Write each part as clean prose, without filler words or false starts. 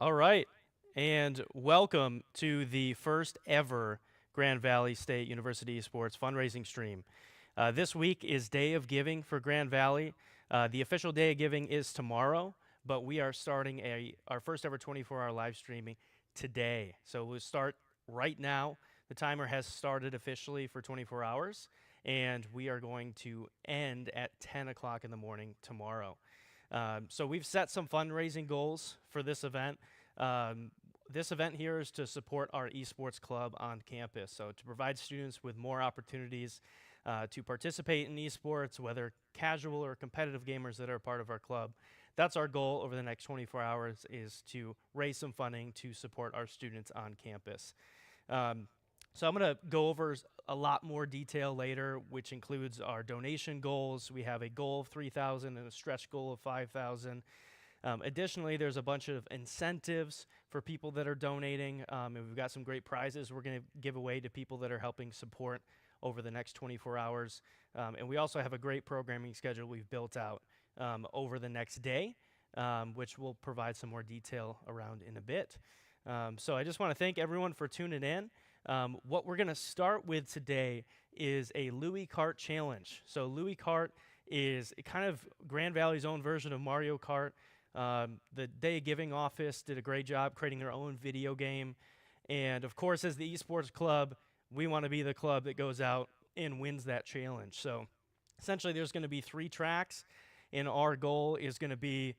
All right, and welcome to the first ever Grand Valley State University Esports fundraising stream. This week is Day of Giving for Grand Valley. The official Day of Giving is tomorrow, but we are starting our first ever 24-hour live streaming today. So we'll start right now. The timer has started officially for 24 hours, and we are going to end at 10 o'clock in the morning tomorrow. So we've set some fundraising goals for this event. This event here is to support our esports club on campus. So to provide students with more opportunities to participate in esports, whether casual or competitive gamers that are part of our club. That's our goal over the next 24 hours, is to raise some funding to support our students on campus. So I'm going to go over a lot more detail later, which includes our donation goals. We have a goal of 3,000 and a stretch goal of 5,000. Additionally, there's a bunch of incentives for people that are donating, and we've got some great prizes we're going to give away to people that are helping support over the next 24 hours. And we also have a great programming schedule we've built out over the next day, which we'll provide some more detail around in a bit. So I just want to thank everyone for tuning in. What we're going to start with today is a Louie Kart challenge. So Louie Kart is kind of Grand Valley's own version of Mario Kart. The Day of Giving office did a great job creating their own video game. And of course, as the esports club, we want to be the club that goes out and wins that challenge. So essentially, there's going to be 3 tracks, and our goal is going to be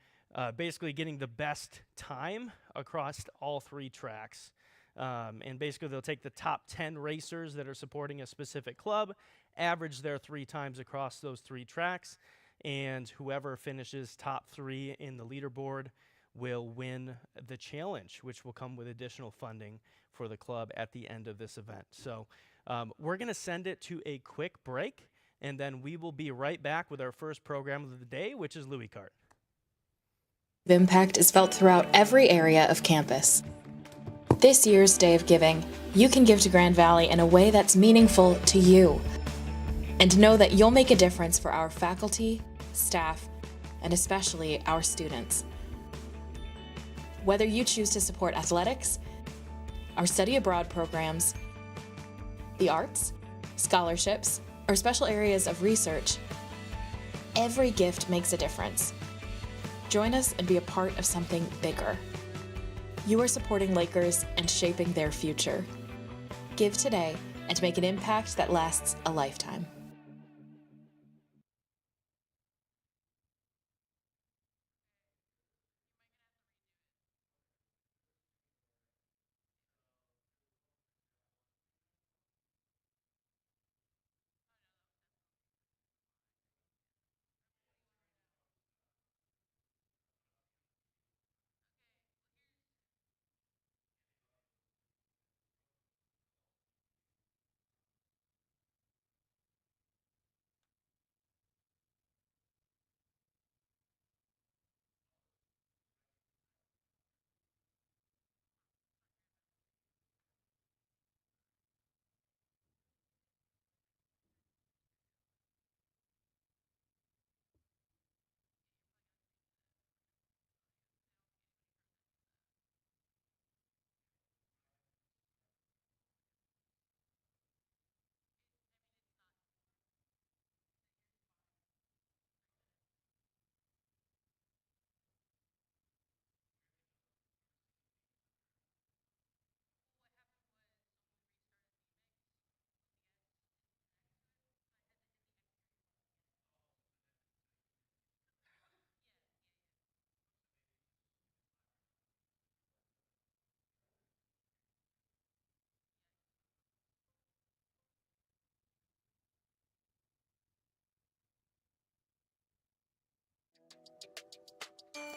basically getting the best time across all 3 tracks. And basically, they'll take the top 10 racers that are supporting a specific club, average their 3 times across those 3 tracks, and whoever finishes top 3 in the leaderboard will win the challenge, which will come with additional funding for the club at the end of this event. So we're going to send it to a quick break, and then we will be right back with our first program of the day, which is Louie Kart. Impact is felt throughout every area of campus. This year's Day of Giving, you can give to Grand Valley in a way that's meaningful to you. And know that you'll make a difference for our faculty, staff, and especially our students. Whether you choose to support athletics, our study abroad programs, the arts, scholarships, or special areas of research, every gift makes a difference. Join us and be a part of something bigger. You are supporting Lakers and shaping their future. Give today and make an impact that lasts a lifetime.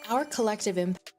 Our collective impact.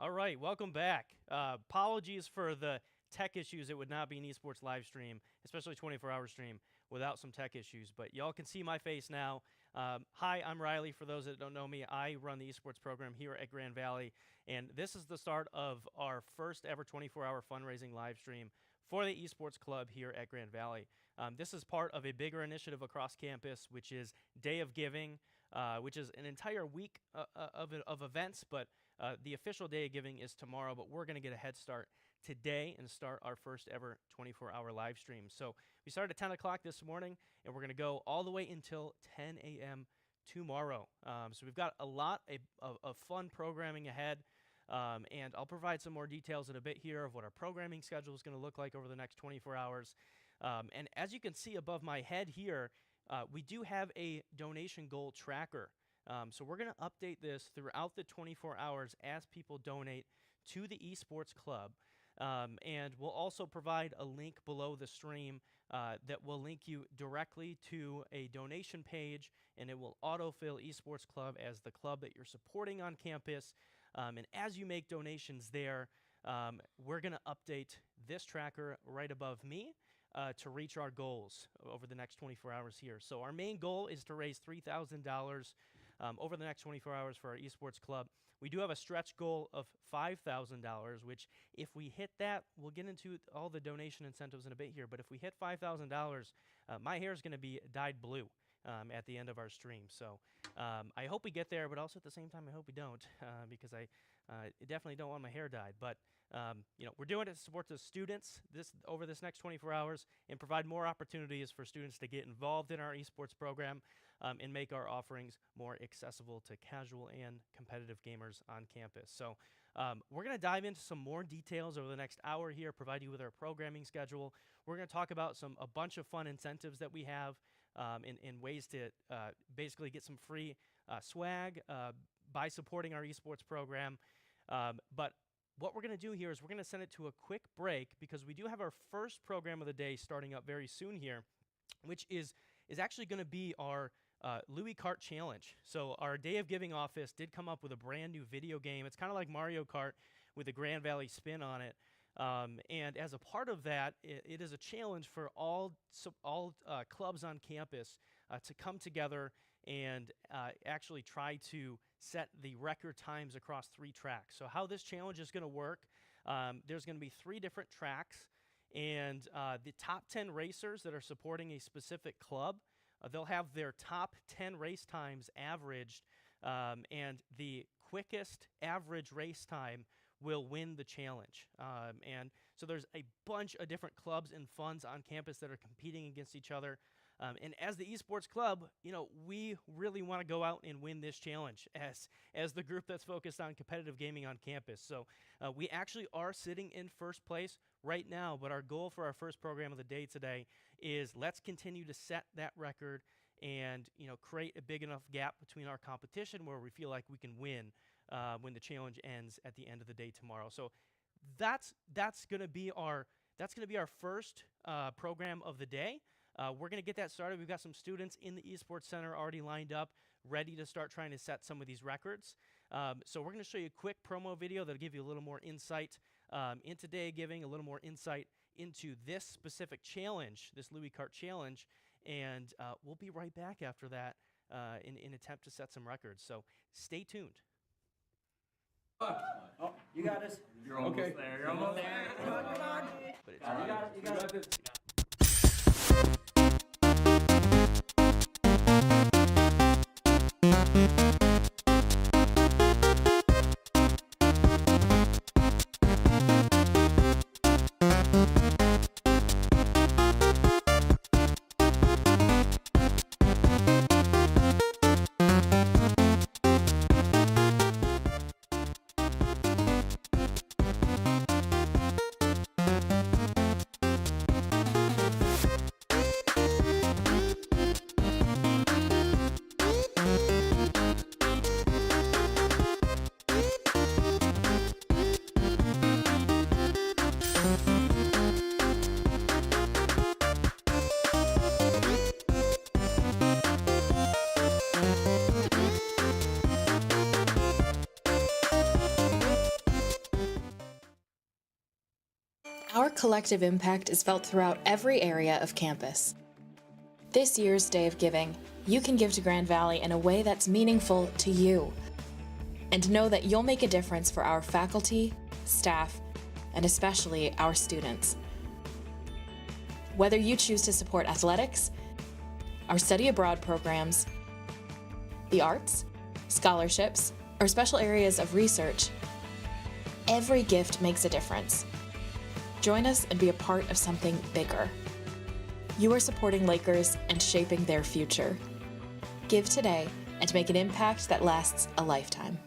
All right, welcome back. Apologies for the tech issues. It would not be an esports live stream, especially 24-hour stream, without some tech issues. But y'all can see my face now. Hi, I'm Riley. For those that don't know me, I run the esports program here at Grand Valley, and this is the start of our first ever 24-hour fundraising live stream for the esports club here at Grand Valley. This is part of a bigger initiative across campus, which is Day of Giving, which is an entire week of events, but the official Day of Giving is tomorrow, but we're going to get a head start today and start our first ever 24-hour live stream. So we started at 10 o'clock this morning, and we're going to go all the way until 10 a.m. tomorrow. So we've got a lot of fun programming ahead, and I'll provide some more details in a bit here of what our programming schedule is going to look like over the next 24 hours. And as you can see above my head here, we do have a donation goal tracker. So we're going to update this throughout the 24 hours as people donate to the Esports Club. And we'll also provide a link below the stream that will link you directly to a donation page, and it will autofill Esports Club as the club that you're supporting on campus. And as you make donations there, we're going to update this tracker right above me to reach our goals over the next 24 hours here. So our main goal is to raise $3,000 over the next 24 hours for our esports club. We do have a stretch goal of $5,000, which if we hit that, we'll get into all the donation incentives in a bit here, but if we hit $5,000, my hair is going to be dyed blue at the end of our stream. So I hope we get there, but also at the same time, I hope we don't, because I definitely don't want my hair dyed. But we're doing it to support the students over this next 24 hours and provide more opportunities for students to get involved in our esports program and make our offerings more accessible to casual and competitive gamers on campus. So we're going to dive into some more details over the next hour here, provide you with our programming schedule. We're going to talk about a bunch of fun incentives that we have in ways to basically get some free swag by supporting our esports program. But what we're going to do here is we're going to send it to a quick break because we do have our first program of the day starting up very soon here, which is actually going to be our Louie Kart challenge. So our Day of Giving office did come up with a brand new video game. It's kind of like Mario Kart with a Grand Valley spin on it. And as a part of that, it is a challenge for all clubs on campus to come together and actually try to set the record times across 3 tracks. So how this challenge is going to work, there's going to be 3 different tracks, and the top 10 racers that are supporting a specific club, they'll have their top 10 race times averaged, and the quickest average race time will win the challenge. And so there's a bunch of different clubs and funds on campus that are competing against each other. And as the esports club, we really want to go out and win this challenge as the group that's focused on competitive gaming on campus. So we actually are sitting in first place right now, but our goal for our first program of the day today is let's continue to set that record and create a big enough gap between our competition where we feel like we can win when the challenge ends at the end of the day tomorrow. So that's going to be our first program of the day. We're going to get that started. We've got some students in the Esports Center already lined up, ready to start trying to set some of these records. So we're going to show you a quick promo video that'll give you a little more insight into Day of Giving, a little more insight into this specific challenge, this Louie Kart challenge, and we'll be right back after that in an attempt to set some records. So stay tuned. Oh, you got this. You're almost there. You're almost there. Come on. But it's You got it. Our collective impact is felt throughout every area of campus. This year's Day of Giving, you can give to Grand Valley in a way that's meaningful to you. And know that you'll make a difference for our faculty, staff, and especially our students. Whether you choose to support athletics, our study abroad programs, the arts, scholarships, or special areas of research, every gift makes a difference. Join us and be a part of something bigger. You are supporting Lakers and shaping their future. Give today and make an impact that lasts a lifetime.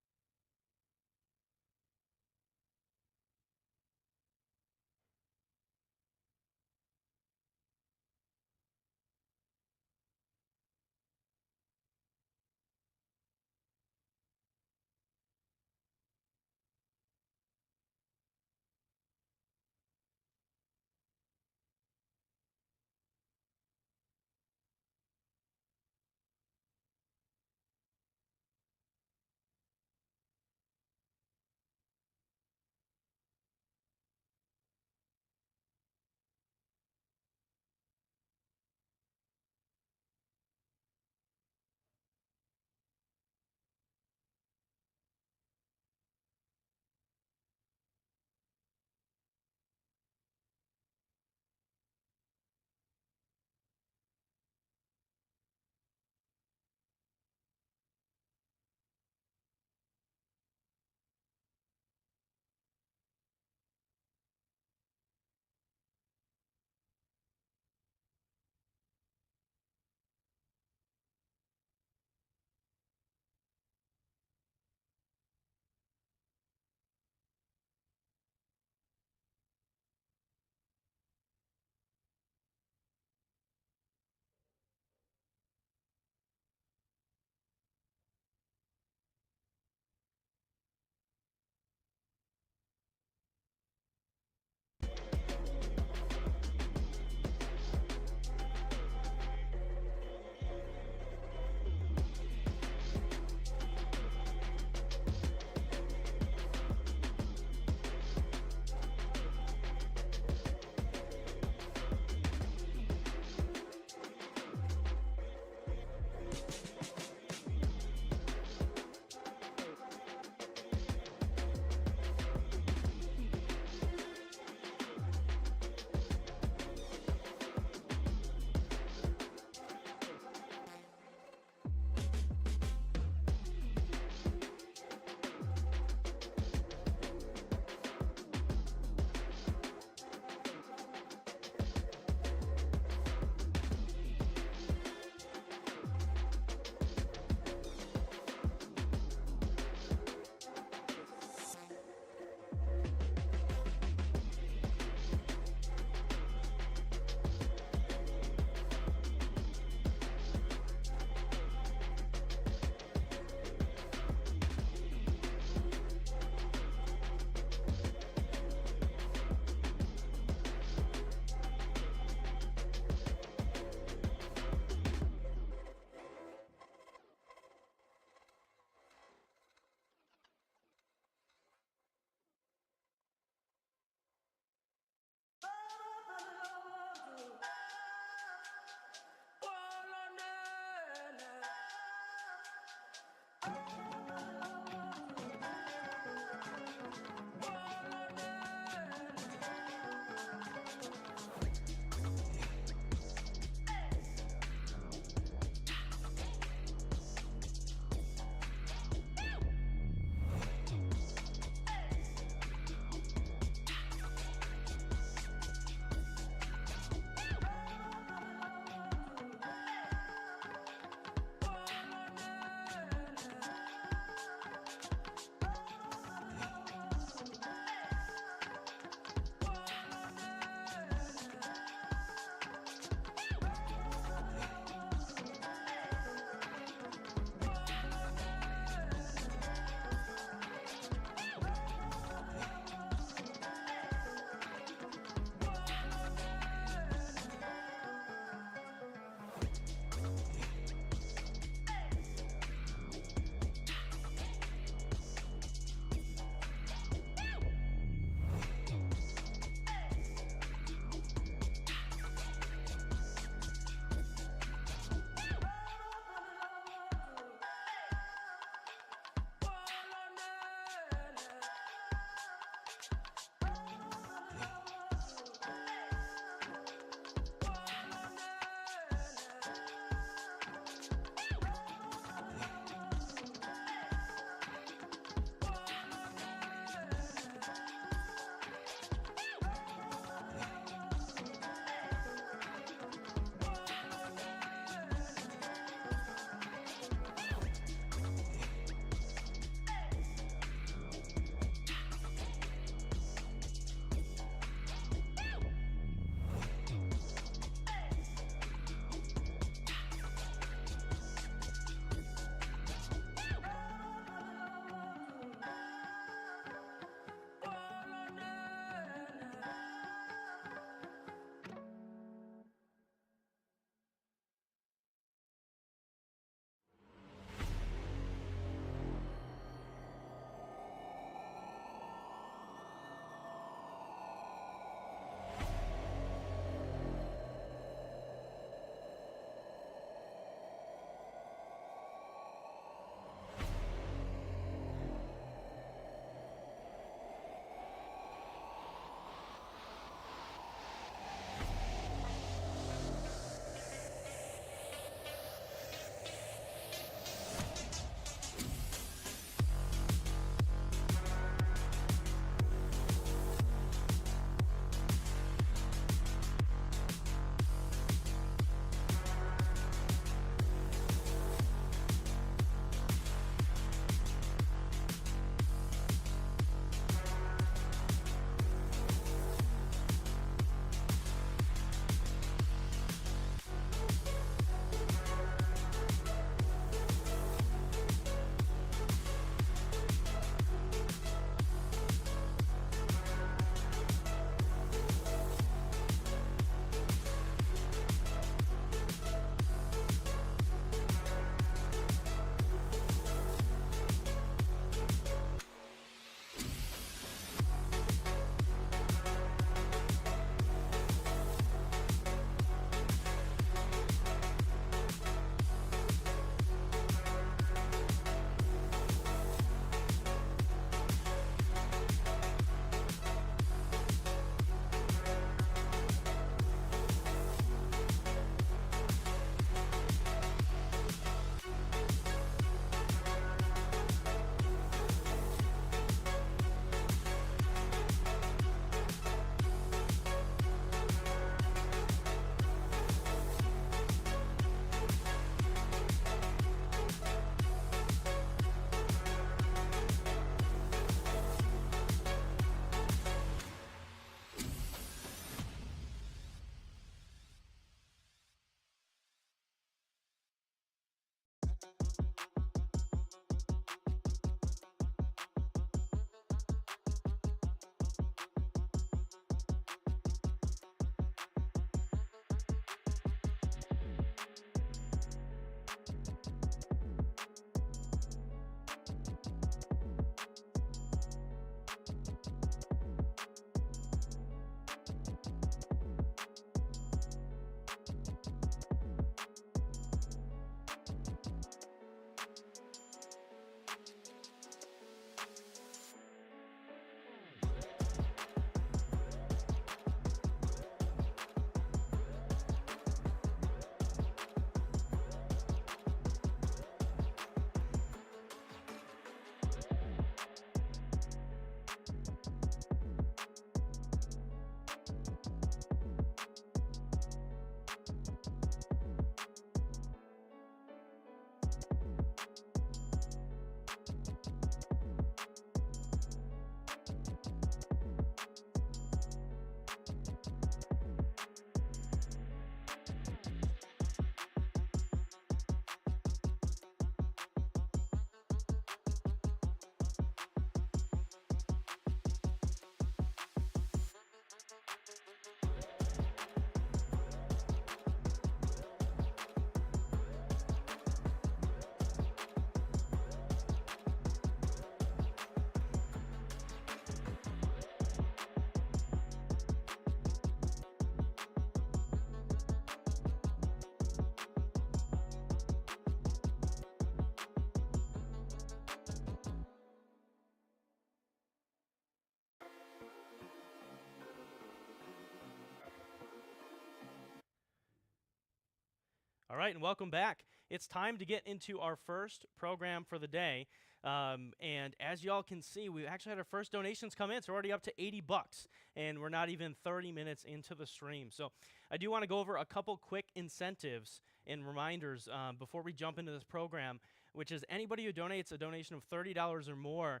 All right, and welcome back. It's time to get into our first program for the day. And as y'all can see, we actually had our first donations come in. So we're already up to $80, and we're not even 30 minutes into the stream. So I do want to go over a couple quick incentives and reminders before we jump into this program, which is anybody who donates a donation of $30 or more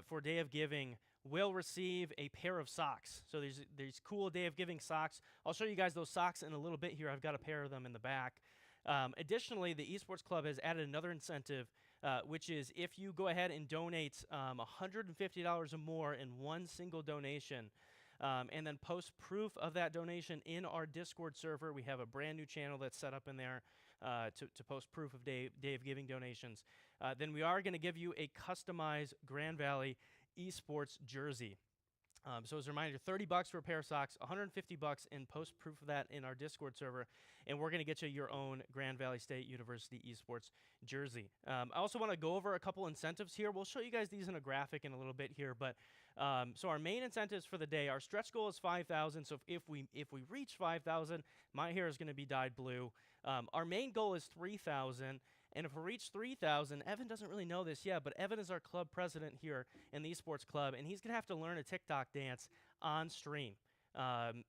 for Day of Giving will receive a pair of socks. So these cool Day of Giving socks. I'll show you guys those socks in a little bit here. I've got a pair of them in the back. Additionally, the Esports Club has added another incentive, which is if you go ahead and donate $150 or more in one single donation, and then post proof of that donation in our Discord server. We have a brand new channel that's set up in there to post proof of Day of Giving donations. Then we are going to give you a customized Grand Valley Esports jersey. So as a reminder, $30 for a pair of socks, $150 and post proof of that in our Discord server, and we're going to get you your own Grand Valley State University Esports jersey. I also want to go over a couple incentives here. We'll show you guys these in a graphic in a little bit here, but so our main incentives for the day, our stretch goal is 5,000. So if we reach 5,000, my hair is going to be dyed blue. Our main goal is 3,000. And if we reach 3,000, Evan doesn't really know this yet, but Evan is our club president here in the Esports Club, and he's going to have to learn a TikTok dance on stream.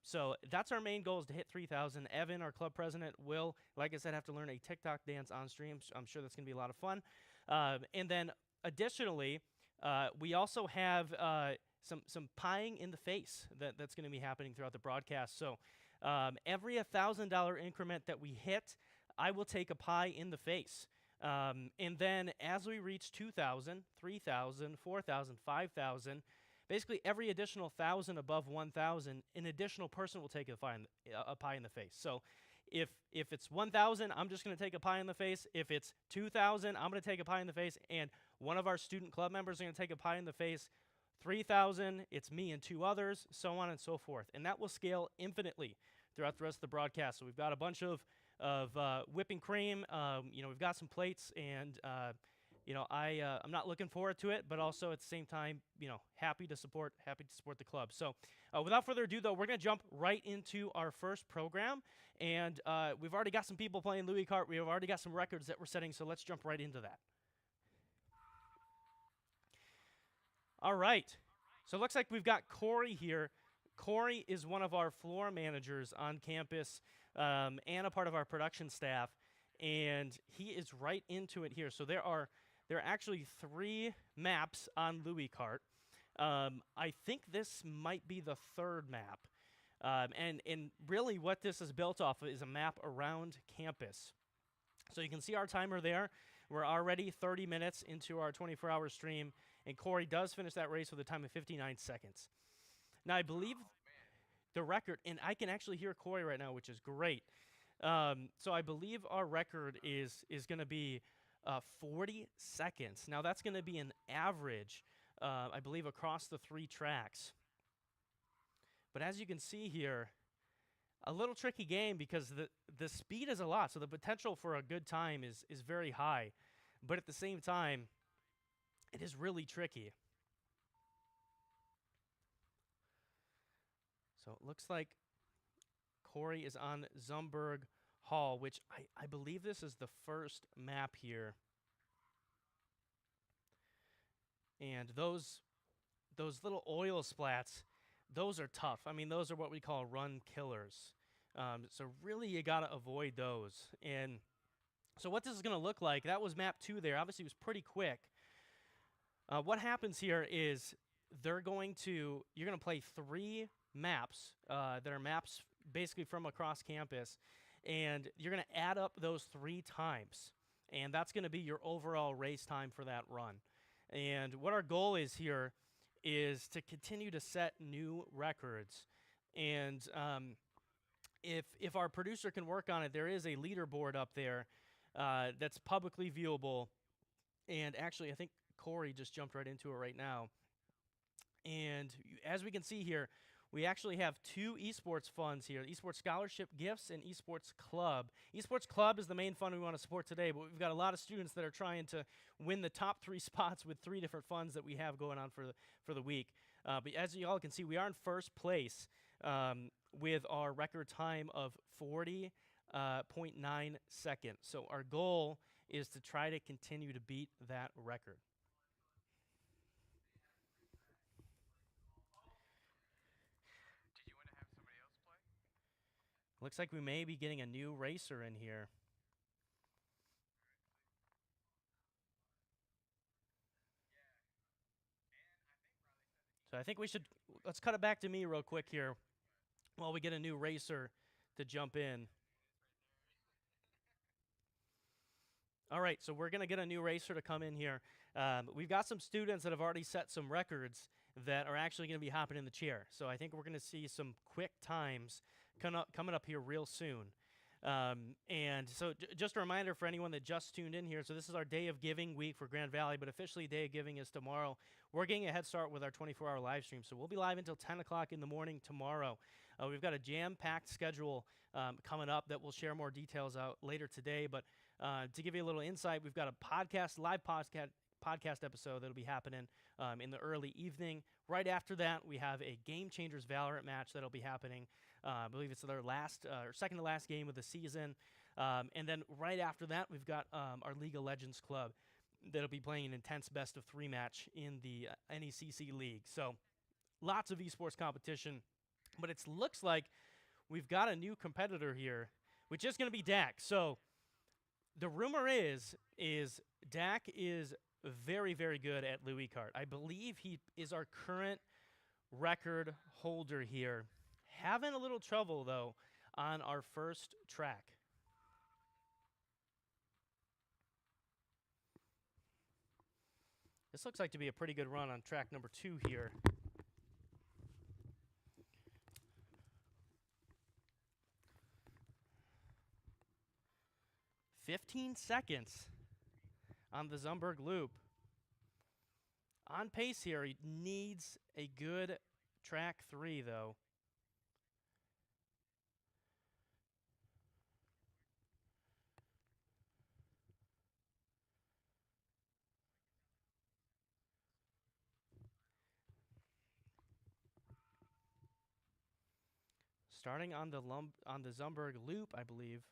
So that's our main goal, is to hit 3,000. Evan, our club president, will, like I said, have to learn a TikTok dance on stream. So I'm sure that's going to be a lot of fun. And then additionally, we also have some pieing in the face that's going to be happening throughout the broadcast. So every $1,000 increment that we hit, I will take a pie in the face. And then as we reach 2,000, 3,000, 4,000, 5,000, basically every additional 1,000 above 1,000, an additional person will take a pie in the face. So if it's 1,000, I'm just going to take a pie in the face. If it's 2,000, I'm going to take a pie in the face. And one of our student club members are going to take a pie in the face. 3,000, it's me and two others, so on and so forth. And that will scale infinitely throughout the rest of the broadcast. So we've got a bunch of whipping cream. We've got some plates, and I'm not looking forward to it, but also at the same time, happy to support the club. So without further ado, though, we're going to jump right into our first program, and we've already got some people playing Louie Kart. We've already got some records that we're setting, so let's jump right into that. All right, so it looks like we've got Corey here. Corey is one of our floor managers on campus and a part of our production staff, and he is right into it here. So there are actually 3 maps on Louie Kart. I think this might be the 3rd map, and really what this is built off of is a map around campus. So you can see our timer there. We're already 30 minutes into our 24-hour stream, and Corey does finish that race with a time of 59 seconds. Now, I believe the record, and I can actually hear Corey right now, which is great. So I believe our record is going to be 40 seconds. Now, that's going to be an average, I believe, across the 3 tracks. But as you can see here, a little tricky game because the speed is a lot, so the potential for a good time is very high. But at the same time, it is really tricky. So it looks like Corey is on Zumberg Hall, which I believe this is the first map here. And those little oil splats, those are tough. I mean, those are what we call run killers. So really you got to avoid those. And so what this is going to look like, that was map 2 there. Obviously, it was pretty quick. What happens here is you're going to play 3 maps that are maps basically from across campus, and you're going to add up those 3 times, and that's going to be your overall race time for that run. And what our goal is here is to continue to set new records. And if our producer can work on it, there is a leaderboard up there that's publicly viewable, and actually I think Corey just jumped right into it right now. And as we can see here, we actually have 2 esports funds here, esports scholarship gifts and esports club. Esports club is the main fund we want to support today, but we've got a lot of students that are trying to win the top 3 spots with 3 different funds that we have going on for the week. But as you all can see, we are in first place with our record time of 40 .9 seconds. So our goal is to try to continue to beat that record. Looks like we may be getting a new racer in here. So I think we should, let's cut it back to me real quick here while we get a new racer to jump in. All right, so we're going to get a new racer to come in here. We've got some students that have already set some records that are actually going to be hopping in the chair. So I think we're going to see some quick times coming up here real soon. And so just a reminder for anyone that just tuned in here. So this is our Day of Giving week for Grand Valley, but officially Day of Giving is tomorrow. We're getting a head start with our 24-hour live stream. So we'll be live until 10 o'clock in the morning tomorrow. We've got a jam-packed schedule coming up that we'll share more details out later today. But to give you a little insight, we've got a live podcast episode that'll be happening in the early evening. Right after that, we have a Game Changers Valorant match that'll be happening. I believe it's their last or second to last game of the season. And then right after that, we've got our League of Legends club that'll be playing an intense best-of-3 match in the NECC League. So lots of esports competition. But it looks like we've got a new competitor here, which is going to be Dak. So the rumor is Dak is very, very good at Louie Kart. I believe he is our current record holder here. Having a little trouble, though, on our first track. This looks like to be a pretty good run on track number 2 here. "15 seconds on the Zumberg loop. On pace here. He needs a good track 3, though. Starting on the Zumberg loop, I believe.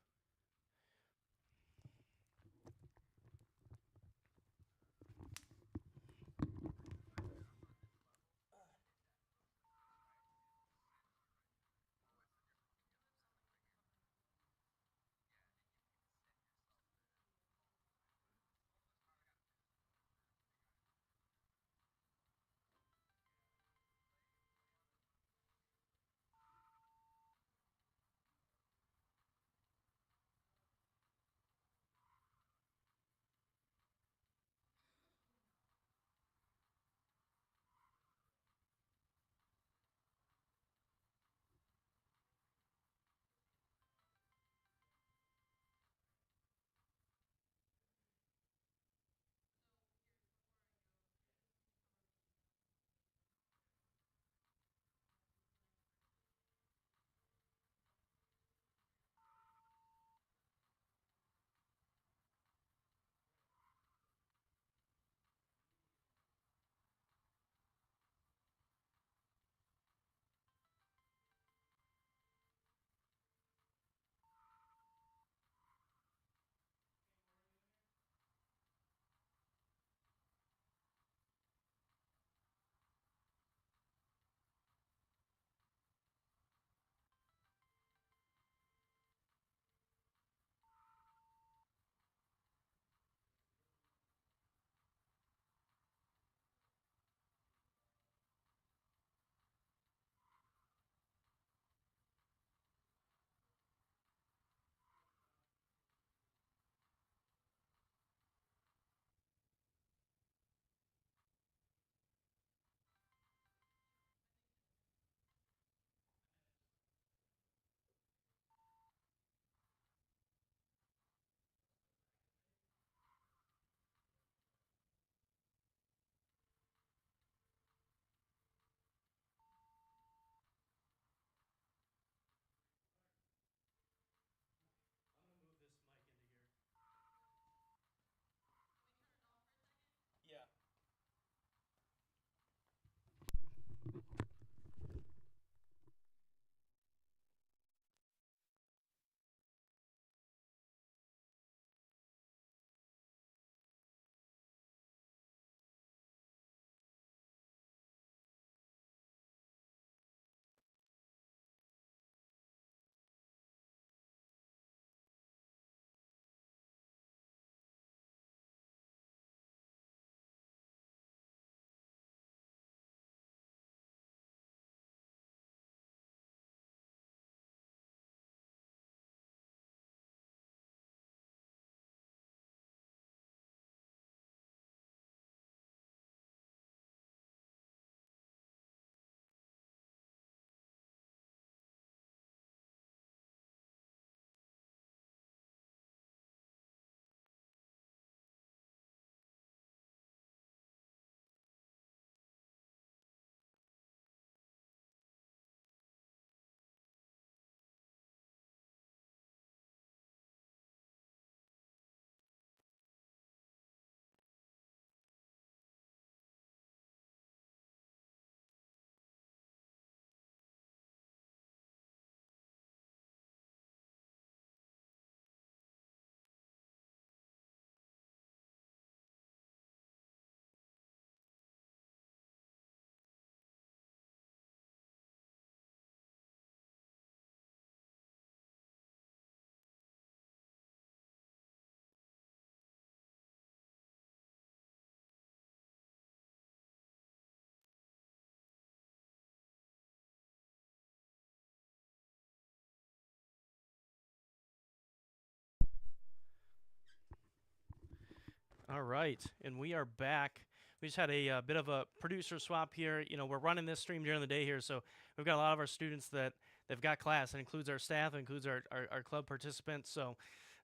All right, and we are back. We just had a bit of a producer swap here. You know, we're running this stream during the day here, so we've got a lot of our students that they've got class. It includes our staff, it includes our club participants. So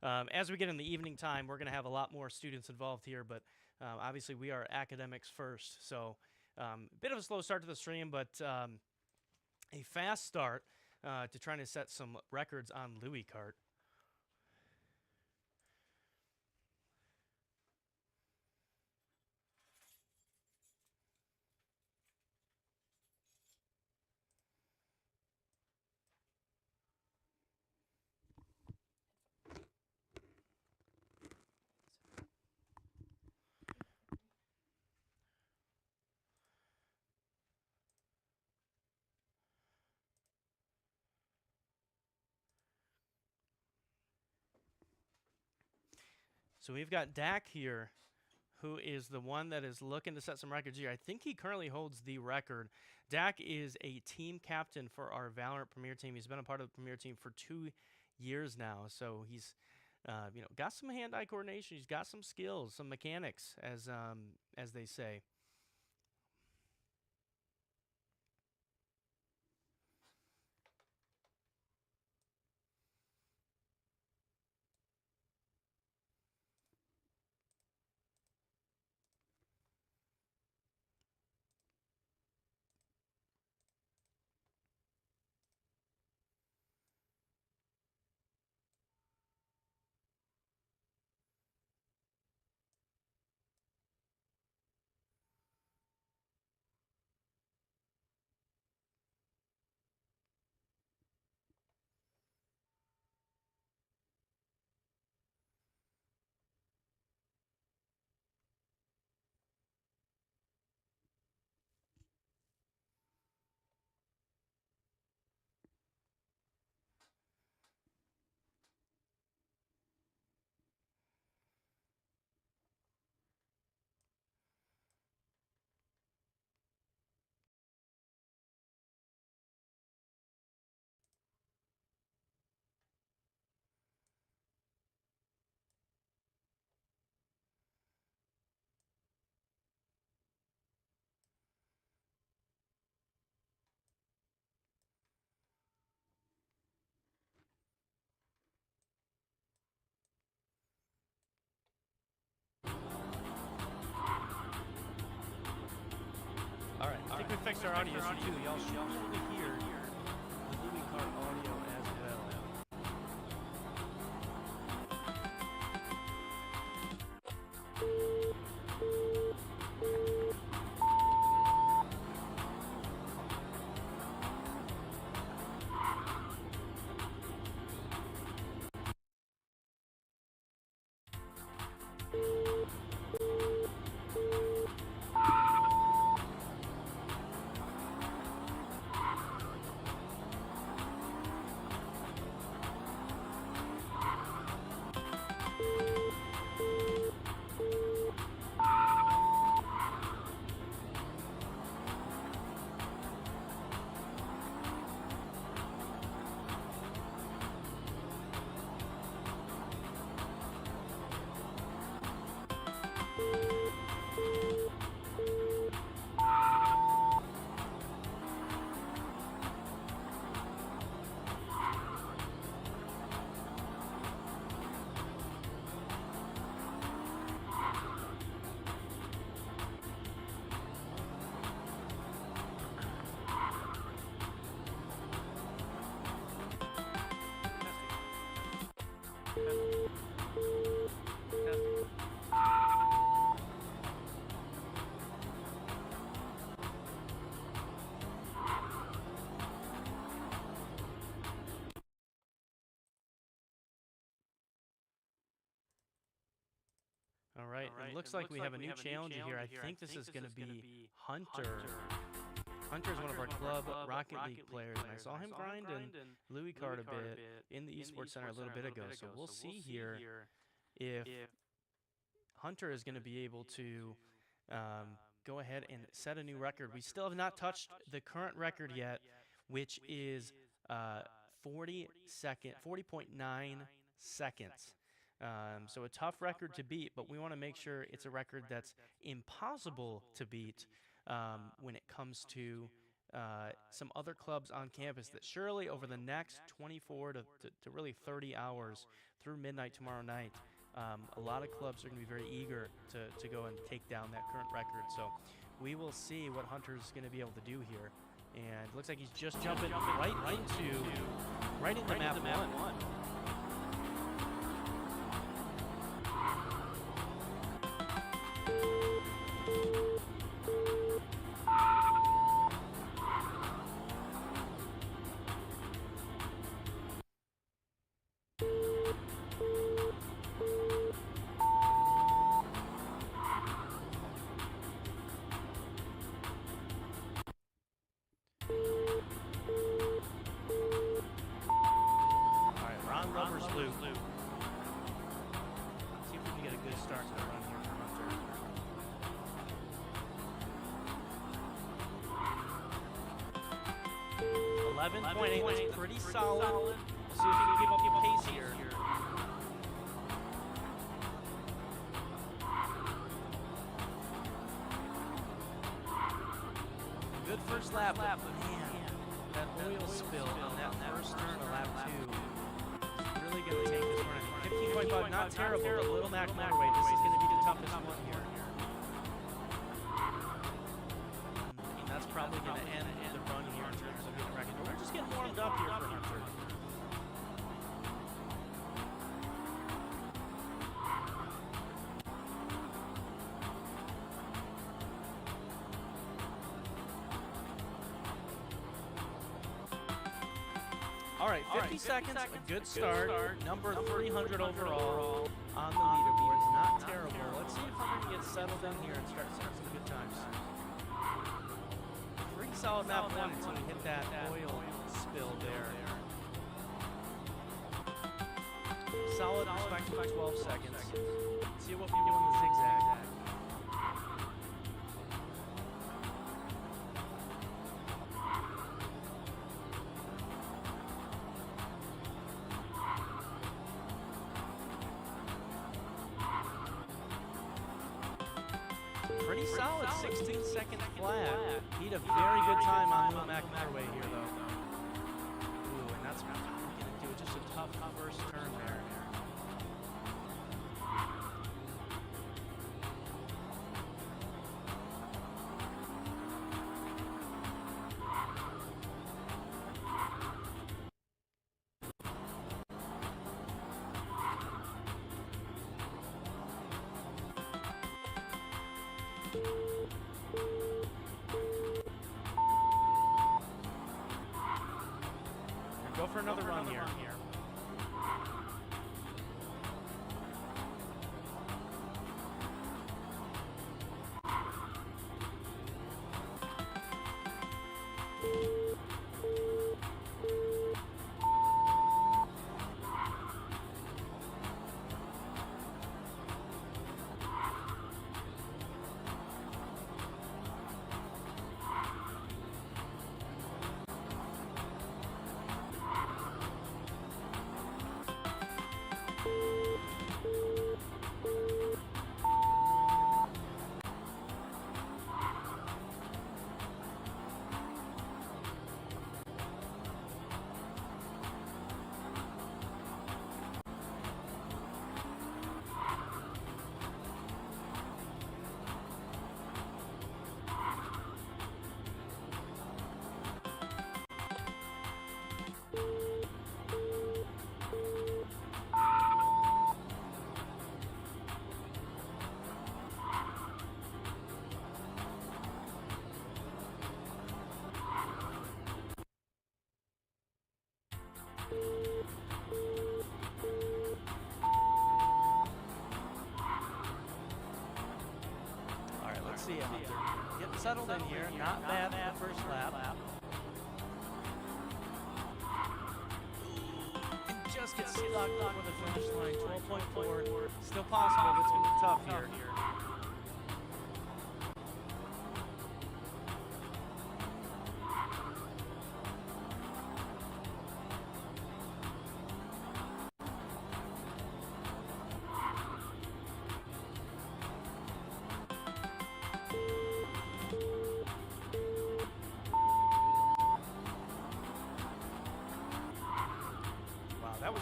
as we get in the evening time, we're going to have a lot more students involved here, but obviously we are academics first. So a bit of a slow start to the stream, but a fast start to trying to set some records on Louie Kart. So we've got Dak here, who is the one that is looking to set some records here. I think he currently holds the record. Dak is a team captain for our Valorant Premier Team. He's been a part of the Premier Team for 2 years now, so he's got some hand-eye coordination. He's got some skills, some mechanics, as they say. All right, I think we fixed our audio issue too. Y'all should probably hear the Louie Kart audio as well. All right, it looks like we have a new challenger here. I think this is going to be Hunter. Hunter is one of our club Rocket League players, and I saw him grind in Louie Kart a bit in the Esports Center a little bit ago. So we'll see here if Hunter is going to be able to go ahead and set a new record. We still have not touched the current record yet, which is 40.9 seconds. So a tough record to beat, but we want to make sure it's a record that's impossible to beat when it comes to some other clubs on campus that surely over the next 24 to really 30 hours through midnight tomorrow night, a lot of clubs are going to be very eager to go and take down that current record. So we will see what Hunter's going to be able to do here. And it looks like he's just jumping right into map one. See if we can get a good start to the run here for Hunter. .8, that's pretty solid. We'll see if he can keep up the pace here. Good first lap, but man, that oil spill on that first turn of lap 2 is really going to take this one. 15.5, not terrible, but Little Mac Motorway, this is going to be the toughest one here. And that's probably going to end the run here in terms of getting record. We're just getting warmed up here for Hunter. All right, 50 seconds, a good start. Number 300 overall on the leaderboards. Not terrible. Let's see if Hunter can get settled in here and start some good times. Pretty solid map one until we hit that oil spill there. Solid respectable 12 seconds. See what we do on the zigzag. Pretty solid 16-second flat. He had a very good time on Little Mac Motorway here, though. Ooh, and that's what we're going to do. Just a tough first turn there. Go for another run here. Let's see Hunter getting settled in here. Not bad for the first lap. And just gets stuck over the finish line. 12.4. Still possible, but it's going to be tough here.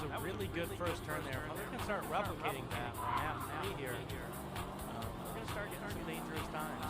was a really good first turn there. We're going to start replicating that on lap 3 here. We're going to start getting some dangerous times.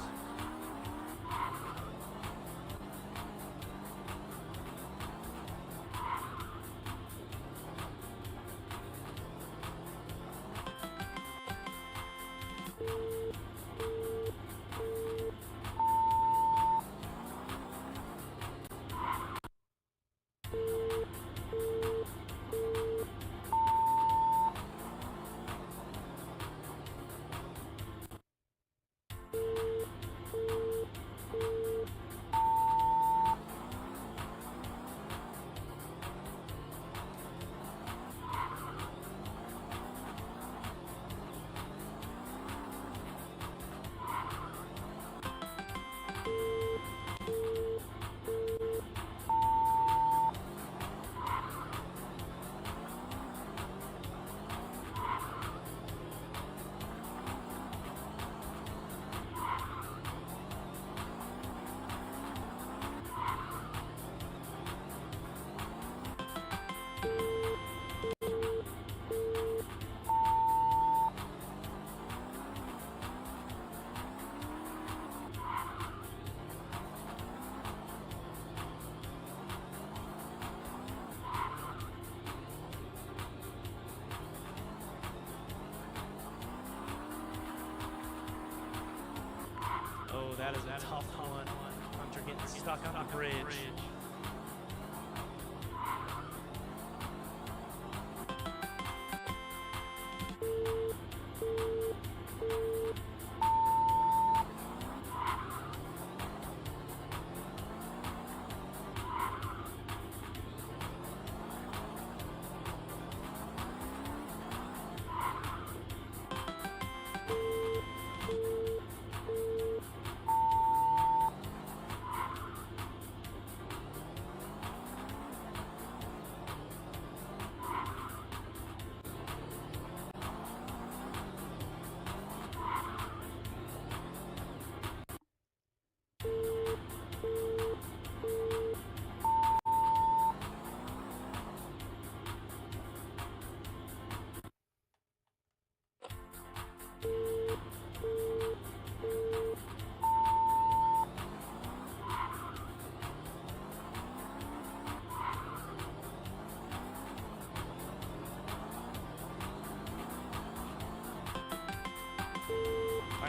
Oh, that is a tough one. Hunter getting stuck on the bridge.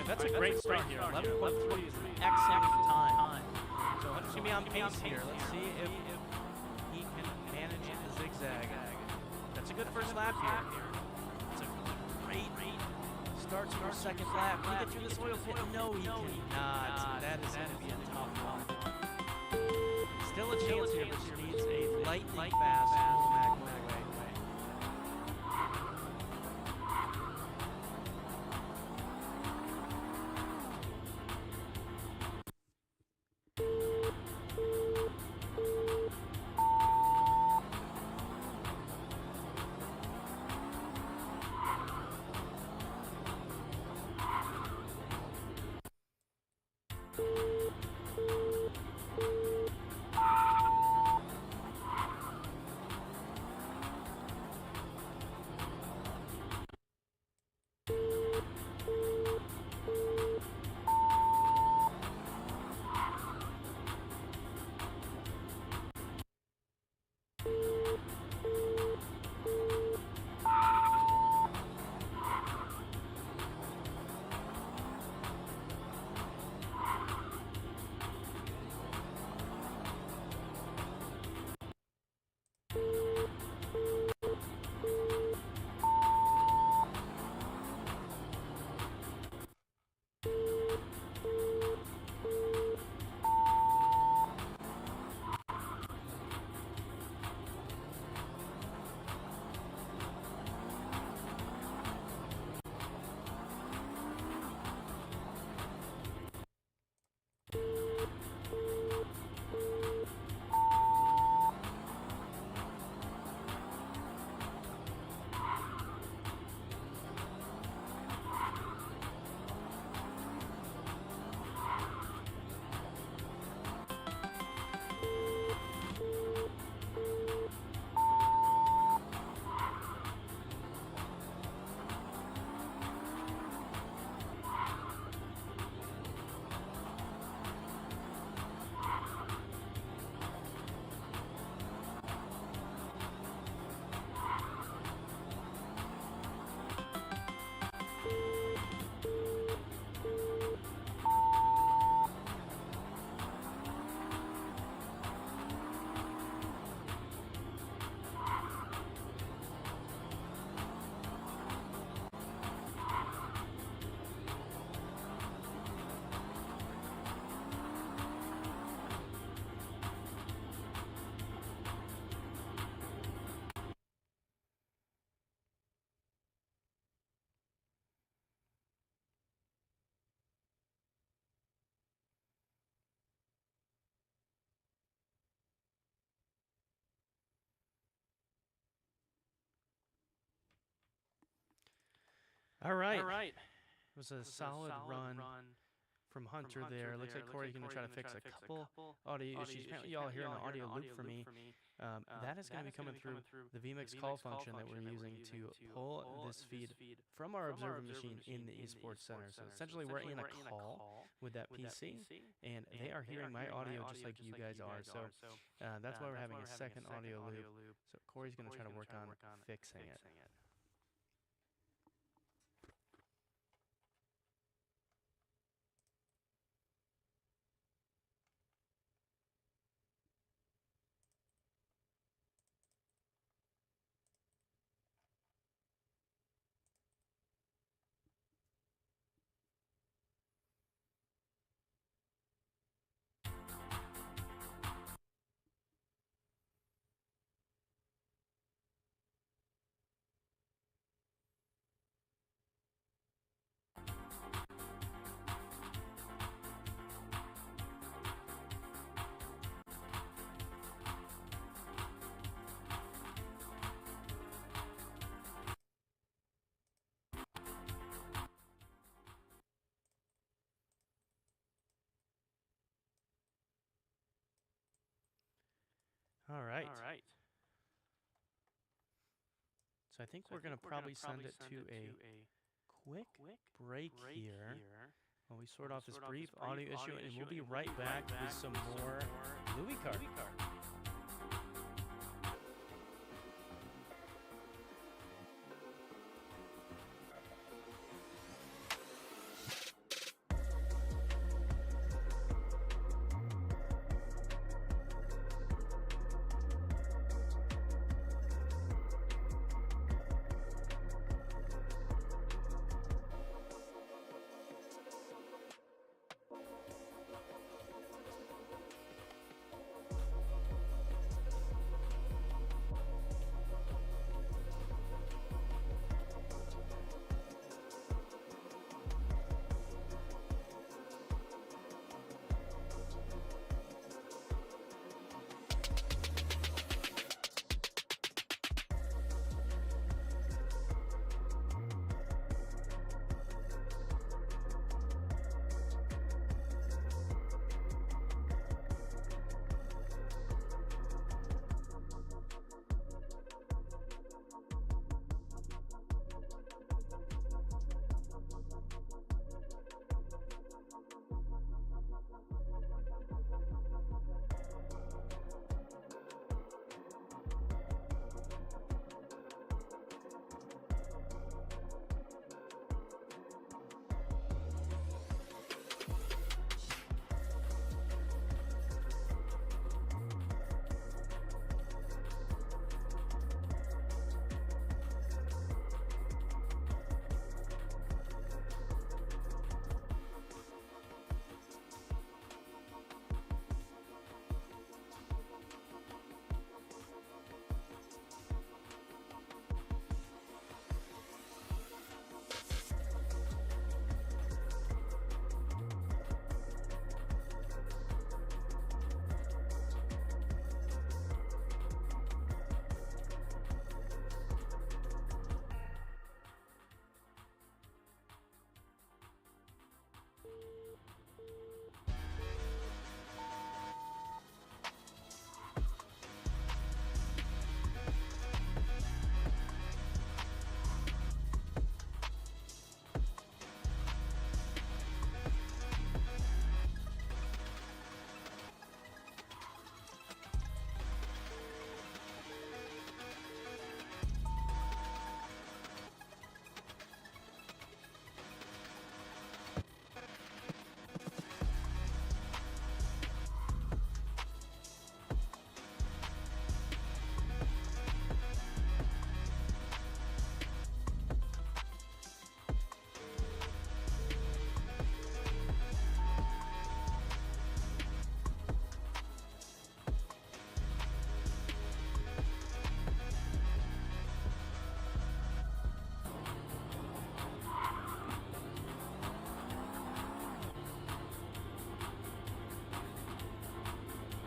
That's a great start here. 11.3 is an excellent time. So Hunter's going to be on pace here. Let's see if he can manage the zigzag. That's a good first lap here. It's a great start to your second lap. Can he get through this oil pit? No, he cannot. That is going to be a tough one. Still a chance here, but she needs a lightning fast back away. All right. It was a solid run from Hunter there. Looks like Corey's going to try to fix a couple audio issues. Apparently, y'all are hearing an audio loop for me. That is going to be coming through the vMix call function that we're using to pull this feed from our observer machine in the Esports Center. So essentially, we're in a call with that PC, and they are hearing my audio just like you guys are. So that's why we're having a second audio loop. So Corey's going to try to work on fixing it. All right. So I think we're going to probably send it to a quick break here while we sort out this brief audio issue, and we'll be right back with some more Louie Kart.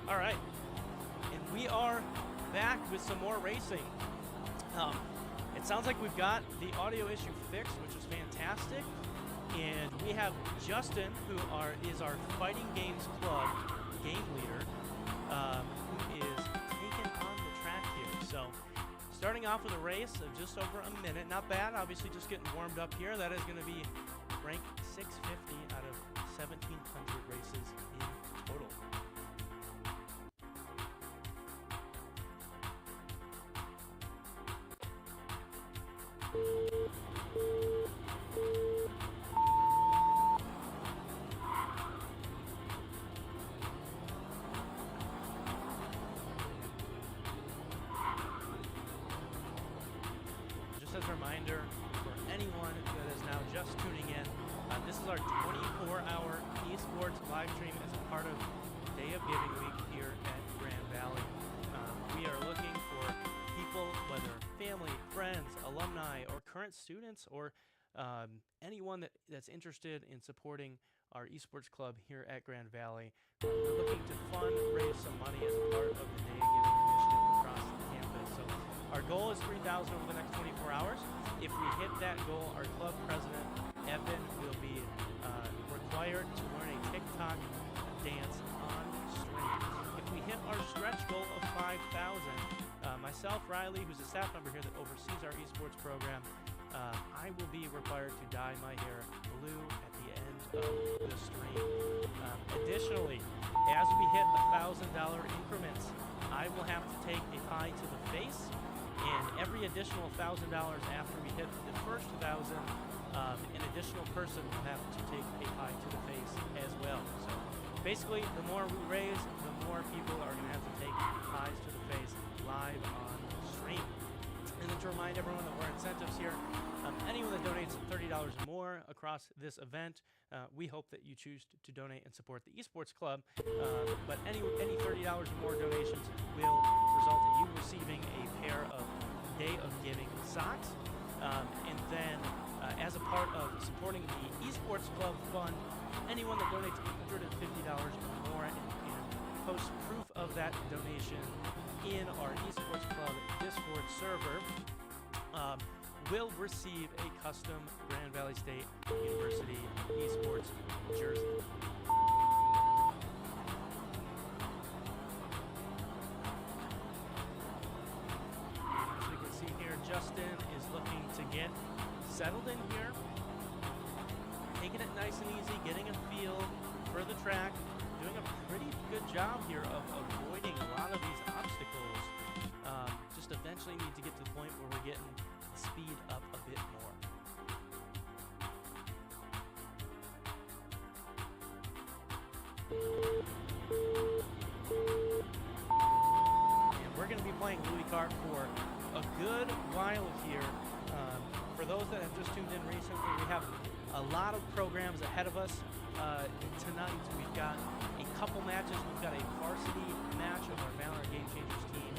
All right, and we are back with some more racing. It sounds like we've got the audio issue fixed, which is fantastic. fantastic. And we have Justin, who is our Fighting Games Club game leader, who is taking on the track here. So starting off with a race of just over a minute. Not bad, obviously just getting warmed up here. That is going to be rank 650 out of 1,700 races in total. Just as a reminder for anyone that is now just tuning in, this is our 24-hour esports live stream as a part of Day of Giving Week here at Grand Valley. We are looking for people, whether family, friends, alumni, or current students, or anyone that's interested in supporting our esports club here at Grand Valley. We're looking to fundraise some money as a part of the Day of Giving initiative across the campus. So our goal is $3,000 over the next 24 hours. If we hit that goal, our club president, Evan, will be required to learn a TikTok dance on stream. If we hit our stretch goal of 5,000, myself, Riley, who's a staff member here that oversees our esports program, I will be required to dye my hair blue at the end of the stream. Additionally, as we hit $1,000 increments, I will have to take a pie to the face, and every additional $1,000 after we hit the first 1,000, an additional person will have to take a pie to the face as well. So basically, the more we raise, the more people are going to have to take pies to the face live on stream. And then to remind everyone that we're incentives here, anyone that donates $30 or more across this event, we hope that you choose to donate and support the Esports Club. But any $30 or more donations will result in you receiving a pair of Day of Giving socks. And then as a part of supporting the Esports Club Fund, anyone that donates $150 or more and posts proof of that donation in our Esports Club Discord server will receive a custom Grand Valley State University Esports jersey. As we can see here, Justin is looking to get settled in here, taking it nice and easy, getting a feel for the track, doing a pretty good job here of avoiding a lot of these obstacles. Just eventually need to get to the point where we're getting the speed up a bit more. And we're going to be playing Louie Kart for a good while here. For those that have just tuned in recently, we have a lot of programs ahead of us. Tonight we've got a couple matches. We've got a varsity match of our Valorant Game Changers team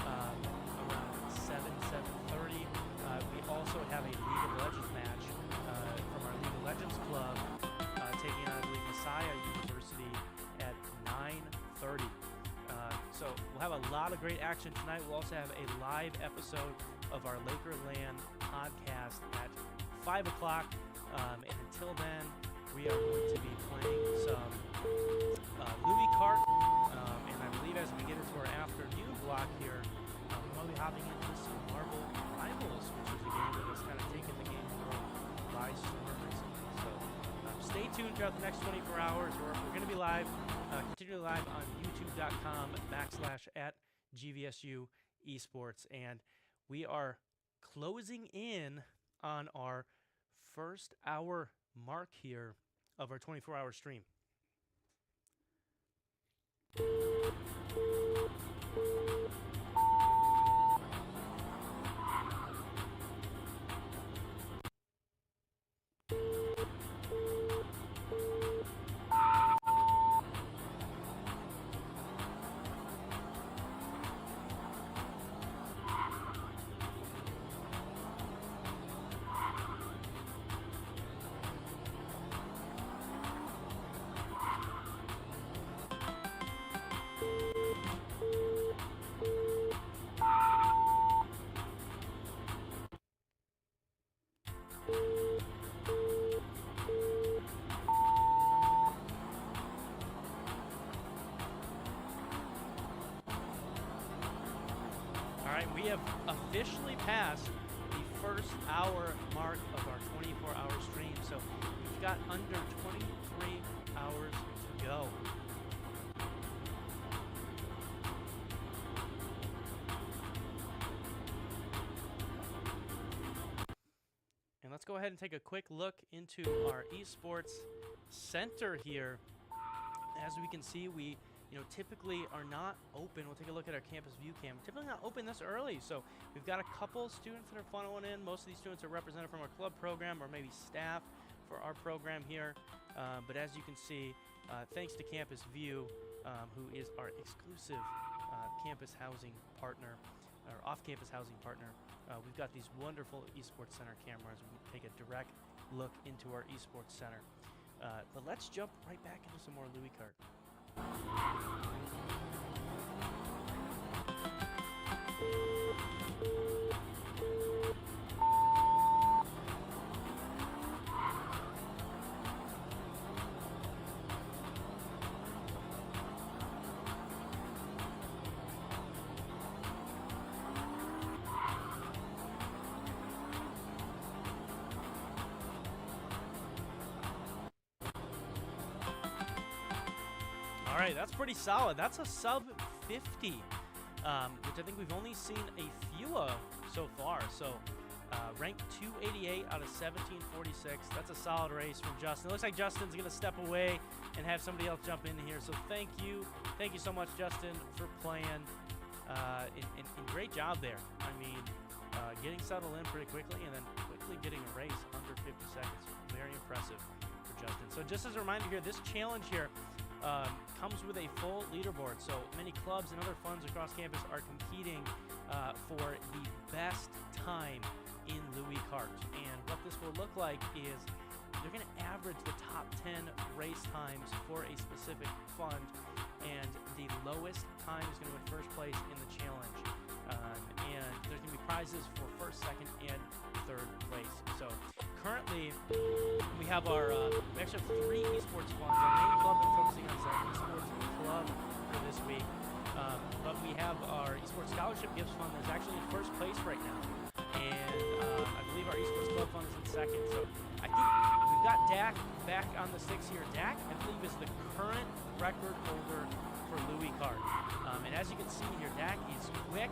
around 7:30. We also have a League of Legends match from our League of Legends club taking on, I believe, Messiah University at 9:30. So we'll have a lot of great action tonight. We'll also have a live episode of our Lakerland podcast at 5 o'clock. And until then, we are going to be playing some Louie Kart. And I believe as we get into our afternoon block here, we'll be hopping into some Marvel Rivals, which is a game that has kind of taken the game world by storm recently. So stay tuned throughout the next 24 hours. We're going to be live, continually live on youtube.com/@GVSU Esports. And we are closing in on our first hour mark here of our 24-hour stream. right, we have officially passed the first hour mark of our 24-hour stream, so we've got under 23 hours to go. And let's go ahead and take a quick look into our esports center here. As we can see, we typically are not open. We'll take a look at our campus view cam. Typically not open this early, so we've got a couple students that are funneling in. Most of these students are represented from our club program or maybe staff for our program here. But as you can see, thanks to Campus View, who is our exclusive campus housing partner, or off-campus housing partner, we've got these wonderful esports center cameras. We can take a direct look into our esports center. But let's jump right back into some more Louie Kart. All right, that's pretty solid. That's a sub 50, which I think we've only seen a few of so far. So ranked 288 out of 1746. That's a solid race from Justin. It looks like Justin's going to step away and have somebody else jump in here. So thank you so much, Justin, for playing. And great job there. I mean, getting settled in pretty quickly and then quickly getting a race under 50 seconds. Very impressive for Justin. So just as a reminder here, this challenge here comes with a full leaderboard. So many clubs and other funds across campus are competing for the best time in Louie Kart. And what this will look like is they're going to average the top 10 race times for a specific fund, and the lowest time is going to win first place in the challenge. And there's going to be prizes for first, second, and third place. So currently, we have we actually have 3 esports funds. Our main club we're focusing on is our esports club for this week. But we have our esports scholarship gifts fund that's actually in first place right now. And I believe our esports club fund is in second. So I think we've got Dak back on the sticks here. Dak, I believe, is the current record holder for Louie Kart. And as you can see here, Dak is quick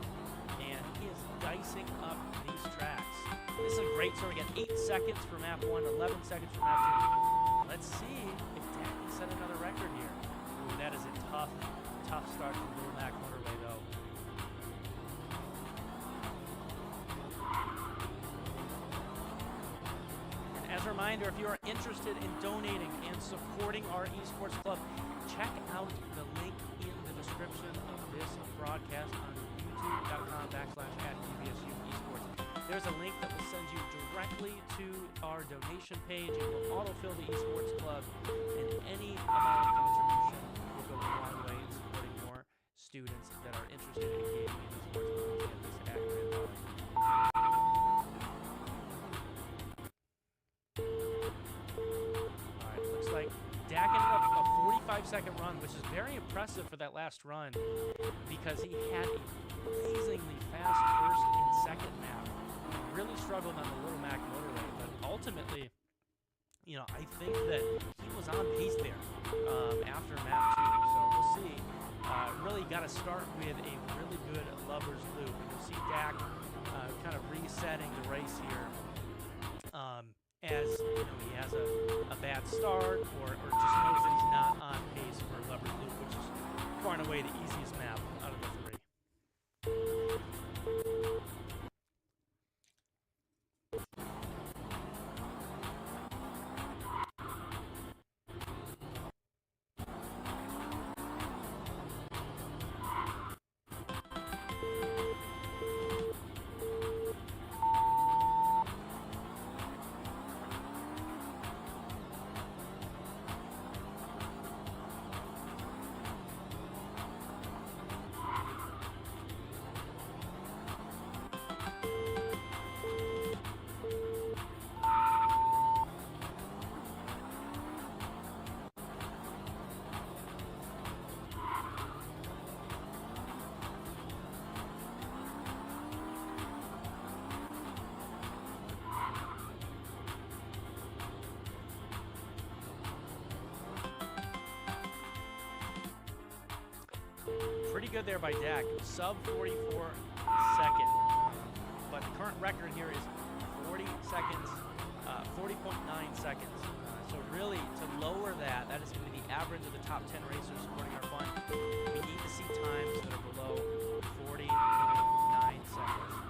and he is dicing up these tracks. This is a great start. We got 8 seconds for map 1, 11 seconds for map 2. Let's see if Dak can set another record here. Ooh, that is a tough start for Little Mac Motorway, though. And as a reminder, if you are interested in donating and supporting our esports club, check out the link in the description of this broadcast on youtube.com/@GVSU Esports. There's a link that will send you directly to our donation page. It will autofill the esports club, and any amount of contribution will go a long way in supporting more students that are interested in engaging in esports on campus at Grand Valley. All right, looks like Dak ended up a 45-second run, which is very impressive for that last run because he had a blazingly fast first and second map. He really struggled on the Little Mac Motorway, but ultimately, I think that he was on pace there after map 2. So we'll see. Really got to start with a really good Lover's Loop. You'll see Dak kind of resetting the race here. As he has a bad start or just knows that he's not on pace for Lover's Loop, which is far and away the easiest map out of the 3. pretty good there by Dak. Sub 44 second. But the current record here is 40 seconds, 40.9 seconds. So really, to lower that, that is going to be the average of the top 10 racers supporting our fund. We need to see times that are below 40.9 seconds.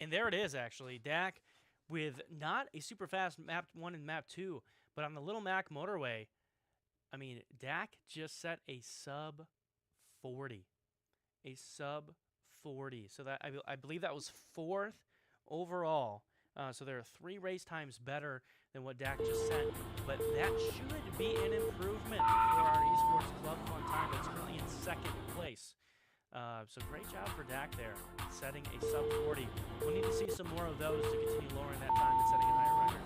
And there it is, actually. Dak with not a super fast map 1 and map 2, but on the Little Mac motorway, I mean, Dak just set a sub 40. A sub 40. So that I believe that was 4th overall. So there are 3 race times better than what Dak just set. But that should be an improvement for our Esports Club Fun time that's currently in 2nd place. So great job for Dak there, setting a sub 40. We'll need to see some more of those to continue lowering that time and setting a higher record.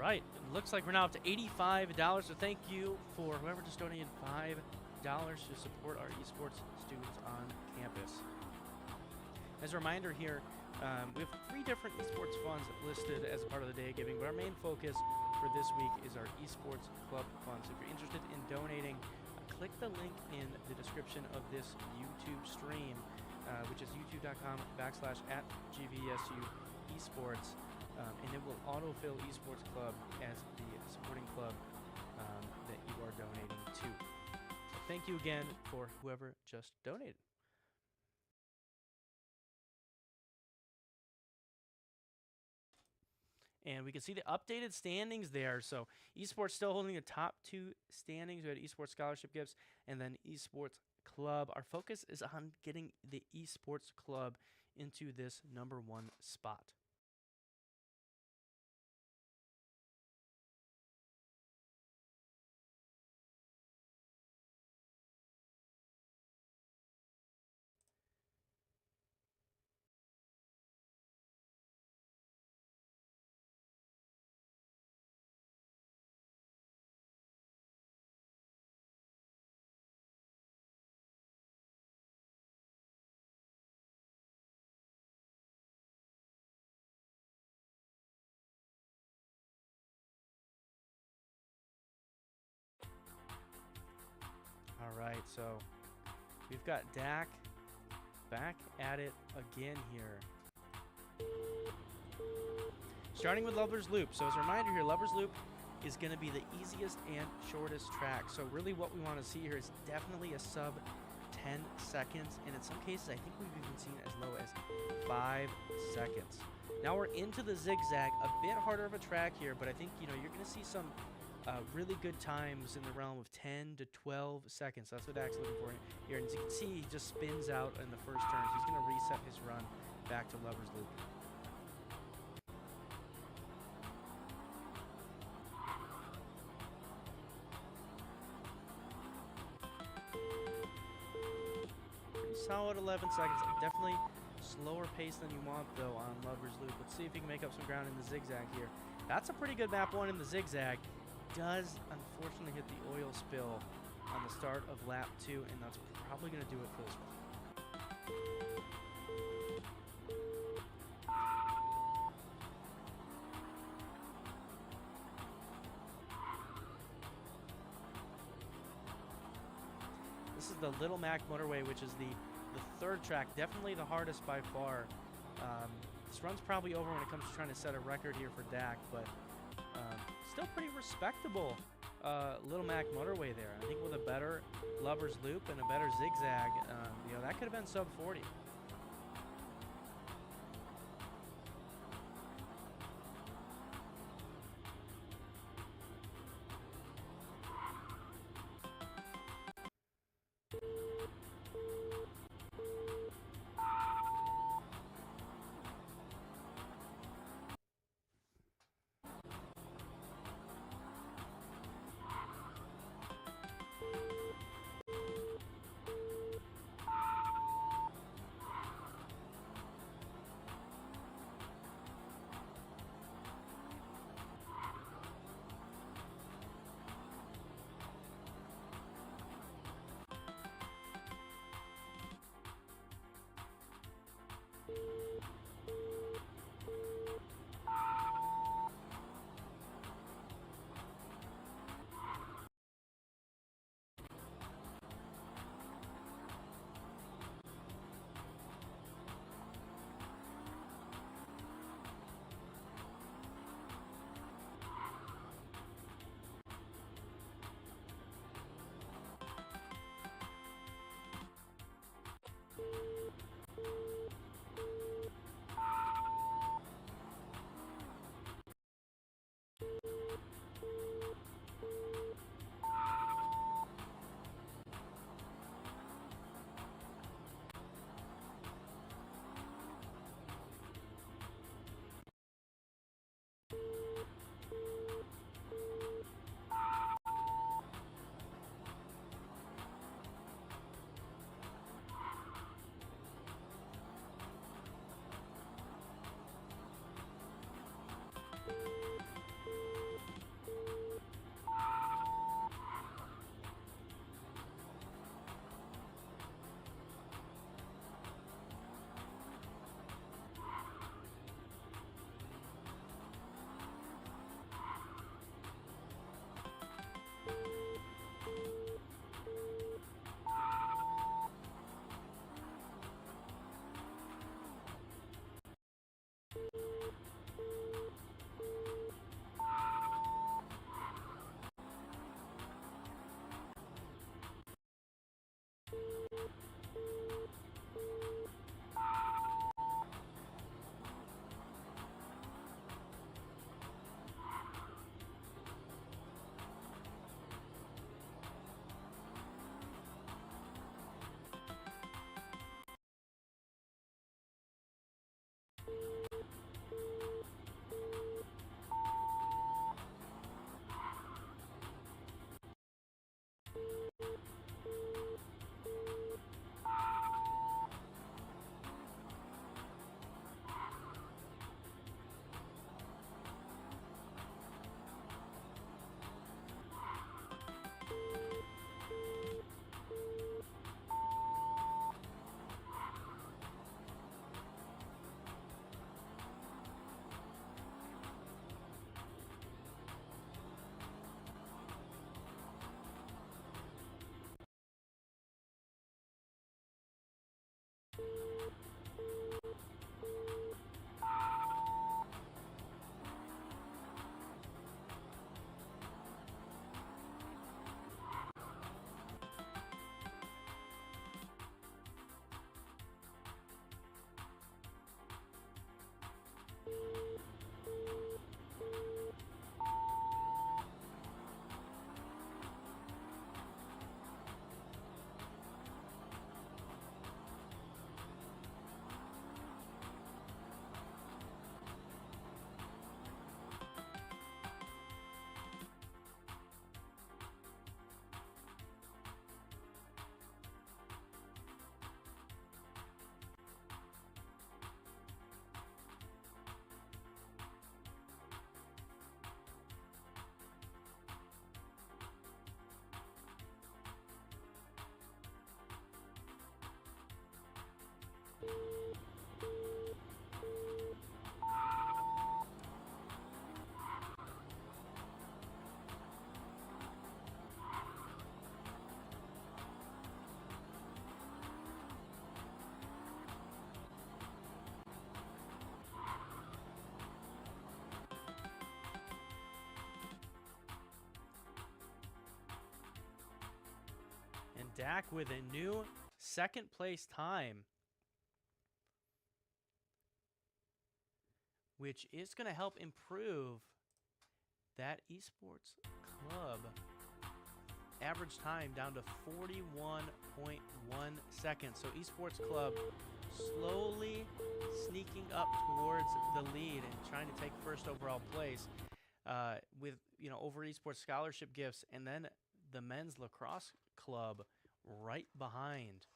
right. It looks like we're now up to $85. So thank you for whoever just donated $5 to support our esports students on campus. As a reminder here, we have 3 different esports funds listed as a part of the Day of Giving, but our main focus for this week is our esports club fund. So if you're interested in donating, click the link in the description of this YouTube stream, which is youtube.com/@GVSU Esports, and it will autofill Esports Club as the supporting club that you are donating to. So thank you again for whoever just donated. And we can see the updated standings there. So esports still holding the top 2 standings. We had esports scholarship gifts and then esports club. Our focus is on getting the esports club into this #1 spot. All right, so we've got Dak back at it again here. Starting with Lover's Loop. So as a reminder here, Lover's Loop is going to be the easiest and shortest track. So really what we want to see here is definitely a sub 10 seconds. And in some cases, I think we've even seen as low as 5 seconds. Now we're into the zigzag, a bit harder of a track here, but I think, you're going to see some really good times in the realm of 10 to 12 seconds. That's what Dak's looking for here. And as you can see, he just spins out in the first turn. So he's going to reset his run back to Lover's Loop. Pretty solid 11 seconds. Definitely slower pace than you want, though, on Lover's Loop. Let's see if he can make up some ground in the zigzag here. That's a pretty good map 1 in the zigzag. Does unfortunately hit the oil spill on the start of lap 2, and that's probably going to do it for this one. This is the Little Mac Motorway, which is the 3rd track, definitely the hardest by far. This run's probably over when it comes to trying to set a record here for Dak, but still pretty respectable Little Mac Motorway there. I think with a better Lover's Loop and a better zigzag, that could have been sub 40. Dak with a new second place time, which is going to help improve that Esports Club average time down to 41.1 seconds. So Esports Club slowly sneaking up towards the lead and trying to take first overall place with, over Esports scholarship gifts, and then the men's lacrosse club right behind.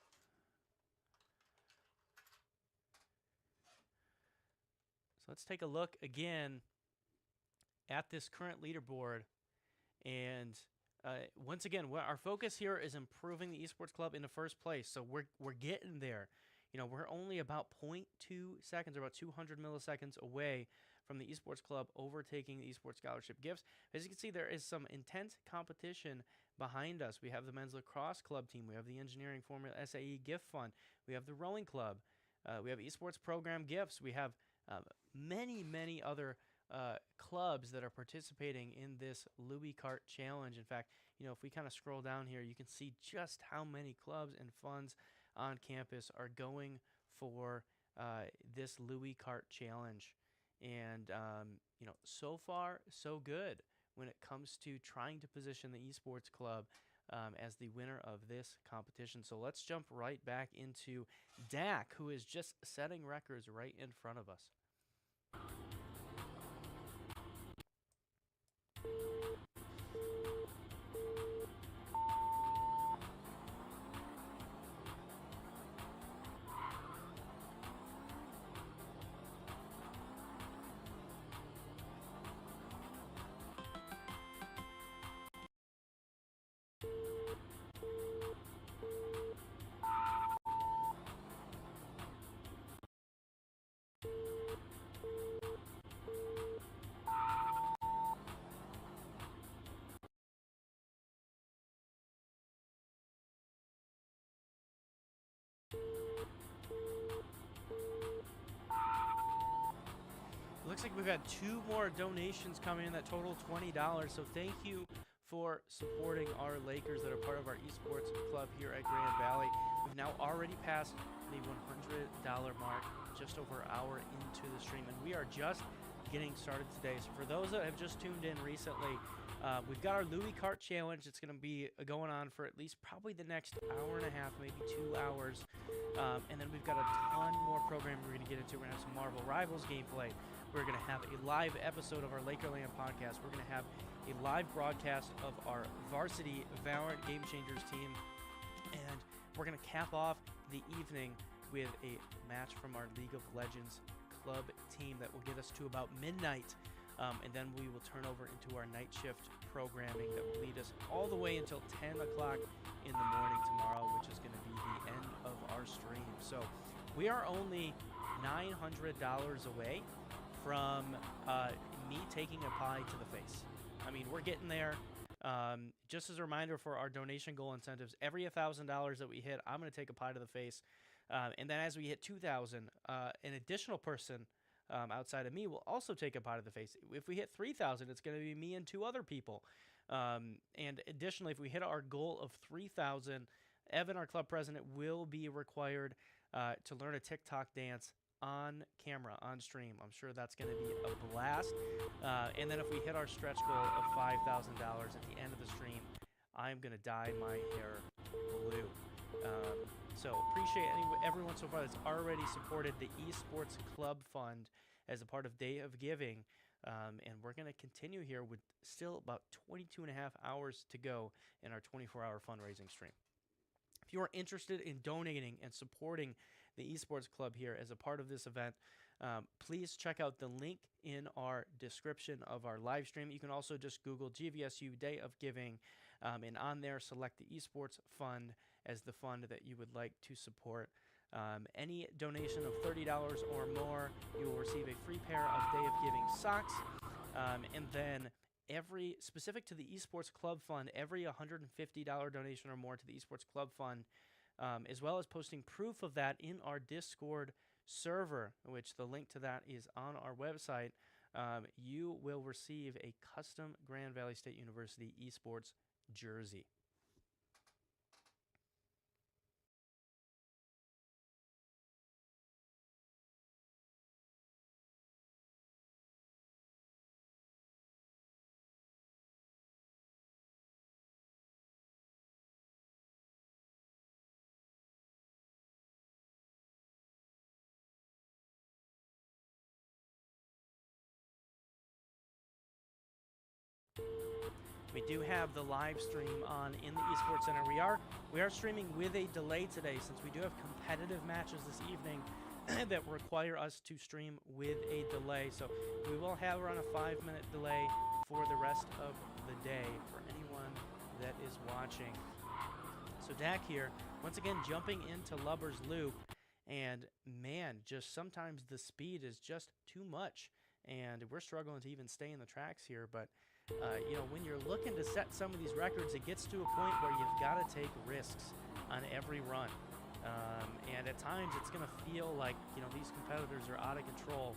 So let's take a look again at this current leaderboard. And once again, our focus here is improving the Esports Club in the first place. So we're getting there. We're only about 0.2 seconds, or about 200 milliseconds away from the Esports Club overtaking the Esports Scholarship Gifts. As you can see, there is some intense competition behind us. We have the men's lacrosse club team. We have the engineering formula SAE gift fund. We have the rowing club. We have Esports program gifts. We have many other clubs that are participating in this Louie Kart challenge. In fact, if we kind of scroll down here, you can see just how many clubs and funds on campus are going for this Louie Kart challenge. And so far so good when it comes to trying to position the Esports Club as the winner of this competition. So let's jump right back into Dak, who is just setting records right in front of us. Looks like we've got 2 more donations coming in that total $20. So thank you for supporting our Lakers that are part of our Esports Club here at Grand Valley. We've now already passed the $100 mark just over an hour into the stream, and we are just getting started today. So for those that have just tuned in recently, we've got our Louie Kart challenge. It's going to be going on for at least probably the next hour and a half, maybe 2 hours. And then we've got a ton more programming we're going to get into. We're going to have some Marvel Rivals gameplay. We're going to have a live episode of our Lakerland podcast. We're going to have a live broadcast of our varsity Valorant Game Changers team. And we're going to cap off the evening with a match from our League of Legends club team that will get us to about midnight. And then we will turn over into our night shift programming that will lead us all the way until 10 o'clock in the morning tomorrow, which is going to be the end of our stream. So we are only $900 away from me taking a pie to the face. I mean, we're getting there. Just as a reminder for our donation goal incentives, every $1,000 that we hit, I'm going to take a pie to the face. And then as we hit 2,000, an additional person outside of me will also take a pie to the face. If we hit 3,000, it's going to be me and 2 other people. And additionally, if we hit our goal of 3,000, Evan, our club president, will be required to learn a TikTok dance on camera, on stream. I'm sure that's going to be a blast. And then if we hit our stretch goal of $5,000 at the end of the stream, I'm going to dye my hair blue. So appreciate everyone so far that's already supported the Esports Club Fund as a part of Day of Giving. And we're going to continue here with still about 22 and a half hours to go in our 24-hour fundraising stream. If you are interested in donating and supporting the Esports Club here as a part of this event, please check out the link in our description of our live stream. You can also just Google GVSU Day of Giving, and on there select the Esports Fund as the fund that you would like to support. Any donation of $30 or more, you will receive a free pair of Day of Giving socks. And then specific to the Esports Club Fund, every $150 donation or more to the Esports Club Fund, as well as posting proof of that in our Discord server, which the link to that is on our website, you will receive a custom Grand Valley State University Esports jersey. We do have the live stream on in the Esports Center. We are streaming with a delay today since we do have competitive matches this evening that require us to stream with a delay. So we will have around a 5-minute delay for the rest of the day for anyone that is watching. So Dak here, once again jumping into Lubber's Loop, and man, just sometimes the speed is just too much, and we're struggling to even stay in the tracks here. But you know, when you're looking to set some of these records, it gets to a point where you've got to take risks on every run. And at times it's going to feel like, you know, these competitors are out of control.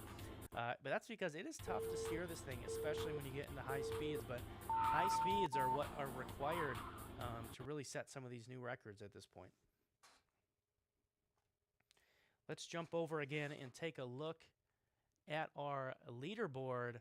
But that's because it is tough to steer this thing, especially when you get into high speeds. But high speeds are what are required to really set some of these new records at this point. Let's jump over again and take a look at our leaderboard.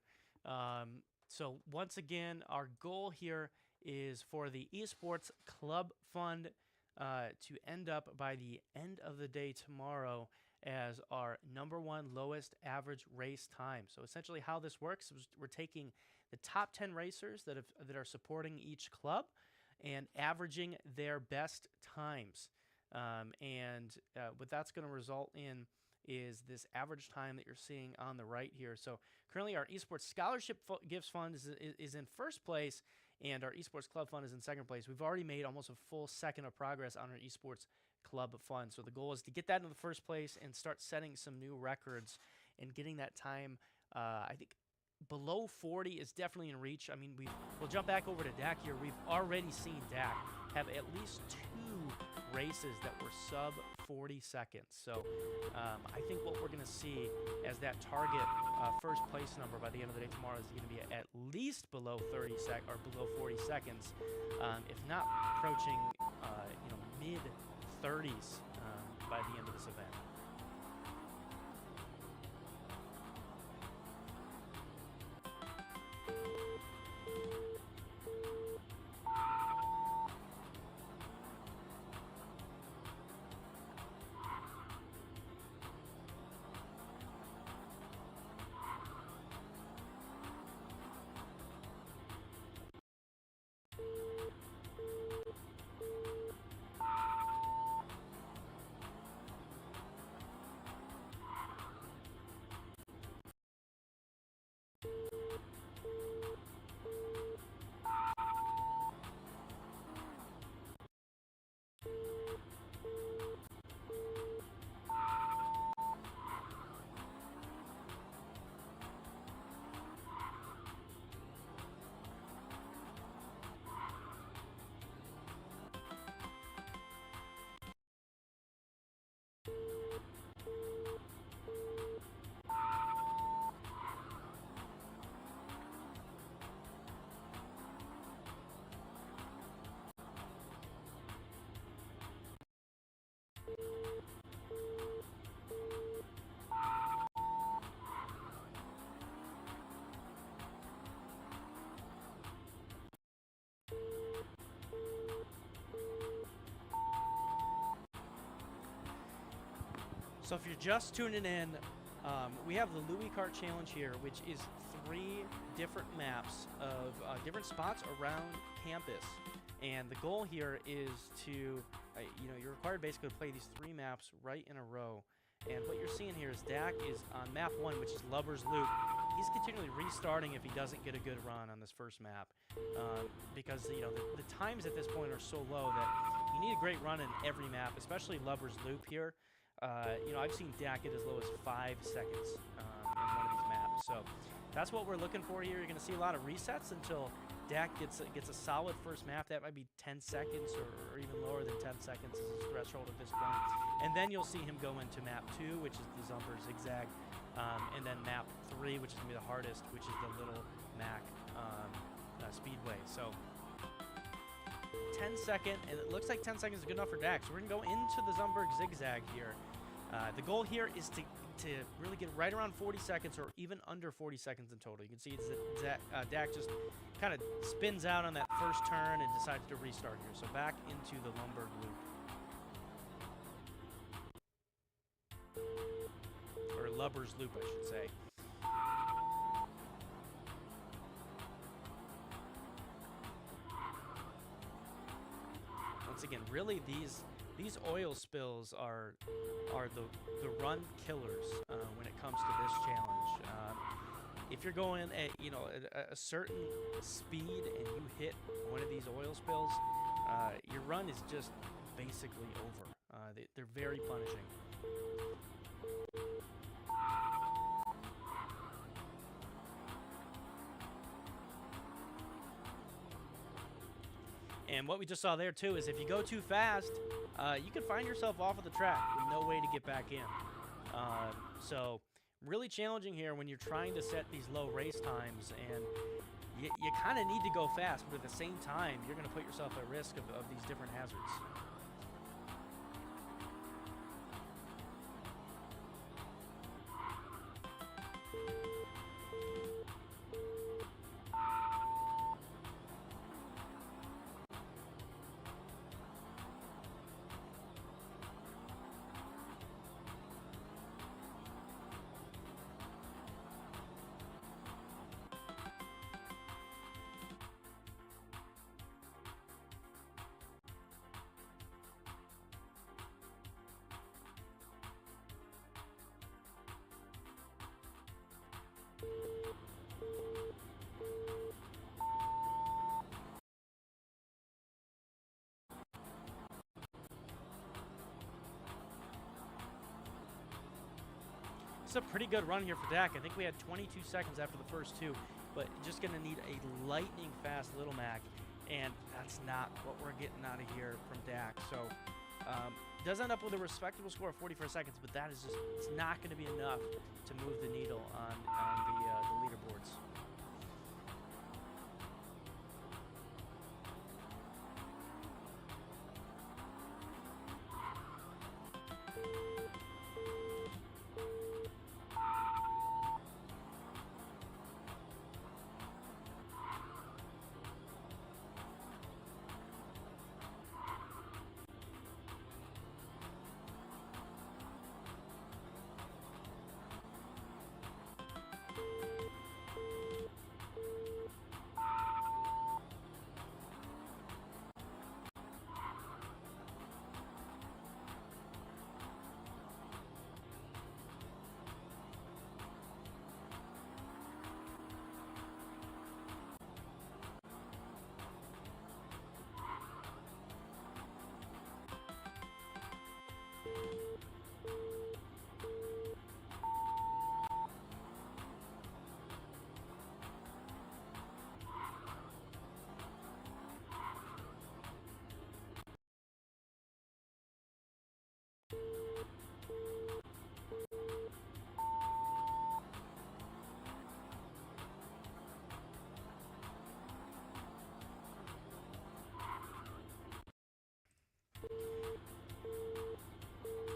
So once again, our goal here is for the Esports Club Fund to end up by the end of the day tomorrow as our #1 lowest average race time. So essentially how this works is we're taking the top 10 racers that are supporting each club and averaging their best times. What that's going to result in is this average time that you're seeing on the right here. So currently our Esports Scholarship Gifts Fund is in first place, and our Esports Club Fund is in second place. We've already made almost a full second of progress on our Esports Club Fund. So the goal is to get that into the first place and start setting some new records and getting that time, I think, below 40 is definitely in reach. I mean, we'll jump back over to Dak here. We've already seen Dak have at least 2 races that were sub 40 seconds. So I think what we're going to see as that target first place number by the end of the day tomorrow is going to be at least below 40 seconds, if not approaching you know, mid 30s by the end of this event. So if you're just tuning in, we have the Louie Kart Challenge here, which is 3 different maps of different spots around campus. And the goal here is to, you know, you're required basically to play these 3 maps right in a row. And what you're seeing here is Dak is on map 1, which is Lubber's Loop. He's continually restarting if he doesn't get a good run on this first map, because you know the times at this point are so low that you need a great run in every map, especially Lubber's Loop here. You know, I've seen Dak get as low as 5 seconds in one of these maps. So that's what we're looking for here. You're going to see a lot of resets until Dak gets a solid first map. That might be 10 seconds or even lower than 10 seconds is his threshold at this point. And then you'll see him go into map 2, which is the Zumper Zigzag. And then map 3, which is going to be the hardest, which is the Little Mac Speedway. So 10-second, and it looks like 10 seconds is good enough for Dak. So we're going to go into the Zumberg Zigzag here. The goal here is to really get right around 40 seconds or even under 40 seconds in total. You can see it's that Dak just kind of spins out on that first turn and decides to restart here. So back into the Lumberg Loop. Or Lubber's Loop, I should say. again, really these oil spills are the run killers when it comes to this challenge. If you're going at a certain speed and you hit one of these oil spills, your run is just basically over. They're very punishing. And what we just saw there too is if you go too fast, you can find yourself off of the track with no way to get back in. So really challenging here when you're trying to set these low race times, and you kind of need to go fast, but at the same time, you're going to put yourself at risk of these different hazards. It's a pretty good run here for Dak. I think we had 22 seconds after the first two, but just going to need a lightning fast Little Mac, and that's not what we're getting out of here from Dak. So does end up with a respectable score of 44 seconds, but that is just, it's not going to be enough to move the needle on the leaderboards.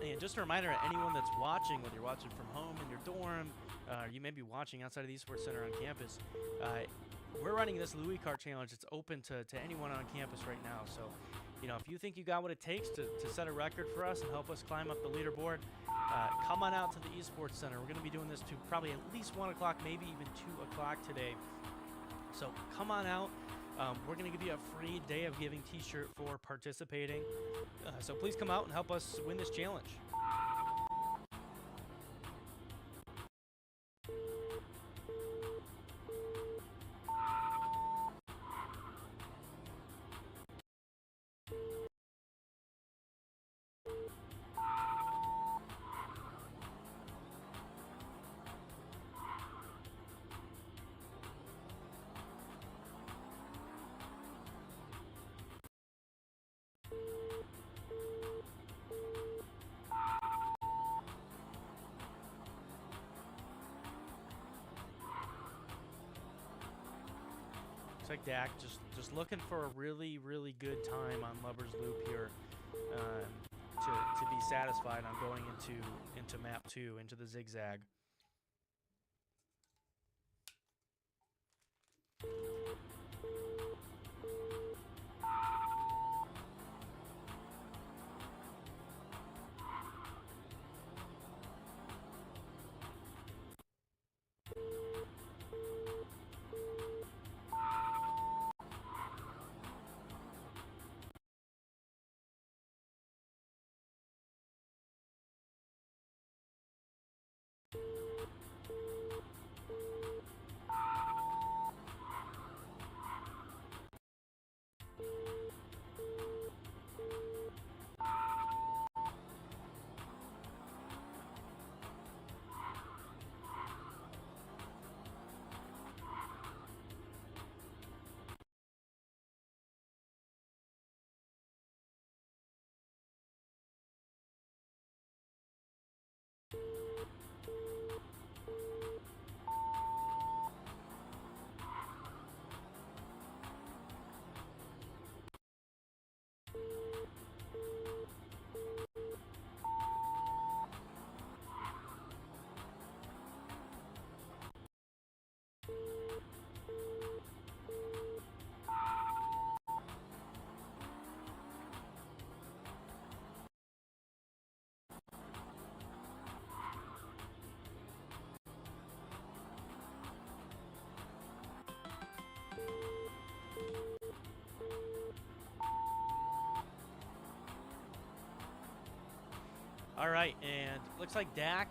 And just a reminder to anyone that's watching, whether you're watching from home in your dorm, you may be watching outside of the Esports Center on campus, we're running this Louie Kart challenge. It's open to anyone on campus right now. So, if you think you got what it takes to set a record for us and help us climb up the leaderboard, come on out to the Esports Center. We're going to be doing this to probably at least 1 o'clock, maybe even 2 o'clock today. So come on out. We're going to give you a free Day of Giving t-shirt for participating. So please come out and help us win this challenge. Like Dak, just looking for a really good time on Lover's Loop here to be satisfied on going into map 2, into the zigzag. All right, and looks like Dak,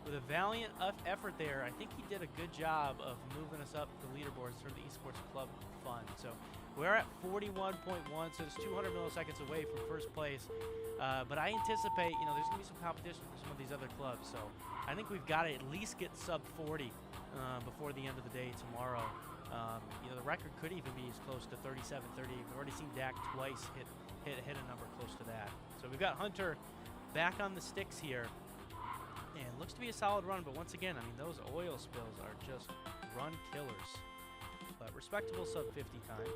with a valiant effort there, I think he did a good job of moving us up the leaderboards for the Esports Club Fund. So we're at 41.1, so it's 200 milliseconds away from first place. But I anticipate, there's going to be some competition for some of these other clubs. So I think we've got to at least get sub 40 before the end of the day tomorrow. The record could even be as close to 37, 38. We've already seen Dak twice hit a number close to that. So we've got Hunter back on the sticks here. And looks to be a solid run, but once again, those oil spills are just run killers. But respectable sub 50 time.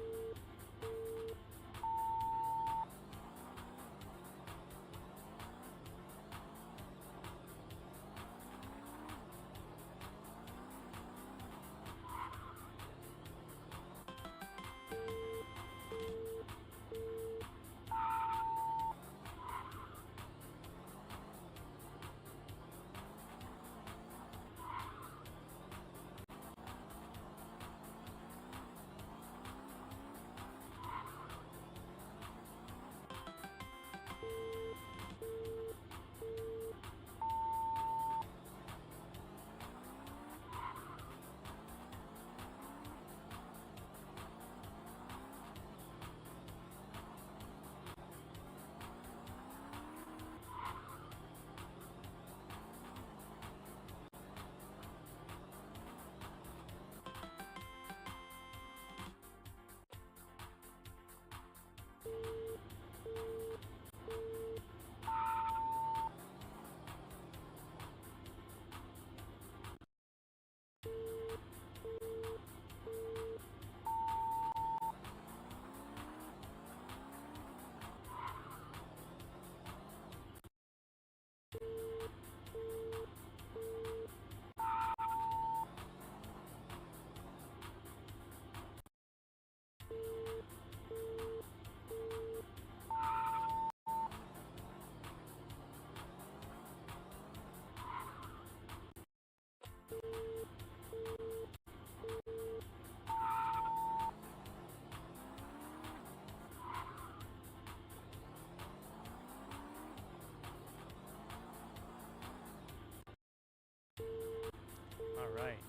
All right.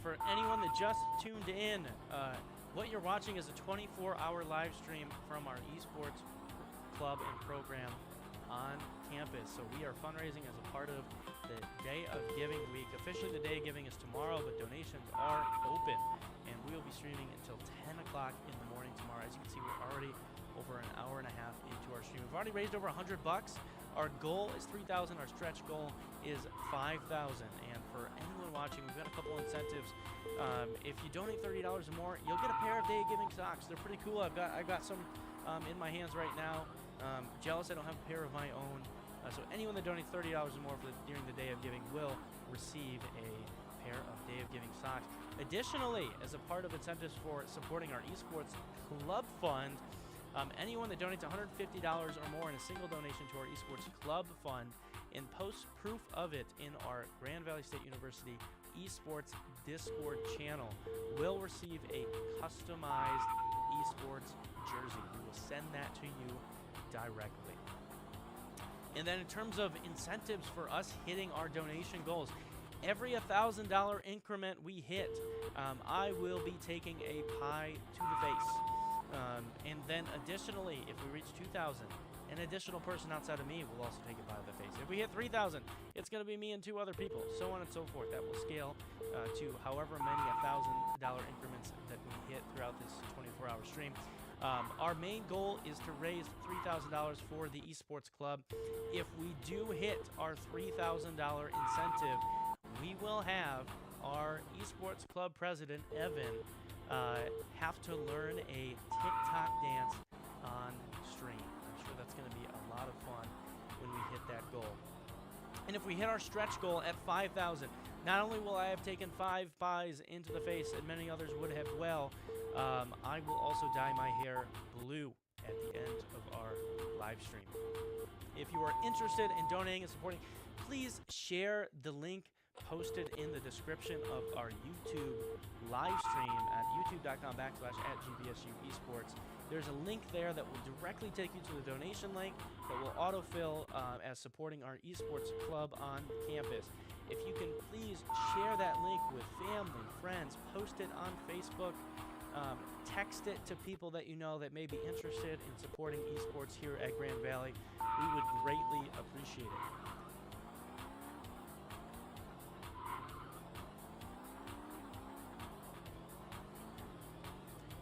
For anyone that just tuned in, what you're watching is a 24-hour live stream from our esports club and program on campus. So we are fundraising as a part of the Day of Giving week. Officially, the Day of Giving is tomorrow, but donations are open, and we will be streaming until 10 o'clock in the morning tomorrow. As you can see, we're already over an hour and a half into our stream. We've already raised over $100. Our goal is 3,000. Our stretch goal is 5,000. And for anyone watching, we've got a couple incentives. If you donate $30 or more, you'll get a pair of Day of Giving socks. They're pretty cool. I've got some in my hands right now. Jealous I don't have a pair of my own. So anyone that donates $30 or more during the Day of Giving will receive a pair of Day of Giving socks. Additionally, as a part of incentives for supporting our esports club fund, anyone that donates $150 or more in a single donation to our esports club fund and posts proof of it in our Grand Valley State University esports Discord channel will receive a customized esports jersey. We will send that to you directly. And then in terms of incentives for us hitting our donation goals, every $1,000 increment we hit, I will be taking a pie to the face. And then additionally, if we reach 2,000, an additional person outside of me will also take a pie to the face. If we hit 3,000, it's going to be me and 2 other people, so on and so forth. That will scale to however many $1,000 increments that we hit throughout this 24-hour stream. Our main goal is to raise $3,000 for the esports club. If we do hit our $3,000 incentive, we will have our esports club president, Evan, have to learn a TikTok dance on stream. I'm sure that's going to be a lot of fun when we hit that goal. And if we hit our stretch goal at 5,000, not only will I have taken 5 pies into the face, and many others would have well, I will also dye my hair blue at the end of our live stream. If you are interested in donating and supporting, please share the link posted in the description of our YouTube live stream at youtube.com/@GVSU Esports. There's a link there that will directly take you to the donation link that will autofill as supporting our esports club on campus. If you can please share that link with family, friends, post it on Facebook, text it to people that you know that may be interested in supporting esports here at Grand Valley. We would greatly appreciate it.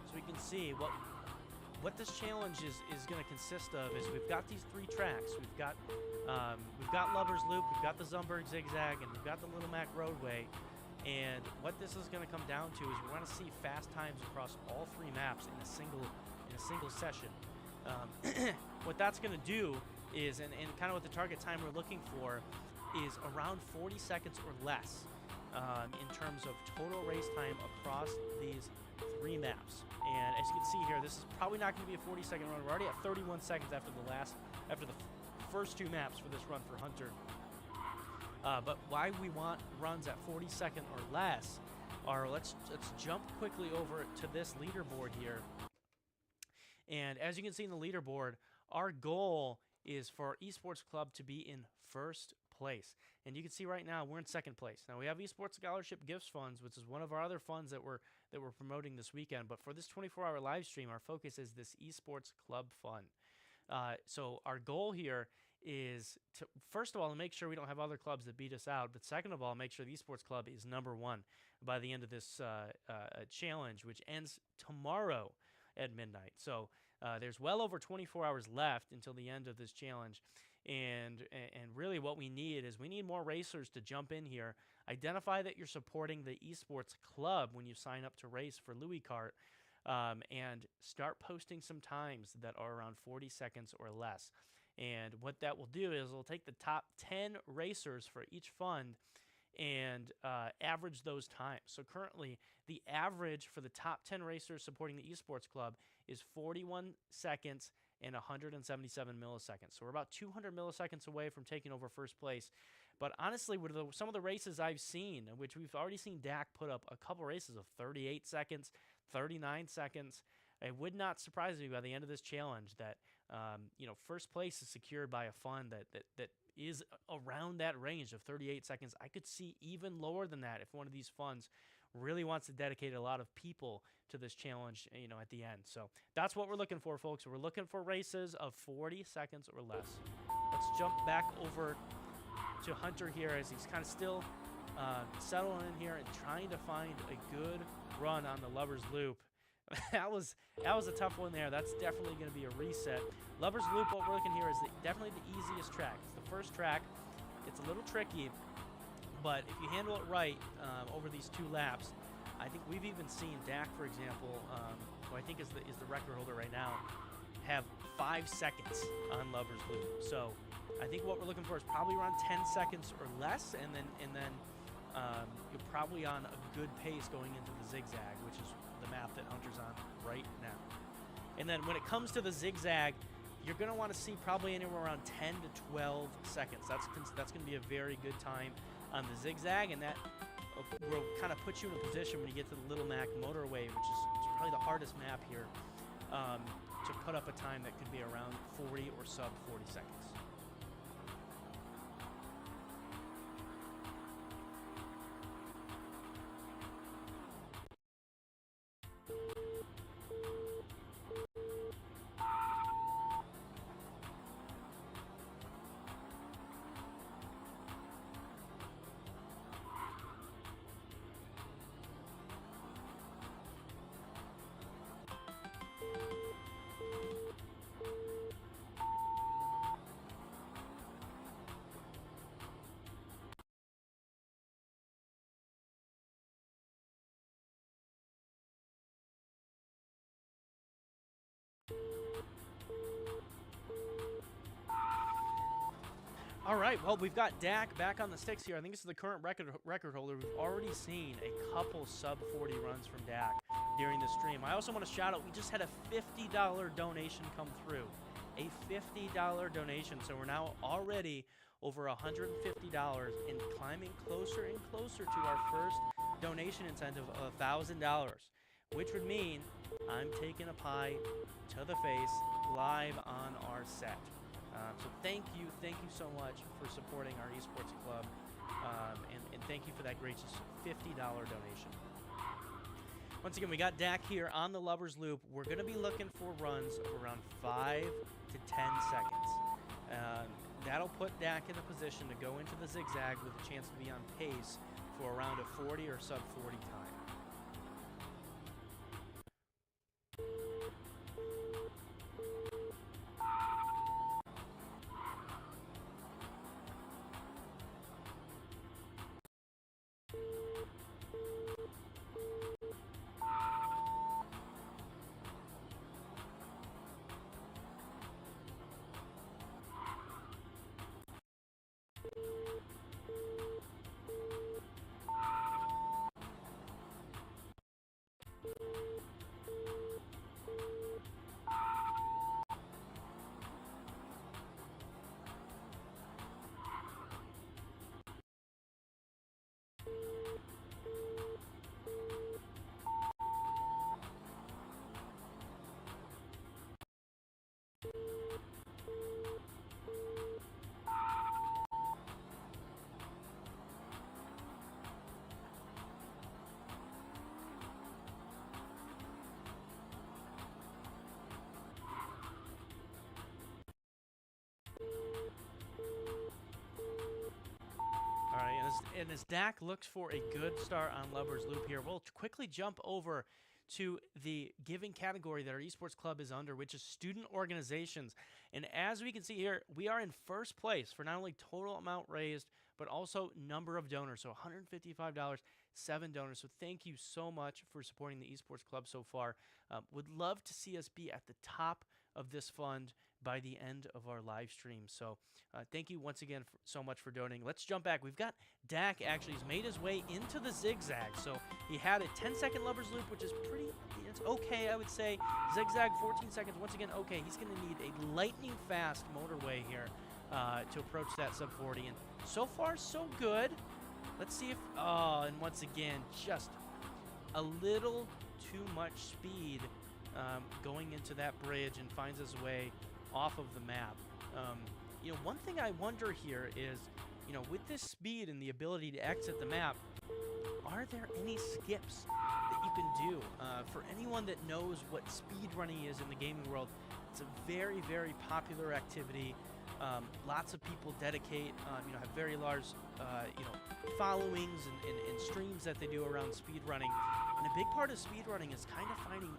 So we can see what this challenge is going to consist of is we've got these 3 tracks. We've got Lover's Loop, we've got the Zumberg Zigzag, and we've got the Little Mac Roadway. And what this is going to come down to is we want to see fast times across all 3 maps in a single session. What that's going to do is, and kind of what the target time we're looking for is around 40 seconds or less in terms of total race time across these 3 maps. And as you can see here, this is probably not going to be a 40-second run. We're already at 31 seconds after the first 2 maps for this run for Hunter. But why we want runs at 40 seconds or less are, let's jump quickly over to this leaderboard here. And as you can see in the leaderboard, our goal is for our esports club to be in first place. And you can see right now we're in second place. Now we have esports scholarship gifts funds, which is one of our other funds that we're promoting this weekend. But for this 24-hour live stream, our focus is this esports club fund. So our goal here is to, first of all, to make sure we don't have other clubs that beat us out, but second of all, make sure the esports club is #1 by the end of this challenge, which ends tomorrow at midnight. So there's well over 24 hours left until the end of this challenge, and really what we need is we need more racers to jump in here. Identify that you're supporting the esports club when you sign up to race for Louie Kart, and start posting some times that are around 40 seconds or less. And what that will do is it'll take the top 10 racers for each fund and average those times. So currently, the average for the top 10 racers supporting the esports club is 41 seconds and 177 milliseconds. So we're about 200 milliseconds away from taking over first place. But honestly, with some of the races I've seen, which we've already seen Dak put up a couple races of 38 seconds, 39 seconds, it would not surprise me by the end of this challenge that first place is secured by a fund that is around that range of 38 seconds. I could see even lower than that if one of these funds really wants to dedicate a lot of people to this challenge, at the end. So that's what we're looking for, folks. We're looking for races of 40 seconds or less. Let's jump back over to Hunter here as he's kind of still settling in here and trying to find a good run on the Lover's Loop. that was a tough one there. That's definitely going to be a reset. Lover's Loop, what we're looking here is definitely the easiest track. It's the first track. It's a little tricky, but if you handle it right over these 2 laps, I think we've even seen Dak, for example, who I think is the record holder right now, have 5 seconds on Lover's Loop. So I think what we're looking for is probably around 10 seconds or less, and then you're probably on a good pace going into the zigzag, which is the map that Hunter's on right now. And then when it comes to the zigzag, you're going to want to see probably anywhere around 10 to 12 seconds. That's going to be a very good time on the zigzag, and that will kind of put you in a position when you get to the Little Mac Motorway, which is probably the hardest map here, to put up a time that could be around 40 or sub 40 seconds. All right, well, we've got Dak back on the sticks here. I think this is the current record holder. We've already seen a couple sub-40 runs from Dak during the stream. I also want to shout out, we just had a $50 donation come through. A $50 donation, so we're now already over $150 and climbing closer and closer to our first donation incentive of $1,000, which would mean I'm taking a pie to the face live on our set. So thank you so much for supporting our esports club, and thank you for that gracious $50 donation. Once again, we got Dak here on the Lovers Loop. We're going to be looking for runs of around 5 to 10 seconds. That'll put Dak in a position to go into the zigzag with a chance to be on pace for around a 40 or sub 40 time. And as Dak looks for a good start on Lovers Loop here, we'll quickly jump over to the giving category that our esports club is under, which is student organizations. And as we can see here, we are in first place for not only total amount raised, but also number of donors. So $155, 7 donors. So thank you so much for supporting the esports club so far. Would love to see us be at the top of this fund by the end of our live stream. So thank you once again so much for donating. Let's jump back. We've got Dak actually has made his way into the zigzag. So he had a 10-second Lovers Loop, which is it's okay, I would say. Zigzag, 14 seconds. Once again, okay, he's going to need a lightning fast motorway here to approach that sub 40. And so far, so good. Let's see if, and once again, just a little too much speed going into that bridge and finds his way off of the map. One thing I wonder here is, with this speed and the ability to exit the map, are there any skips that you can do? For anyone that knows what speedrunning is in the gaming world, it's a very, very popular activity. Lots of people dedicate, have very large, followings and streams that they do around speedrunning. And a big part of speedrunning is kind of finding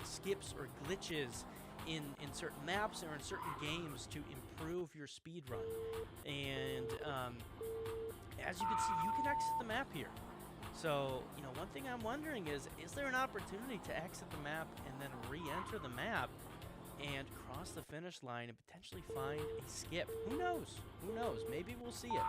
skips or glitches in certain maps or in certain games to improve your speedrun. And as you can see, you can exit the map here. So, one thing I'm wondering is there an opportunity to exit the map and then re-enter the map and cross the finish line and potentially find a skip? Who knows? Who knows? Maybe we'll see it.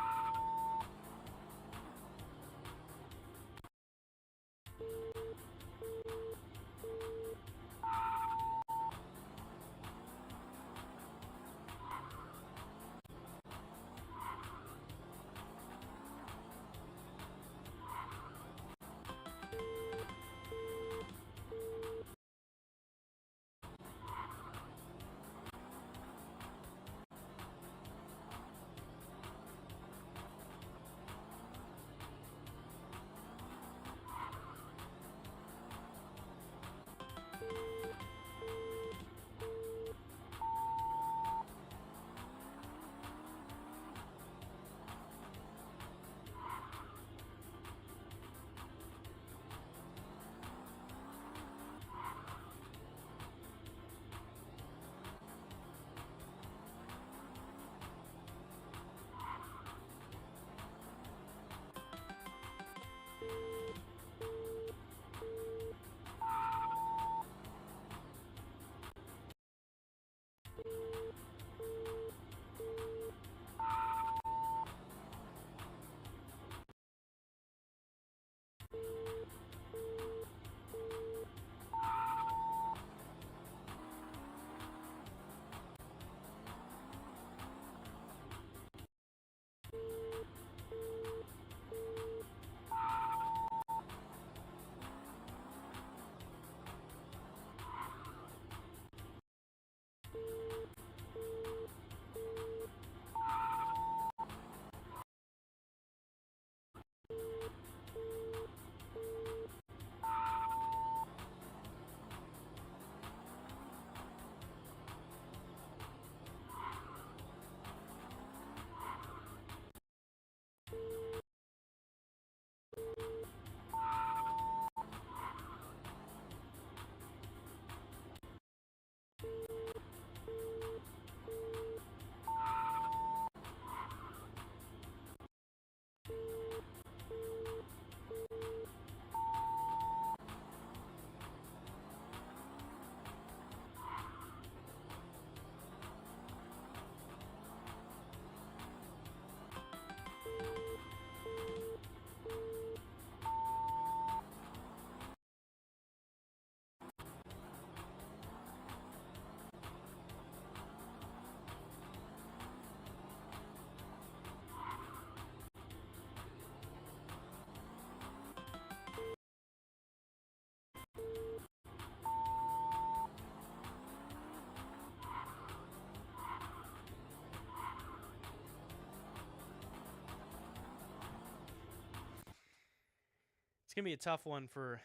going to be a tough one for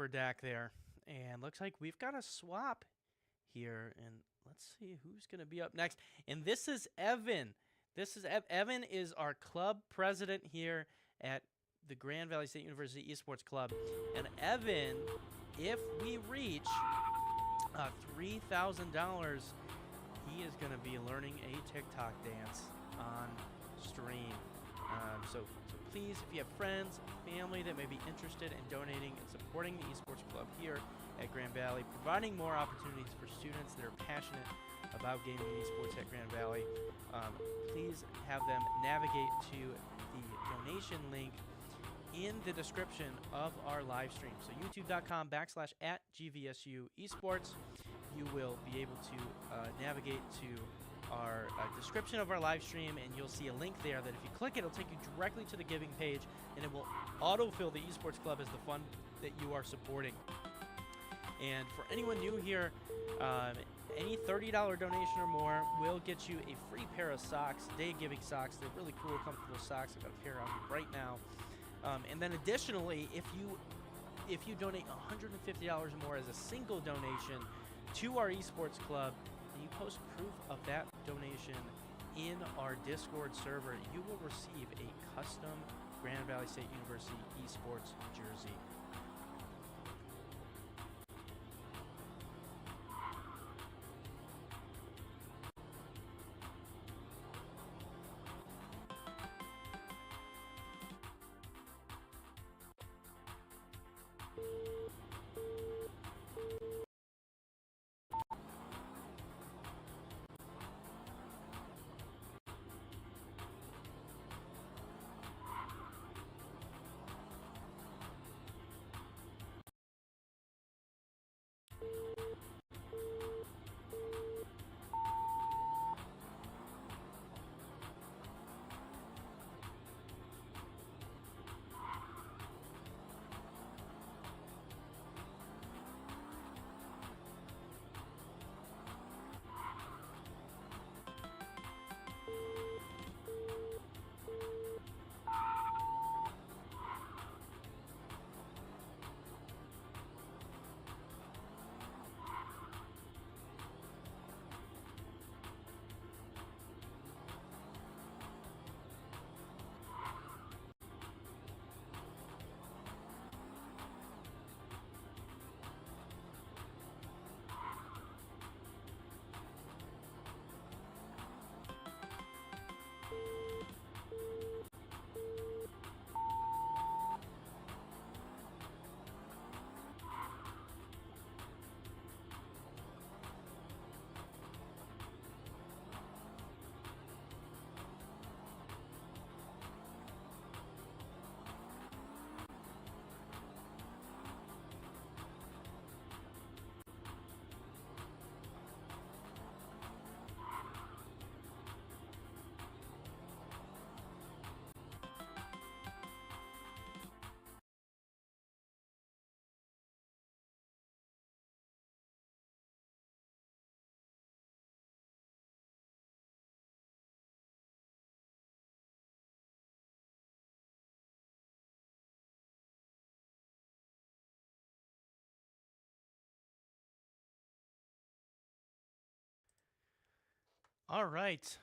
Dak there. And looks like we've got a swap here. And let's see who's going to be up next. And this is Evan. Evan is our club president here at the Grand Valley State University Esports Club. And Evan, if we reach $3,000, he is going to be learning a TikTok dance on stream. So please, if you have friends, family that may be interested in donating and supporting the Esports Club here at Grand Valley, providing more opportunities for students that are passionate about gaming and esports at Grand Valley, please have them navigate to the donation link in the description of our live stream. So youtube.com/@GVSU Esports. You will be able to navigate to our description of our live stream, and you'll see a link there that if you click it, it'll take you directly to the giving page, and it will autofill the Esports Club as the fund that you are supporting. And for anyone new here, any $30 donation or more will get you a free pair of socks, day giving socks. They're really cool, comfortable socks. I've got a pair on me right now. And then additionally, if you donate $150 or more as a single donation to our Esports Club, and you post proof of that donation in our Discord server, you will receive a custom Grand Valley State University Esports jersey. All right,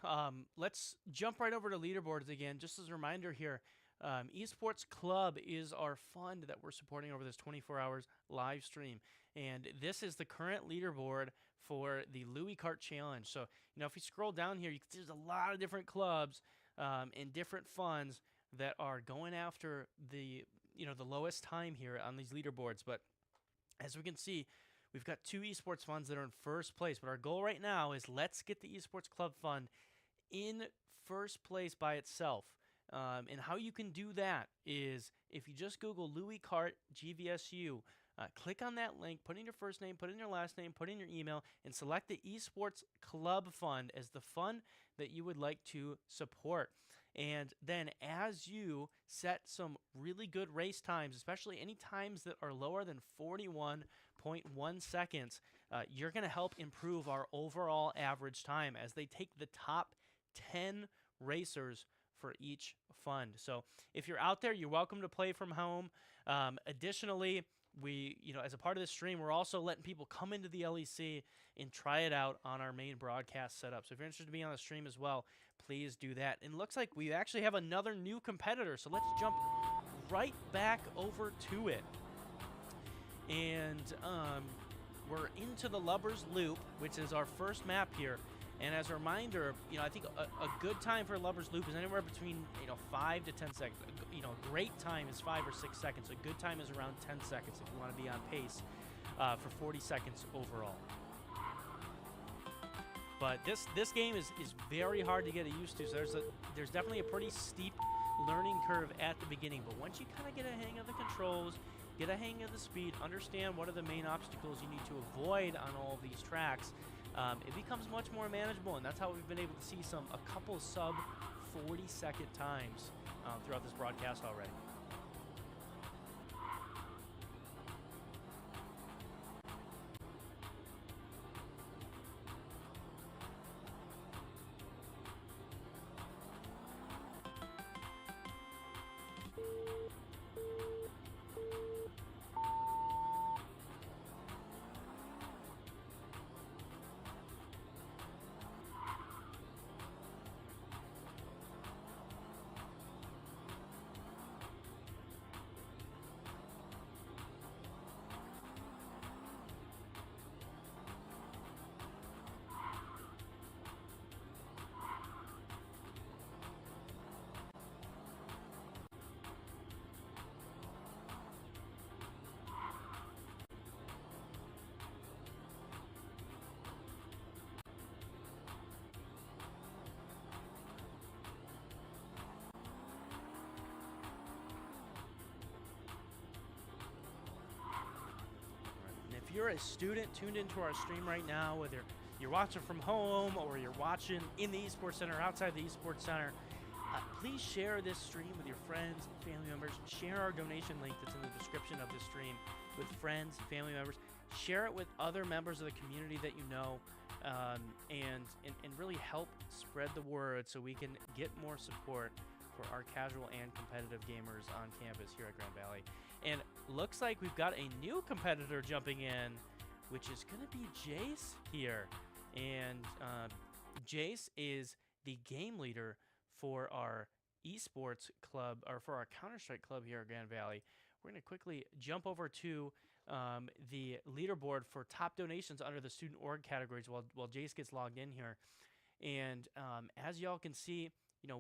let's jump right over to leaderboards again. Just as a reminder here, Esports Club is our fund that we're supporting over this 24 hours live stream. And this is the current leaderboard for the Louie Kart Challenge. So, if you scroll down here, you can see there's a lot of different clubs and different funds that are going after the lowest time here on these leaderboards. But as we can see, we've got two esports funds that are in first place, but our goal right now is let's get the Esports Club Fund in first place by itself. And how you can do that is if you just Google Louie Kart GVSU, click on that link, put in your first name, put in your last name, put in your email, and select the Esports Club Fund as the fund that you would like to support. And then as you set some really good race times, especially any times that are lower than 41.1 seconds, you're going to help improve our overall average time as they take the top 10 racers for each fund. So if you're out there, you're welcome to play from home. Additionally, we, as a part of this stream, we're also letting people come into the LEC and try it out on our main broadcast setup. So if you're interested in being on the stream as well, please do that. And it looks like we actually have another new competitor, so let's jump right back over to it. And we're into the Lubbers Loop, which is our first map here. And as a reminder, I think a good time for Lubbers Loop is anywhere between 5 to 10 seconds. A great time is 5 or 6 seconds. A good time is around 10 seconds if you want to be on pace for 40 seconds overall. But this game is very hard to get used to. So there's definitely a pretty steep learning curve at the beginning. But once you kind of get a hang of the controls, get a hang of the speed, understand what are the main obstacles you need to avoid on all of these tracks, it becomes much more manageable, and that's how we've been able to see a couple sub 40-second times throughout this broadcast already. You're a student tuned into our stream right now, whether you're watching from home or you're watching in the Esports Center, outside the Esports Center, please share this stream with your friends, family members. Share our donation link that's in the description of this stream with friends, family members. Share it with other members of the community that you know, and really help spread the word so we can get more support for our casual and competitive gamers on campus here at Grand Valley. And looks like we've got a new competitor jumping in, which is going to be Jace here. And Jace is the game leader for our esports club, or for our Counter-Strike club here at Grand Valley. We're going to quickly jump over to the leaderboard for top donations under the student org categories while Jace gets logged in here. And as y'all can see,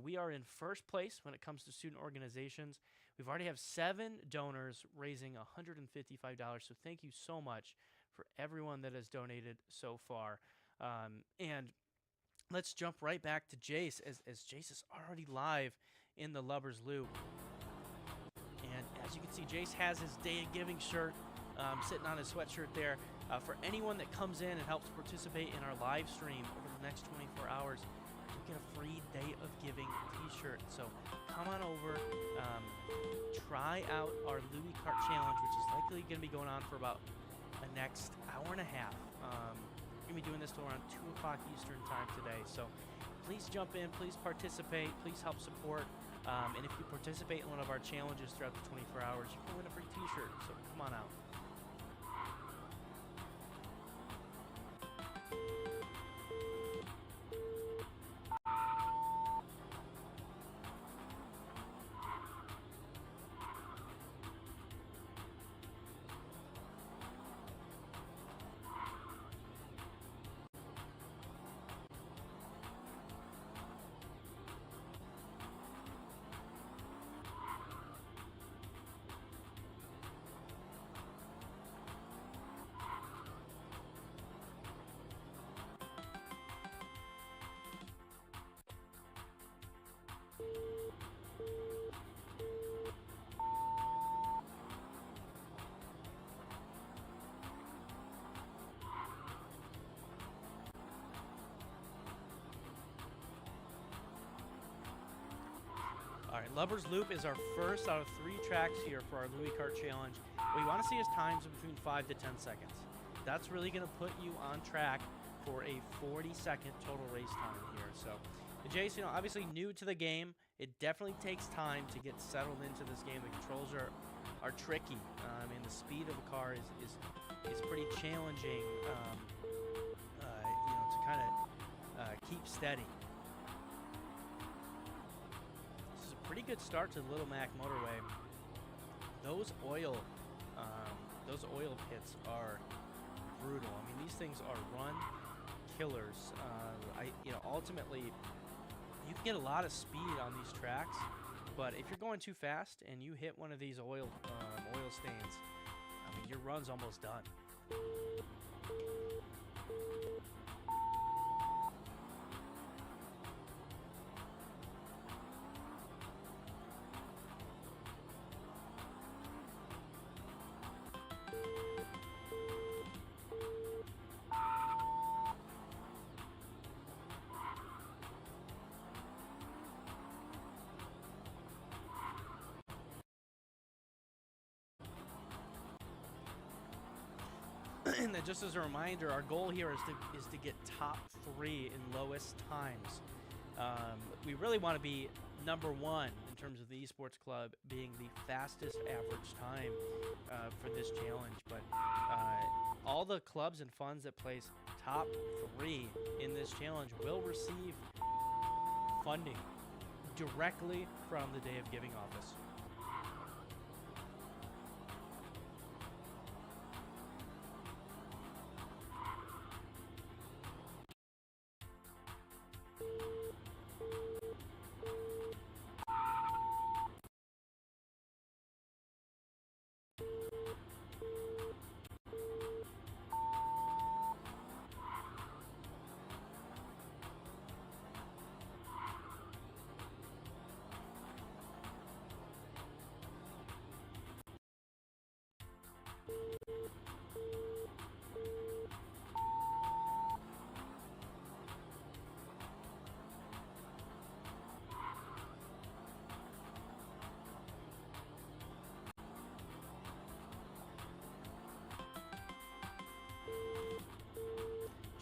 we are in first place when it comes to student organizations. We've already have 7 donors raising $155. So thank you so much for everyone that has donated so far. And let's jump right back to Jace as Jace is already live in the Lubbers Loop. And as you can see, Jace has his Day of Giving shirt sitting on his sweatshirt there. For anyone that comes in and helps participate in our live stream over the next 24 hours, get a free Day of Giving t-shirt. So come on over, try out our Louie Kart challenge, which is likely going to be going on for about the next hour and a half. We're going to be doing this till around 2 o'clock Eastern time today. So please jump in, please participate, please help support. And if you participate in one of our challenges throughout the 24 hours, you can win a free t-shirt. So come on out. All right, Lubbers Loop is our first out of 3 tracks here for our Louie Kart challenge. What we want to see is times of between 5 to 10 seconds. That's really going to put you on track for a 40-second total race time here. So, Jace, obviously new to the game, it definitely takes time to get settled into this game. The controls are tricky, and the speed of the car is pretty challenging, to kind of keep steady. This is a pretty good start to the Little Mac motorway. Those oil pits are brutal. I mean, these things are run killers. Ultimately, you can get a lot of speed on these tracks, but if you're going too fast and you hit one of these oil stains, I mean, your run's almost done. And then just as a reminder, our goal here is to get top 3 in lowest times. We really want to be number 1 in terms of the Esports Club being the fastest average time for this challenge. But all the clubs and funds that place top 3 in this challenge will receive funding directly from the Day of Giving office.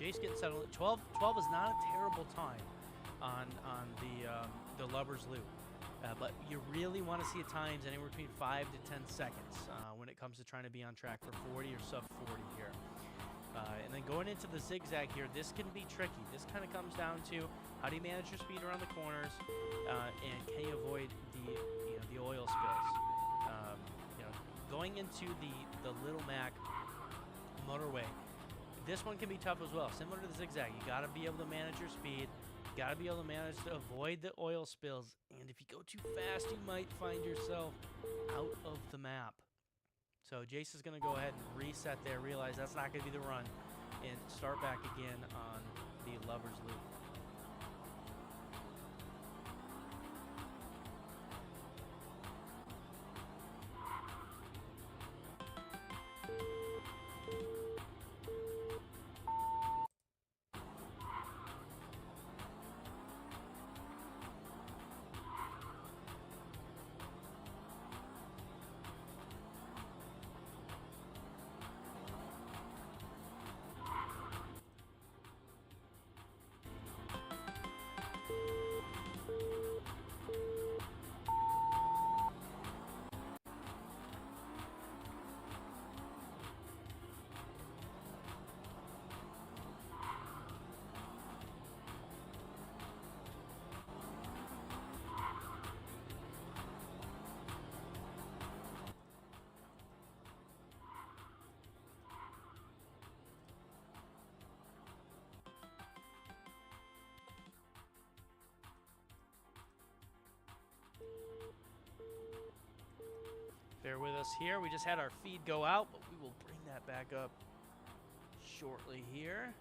Jace getting settled. 12 is not a terrible time on the Lover's Loop, but you really want to see at times anywhere between 5 to 10 seconds when it comes to trying to be on track for 40 or sub 40 here. And then going into the zigzag here, this can be tricky. This kind of comes down to how do you manage your speed around the corners, and can you avoid the oil spills. Going into the Little Mac motorway, this one can be tough as well. Similar to the zigzag, you got to be able to manage your speed. You got to be able to manage to avoid the oil spills. And if you go too fast, you might find yourself out of the map. So Jace is going to go ahead and reset there, realize that's not going to be the run, and start back again on the Lover's Loop. Bear with us here. We just had our feed go out, but we will bring that back up shortly here.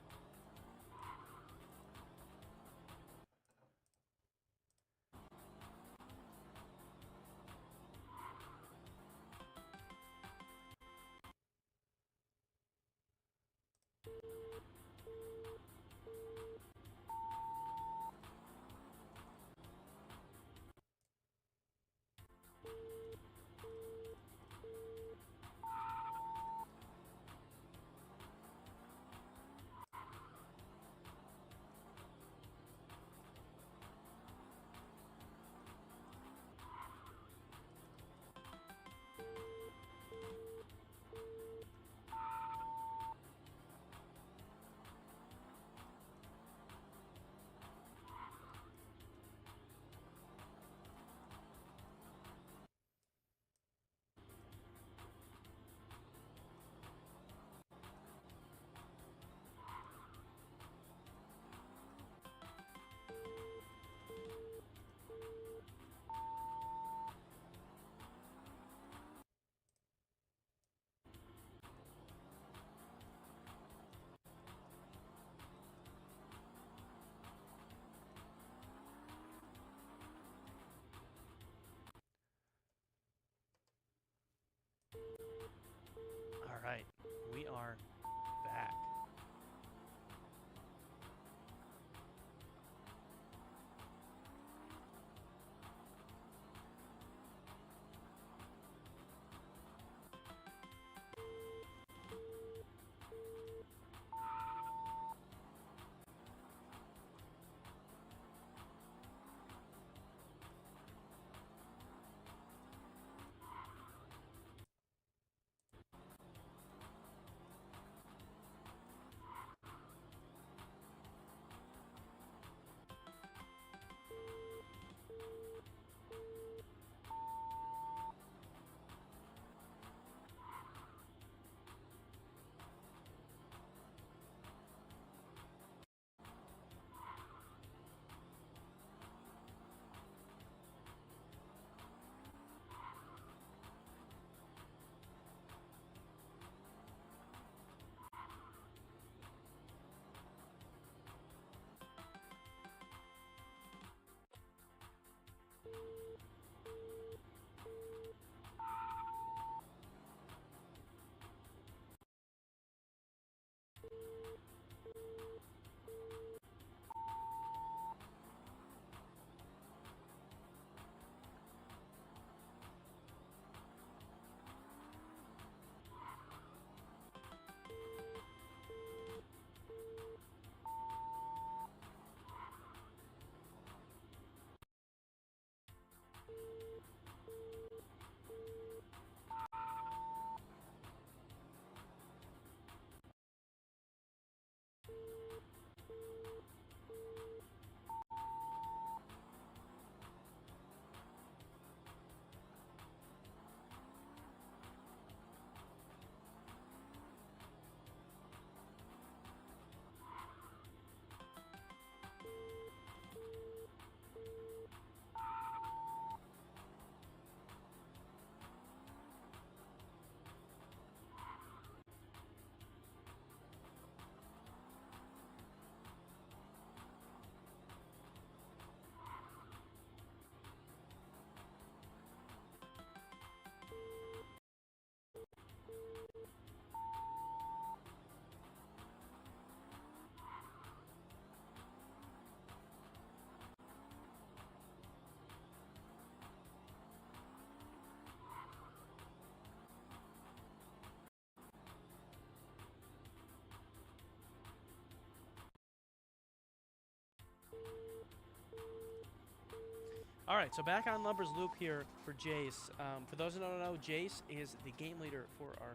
All right, so back on Lumbers Loop here for Jace. For those who don't know, Jace is the game leader for our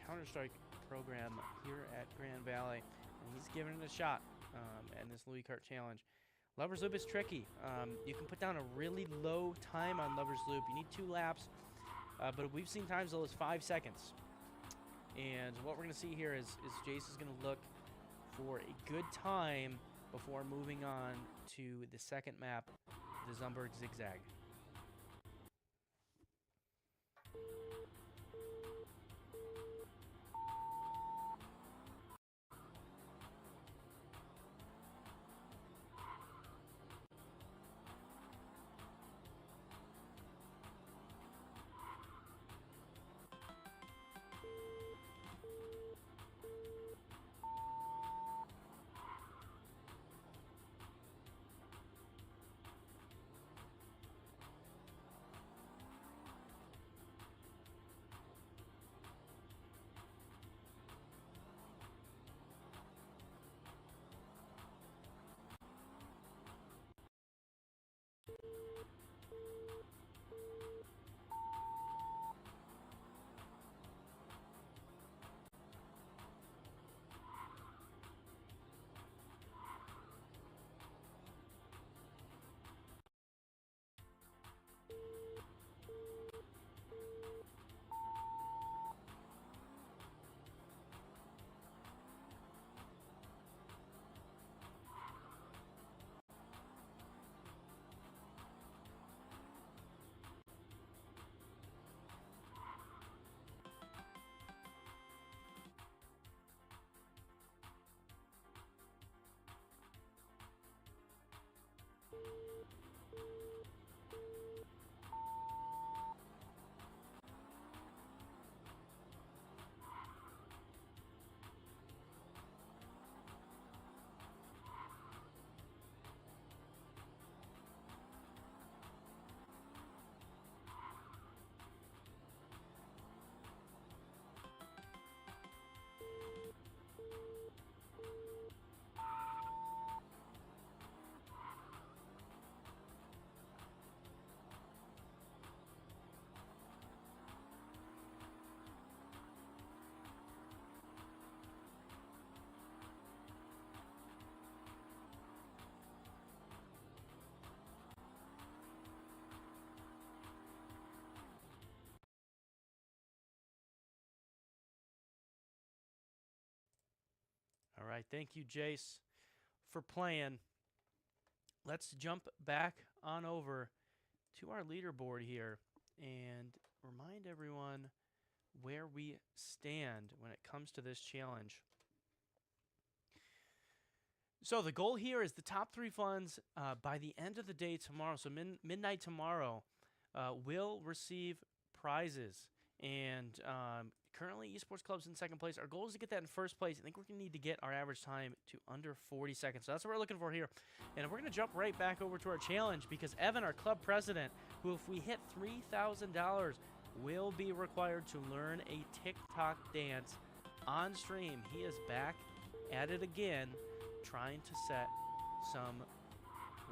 Counter-Strike program here at Grand Valley, and he's giving it a shot in this Louie Kart challenge. Lumbers Loop is tricky. You can put down a really low time on Lumbers Loop. You need 2 laps, but we've seen times as low as 5 seconds. And what we're going to see here is Jace is going to look for a good time before moving on to the second map, the Zumberg Zigzag. All right, thank you, Jace, for playing. Let's jump back on over to our leaderboard here and remind everyone where we stand when it comes to this challenge. So the goal here is the top 3 funds by the end of the day tomorrow, so midnight tomorrow, will receive prizes. And currently, Esports Club's in second place. Our goal is to get that in first place. I think we're going to need to get our average time to under 40 seconds. So that's what we're looking for here. And we're going to jump right back over to our challenge because Evan, our club president, who if we hit $3,000, will be required to learn a TikTok dance on stream. He is back at it again, trying to set some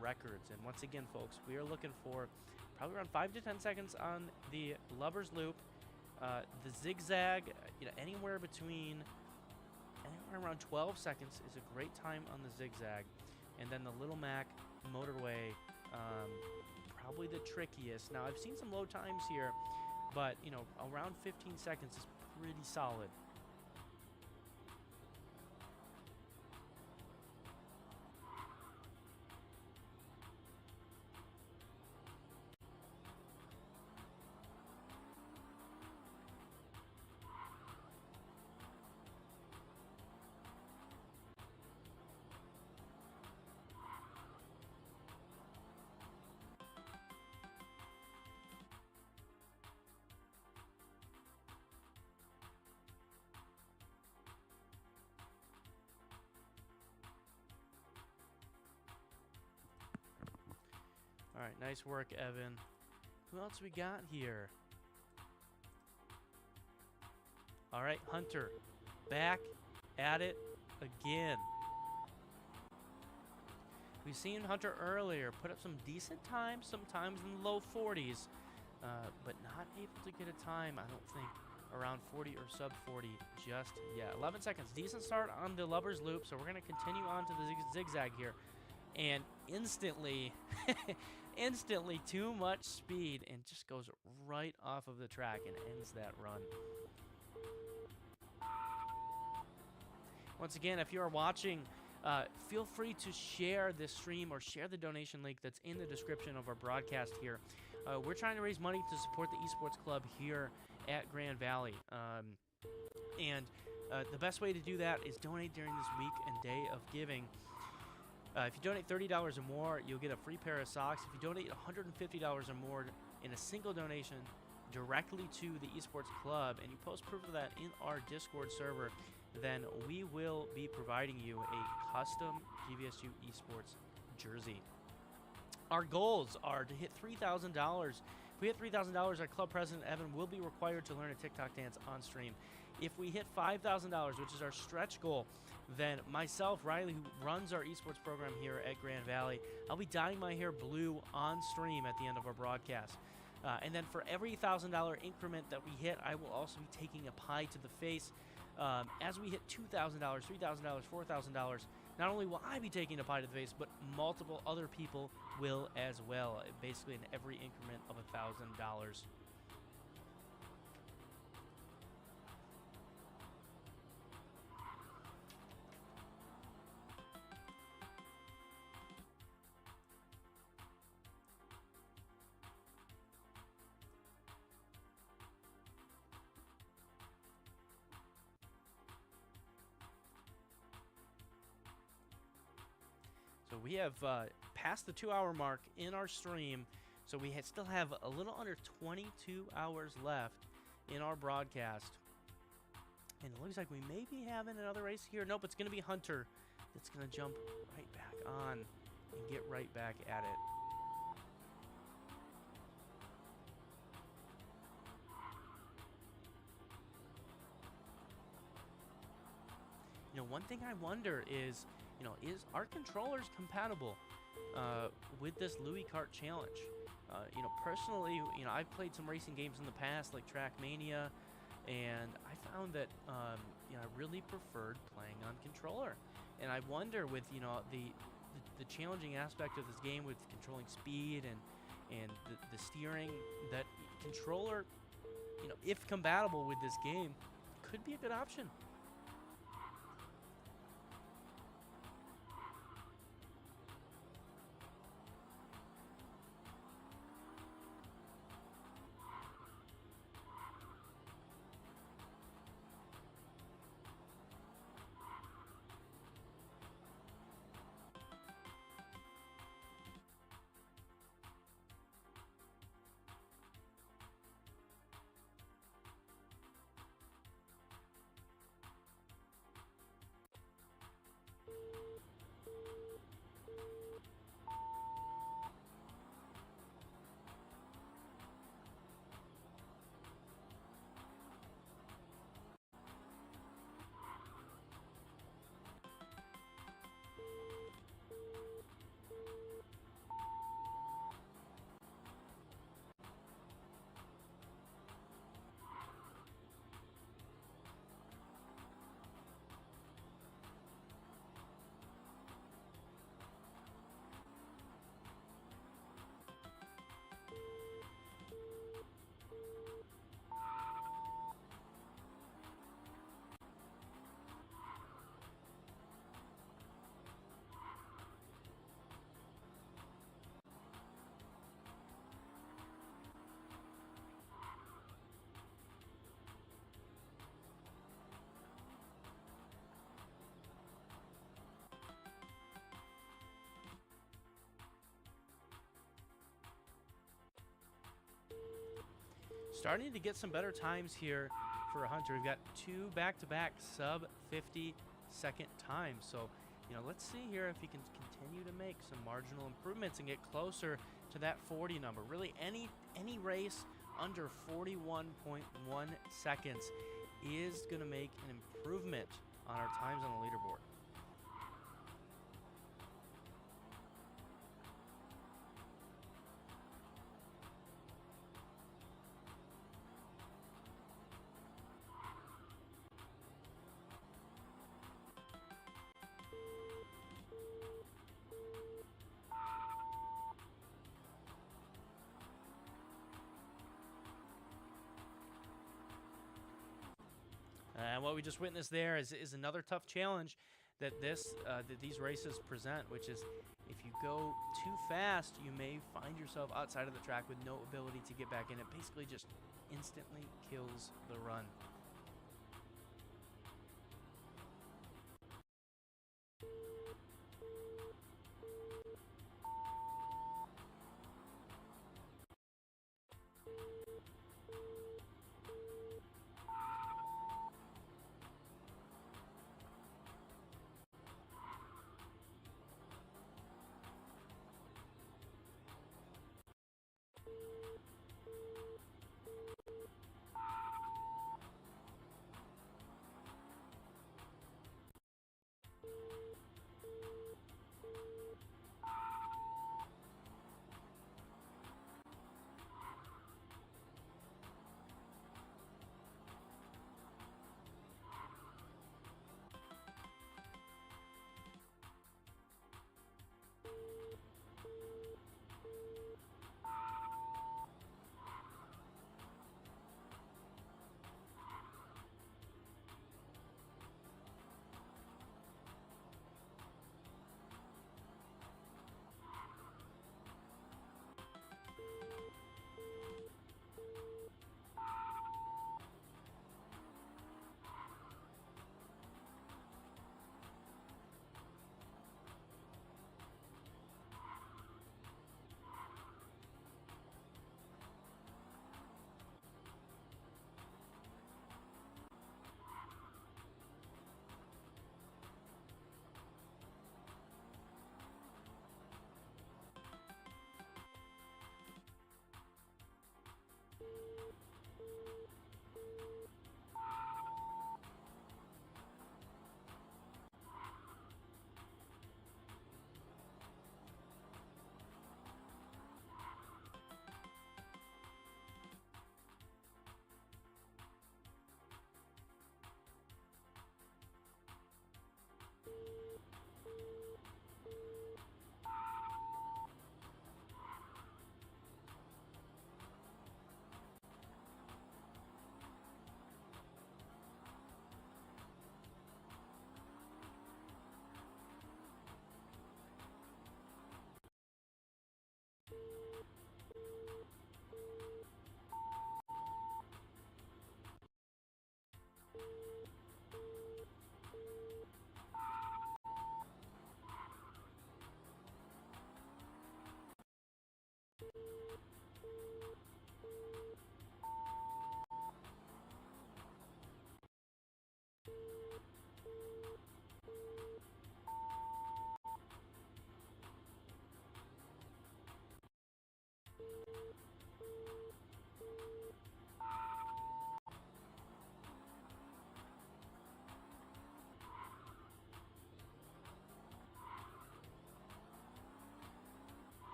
records. And once again, folks, we are looking for probably around 5 to 10 seconds on the Lubbers Loop. The zigzag, anywhere around 12 seconds is a great time on the zigzag. And then the Little Mac motorway, probably the trickiest. Now, I've seen some low times here, but, around 15 seconds is pretty solid. All right, nice work, Evan. Who else we got here? All right, Hunter, back at it again. We've seen Hunter earlier put up some decent times, sometimes in the low 40s, but not able to get a time, I don't think, around 40 or sub 40 just yet. 11 seconds, decent start on the Lubbers loop, so we're going to continue on to the zigzag here. And instantly, instantly too much speed and just goes right off of the track and ends that run. Once again, if you are watching, feel free to share this stream or share the donation link that's in the description of our broadcast here. We're trying to raise money to support the Esports Club here at Grand Valley. The best way to do that is donate during this week and day of giving. If you donate $30 or more, you'll get a free pair of socks. If you donate $150 or more in a single donation directly to the Esports Club, and you post proof of that in our Discord server, then we will be providing you a custom GVSU Esports jersey. Our goals are to hit $3,000. If we hit $3,000, our club president, Evan, will be required to learn a TikTok dance on stream. If we hit $5,000, which is our stretch goal, then myself, Riley, who runs our esports program here at Grand Valley, I'll be dyeing my hair blue on stream at the end of our broadcast. And then for every $1,000 increment that we hit, I will also be taking a pie to the face. As we hit $2,000, $3,000, $4,000, not only will I be taking a pie to the face, but multiple other people will as well, basically in every increment of $1,000. So we have passed the 2-hour mark in our stream, so we still have a little under 22 hours left in our broadcast. And it looks like we may be having another race here. Nope, it's going to be Hunter that's going to jump right back on and get right back at it. You know, one thing I wonder is, is our controllers compatible with this Louie Kart challenge? Personally, I've played some racing games in the past, like Trackmania, and I found that, I really preferred playing on controller. And I wonder with, the challenging aspect of this game with controlling speed and the steering, that controller, if compatible with this game, could be a good option. Starting to get some better times here for Hunter. We've got 2 back-to-back sub 50-second times. So, let's see here if he can continue to make some marginal improvements and get closer to that 40 number. Really, any race under 41.1 seconds is going to make an improvement on our times on the leaderboard. And what we just witnessed there is another tough challenge that these races present, which is if you go too fast, you may find yourself outside of the track with no ability to get back in. It basically just instantly kills the run.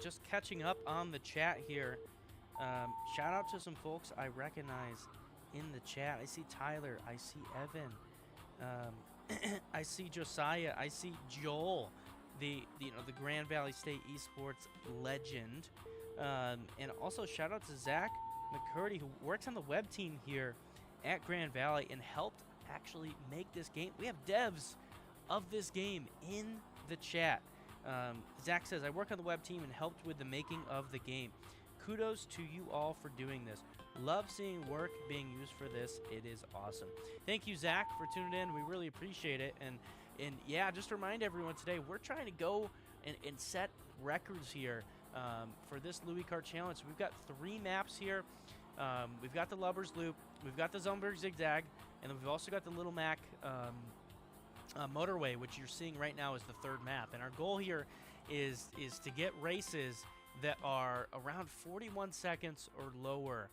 Just catching up on the chat here. Shout out to some folks I recognize in the chat. I see Tyler. I see Evan. I see Josiah. I see Joel, the Grand Valley State Esports legend. And also shout out to Zach McCurdy, who works on the web team here at Grand Valley and helped actually make this game. We have devs of this game in the chat. Zach says, I work on the web team and helped with the making of the game. Kudos to you all for doing this. Love seeing work being used for this. It is awesome. Thank you, Zach, for tuning in. We really appreciate it. And yeah, just to remind everyone today, we're trying to go and set records here for this Louie Kart challenge. We've got 3 maps here. We've got the Lubbers Loop, we've got the Zumberg Zigzag, and then we've also got the Little Mac Motorway, which you're seeing right now is the 3rd map. And our goal here is to get races that are around 41 seconds or lower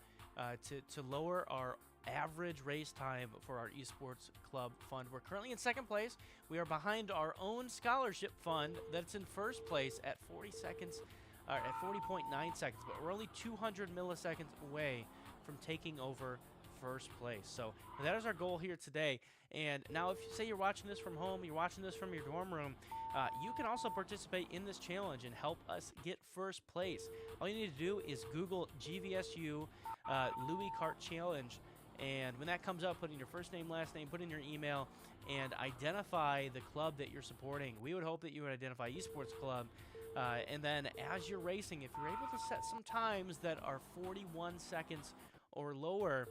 to lower our average race time for our Esports Club Fund. We're currently in 2nd place. We are behind our own scholarship fund that's in 1st place at 40 seconds, at 40.9 seconds, but we're only 200 milliseconds away from taking over 1st place. So that is our goal here today. And now if you say you're watching this from home, you're watching this from your dorm room, you can also participate in this challenge and help us get 1st place. All you need to do is Google GVSU Louie Kart Challenge, and when that comes up, put in your first name, last name, put in your email, and identify the club that you're supporting. We would hope that you would identify Esports Club, and then as you're racing, if you're able to set some times that are 41 seconds or lower,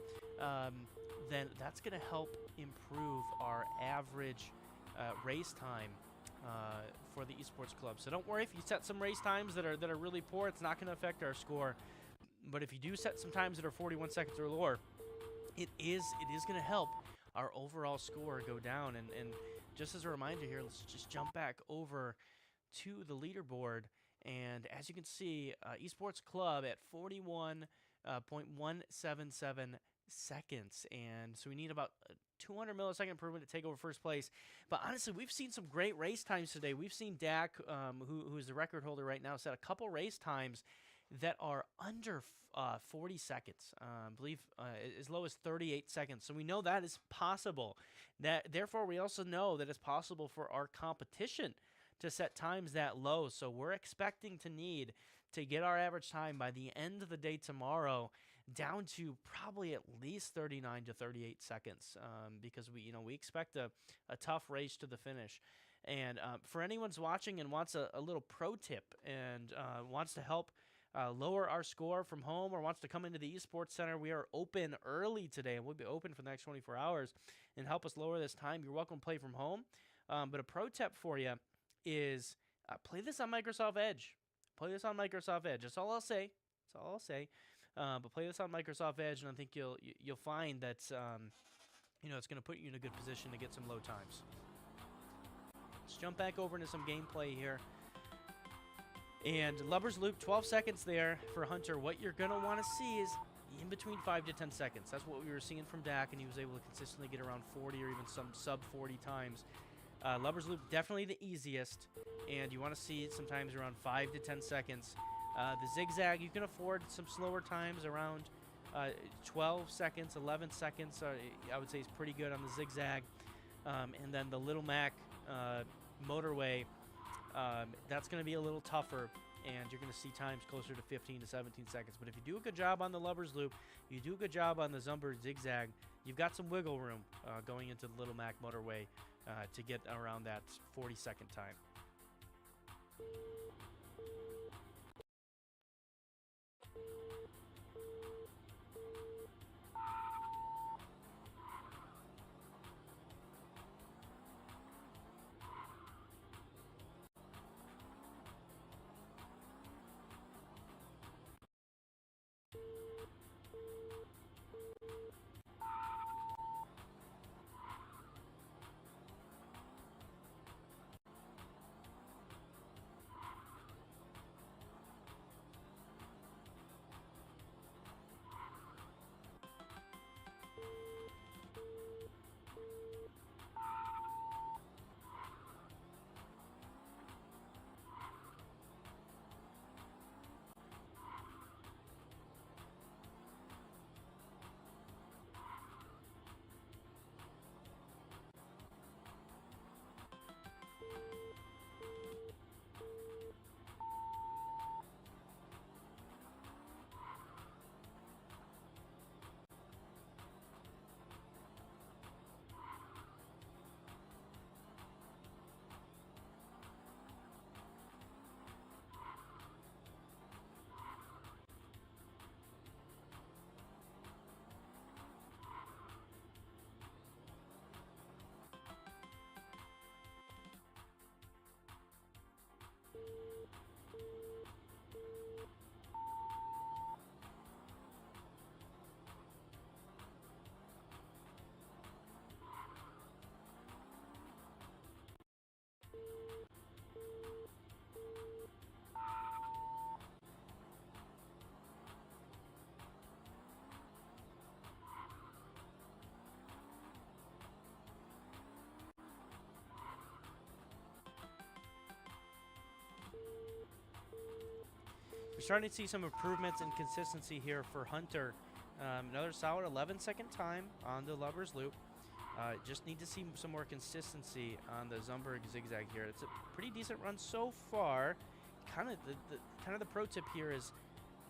then that's going to help improve our average race time for the Esports Club. So don't worry if you set some race times that are really poor, it's not going to affect our score. But if you do set some times that are 41 seconds or lower, it is going to help our overall score go down. And just as a reminder here, let's just jump back over to the leaderboard. And as you can see, Esports Club at 41.177 seconds. And so we need about a 200 millisecond improvement to take over 1st place. But honestly, we've seen some great race times today. We've seen Dak, who is the record holder right now, set a couple race times that are under 40 seconds, I believe as low as 38 seconds. So we know that is possible. Therefore, we also know that it's possible for our competition to set times that low. So we're expecting to need to get our average time by the end of the day tomorrow down to probably at least 39 to 38 seconds, because we expect a tough race to the finish. And for anyone's watching and wants a little pro tip and wants to help lower our score from home or wants to come into the Esports Center, we are open early today, and we'll be open for the next 24 hours and help us lower this time. You're welcome to play from home. But a pro tip for you is play this on Microsoft Edge. Play this on Microsoft Edge. That's all I'll say. That's all I'll say. But play this on Microsoft Edge, and I think you'll find that it's going to put you in a good position to get some low times. Let's jump back over into some gameplay here. And Lubbers Loop, 12 seconds there for Hunter. What you're going to want to see is in between 5 to 10 seconds. That's what we were seeing from Dak, and he was able to consistently get around 40 or even some sub-40 times. Lubbers Loop, definitely the easiest, and you want to see it sometimes around 5 to 10 seconds. The Zigzag, you can afford some slower times around 12 seconds, 11 seconds. I would say is pretty good on the Zigzag. And then the Little Mac Motorway, that's going to be a little tougher, and you're going to see times closer to 15 to 17 seconds. But if you do a good job on the Lubbers Loop, you do a good job on the Zumberg Zigzag, you've got some wiggle room going into the Little Mac Motorway to get around that 40-second time. we're starting to see some improvements in consistency here for Hunter. Another solid 11-second time on the Lover's Loop. Just need to see some more consistency on the Zumberg zigzag here. It's a pretty decent run so far. Kind of the pro tip here is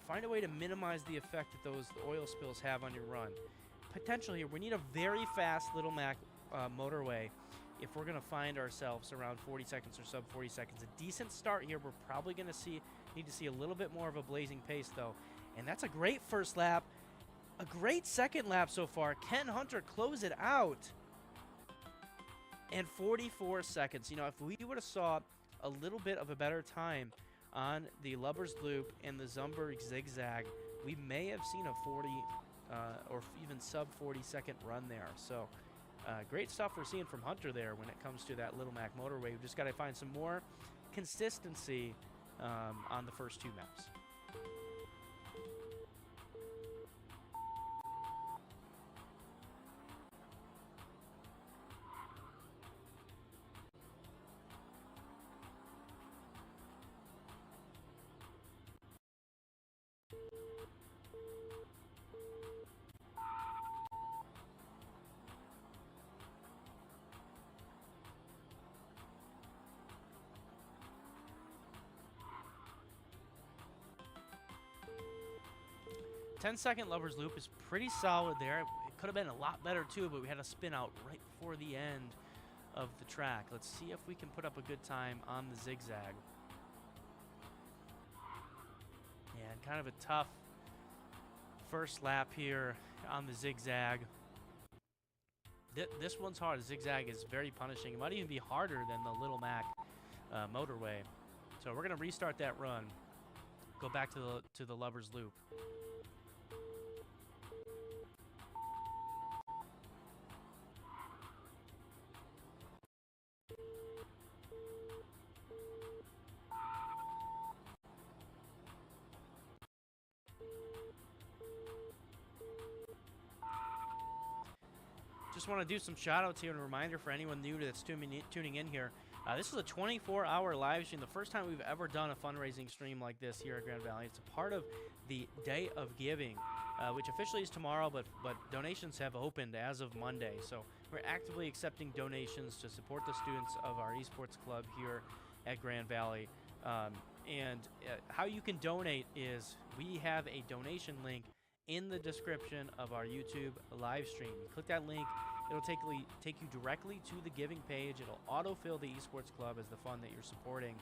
find a way to minimize the effect that those oil spills have on your run. Potential here, we need a very fast Little Mac motorway if we're going to find ourselves around 40 seconds or sub 40 seconds. A decent start here. We're probably going to need to see a little bit more of a blazing pace though. And that's a great first lap. A great second lap so far. Can Hunter close it out? And 44 seconds. You know, if we would have saw a little bit of a better time on the Lover's Loop and the Zumberg zigzag, we may have seen a 40 or even sub 40 second run there. So great stuff we're seeing from Hunter there when it comes to that Little Mac motorway. We've just got to find some more consistency on the first two maps. 10-second Lover's Loop is pretty solid there. It could have been a lot better too, but we had a spin out right before the end of the track. Let's see if we can put up a good time on the zigzag. Yeah, and kind of a tough first lap here on the zigzag. This one's hard. The zigzag is very punishing. It might even be harder than the Little Mac motorway. So we're going to restart that run. Go back to the Lover's Loop. Just want to do some shout outs here and a reminder for anyone new that's tuning in here. This is a 24-hour live stream, the first time we've ever done a fundraising stream like this here at Grand Valley. It's a part of the Day of Giving, which officially is tomorrow, but donations have opened as of Monday. So we're actively accepting donations to support the students of our esports club here at Grand Valley. How you can donate is we have a donation link in the description of our YouTube live stream. You click that link, it'll take you directly to the giving page. It'll autofill the esports club as the fund that you're supporting.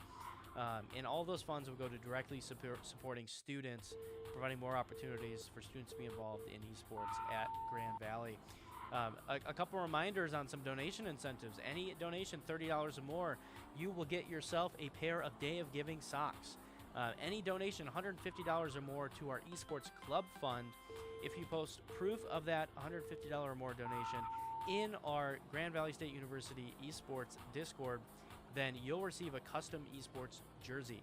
And all those funds will go to directly supporting students, providing more opportunities for students to be involved in esports at Grand Valley. A couple reminders on some donation incentives. Any donation $30 or more, you will get yourself a pair of Day of Giving socks. Any donation $150 or more to our esports club fund, if you post proof of that $150 or more donation in our Grand Valley State University esports Discord, then you'll receive a custom esports jersey.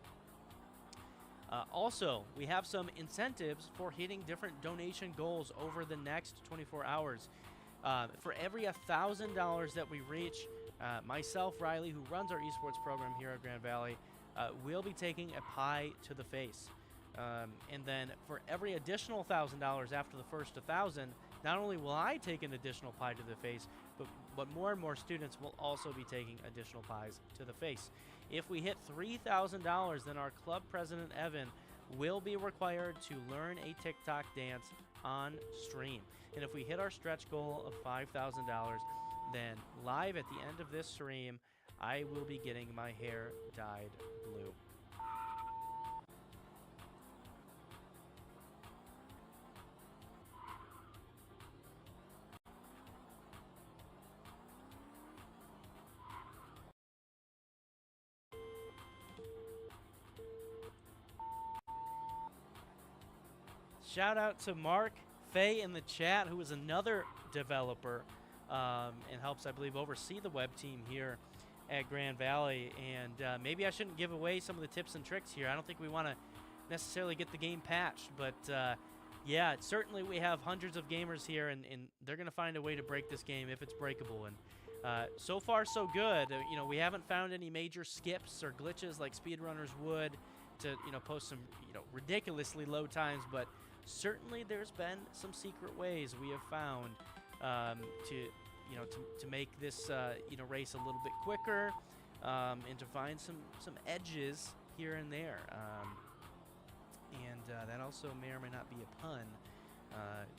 Also, we have some incentives for hitting different donation goals over the next 24 hours. For every $1,000 that we reach, myself, Riley, who runs our esports program here at Grand Valley, we'll be taking a pie to the face. And then for every additional $1,000 after the first 1,000, not only will I take an additional pie to the face, but more and more students will also be taking additional pies to the face. If we hit $3,000, then our club president, Evan, will be required to learn a TikTok dance on stream. And if we hit our stretch goal of $5,000, then live at the end of this stream, I will be getting my hair dyed blue. Shout out to Mark Fay in the chat, who is another developer and helps, I believe, oversee the web team here at Grand Valley. And maybe I shouldn't give away some of the tips and tricks here. I don't think we want to necessarily get the game patched, but yeah, certainly we have hundreds of gamers here, and they're going to find a way to break this game if it's breakable. And so far, so good. You know, we haven't found any major skips or glitches like speedrunners would. to post some ridiculously low times, but certainly there's been some secret ways we have found to make this race a little bit quicker, and to find some edges here and there. And that also may or may not be a pun,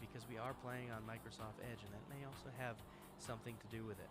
because we are playing on Microsoft Edge, and that may also have something to do with it.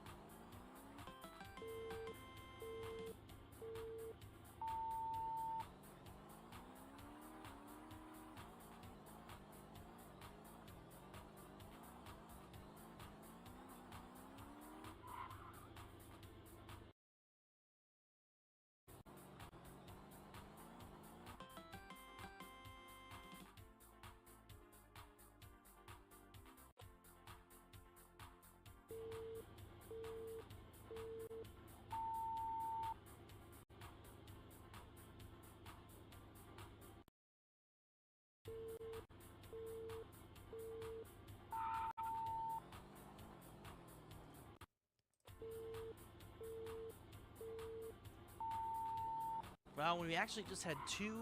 Well, we actually just had 2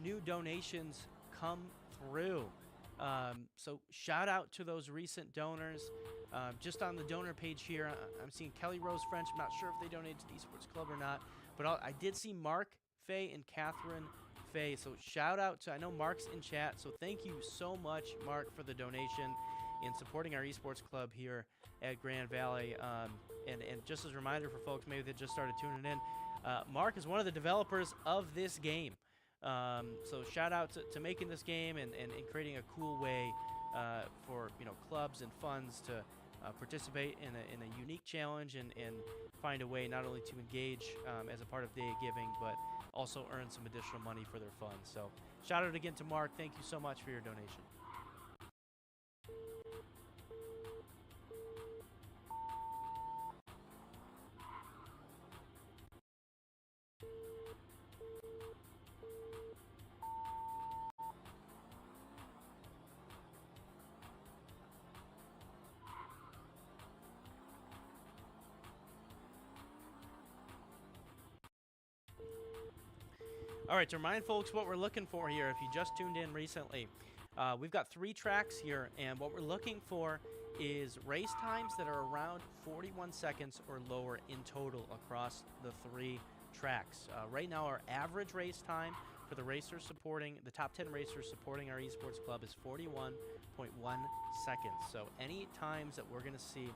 new donations come through. So shout out to those recent donors. Just on the donor page here, I'm seeing Kelly Rose French. I'm not sure if they donated to the Esports Club or not, but I did see Mark Faye and Catherine Faye. So shout out to, I know Mark's in chat, so thank you so much, Mark, for the donation and supporting our Esports Club here at Grand Valley. And just as a reminder for folks maybe that just started tuning in, Mark is one of the developers of this game. So shout out to making this game and creating a cool way for clubs and funds to participate in a unique challenge and find a way not only to engage as a part of Day of Giving, but also earn some additional money for their funds. So shout out again to Mark. Thank you so much for your donation. All right, to remind folks what we're looking for here, if you just tuned in recently, we've got 3 tracks here, and what we're looking for is race times that are around 41 seconds or lower in total across the 3 tracks. Right now, our average race time for the racers supporting, the top 10 racers supporting our Esports Club is 41.1 seconds. So any times that we're going to see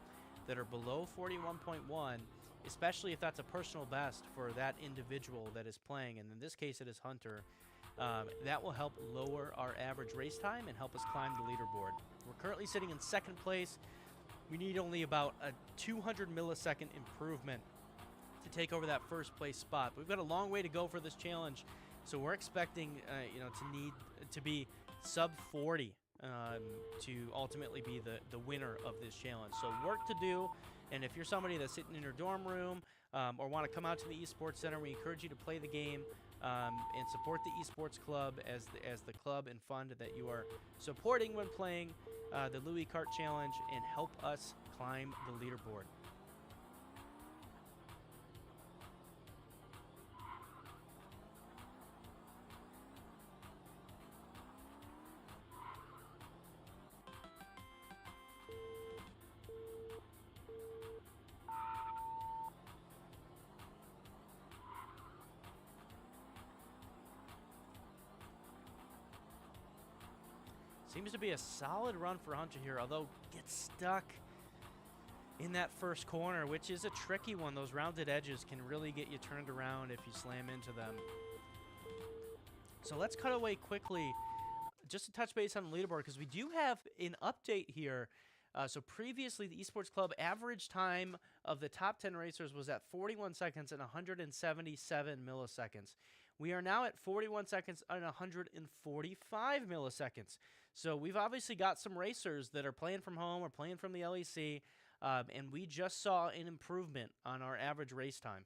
that are below 41.1, especially if that's a personal best for that individual that is playing, and in this case it is Hunter, that will help lower our average race time and help us climb the leaderboard. We're currently sitting in 2nd place. We need only about a 200 millisecond improvement to take over that 1st place spot. But we've got a long way to go for this challenge, so we're expecting to be sub 40 to ultimately be the winner of this challenge. So work to do. And if you're somebody that's sitting in your dorm room or want to come out to the Esports Center, we encourage you to play the game and support the Esports Club as the club and fund that you are supporting when playing the Louie Kart Challenge, and help us climb the leaderboard. Seems to be a solid run for Hunter here, although gets stuck in that first corner, which is a tricky one. Those rounded edges can really get you turned around if you slam into them. So let's cut away quickly just to touch base on the leaderboard, because we do have an update here. So previously, the Esports Club average time of the top 10 racers was at 41 seconds and 177 milliseconds. We are now at 41 seconds and 145 milliseconds. So we've obviously got some racers that are playing from home or playing from the LEC, and we just saw an improvement on our average race time.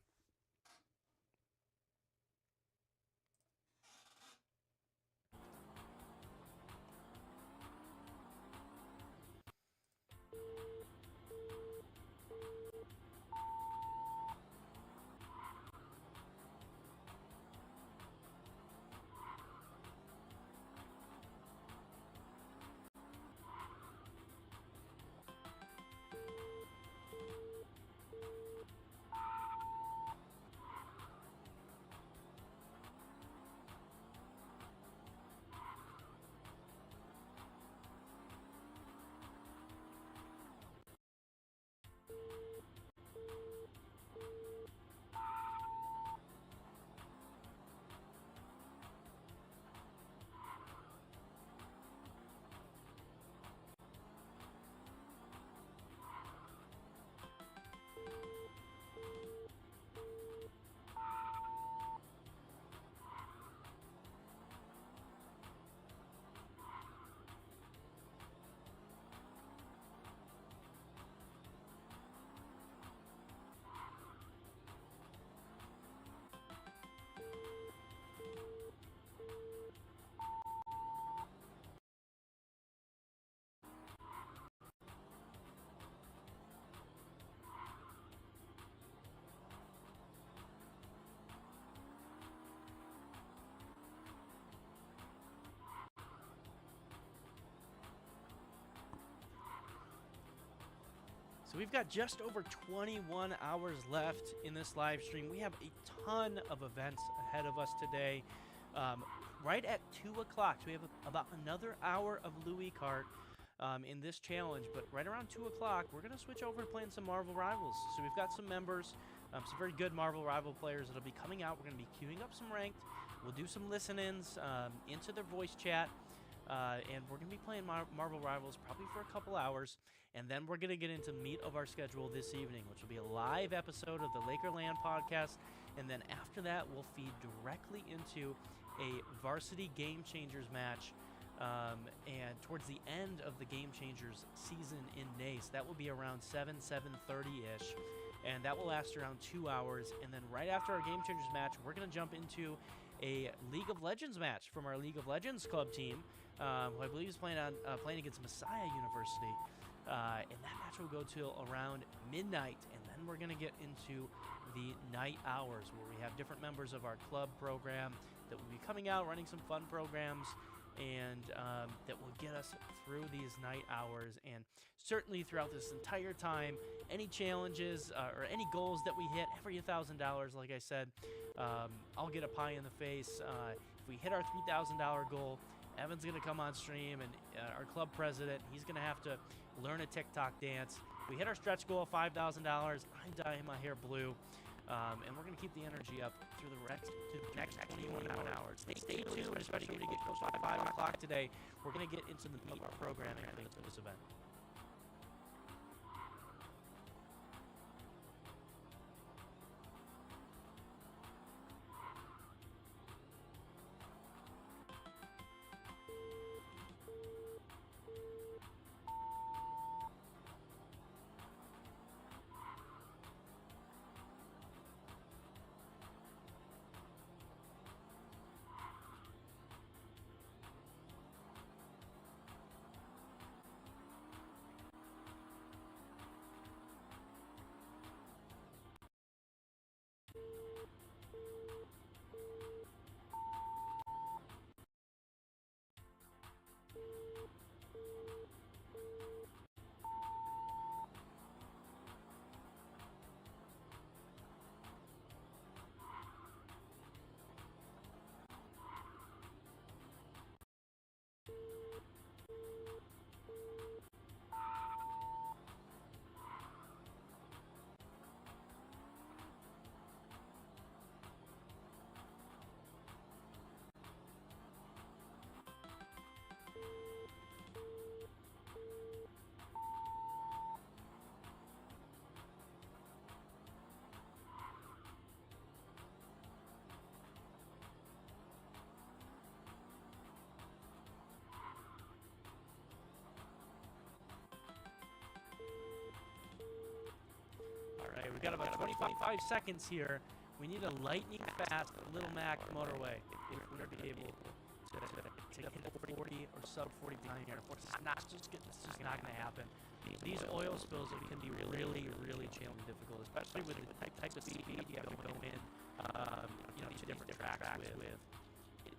So we've got just over 21 hours left in this live stream. We have a ton of events ahead of us today. Right at 2 o'clock, so we have about another hour of Louie Kart in this challenge, but right around 2 o'clock, we're going to switch over to playing some Marvel Rivals. So we've got some members, some very good Marvel Rival players that'll be coming out. We're going to be queuing up some ranked. We'll do some listen-ins into their voice chat, and we're going to be playing Marvel Rivals probably for a couple hours. And then we're going to get into meat of our schedule this evening, which will be a live episode of the Lakerland podcast. And then after that, we'll feed directly into a varsity Game Changers match. And towards the end of the Game Changers season in NACE, that will be around 7:30-ish. And that will last around 2 hours. And then right after our Game Changers match, we're going to jump into a League of Legends match from our League of Legends club team, who I believe is playing against Messiah University. And that match will go till around midnight, and then we're going to get into the night hours where we have different members of our club program that will be coming out, running some fun programs, and that will get us through these night hours. And certainly throughout this entire time, any challenges or any goals that we hit, every $1,000, like I said, I'll get a pie in the face. If we hit our $3,000 goal, Evan's going to come on stream, and our club president, he's going to have to learn a TikTok dance. If we hit our stretch goal of $5,000, I'm dyeing my hair blue, and we're going to keep the energy up through the next 21 hours. Stay tuned, especially when we get close to 5 o'clock today. We're going to get into the meat programming for this event. We've got about 25 seconds here. We need a lightning fast Little Mac motorway if we're going to be able to hit 40 or sub 40 time here. It's just not going to happen. These oil spills can be really, really challenging, difficult, especially with the types of speed you have to go in, to different tracks with.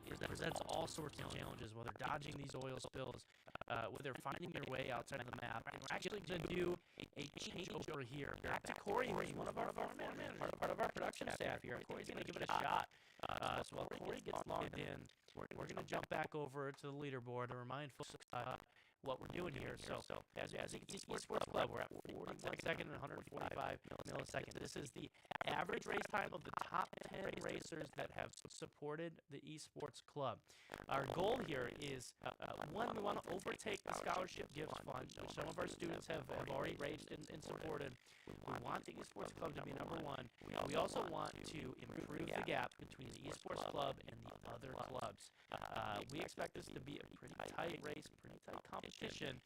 It presents all sorts of challenges, whether dodging these oil spills, whether finding your way outside of the map. And we're actually going to do a changeover here. Back to Corey, who's one of our farm managers, part of our production staff here. Corey's going to give it a shot. So while Corey gets logged in, we're going to jump back over to the leaderboard to remind folks what we're doing here. So as you can see, Esports Club, we're at 41 seconds and 145 milliseconds. This is the average race time of the top 10 racers that have supported the Esports Club. Our goal here is, one, we want to overtake the Scholarship Gifts Fund, which some of our students have already raced and supported. We want the Esports Club to be number one. We also want to improve the gap between the Esports Club and the other clubs. We expect this to be a pretty tight race, pretty tight competition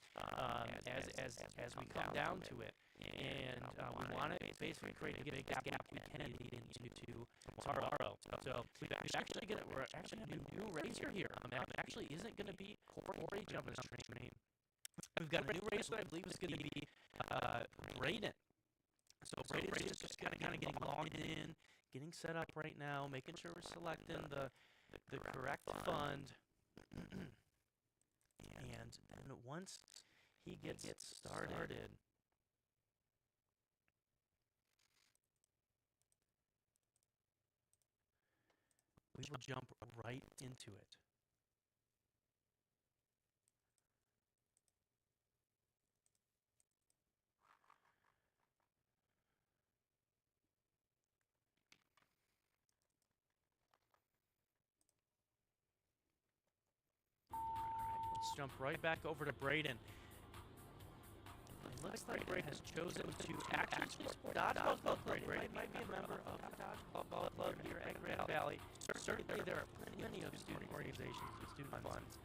as we come down to it. And we want to basically create a big gap we can lead into tomorrow. So we're actually a new racer here. That actually isn't going to be Corey jumping stream. We've got a new racer that I believe is going to be Brayden. So Brayden is just kind of getting logged in, getting set up right now, making sure we're selecting the correct fund. And then once he gets started, we will jump right into it. Let's jump right back over to Braden. It looks like Braden has chosen to actually support Dodgeball Club. Braden might be a member of the Dodgeball Club here at Grand Valley. Certainly there are plenty of student organizations and student funds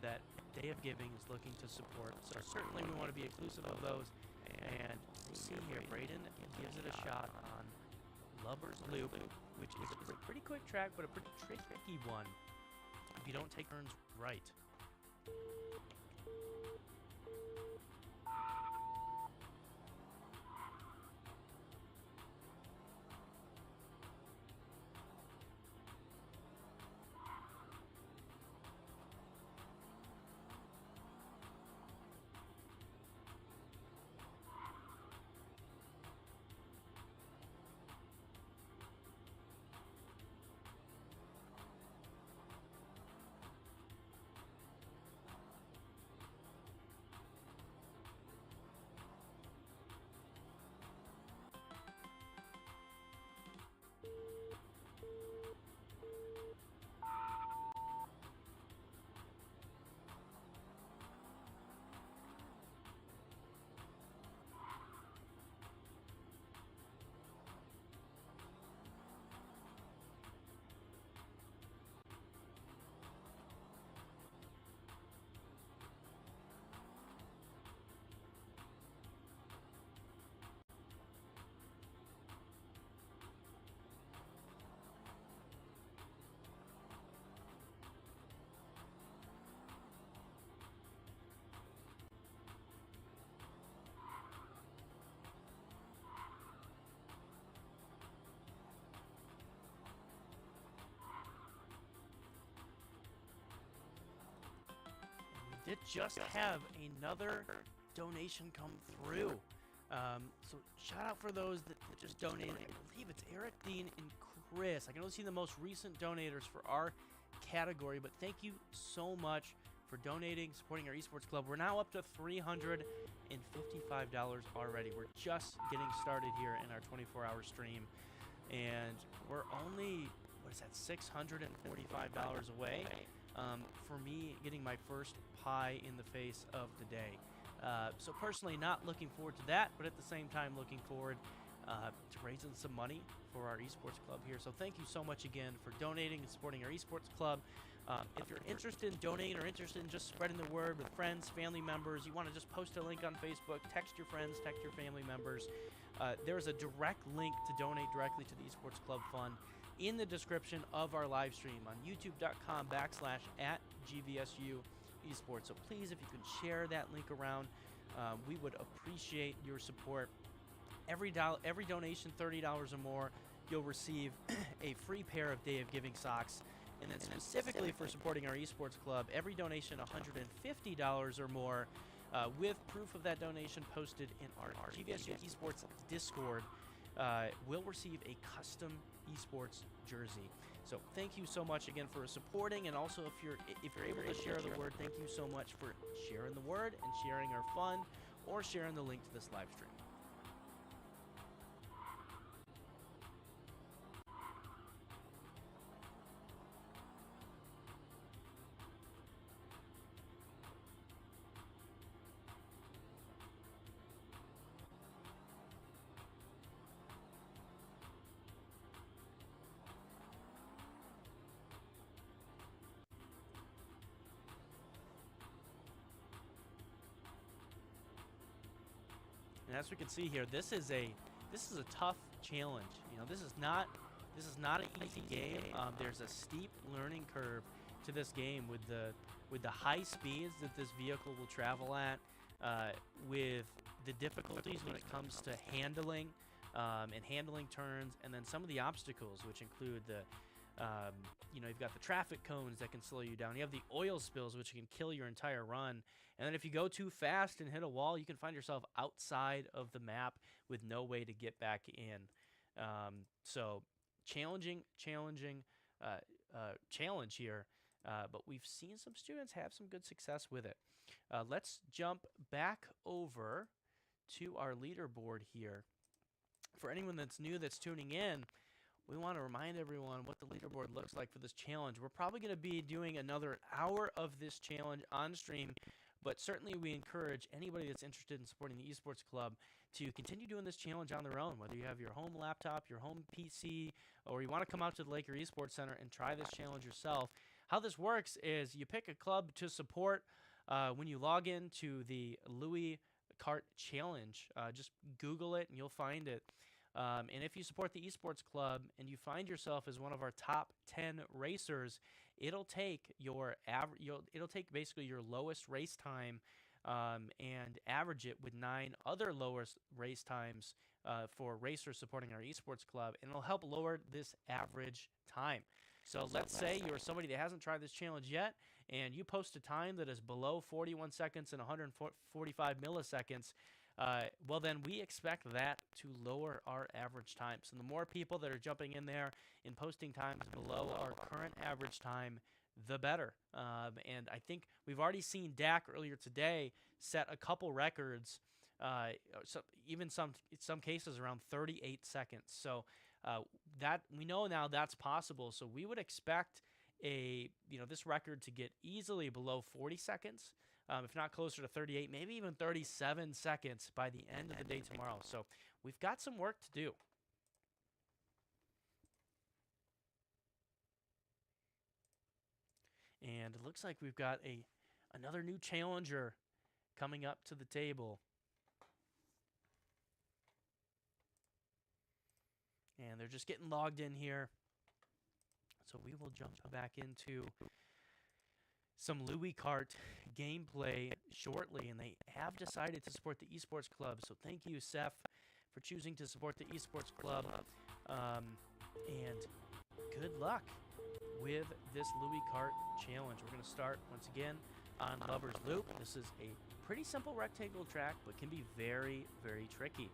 that Day of Giving is looking to support. So certainly we want to be inclusive of those. And we'll see here, Braden gives it a shot on Lover's Loop, which is a pretty quick track, but a pretty tricky one if you don't take turns right. Did just have another donation come through. So shout out for those that just donated. I believe it's Eric, Dean, and Chris. I can only see the most recent donators for our category, but thank you so much for donating, supporting our esports club. We're now up to $355 already. We're just getting started here in our 24-hour stream, and we're only, what is that, $645 away for me getting my first pie in the face of the day. So personally, not looking forward to that, but at the same time looking forward to raising some money for our esports club here. So thank you so much again for donating and supporting our esports club. If you're interested in donating or interested in just spreading the word with friends, family members, you want to just post a link on Facebook, text your friends, text your family members. There's a direct link to donate directly to the esports club fund in the description of our live stream on youtube.com/@GVSU Esports. So please, if you could share that link around, we would appreciate your support. Every donation, $30 or more, you'll receive a free pair of Day of Giving socks. And then specifically for supporting our esports club, every donation $150 or more, with proof of that donation posted in our GVSU Esports Discord, will receive a custom esports jersey. So thank you so much again for supporting, and also if you're able to share the word, thank you so much for sharing the word and sharing our fund or sharing the link to this live stream. And as we can see here, this is a tough challenge. You know, this is not an easy game. There's a steep learning curve to this game with the high speeds that this vehicle will travel at, with the difficulties when it comes to handling and handling turns, and then some of the obstacles, which include you've got the traffic cones that can slow you down. You have the oil spills, which can kill your entire run. And then if you go too fast and hit a wall, you can find yourself outside of the map with no way to get back in. So challenging, challenge here, but we've seen some students have some good success with it. Let's jump back over to our leaderboard here. For anyone that's new that's tuning in, we want to remind everyone what the leaderboard looks like for this challenge. We're probably going to be doing another hour of this challenge on stream, but certainly we encourage anybody that's interested in supporting the Esports Club to continue doing this challenge on their own, whether you have your home laptop, your home PC, or you want to come out to the Laker Esports Center and try this challenge yourself. How this works is you pick a club to support when you log in to the Louie Kart challenge. Just Google it and you'll find it. And if you support the Esports Club and you find yourself as one of our top 10 racers, it'll take your it'll take basically your lowest race time and average it with 9 other lowest race times for racers supporting our Esports Club, and it'll help lower this average time. So let's say you're somebody that hasn't tried this challenge yet, and you post a time that is below 41 seconds and 145 milliseconds. Well, then we expect that to lower our average time. So the more people that are jumping in there and posting times below our current average time, the better. And I think we've already seen Dak earlier today set a couple records, even some cases around 38 seconds. So that we know now that's possible. So we would expect this record to get easily below 40 seconds. If not closer to 38, maybe even 37 seconds by the end of the day tomorrow. So we've got some work to do. And it looks like we've got another new challenger coming up to the table. And they're just getting logged in here. So we will jump back into some Louie Kart gameplay shortly, and they have decided to support the Esports Club. So thank you, Seth, for choosing to support the Esports Club. And good luck with this Louie Kart challenge. We're going to start once again on Lover's Loop. This is a pretty simple rectangle track, but can be very, very tricky.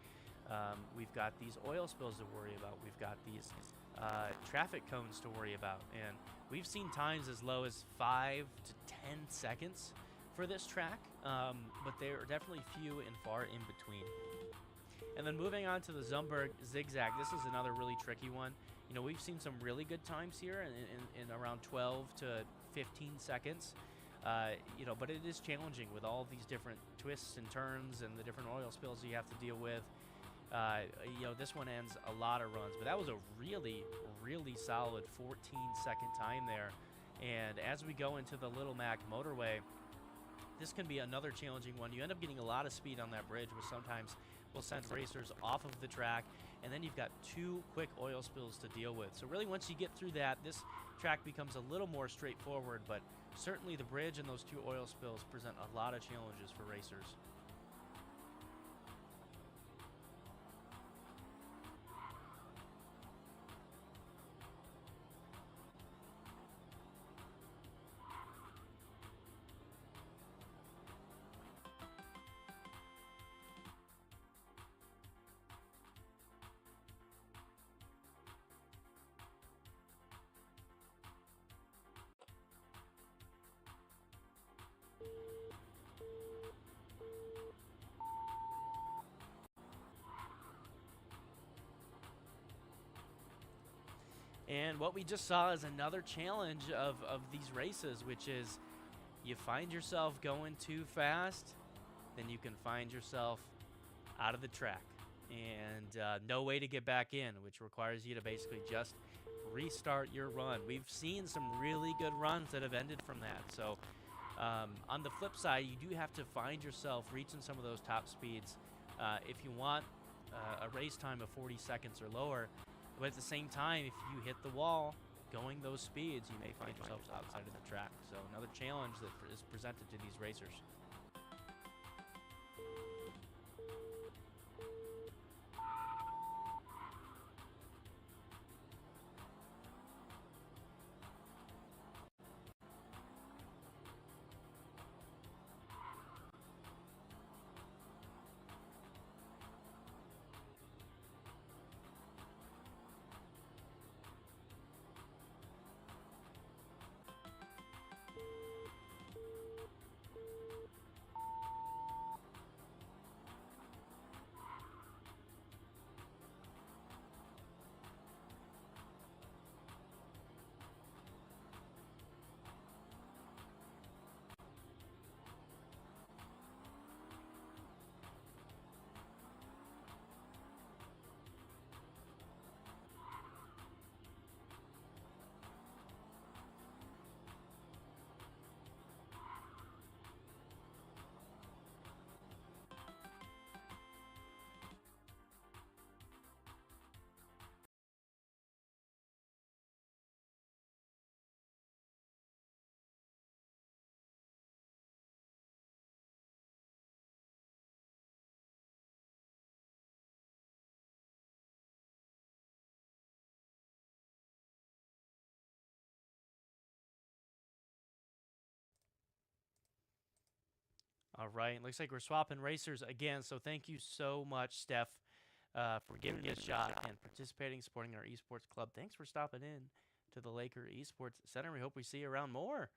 We've got these oil spills to worry about. We've got these traffic cones to worry about. And we've seen times as low as 5 to 10 seconds for this track, but they are definitely few and far in between. And then moving on to the Zumberg Zigzag, this is another really tricky one. You know, we've seen some really good times here in around 12 to 15 seconds. But it is challenging with all these different twists and turns and the different oil spills you have to deal with. This one ends a lot of runs, but that was a really, really solid 14-second time there. And as we go into the Little Mac motorway, this can be another challenging one. You end up getting a lot of speed on that bridge, which sometimes will send racers off of the track, and then you've got 2 quick oil spills to deal with. So really, once you get through that, this track becomes a little more straightforward, but certainly the bridge and those 2 oil spills present a lot of challenges for racers. And what we just saw is another challenge of these races, which is you find yourself going too fast, then you can find yourself out of the track. And no way to get back in, which requires you to basically just restart your run. We've seen some really good runs that have ended from that. So on the flip side, you do have to find yourself reaching some of those top speeds if you want a race time of 40 seconds or lower. But at the same time, if you hit the wall going those speeds, you may find yourselves outside of the track. So another challenge that is presented to these racers. All right, looks like we're swapping racers again, so thank you so much, Steph, for giving it a shot and participating, supporting our esports club. Thanks for stopping in to the Laker Esports Center. We hope we see you around more.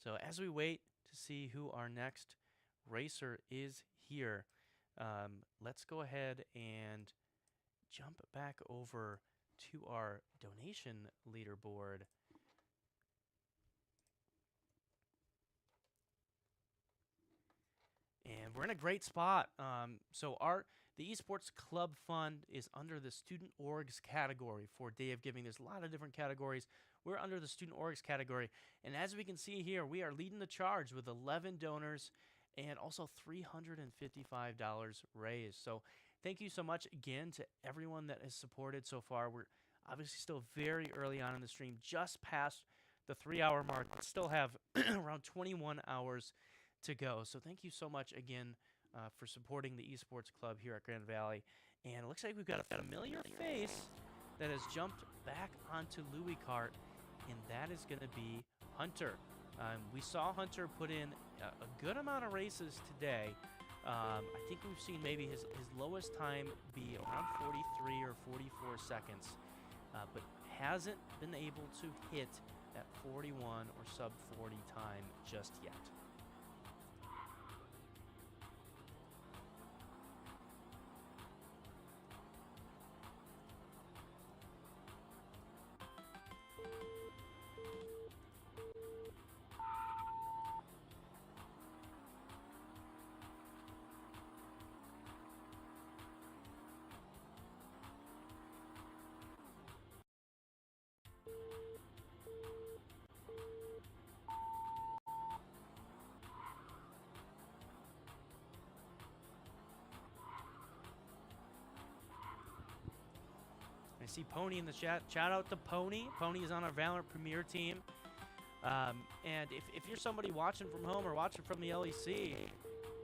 So as we wait to see who our next racer is here, let's go ahead and jump back over to our donation leaderboard. And we're in a great spot. So the Esports Club Fund is under the Student Orgs category for Day of Giving. There's a lot of different categories. We're under the Student Orgs category. And as we can see here, we are leading the charge with 11 donors and also $355 raised. So thank you so much again to everyone that has supported so far. We're obviously still very early on in the stream, just past the 3-hour mark, but still have around 21 hours to go. So thank you so much again for supporting the Esports Club here at Grand Valley. And it looks like we've got a familiar face that has jumped back onto Louie Kart, and that is going to be Hunter. We saw Hunter put in a good amount of races today. I think we've seen maybe his lowest time be around 43 or 44 seconds, but hasn't been able to hit that 41 or sub 40 time just yet. I see Pony in the chat. Shout out to Pony. Pony is on our Valorant Premier team. And if you're somebody watching from home or watching from the LEC,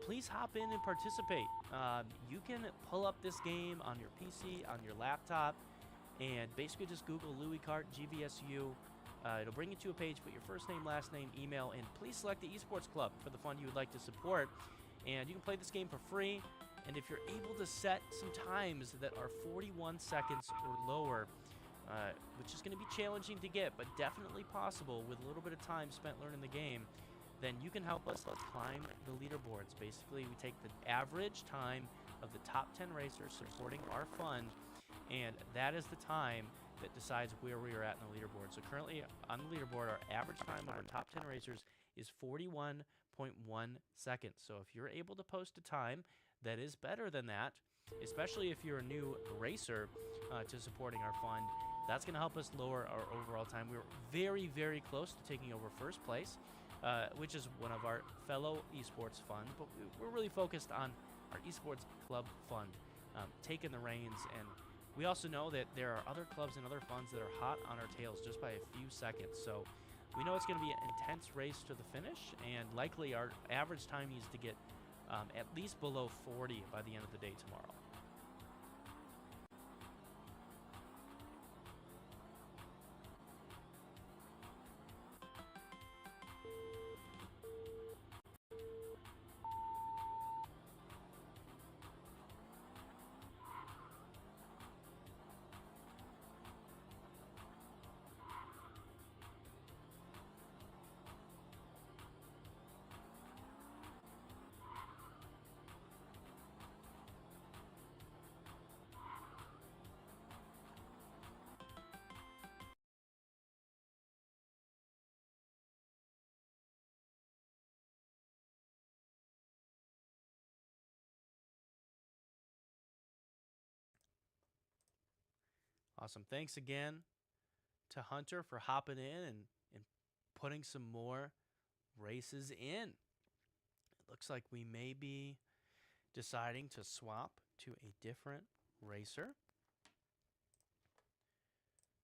please hop in and participate. You can pull up this game on your PC, on your laptop, and basically just Google Louie Kart GVSU. It'll bring you to a page, put your first name, last name, email, and please select the Esports Club for the fund you would like to support. And you can play this game for free. And if you're able to set some times that are 41 seconds or lower, which is going to be challenging to get, but definitely possible with a little bit of time spent learning the game, then you can help us climb the leaderboards. Basically, we take the average time of the top 10 racers supporting our fund, and that is the time that decides where we are at in the leaderboard. So currently on the leaderboard, our average time of our top 10 racers is 41.1 seconds. So if you're able to post a time that is better than that, especially if you're a new racer to supporting our fund, that's going to help us lower our overall time. We're very, very close to taking over first place, which is one of our fellow esports fund, but we're really focused on our esports club fund taking the reins. And we also know that there are other clubs and other funds that are hot on our tails just by a few seconds. So we know it's going to be an intense race to the finish, and likely our average time needs to get at least below 40 by the end of the day tomorrow. Awesome. Thanks again to Hunter for hopping in and putting some more races in. It looks like we may be deciding to swap to a different racer.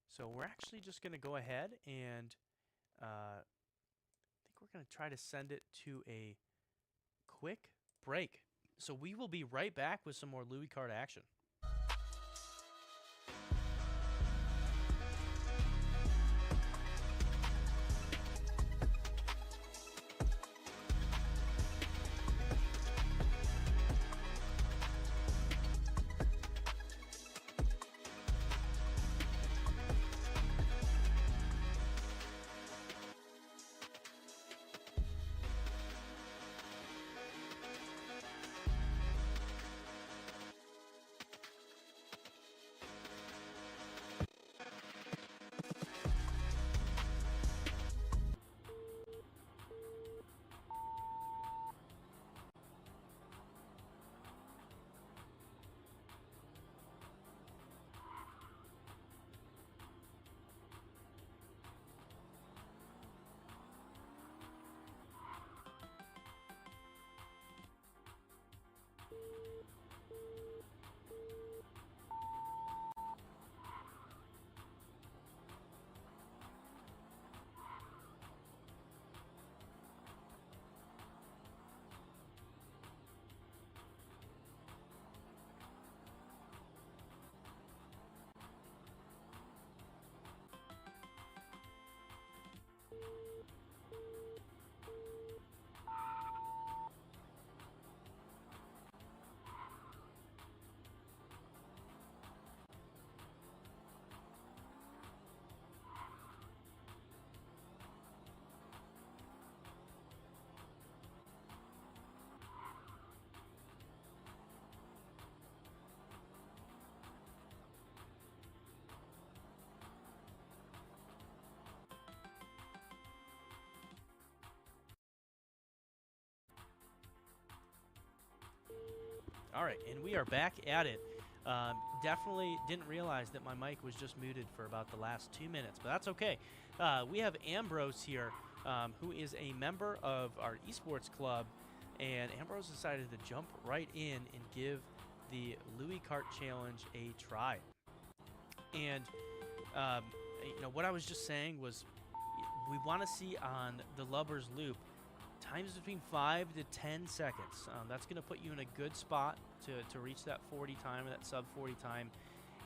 So we're actually just going to go ahead and I think we're going to try to send it to a quick break. So we will be right back with some more Louie Kart action. All right, and we are back at it. Definitely didn't realize that my mic was just muted for about the last 2 minutes, but that's okay. We have Ambrose here, who is a member of our esports club, and Ambrose decided to jump right in and give the Louie Kart challenge a try. And what I was just saying was, we want to see on the Lubbers loop times between 5 to 10 seconds. That's going to put you in a good spot to reach that 40 time or that sub 40 time.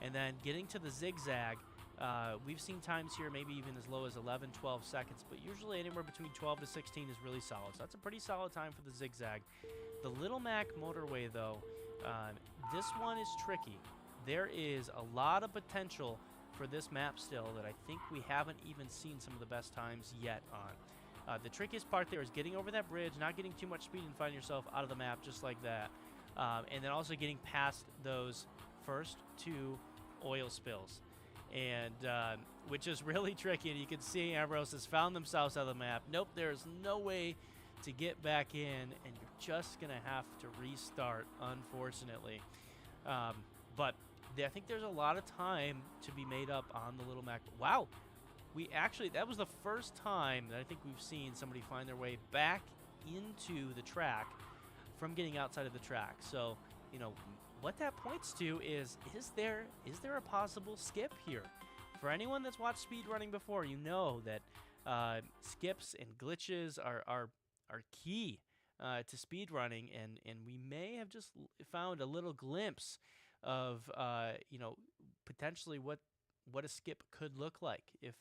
And then getting to the zigzag, we've seen times here maybe even as low as 11, 12 seconds, but usually anywhere between 12 to 16 is really solid. So that's a pretty solid time for the zigzag. The Little Mac motorway, though, this one is tricky. There is a lot of potential for this map still that I think we haven't even seen some of the best times yet on. The trickiest part there is getting over that bridge, not getting too much speed and finding yourself out of the map just like that. And then also getting past those first 2 oil spills, and which is really tricky. And you can see Ambrose has found themselves out of the map. Nope, there's no way to get back in, and you're just going to have to restart, unfortunately. But I think there's a lot of time to be made up on the Little Mac. Wow. That was the first time that I think we've seen somebody find their way back into the track from getting outside of the track. So, what that points to is there a possible skip here? For anyone that's watched speedrunning before, you know that skips and glitches are key to speedrunning, and we may have just found a little glimpse of potentially what a skip could look like if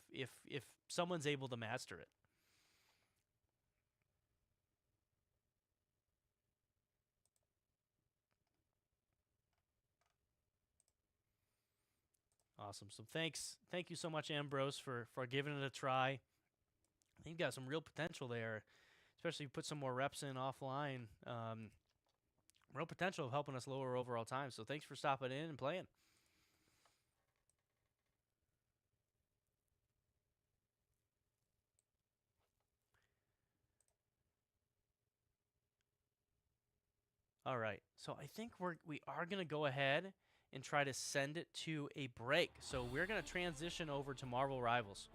someone's able to master it. Awesome. So thank you so much, Ambrose, for giving it a try. I think you got some real potential there, especially if you put some more reps in offline. Real potential of helping us lower overall time. So thanks for stopping in and playing. All right, so I think we are going to go ahead and try to send it to a break. So we're going to transition over to Marvel Rivals.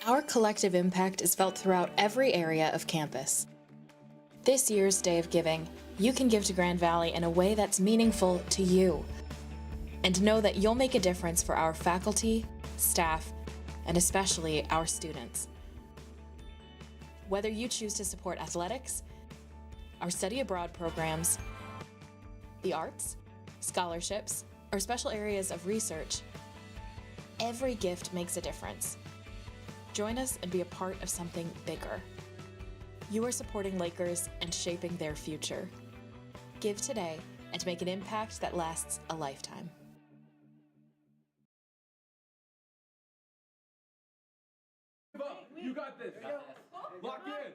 Our collective impact is felt throughout every area of campus. This year's Day of Giving, you can give to Grand Valley in a way that's meaningful to you. And know that you'll make a difference for our faculty, staff, and especially our students. Whether you choose to support athletics, our study abroad programs, the arts, scholarships, or special areas of research, every gift makes a difference. Join us and be a part of something bigger. You are supporting Lakers and shaping their future. Give today and make an impact that lasts a lifetime. You got this. Lock in.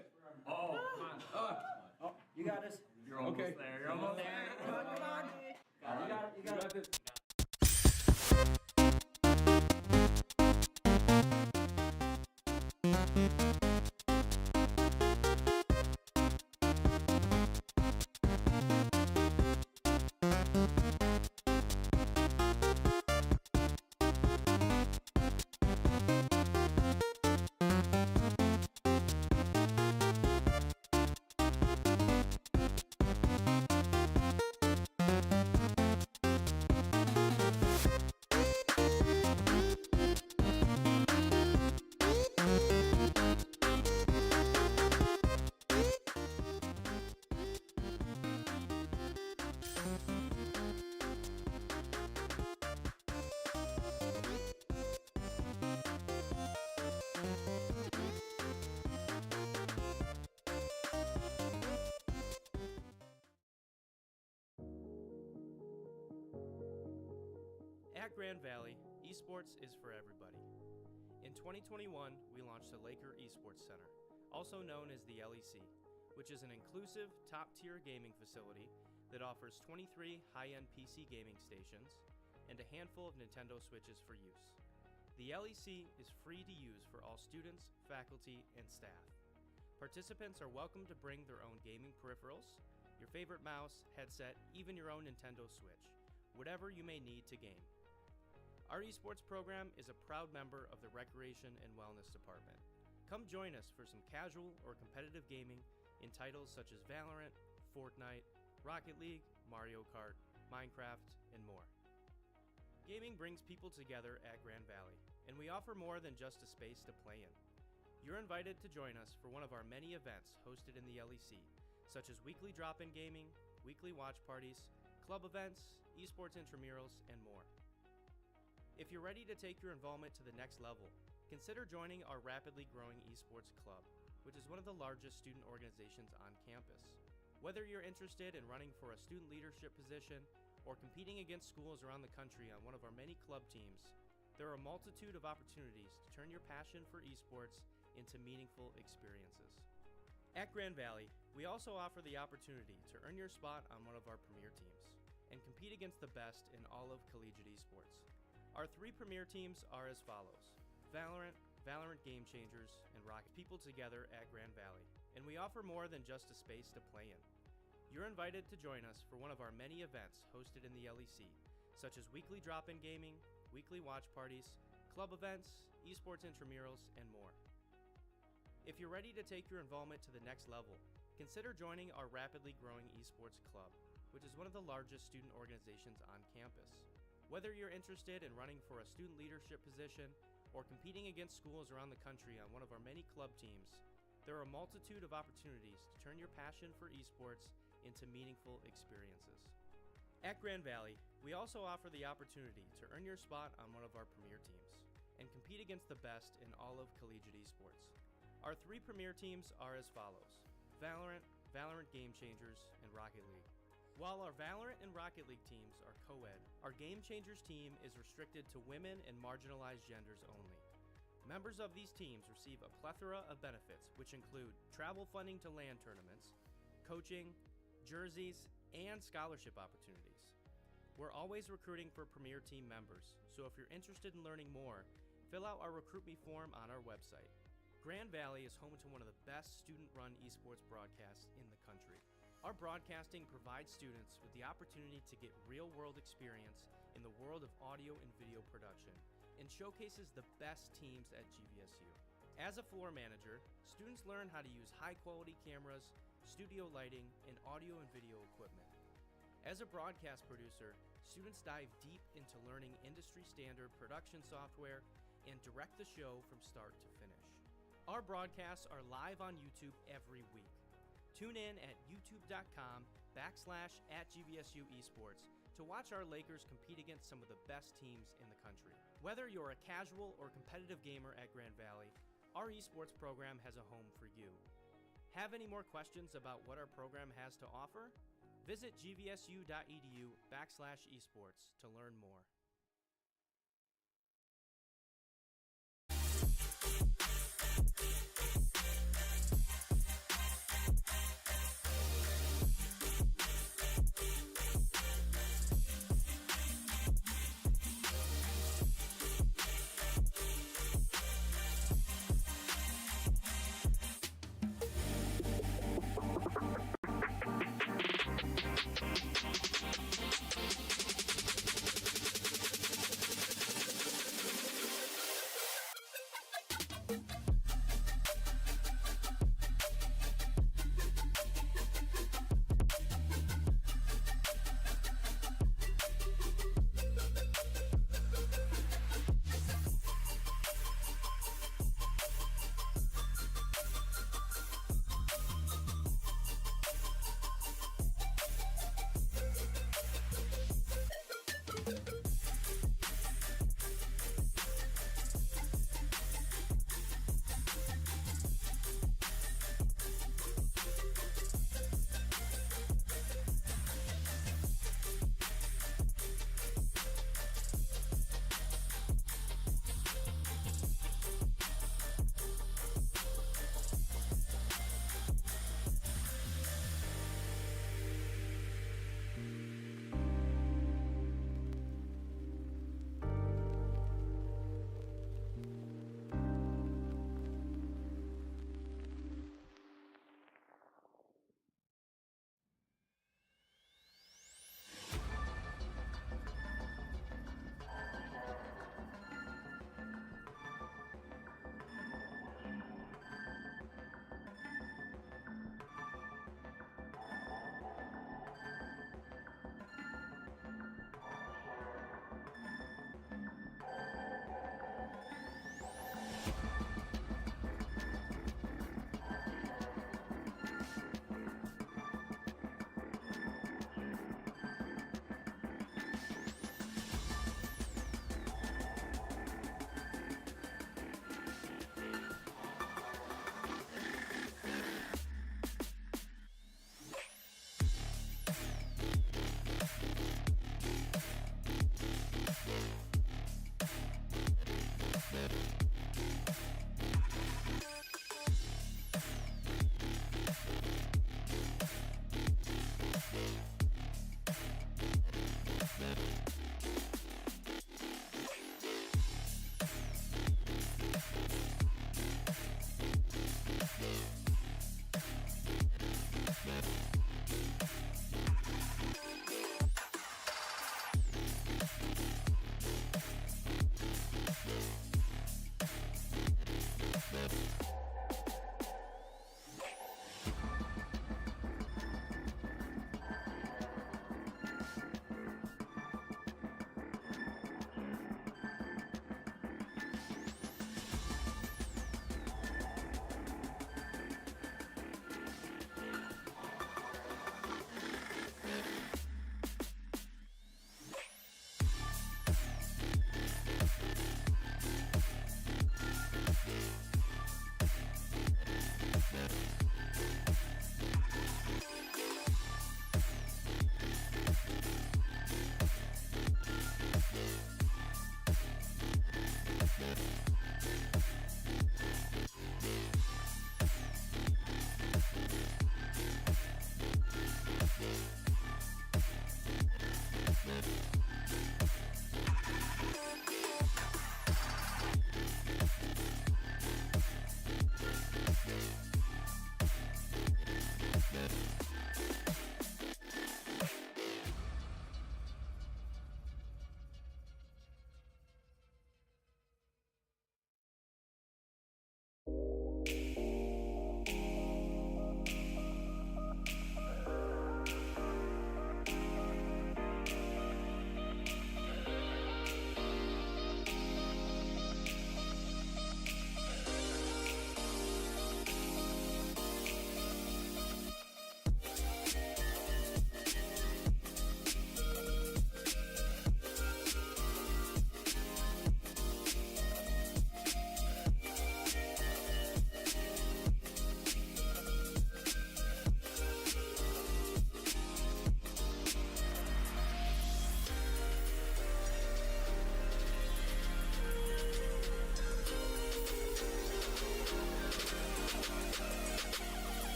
Oh, come on. Oh, you got us. You're almost Okay. there. You're almost there. Come on, come on. You got it, you got it. this. At Grand Valley, esports is for everybody. In 2021, we launched the Laker Esports Center, also known as the LEC, which is an inclusive, top-tier gaming facility that offers 23 high-end PC gaming stations and a handful of Nintendo Switches for use. The LEC is free to use for all students, faculty, and staff. Participants are welcome to bring their own gaming peripherals, your favorite mouse, headset, even your own Nintendo Switch, whatever you may need to game. Our esports program is a proud member of the Recreation and Wellness Department. Come join us for some casual or competitive gaming in titles such as Valorant, Fortnite, Rocket League, Mario Kart, Minecraft, and more. Gaming brings people together at Grand Valley, and we offer more than just a space to play in. You're invited to join us for one of our many events hosted in the LEC, such as weekly drop-in gaming, weekly watch parties, club events, esports intramurals, and more. If you're ready to take your involvement to the next level, consider joining our rapidly growing esports club, which is one of the largest student organizations on campus. Whether you're interested in running for a student leadership position or competing against schools around the country on one of our many club teams, there are a multitude of opportunities to turn your passion for esports into meaningful experiences. At Grand Valley, we also offer the opportunity to earn your spot on one of our premier teams and compete against the best in all of collegiate esports. Our 3 premier teams are as follows: Valorant, Valorant Game Changers, and Rocket. People together at Grand Valley, and we offer more than just a space to play in. You're invited to join us for one of our many events hosted in the LEC, such as weekly drop-in gaming, weekly watch parties, club events, esports intramurals, and more. If you're ready to take your involvement to the next level, consider joining our rapidly growing esports club, which is one of the largest student organizations on campus. Whether you're interested in running for a student leadership position or competing against schools around the country on one of our many club teams, there are a multitude of opportunities to turn your passion for esports into meaningful experiences. At Grand Valley, we also offer the opportunity to earn your spot on one of our premier teams and compete against the best in all of collegiate esports. Our 3 premier teams are as follows: Valorant, Valorant Game Changers, and Rocket League. While our Valorant and Rocket League teams are co-ed, our Game Changers team is restricted to women and marginalized genders only. Members of these teams receive a plethora of benefits, which include travel funding to LAN tournaments, coaching, jerseys, and scholarship opportunities. We're always recruiting for premier team members, so if you're interested in learning more, fill out our Recruit Me form on our website. Grand Valley is home to one of the best student-run esports broadcasts in the country. Our broadcasting provides students with the opportunity to get real-world experience in the world of audio and video production and showcases the best teams at GVSU. As a floor manager, students learn how to use high-quality cameras, studio lighting, and audio and video equipment. As a broadcast producer, students dive deep into learning industry-standard production software and direct the show from start to finish. Our broadcasts are live on YouTube every week. Tune in at youtube.com/@GVSU Esports to watch our Lakers compete against some of the best teams in the country. Whether you're a casual or competitive gamer at Grand Valley, our esports program has a home for you. Have any more questions about what our program has to offer? Visit gvsu.edu/esports to learn more.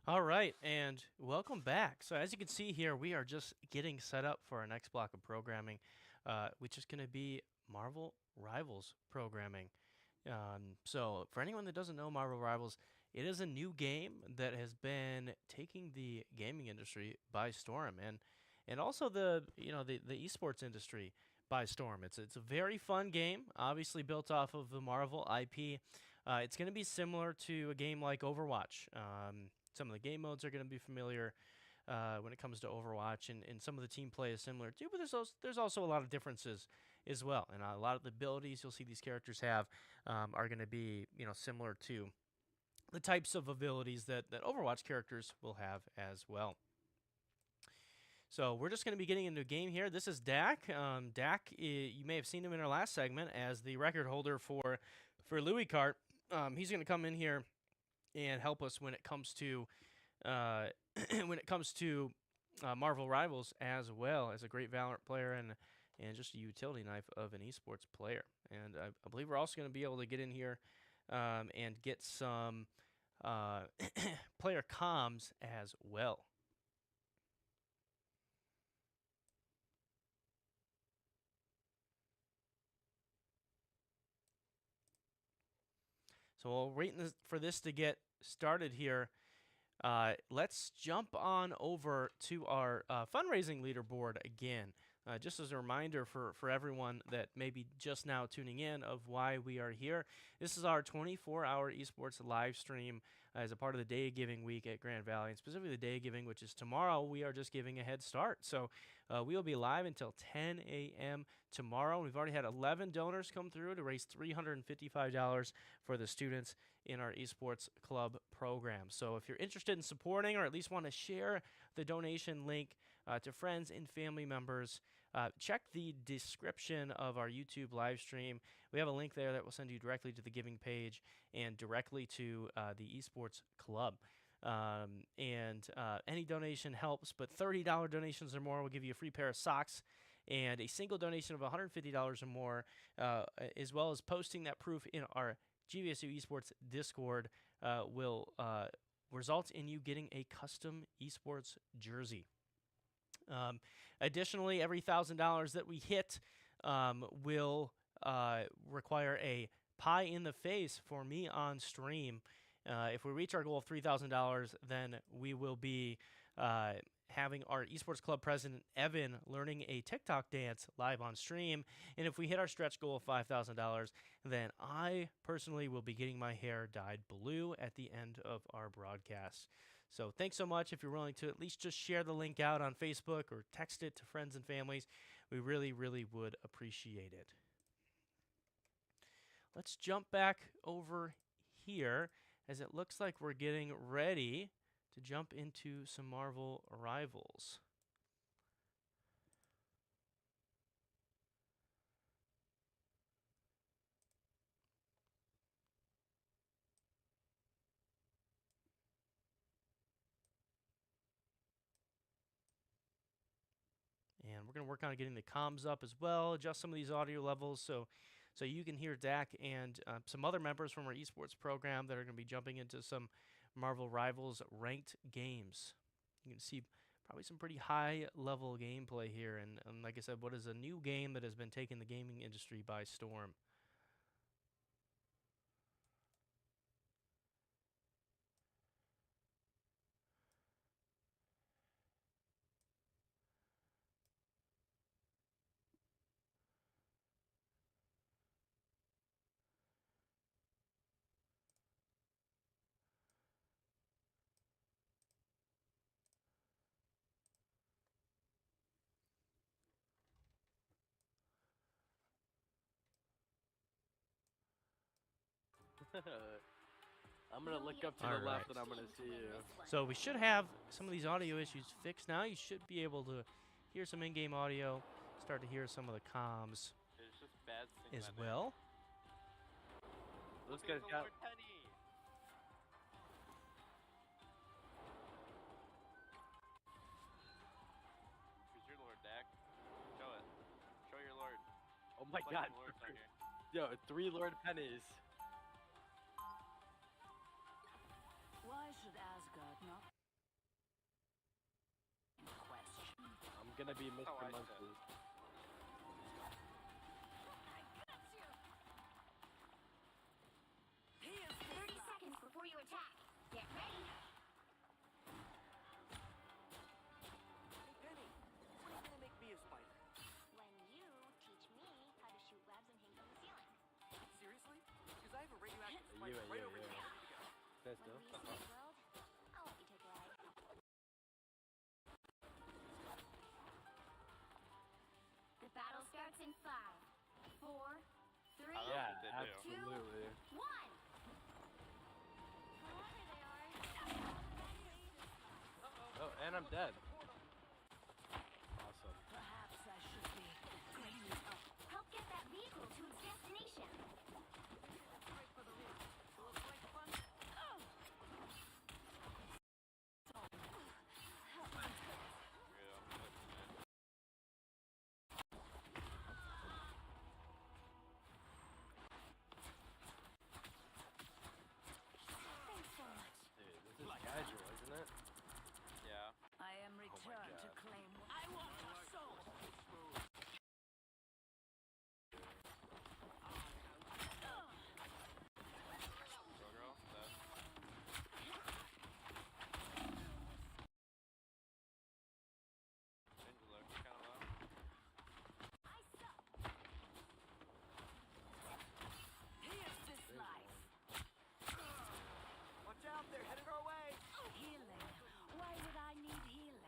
All right, and welcome back. So as you can see here, we are just getting set up for our next block of programming, which is going to be Marvel Rivals programming. So for anyone that doesn't know Marvel Rivals, it is a new game that has been taking the gaming industry by storm, and also the esports industry by storm. It's a very fun game, obviously built off of the Marvel IP. It's going to be similar to a game like Overwatch. Some of the game modes are going to be familiar when it comes to Overwatch, and some of the team play is similar too. But there's also a lot of differences as well, and a lot of the abilities you'll see these characters have are going to be similar to the types of abilities that Overwatch characters will have as well. So we're just going to be getting into a game here. This is Dak. Dak, you may have seen him in our last segment as the record holder for Louie Kart. He's going to come in here and help us when it comes to Marvel Rivals, as well as a great Valorant player and just a utility knife of an esports player. And I believe we're also going to be able to get in here and get some player comms as well. So while waiting for this to get started here, let's jump on over to our fundraising leaderboard again. Just as a reminder for everyone that may be just now tuning in of why we are here. This is our 24-hour esports live stream as a part of the Day of Giving week at Grand Valley, and specifically the Day of Giving, which is tomorrow. We are just giving a head start. So we will be live until 10 a.m. tomorrow. We've already had 11 donors come through to raise $355 for the students in our esports club program. So if you're interested in supporting, or at least want to share the donation link to friends and family members, check the description of our YouTube live stream. We have a link there that will send you directly to the giving page and directly to the esports club. Any donation helps, but $30 donations or more will give you a free pair of socks, and a single donation of $150 or more, as well as posting that proof in our GVSU Esports Discord, will result in you getting a custom esports jersey. Additionally, every $1,000 that we hit will require a pie in the face for me on stream. If we reach our goal of $3,000, then we will be having our esports club president Evan learning a TikTok dance live on stream. And if we hit our stretch goal of $5,000, then I personally will be getting my hair dyed blue at the end of our broadcast. So thanks so much. If you're willing to at least just share the link out on Facebook or text it to friends and families, we really, really would appreciate it. Let's jump back over here, as it looks like we're getting ready to jump into some Marvel Rivals. And we're going to work on getting the comms up as well, adjust some of these audio levels so you can hear Dak and some other members from our esports program that are going to be jumping into some Marvel Rivals ranked games. You can see probably some pretty high level gameplay here, and like I said, what is a new game that has been taking the gaming industry by storm. I'm gonna look up to the left and I'm gonna see you. So we should have some of these audio issues fixed now. You should be able to hear some in-game audio, start to hear some of the comms It's just bad as well. Those guys got. Who's your lord, Dak? Show it. Show your lord. Oh my god. Yo, 3 Lord Pennies. Why should Asgard not gonna be Oh, Mr. I Monkey. Here's 30 seconds before you attack. Get ready. Hey, Penny, when are you gonna make me a spider? When you teach me how to shoot webs and hang from the ceiling. Seriously? Because I have a radioactive You, spider right over you. here. Ready to go. Stay When still. we save the world, I'll let you take a ride. The battle starts in 5, 4, 3, I don't Yeah, think they do. absolutely. 1. Whoever they are. Oh, and I'm dead. Awesome. Perhaps I should be cleaning up. Help get that vehicle to its destination. Thanks so much. Dude, this is casual, isn't it? Yeah. I am returned to claim. I want your soul. Go girl. Dead. Change look. Kind of low. I suck. Here's this life. Watch out, they're headed our way. Healing. Why would I need healing?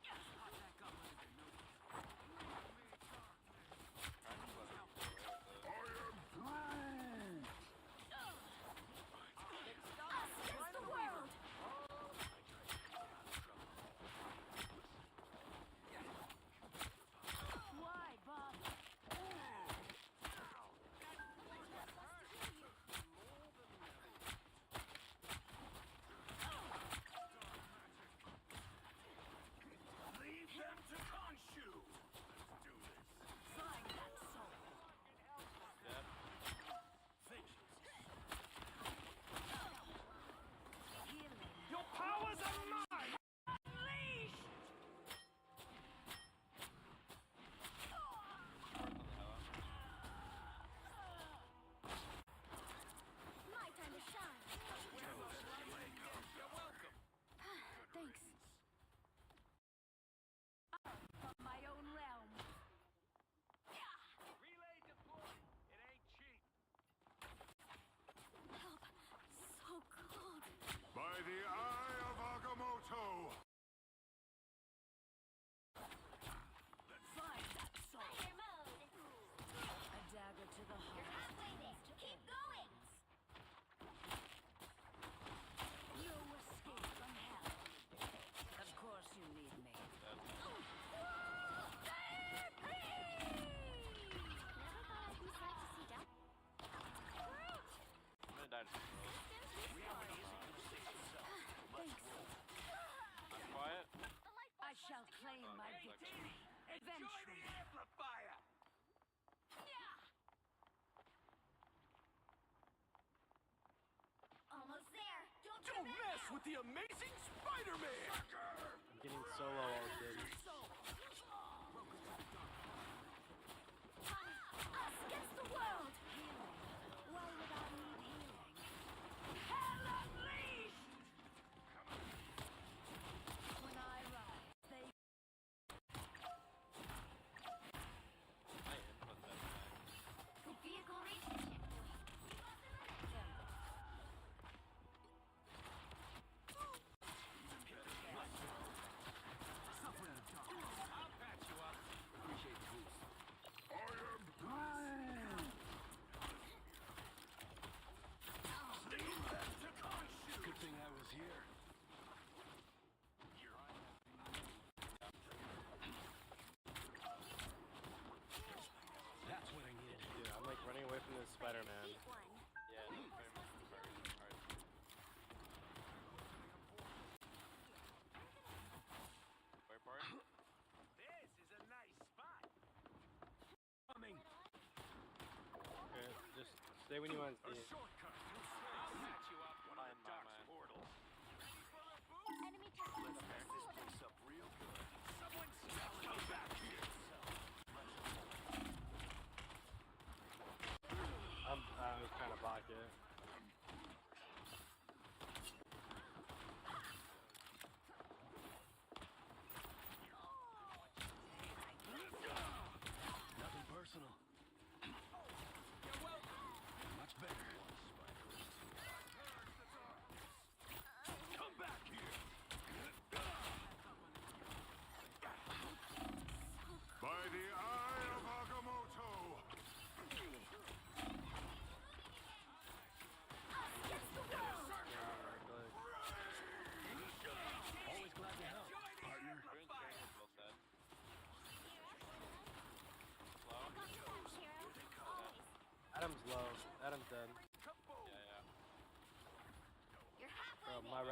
Trying to let her get away with it. Us against the world. Why bother? Leave them to Khonshu. Let's do this. Find that soul. Dead. Healing. Your powers are mine. Unleashed. Heart on the hella. My time to shine. You're welcome. Thanks. From my own realm. Relay deployed. It ain't cheap. Help. So cold. By the eye of Agamotto. Find that soul. Fire mode. A dagger to the heart. You're halfway there. Keep going. You escape from hell. Of course you need me. Dead. Never thought I'd be sad to see death. I'm gonna die to some girls. Thanks. I'm quiet. I shall claim my victory. Eventually. amplifier. Almost there. Don't Don't mess with the amazing Spider-Man. I'm getting solo ulted. Us against the world. Healing. Why would I need healing? Hell unleashed. When I rise, they My input that time. The vehicle reached the checkpoint. I'll patch you up. Appreciate the boost. Good thing I was here. That's what I needed. Dude, I'm like running away from this Spider-Man. Beat one. Yeah, no, very much. Alright. Where part? This is a nice spot. Coming. Okay, just stay when you want to A see. shortcut. I'll patch you up. One of the Mine. doc's portals. Enemy tactics. Let's pack this place up real good.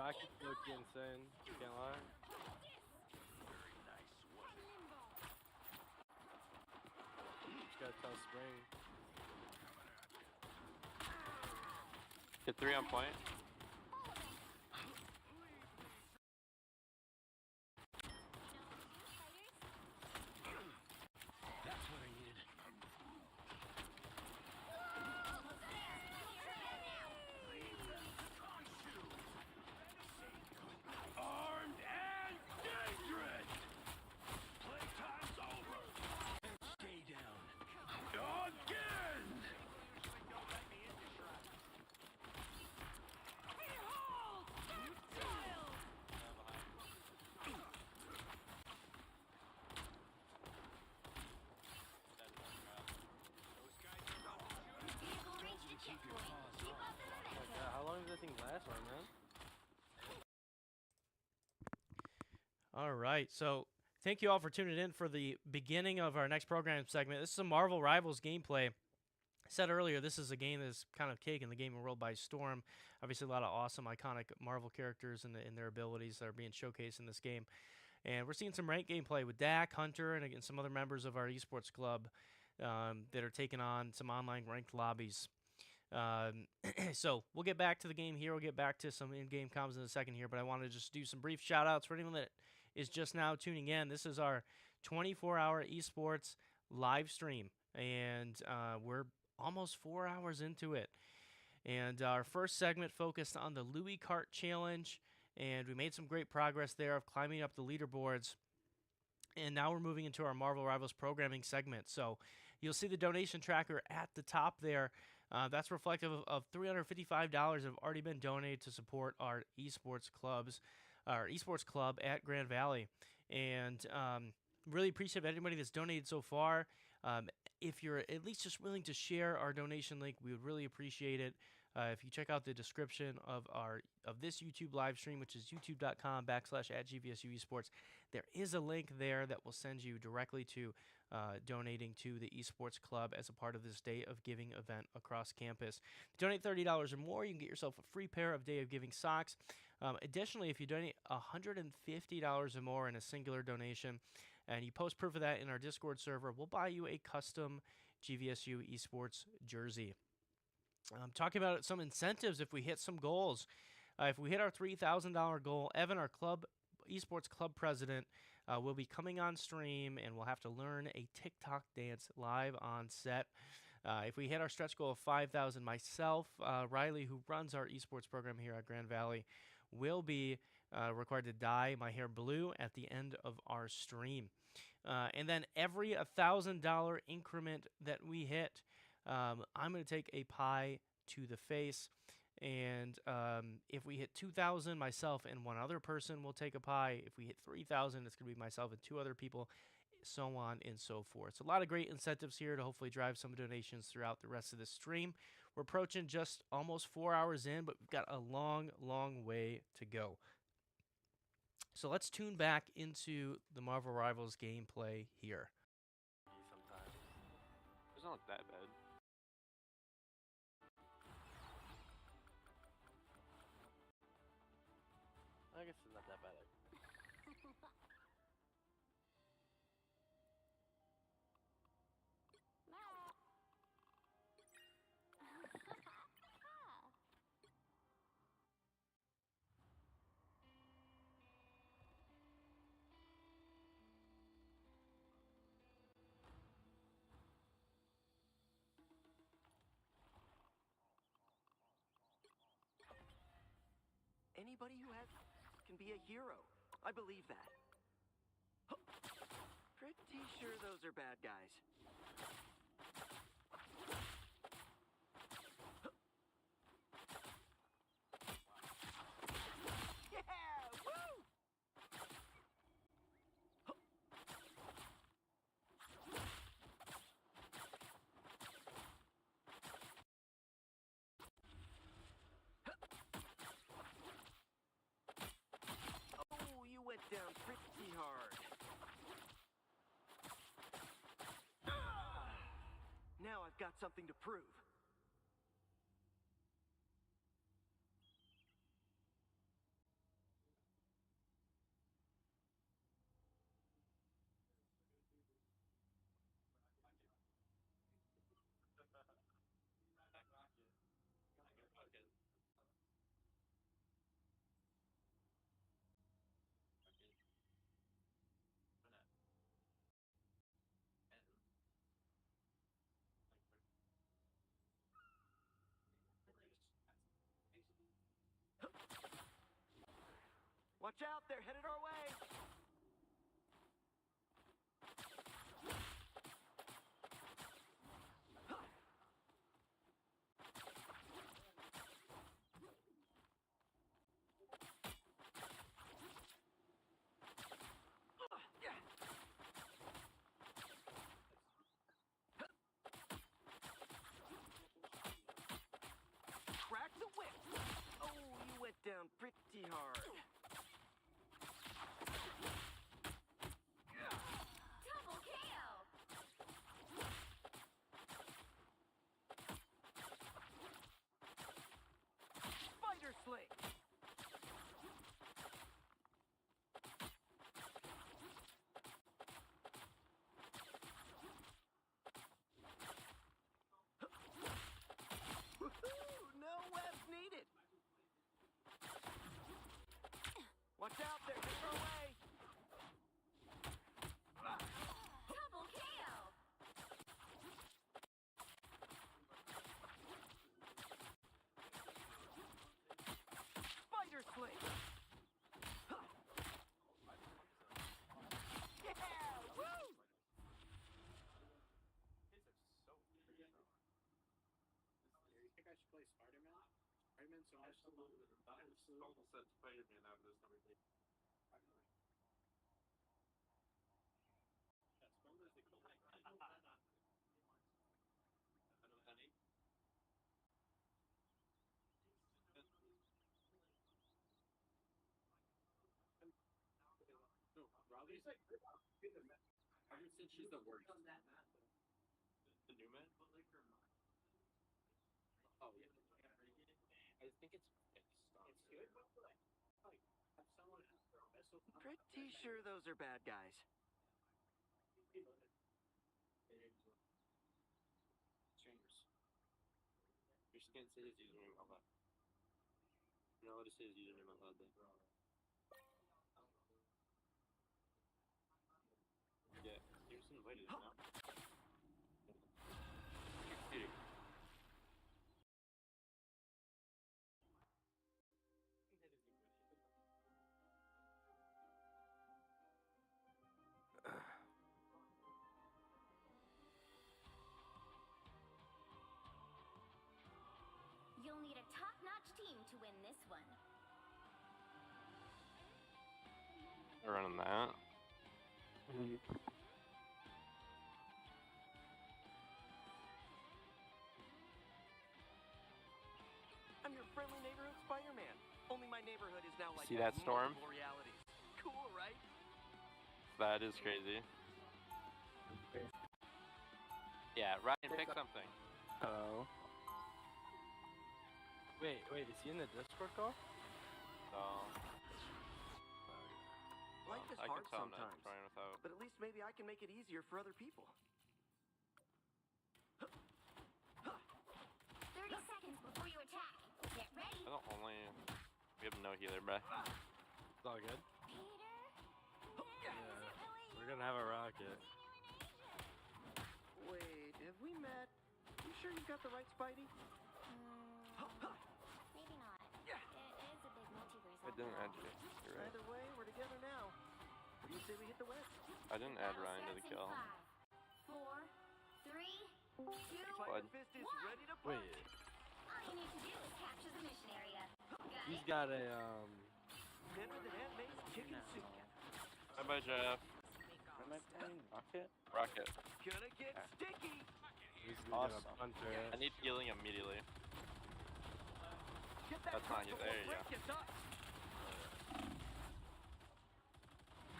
Rocket's look insane. Can't lie. Very nice, wasn't it? Just gotta tell Spring. Get 3 on point. That's what I needed. Armed and dangerous! Playtime's over! Stay down. Again! Behold that child! Vehicle reached the checkpoint. Keep up the momentum. Yeah, how long does that thing last for, man? All right, so thank you all for tuning in for the beginning of our next program segment. This is a Marvel Rivals gameplay. I said earlier, this is a game that's kind of taken the gaming world by storm. Obviously, a lot of awesome, iconic Marvel characters and their abilities that are being showcased in this game. And we're seeing some ranked gameplay with Dak, Hunter, and again, some other members of our esports club that are taking on some online ranked lobbies. So we'll get back to the game here. We'll get back to some in-game comms in a second here, but I want to just do some brief shout-outs for anyone that is just now tuning in. This is our 24-hour esports live stream, and we're almost 4 hours into it. And our first segment focused on the Louie Kart challenge, and we made some great progress there of climbing up the leaderboards. And now we're moving into our Marvel Rivals programming segment. So you'll see the donation tracker at the top there. That's reflective of $355 have already been donated to support our esports clubs, our esports club at Grand Valley. And really appreciate anybody that's donated so far. If you're at least just willing to share our donation link, we would really appreciate it. If you check out the description of this YouTube live stream, which is youtube.com/@GVSU Esports, there is a link there that will send you directly to donating to the Esports Club as a part of this Day of Giving event across campus. If you donate $30 or more, you can get yourself a free pair of Day of Giving socks. Additionally, if you donate $150 or more in a singular donation, and you post proof of that in our Discord server, we'll buy you a custom GVSU Esports jersey. Talking about some incentives if we hit some goals. If we hit our $3,000 goal, Evan, our esports club president, will be coming on stream, and we'll have to learn a TikTok dance live on set. If we hit our stretch goal of 5,000, myself, Riley, who runs our esports program here at Grand Valley, will be required to dye my hair blue at the end of our stream. And then every $1,000 increment that we hit, I'm going to take a pie to the face. And if we hit 2,000, myself and one other person will take a pie. If we hit 3,000, it's going to be myself and 2 other people, so on and so forth. So a lot of great incentives here to hopefully drive some donations throughout the rest of the stream. We're approaching just almost 4 hours in, but we've got a long, long way to go. So let's tune back into the Marvel Rivals gameplay here. Sometimes. It's not look that bad. I guess it's not that bad. Anybody who has can be a hero. I believe that. Pretty sure those are bad guys. Yeah! Woo! Oh, you went down pretty hard. Now I've got something to prove. Watch out, they're headed our way. Crack the whip. Oh, you went down pretty hard. Double KO. Spider sling. Woohoo! No webs needed. Watch out, they're headed our way. Double KO. Spider sling. Yeah! Woo! Kids are so weird. You think I should play Spider-Man? Spider-Man so much. I almost said Spider-Man out of this conversation. That's one of the cool. I don't honey. No, Robbie's like ever since she's the worst. The new man? Oh yeah. I think it's good, but like have someone mess with. Pretty sure those are bad guys. Strangers. You just can't say his username out loud. You're not allowed to say his username out loud then. Yeah, you're just invited now. You're kidding. You'll need a top-notch team to win this one. Running that. I'm your friendly neighborhood Spider-Man. Only my neighborhood is now like See that storm? multiple realities. Cool, right? That is crazy. Yeah, Ryan, pick something. Hello. Wait, is he in the Discord call? So, Life is I can hard tell I'm not sometimes, trying without. but at least maybe I can make it easier for other people. 30 seconds before you attack. Get ready. I don't only. We have no healer, bruh. It's all good. Peter? Yeah. We're gonna have a rocket. Wait, have we met? You sure you've got the right Spidey? Maybe not. Yeah. It is a big multiverse. I didn't add you. You're right. Either way, we're together now. What do you say we hit the west? I didn't add Ryan to the kill. 5, 4, 3, 2. Spider Fist is ready to punch. Wait, All you need to do is capture the mission area. Got he's it? got a Enter the handmaid's chicken soup. Bye bye, Jeff. What am I playing? Rocket? Rocket. Gonna get sticky. He's Awesome. gonna punch her. I need healing immediately. Get that That's not you. crystal There you will go. break your nuts.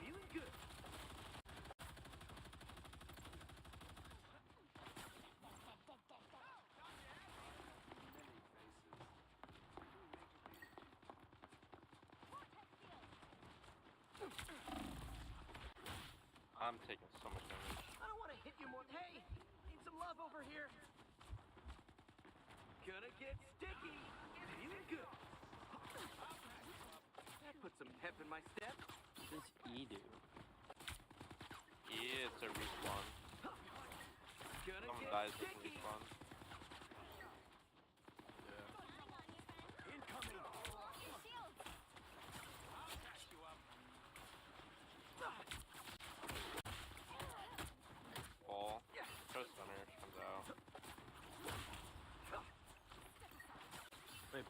Feeling good. I'm taking so much damage. I don't want to hit you more. Hey, need some love over here. Gonna get sticky. Feeling good. That put some pep in my step. What does E do? Yeah, it's a respawn. Gonna Someone get dies with sticky. respawn. Incoming. Your shields.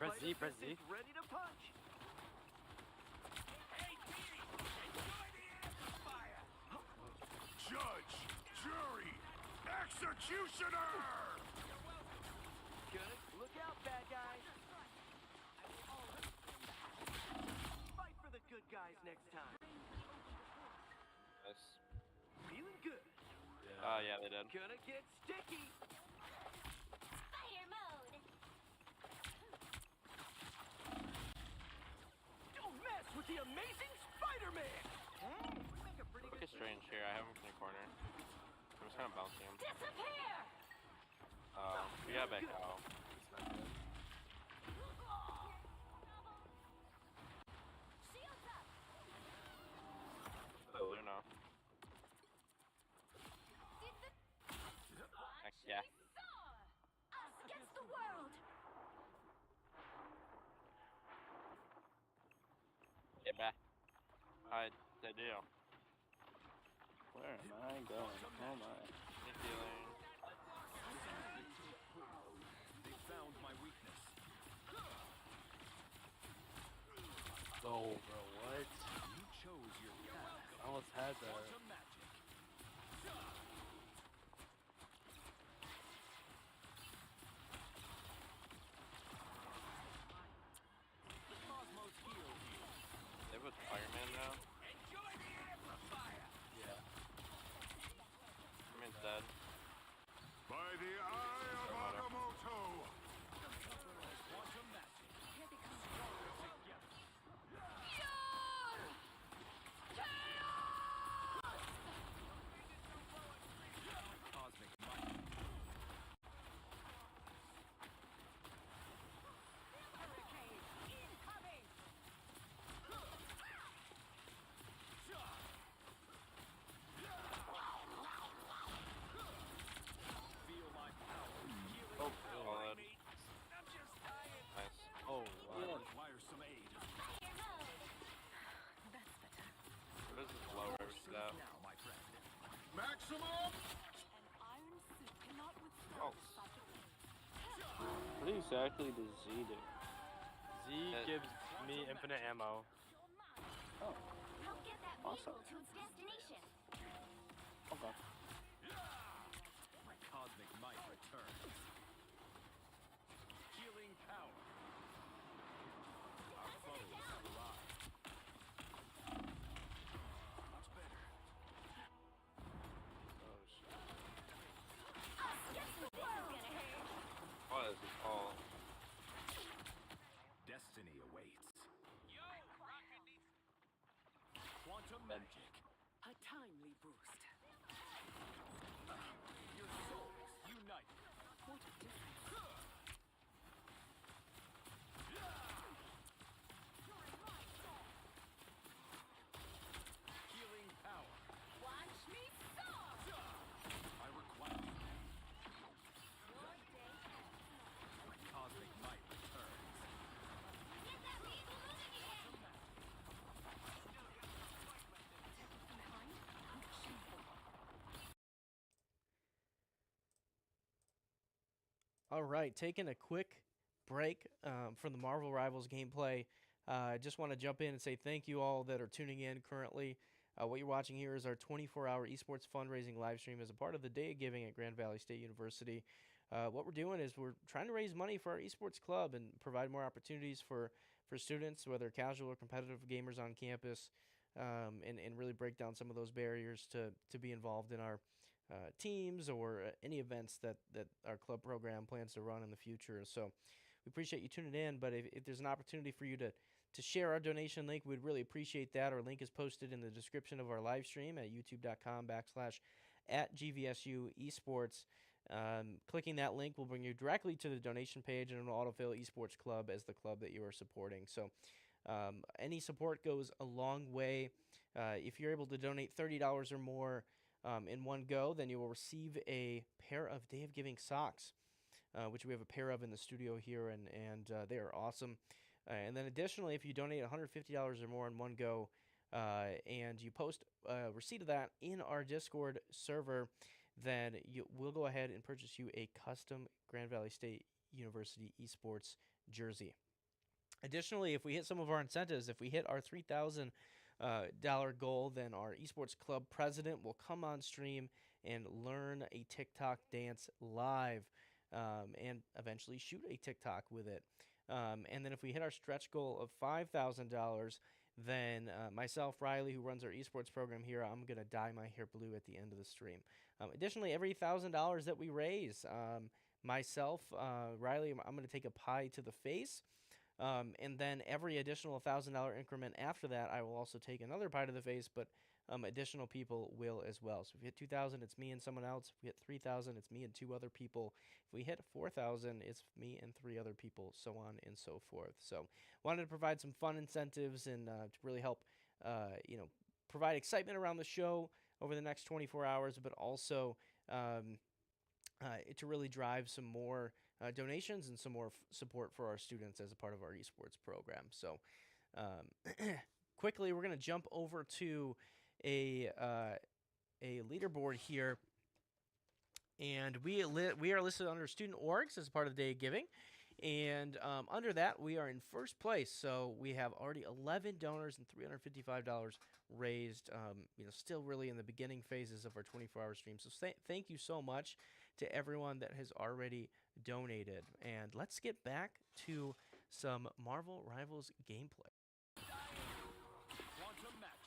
Press Z, Spider press Z. is ready to punch. Judge, jury, executioner! Good. Look out, bad guys. Fight for the good guys next time. Nice. Feeling good. Yeah, they did. Gonna get sticky. Spider mode. Don't mess with the amazing Spider-Man. Hey, we make a pretty Look good at Strange here. I have him in the corner. I'm just kind of bouncing him. Disappear. We got back out. Shields up. Oh, no. Did the Yeah. saw us against the world. Get back. They do. Where am I going? Oh my. Good feeling. They found my weakness. Oh, bro, what? You chose your path. I almost had that. Quantum magic. The cosmos heals you. They have a fireman now. Enjoy the amplifier. Yeah. Fireman's dead. By the eye of Agamotto. Quantum magic. Here they come. Cosmic might. Hurricane incoming. Feel my power. Healing Oh, power. well, that- I'm just dying. Nice. Oh, wow. Require some aid. Fire mode. That's better. What is this low river step? Now, my friend. Maximum! An iron suit cannot withstand Oh. such a weight. What exactly does Z do? Z gives me infinite ammo. Oh, Help get that Awesome. vehicle to its destination. okay. My cosmic might returns. Healing power. Our foes have arrived. Much better. Oh, shit. Us against the world. Gonna hurt. What is this all? Destiny awaits. Quantum magic. A timely boost. Your souls unite. What a difference. Healing power. Watch me soar. I require. Your day ends. My cosmic might returns. Get that vehicle moving again. Attack from behind. Shameful. All right, taking a quick break from the Marvel Rivals gameplay. I just want to jump in and say thank you all that are tuning in currently. What you're watching here is our 24-hour esports fundraising live stream as a part of the Day of Giving at Grand Valley State University. What we're doing is we're trying to raise money for our esports club and provide more opportunities for students, whether casual or competitive gamers on campus, and really break down some of those barriers to be involved in our teams or any events that our club program plans to run in the future. So we appreciate you tuning in, but if there's an opportunity for you to share our donation link, we'd really appreciate that. Our link is posted in the description of our live stream at youtube.com/@GVSU Esports. Clicking that link will bring you directly to the donation page, and it'll autofill Esports Club as the club that you are supporting. So any support goes a long way. If you're able to donate $30 or more in one go, then you will receive a pair of Day of Giving socks, which we have a pair of in the studio here, and they are awesome. And then additionally, if you donate $150 or more in one go, and you post a receipt of that in our Discord server, then we'll go ahead and purchase you a custom Grand Valley State University esports jersey. Additionally, if we hit some of our incentives, if we hit our $3,000 goal, then our esports club president will come on stream and learn a TikTok dance live, and eventually shoot a TikTok with it. And then if we hit our stretch goal of $5,000, then myself, Riley, who runs our esports program here, I'm going to dye my hair blue at the end of the stream. Additionally, every $1,000 that we raise, myself, Riley, I'm going to take a pie to the face. And then every additional $1,000 increment after that, I will also take another pie to the face, but additional people will as well. So if we hit 2,000, it's me and someone else. If we hit 3,000, it's me and 2 other people. If we hit 4,000, it's me and 3 other people, so on and so forth. So wanted to provide some fun incentives and to really help, provide excitement around the show over the next 24 hours, but also to really drive some more donations and some more support for our students as a part of our esports program. So quickly, we're going to jump over to a leaderboard here. And we are listed under student orgs as part of the Day of Giving. And under that, we are in first place. So we have already 11 donors and $355 raised. Still really in the beginning phases of our 24-hour stream. So thank you so much to everyone that has already donated. And let's get back to some Marvel Rivals gameplay. Quantum magic.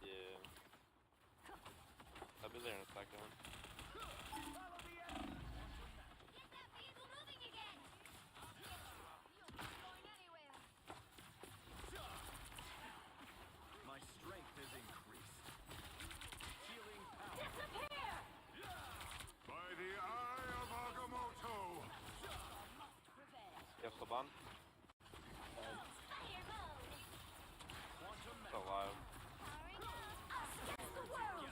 Yeah. I'll be there in a second. Get that vehicle moving again! You're not going anywhere. My strength is increased. Healing power. Disappear! By the eye of Agamotto! Yes, Saban. Fire mode! Quantum It's alive. Powering up! Us against the world!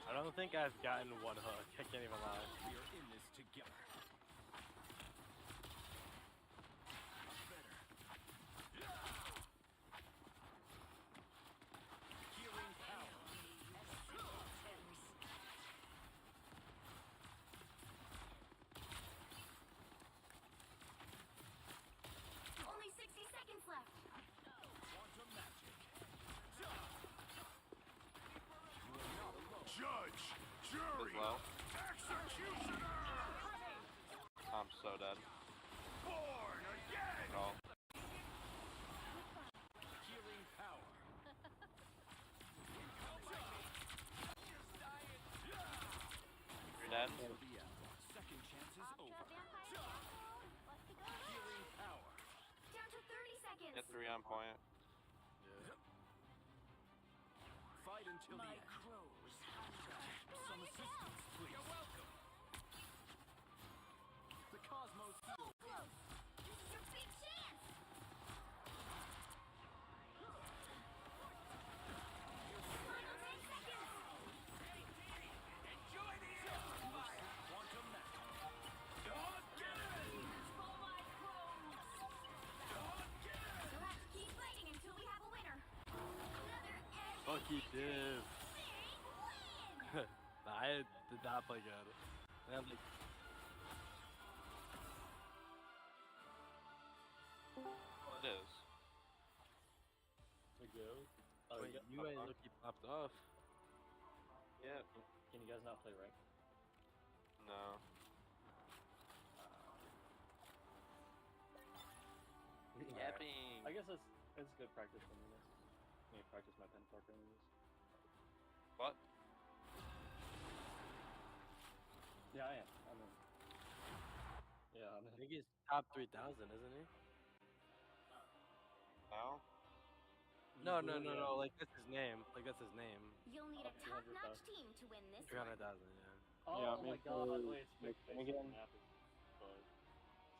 I don't think I've gotten one hook. I can't even lie. We are in this together. Healing power. Only 60 seconds left. Quantum magic. You are not alone. Judge! As Jury! well. Executioner! I'm so dead. Born again! Oh. Healing power. You're dead? Second chance is Ultra over. vampire mode. Let's go. Healing power. Down to 30 seconds. Get 3 on point. Fight until the end. Some assistance, please. You're welcome. The Cosmos So close. This is your big chance. Final 10 seconds. enjoy the air. You will see quantum magic. Follow my crows. You'll have to keep fighting until we have a winner. Another epic Fuck you, dude. big win. I did not play good. And like, It is. We go. Oh, wait, you you ain't looking popped off. Yeah. can you guys not play rank? No. Yapping. I guess it's good practice for me. I need to practice my pen torque enemies. What? Yeah, I am. I'm in. Yeah, I'm I in. think he's top 3,000, isn't he? No? No. Like that's his name. You'll need a top-notch team to win this 300,000. one. Yeah. Oh Yeah, my make god, the- wait, it's quick make face again. map is, but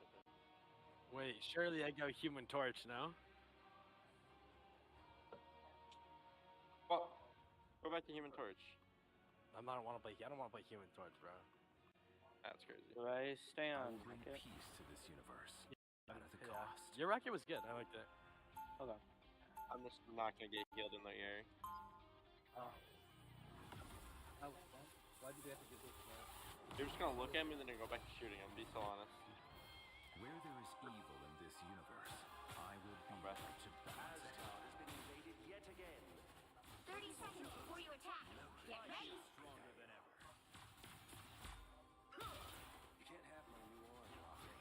it's okay. Wait, surely I go Human Torch now. What? Go back to Human Torch. I don't want to play Human Torch, bro. That's crazy. Do I stay I on will bring rocket? peace to this universe. At the Yeah. cost. Your rocket was good. I liked it. Okay. I'm just not gonna get healed in the air. Why did you have to do this? They're just gonna look at me and then they go back to shooting. I'm be so honest. Where there is evil in this universe, I will be there to balance it. has been invaded yet again. 30 seconds before you attack. Get ready. Stronger than ever. You can't have my new arm, Rocky.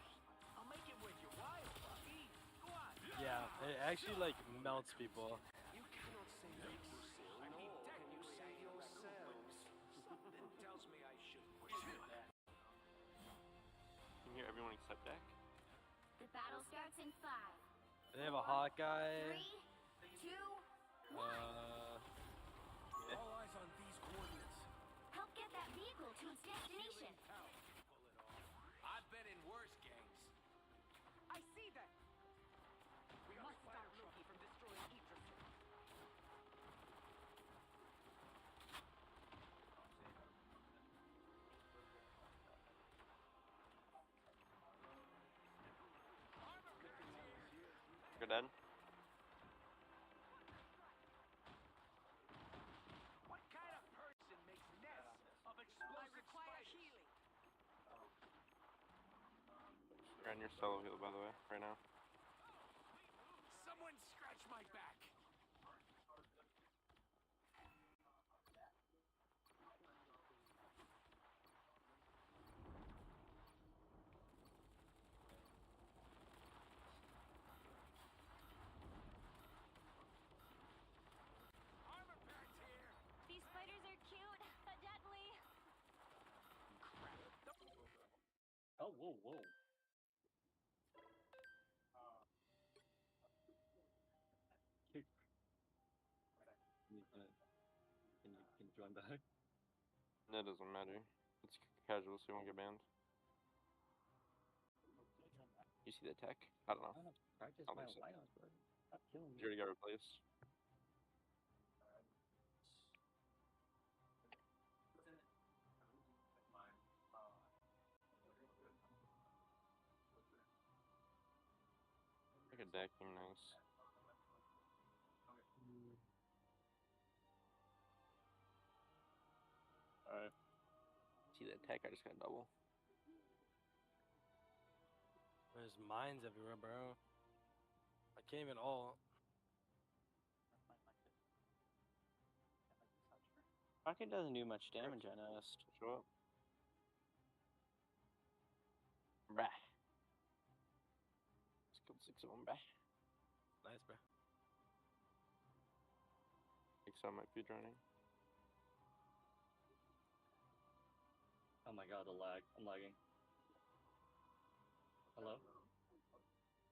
I'll make it with you. Why? Eat. Go on. Yeah, it actually like melts people. You cannot save yourself. I mean, can you save yourselves? Something tells me I should push you. Can you hear everyone except Dak? The battle starts in 5, They have a Hawkeye. 3, 2, 1. All eyes on these coordinates. Help get that vehicle to its destination. I've been in worse gangs. I see that. We must stop Loki from destroying Idris. You're dead. What kind of person makes nests of explosive healing? You're on your solo heal, by the way, right now. Someone scratch my back. Armor packs here. These spiders are cute, but deadly. Oh, whoa. Can you join back? That doesn't matter. It's casual, so you won't get banned. You see the tech? I don't know. I don't practice I'll my mix it. lineups, bro. Stop killing You me. already got replaced. Like a deck, nice. Alright. See that tech? I just got double. There's mines everywhere, bro. I can't even ult. Rocket doesn't do much damage, I noticed. Show up. Bah. Just killed 6 of them, bah. Nice, bro. Think so, might be drowning. Oh my god, the lag. I'm lagging. Hello?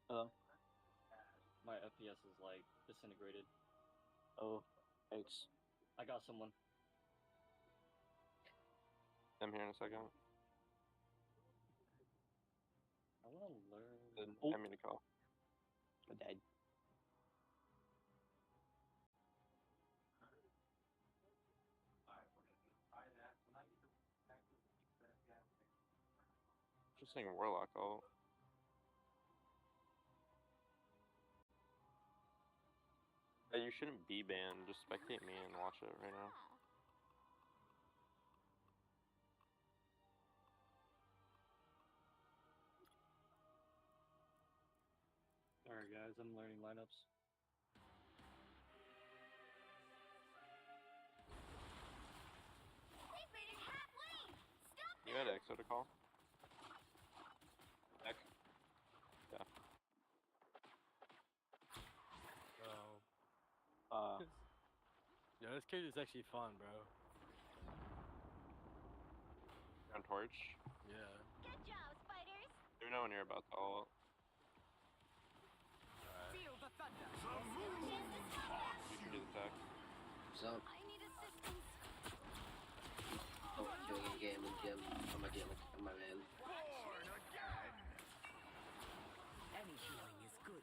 Hello? My FPS is like disintegrated. Oh, thanks. I got someone. I'm here in a second. I wanna learn. Then I mean to call. I died. Just saying Warlock ult. You shouldn't be banned. Just spectate me and watch it right now. Alright guys, I'm learning lineups. They've made it half lane. Stop You had Exo to call? Deck? Yeah. Bro. Yo, this character's actually fun, bro. On Torch? Yeah. Good job, spiders. Let me know when you're about to ult. Feel the thunder. You can do the tech. So, I need assistance. doing a game in gym. I'm a game with my man. Born again. Any healing is good.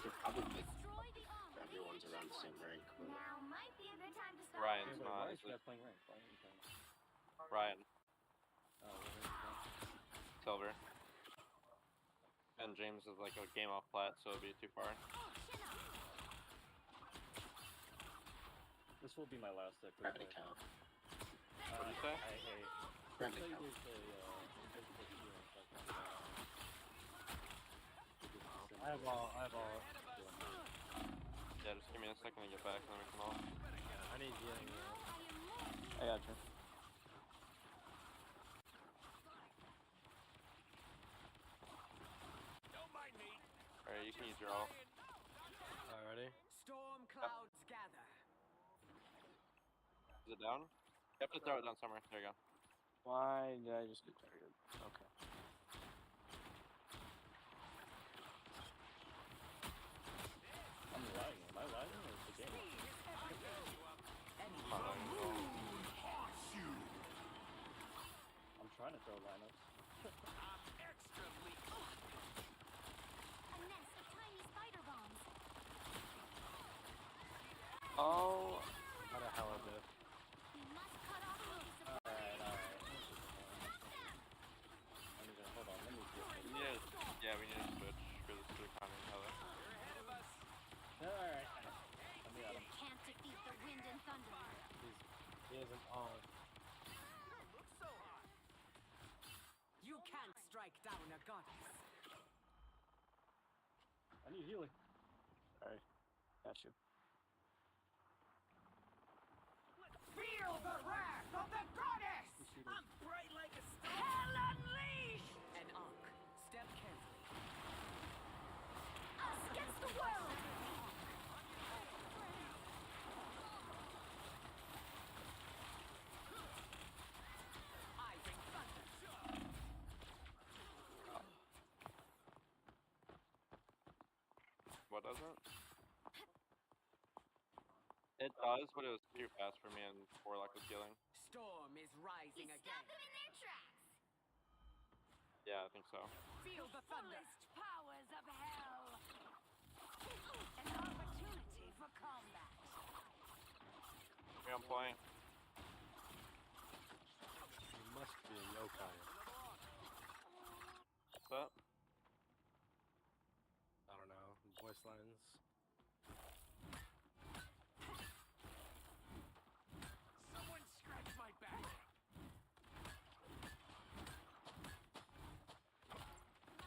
They're probably big. Destroy the armor. Everyone's around the same rank. But Now might be a good time to start. Ryan's Wait, not. why Is is you it? guys playing rank? Why are you playing? Ryan. Oh, where is he Silver. And James is like a game off plat, so it'd be too far. This will be my last deck. Gravity count. What do you say? Gravity count. I have all. Yeah, just give me a second to get back, and then we can all. I need healing. I got you. Don't mind me. Alright, you can use your ult. Alrighty. Storm clouds gather. Is it down? You have to throw it down somewhere. There you go. Why did I just get targeted? Okay. I'm lagging. Am I lagging or is the game? Come on, I'm trying to throw lineups. Extra lethal. A nest of tiny spider bombs. Oh. How the hell is it? We must cut off Loki's supply. Alright. Hold on, let me We need to, yeah, we need to switch for this to come in color. Alright. Let me at him. Can't defeat the wind and thunder. He isn't on. You can't strike down a goddess. I need healing. Alright. Got you. Feel the wrath of the goddess! I'm bright like a star. Hell unleashed! An Ankh, step carefully. Us against the world! I bring thunder. What does it? It does, but it was too fast for me, and Warlock was healing. Storm is rising again. them in their tracks! Yeah, I think so. Feel the thunder. Fullest powers of hell! An opportunity for combat. Yeah, I'm playing. He must be a yokai. What's up? I don't know. Voice lines. Someone scratch my back.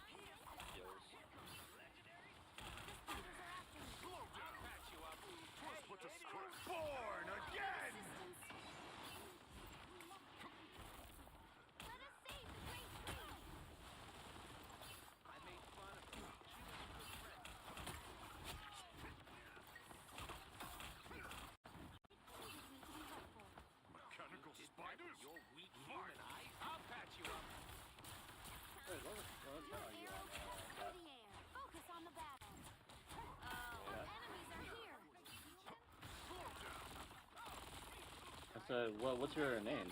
Heals. I'll patch you up. Twas but a script. Born again! Let us save the great tree! I made fun of her. She was a good friend. Mechanical spiders? Your weak human eyes. I'll patch you up. Wait, what channel are you on? Through the air. Focus on the battle. Oh, enemies are here. I said, what's your name?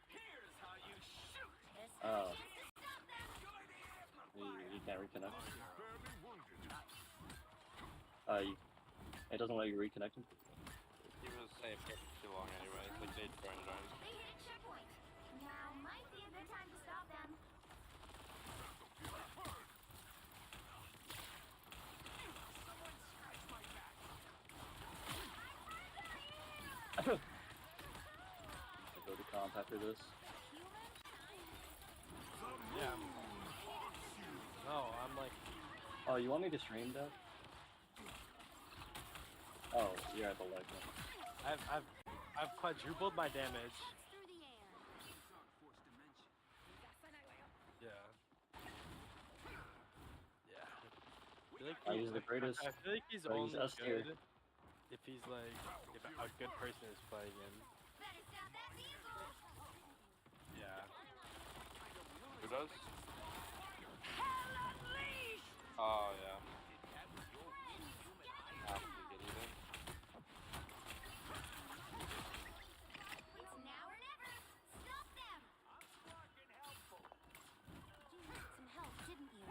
Here's how you shoot. Oh. You can't reconnect? Barely wounded. It doesn't let you reconnect him? He was safe for too long anyway. It's like they joined. They hit a checkpoint. Now might be a good time to stop them. Someone scratch my back. I go to comp after this. Yeah. No, I'm like. Oh, you want me to stream that? Oh, you're at the leg. I've quadrupled my damage. Through the air. Yeah. Yeah. I feel like I use the greatest. I feel like he's I use only S tier. good if he's like if a good person is playing him. Better stop that vehicle. Yeah. Who does? Hell unleashed! Oh, yeah. Have to get even. It's now or never. Stop them. I'm fucking helpful. You needed some help, didn't you?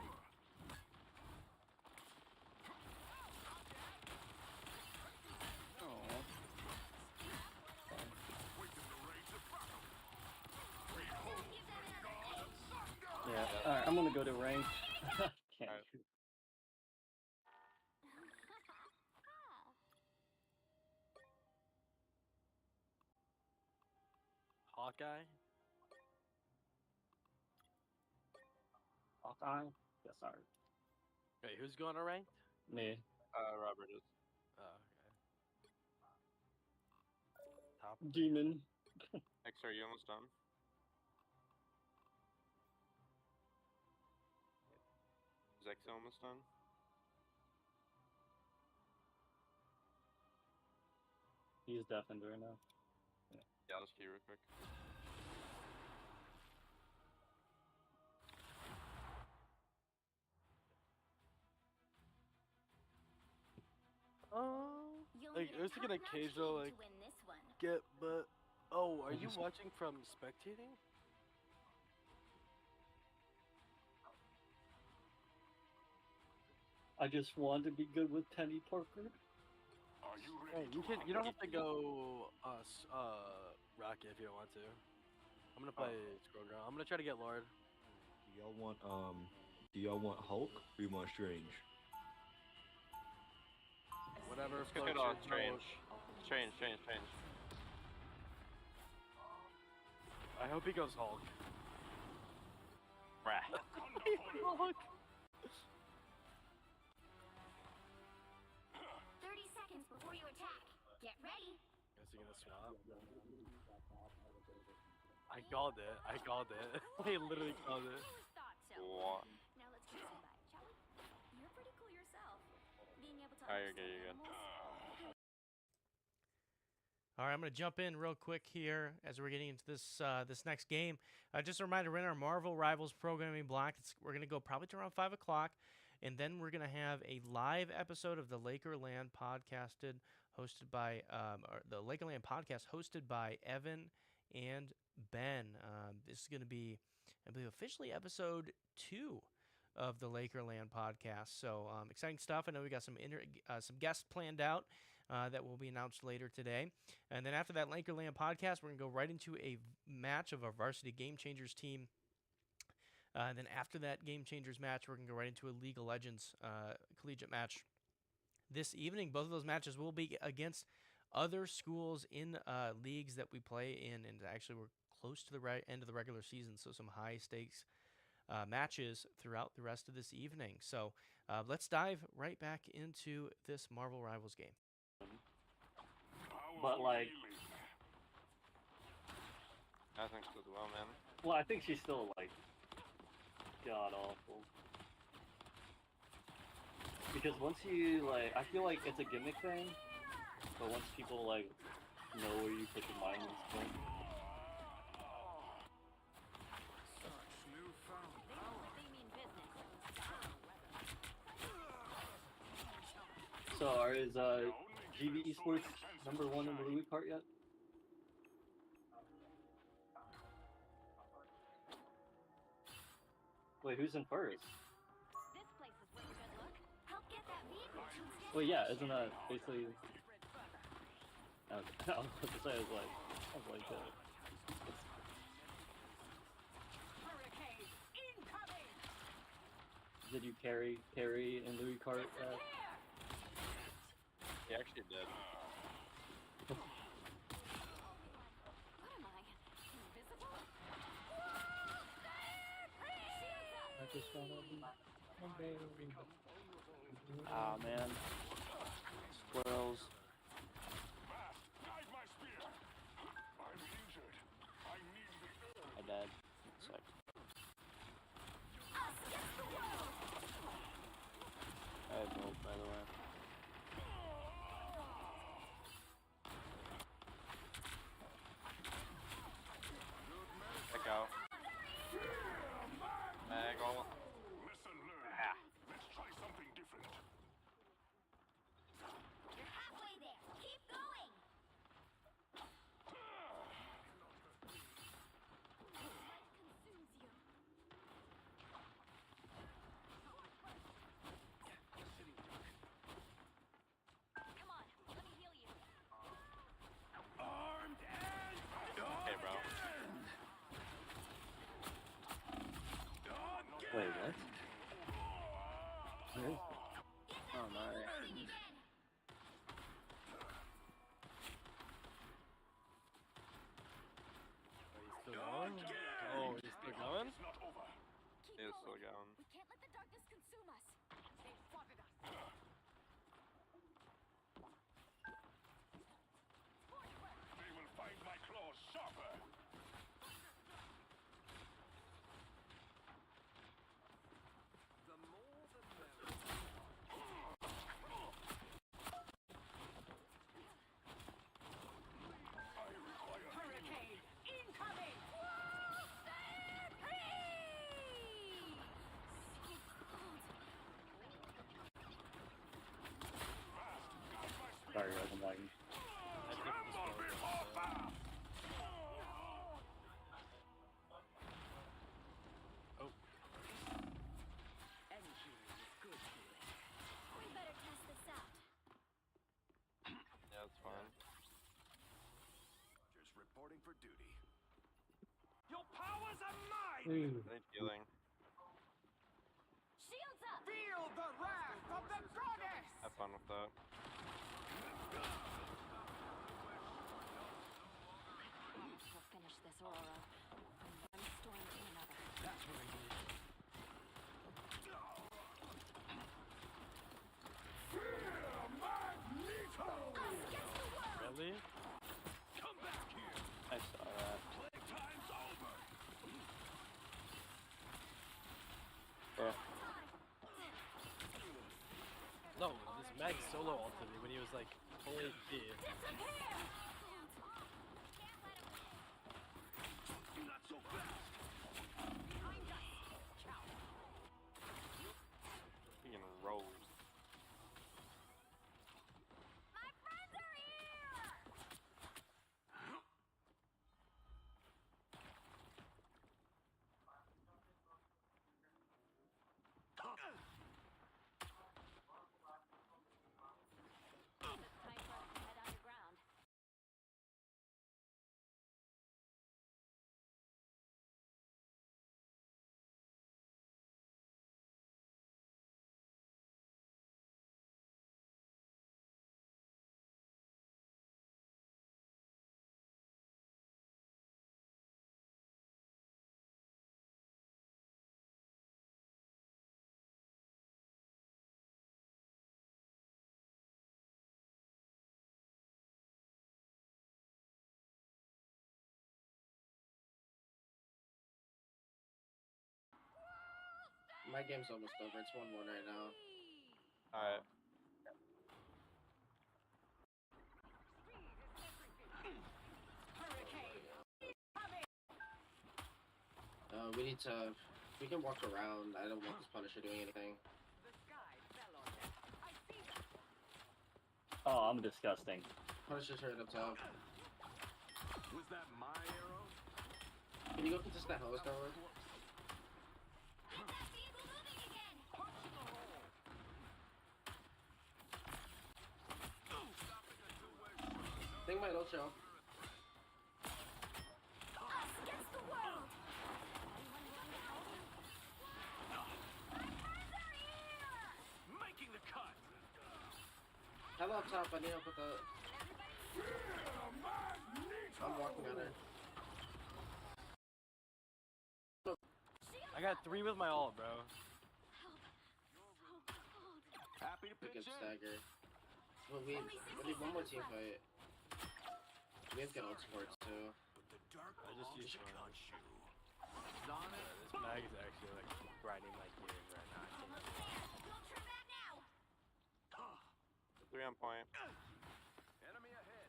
Yeah. Alright, I'm gonna ranked. Can't. Alright. Hawkeye. Hawkeye? Yes, sorry. Wait, who's going to ranked? Me. Robert is. Oh, okay. Top. Demon. X, are you almost done? Is X almost done? He's deafened right now. Yeah, I'll just key real quick. Oh, You'll like need I was thinking top-notch occasional aim like to win this one. get, but oh, are you watching from spectating? I just want to be good with Penny Parker. Are you Hey, ready you to can. You don't hunt? have to go Rocket if you don't want to. I'm gonna play Scroll Girl. I'm gonna try to get Lord. Do y'all want Hulk or you want Strange? Whatever. Let's go floats on your Strange. boat. Strange. I hope he goes Hulk. Rah. Hulk. 30 seconds before you attack. Get ready. Is he gonna swap? I called it. I called it. I literally called it. Thought so. What? Now let's get some vibe, shall we? You're pretty cool yourself. Being able to Alright, you're good, understand you're good. animals. All right, I'm going to jump in real quick here as we're getting into this this next game. Just a reminder, we're in our Marvel Rivals programming block. We're going to go probably to around 5 o'clock, and then we're going to have a live episode of the Lakerland hosted by the Lakerland podcast hosted by Evan and Ben. This is going to be, I believe, officially episode 2 of the Lakerland podcast. So exciting stuff. I know we got some guests planned out that will be announced later today. And then after that Lakerland podcast, we're going to go right into a match of our Varsity Game Changers team. And then after that Game Changers match, we're going to go right into a League of Legends collegiate match this evening. Both of those matches will be against other schools in leagues that we play in. And actually, we're close to the end of the regular season, so some high stakes matches throughout the rest of this evening. So let's dive right back into this Marvel Rivals game. But like, I think so as well, man. well, I think she's still like god awful. Because once you like, I feel like it's a gimmick thing, but once people like know where you put your mind and stuff. So is GV Esports #1 in the Louie Kart yet? Wait, who's in first? This place is where you should look. Help get that vehicle to its Well, yeah, isn't that basically? Okay. I was about to say, I was like, Hurricane incoming! did you carry in Louie Kart? He actually did. What am I? Invisible? I just wanna be my baby. Ah man, squirrels. Guide my spear. I'm injured. I need the herb. I died. That sucks. I have hope, by the way. Check out. Mag all. Lesson learned. Let's try something different. You're halfway going? It's not over. Keep Yeah, it's still going. going. We can't let the darkness consume us. They spotted us. They will find my claws sharper. The more the merrier. I require Hurricane incoming. Sorry, guys, I'm lagging. tremble before bath. Oh. Engine is good feeling. We better test this out. Yeah, it's fine. Just reporting for duty. Your powers are mine. I need healing. Shields up! Feel the wrath of the goddess. Have fun with that. We'll finish this, Aurora. From one storm to another. That's what I need. Really? Come back here. I saw that. Playtime's over. Bro. No, this Mag solo ulted me when he was like full HP. Not so fast. Being rolled. My friends are here! Time for us to head underground. My game's almost over. It's 1-1 right now. Alright. We need to. We can walk around. I don't want this Punisher doing anything. The sky fell on them. I see them. Oh, I'm disgusting. Punisher's right up top. Was that my arrow? Can you go contest that hose tower? Get that vehicle moving again! Think my ult show. Us against the world! Anyone willing to help? My friends are here! Making the cut. Hello up top. I need help with the. I'm walking on it. I got 3 with my ult, bro. Help. So cold. Happy to We pitch can in. stagger. Well, we need one more team fight. We have to get ult support too. But the dark I just belongs used to one. Khonshu. On it. This Mag is actually like grinding my gears right now. Almost there. Don't turn back now. 3 on point. Enemy ahead.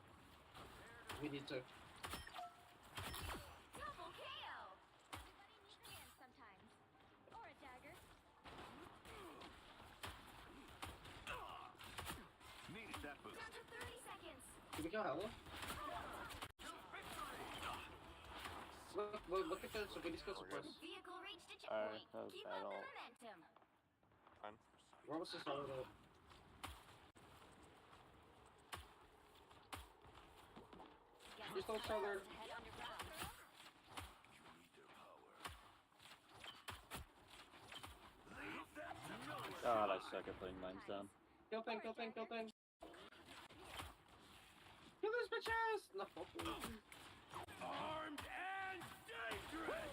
We need to. Double KO! Everybody needs a hand sometimes. Or a dagger. Needed that boost. Down to 30 seconds. Can we kill Hello? Look at the so we need to go support. Vehicle reached a Alright, checkpoint. that was Keep bad up the ult. momentum. Fine. We're almost to start with it. Get Just don't time tell her. to head underground. You need their power. God, I suck at putting mines down. Kill thing, kill thing, kill thing. Kill this bitches! No. Armed and dangerous.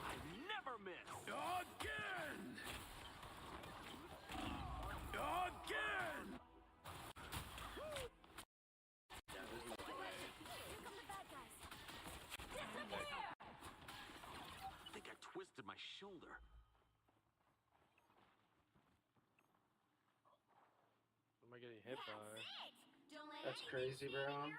I've never hit bar. That's crazy, bro.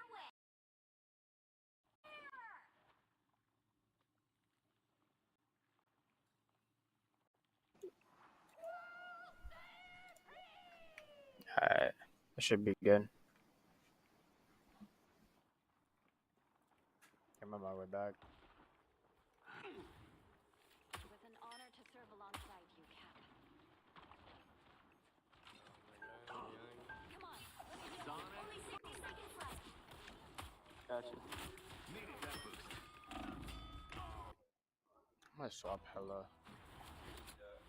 Alright, that should be good. I'm on my way back. It was an honor to serve alongside you, Cap. Come on, let's go. Only 60 seconds left. Gotcha. I'm gonna swap Hella.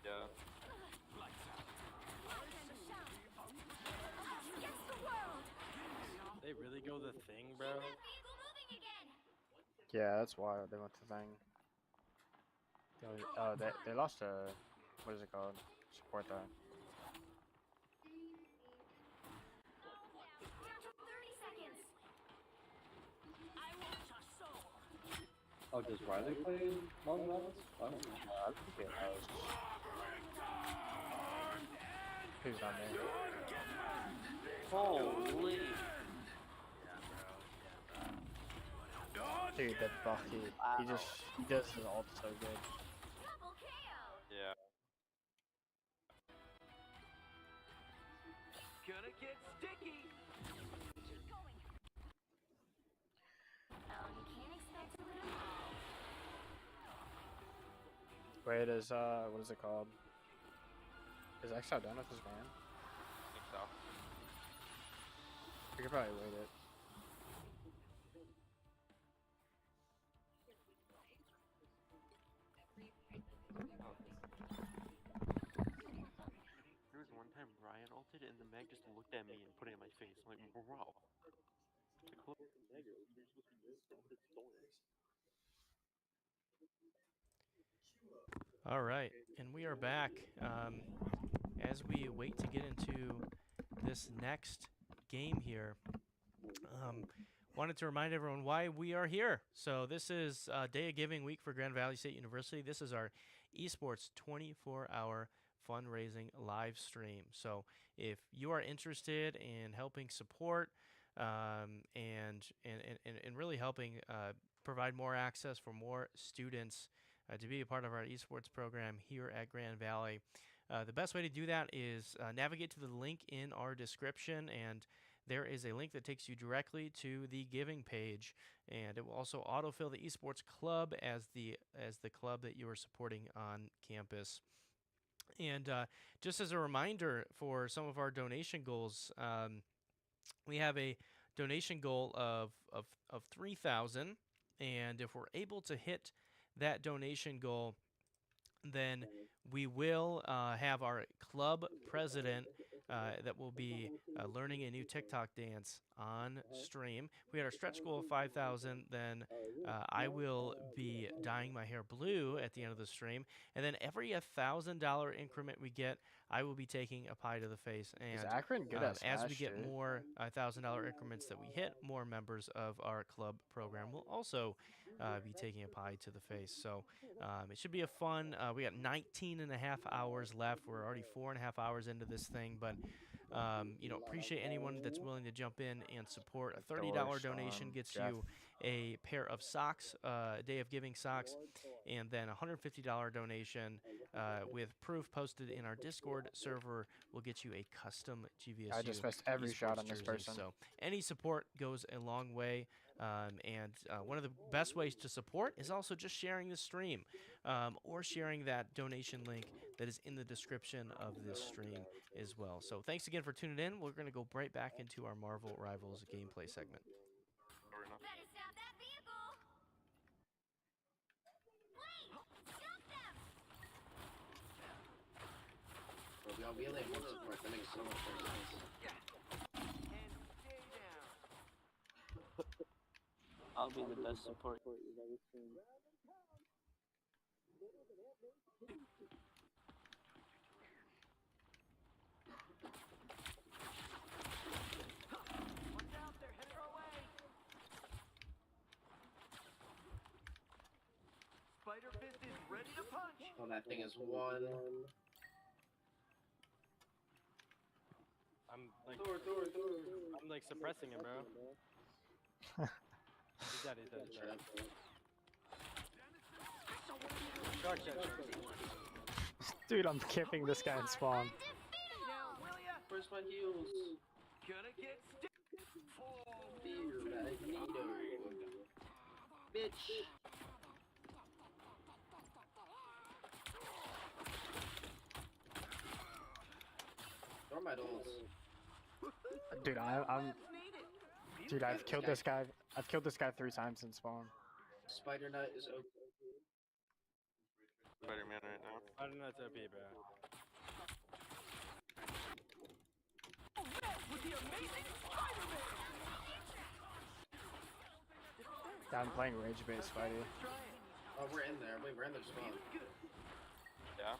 Yeah. They really go the thing, bro. Yeah, that's why they went to thing. They lost a, what is it called? Support that. Oh, does Riley play Marvel Rivals? I don't know. I think it has. Who's not me? Holy! Dude, that Bucky. He does his ult so good. Yeah. Gonna get sticky. Keep going. Oh, you can't expect to win. Wait, what is it called? Is Exile done with his man? I think so. We could probably wait it. There was one time Ryan ulted and the mag just looked at me and put it in my face. I'm like, bro. All right, and we are back. As we wait to get into this next game here, wanted to remind everyone why we are here. So this is Day of Giving Week for Grand Valley State University. This is our Esports 24-hour fundraising live stream. So if you are interested in helping support and really helping provide more access for more students to be a part of our esports program here at Grand Valley, the best way to do that is navigate to the link in our description, and there is a link that takes you directly to the giving page, and it will also autofill the esports club as the club that you are supporting on campus. And just as a reminder for some of our donation goals, we have a donation goal of 3,000, and if we're able to hit that donation goal, then we will have our club president that will be learning a new TikTok dance on stream. We had our stretch goal of 5,000. Then I will be dyeing my hair blue at the end of the stream, and then every $1,000 increment we get, I will be taking a pie to the face. And Is Akron good at Smash, as we get dude? more $1,000 increments that we hit, more members of our club program will also be taking a pie to the face. So it should be a fun. We got 19 and a half hours left. We're already 4.5 hours into this thing, but appreciate anyone that's willing to jump in and support. A $30 donation gets you a pair of socks, Day of Giving socks, and then a $150 donation with proof posted in our Discord server will get you a custom GVSU. I just missed every shot on this jersey. person. So any support goes a long way. And one of the best ways to support is also just sharing the stream or sharing that donation link that is in the description of this stream as well. So thanks again for tuning in. We're going to go right back into our Marvel Rivals gameplay segment. Better stop that vehicle! Wait! Stop them! Bro, y'all really have more support. That makes so much more sense. I'll be the best support you've ever seen. Spider Fist is ready to punch. Oh, that thing is one. I'm Like, Thor. I'm like suppressing him, bro. He's dead. Shark dead. Dude, I'm camping this guy in spawn. Where's my heals? Gonna get Fear Magneto. Bitch. Throw my dolls. Dude, Dude, I've killed this guy. I've killed this guy 3 times in spawn. Spider Knight is open. Spider-Man right now. I don't know it's OP, bro. with the amazing Spider-Man. Yeah, I'm playing Rage Bait Spidey. Oh, we're in there. Wait, we're in the spawn. Yeah.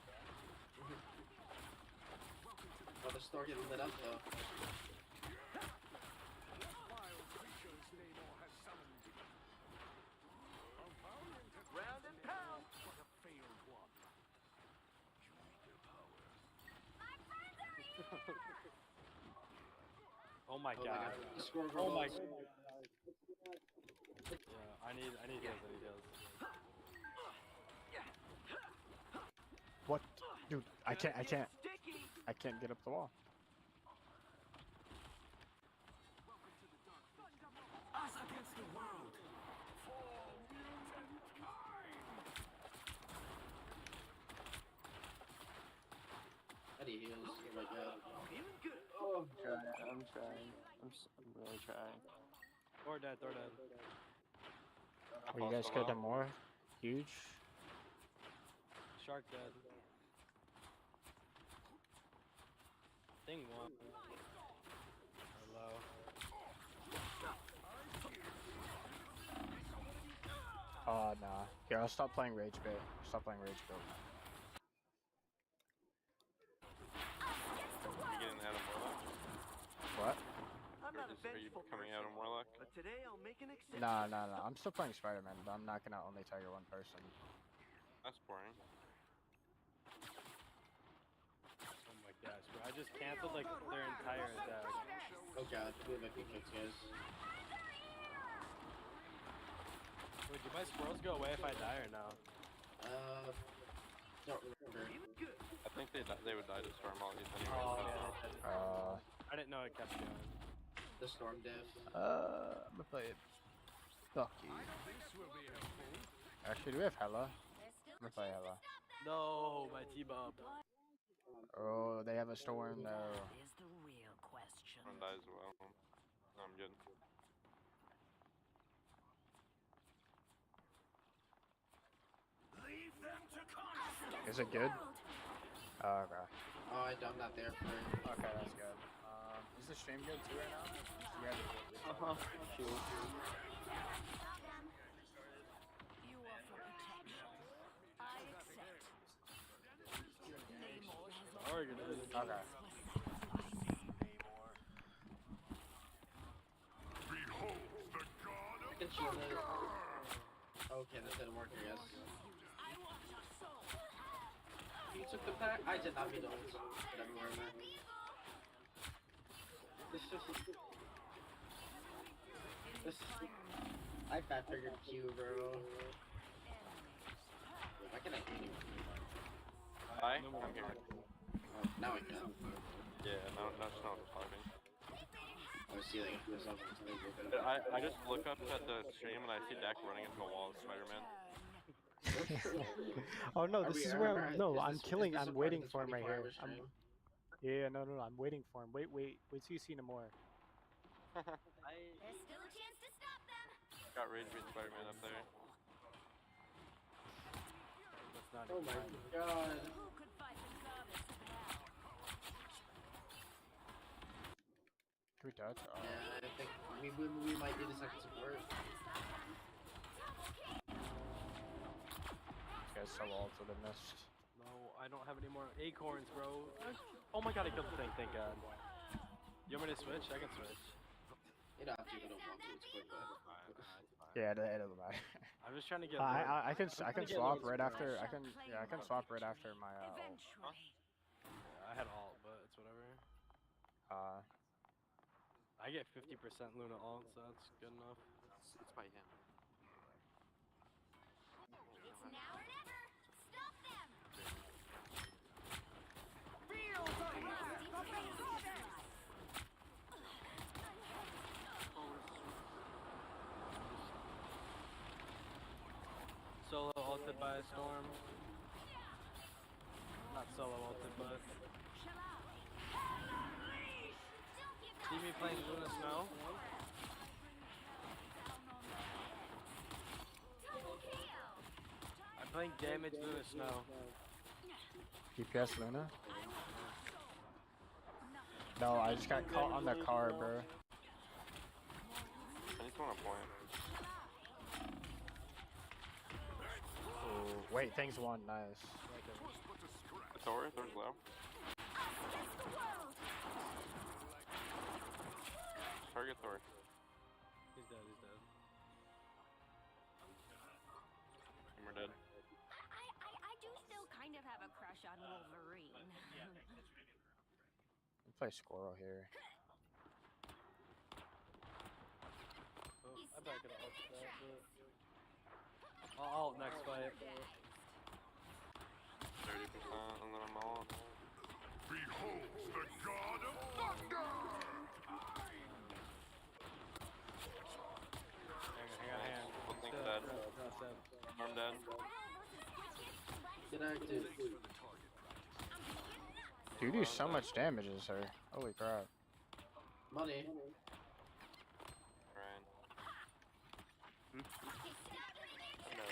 Oh, the store getting lit up though. Round and pound. What a failed one. Oh my Oh god. The score Oh my. goes. Yeah, I need heals. What? Dude, I can't get up the wall. Us against the world. I need heals. Oh my god. Oh, I'm trying. I'm really trying. Thor dead. Are you guys killed him more? Huge? Shark dead. Thing one. Hello. Oh, nah. Here, I'll stop playing Rage Bait. Stop playing Rage Bait. You getting out of Warlock? What? I'm not a Are you vengeful coming person, out of Warlock? but today I'll make an exception. Nah. I'm still playing Spider-Man, but I'm not gonna only target one person. That's boring. Oh my gosh, bro. I just canceled like their entire attack. Oh god, we have good kicks, guys. Wait, do my squirrels go away if I die or no? Don't remember. I think they would die to storm all these anyway. Oh, yeah. I didn't know it kept going. The storm diff. I'm gonna play it. Bucky. Actually, do we have Hella? I'm gonna play Hella. No, my T-Bob. Oh, they have a storm though. Is the real question. One dies as well. No, I'm good. Leave them to conquer. Is it good? Oh, okay. Oh, I'm not there for it. Okay, that's good. Is the stream good too right now? You offer protection. I accept. Namor has Organized. Okay. Behold the god I can shield it. Okay, that didn't work, I guess. He took the pack? I did not mean to ult, but I'm wearing that. I fat figured Q, bro. Why can I hit him? Hi, I'm here. Oh, now I can. Yeah, now it's not responding. I see like if there's something to make it. I just look up at the stream and I see Dak running into a wall with Spider-Man. Oh no, Are this we- is I where remember- no, is I'm this- is killing. this a I'm part of waiting the for him right 24 here. hour stream? Yeah, no, I'm waiting for him. Wait till you see him more. There's still a chance to stop them. Got Rage Beat Spider-Man up there. That's not Oh even my mine. god. Who could fight the goddess now? Can we touch? Oh. Yeah, I think we might need a second support. This guy's so altered and missed. No, I don't have any more acorns, bro. Oh my god, I killed the thing, thank god. You want me to switch? I can switch. You don't have to, you don't want to, it's quick, but... Yeah, it doesn't matter. I'm just trying to get. I can I'm trying to get swap Lord's right after. Prayer. I can swap right after my ult. Eventually. Yeah, I had alt, but it's whatever. I get 50% Luna ult, so that's good enough. It's by him. It's now or never. Stop them. Feel the wrath of the goddess! Solo ulted by a storm. Not solo ulted, but. See me playing Luna Snow? I'm playing damage Luna Snow. DPS Luna? No, I just got caught on the car, bro. I just want to point. Oh, wait, things won. Nice. The Thor, Thor's low. Target Thor. He's dead, he's dead. And we're dead. I do still kind of have a crush on Wolverine. Let's play Squirrel here. Oh, I bet I could ult that, but... I'll ult next fight. 30%, and then I'm all. Behold the god of thunder! Hang on. One thing's dead. I'm dead. Get active. You do so much damage, sir. Holy crap. Money. Ryan. Hmm? No.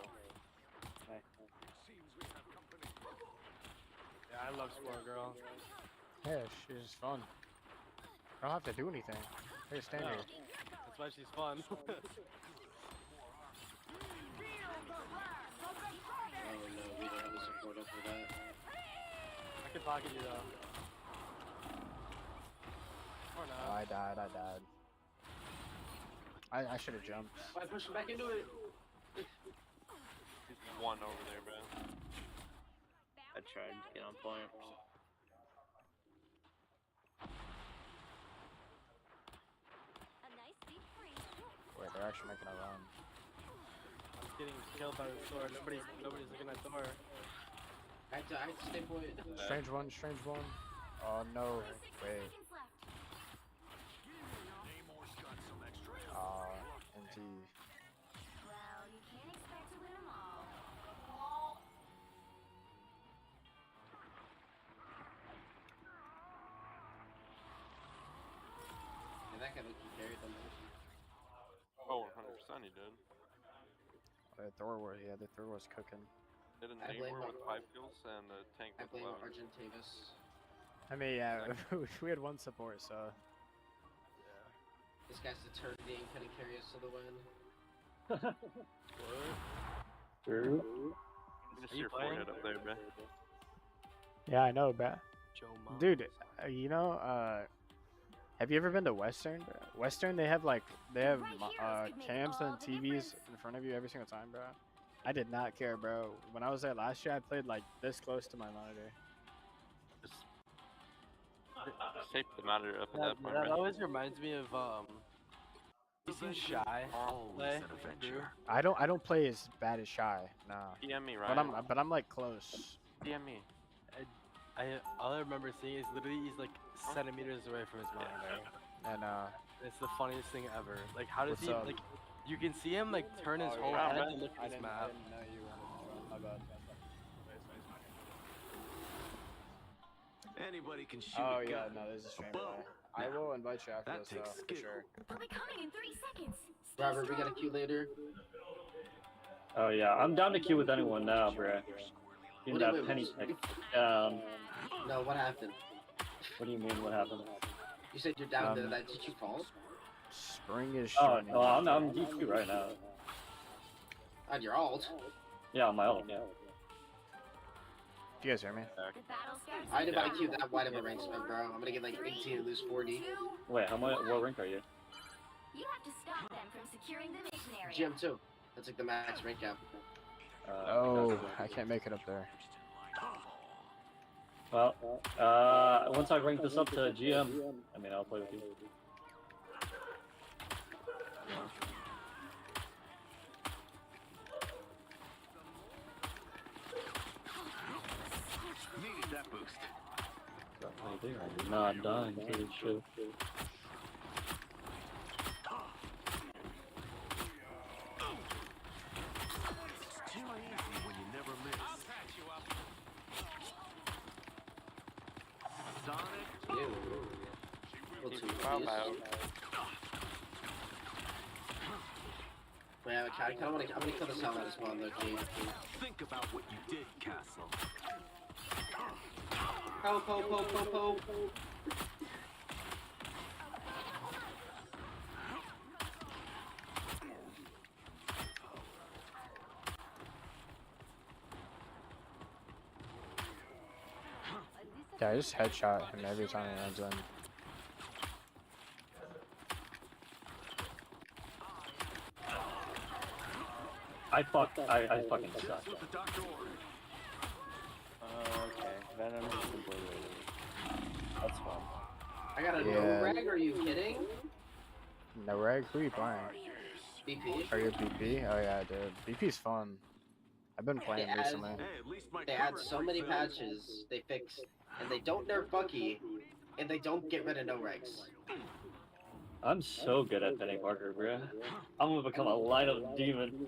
Yeah, I love Squirrel Girl. Yeah, she's just fun. I don't have to do anything. Hey, stand No. here. That's why she's fun. Oh no, we don't have a support up for that. I can pocket you though. Or Oh, not. I died. I should have jumped. I pushed him back into it. He's one over there, bro. I tried to get on point. A nice deep freeze. Wait, they're actually making a run. I'm getting killed by the sword. Nobody's looking at Thor. I have to stay point. Strange one. Oh no. Wait. NT. Well, you can't expect to win them all. Yeah, that guy looked carried the most. Oh, 100% he did. The Thor was cooking. Did a I blame neighbor with Ar- 5 kills and a tank I with blame 11. Argentavis. I mean, yeah, we had one support, so. This guy's eternity and couldn't carry us to the win. True. Just Are you your playing? forehead up there, bro. Yeah, I know, bro. Joe Mom. Dude, you know, have you ever been to Western? Bro? Western, they have cams and TVs in front of you every single time, bro. I did not care, bro. When I was there last year, I played like this close to my monitor. Just tape the monitor up at that point, That bro. always reminds me of you seen Shy play? Drew? I don't play as bad as Shy, nah. DM me, Ryan. But I'm like close. DM me. All I remember seeing is literally he's like centimeters away from his monitor. And It's the funniest thing ever. Like, how does What's he up? like? You can see him like turn his whole yeah, head man. to look at this map. know you wanted to run. My bad. Anybody can shoot Oh a yeah, gun. no, there's a stream. bow. I will invite you after That this, takes for skill. sure. We'll be coming in 3 seconds. Stay Robert, we got a strong. queue later. Oh yeah, I'm down to queue with anyone now, bruh. You Wait, that wait, penny wait. pick. No, what happened? What do you mean? What happened? You said you're down to that. Did you fall? Spring is Oh, shining. well, I'm DQ right now. On your alt? Yeah, on my own. Yeah. Do you guys hear me? The battle starts. I didn't buy queue that wide of a rank spent, bro. I'm gonna get like 18 and lose 40. Wait, how much? What rank are you? You have to stop them from securing the mission area. GM2. That's like the max rank cap. Oh, I can't make it up there. Well, once I rank this up to GM, I mean, I'll play with you. They are not dying to this shit. It's too easy when you never miss. I'll patch you up. Sonic. Ew. Keep your mouth out. Wait, I kinda wanna, I'm gonna kill the sound out of spawn though, G. Think about what you did, Castle. Help, help, help, help, help. Yeah, I just headshot him every time he runs in. I fucking suck. Okay, Venom is completely. That's fun. I got a Yeah. no rag, are you kidding? No rag? Who are you playing? BP? Are you BP? Oh yeah, dude. BP's fun. I've been playing They recently. add so many patches, they fix, and they don't nerf Bucky, and they don't get rid of no rags. I'm so good at Penny Parker, bro. I'm gonna become a light of demon.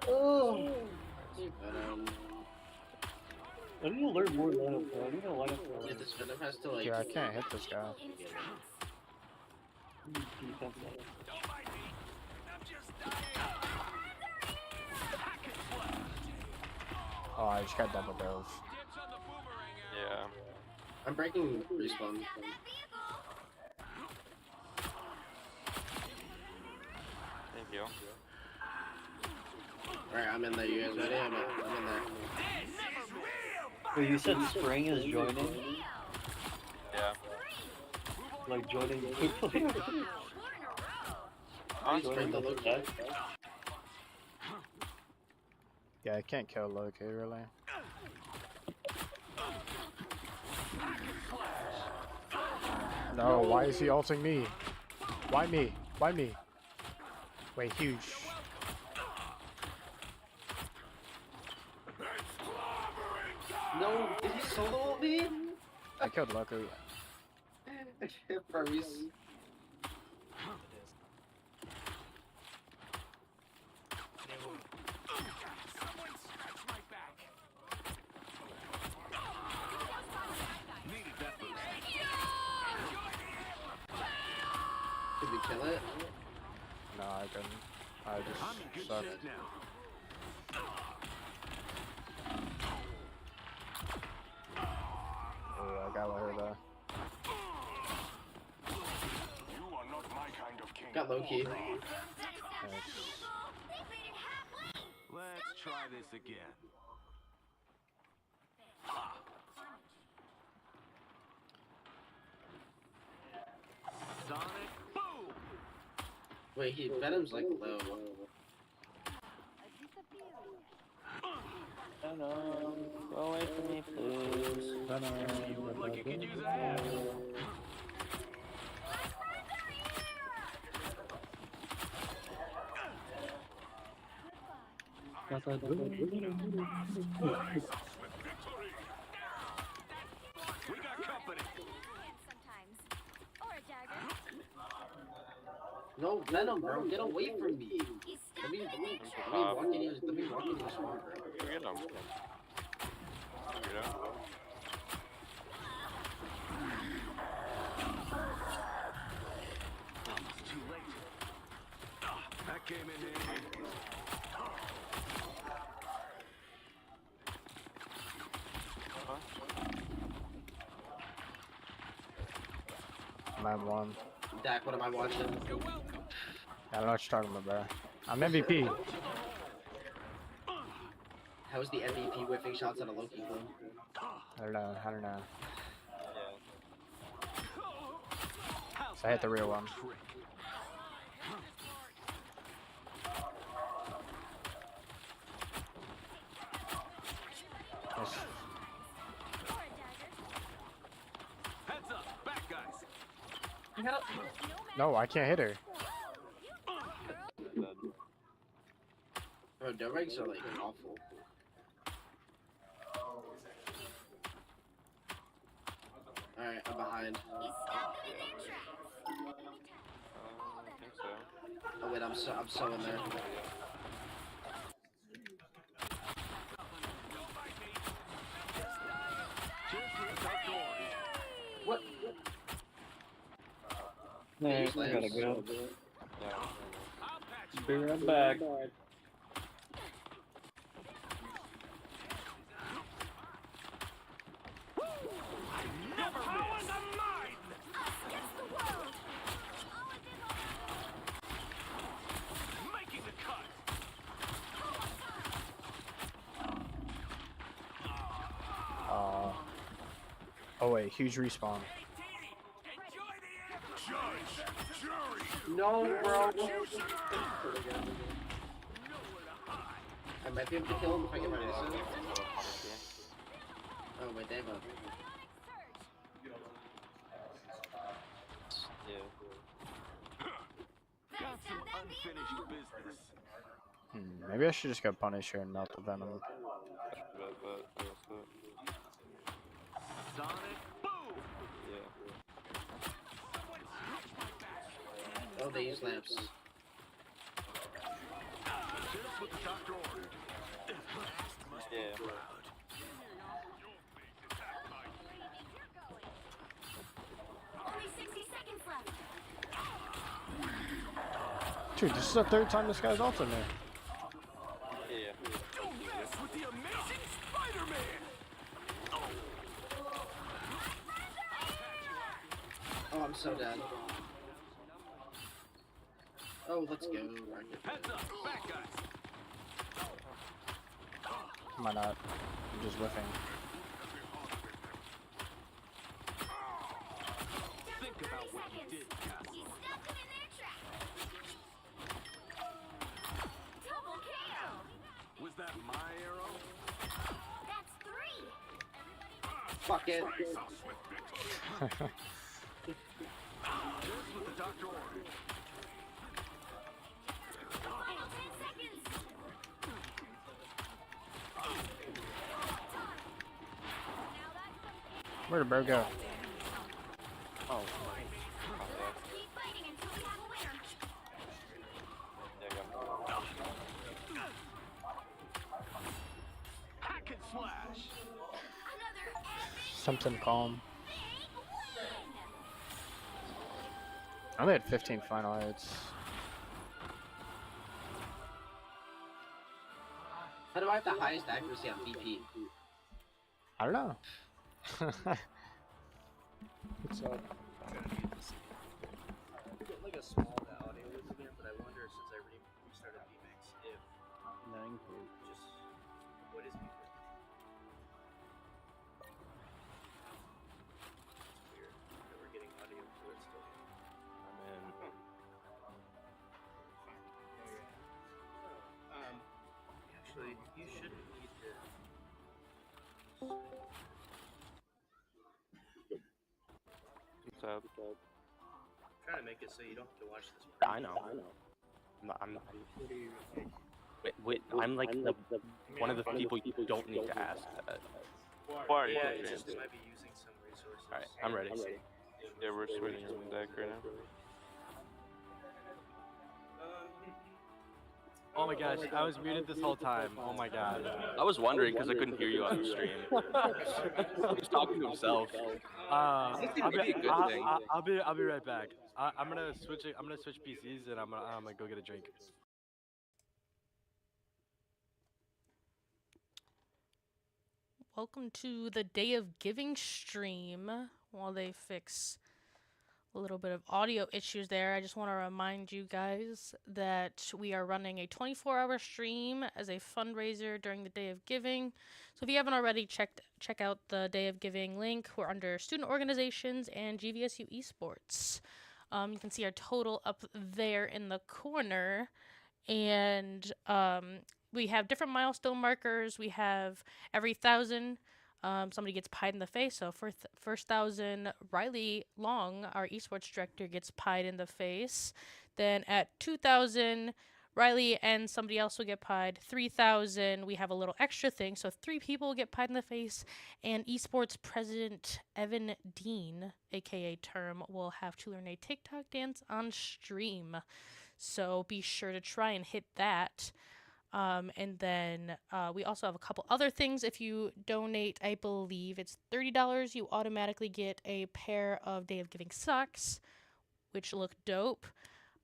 Oh. I need to learn more lineup, bro. I need to line up for Dude, this Venom has to like. Yeah, I can't hit this guy. defense. Oh, I just got double dove. Yeah. I'm breaking respawn. Thank you. Alright, I'm in there. You guys ready? I'm in there. Wait, you said Spring is joining? Yeah. Like joining Spring the look. Yeah, I can't kill Loki really. No, why is he ulting me? Why me? Why me? Wait, huge. No, did he solo me? I killed Loki. Furries. Did we kill it? No, I couldn't. I just sucked. Oh, I got her though. Got Loki. Nice. Let's try this again. Sonic boom! Wait, Venom's like low. Venom, go away from me, please. You look like you could use a hand. We got company. No, Venom, bro, get away from me. Let me walk in your spawn, bro. Get him. You know? It's too late. That came in handy. I'm at one. Dak, what am I watching? I don't know what you're talking about, bro. I'm MVP. How is the MVP whiffing shots on a Loki though? I don't know. So I hit the real one. Nice. Heads up, back guys. No, I can't hit her. Bro, no regs are like awful. Alright, I'm behind. I think so. Oh wait, I'm so in there. What? Hey, I gotta go. Be right back. Oh wait, huge respawn. No, bro. I might be able to kill him if I get my missile. Oh wait, they have a... Got some unfinished business. Maybe I should just go Punisher and melt the Venom. Sonic boom! Oh, they use lamps. Just what the doctor ordered. Only 60 seconds left. Dude, this is the third time this guy's ulted me. Don't mess with the amazing Spider-Man! Oh, I'm so dead. Oh, let's go. Heads up, back guys! Am I not? I'm just whiffing. Think about what you did, Castle. Double kill! Was that my arrow? That's 3! Fuck it. Just what the doctor ordered. Final 10 seconds! Where'd the bro go? Oh. Keep fighting until we have a winner. Hack and slash! Another epic Something calm. I only had 15 final hits. How do I have the highest accuracy on BP? I don't know. What's up? Get like a small audio loop again, but I wonder since I restarted VMix if just what is VMix? It's weird that we're getting audio for it still. Actually, you shouldn't need to. What's up? Trying to make it so you don't have to watch this. I know. I'm I'm like the one of the people you don't need to ask that. Yeah, it's just might be using some resources. Alright, I'm ready. Yeah, we're switching from deck right now. Oh my gosh, I was muted this whole time. Oh my god. I was wondering because I couldn't hear you on the stream. He was talking to himself. I'll This could be a good thing. I'll be right back. I'm gonna switch PCs and I'm gonna go get a drink. Welcome to the Day of Giving stream. While they fix a little bit of audio issues there, I just want to remind you guys that we are running a 24-hour stream as a fundraiser during the Day of Giving. So if you haven't already, check out the Day of Giving link. We're under student organizations and GVSU Esports. You can see our total up there in the corner. And we have different milestone markers. We have every 1,000, somebody gets pied in the face. So for first 1,000, Riley Long, our esports director, gets pied in the face. Then at 2,000, Riley and somebody else will get pied. 3,000. We have a little extra thing, so 3 people will get pied in the face. And Esports President Evan Dean, aka Term, will have to learn a TikTok dance on stream. So be sure to try and hit that. And then we also have a couple other things. If you donate, I believe it's $30, you automatically get a pair of Day of Giving socks, which look dope.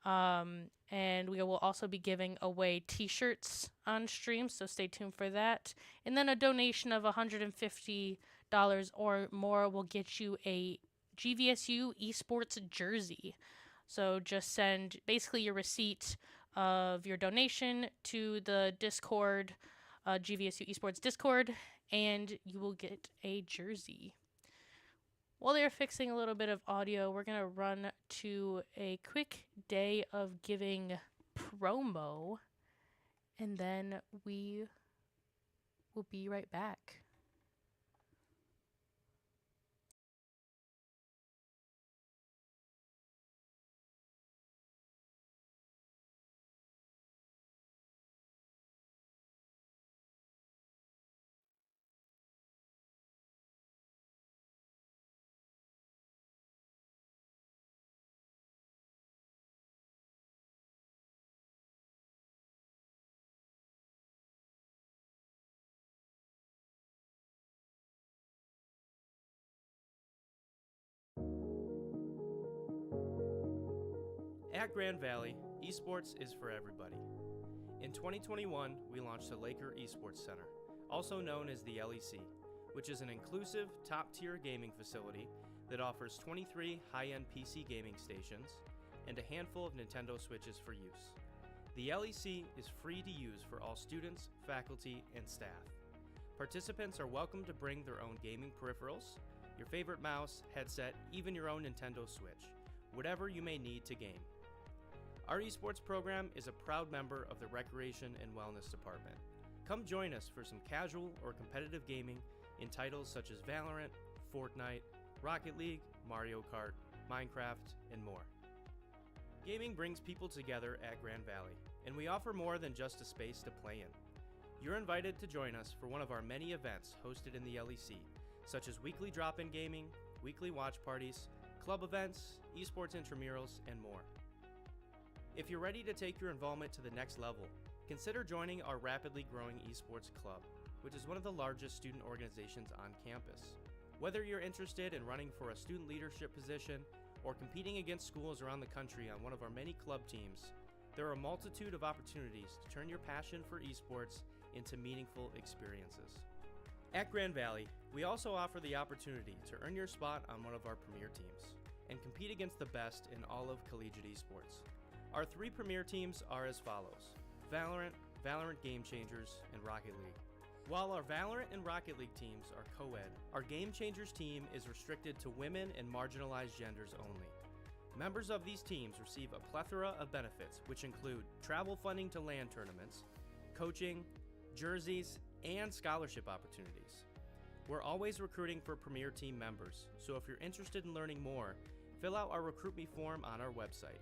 And we will also be giving away t-shirts on stream, so stay tuned for that. And then a donation of $150 or more will get you a GVSU Esports jersey. So just send basically your receipt of your donation to the Discord, GVSU Esports Discord, and you will get a jersey. While they're fixing a little bit of audio, we're going to run to a quick Day of Giving promo, and then we will be right back. At Grand Valley, esports is for everybody. In 2021, we launched the Laker Esports Center, also known as the LEC, which is an inclusive, top-tier gaming facility that offers 23 high-end PC gaming stations and a handful of Nintendo Switches for use. The LEC is free to use for all students, faculty, and staff. Participants are welcome to bring their own gaming peripherals, your favorite mouse, headset, even your own Nintendo Switch, whatever you may need to game. Our esports program is a proud member of the Recreation and Wellness Department. Come join us for some casual or competitive gaming in titles such as Valorant, Fortnite, Rocket League, Mario Kart, Minecraft, and more. Gaming brings people together at Grand Valley, and we offer more than just a space to play in. You're invited to join us for one of our many events hosted in the LEC, such as weekly drop-in gaming, weekly watch parties, club events, esports intramurals, and more. If you're ready to take your involvement to the next level, consider joining our rapidly growing esports club, which is one of the largest student organizations on campus. Whether you're interested in running for a student leadership position or competing against schools around the country on one of our many club teams, there are a multitude of opportunities to turn your passion for esports into meaningful experiences. At Grand Valley, we also offer the opportunity to earn your spot on one of our premier teams and compete against the best in all of collegiate esports. Our 3 premier teams are as follows: Valorant, Valorant Game Changers, and Rocket League. While our Valorant and Rocket League teams are co-ed, our Game Changers team is restricted to women and marginalized genders only. Members of these teams receive a plethora of benefits, which include travel funding to LAN tournaments, coaching, jerseys, and scholarship opportunities. We're always recruiting for premier team members, so if you're interested in learning more, fill out our Recruit Me form on our website.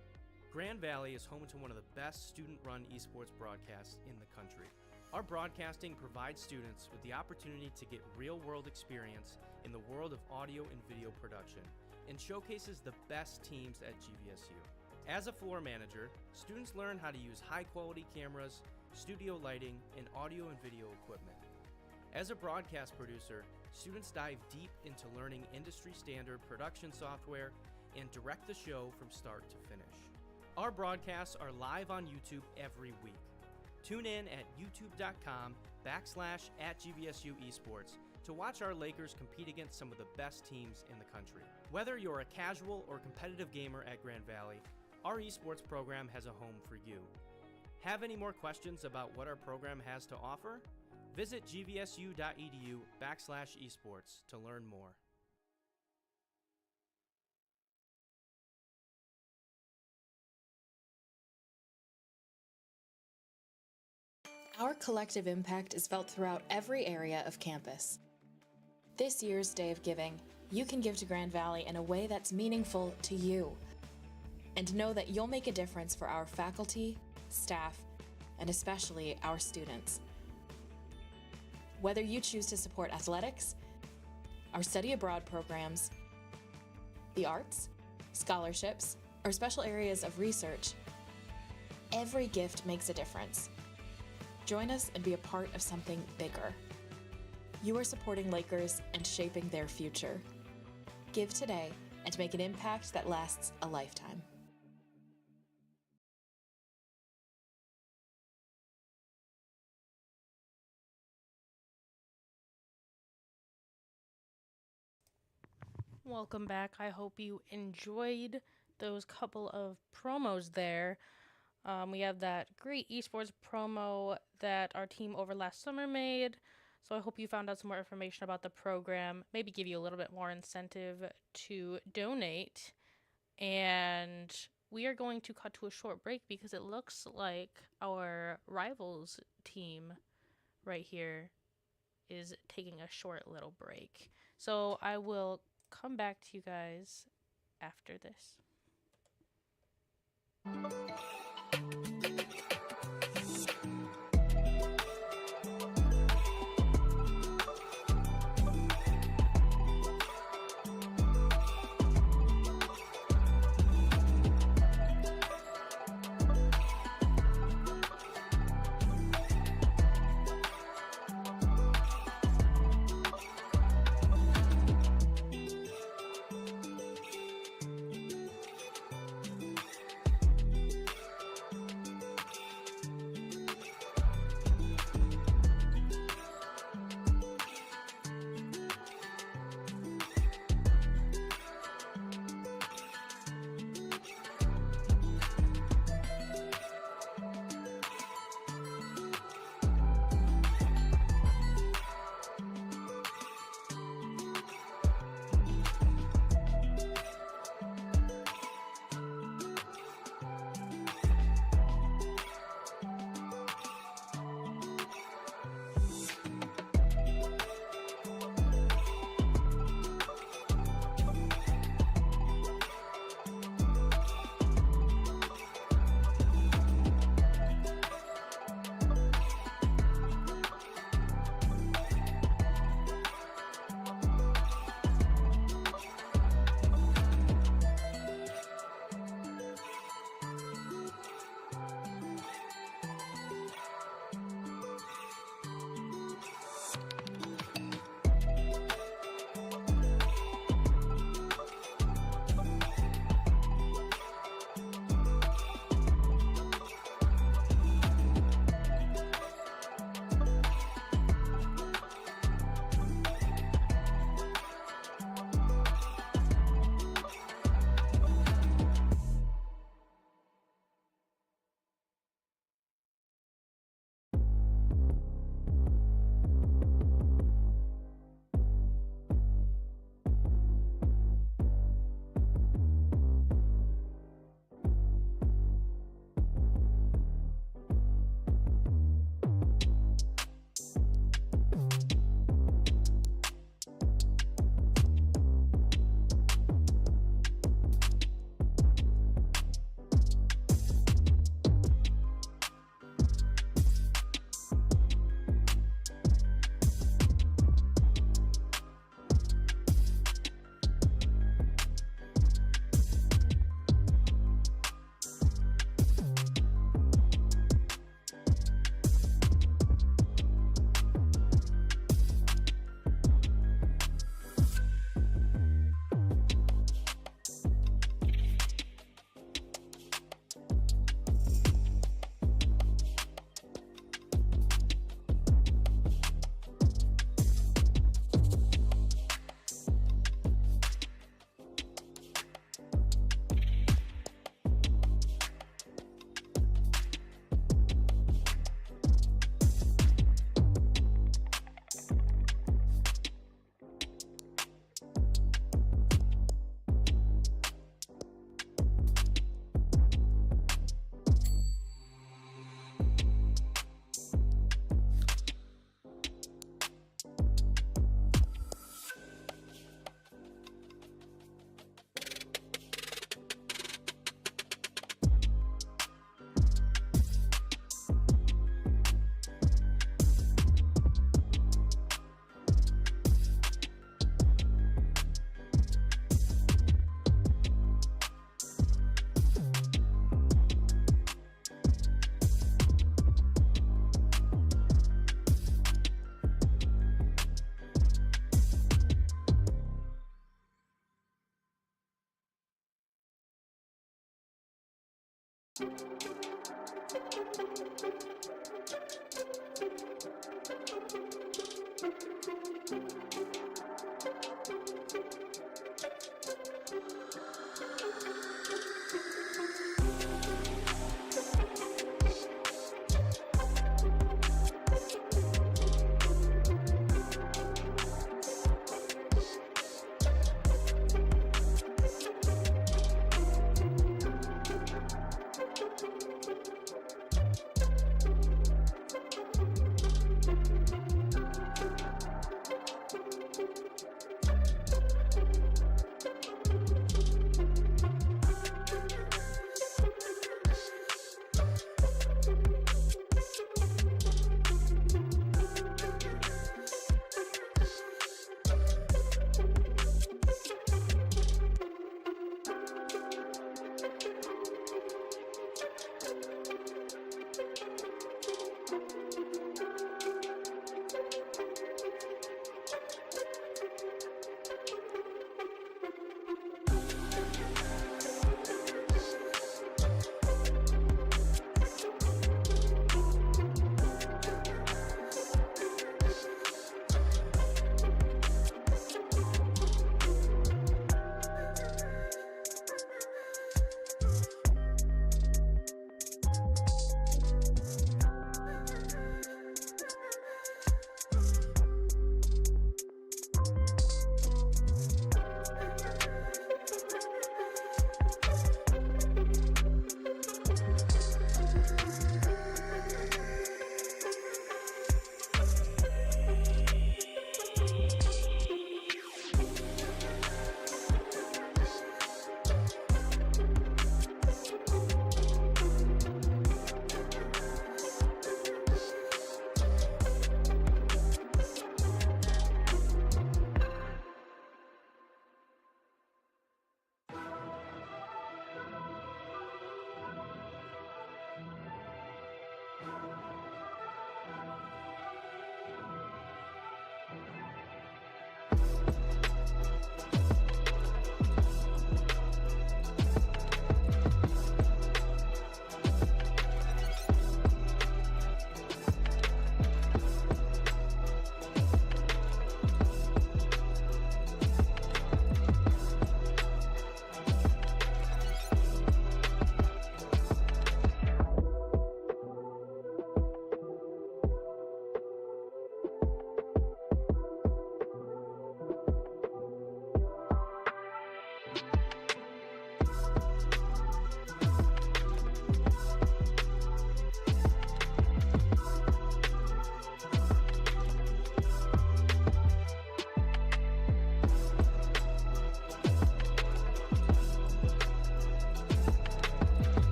Grand Valley is home to one of the best student-run esports broadcasts in the country. Our broadcasting provides students with the opportunity to get real-world experience in the world of audio and video production and showcases the best teams at GVSU. As a floor manager, students learn how to use high-quality cameras, studio lighting, and audio and video equipment. As a broadcast producer, students dive deep into learning industry-standard production software and direct the show from start to finish. Our broadcasts are live on YouTube every week. Tune in at youtube.com/@GVSU Esports to watch our Lakers compete against some of the best teams in the country. Whether you're a casual or competitive gamer at Grand Valley, our esports program has a home for you. Have any more questions about what our program has to offer? Visit gvsu.edu/esports to learn more. Our collective impact is felt throughout every area of campus. This year's Day of Giving, you can give to Grand Valley in a way that's meaningful to you. And know that you'll make a difference for our faculty, staff, and especially our students. Whether you choose to support athletics, our study abroad programs, the arts, scholarships, or special areas of research, every gift makes a difference. Join us and be a part of something bigger. You are supporting Lakers and shaping their future. Give today and make an impact that lasts a lifetime. Welcome back. I hope you enjoyed those couple of promos there. We have that great esports promo that our team over last summer made. So I hope you found out some more information about the program, maybe give you a little bit more incentive to donate. And we are going to cut to a short break because it looks like our rivals team right here is taking a short little break. So I will come back to you guys after this.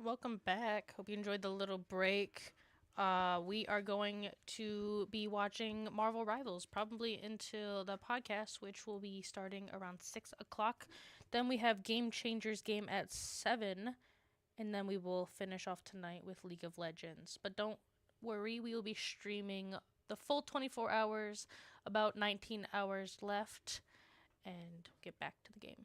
Welcome back. Hope you enjoyed the little break. We are going to be watching Marvel Rivals probably until the podcast, which will be starting around 6 o'clock. Then we have Game Changers game at 7, and then we will finish off tonight with League of Legends. But don't worry, we will be streaming the full 24 hours, about 19 hours left, and get back to the game.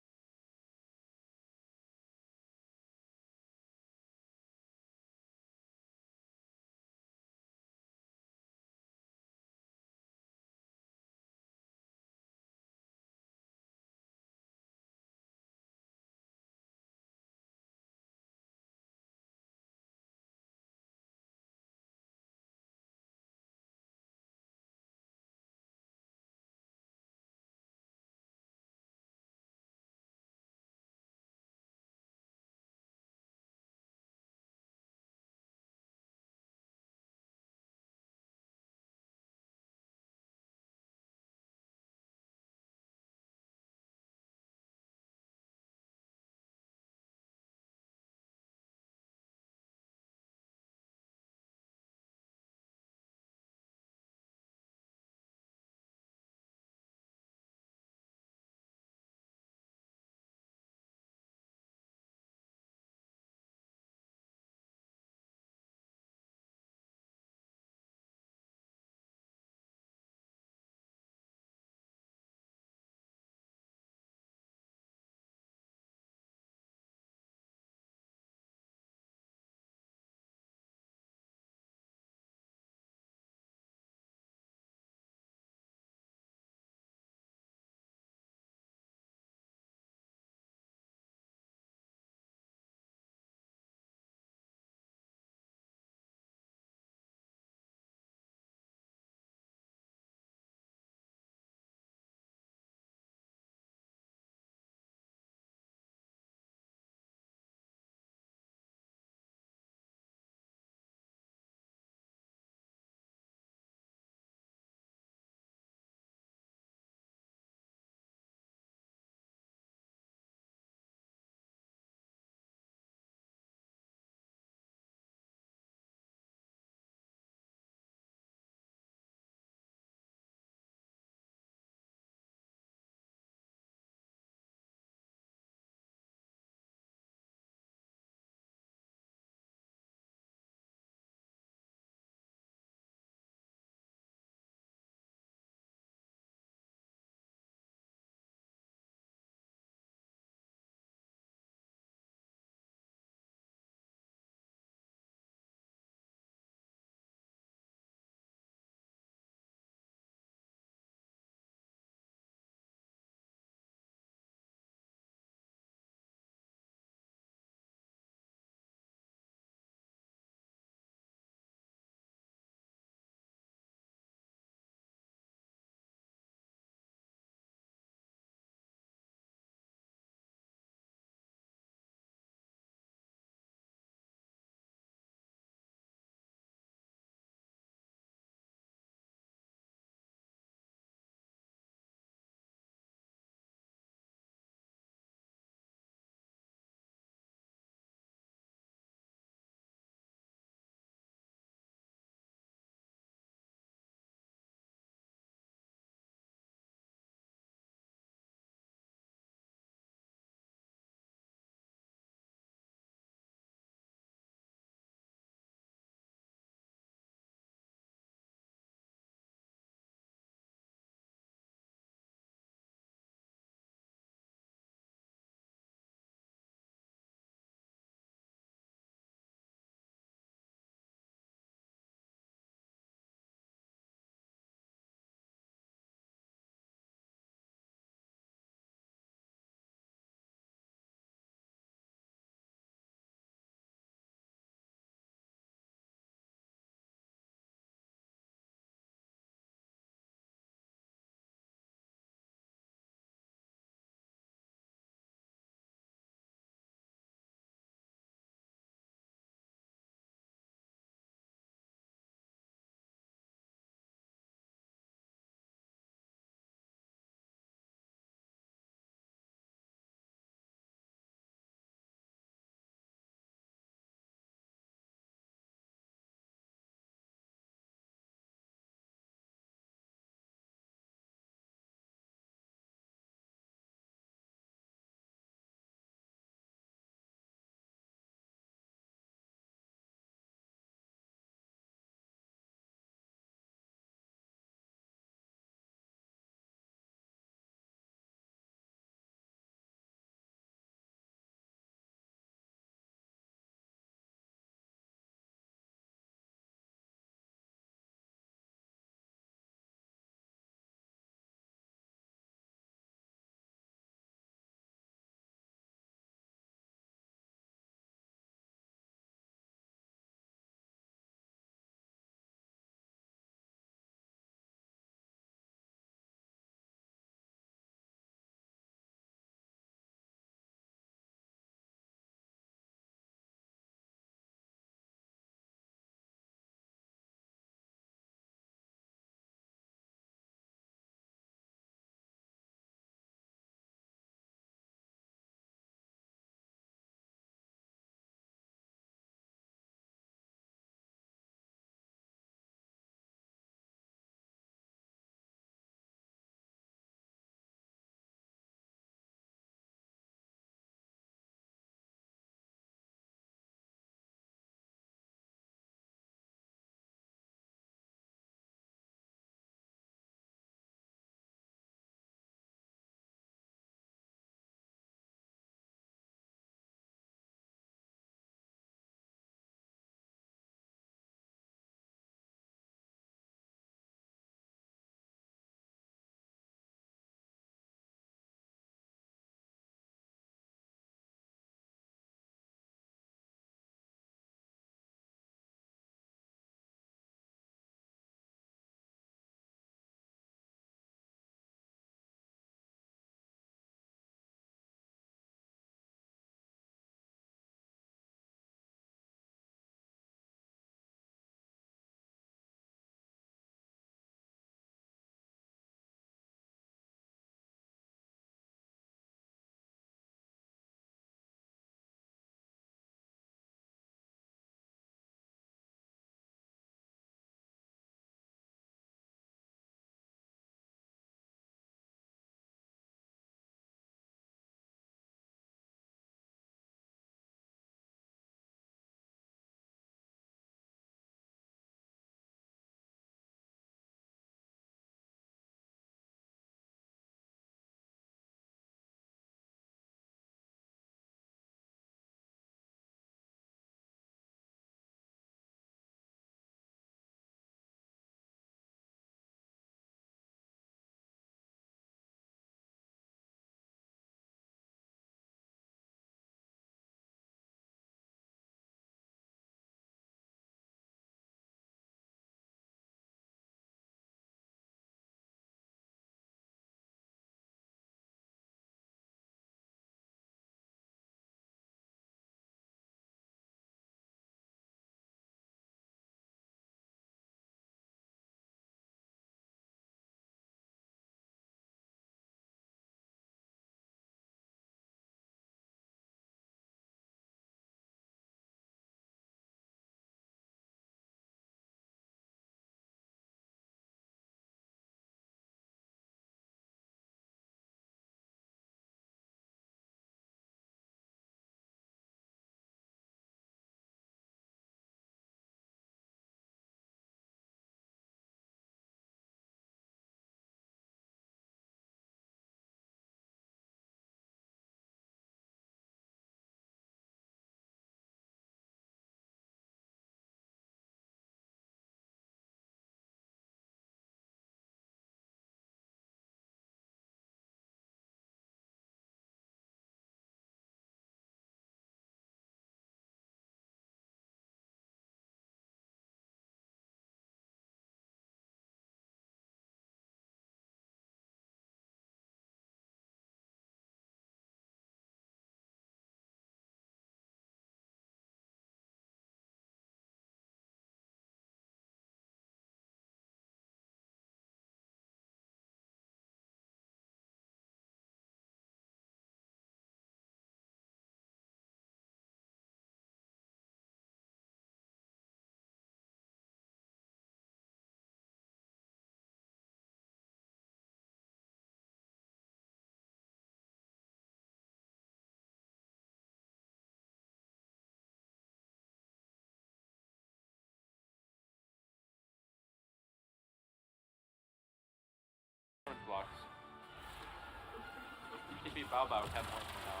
Bow would have more now.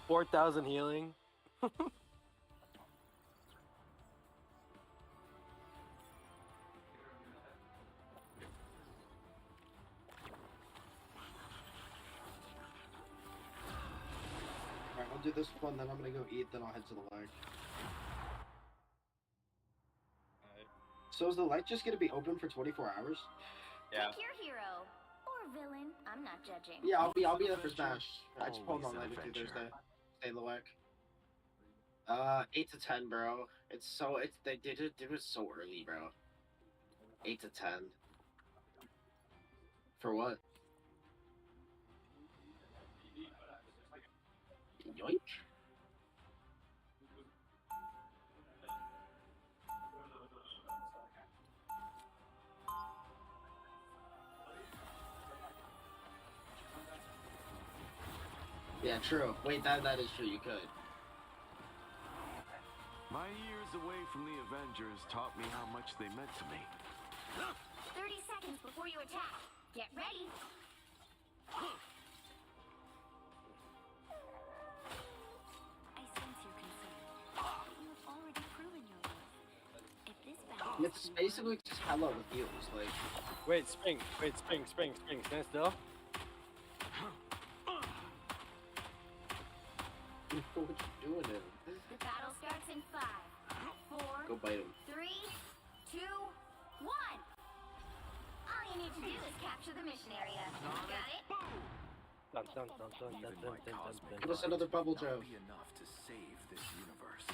4,000 healing. Alright, I'll do this one, then I'm gonna go eat, then I'll head to the lake. So is the light just gonna be open for 24 hours? Yeah. Pick your hero or villain. I'm not judging. Yeah, I'll be there for Smash. I just pulled on light with you Thursday. Stay Loic. 8 to 10, bro. They did it so early, bro. 8 to 10. For what? Yoink. Yeah, true. Wait, that is true. You could. My years away from the Avengers taught me how much they meant to me. 30 seconds before you attack. Get ready. I sense your concern. You have already proven your worth. If this battle It's basically just hello with heals, like. Wait, spring. Stand still. What you doing there? The battle starts in 5, 4, Go bite him. 3, 2, 1. All you need to do is capture the mission area. Got it? Dun, dun, dun, dun, dun, dun, dun, dun. Give us another bubble, Joe. Be enough to save this universe.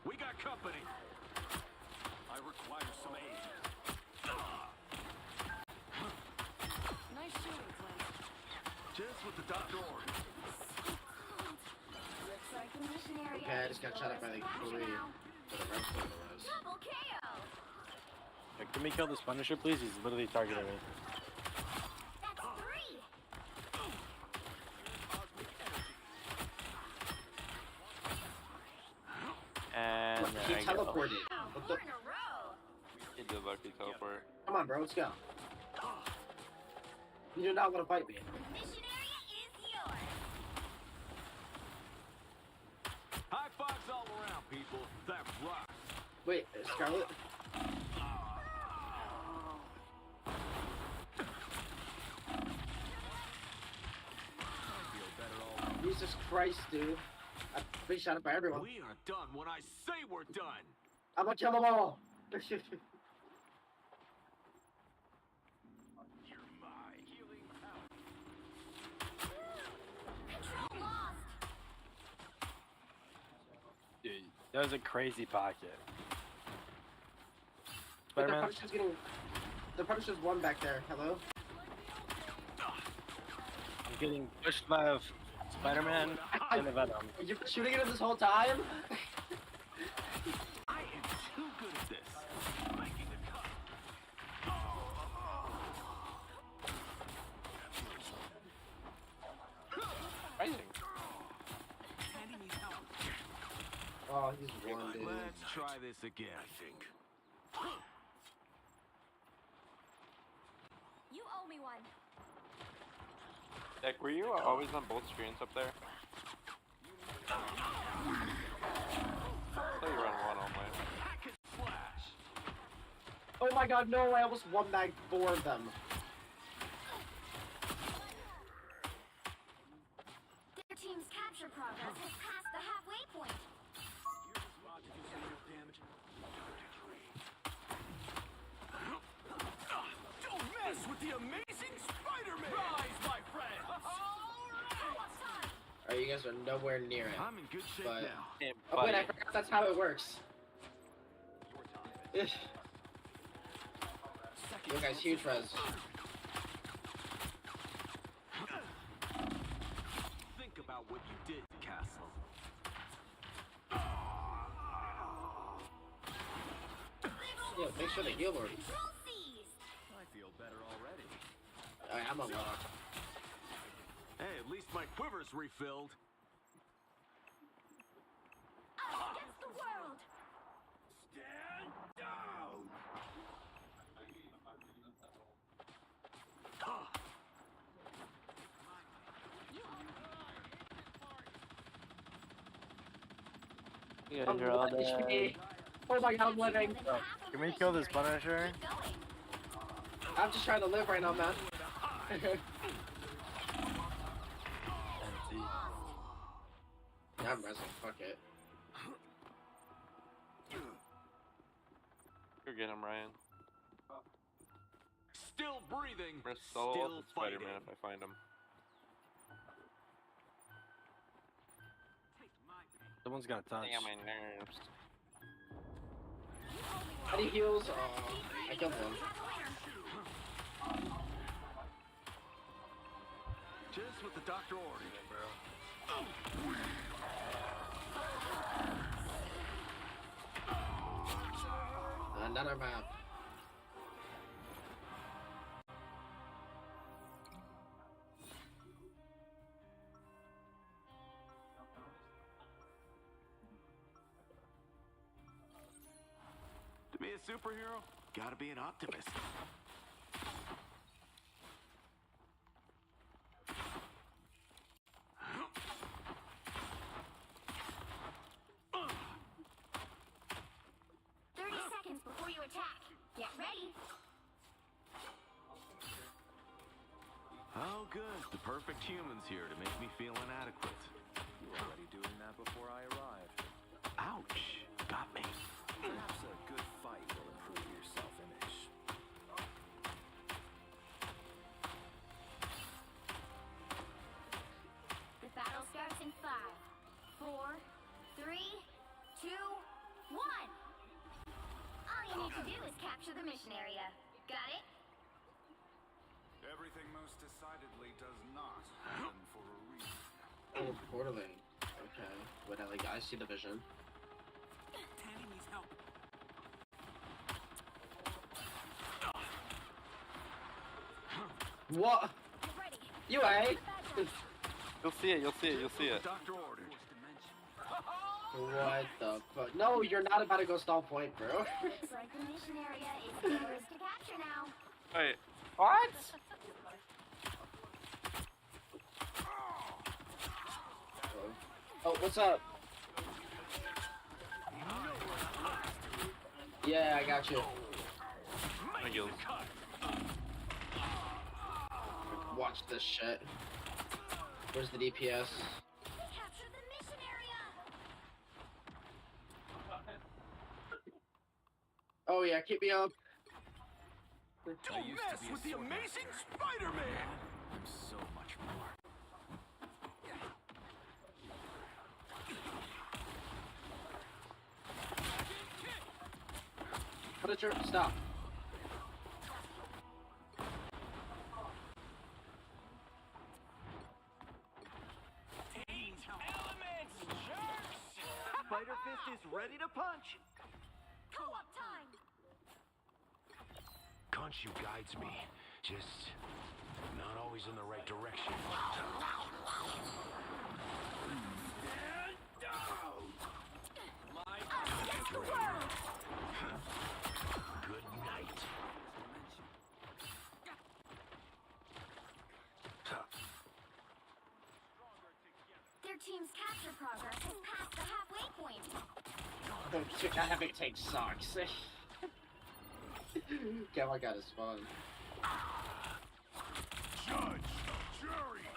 We got company. I require some aid. Nice shooting, Clay. Just what the doctor ordered. Looks like the mission area. Okay, I just got shot up by the Korean. Double KO. Like, can we kill this Punisher, please? He's literally targeting me. That's 3. And He there I go. teleported. What the? 4 in a row. He did lucky teleport. Come on, bro. Let's go. You do not want to fight me. Mission area is yours. High fives all around, people. That rocks. Wait, Scarlet. Jesus Christ, dude. I've been shot up by everyone. We are done when I say we're done. I'm gonna kill them all. You're my healing power. Control lost. Dude, that was a crazy pocket. But the Spider-Man? Punisher's getting. The Punisher's one back there. Hello? I'm getting pushed by a Spider-Man and a Venom. You've been shooting at him this whole time? I am too good at this. Making the cut. Amazing. Andy needs help. Oh, he's one, dude. Let's try this again, I think. You owe me one. Deck, were you always on both screens up there? I thought you were on one only. Hack and slash. Oh my god, no, I almost one bagged 4 of them. Their team's capture progress has passed the halfway point. Here's a spot to do some real damage. Don't mess with the amazing Spider-Man! Rise, my friend! Alright, you guys are nowhere near it. I'm in good shape But- now. Oh wait, I forgot that's how it works. Ugh. You guys, huge res. Think about what you did, Castle. Yeah, make sure the heal lord. Control seized. I feel better already. Alright, I'm on lock. Hey, at least my quiver's refilled. Up against the world. You Oh, guys are all what? dead. HP. Oh my god, I'm living. Oh, can we kill this Punisher? I'm just trying to live right now, man. Yeah, I'm resting. Fuck it. Go get him, Ryan. Still breathing. I'm gonna solo Still with Spider-Man fighting. if I find him. Someone's got touch. Damn my nerves. How do you heals? Oh, I killed one. Just what the doctor ordered, bro. Another map. To be a superhero, gotta be an optimist. 30 seconds before you attack. Get ready. Oh, good. The perfect human's here to make me feel inadequate. You were already doing that before I arrived. Ouch. Got me. Perhaps a good fight will improve your self-image. The battle starts in 5, 4, 3, 2, 1. All you need to do is capture the mission area. Got it? Everything most decidedly does not happen for a reason. Oh, Borderline. Okay. What, like, I see the vision. Tanny needs help. What? You ain't. You'll see it, you'll see it, you'll see it. Doctor ordered. What the fuck? No, you're not about to go stall point, bro. Looks like the mission area is yours to capture now. Wait, what? Oh, what's up? Yeah, I got you. Thank you. Watch this shit. Where's the DPS? Capture the mission area. Oh yeah, keep me up. Don't mess with the amazing Spider-Man! I'm so much more. Put it your stop. Spider-Fist is ready to punch. Co-op time. Khonshu guides me, just not always in the right direction. Against the world. Good night. Their team's capture progress has passed the halfway point. Oh shit, that having take sucks. Okay, I got his spawn. Judge, jury,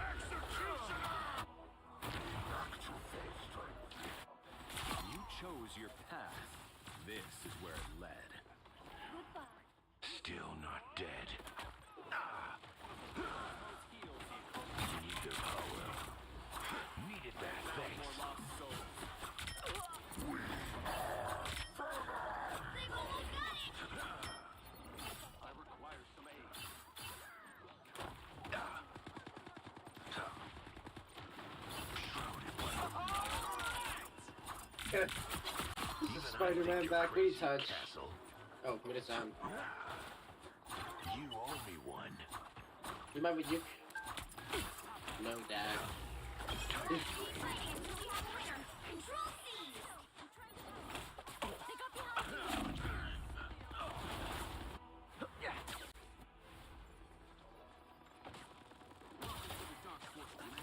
execution. You chose your path. This is where it led. Still not dead. Need the power. Needed that, thanks. They've almost got it. I require some aid. Spider-Man back retouch. Oh, commit a sound. You owe me one. You remember you? No, Dad. Control C. They got behind me.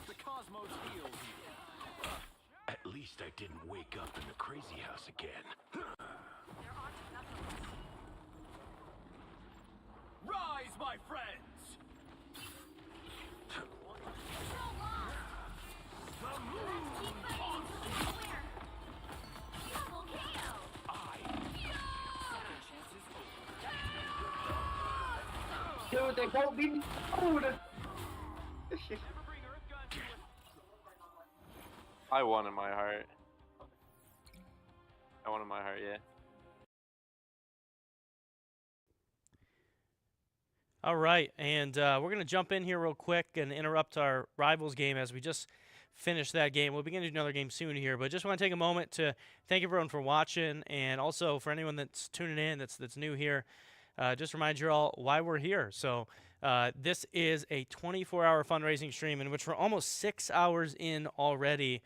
The cosmos heals you. At least least I didn't wake up in the crazy house again. Rise, my friends! Dude, they won't be food. I won in my heart. I won in my heart, yeah. All right, and we're going to jump in here real quick and interrupt our Rivals game as we just finished that game. We'll begin another game soon here, but just want to take a moment to thank everyone for watching, and also for anyone that's tuning in that's new here, just remind you all why we're here. So this is a 24-hour fundraising stream in which we're almost 6 hours in already,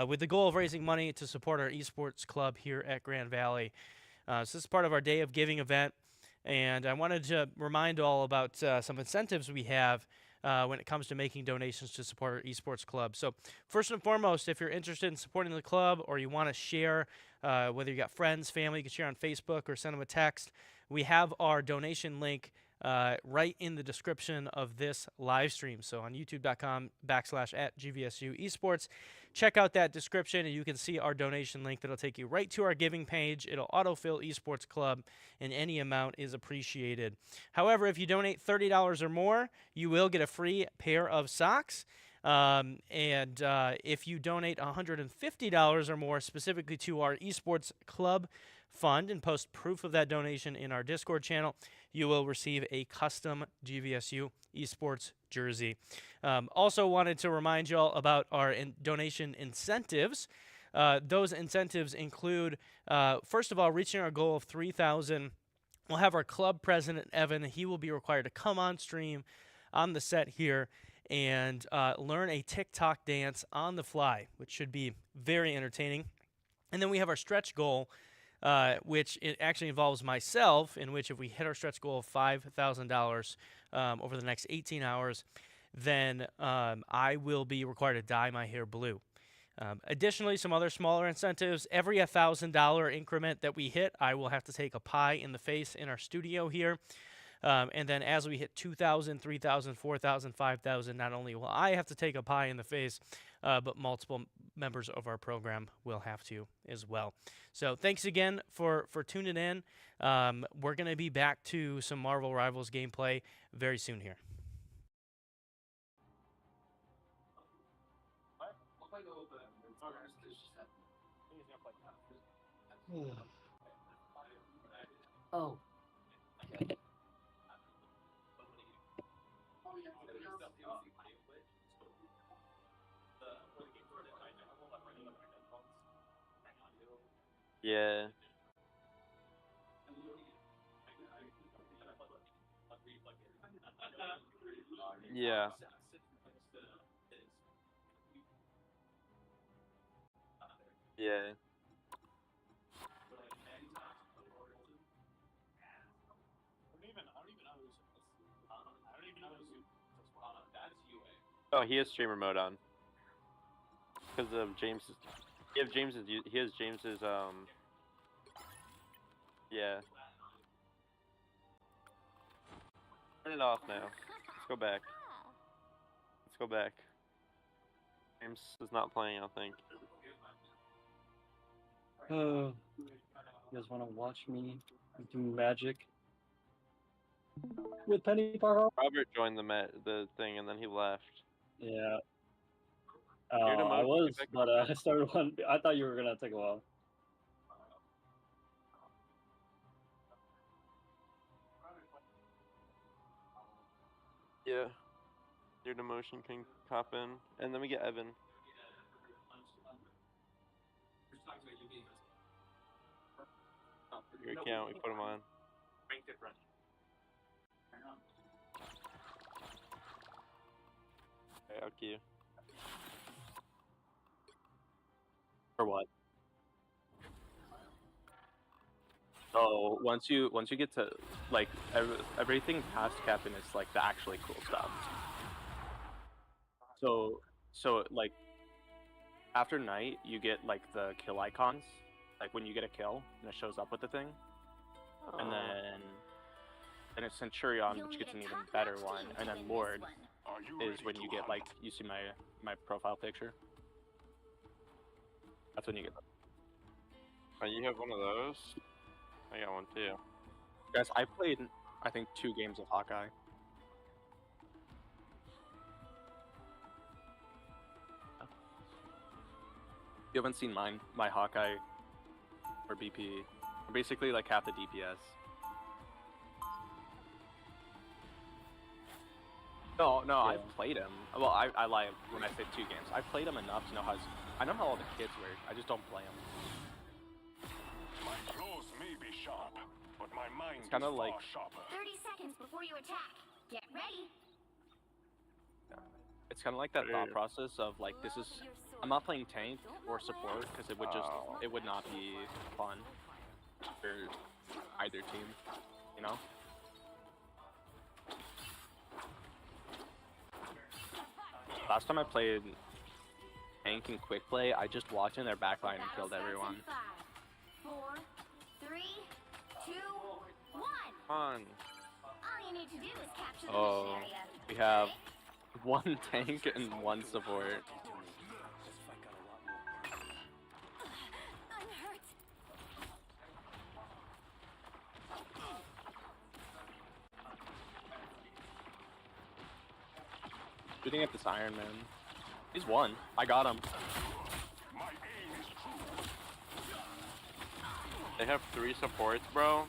with the goal of raising money to support our esports club here at Grand Valley. So this is part of our Day of Giving event. And I wanted to remind all about some incentives we have when it comes to making donations to support our esports club. So first and foremost, if you're interested in supporting the club or you want to share, whether you got friends, family, you can share on Facebook or send them a text, we have our donation link right in the description of this live stream. So on youtube.com/@GVSU Esports, check out that description and you can see our donation link that'll take you right to our giving page. It'll autofill Esports Club and any amount is appreciated. However, if you donate $30 or more, you will get a free pair of socks. If you donate $150 or more specifically to our Esports Club fund and post proof of that donation in our Discord channel, you will receive a custom GVSU Esports jersey. Also wanted to remind you all about our donation incentives. Those incentives include, first of all, reaching our goal of 3,000. We'll have our club president, Evan. He will be required to come on stream on the set here and learn a TikTok dance on the fly, which should be very entertaining. And then we have our stretch goal, which it actually involves myself, in which if we hit our stretch goal of $5,000 over the next 18 hours, then I will be required to dye my hair blue. Additionally, some other smaller incentives. Every $1,000 increment that we hit, I will have to take a pie in the face in our studio here. And then as we hit 2,000, 3,000, 4,000, 5,000, not only will I have to take a pie in the face, but multiple members of our program will have to as well. So thanks again for tuning in. We're going to be back to some Marvel Rivals gameplay very soon here. Oh. Yeah. Yeah. Yeah. Oh, he has streamer mode on. Because of James's. He has James's. Yeah. Turn it off now. Let's go back. Let's go back. James is not playing, I think. You guys want to watch me do magic with Penny Farhall? Robert joined the thing and then he left. Yeah. You're the I most was, effective but I started one. I thought you were gonna take a while. Yeah. Your demotion can cop in, and then we get Evan. Your account, we put him on. Okay, I'll queue. For what? So once you get to like everything past Captain is like the actually cool stuff. So like after night, you get like the kill icons, like when you get a kill, and it shows up with the thing. And then it's Centurion, which gets an even better one, and then Lord is when you get like you see my profile picture. That's when you get. Oh, you have one of those? I got one too. Guys, I played I think 2 games of Hawkeye. If you haven't seen my Hawkeye or BP, basically like half the DPS. No, Yeah. I've played him. Well, I lie when I say 2 games. I've played him enough to know I know how all the kids work. I just don't play him. My claws may be sharp, but my mind It's kind of is like far sharper. 30 seconds before you attack. Get ready. it's kind of like that thought process of like this is I'm not playing tank or support because it would not be fun for either team, you know. Last time I played tank and quick play, I just walked in their backline and killed everyone. 5, 4, 3, 2, 1. Fun. All you need to do is capture the Oh, mission area. we have 1 tank and 1 support. I'm hurt. Shooting at this Iron Man. He's 1. I got him. My aim is true. They have 3 supports, bro.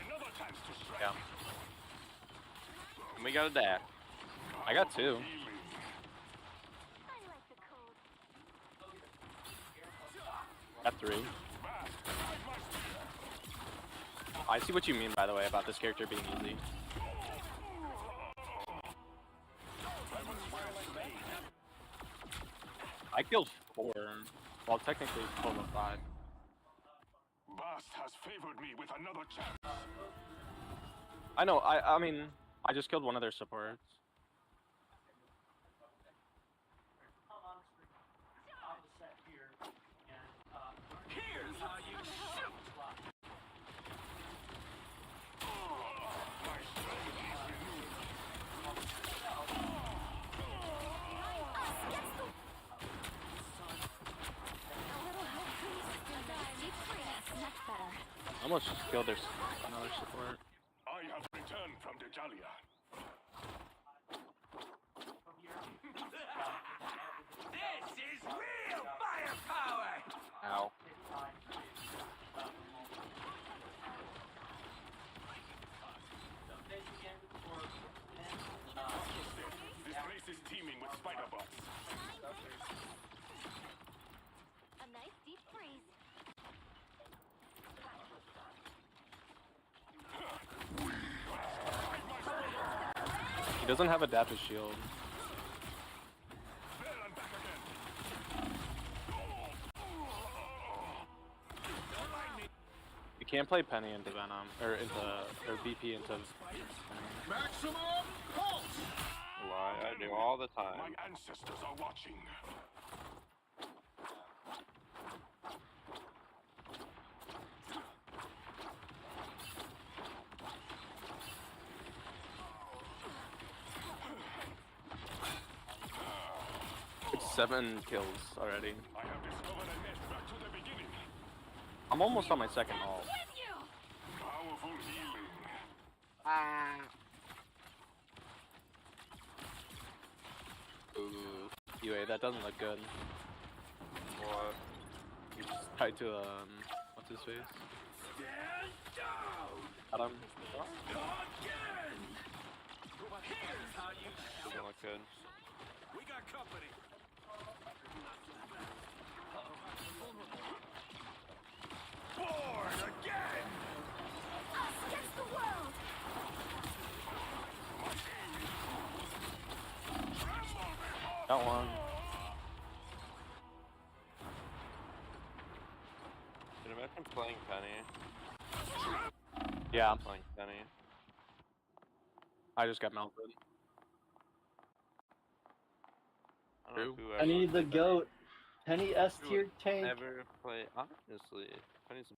Another chance to strike. Yeah. And we got a dash. I got 2. Got 3. I see what you mean, by the way, about this character being easy. I killed 4. Well, technically, total of 5. Bast has favored me with another chance. I know. I mean, I just killed one of their supports. Here's how you shoot. Almost just killed their another support. I have returned from Dejalia. This is real firepower. Ow. This place is teeming with spider bots. A nice deep freeze. He doesn't have adaptive shield. You can't play Penny into Venom, or BP into Venom. Maximum pulse! Lie, I do all the time. My ancestors are watching. It's 7 kills already. I have discovered a nest back to the beginning. I'm almost on my second ult. Powerful healing. Ooh, UA, that doesn't look good. What? You just tied to what's his face? Got him. Doesn't look good. We got company. Born again! Us against the world. Got one. Can you imagine playing Penny? Yeah, Playing Penny. I just got melted. I don't know who I need the actually- goat. Penny S Who tier would tank. Never play. Honestly, Penny's a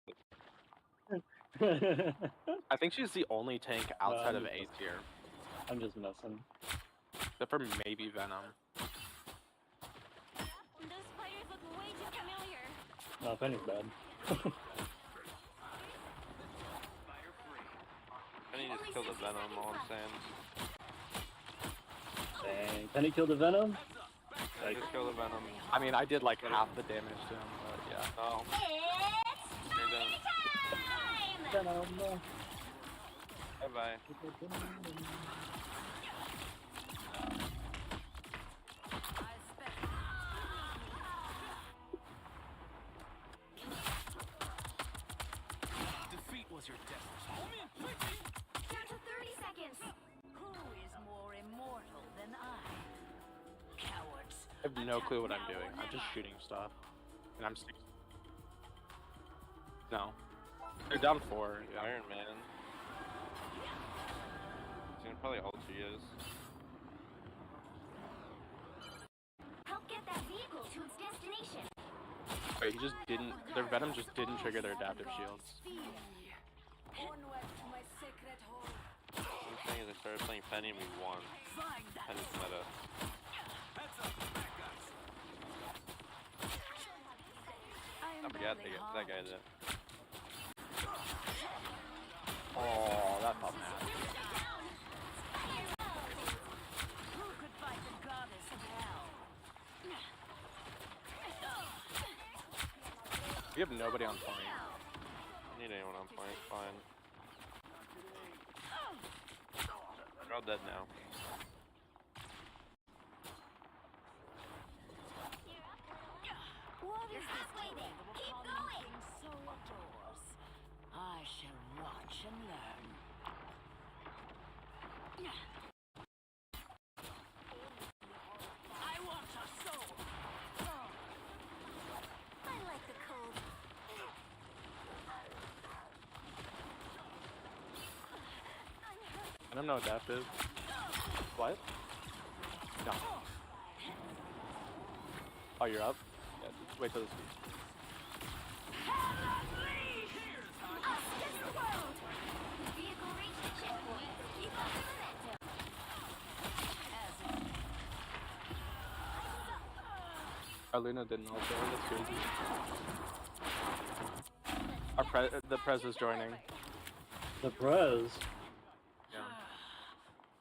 I think she's the only tank outside I'm of just A tier. I'm just messing. Except for maybe Venom. Those spiders look way too familiar. No, Penny's bad. Penny just killed a Venom, all I'm saying. Dang, Penny killed the Venom? I just killed a Venom. I mean, I did like half the damage to him, but yeah. Oh. You're done. Venom. Bye-bye. Defeat was your destiny. Down to 30 seconds. Who is more immortal than I? Cowards. I have no clue what I'm doing. I'm just shooting stuff. And I'm sticking. No. They're down 4. Yeah. Iron Man. He's gonna probably alter you. Help get that vehicle to its destination. Wait, he just didn't. Their Venom just didn't trigger their adaptive shields. Onward to my sacred home. I'm saying is I started playing Penny and we won. Penny's meta. I forgot that guy did. Oh, that felt mad. Who could fight the goddess of hell? We have nobody on point. I need anyone on point, it's fine. They're all dead now. What You're is halfway this there. that Keep common going. thing so adores? I shall watch and learn. I want your soul. I like the cold. I don't know adaptive. What? No. Oh, you're up? Yeah, wait till this speed. Vehicle reached the checkpoint. Keep up the momentum. Our Luna didn't also. That's crazy. The Prez is joining. The Prez. Yeah.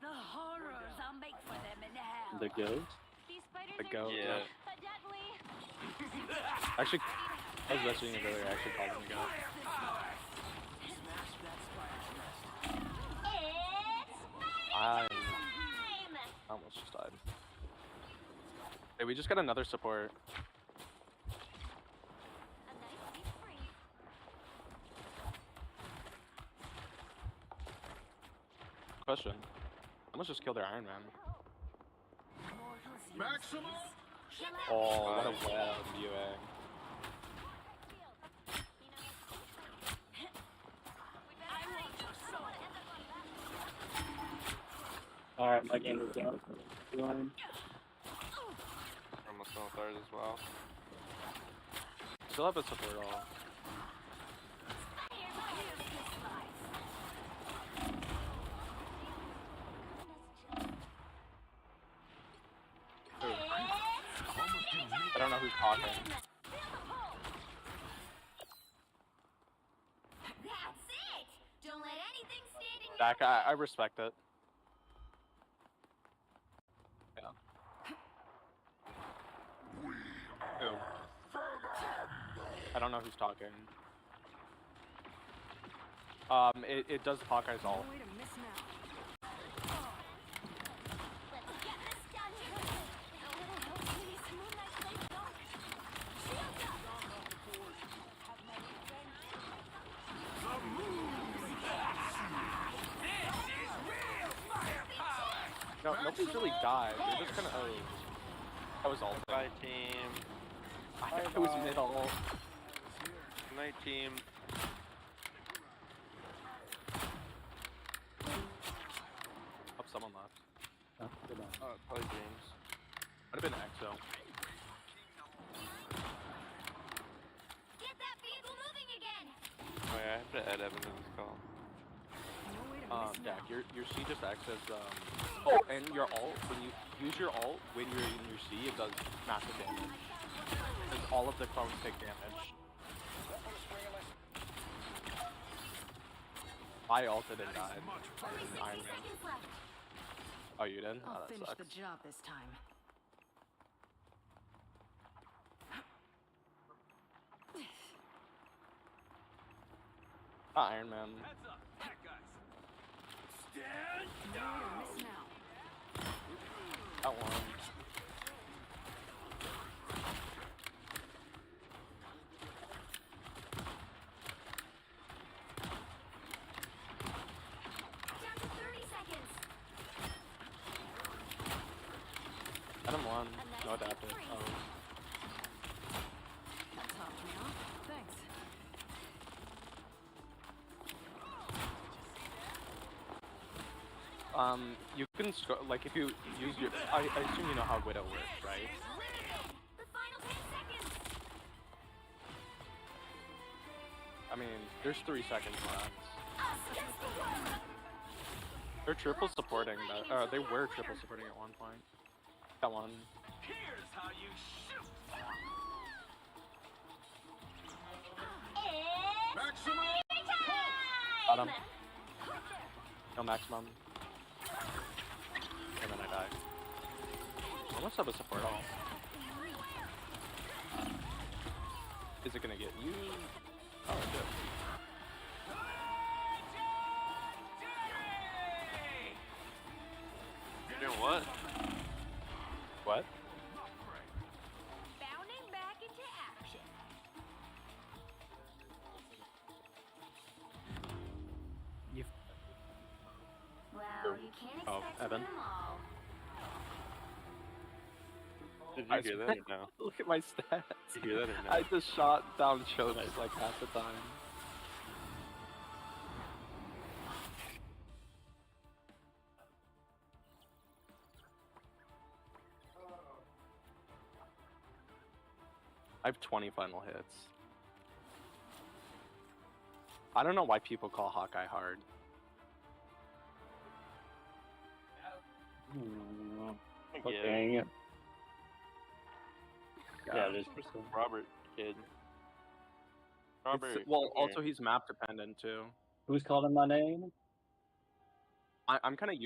The horrors I'll make for them in hell. The goat? These spiders The are goat. cute, Yeah. but deadly. Actually, I was messaging it earlier. I actually called him a goat. I almost just died. Hey, we just got another support. Question. How much just killed their Iron Man? Maximum. Oh, what a web viewing. Alright, my game is down. Almost on third as well. Still have a support all. I don't know who's talking. That's it. Don't let anything stand in Dak, I respect it. Yeah. Who? I don't know who's talking. It does Hawkeye's ult. No, nobody's really died. They're just kind of I was ult. Bye team. I was mid ult. Good night team. Oh, someone left. Oh, probably James. Might have been Exo. Wait, I have to add Evan to this call. Dak, your C just acts as oh, and your ult, when you use your ult when you're in your C, it does massive damage. Because all of the clones take damage. I ulted and died. In Iron Man. Oh, you did? Oh, I'll that finish sucks. the job this time. Iron Man. Heads up, that guys. Stand down. Miss now. That one. Down to 30 seconds. Adam one. No adaptive. Oh. That's hot now. Thanks. You can like if you use your. I assume you know how Widow works, right? The final 10 seconds. I mean, there's 3 seconds left. They're triple supporting that. They were triple supporting at one point. That one. Here's how you shoot. Maximum Got him. No maximum. And then I die. I almost have a support all. Is it gonna get you? Oh, it did. You're doing what? What? Bounding back into action. You. Well, you can't expect Oh, Evan. them all. Did you hear that or no? Look at my stats. Did you hear that or no? I just shot down chokes like half the time. I have 20 final hits. I don't know why people call Hawkeye hard. Okay. Dang it. Yeah, there's Robert, kid. Robert. Well, come here. also he's map dependent too. Who's calling my name? I'm kind of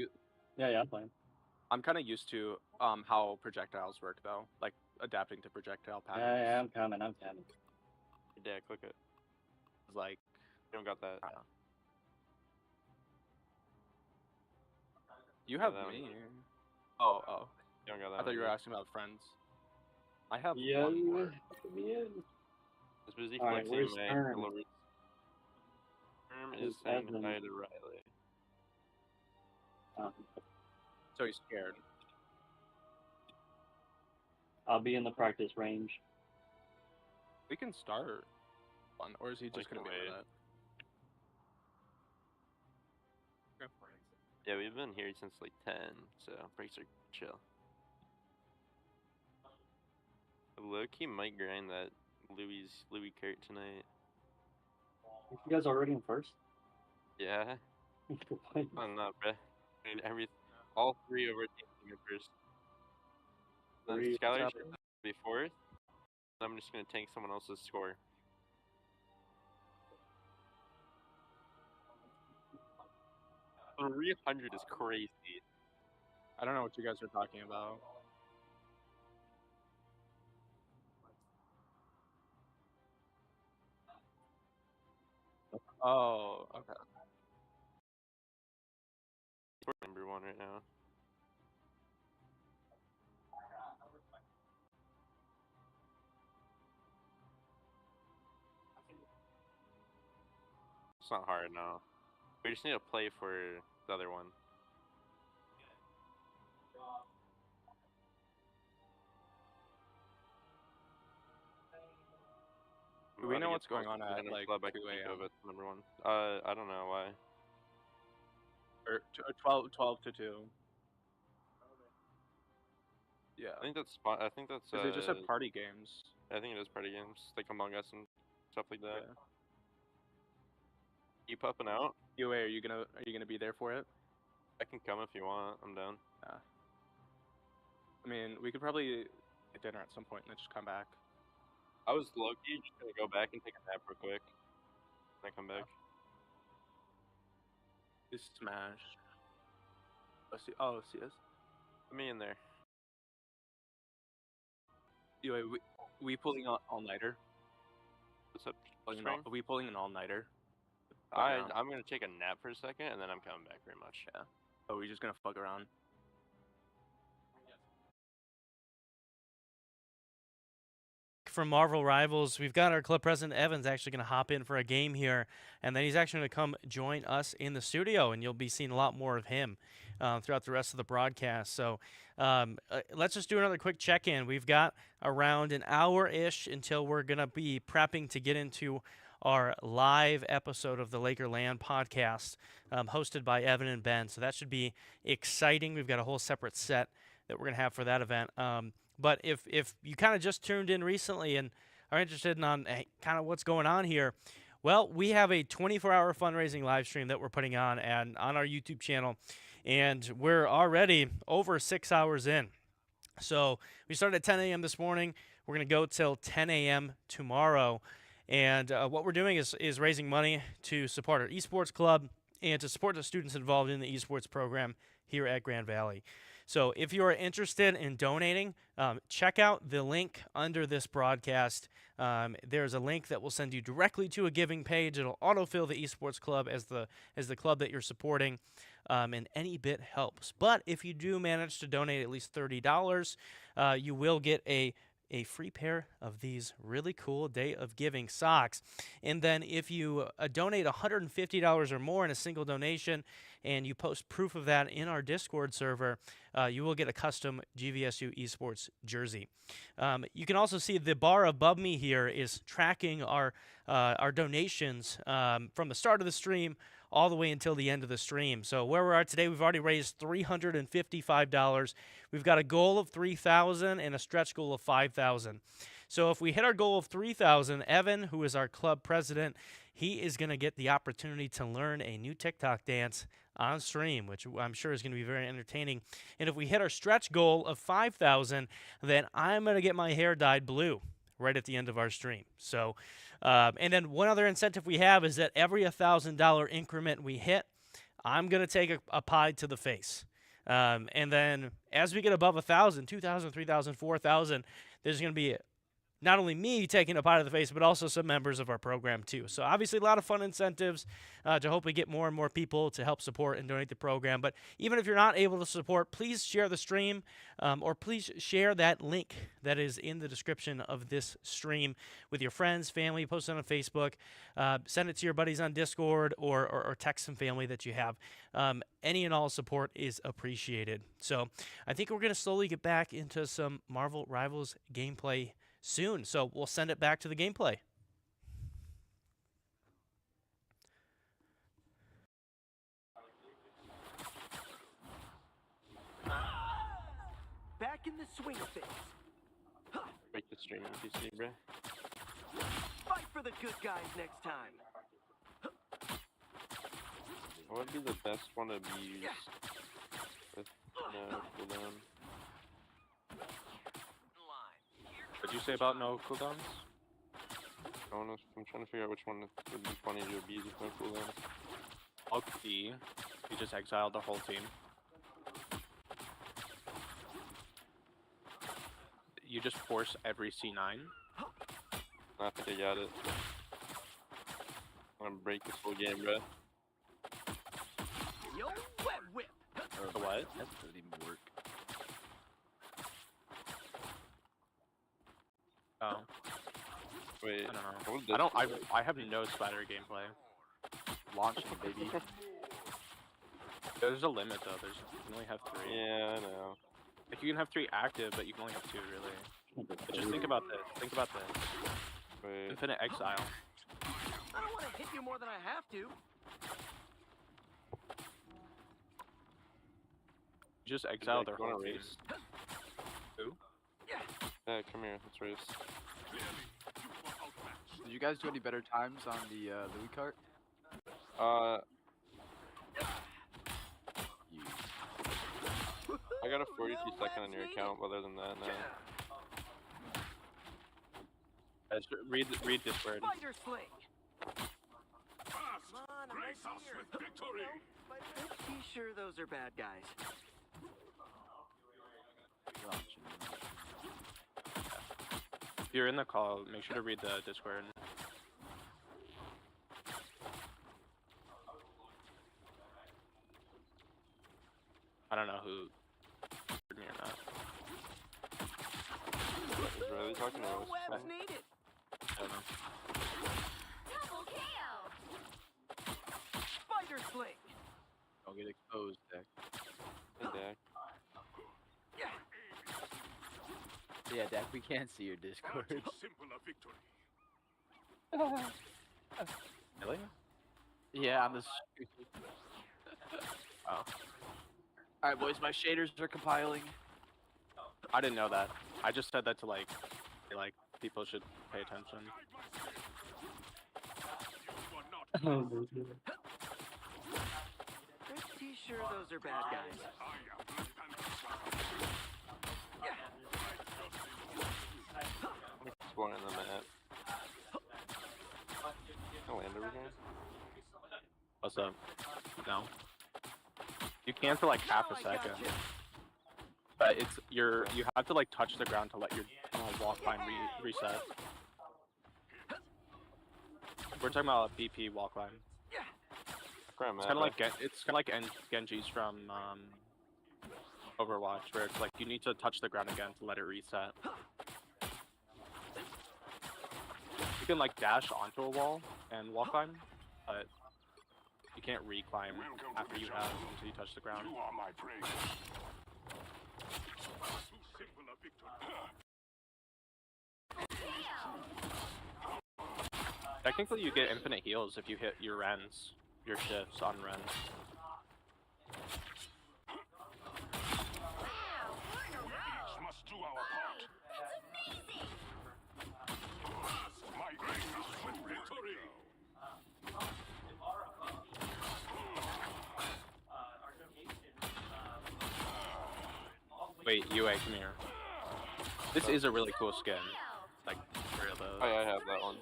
Yeah, I'm playing. I'm kind of used to how projectiles work though, like adapting to projectile patterns. Yeah, I'm coming. Yeah, click it. It's like You don't got that. you have that one. me. Oh. You don't got that. I thought you were one. asking about friends. I have Yeah, one more. yeah. I was busy Alright, flexing where's my Herm? delivery. Herm is Where's saying Evan? hi to Riley. So he's scared. I'll be in the practice range. We can start one, or is he just can gonna be wait. with it? Yeah, we've been here since like 10, so breaks are chill. Low-key might grind that Louie Kart tonight. You guys already in first? Yeah. I'm not, bruh. I mean, all 3 of our teams are in first. Then Three, Skylar top- should be 4th. I'm just gonna tank someone else's score. $300 is crazy. I don't know what you guys are talking about. Oh, okay. We're number 1 right now. It's not hard now. We just need to play for the other one. Do we know what's going on at like 2 a.m.? Number 1. I don't know why. Or 12 to 2. Yeah. I think that's. They just have party games. I think it is party games, like Among Us and stuff like that. Keep up and out. Louie, are you gonna be there for it? I can come if you want. I'm down. Yeah. I mean, we could probably get dinner at some point and then just come back. I was low-key just gonna go back and take a nap real quick. Then come back. Is Smash. Oh, CS. Put me in there. Anyway, we pulling an all-nighter? What's up? Are we pulling an all-nighter? I'm gonna take a nap for a second and then I'm coming back pretty much. Yeah. Oh, we're just gonna fuck around. From Marvel Rivals, we've got our club president Evan's actually going to hop in for a game here, and then he's actually going to come join us in the studio, and you'll be seeing a lot more of him throughout the rest of the broadcast. So let's just do another quick check-in. We've got around an hour-ish until we're going to be prepping to get into our live episode of the Lakerland podcast hosted by Evan and Ben. So that should be exciting. We've got a whole separate set that we're going to have for that event. But if you kind of just tuned in recently and are interested in kind of what's going on here, well, we have a 24-hour fundraising live stream that we're putting on our YouTube channel, and we're already over 6 hours in. So we started at 10 a.m. this morning. We're going to go till 10 a.m. tomorrow, and what we're doing is raising money to support our esports club and to support the students involved in the esports program here at Grand Valley. So if you are interested in donating, check out the link under this broadcast. There's a link that will send you directly to a giving page. It'll autofill the esports club as the club that you're supporting, and any bit helps. But if you do manage to donate at least $30, you will get a free pair of these really cool Day of Giving socks. And then if you donate $150 or more in a single donation and you post proof of that in our Discord server, you will get a custom GVSU Esports jersey. You can also see the bar above me here is tracking our donations from the start of the stream all the way until the end of the stream. So where we are today, we've already raised $355. We've got a goal of $3,000 and a stretch goal of $5,000. So if we hit our goal of $3,000, Evan, who is our club president, he is going to get the opportunity to learn a new TikTok dance on stream, which I'm sure is going to be very entertaining. And if we hit our stretch goal of $5,000, then I'm going to get my hair dyed blue right at the end of our stream. So, and then one other incentive we have is that every $1,000 increment we hit, I'm going to take a pie to the face. And then as we get above 1,000, 2,000, 3,000, 4,000, there's going to be not only me taking a pie to the face, but also some members of our program too. So obviously a lot of fun incentives to hopefully get more and more people to help support and donate the program. But even if you're not able to support, please share the stream or please share that link that is in the description of this stream with your friends, family, post it on Facebook, send it to your buddies on Discord or text some family that you have. Any and all support is appreciated. So I think we're going to slowly get back into some Marvel Rivals gameplay soon, so we'll send it back to the gameplay. Back in the swing of things. Break the stream in PC, bro. Fight for the good guys next time. What would be the best one to be used with no cooldown? What'd you say about no cooldowns? I'm trying to figure out which one would be funny to abuse with no cooldowns. Alt E, you just exiled the whole team. You just force every C9. I think I got it. I'm gonna break this whole game, bro. Yo, wet whip. The what? That doesn't even work. Oh. Wait. I don't know. I have no spider gameplay. Launching, baby. There's a limit though. You can only have 3. Yeah, I know. Like you can have 3 active, but you can only have 2 really. But just think about this. Think about this. Wait. Infinite exile. I don't want to hit you more than I have to. You just exile their whole team. race. Who? Yeah, come here. Let's race. Did you guys do any better times on the Louie Kart? I got a 42-second on your account, but other than that, no. Read Discord. Spider sling. Grace us with victory. Be sure those are bad guys. If you're in the call, make sure to read the Discord. I don't know who heard me or not. Is Riley talking to us? Webs needed. I don't know. Double KO. Spider sling. Don't get exposed, Dak. Hey, Dak. Yeah, Dak, we can't see your Discord. Simple a victory. Really? Yeah, on the Oh. Alright, boys, my shaders are compiling. I didn't know that. I just said that to like people should pay attention. Pretty sure those are bad guys. What's going on the map? I land over here. What's up? No. You can for like half a second. But you have to like touch the ground to let your walk climb reset. We're talking about BP walk climb. It's kind of like Genji's from Overwatch, where it's like you need to touch the ground again to let it reset. You can like dash onto a wall and wall climb, but you can't reclimb after you have until you touch the ground. You are my prey. Simple a victory. Technically, you get infinite heals if you hit your rens, your shifts on rens. Each must do our part. My aim is swift victory. Wait, UA, come here. This is a really cool skin. Like, for real though. Oh yeah, I have that one.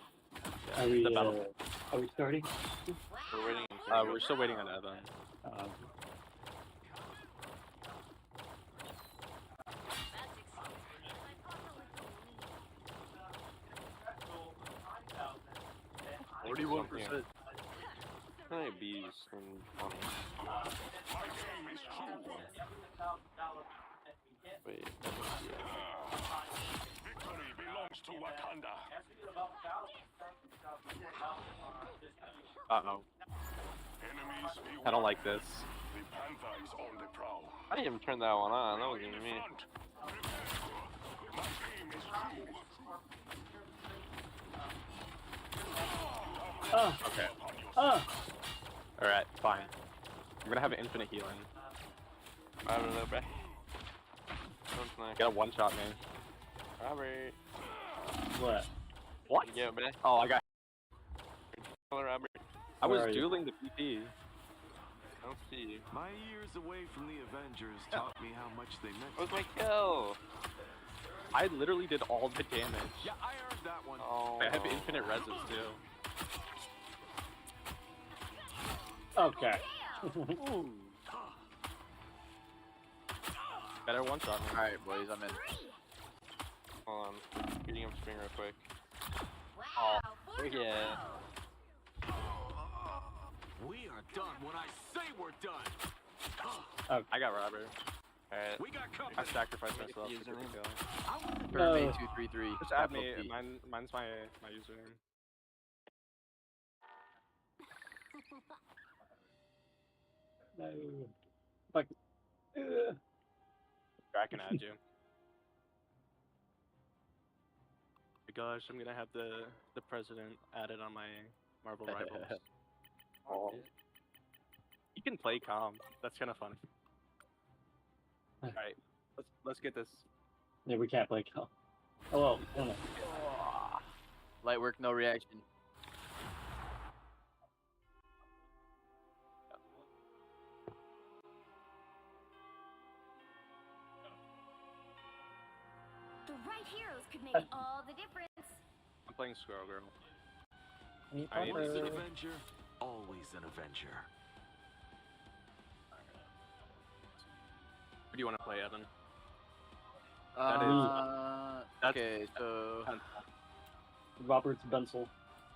Yeah, Are we, the battle. are we starting? We're waiting. We're still waiting on Evan. %. How many bees and funny? My aim is true. Wait. Victory belongs to Wakanda. Uh-oh. Enemies I don't like this. The Panther is on the prowl. I didn't even turn that one on. That wasn't even me. My aim is true. Okay. Alright, fine. I'm gonna have infinite healing. I don't know, bro. Got a one-shot me. Robert. What? What? Yeah, man. Oh, I got. Robert. I was Where are you? dueling the PP. I don't see you. My years away from the Avengers taught me how much they meant. Where's my kill? I literally did all the damage. Yeah, I earned that one. Oh. I have infinite reses too. Okay. Better one-shot me. Alright, boys, I'm in. Hold on. Beating up spring real quick. Oh, yeah. We are done when I say we're done. I got Robert. Alright. We got company. I sacrificed myself to get the kill. Permate 233. Just add me. Mine's my username. No. Fuck. I can add you. My gosh, I'm gonna have the president added on my Marvel Rivals. Oh. You can play calm. That's kind of fun. All right, let's get this. Yeah, we can't play Cal. Oh, well, hold on. Light work, no reaction. heroes could make all the difference. I'm playing Squirrel Girl. Any Once an pupper? Avenger, always an Avenger. Who do you want to play, Evan? Okay, so Robert's Bensel.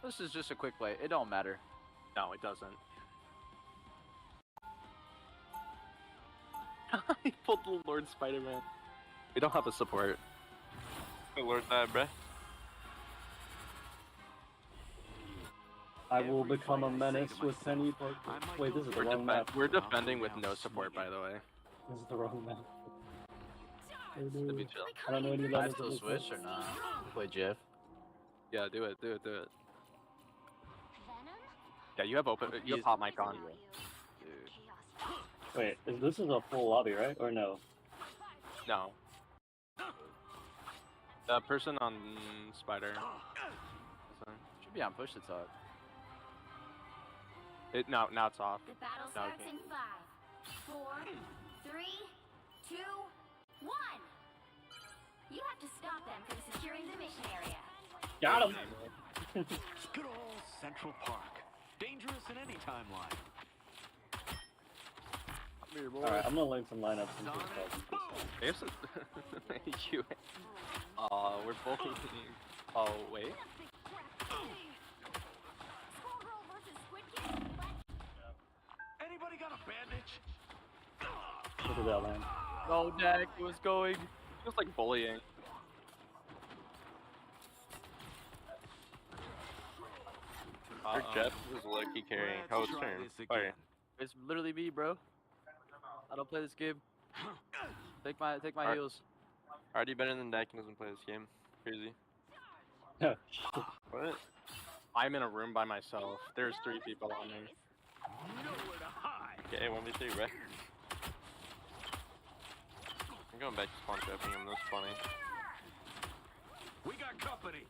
this is just a quick play. It don't matter. No, it doesn't. He pulled the Lord Spider-Man. We don't have a support. Lord that, bruh. I will become a menace with Penny Park. Wait, this is the wrong map. We're defending with no support, by the way. This is the wrong map. That'd be chill. I don't know any Can I levels still of this switch or thing. not? Play Jeff. Yeah, do it. Yeah, you have hot mic on. Wait, this is a full lobby, right? Or no? No. The person on Spider. Should be on push to talk. Now it's off. The battle No, starts okay. in 5, 4, 3, 2, 1. You have to stop them from securing the mission area. Got him! Good old Central Park. Dangerous in any timeline. Alright, I'm gonna learn some lineups and just I guess you. We're both. Oh wait. Anybody got a bandage? look at that land. Oh, Dak, it was going. Feels like bullying. Jeff was lucky carrying. How was turn? Fire. It's literally me, bro. I don't play this game. Take my heals. Already better than Dak doesn't play this game. Crazy. What? I'm in a room by myself. There's 3 people on me. Okay, 1v3, right? I'm going back to spawn trapping him. That's funny. We got company.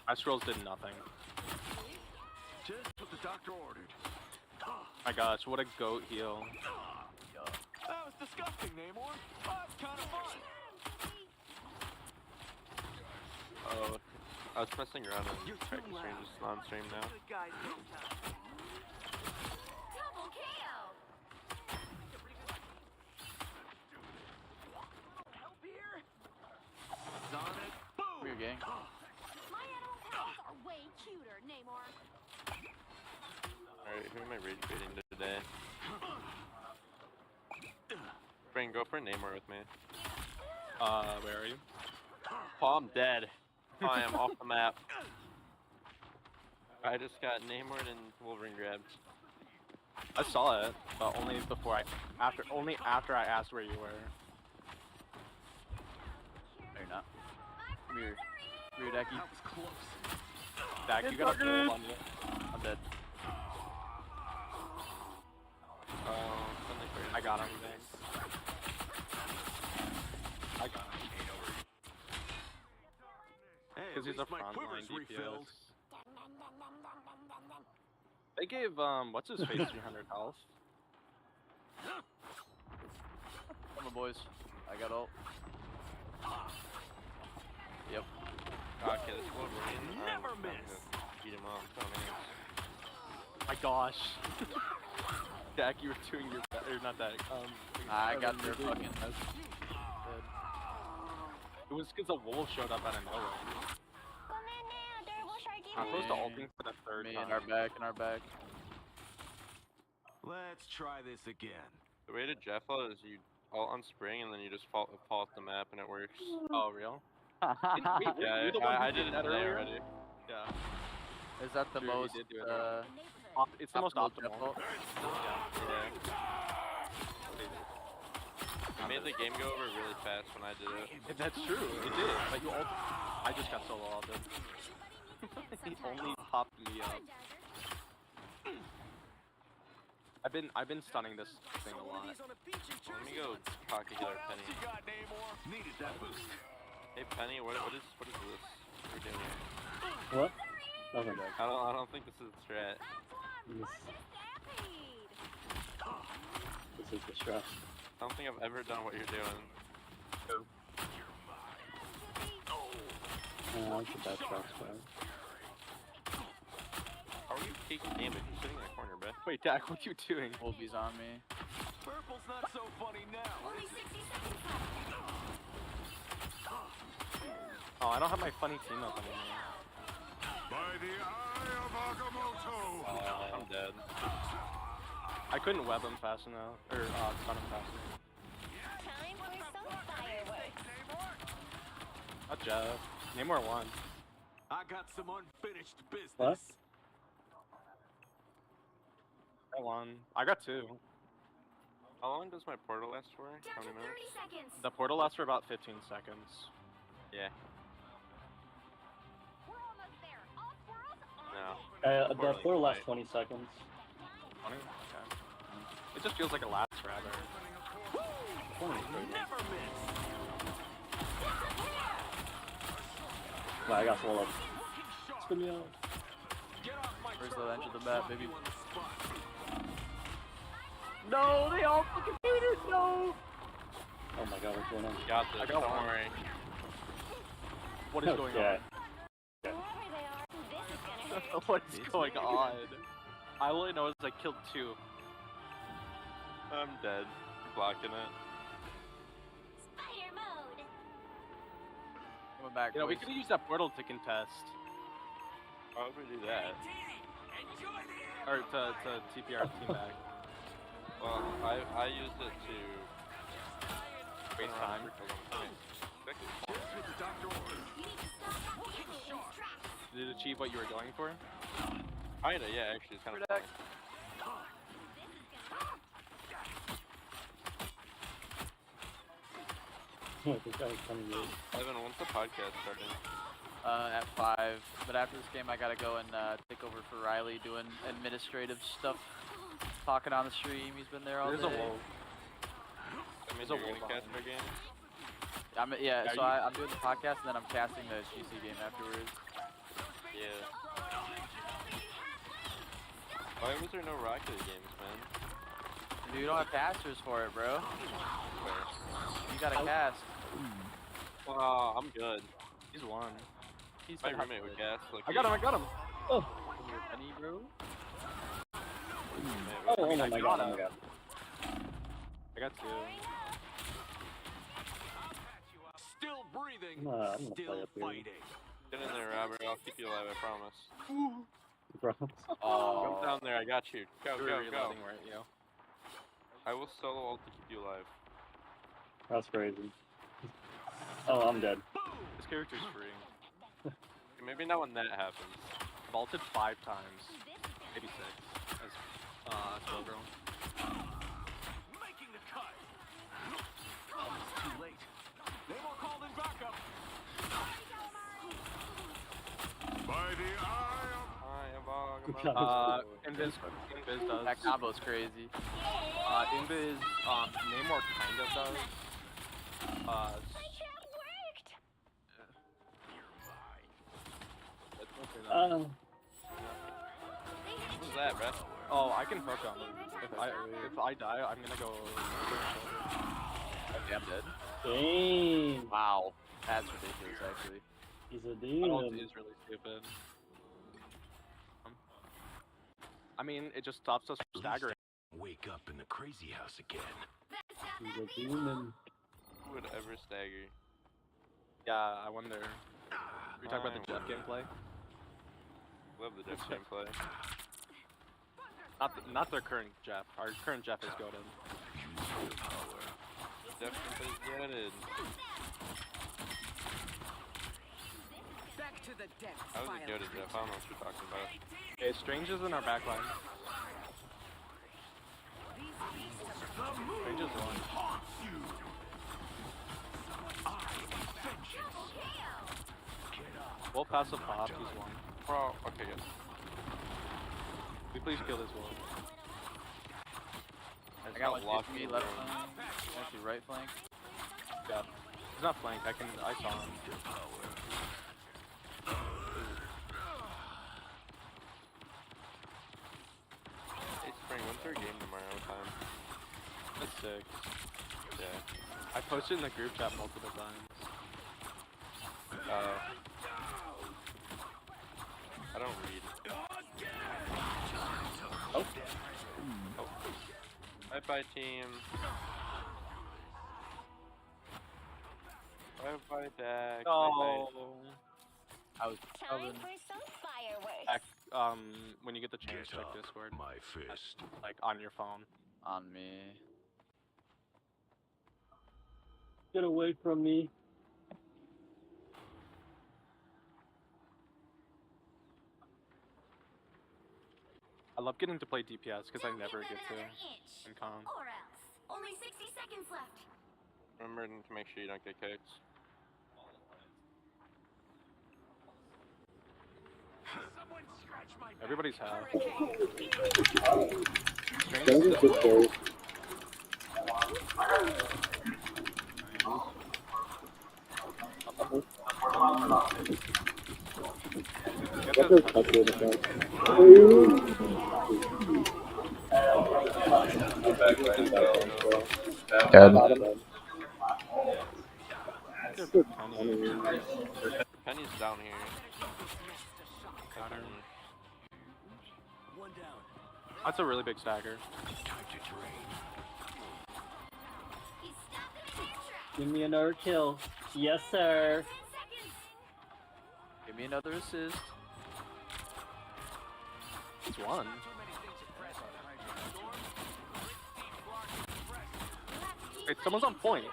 My scrolls did nothing. Just what the doctor ordered. My gosh, what a goat heal. That was disgusting, Namor. That's kind of fun. Oh, I was messing around and practice stream just on stream now. Double KO. Help here. Sonic, boom. Weird gang. My animal pals are way cuter, Namor. Alright, who am I rage baiting today? Brain, go for Namor with me. Where are you? Oh, I'm dead. I am off the map. I just got Namor and Wolverine grabbed. I saw it, but only after I asked where you were. No, you're not. Come here. Come here, Dacky. That was close. Dak, you got a bull on you. I'm dead. I got him. I got him. Hey, Because he's a my frontline quiver's DPS. refilled. They gave, what's his face 300 health? Come on, boys. I got ult. Yep. Okay, this Wolverine. Never miss. Beat him up. Oh, man. My gosh. Dak, you were doing your best. Or not Dak. I got their fucking. It was because a wolf showed up out of nowhere. I'm supposed to ulting for the 3rd Me time. in our back. Let's try this again. The way to Jeff is you ult on spring and then you just fall off the map and it works. Oh, real? Yeah, I did it today already. Yeah. Is that the Sure, you most? did do it. It's the most optimal. Yeah. It made the game go over really fast when I did it. That's true. It did. But you ult. I just got solo ulted. He only popped me up. I've been stunning this thing a lot. Let me go pocket healer Penny. Needed that boost. Hey Penny, what is this? What are we doing here? What? Nothing bad. I don't think this is the strat. This is the stress. I don't think I've ever done what you're doing. That's the best box guy. How are you taking damage? You're sitting in a corner, bro. Wait, Dak, what are you doing? Obi's on me. Purple's not so funny now. Only 60 seconds left. Oh, I don't have my funny team up anymore. By the eye of Agamotto. I'm dead. I couldn't web him fast enough, or stun him fast enough. Time for some fireworks. Not Jeff. Namor won. I got some unfinished business. What? I won. I got 2. How long does my portal last for? How Down to many 30 minutes? seconds. The portal lasts for about 15 seconds. Yeah. We're almost there. All squirrels on No. The portal lasts 20 seconds. 20? Okay. It just feels like it lasts forever. Never miss. Wow, I got full up. Spin me out. Get off my Where's turf, the edge of the I'll map, drop baby? you on the spot. No, they all fucking did it. No. Oh my god, what's going on? Got this. Don't worry. What is going Yeah. wherever they are. This is gonna hurt. on? What is going on? I only know is I killed 2. I'm dead. Blocking it. Spider mode. Coming back. You know, we boys. could have used that portal to contest. Why would we do that? Or to TP our team back. Well, I used it to Waste time. Did it achieve what you were going for? Kinda, yeah, actually, it's kind of funny. This guy's coming in. Evan, when's the podcast starting? At 5. But after this game, I gotta go and take over for Riley, doing administrative stuff, talking on the stream. He's been there all There's day. a wolf. I mean, There's a you're wolf gonna on cast our game? Yeah, Are so you- I'm doing the podcast and then I'm casting the GC game afterwards. Yeah. Why was there no Rocket League games, man? Dude, you don't have casters for it, bro. You gotta cast. Oh, I'm good. He's won. He's My not roommate would good. cast. Like, I got him. Oh. You're a penny, bro. Oh my god, oh my god. I got 2. Still breathing, I'm gonna play still up here. fighting. Get in there, Robert. I'll keep you alive, I promise. Bro. Jump down there, I got you. Go, You're go, go. reloading, right, yo? I will solo ult to keep you alive. That's crazy. Oh, I'm dead. This character's free. Okay, maybe not when that happens. Vaulted 5 times. Maybe 6. As Pilgrim. Making the cut. Too late. They will call in backup. By the eye Invis does. That combo's crazy. Invis, Namor kind of does. What was that, bro? Oh, I can hook him. If I die, I'm gonna go. Okay, I'm dead. Dang. Wow. That's ridiculous, actually. He's a That ult demon. is really stupid. I mean, it just stops us from staggering. Wake up in the crazy house again. He's a demon. Who would ever stagger? Yeah, I wonder. We talk about the Jeff gameplay. Love the Jeff gameplay. Not their current Jeff. Our current Jeff is goated. Jeff gameplay's gutted. Back to the depths, I was vile a goated Jeff. I don't know what you're talking about. Okay, Strange is in our backline. Strange is one. We'll pass a pop, he's one. Bro, okay, good. We please kill this wolf. I got one me left flank. Actually, right flank. Yeah. He's not flanked, I saw him. Hey, Spring, when's our game tomorrow time? That's 6. Yeah. I posted in the group chat multiple times. I don't read. Oh. Oh. Bye-bye, team. Bye-bye, Dak. Oh. I was Time for some fireworks. When you get the chance, check Discord. My fist. Like on your phone. on me. Get away from me. I love getting to play DPS because I never get to Inch. in con. Or else. Only 60 seconds left. Remember to make sure you don't get kicked. Everybody's half. Penny's down here. That's a really big stagger. Give me another kill. Yes, sir. Give me another assist. It's one. Wait, someone's on point.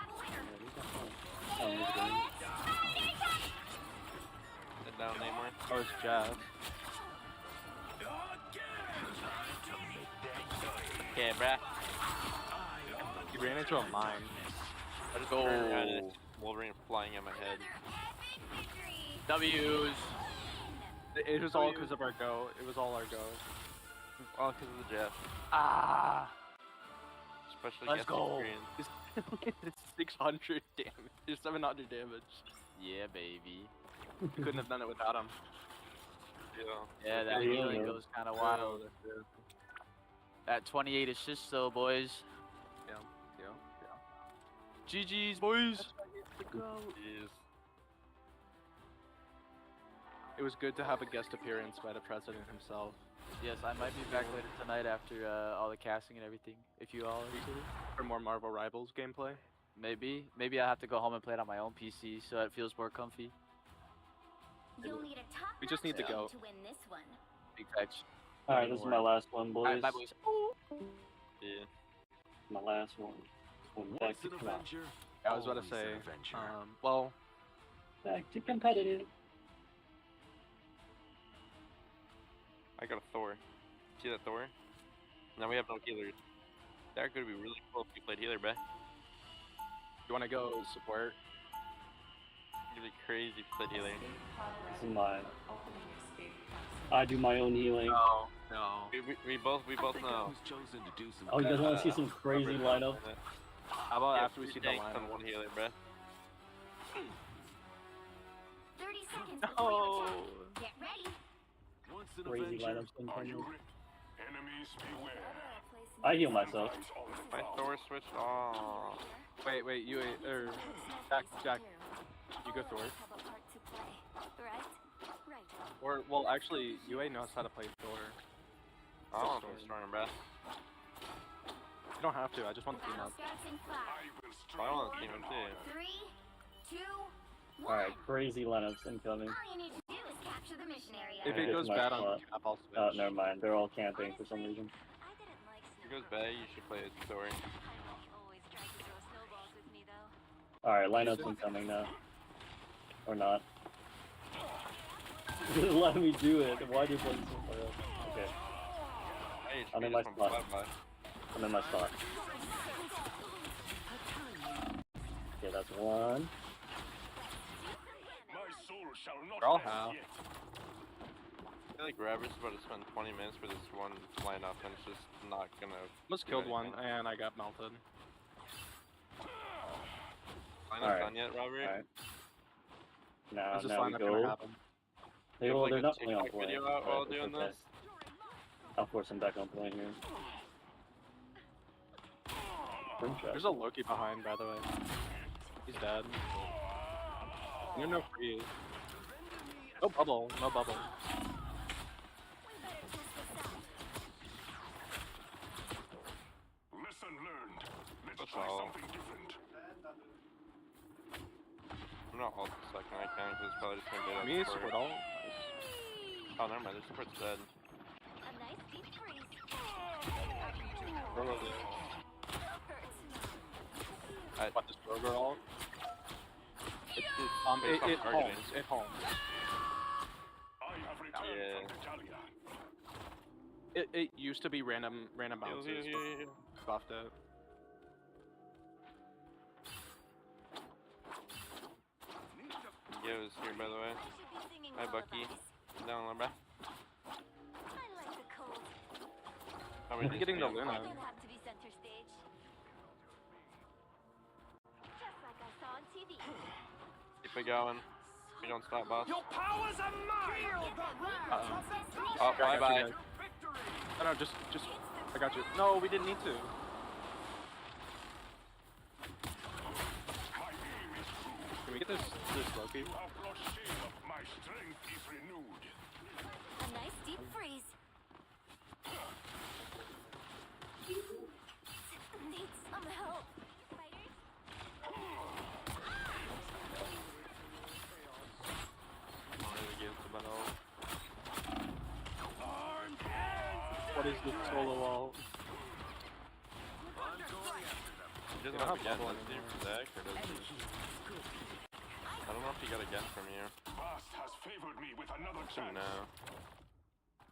Sit down, Namor. Oh, it's Jeff. Okay, bruh. He ran into a mine. I just turned around and Wolverine flying at my head. W's. It was all because of our go. It was all our go. All because of the Jeff. Ah! Especially Let's against go. Experience. It's 600 damage. It's 700 damage. Yeah, baby. Couldn't have done it without him. Yeah, that healing goes kind of wild. That 28 assists though, boys. Yeah. GG's, boys. It was good to have a guest appearance by the president himself. Yes, I might be back later tonight after all the casting and everything. If you all are into it. For more Marvel Rivals gameplay. Maybe I have to go home and play it on my own PC so it feels more comfy. You'll need a top We just need to go. to win this one. Big facts. Alright, this is my last one, boys. Alright, bye, boys. Yeah. My last one. Going back to con. I was about to say, well, Back to competitive. I got a Thor. See that Thor? Now we have no healers. That could be really cool if you played healer, bruh. you want to go support? It'd be crazy if you played healer. This is mine. I do my own healing. No. We both know. Oh, you guys want to see some crazy lineup? How about after we see the lineup? lineup? On one healer, bruh. 30 seconds No. before attack. Get ready. Crazy lineups. Enemies beware. I heal myself. My Thor switched off. Wait, you Jack, you go Thor. Or well, actually, UA knows how to play Thor. I don't want to destroy him, bruh. You don't have to. I just want the team up. I want to team him too. 3, 2, 1. Alright, crazy lineups incoming. All you need to do is capture the mission area. If it goes bad on cap, I'll switch. Oh, never mind. They're all camping for some reason. If it goes bad, you should play a Thor. Alright, lineups incoming now. Or not. Let me do it. Why do you play so far? Okay. I'm in my spot. I'm in my spot. Okay, that's one. They're all half. I feel like Robert's about to spend 20 minutes for this one lineup and it's just not gonna. Almost killed one and I got melted. Lineup done yet, Robert? Alright. Is this Now we lineup gonna go. happen? They're not playing on TikTok point. video out while doing this? I'll force them back on point here. There's a Loki behind, by the way. He's dead. You know freeze. No bubble, no bubble. Lesson learned. Let's That's try all. something different. I'm not ult the second I can because it's probably just gonna be that Me, support. support ult. Oh, never mind. The support's dead. A nice deep freeze. Probably. I What, this Roger ult? It's It homes. It homes. I have returned Yeah. from Italia. It used to be random bounces, but buffed it. Yo's here, by the way. Hi, Bucky. Down, Lumber. How We're getting the Luna. Have to be center stage. Just like I saw on TV. Keep it going. We don't stop, boss. Your powers are mine! Oh, I got bye-bye. you guys. No, just, I got you. No, we didn't need to. Can we get this Loki? My strength is renewed. A nice deep freeze. Need some help. Fighters? What is this solo wall? He doesn't have again, does he, from deck, or does he? I don't know if he got again from you. Bast has favored me with another chance. No.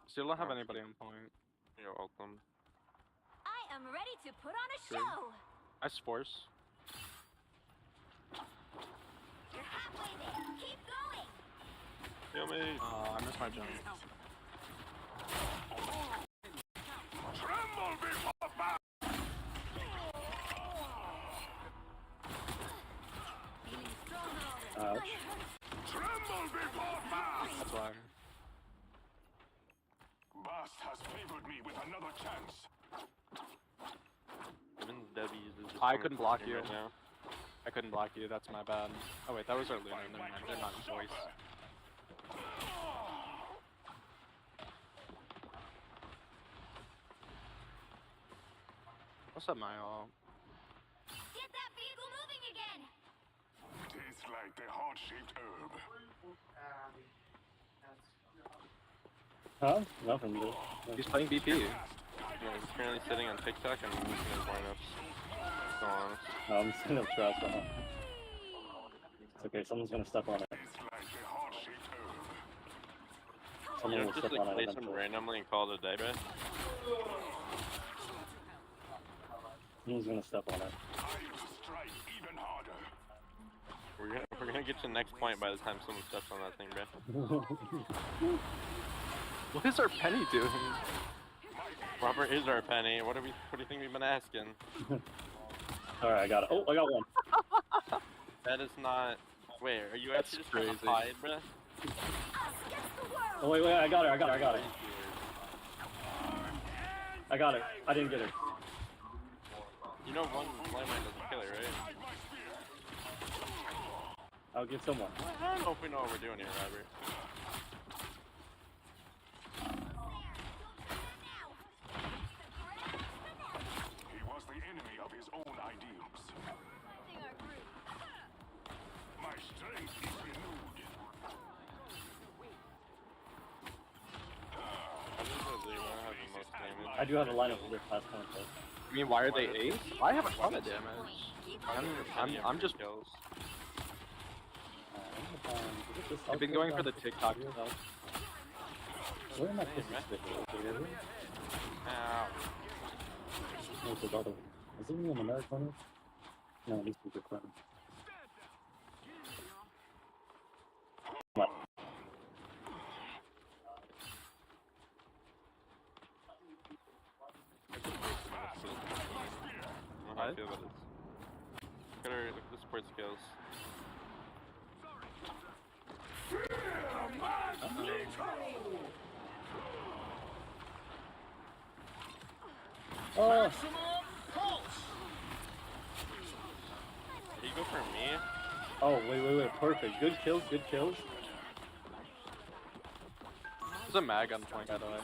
Still don't have anybody on point. You ult them. I am ready to put on a True. show. Nice force. You're halfway there. Keep going. Kill me. Oh, I missed my jump. Tremble before Bast! Ouch. Tremble before Bast! That's why. Bast has favored me with another chance. Even W's is just I coming couldn't for block me you. right now. I couldn't block you. That's my bad. Oh wait, that was our Luna. Never mind. They're not in voice. What's up, my all? Get that vehicle moving again. Tastes like the heart-shaped herb. Huh? Nothing, dude. He's playing BP. Yeah, he's currently sitting on TikTok and losing his lineups. So honest. No, I'm just gonna trust on it. It's okay, someone's gonna step on it. Tastes like the heart-shaped herb. You Someone will don't just step like on play it some eventually. randomly and call it a day, bro? Someone's gonna step on it. I will strike even harder. We're gonna get to the next point by the time someone steps on that thing, bro. What is our penny doing? Robert is our penny. What do you think we've been asking? Alright, I got it. Oh, I got one. That is not. Wait, are you That's actually just trying to crazy. hide, bro? Oh, wait, I got her. I got it. I got her. I didn't get her. You know one landmine doesn't kill her, right? I'll get someone. I don't know if we know what we're doing here, Robert. He was the enemy of his own ideals. My strength is renewed. I think the Zero have the most damage. I do have a lineup for their class point, though. I mean, why are they 8? I have a ton of damage. I'm just. kills. I've been going for the TikTok stuff. Where am I pushing stick? Over here? Ow. What's the other one? Is it even an American? No, these people are clever. Come on. I don't know how I feel about this. Look at the support skills. Oh! Oh, wait. Perfect. Good kills, good kills. There's a mag on point, by the way.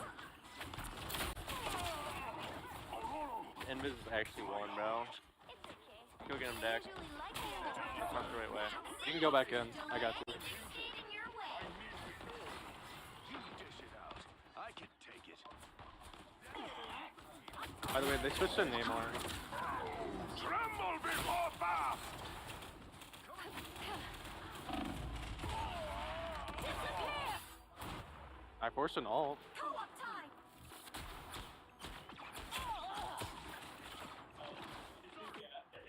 Invis is actually warm, bro. Go get him, Dak. That's not the right way. You can go back in. I got you. I can take it. By the way, they switched to Neymar. Tremble before bath. I forced an ult.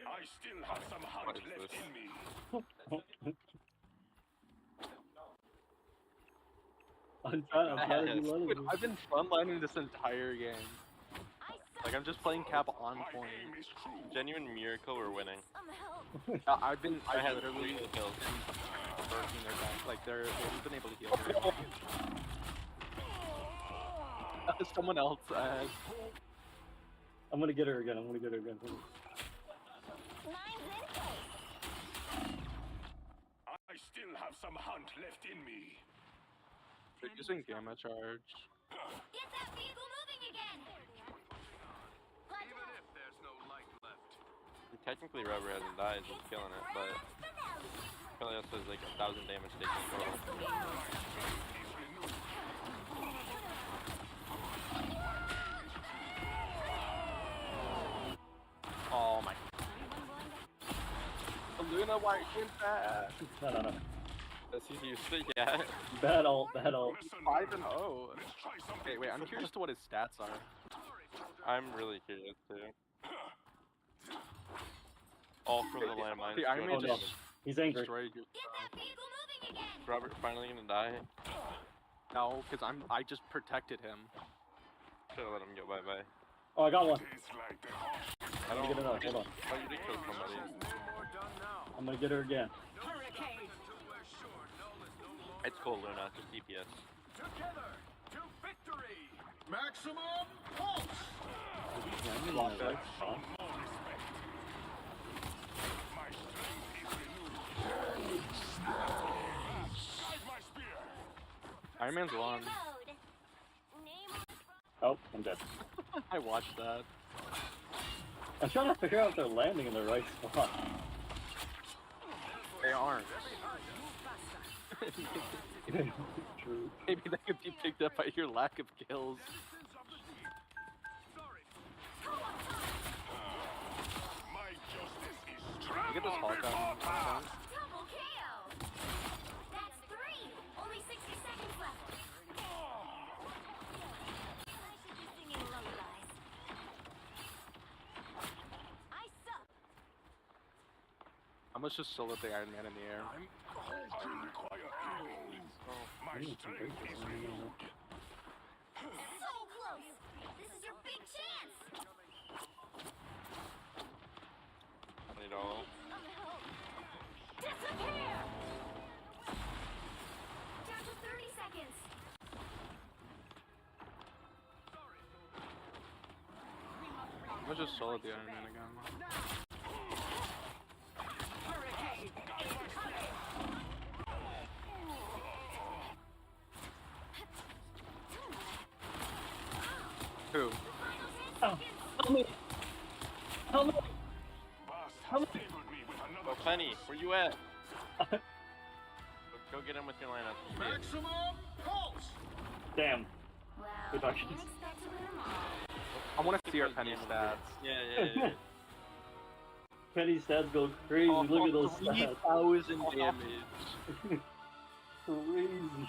I still have some hunt left in me. I'm trying to do Dude, I've been frontlining this entire game. Like, I'm just playing cap on point. Genuine miracle we're winning. I've had literally 3 kills. working their back. Like, they haven't been able to heal very well. Someone else. I'm gonna get her again. I still have some hunt left in me. They're using gamma charge. Get that vehicle moving again. Even if there's no light left. Technically, Rubber hasn't died, he's killing it, but probably also has like 1,000 damage taken total. Oh my. Luna, why is that? No. Does he use it yet? Bad ult. 5-0. Okay, wait, I'm curious to what his stats are. I'm really curious too. All from the landmine. The Iron Man just He's angry. destroyed your Robert finally gonna die. No, because I just protected him. Should've let him go bye-bye. Oh, I got one. I don't get another. Hold on. Oh, you did kill somebody. I'm gonna get her again. It's cool, Luna. Just DPS. Together to victory. Maximum pulse. Block that. Iron Man's won. Oh, I'm dead. I watched that. I'm trying to figure out if they're landing in the right spot. They aren't. True. Maybe that could be picked up by your lack of kills. You get this Hawk on. Double KO. That's 3. Only 60 seconds left. I should be singing lullabies. I suck. I'm gonna just solo the Iron Man in the air. My strength is renewed. So close. This is your big chance. You know. Disappear. Down to 30 seconds. I'm gonna just solo the Iron Man again. Who? Oh, help me! Help me! Oh, Penny, where you at? Go get him with your lineup. Maximum pulse. Damn. Good luck. I want to see our Penny stats. Yeah. Penny stats go crazy. Look at those stats. 3,000 damage. Crazy.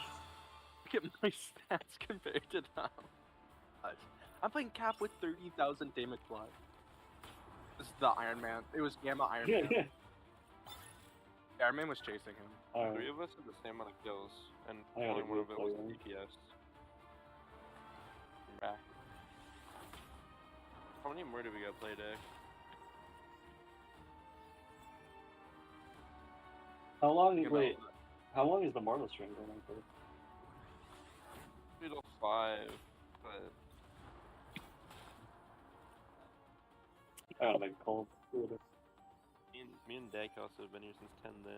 Look at my stats compared to them. I'm playing cap with 30,000 damage block. This is the Iron Man. It was Gamma Iron Man. The Iron Man was chasing him. 3 of us have the same amount of kills, and only one of it was DPS. I'm back. How many more do we got play, Dick? How long? Wait. How long is the Marvel stream going on for? 3 till 5, but I gotta make a call. in Me and Dak also have been here since 10 there.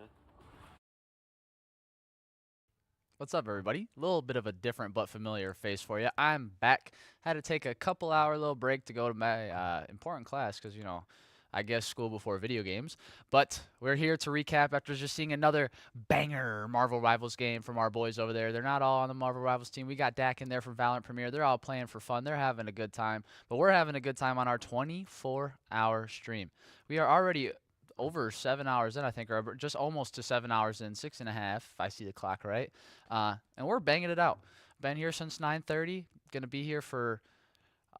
What's up, everybody? A little bit of a different but familiar face for you. I'm back. Had to take a couple-hour little break to go to my important class because, you know, I guess school before video games. But we're here to recap after just seeing another banger Marvel Rivals game from our boys over there. They're not all on the Marvel Rivals team. We got Dak in there from Valorant Premiere. They're all playing for fun. They're having a good time. But we're having a good time on our 24-hour stream. We are already over 7 hours in, I think, or just almost to 7 hours in, 6.5, if I see the clock right. And we're banging it out. Been here since 9:30. Gonna be here for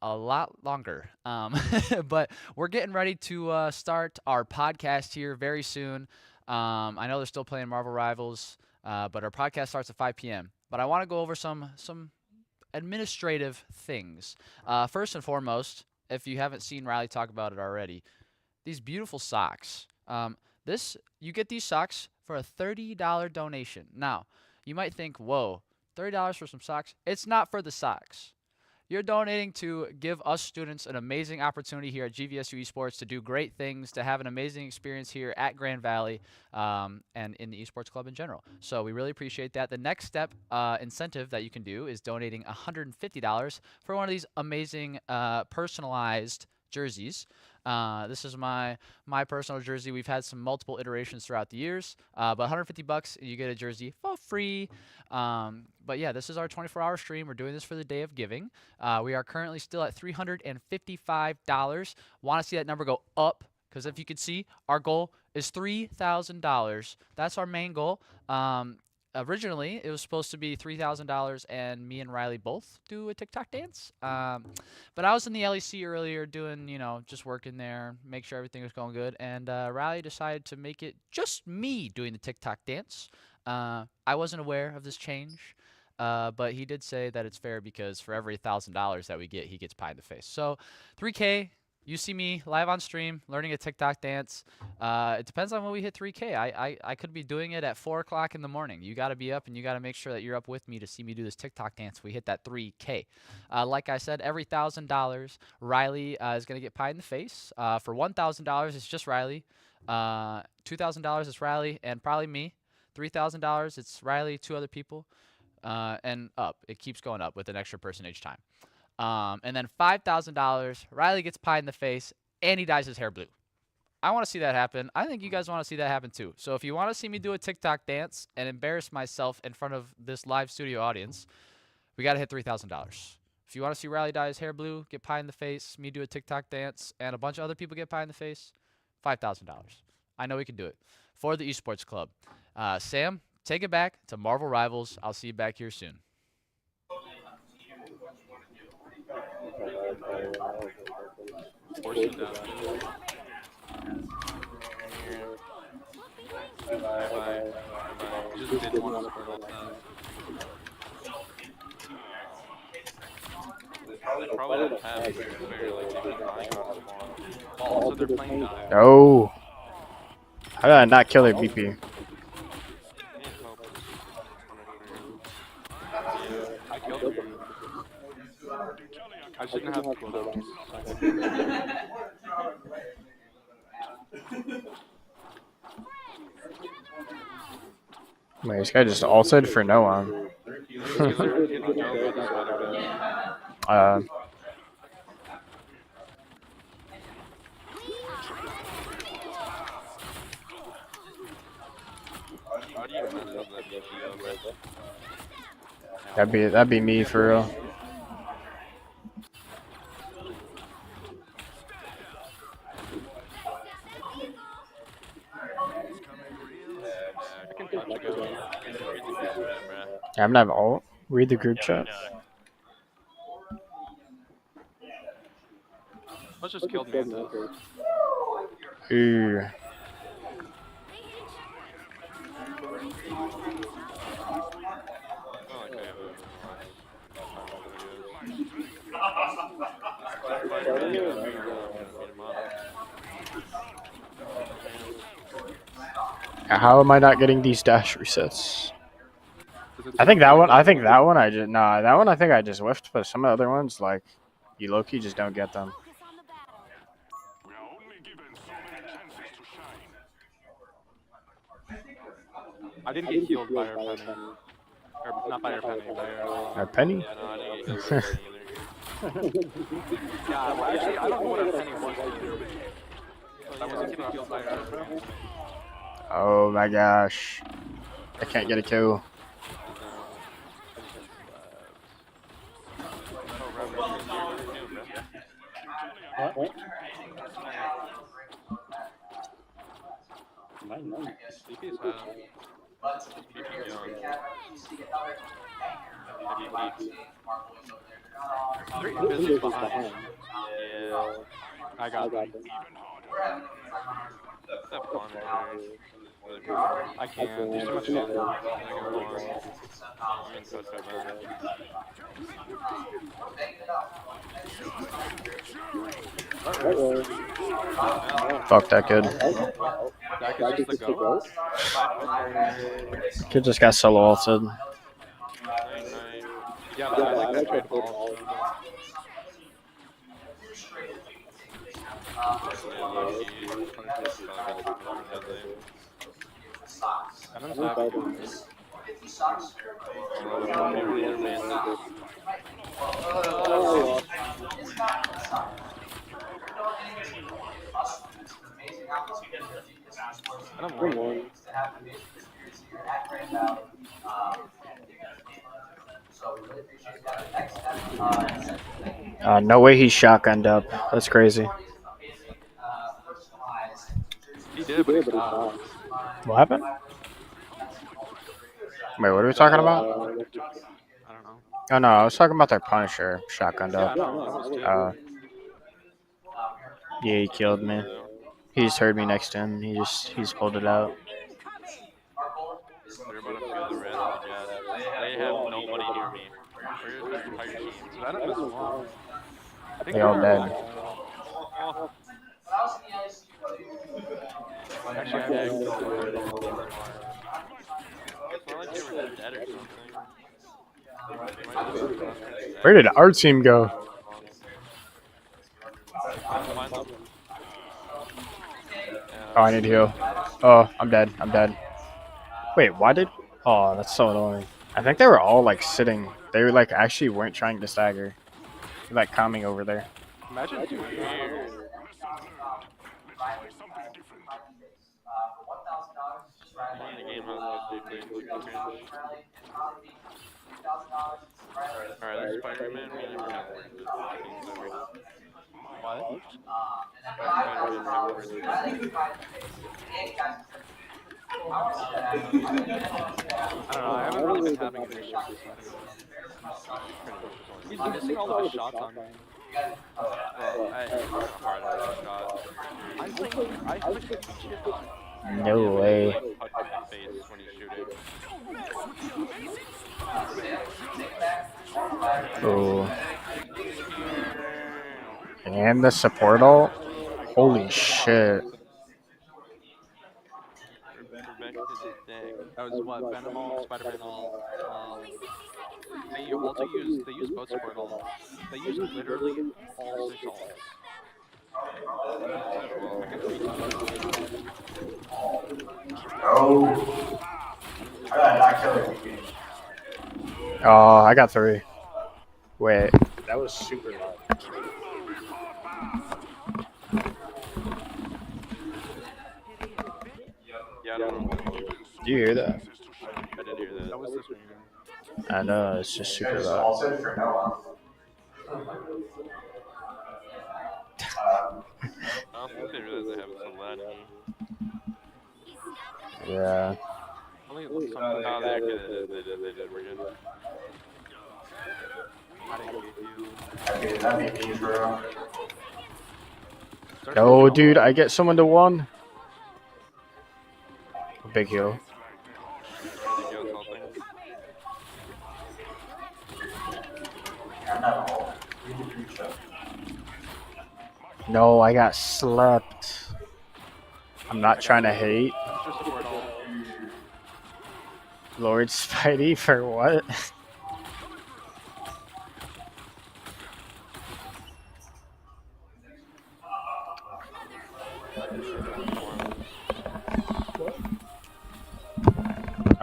a lot longer. But we're getting ready to start our podcast here very soon. I know they're still playing Marvel Rivals, but our podcast starts at 5 p.m. But I want to go over some administrative things. First and foremost, if you haven't seen Riley talk about it already, these beautiful socks. You get these socks for a $30 donation. Now, you might think, whoa, $30 for some socks? It's not for the socks. You're donating to give us students an amazing opportunity here at GVSU Esports to do great things, to have an amazing experience here at Grand Valley and in the Esports Club in general. So we really appreciate that. The next step incentive that you can do is donating $150 for one of these amazing personalized jerseys. This is my personal jersey. We've had some multiple iterations throughout the years, but $150 you get a jersey for free. But yeah, this is our 24-hour stream. We're doing this for the Day of Giving. We are currently still at $355. Want to see that number go up, because if you can see, our goal is $3,000. That's our main goal. Originally, it was supposed to be $3,000 and me and Riley both do a TikTok dance. But I was in the LEC earlier doing, you know, just working there, make sure everything was going good. And Riley decided to make it just me doing the TikTok dance. I wasn't aware of this change, but he did say that it's fair because for every $1,000 that we get, he gets pie in the face. So 3K. You see me live on stream learning a TikTok dance. It depends on when we hit 3K. I could be doing it at 4 o'clock in the morning. You got to be up, and you got to make sure that you're up with me to see me do this TikTok dance if we hit that 3K. Like I said, every $1,000, Riley is going to get pie in the face. For $1,000, it's just Riley. $2,000 is Riley and probably me. $3,000, it's Riley, 2 other people, and up. It keeps going up with an extra person each time. And then $5,000, Riley gets pie in the face, and he dyes his hair blue. I want to see that happen. I think you guys want to see that happen too. So if you want to see me do a TikTok dance and embarrass myself in front of this live studio audience, we got to hit $3,000. If you want to see Riley dye his hair blue, get pie in the face, me do a TikTok dance, and a bunch of other people get pie in the face, $5,000. I know we can do it for the Esports Club. Sam, take it back to Marvel Rivals. I'll see you back here soon. Just did one scroll time. They probably don't have it fair, like they can buy on tomorrow. Also, they're playing die. No. How did I not kill their BP? I killed him. I shouldn't have cooldowns. Wait, this guy just ulted for no one. That'd be me for real. I haven't have alt. Read the group chat. Let's just kill Mantis. Ooh. How am I not getting these dash resets? I think that one I think I just whiffed, but some of the other ones, like, you low-key just don't get them. I didn't get healed by her penny. Or not by her penny, by her. Our penny? Yeah, no, I didn't get healed by her either. Yeah, well, actually, I don't know what her penny was either. But I wasn't getting healed by her. Oh my gosh. I can't get a kill. Oh, Reverend, you're new, bro. What? CP's high. Just keep it going. Have you peeked? Three business behind. Yeah. I got them. That Punisher is really big. I can't. There's too much damage. I got one. I'm getting coached by Ben. Fuck that kid. That is just the go. Kid just got solo ulted. Yeah, but I like that trade ball. Venom's happy. No way he shotgunned up. That's crazy. He did, but he stopped. What happened? Wait, what are we talking about? I don't know. Oh no, I was talking about their Punisher shotgunned up. Yeah, no, that was too. Yeah, he killed me. He just heard me next to him. He's pulled it out. They're about to feel the wrath of the gods. They have nobody near me. Where's this entire team? Venom is one. I think They all dead. Oh. Actually, I have It's not like they were dead or something. They might just be Where did our team go? Oh, I need heal. Oh, I'm dead. I'm dead. Wait, why did... Oh, that's so annoying. I think they were all, like, sitting. They were, like, actually weren't trying to stagger. They're, like, calming over there. Imagine doing that. Alright, that's Spider-Man. We never have words with things ever. What? Spider-Man never words with I don't know. I haven't really been having an issue with this. He's missing all of his shots on me. Well, I hard shot. I flick shit on. No way. Like, punch in the face when he's shooting. Oh. And the support ult? Holy shit. That was what? Venom ult, Spider-Man ult. They also use both support ults. They use literally all 6 ults. Oh, I got 3. Wait, that was super loud. Yeah, I don't know. Do you hear that? I did hear that. That was the stream. I know, it's just super loud. I don't think they realize they have it so loud in here. Yeah. Only some. Oh, they did. We're good. I didn't get you. No, dude, I get someone to 1. Big heal. No, I got slept. I'm not trying to hate. Lord Spidey for what?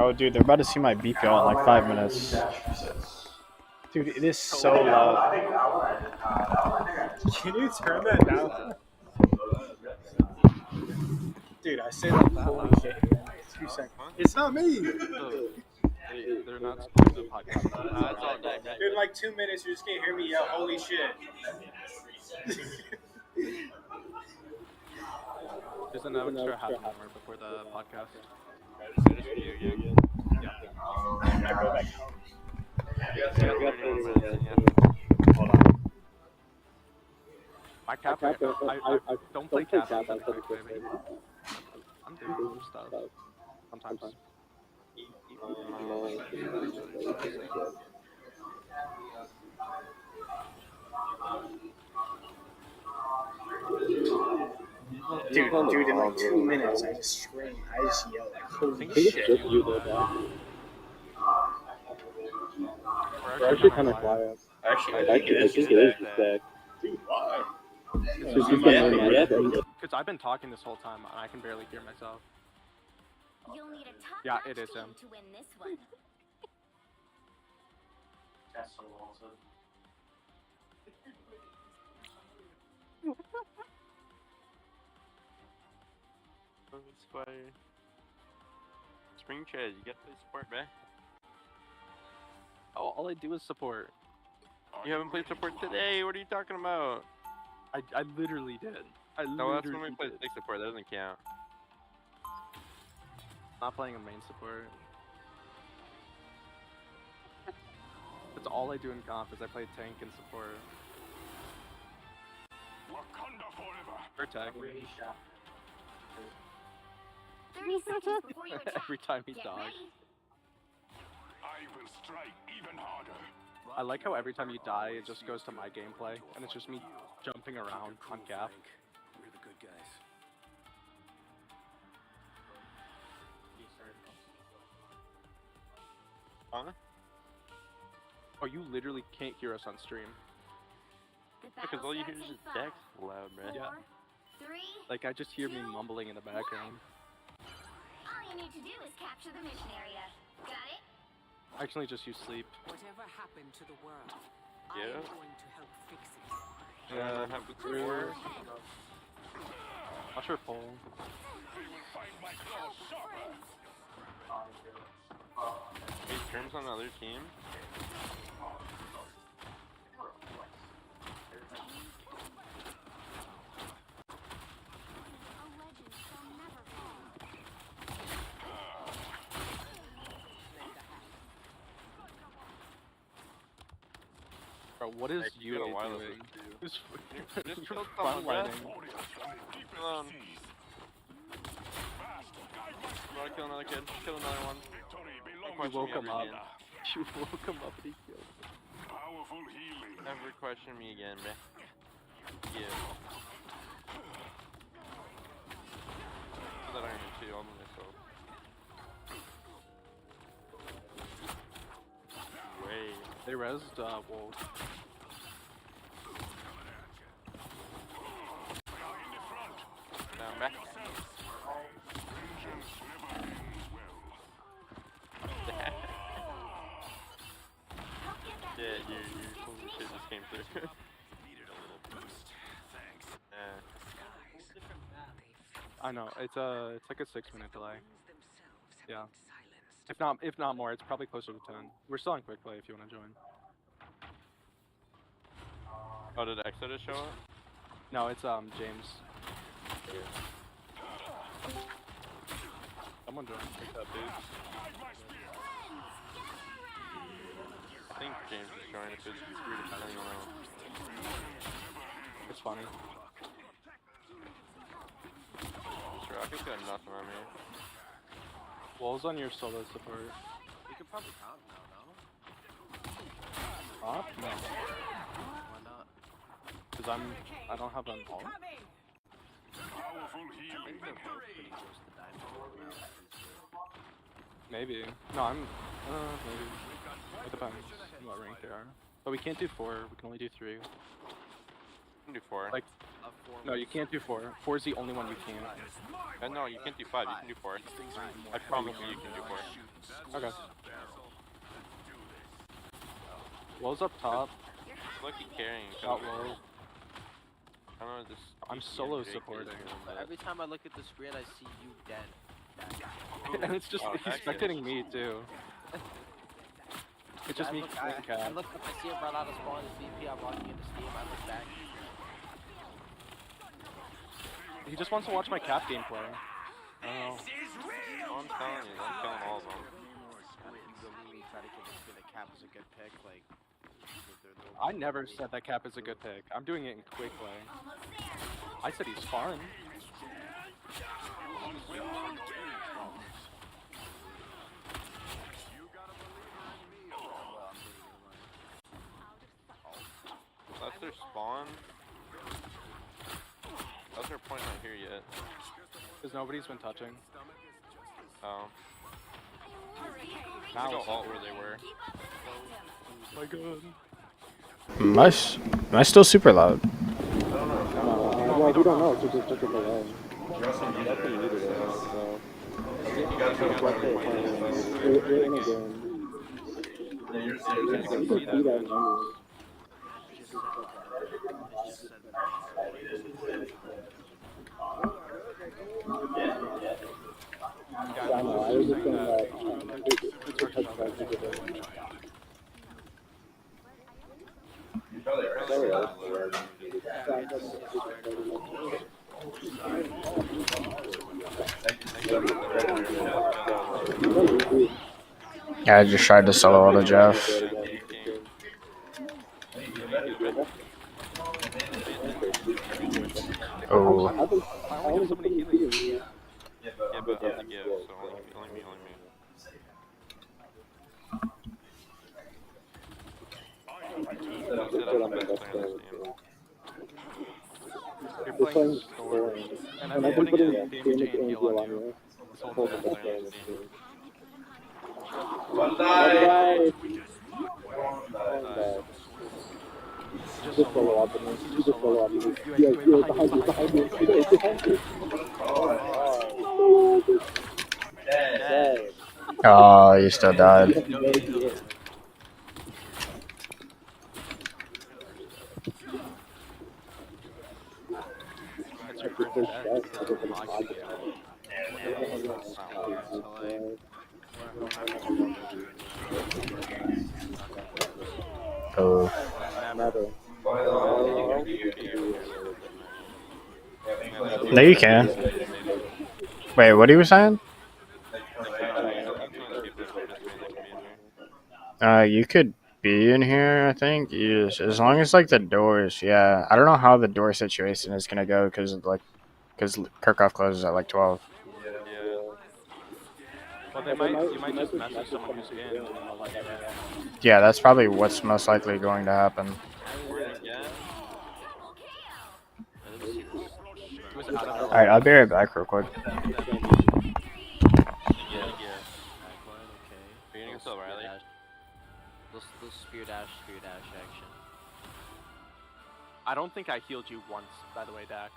Oh, dude, they're about to see my BP in like 5 minutes. Dude, it is so loud. Can you turn that down? Dude, I say like holy shit in 2 seconds. It's not me! They're not supporting the podcast. It's all Deck. In like 2 minutes, you just can't hear me yell, holy shit. There's an extra half an hour before the podcast. Just video game. Yeah. I go back home. You got 30 more minutes and you have My cap, I don't play cap on the quick, baby. I'm doing some stuff. Sometimes. Dude, in like 2 minutes, I just scream. I just yell like, holy It's shit. just you though, Doc. We're actually kind of quiet. Actually, I think it is just Deck. Dude, why? Because I've been talking this whole time and I can barely hear myself. You'll need a top Yeah, it is him. to win this one. That's so awesome. Let's play Spring Chaz. You got to play support, man. Oh, all I do is support. You haven't played support today. What are you talking about? I literally did. No, that's when we played stick support. That doesn't count. Not playing a main support. That's all I do in comp is I play tank and support. Wakanda forever. Or tag. 30 seconds before you attack. Every time he Get dodges. ready. I will strike even harder. I like how every time you die, it just goes to my gameplay, and it's just me jumping around on gap. We're the good guys. Huh? Oh, you literally can't hear us on stream. Because all you hear is just Dex loud, man. Yeah. 3. Like, I just hear me mumbling in the background. All you need to do is capture the mission area. Got it? I actually just use sleep. Whatever happened to the world, I Yeah. am going to help fix it. Yeah, that happens everywhere. Watch her pull. Hey, Germ's on the other team. Bro, what is Heck, you you got a doing? wireless Who's Just you're killed front someone, bruh. lining? Leave me alone. I'm gonna kill another kid. Kill another one. Don't You question woke me him ever up. again. You woke him up and he killed him. Powerful healing. Never question me again, bruh. Yeah. That iron too, I'm myself. Way. They rezzed Wolf. Down back. Yeah, your shit just came through. Needed a little boost. Thanks. I know, it's like a 6-minute delay. Yeah. If not more, it's probably closer to 10. We're still on quick play if you want to join. Oh, did Exodus show up? No, it's James. Someone join. What's up, dude? I think James is showing if it's screwed up. I don't know. It's funny. This Rocket's got nothing on me. Wall's on your solo support. We could probably comp now, no? Off? No. Why not? Because I don't have an ult. Powerful healing. Pretty close to diamond now. Maybe. No, I'm. Maybe. It depends on what rank they are. But we can't do 4. We can only do 3. We can do 4. Like, No, you can't do 4. 4 is the only one you can't. No, you can't do 5. You can do 4. I promise you can do 4. Okay. Low's up top. Lucky carrying. Got low. I don't know, this I'm PC solo and Jake supporting. is Every time I look at the screen, I see you dead. And it's just, he's spectating me too. It's just me I cat. look up, I see him run out of spawn, his VP, I'm walking into Steam, I look back. He just wants to watch my cap gameplay. Oh. I'm telling you, I'm killing all of them. You try to kick us through the cap is a good pick, like. I never said that cap is a good pick. I'm doing it in quick play. I said he's fun. That's their spawn. That's their point not here yet. Because nobody's been touching. Oh. Now Go alt where they were. My god. Am I still super loud? Well, we don't know. It's just took it away. We're in a game. You can see that now. I know. I was just saying that. It's a touchback. Yeah, I just tried to solo auto Jeff. Oh. Yeah, but I have to give, so only me. You're playing Storm, and I've been putting damage and heal on you. This whole time. One die. Just follow up. Just follow up. Yeah, behind you. Oh, you still died. Oh. No, you can. Wait, what are you saying? You could be in here, I think. Yes, as long as like the doors. Yeah, I don't know how the door situation is gonna go because Kirchhoff closes at like 12. Well, you might just message someone who's in. Yeah, that's probably what's most likely going to happen. Alright, I'll be right back real quick. You're gonna kill Riley? Little spear dash action. I don't think I healed you once, by the way, Dak.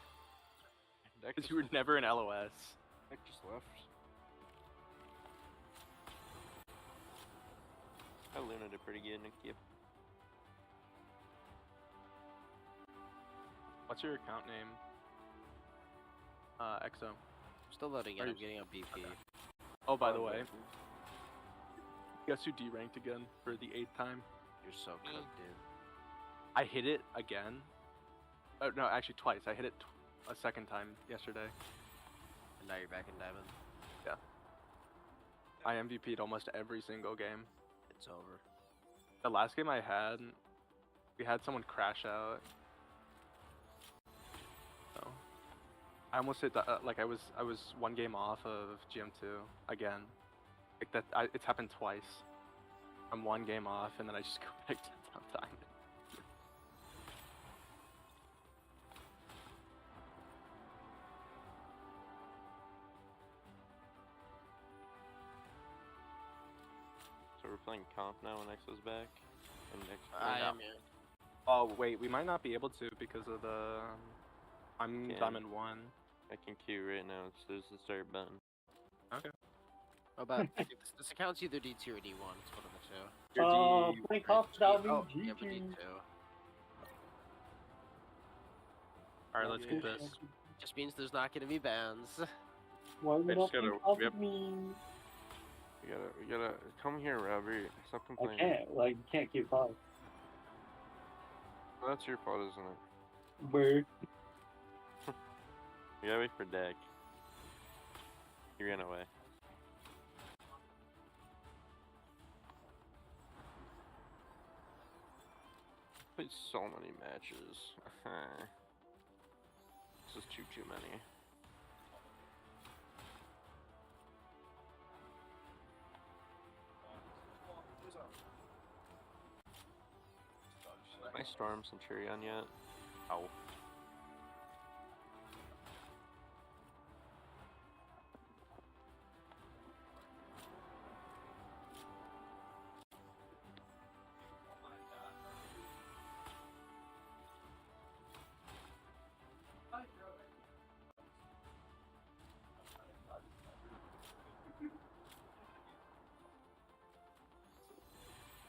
Because you were never in LOS. Dak just left. I Luna did pretty good, Nick. What's your account name? Exo. Still loading in, I'm getting a BP. Okay. Oh, by the way. Guess who D-ranked again for the 8th time? You're so cooked, dude. I hit it again. Oh, no, actually twice. I hit it a second time yesterday. And now you're back in Diamond? Yeah. I MVP'd almost every single game. It's over. The last game I had, we had someone crash out. So I almost hit the, I was one game off of GM2 again. Like that, it's happened twice. I'm one game off, and then I just go back to downtime. So we're playing comp now when Exo's back? I am, yeah. Oh wait, we might not be able to because of the I'm Can. Diamond 1. I can queue right now. So there's the start button. Okay. How about this account's either D2 or D1. It's one of the two. You're D... play Cops without me, Oh, yeah, but GG. D2. Alright, let's get this. Just means there's not gonna be bans. Why We you just not play gotta- Cops we have- with me? We gotta come here, Robert. Stop I complaining. can't. Like, you can't keep five. Well, that's your fault, isn't it? Where? We gotta wait for Deck. He ran away. Played so many matches. This is too many. Am I Storm Centurion yet? Ow.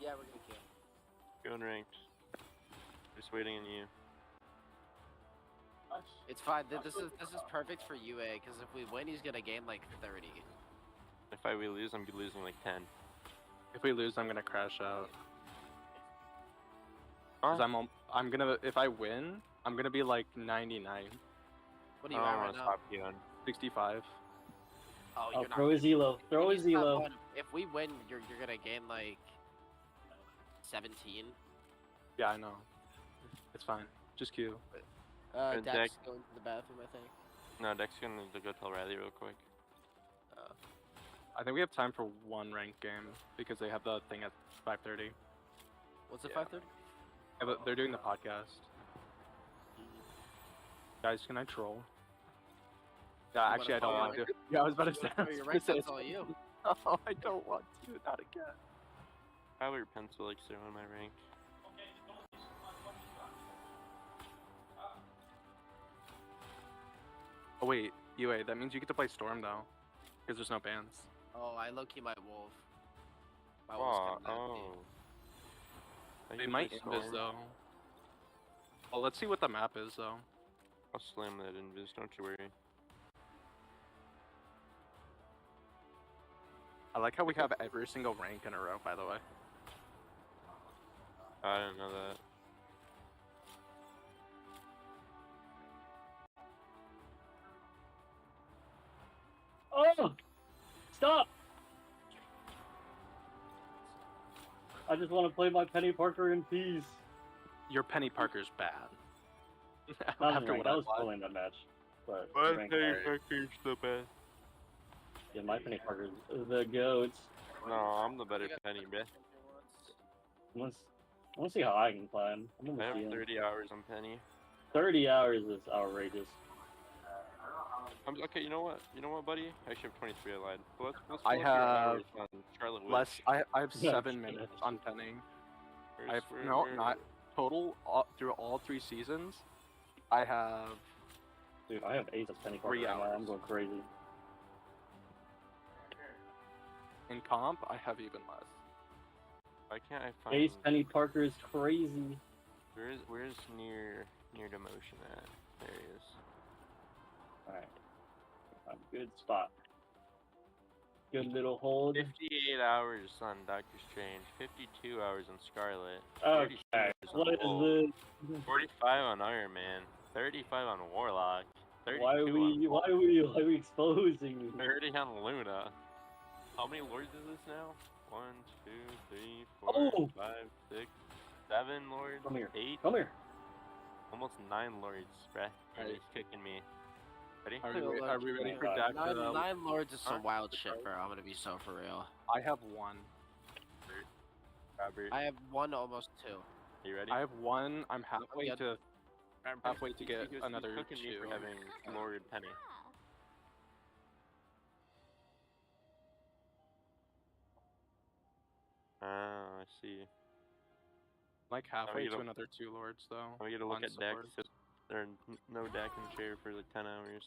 Yeah, we're gonna kill. Going ranked. Just waiting on you. It's fine. This is perfect for UA because if we win, he's gonna gain like 30. If we lose, I'm losing like 10. If we lose, I'm gonna crash out. Cause I'm gonna, if I win, I'm gonna be like 99. What are you at right now? Stop queuing. 65. Oh, I'll you're not. throw a Zelo. Throw a He's not Zelo. one. If we win, you're gonna gain like 17. Yeah, I know. It's fine. Just queue. Good Dex Deck. going to the bathroom, I think. No, Deck's gonna go tell Riley real quick. I think we have time for one ranked game because they have the thing at 5:30. What's it, Yeah. 5:30? Yeah, but they're doing the podcast. Guys, can I troll? Yeah, You actually, I wanna don't follow want your to. Yeah, I was about to say. Oh, you're right, that's all you. No, I don't want to. Not again. Tyler Pencil likes to run my rank. Oh wait, UA. That means you get to play Storm though, because there's no bans. Oh, I low-key my wolf. My Aw, wolf's coming at me. I They can might play invis Storm. though. Well, let's see what the map is though. I'll slam that invis, don't you worry. I like how we have every single rank in a row, by the way. I didn't know that. Oh! Stop! I just want to play my Penny Parker in peace. Your Penny Parker's bad. Not After ranked, what I I was watched. pulling that match. But My ranked, Penny alright. Parker's the best. Yeah, my Penny Parker's the goats. No, I'm the better Penny, bruh. Let's see how I can climb. I'm I almost have the end. 30 hours on Penny. 30 hours is outrageous. Okay, you know what? You know what, buddy? I should have 23. I lied. But let's I pull up your have hours on Charlotte Witch. less. I have Yeah, 7 minutes on Penny. I have Where's- no, where- not total through all 3 seasons. I have Dude, I have 8 of Penny Parker 3 right now. hours. I'm going crazy. In comp. I have even less. Why can't I find? Ace Penny Parker is crazy. Where's near demotion at? There he is. Alright. Good spot. Good little hold. 58 hours on Doctor Strange. 52 hours on Scarlet. Okay. 32 hours on What Wolf, is this? 45 on Iron Man. 35 on Warlock. 32 Why are we exposing me? 30 on Luna. How many lords is this now? 1, 2, 3, 4, Oh! 5, 6, 7 lords. Come here. 8. Come here. Almost 9 lords, bruh. And Alright. he's kicking me. Ready? Are we ready for Dak? Nine lords is some Huh? wild shit, bro. I'm gonna be so for real. I have 1. Robert, I have 1, almost 2. you ready? I have 1. I'm halfway good. to halfway to get He's another cooking me 2. for having Lord Penny. Oh, I see. Like halfway you to don't- another 2 lords though. I'm gonna look on at decks. support. there no deck and chair for like 10 hours.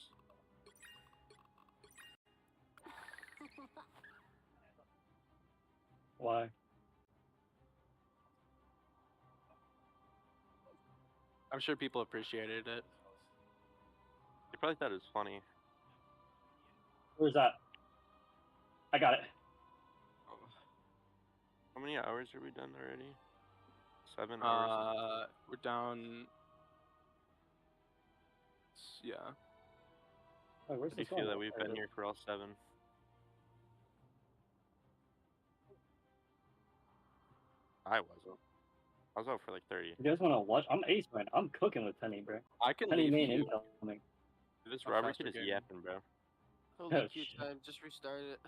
Why? I'm sure people appreciated it. They probably thought it was funny. Where's that? I got it. How many hours are we done already? 7 hours. We're down. Yeah. Oh, where's I do this feel going? that we've been here for all 7. I was out for like 30. You guys want to watch? I'm ace, man. I'm cooking with Penny, bro. I can Penny leave main you. incoming. This A Robert faster kid is game. yapping, bro. Holy Oh, queue shit. time, just restart it.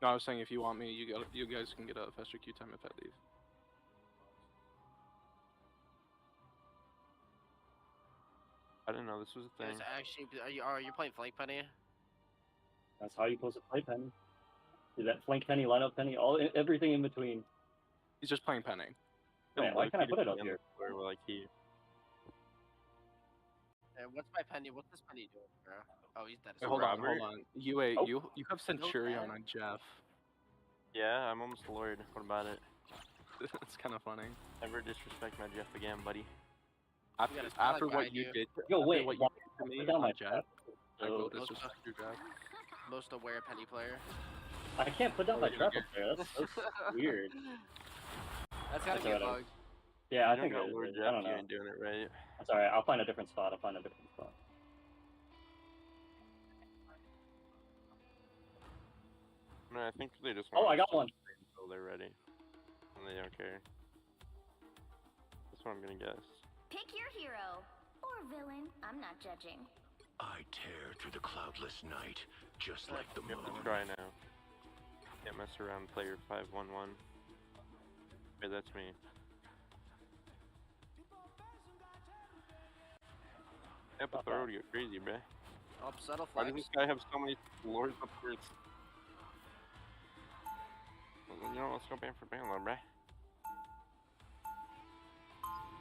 No, I was saying if you want me, you guys can get a faster queue time if I leave. I didn't know this was a thing. It's actually, are you playing flank Penny? That's how you supposed to play Penny. Do that flank Penny, line up Penny, everything in between. He's just playing Penny. Man, why can't I put it up here? Like he. And what's my Penny? What's this Penny doing, bro? Oh, he's dead. Wait, hold on. You Oh. you have Centurion on Jeff. Yeah, I'm almost Lord. What about it? It's kind of funny. Never disrespect my Jeff again, buddy. After what you did, Yo, after wait, what you did to me put down my on Jeff, I will most disrespect your Jeff. Most aware Penny player. I can't put down my trap up there. That's weird. That's gotta That's be a alright. bug. Yeah, I You think don't it got Lord is. Jeff, I don't you know. ain't doing it right. That's alright. I'll find a different spot. I mean, I think they just Oh, want I got to one. until they're ready, and they don't care. That's what I'm gonna guess. Pick your hero or villain. I'm not judging. I tear through the cloudless night, just like the Yep, moon. let's try now. Can't mess around. Player 511. Wait, that's me. Yep, the throw would get crazy, bruh. Oh, subtle Why does flex. this guy have so many lords up first? You know, let's go ban for ban, bruh.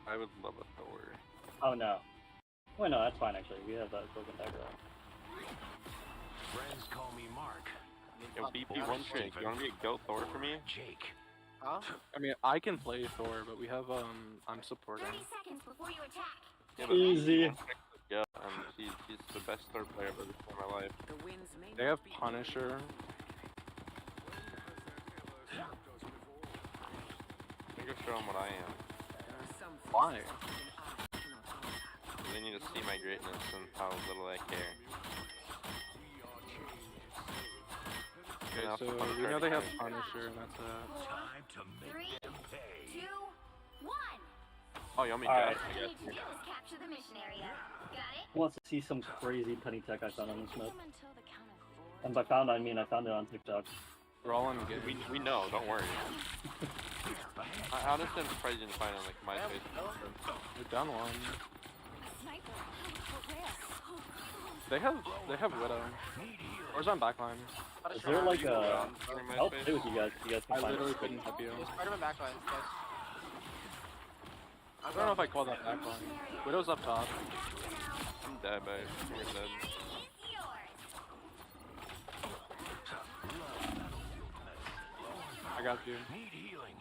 I would love a Thor. Oh no. Wait, no, that's fine actually. We have that broken dagger out. Friends call me Mark. Yo, BP one trick. You wanna be a goat Thor for me? Jake. Huh? I mean, I can play Thor, but we have I'm supporting. 30 seconds before you attack. Yeah, but Easy. Yeah, he's the best Thor player I've ever seen in my life. The winds may They have Punisher. I'm gonna show him what I am. Why? They need to see my greatness and how little I care. Okay, Enough so to we know they have Punisher. Punisher, and that's Time to make 3, them pay. 2, 1. Oh, you want me to Alright. guess? I All you guess. need to do is capture the mission area. Got it? Who wants to see some crazy Penny tech I found on this map? Until the count of 4. And by found, I mean I found it on TikTok. we're all in game. We know, don't worry. I honestly am surprised you didn't find it on like MySpace. We're down one. Sniper. For where? They have Widow. Where's on backline? Is there like a... I'll play with you guys if you guys can I find literally it. couldn't help you. Spider-Man backline, guys. I don't know if I call that backline. Widow's up top. I'm dead, babe. You're dead. Is yours. I got you. Need healing.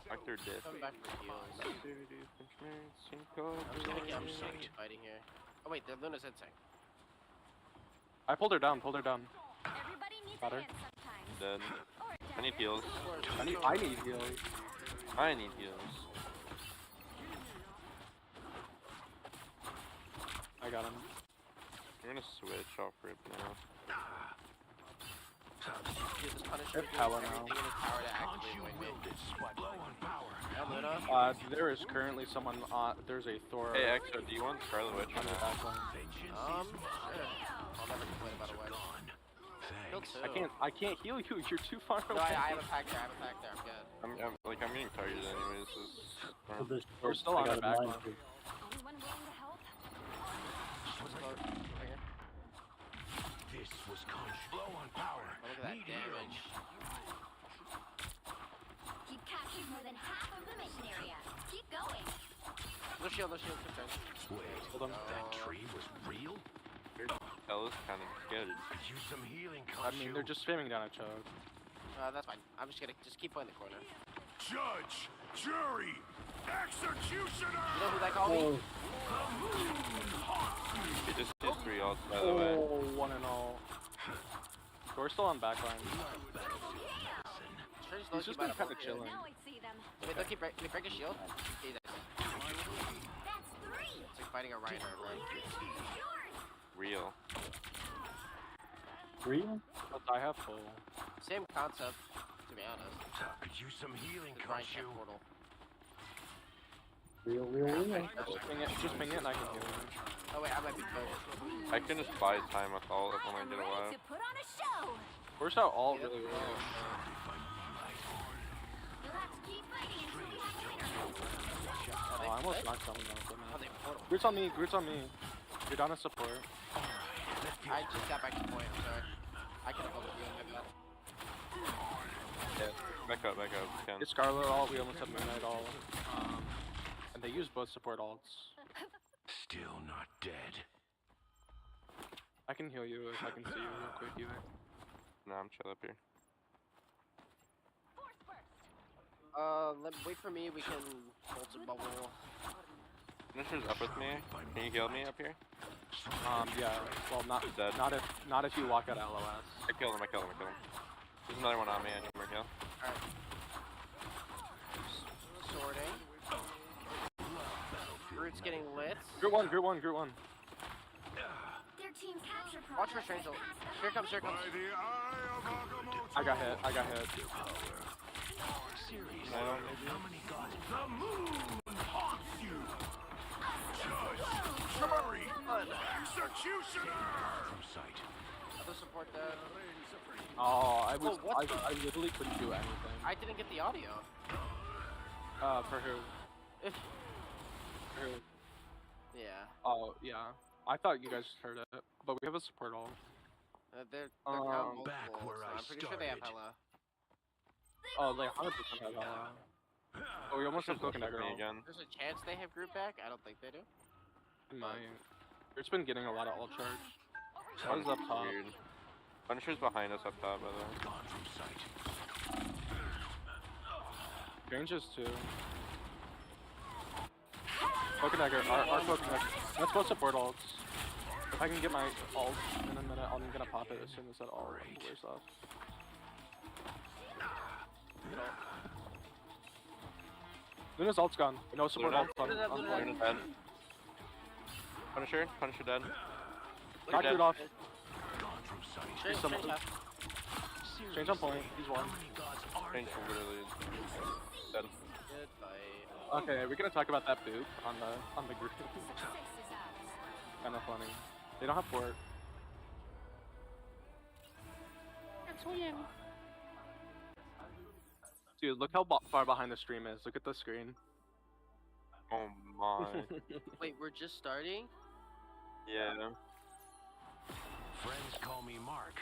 Arthur dead. Coming back for heals. I'm just gonna keep fighting here. Oh wait, Luna's hitting. I pulled her down. Everybody needs Got a her. hand sometimes. Dead. Or a I need heals. I need heals. I need heals. I got him. We're gonna switch off rip now. Use this Punisher. They're power now. Everything in his power to activate wing me. Low on power. Yeah, Luna. There is currently someone on. There's a Thor. Hey, Exo, do you want Scarlet Witch or on the not? backline. Sure. I'll never complain about a win. Thanks. I can't heal you. You're too far away. No, I have a pack there. I'm good. I'm getting targeted anyways. So there's- We're still I on got the a backline. line too. Anyone willing to help? This was low on power. Oh, look at that Need damage. You've captured more than half of the mission area. Keep going. No shield, no shield. Good turn. Wait, that tree was real? Ella's kind of good. Use some healing. I mean, they're just spamming down a choke. That's fine. I'm just gonna keep playing the corner. Judge, jury, executioner. You know who that called me? Just 3 ults, by the way. Oh, one and all. We're still on backline. He's just been kind of chilling. Wait, look, break a shield. See this. It's like fighting a rhino, right? Real. Real? But I have full. Same concept, to be honest. Could use some healing, The grind camp portal. Real. Just ping it and I can heal him. Oh wait, I might be cooked. I can just buy time with all of when I get away. Where's that all really well? Oh, I almost knocked someone out. Groot's on me. You're down to support. I just got back to point, I'm sorry. I could have helped you in my bad. Yeah, back up, Ken. It's Scarlet ult, we almost have Moonlight ult. And they use both support ults. Still not dead. I can heal you if I can see you real quick either. No, I'm chill up here. Wait for me, we can hold a bubble. Finisher's up with me. Can you heal me up here? Yeah. Well, not if you walk out LOS. I killed him. There's another one on me. I need more heal. Alright. Sorting. Groot's getting lit. Group one. Their team's capture Watch for strange ult. Here comes. I got hit. The moon haunts you. Judge, jury, executioner. From sight. Other support that. Oh, I literally couldn't do anything. I didn't get the audio. For who? For who? Yeah. Oh, yeah. I thought you guys heard it, but we have a support ult. They're multiple, back where so I I'm pretty sure they have started. hella. Oh, they 100% have Oh, we almost have Coconut Girl. again. There's a chance they have group back. I don't think they do. Might. It's been getting a lot of ult charge. I was up top. Weird. Punisher's behind us up top, by the way. Gone from sight. Ranges too. Coconut Girl, our Coconut. Let's go support ults. If I can get my ult in a minute, I'm gonna pop it as soon as that ult wears off. Luna's ult's gone. No support ult on Luna's dead. Punisher dead. Got Groot off. Gone from sight. Change on point. He's one. Strange literally dead. Okay, we're gonna talk about that boop on the group. Kinda funny. They don't have fort. Dude, look how far behind the stream is. Look at the screen. Oh my. Wait, we're just starting? Yeah. Friends call me Mark,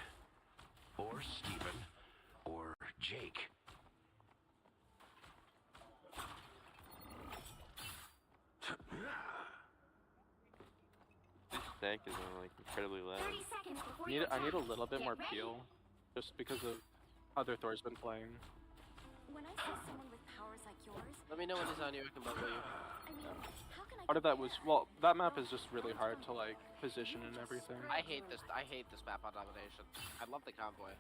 or Steven, or Jake. This stack is like incredibly loud. I need a little bit more peel, just because of how their Thor's been playing. When I see someone with powers like yours, Let me know when he's on you. I can bubble you. Part of that was, well, that map is just really hard to like position and everything. I hate this map on domination. I love the convoy.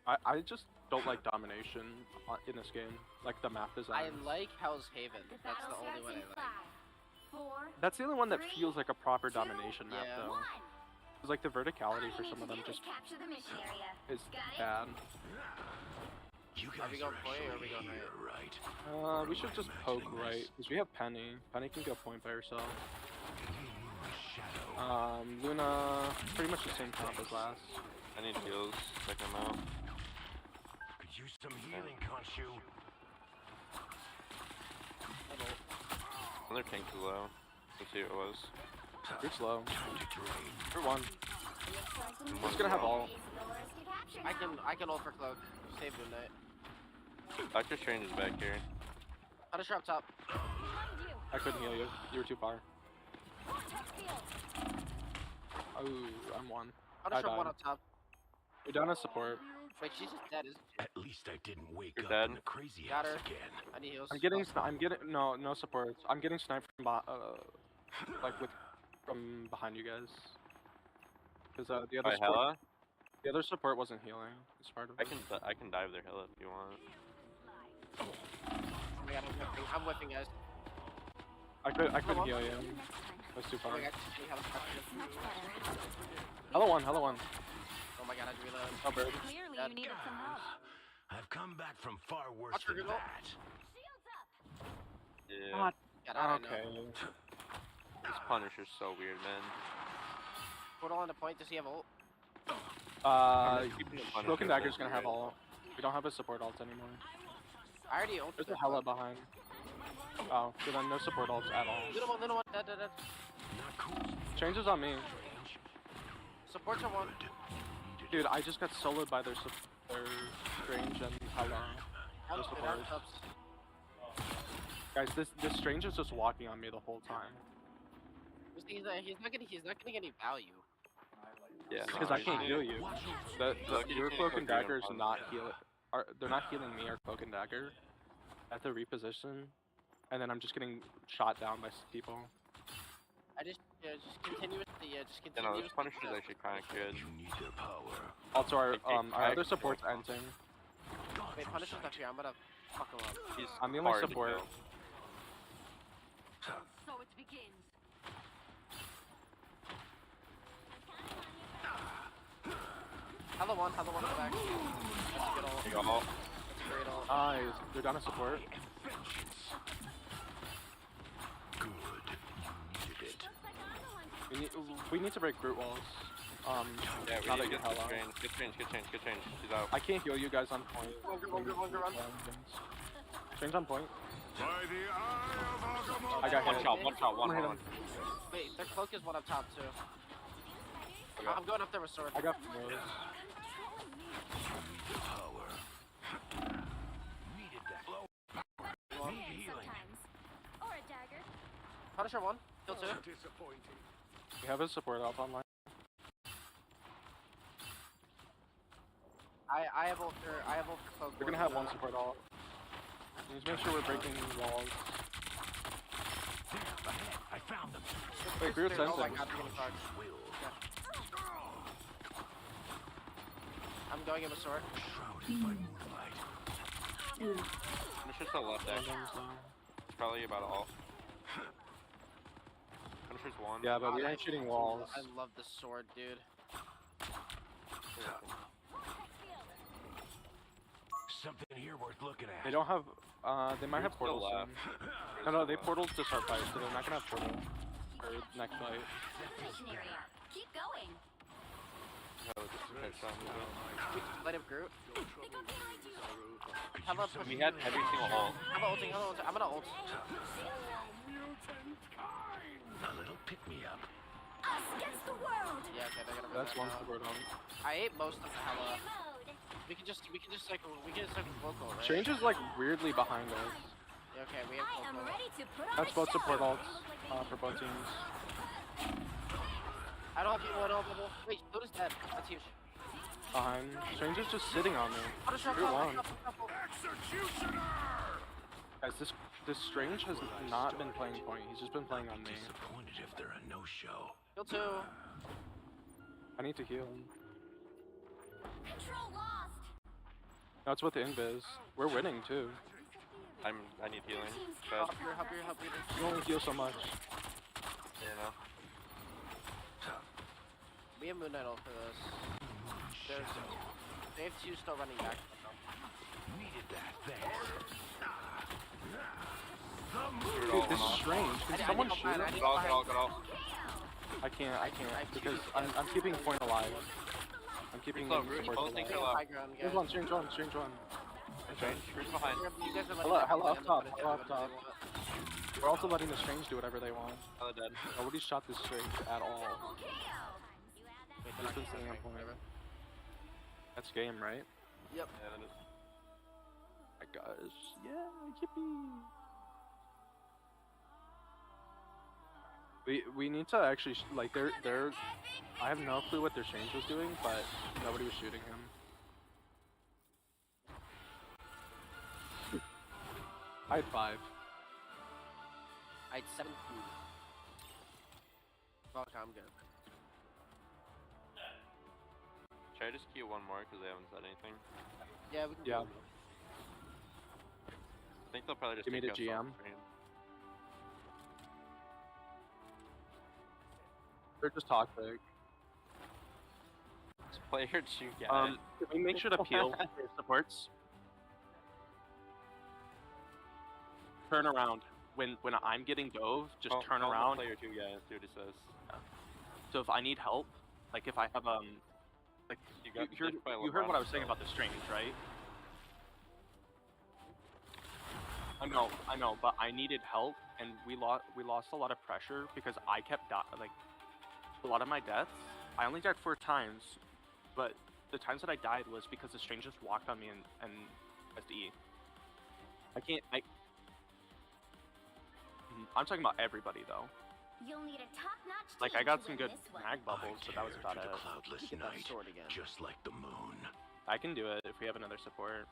I just don't like domination in this game, like the map design. I like Hell's Haven. That's the only one I like. That's the only one that feels like a proper domination map, Yeah. though. It's like the verticality for some of them just is bad. Are we going point or are we going right? We should just poke right, because we have Penny. Penny can go point by herself. Luna, pretty much the same comp as last. I need heals. Check them out. Could use some healing, Khonshu. Another tank's low. Let's see who it was. Groot's low. For one. I'm just gonna have all. I can ult for cloak. Save Moon Knight. Doctor Strange is back here. Punisher up top. I couldn't heal you. You were too far. Oh, I'm one. I Punisher one died. up top. You're down as support. Wait, she's just dead, isn't she? At least I didn't wake You're up dead. in the crazy Got house her. again. I need heals. I'm getting no supports. I'm getting sniped from like from behind you guys. Because the other By support, Hella? the other support wasn't healing. It's part of I it. can dive their Hella if you want. Oh my god, I'm whipping, guys. I couldn't heal you. That's too Oh far. my god, can you have Hello one. Oh my god, I reload. Oh, bird. Clearly, Dead. you needed some help. I've come back from far worse Watch her than go. that. Yeah. God, I don't Okay. know. This Punisher's so weird, man. Portal on the point. Does he have ult? keeping the Punisher Broken Dagger's gonna weird. have ult. We don't have a support ult anymore. I already ulted. There's a Hella behind. Oh, so then no support ults at all. Little one, dead. Changes on me. Supports are one. Dude, I just got soloed by their Strange and Hella. Out, No good, support. out, Guys, this Strange is just walking on me the whole time. He's not gonna get any value. Yeah. Because I can't heal you. Your Cloak and Dagger is on not healing. They're not healing me or Cloak and Dagger. I have to reposition, and then I'm just getting shot down by people. I just continuously, just You know, continuously. this Punisher's actually kind of good. You need their power. Also, our I- other support's ending. Wait, Punisher's not here. I'm gonna fuck him up. He's I'm the only hard to support. kill. So it begins. Hello one in the back. That's a good ult. You got ult. That's a great ult. Nice. They're down to support. Good. You needed it. We need to break brute walls. Yeah, we now need to that you're get Hella. Good change. He's out. I can't heal you guys on point. One, run. Change on point. By the eye of Agamotto. I got hit. One shot, one hit on. him. Wait, their cloak is one up top too. I'm going up there with sword. I got froze. The power. Needed that. Flow. Sometimes. Or a dagger. Punisher one. Kill two. Disappointing. We have a support up online. I have ult for cloak. We're gonna have one support all. Just make sure we're breaking walls. There, ahead. I found them. Wait, Brute's Oh my ending. god, I'm getting charged. I'm going in with sword. Shrouded by moonlight. Punisher's still left there. It's probably about all. Punisher's one. Yeah, but we aren't shooting walls. I love the sword, dude. Something here worth looking at. They don't have. They might have Brute's still portals soon. No, they portaled to start fight, so they're not gonna have portal for next fight. Mission area. Keep going. Let him Groot. They got behind you. How about We had every single ult. I'm ulting. I'm gonna ult. A little pick me up. Us against the world. Yeah, okay, they're gonna. That's one support on. I ate most of the Hella. Mode. We can just cycle vocal, right? Change is like weirdly behind us. Yeah, okay, we have I am vocal. ready to put on That's a both show. support ults for both teams. I don't have people at all, bubble. Wait, Luda's dead. That's huge. Behind. Strange is just sitting on me. You're one. Guys, this Strange has not been playing point. He's just been playing on me. Disappointed if they're a no-show. Kill two. I need to heal him. Control lost. That's with the invis. We're winning too. I need healing. Help Bad. you. You only heal so much. You know. We have Moon Knight ult for this. They have two still running back. Needed that. Thanks. Dude, this is strange. Can someone shoot him? Get all. I can't because I'm keeping point alive. I'm keeping Slow, him Root, support both things alive. are low. High ground, guys. Strange one. Strange, Root's behind. You guys are letting Hello, them hello, do up top, whatever hello, up they top. want. We're also letting the Strange do whatever they want. Hella dead. Nobody shot this Strange at all. Wait, He's been staying on point. That's game, right? Yep. Yeah, that is. My gosh. Yeah, yippee. We need to actually like they're I have no clue what their change was doing, but nobody was shooting him. I had 5. I had 17. Fuck, I'm good. Should I just queue one more because they haven't said anything? Yeah, we can Yeah. do I think they'll probably just Give me take the us off GM. screen. They're just toxic. Just play your 2 guy. Can we make sure to peel their supports? Turn around. When I'm getting dove, just turn around. Play your 2 guys, see what he says. So if I need help, like if I have like You you, got- heard, just play you heard what I was LeBron saying still. about the strange, right? I know, but I needed help, and we lost a lot of pressure because I kept like a lot of my deaths. I only died 4 times, but the times that I died was because the strange just walked on me and pressed E. I'm talking about everybody though. You'll need a top-notch Like team I got to some win good this one. mag bubbles, but that was about it. Cloudless night, just like the moon. I can do it if we have another support.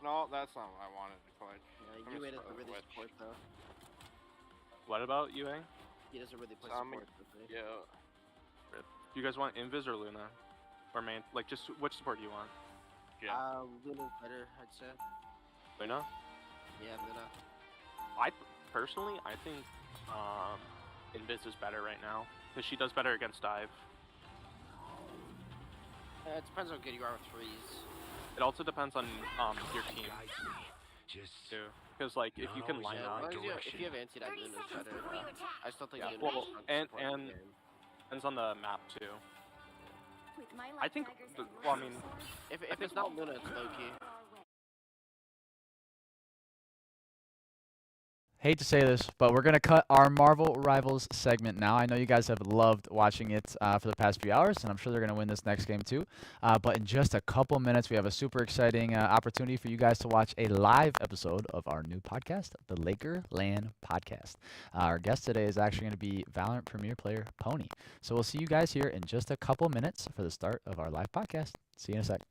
No, that's not what I wanted to click. Yeah, you doesn't really support though. What about you, eh? He doesn't really play Tommy- support, does he? Yeah. Rip. You guys want Invis or Luna? Or man, like just which support do you want? Luna's better, I'd say. Luna? Yeah, Luna. I personally, I think Invis is better right now because she does better against dive. It depends how good you are with freeze. It also depends on your team Just too, because like if you can line Yeah, up. as long as if you have anti-dive, Luna's better. I still think Yeah, Luna's well, strong and support in the game. depends on the map too. With my I think, well, I mean, If it's not Luna, it's Loki. Hate to say this, but we're going to cut our Marvel Rivals segment now. I know you guys have loved watching it for the past few hours, and I'm sure they're going to win this next game too. But in just a couple minutes, we have a super exciting opportunity for you guys to watch a live episode of our new podcast, the Laker Land Podcast. Our guest today is actually going to be Valorant Premier player Pony. So we'll see you guys here in just a couple minutes for the start of our live podcast. See you in a sec.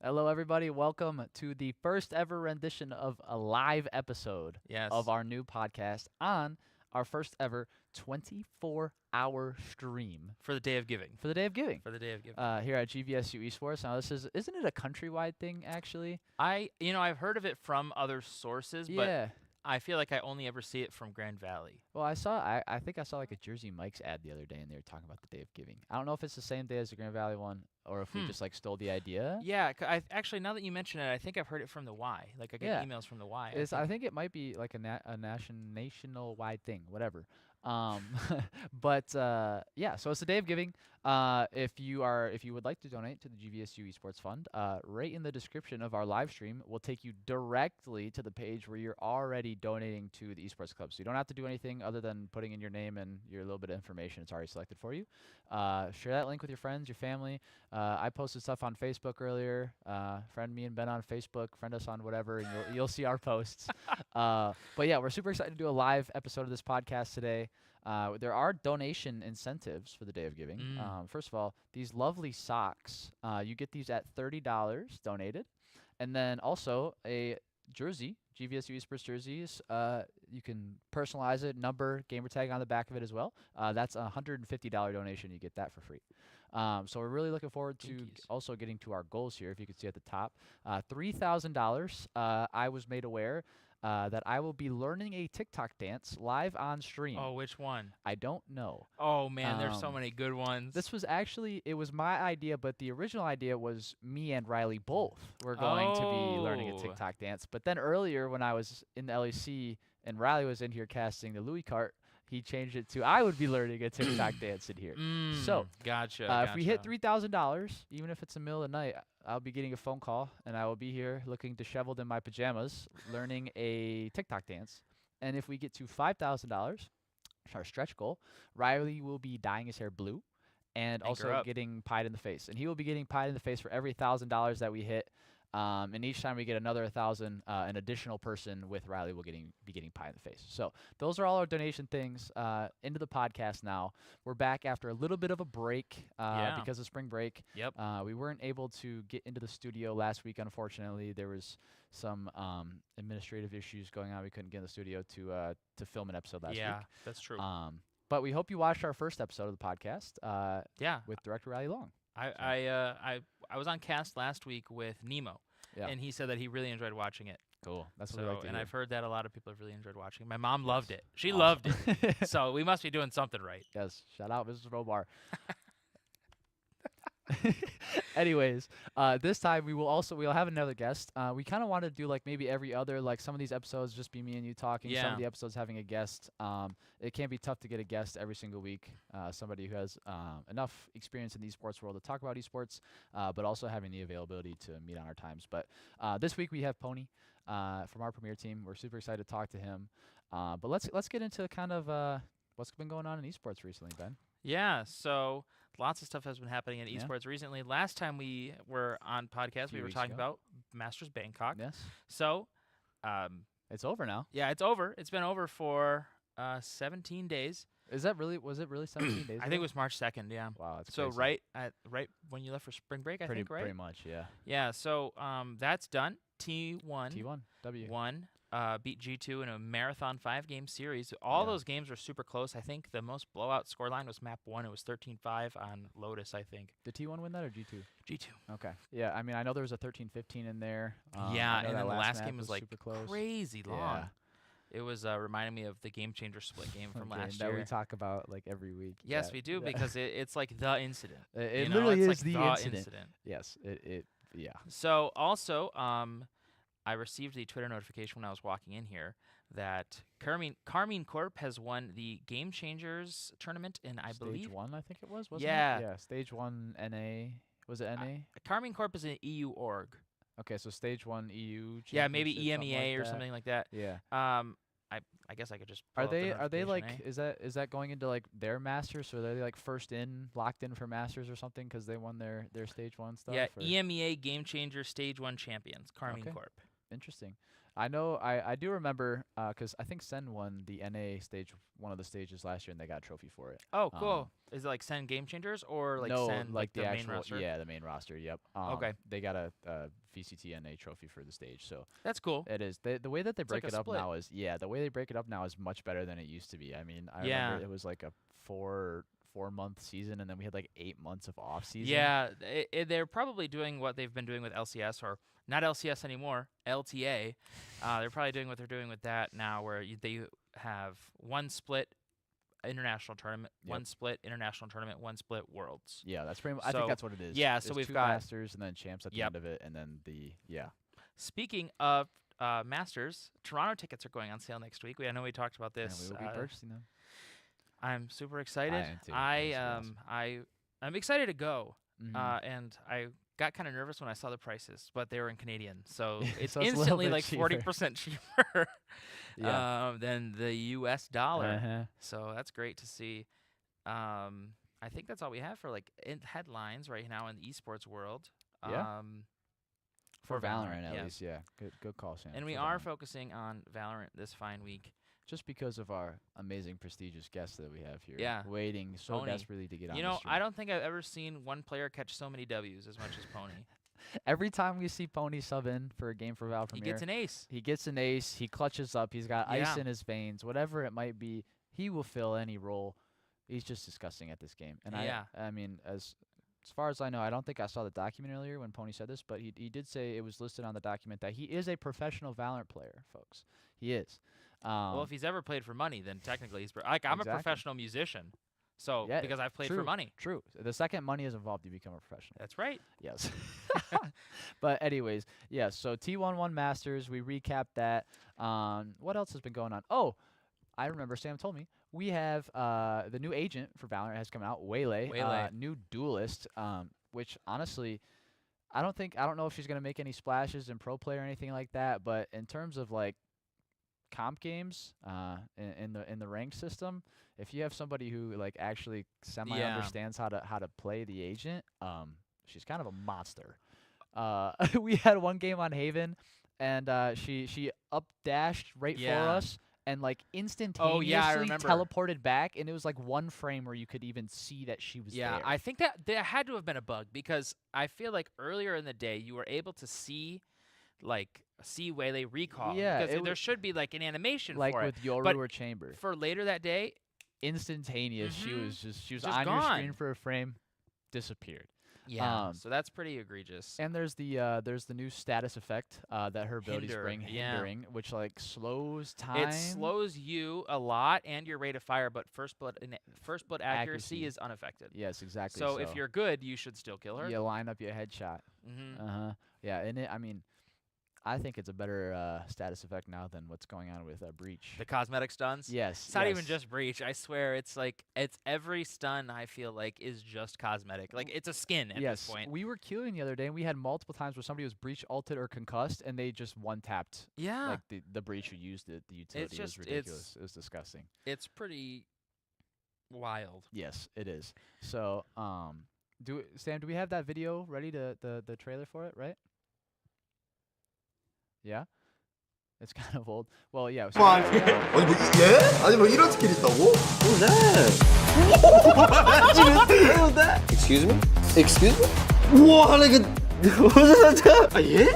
Hello, everybody. Welcome to the first ever rendition of a live episode of our new podcast on our first ever 24-hour stream for the Day of Giving. For the Day of Giving. For the Day of Giving. Here at GVSU Esports. Now, isn't it a countrywide thing, actually? I've heard of it from other sources, Yeah. but I feel like I only ever see it from Grand Valley. Well, I think I saw like a Jersey Mike's ad the other day, and they were talking about the Day of Giving. I don't know if it's the same day as the Grand Valley one, or if we just like stole the idea. Yeah, actually, now that you mention it, I think I've heard it from the Y. Like I get emails from the Y. I think it might be like a national-wide thing, whatever. But yeah, so it's the Day of Giving. If you would like to donate to the GVSU Esports Fund, right in the description of our live stream will take you directly to the page where you're already donating to the Esports Club. So you don't have to do anything other than putting in your name and your little bit of information. It's already selected for you. Share that link with your friends, your family. I posted stuff on Facebook earlier. Friend me and Ben on Facebook. Friend us on whatever, and you'll see our posts. But yeah, we're super excited to do a live episode of this podcast today. There are donation incentives for the Day of Giving. First of all, these lovely socks. You get these at $30 donated. And then also a jersey, GVSU Esports jerseys. You can personalize it, number, gamer tag on the back of it as well. That's a $150 donation. You get that for free. So we're really looking forward to also getting to our goals here. If you can see at the top, $3,000. I was made aware that I will be learning a TikTok dance live on stream. Oh, which one? I don't know. Oh man, there's so many good ones. This was actually, it was my idea, but the original idea was me and Riley both were going to be learning a TikTok dance. But then earlier when I was in the LEC and Riley was in here casting the Louie Kart, he changed it to I would be learning a TikTok dance in here. So gotcha. If we hit $3,000, even if it's the middle of the night, I'll be getting a phone call, and I will be here looking disheveled in my pajamas, learning a TikTok dance. And if we get to $5,000, our stretch goal, Riley will be dyeing his hair blue and also getting pied in the face. And he will be getting pied in the face for every $1,000 that we hit. And each time we get another 1,000, an additional person with Riley will be getting pie in the face. So those are all our donation things into the podcast now. We're back after a little bit of a break because of spring break. Yep. We weren't able to get into the studio last week, unfortunately. There was some administrative issues going on. We couldn't get in the studio to film an episode last week. Yeah, that's true. But we hope you watched our first episode of the podcast. Yeah. With Director Riley Long. I was on cast last week with Nemo. Yeah. And he said that he really enjoyed watching it. Cool. That's what we like to and hear. I've heard that a lot of people have really enjoyed watching it. My mom loved it. She loved it. So we must be doing something right. Yes. Shout out Mrs. Robar. Anyways, this time we'll have another guest. We kind of want to do like maybe every other, like some of these episodes just be me and you talking. Some of the episodes having a guest. It can be tough to get a guest every single week. Somebody who has enough experience in the esports world to talk about esports, but also having the availability to meet on our times. But this week we have Pony from our premier team. We're super excited to talk to him. But let's get into kind of what's been going on in esports recently, Ben. Yeah, so lots of stuff has been happening in esports recently. Last time we were on podcast, we were talking about Masters Bangkok. Yes. So, it's over now. Yeah, it's over. It's been over for 17 days. Was it really 17 days? I think it was March 2nd, yeah. Wow, that's so crazy. right when you left for spring break, I think, right? Pretty much, yeah. Yeah, so that's done. T1 W won. Beat G2 in a marathon 5-game series. All those games were super close. I think the most blowout scoreline was map 1. It was 13-5 on Lotus, I think. Did T1 win that or G2? G2. Okay. Yeah, I mean, I know there was a 13-15 in there. Yeah, and then the last map game was like super close. crazy long. Yeah. It was reminding me of the Game Changer split game from last year. That we talk about like every week. Yes, we do, because it's like the incident. It literally is like the incident. Yes, yeah. So also, I received a Twitter notification when I was walking in here that Carmine Corp has won the Game Changers tournament in, I believe, Stage 1, I think it was, wasn't it? Yeah, Stage 1 NA. Was it NA? Carmine Corp is an EU org. Okay, so Stage 1 EU. Yeah, maybe EMEA or something like that. Yeah. I guess I could just. Are they like is that going into like their masters, or are they like locked in for masters or something because they won their Stage 1 stuff? Yeah, or? EMEA Game Changer Stage 1 champions, Carmine Corp. Interesting. I know. I do remember because I think Sen won the NA stage, one of the stages last year, and they got a trophy for it. Oh, cool. Is it like Sen Game Changers or like no, Sen like the the main actual, roster? yeah, the main roster. Yep. Okay. They got a VCT NA trophy for the stage, so that's cool. It is. The way that they break like it a up split. now is the way they break it up now is much better than it used to be. I mean, I Yeah. remember it was like a 4-month season, and then we had like 8 months of off season. Yeah, they're probably doing what they've been doing with LCS, or not LCS anymore, LTA. They're probably doing what they're doing with that now, where they have one split international tournament, one split international tournament, one split worlds. Yeah, that's pretty much. I think that's what it is. Yeah, so There's we've 2 got Masters and then champs at the end of it, and then Speaking of Masters, Toronto tickets are going on sale next week. I know we talked about this. And we will be purchasing them. I'm super excited. I am too. That was awesome. I'm excited to go. Mhm. And I got kind of nervous when I saw the prices, but they were in Canadian, so it's So it's a little instantly bit like cheaper. 40% cheaper Yeah. than the U.S. dollar. Uh-huh. So that's great to see. I think that's all we have for like headlines right now in the esports world. Yeah. For Valorant, at least, yeah. Good call, Sam. And we for are Valorant. focusing on Valorant this fine week. Just because of our amazing, prestigious guests that we have here. Yeah. Waiting so Pony. desperately to get on You the know, stream. I don't think I've ever seen one player catch so many W's as much as Pony. Every time we see Pony sub in for a game for Val He Premier, gets an ace. He gets an ace. He clutches up. He's got ice Yeah. in his veins. Whatever it might be, he will fill any role. He's just disgusting at this game. And Yeah. I mean, as far as I know, I don't think I saw the document earlier when Pony said this, but he did say it was listed on the document that he is a professional Valorant player, folks. He is. Well, if he's ever played for money, then technically he's like I'm Exactly. a professional musician. So Yeah, because I've played true, for money. True. The second money is involved, you become a professional. That's right. Yes. But anyways, yeah, so T11 Masters, we recapped that. What else has been going on? Oh, I remember Sam told me we have the new agent for Valorant has come out, Waylay. New duelist, which honestly I don't know if she's gonna make any splashes in pro play or anything like that, but in terms of like comp games in the ranked system, if you have somebody who like actually semi understands how to play the agent, she's kind of a monster. We had one game on Haven, and she up dashed right for us and like instantaneously remember. teleported back, and it was like one frame where you could even see that she was there. I think that there had to have been a bug, because I feel like earlier in the day you were able to see Waylay recall. Yeah, because there should be like an animation like for with it. Yoru But or Chamber. for later that day, Instantaneous. She was Just on your screen gone. for a frame, disappeared. Yeah, so that's pretty egregious. And there's the new status effect that her abilities Hinder, bring, yeah. hindering, which like slows time. It slows you a lot and your rate of fire, but first blood accuracy is unaffected. Yes, exactly. So if you're good, you should still kill her. You line up your headshot. Mhm. Yeah, and I mean, I think it's a better status effect now than what's going on with Breach. The cosmetic stuns? Yes. It's not even just Breach. I swear, it's every stun I feel like is just cosmetic. Like it's a skin at this point. We were queuing the other day, and we had multiple times where somebody was Breach ulted or concussed, and they just one-tapped. Yeah. Like the Breach who used the utility. It was ridiculous. It was disgusting. It's pretty wild. Yes, it is. So, Sam, do we have that video ready the trailer for it, right? Yeah? It's kind of old. Well, yeah. So 아니 뭐 예? 아니 뭐 이런 스킬이 있다고? Who's that? Excuse me? Excuse me? 우와 하나 이거 무슨 소리야? 아 예?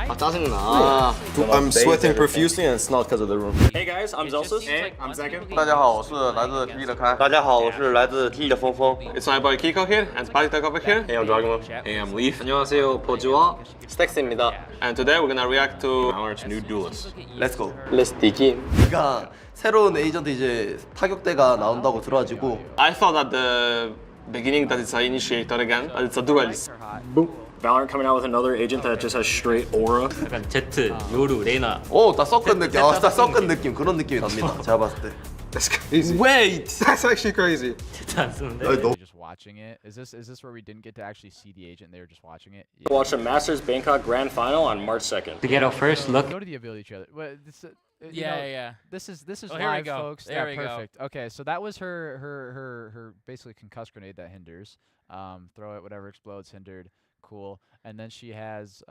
아 짜증나. I'm sweating profusely and it's not because of the room. Hey guys, I'm Zelsus. Hey, I'm Zagan. 大家好，我是来自 TD 的开。大家好，我是来自 TD 的峰峰。It's my boy Kiko here and Spartak over here. Hey, I'm Dragon. Hey, I'm Leaf. 안녕하세요, 버즈와 스택스입니다. And today we're gonna react to our new duelist. Let's go. Let's begin. 그러니까 새로운 에이전트 이제 타격대가 나온다고 들어가지고. I thought at the beginning that it's an initiator again, but it's a duelist. Boom. Valorant coming out with another agent that just has straight aura. 약간 제트, 요루, 레이나. 오, 딱 섞은 느낌. 아, 딱 섞은 느낌. 그런 느낌이 납니다. 제가 봤을 때. That's crazy. Wait, that's actually crazy. Just watching it. Is this where we didn't get to actually see the agent? They were just watching it. Yeah. Watch the Masters Bangkok Grand Final on March 2nd. To get a first look. Go to the ability trailer. Well, this, Yeah. This is Oh, live, here we go. folks. There yeah, we go. perfect. Okay, so that was her basically concuss grenade that hinders. Throw it, whatever explodes, hindered. Cool. And then she has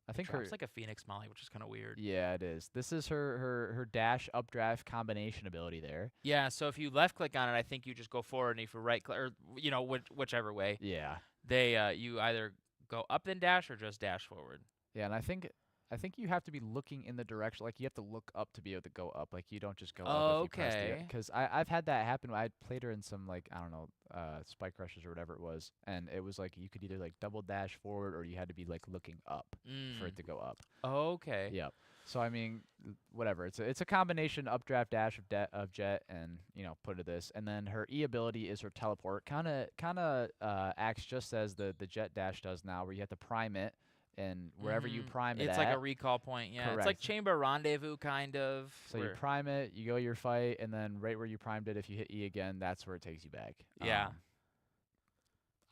I think Drops her like a Phoenix Molly, which is kind of weird. Yeah, it is. This is her dash updraft combination ability there. Yeah, so if you left click on it, I think you just go forward, and if you right click, or whichever way. Yeah. They you either go up then dash or just dash forward. Yeah, and I think you have to be looking in the direction, like you have to look up to be able to go up. Like you don't just go up if you press the. Because I've had that happen. I played her in some like I don't know spike rushes or whatever it was, and it was like you could either like double dash forward or you had to be like looking up for it to go up. Okay. Yep. So I mean, whatever. It's a combination updraft dash of Jet and put to this, and then her E ability is her teleport. Kind of acts just as the Jet dash does now, where you have to prime it. And wherever you prime it it's like a recall point. Yeah, correct. It's like Chamber Rendezvous kind of. So you prime it, you go your fight, and then right where you primed it, if you hit E again, that's where it takes you back. Yeah.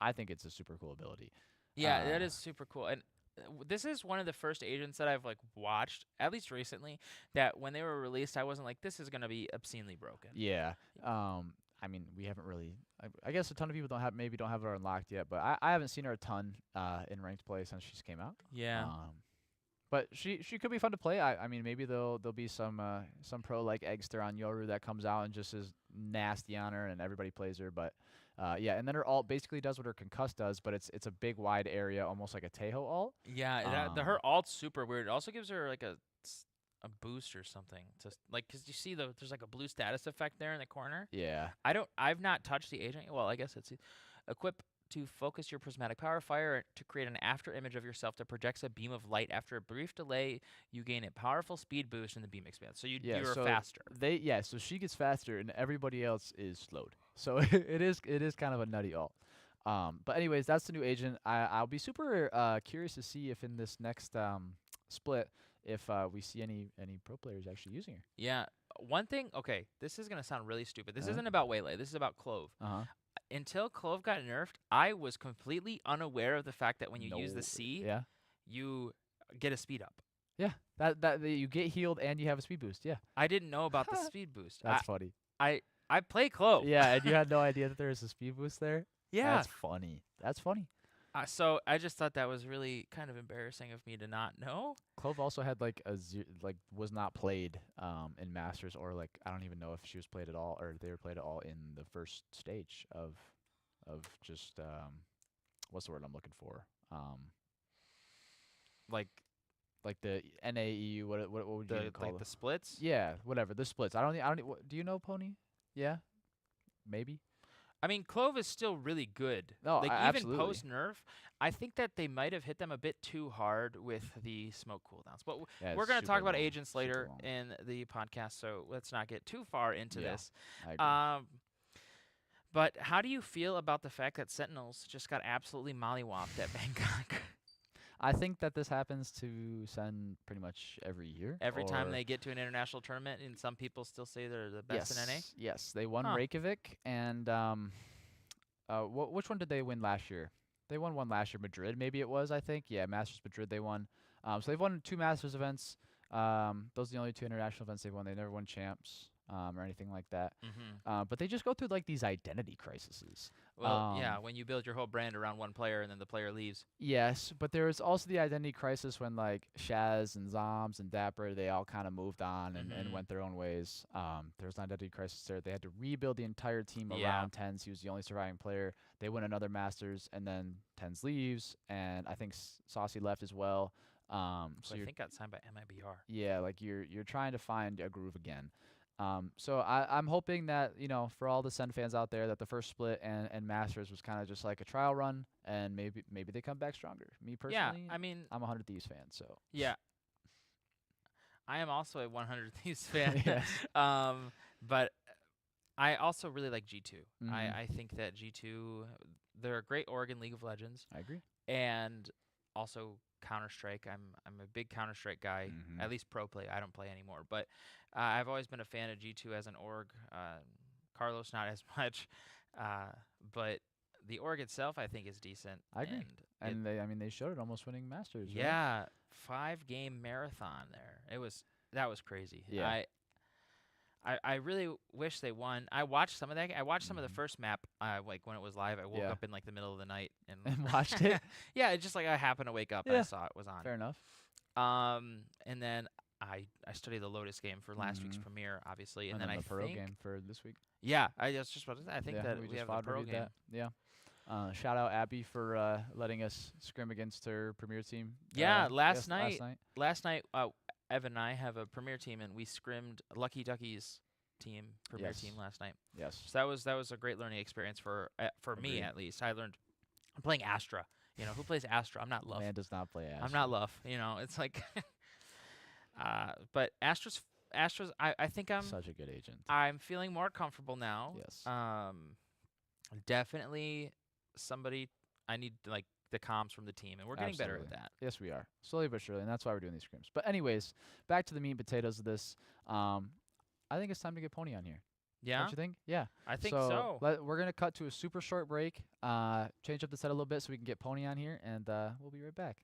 I think it's a super cool ability. Yeah, that is super cool. And this is one of the first agents that I've like watched, at least recently, that when they were released, I wasn't like, this is gonna be obscenely broken. Yeah. I mean, we haven't really. I guess a ton of people don't have her unlocked yet, but I haven't seen her a ton in ranked play since she's came out. Yeah. But she could be fun to play. I mean, maybe there'll be some pro like Eggster on Yoru that comes out and just is nasty on her and everybody plays her. But yeah, and then her ult basically does what her concuss does, but it's a big wide area, almost like a Tejo ult. Yeah, her ult's super weird. It also gives her like a boost or something to like, because you see there's like a blue status effect there in the corner. Yeah. I've not touched the agent. Well, I guess it's equip to focus your prismatic power fire to create an after image of yourself that projects a beam of light. After a brief delay, you gain a powerful speed boost and the beam expands. So you're faster. So she gets faster and everybody else is slowed. So it is kind of a nutty ult. But anyways, that's the new agent. I'll be super curious to see if in this next split if we see any pro players actually using her. Yeah. One thing, okay, this is going to sound really stupid. This isn't about Waylay. This is about Clove. Until Clove got nerfed, I was completely unaware of the fact that when you use the C, you get a speed up. Yeah, that you get healed and you have a speed boost. Yeah. I didn't know about the speed boost. That's funny. I play Clove. Yeah, and you had no idea that there was a speed boost there? Yeah. That's funny. That's funny. So I just thought that was really kind of embarrassing of me to not know. Clove also had like was not played in Masters, or like I don't even know if she was played at all or they were played at all in the first stage of just what's the word I'm looking for? Like the NAEU, what would you call like it? The splits? Yeah, whatever, the splits. I don't do you know Pony? Yeah, maybe. I mean, Clove is still really good. No, like absolutely. Even post nerf, I think that they might have hit them a bit too hard with the smoke cooldowns. But we're going to talk about agents later in the podcast, so let's not get too far into this. I agree. But how do you feel about the fact that Sentinels just got absolutely mollywopped at Bangkok? I think that this happens to Sen pretty much every year. Every time they get to an international tournament, and some people still say they're the best in NA? Yes, they won Reykjavik, and which one did they win last year? They won one last year, Madrid maybe it was, I think. Yeah, Masters Madrid they won. So they've won 2 Masters events. Those are the only 2 international events they've won. They never won champs or anything like that. But they just go through like these identity crises. Well, yeah, when you build your whole brand around one player and then the player leaves. Yes, but there was also the identity crisis when like Shaz and Zoms and Dapper, they all kind of moved on and went their own ways. There was an identity crisis there. They had to rebuild the entire team around Tens. He was the only surviving player. They win another Masters, and then Tens leaves, and I think Saucy left as well. So I think got signed by MIBR. Yeah, like you're trying to find a groove again. So I'm hoping that, for all the Sen fans out there, that the first split and Masters was kind of just like a trial run, and maybe they come back stronger. Me personally, I mean, I'm a 100 Thieves fan, so. Yeah. I am also a 100 Thieves fan. Yes. But I also really like G2. I think that G2, they're a great Oregon League of Legends. I agree. And also Counter-Strike. I'm a big Counter-Strike guy, at least pro play. I don't play anymore, but I've always been a fan of G2 as an org. Carlos not as much, but the org itself I think is decent. I agree. And they showed it almost winning Masters. Yeah, right? 5-game marathon there. That was crazy. Yeah. I really wish they won. I watched some of that. I watched some of the first map, like when it was live. I woke up in like the middle of the night and watched it. Yeah, it's just like I happened to wake up and I saw it was on. Fair enough. And then I studied the Lotus game for last week's premiere, obviously, and then the I Pro think game for this week. Yeah, I was just about to say, I think Yeah, that we we just have the Pro reviewed game. that. Yeah. Shout out Abby for letting us scrim against her premier team. Yeah, last night, Evan and I have a premier team, and we scrimmed Lucky Ducky's premier team last night. Yes. So that was a great learning experience for me, Agreed. at least. I learned. I'm playing Astra. You know, who plays Astra? I'm not Luff. Man does not play Astra. I'm not Luff. You know, it's like. But Astra's. I think I'm such a good agent. I'm feeling more comfortable now. Yes. Definitely somebody. I need like the comms from the team, and we're getting better at that. Yes, we are. Slowly but surely, and that's why we're doing these scrims. But anyways, back to the meat and potatoes of this. I think it's time to get Pony on here. Yeah? Don't you think? Yeah. I think so. We're going to cut to a super short break, change up the set a little bit so we can get Pony on here, and we'll be right back.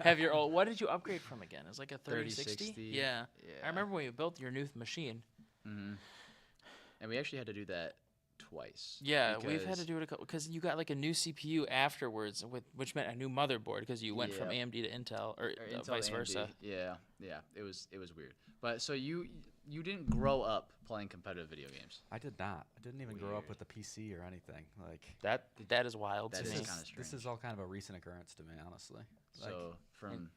Have your old. What did you upgrade from again? It was like a 3060. 3060. Yeah. Yeah. I remember when you built your new machine. Mm-hmm. And we actually had to do that twice. Yeah, we've had because- to do it a couple because you got like a new CPU afterwards, which meant a new motherboard because you went from Yeah. AMD to Intel or, Intel vice AMD. versa. Yeah, it was weird. But so you didn't grow up playing competitive video games. I did not. I didn't even grow up with a PC or anything. Like That is wild That to is me. kind of strange. This is all kind of a recent occurrence to me, honestly. So from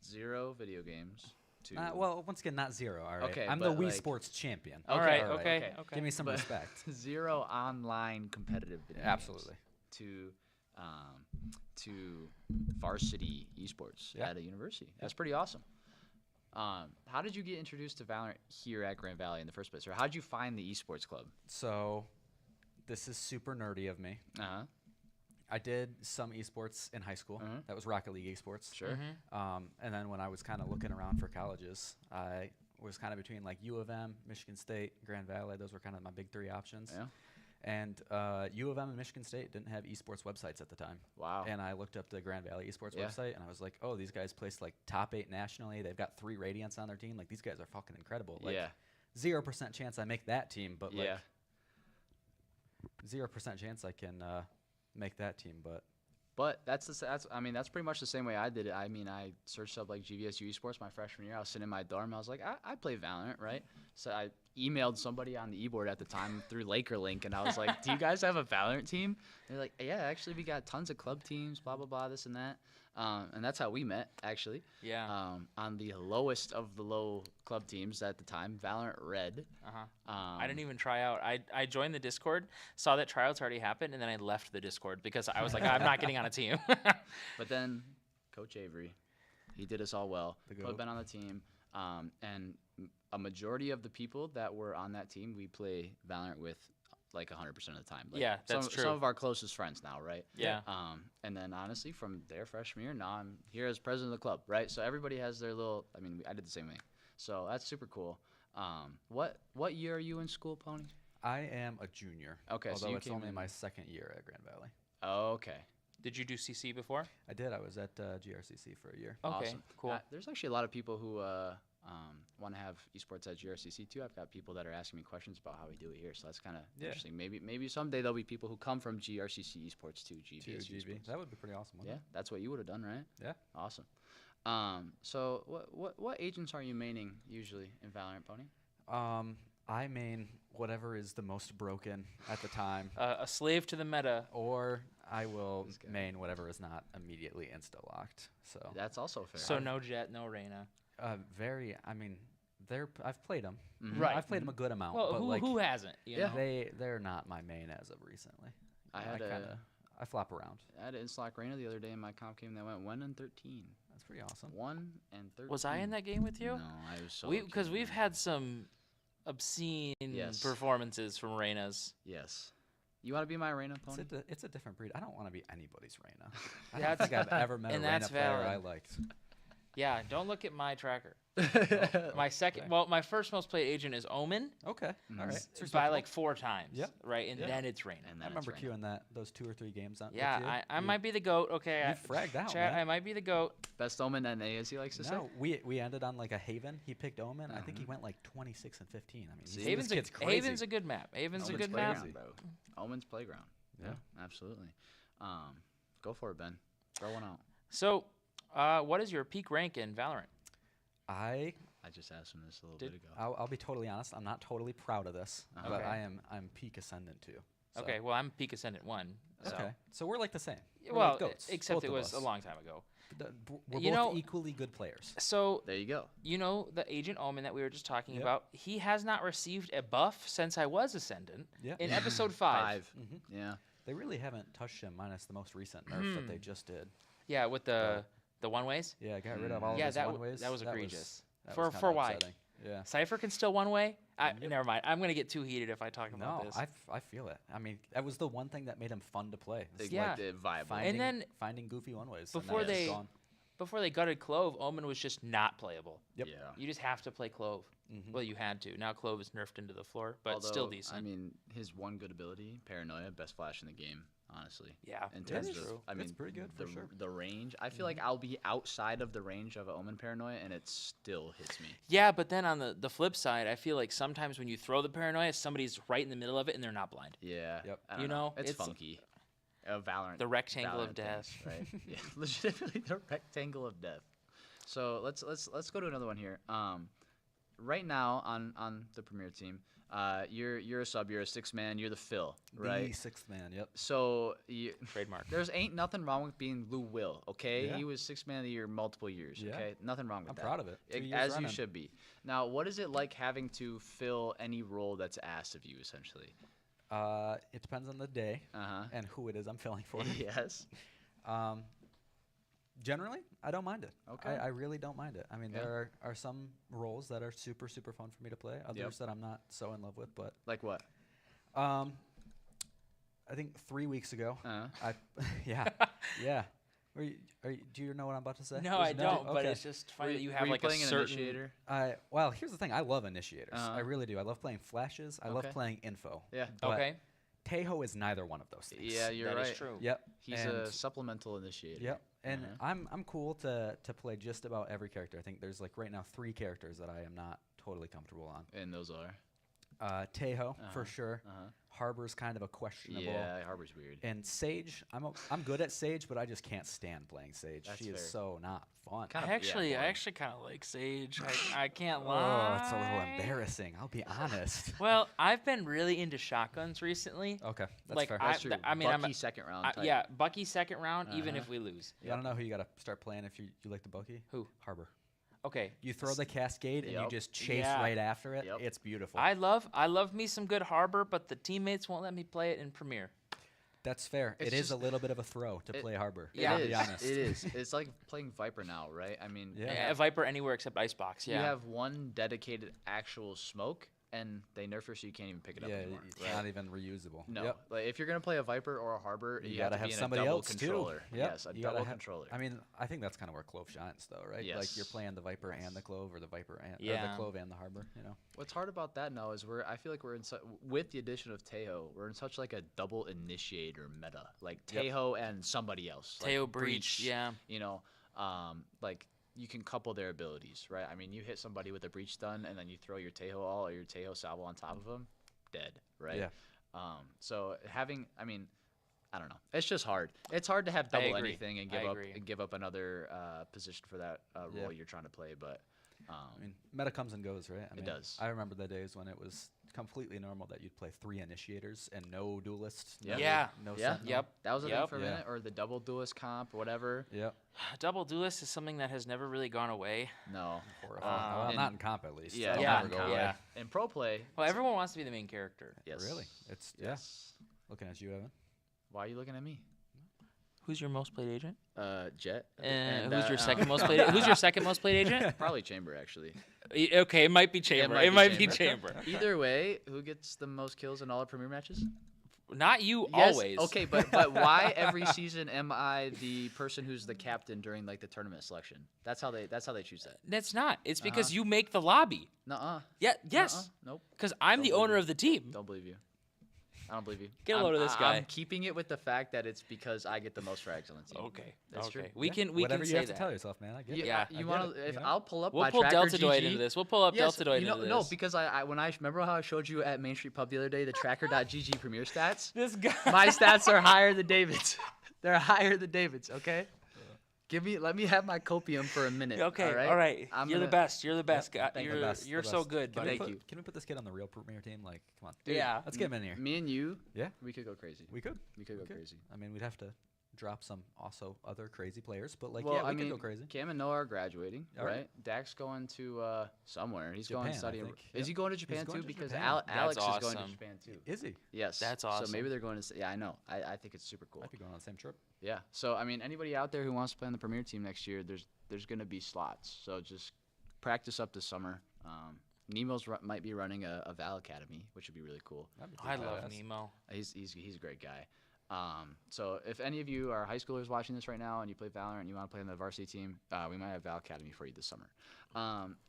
0 video games to well, once again, not 0. All right. Okay, I'm the but, Wii like- Sports champion. Okay. Give me some But respect. 0 online competitive video Absolutely. games to varsity esports at a university. That's pretty awesome. How did you get introduced to Valorant here at Grand Valley in the first place, or how did you find the esports club? So, this is super nerdy of me. I did some esports in high school. That was Rocket League esports. Sure. And then when I was kind of looking around for colleges, I was kind of between like U of M, Michigan State, Grand Valley. Those were kind of my big 3 options. Yeah. And U of M and Michigan State didn't have esports websites at the time. Wow. And I looked up the Grand Valley esports Yeah. website, and I was like, oh, these guys placed like top 8 nationally. They've got 3 Radiants on their team. Like, these guys are fucking incredible. Like, Yeah. 0% chance I make that team, but like Yeah. 0% chance I can make that team. But that's pretty much the same way I did it. I mean, I searched up like GVSU Esports my freshman year. I was sitting in my dorm. I was like, I play Valorant, right? So I emailed somebody on the e-board at the time through Laker Link, and I was like, do you guys have a Valorant team? They're like, yeah, actually, we got tons of club teams, blah, blah, blah, this and that. And that's how we met, actually. Yeah. On the lowest of the low club teams at the time, Valorant Red. I didn't even try out. I joined the Discord, saw that tryouts already happened, and then I left the Discord because I was like, I'm not getting on a team. But then Coach Avery, he did us all well. Put Ben on the team. And a majority of the people that were on that team, we play Valorant with like 100% of the time. Like Yeah, that's true. Some of our closest friends now, right? Yeah. And then honestly, from their freshman year, now I'm here as president of the club, right? So everybody has their little. I mean, I did the same thing. So that's super cool. What year are you in school, Pony? I am a junior. Okay, so although you it's came only in- my 2nd year at Grand Valley. Oh, okay. Did you do CC before? I did. I was at GRCC for a year. Okay, Awesome. cool. There's actually a lot of people who want to have esports at GRCC too. I've got people that are asking me questions about how we do it here, so that's kind of interesting. Maybe someday there'll be people who come from GRCC esports to GVSU esports. That would be pretty awesome. Yeah, that's what you would have done, right? Yeah. Awesome. So what agents are you maining usually in Valorant, Pony? I main whatever is the most broken at the time. A slave to the meta. Or I will main whatever is not immediately insta-locked. So that's also fair. So no Jet, no Reyna. I mean, I've played them. Right. I've played them a good amount. Well, but who hasn't? You know? They're not my main as of recently. I flop around. I had an Inslack Reyna the other day in my comp game that went 1-13. That's pretty awesome. 1-13. Was I in that game with you? No, I was so. Because we've had some obscene performances from Reyna's. Yes. You want to be my Reyna, Pony? It's a different breed. I don't want to be anybody's Reyna. I That's- don't think I've ever met a and Reyna that's player I valid. liked. Yeah, don't look at my tracker. My first most played agent is Omen. Okay, all right. It's By like 4 times. Yep. Right, and then it's Reyna. And I remember queuing those 2 or 3 games on. Yeah, with you. I might be the GOAT. Okay, You fragged out, chat, man. I might be the GOAT. Best Omen NA, as he likes to say. No, we ended on like a Haven. He picked Omen. I think he went like 26 and 15. I mean, Haven's this kid's crazy. Haven's a good map. Haven's a Omen's good map. playground, bro. Omen's playground. Yeah, absolutely. Go for it, Ben. Throw one out. So, what is your peak rank in Valorant? I just asked him this a little bit ago. I'll be totally honest. I'm not totally proud of this, but Okay. I'm peak ascendant too. So. Okay, well, I'm peak ascendant 1. So. Okay, so we're like the same. We're Well, like goats, except both it of was us. a long time ago. We're You both know- equally good players. So there you go. You know the Agent Omen that we were just talking Yep. about. He has not received a buff since I was Ascendant. Yeah. In episode 5. Yeah. They really haven't touched him, minus the most recent nerf that they just did. Yeah, with the one ways. Yeah, got rid of all of yeah, his that one ways. that was egregious. That for was kinda for why? upsetting. Yeah. Cypher can still one way. Never mind. I'm gonna get too heated if I talk about No, this. I feel it. I mean, that was the one thing that made him fun to play. Like, Yeah. like the vibe. Finding, then finding goofy one ways. before they gutted Clove, Omen was just not playable. Yep. Yeah. You just have to play Clove. Well, you had to. Now Clove is nerfed into the floor, but Although, still decent. I mean, his one good ability, Paranoia, best flash in the game. honestly. Yeah, in that's terms of, true. I mean, It's pretty good for the, sure. the range. I feel like I'll be outside of the range of an Omen Paranoia, and it still hits me. Yeah, but then on the flip side, I feel like sometimes when you throw the paranoia, somebody's right in the middle of it and they're not blind. Yeah. Yep. I don't You know, it's it's- funky. Valorant. The rectangle of Valorant death. things, right? Yeah, legitimately the rectangle of death. So let's go to another one here. Right now on the Premier team, you're a sub. You're a 6-man. You're the fill, right? The 6th man. Yep. So trademark. There's ain't nothing wrong with being Lou Will. Okay, Yeah. he was 6-man of the year multiple years. Yeah. Okay, nothing wrong with I'm that. proud of it. 2 years As you running. should be. Now, what is it like having to fill any role that's asked of you, essentially? It depends on the day and who it is I'm filling for. Yes. Generally, I don't mind it. Okay. I really don't mind it. I mean, Yeah. there are some roles that are super fun for me to play. Others that I'm not so in love with. But like what? I think 3 weeks ago, I yeah. Do you know what I'm about to say? No, I don't. But it's just funny that you have like a certain. initiator? Well, here's the thing. I love initiators. Uh-huh. I really do. I love playing flashes. I love Okay. playing info. Yeah. But Okay. Tejo is neither one of those things. Yeah, you're That right. is true. Yep. He's and a supplemental initiator. Yep. And Uh-huh. I'm cool to play just about every character. I think there's like right now 3 characters that I am not totally comfortable on. And those are? Tejo for sure. Uh-huh. Harbor's kind of a questionable. Yeah, Harbor's weird. And Sage, I'm good at Sage, but I just can't stand playing Sage. That's she is fair. so not fun. I actually kind of like Sage. I can't Oh, lie. it's a little embarrassing. I'll be honest. Well, I've been really into shotguns recently. Okay, that's like fair. That's true. I mean, Bucky second round type. yeah, Bucky second round, even Uh-huh. if we lose. You gotta know who you gotta start playing if you like the Bucky. Who? Harbor. Okay. You throw the cascade and you Yep. just chase Yeah. right after it. Yep. It's beautiful. I love me some good Harbor, but the teammates won't let me play it in Premier. That's fair. It's It is just- a little bit of a throw to play Harbor. Yeah. I'll It be is. honest. It is. It's like playing Viper now, right? I mean, Yeah. Viper anywhere except Icebox. Yeah. you have one dedicated actual smoke, and they nerf her so you can't even pick it up Yeah, anymore. it's right? not even reusable. No, Yep. like if you're gonna play a Viper or a Harbor, you have gotta to have be in somebody a double else controller. too. Yep. Yes, a You gotta double have- controller. I mean, I think that's kind of where Clove shines, though, right? Like you're Yes. playing the Viper and the Clove, or the Viper and or Yeah. the Clove and the Harbor. You know. What's hard about that now is I feel like we're in with the addition of Tejo, we're in such like a double initiator meta, like Yep. Tejo and somebody else. Tejo like Breach, yeah. You know, like you can couple their abilities, right? I mean, you hit somebody with a Breach stun, and then you throw your Tejo all or your Tejo salvo on top of them, dead, right? Yeah. So I mean, I don't know. It's just hard. It's hard to have double agree. anything and I give up another position for that Yeah. role you're trying to play, but. I mean, meta comes and goes, right? I mean, does. I remember the days when it was completely normal that you'd play 3 initiators and no duelists. No, Yeah. No Yeah. sentinel. Yep. That was a thing Yep. for a Yeah. minute, or the double duelist comp, or whatever. Yep. Double duelist is something that has never really gone away. No. Well, not in comp at least. Yeah, That'll yeah, never go away. yeah. In pro play. Well, everyone wants to be the main character. Yes. Really? It's Yes. Looking at you, Evan. Why are you looking at me? Who's your most played agent? Jet. Who's your second most played? Who's your second most played agent? Probably Chamber, actually. Okay, it might be Chamber. It might be Chamber. Either way, who gets the most kills in all the Premier matches? Not you Yes, always. Okay, but why every season am I the person who's the captain during like the tournament selection? That's how they choose that. That's not. It's because you make the lobby. Nuh-uh. Yeah. Yes. Nuh-uh. Nope. Because I'm the owner of the team. Don't believe you. I don't believe you. Get a load of this guy. I'm keeping it with the fact that it's because I get the most frags on the team. Okay. That's true. We can Whatever say you have that. to tell yourself, man. I get it. Yeah. You want to? If I'll pull up We'll my pull tracker Deltadoid GG. into this. We'll pull up Yes, Deltadoid you know, into No, this. because when I remember how I showed you at Main Street Pub the other day the tracker.gg Premier stats. This guy. My stats are higher than David's. They're higher than David's. Okay. Let me have my copium for a minute. Okay. All All right. I'm You're the gonna- best. You're the best guy. The You're best, you're the so best. good, Can buddy. Can we put this kid on the real Premier team? Like, come on. Dude, Yeah. Let's get him in here. Me and you. Yeah. We could go crazy. We could. We could go crazy. I mean, we'd have to drop some also other crazy players, but like, Well, yeah, we I mean, could go crazy. Cam and Noah are graduating, All right? right. Dak's going to somewhere. He's Japan, going I studying. think. Is he Yep. going to He's Japan going too? to Because Japan. Alex is going to awesome. Japan too. Is he? Yes. That's So awesome. maybe they're going to. Yeah, I know. I think it's super cool. Might be going on the same trip. Yeah. So I mean, anybody out there who wants to play on the Premier team next year, there's going to be slots. So just practice up this summer. Nemo's might be running a Val Academy, which would be really cool. I love Nemo. He's a great guy. So if any of you are high schoolers watching this right now and you play Valorant and you want to play on the varsity team, we might have Val Academy for you this summer.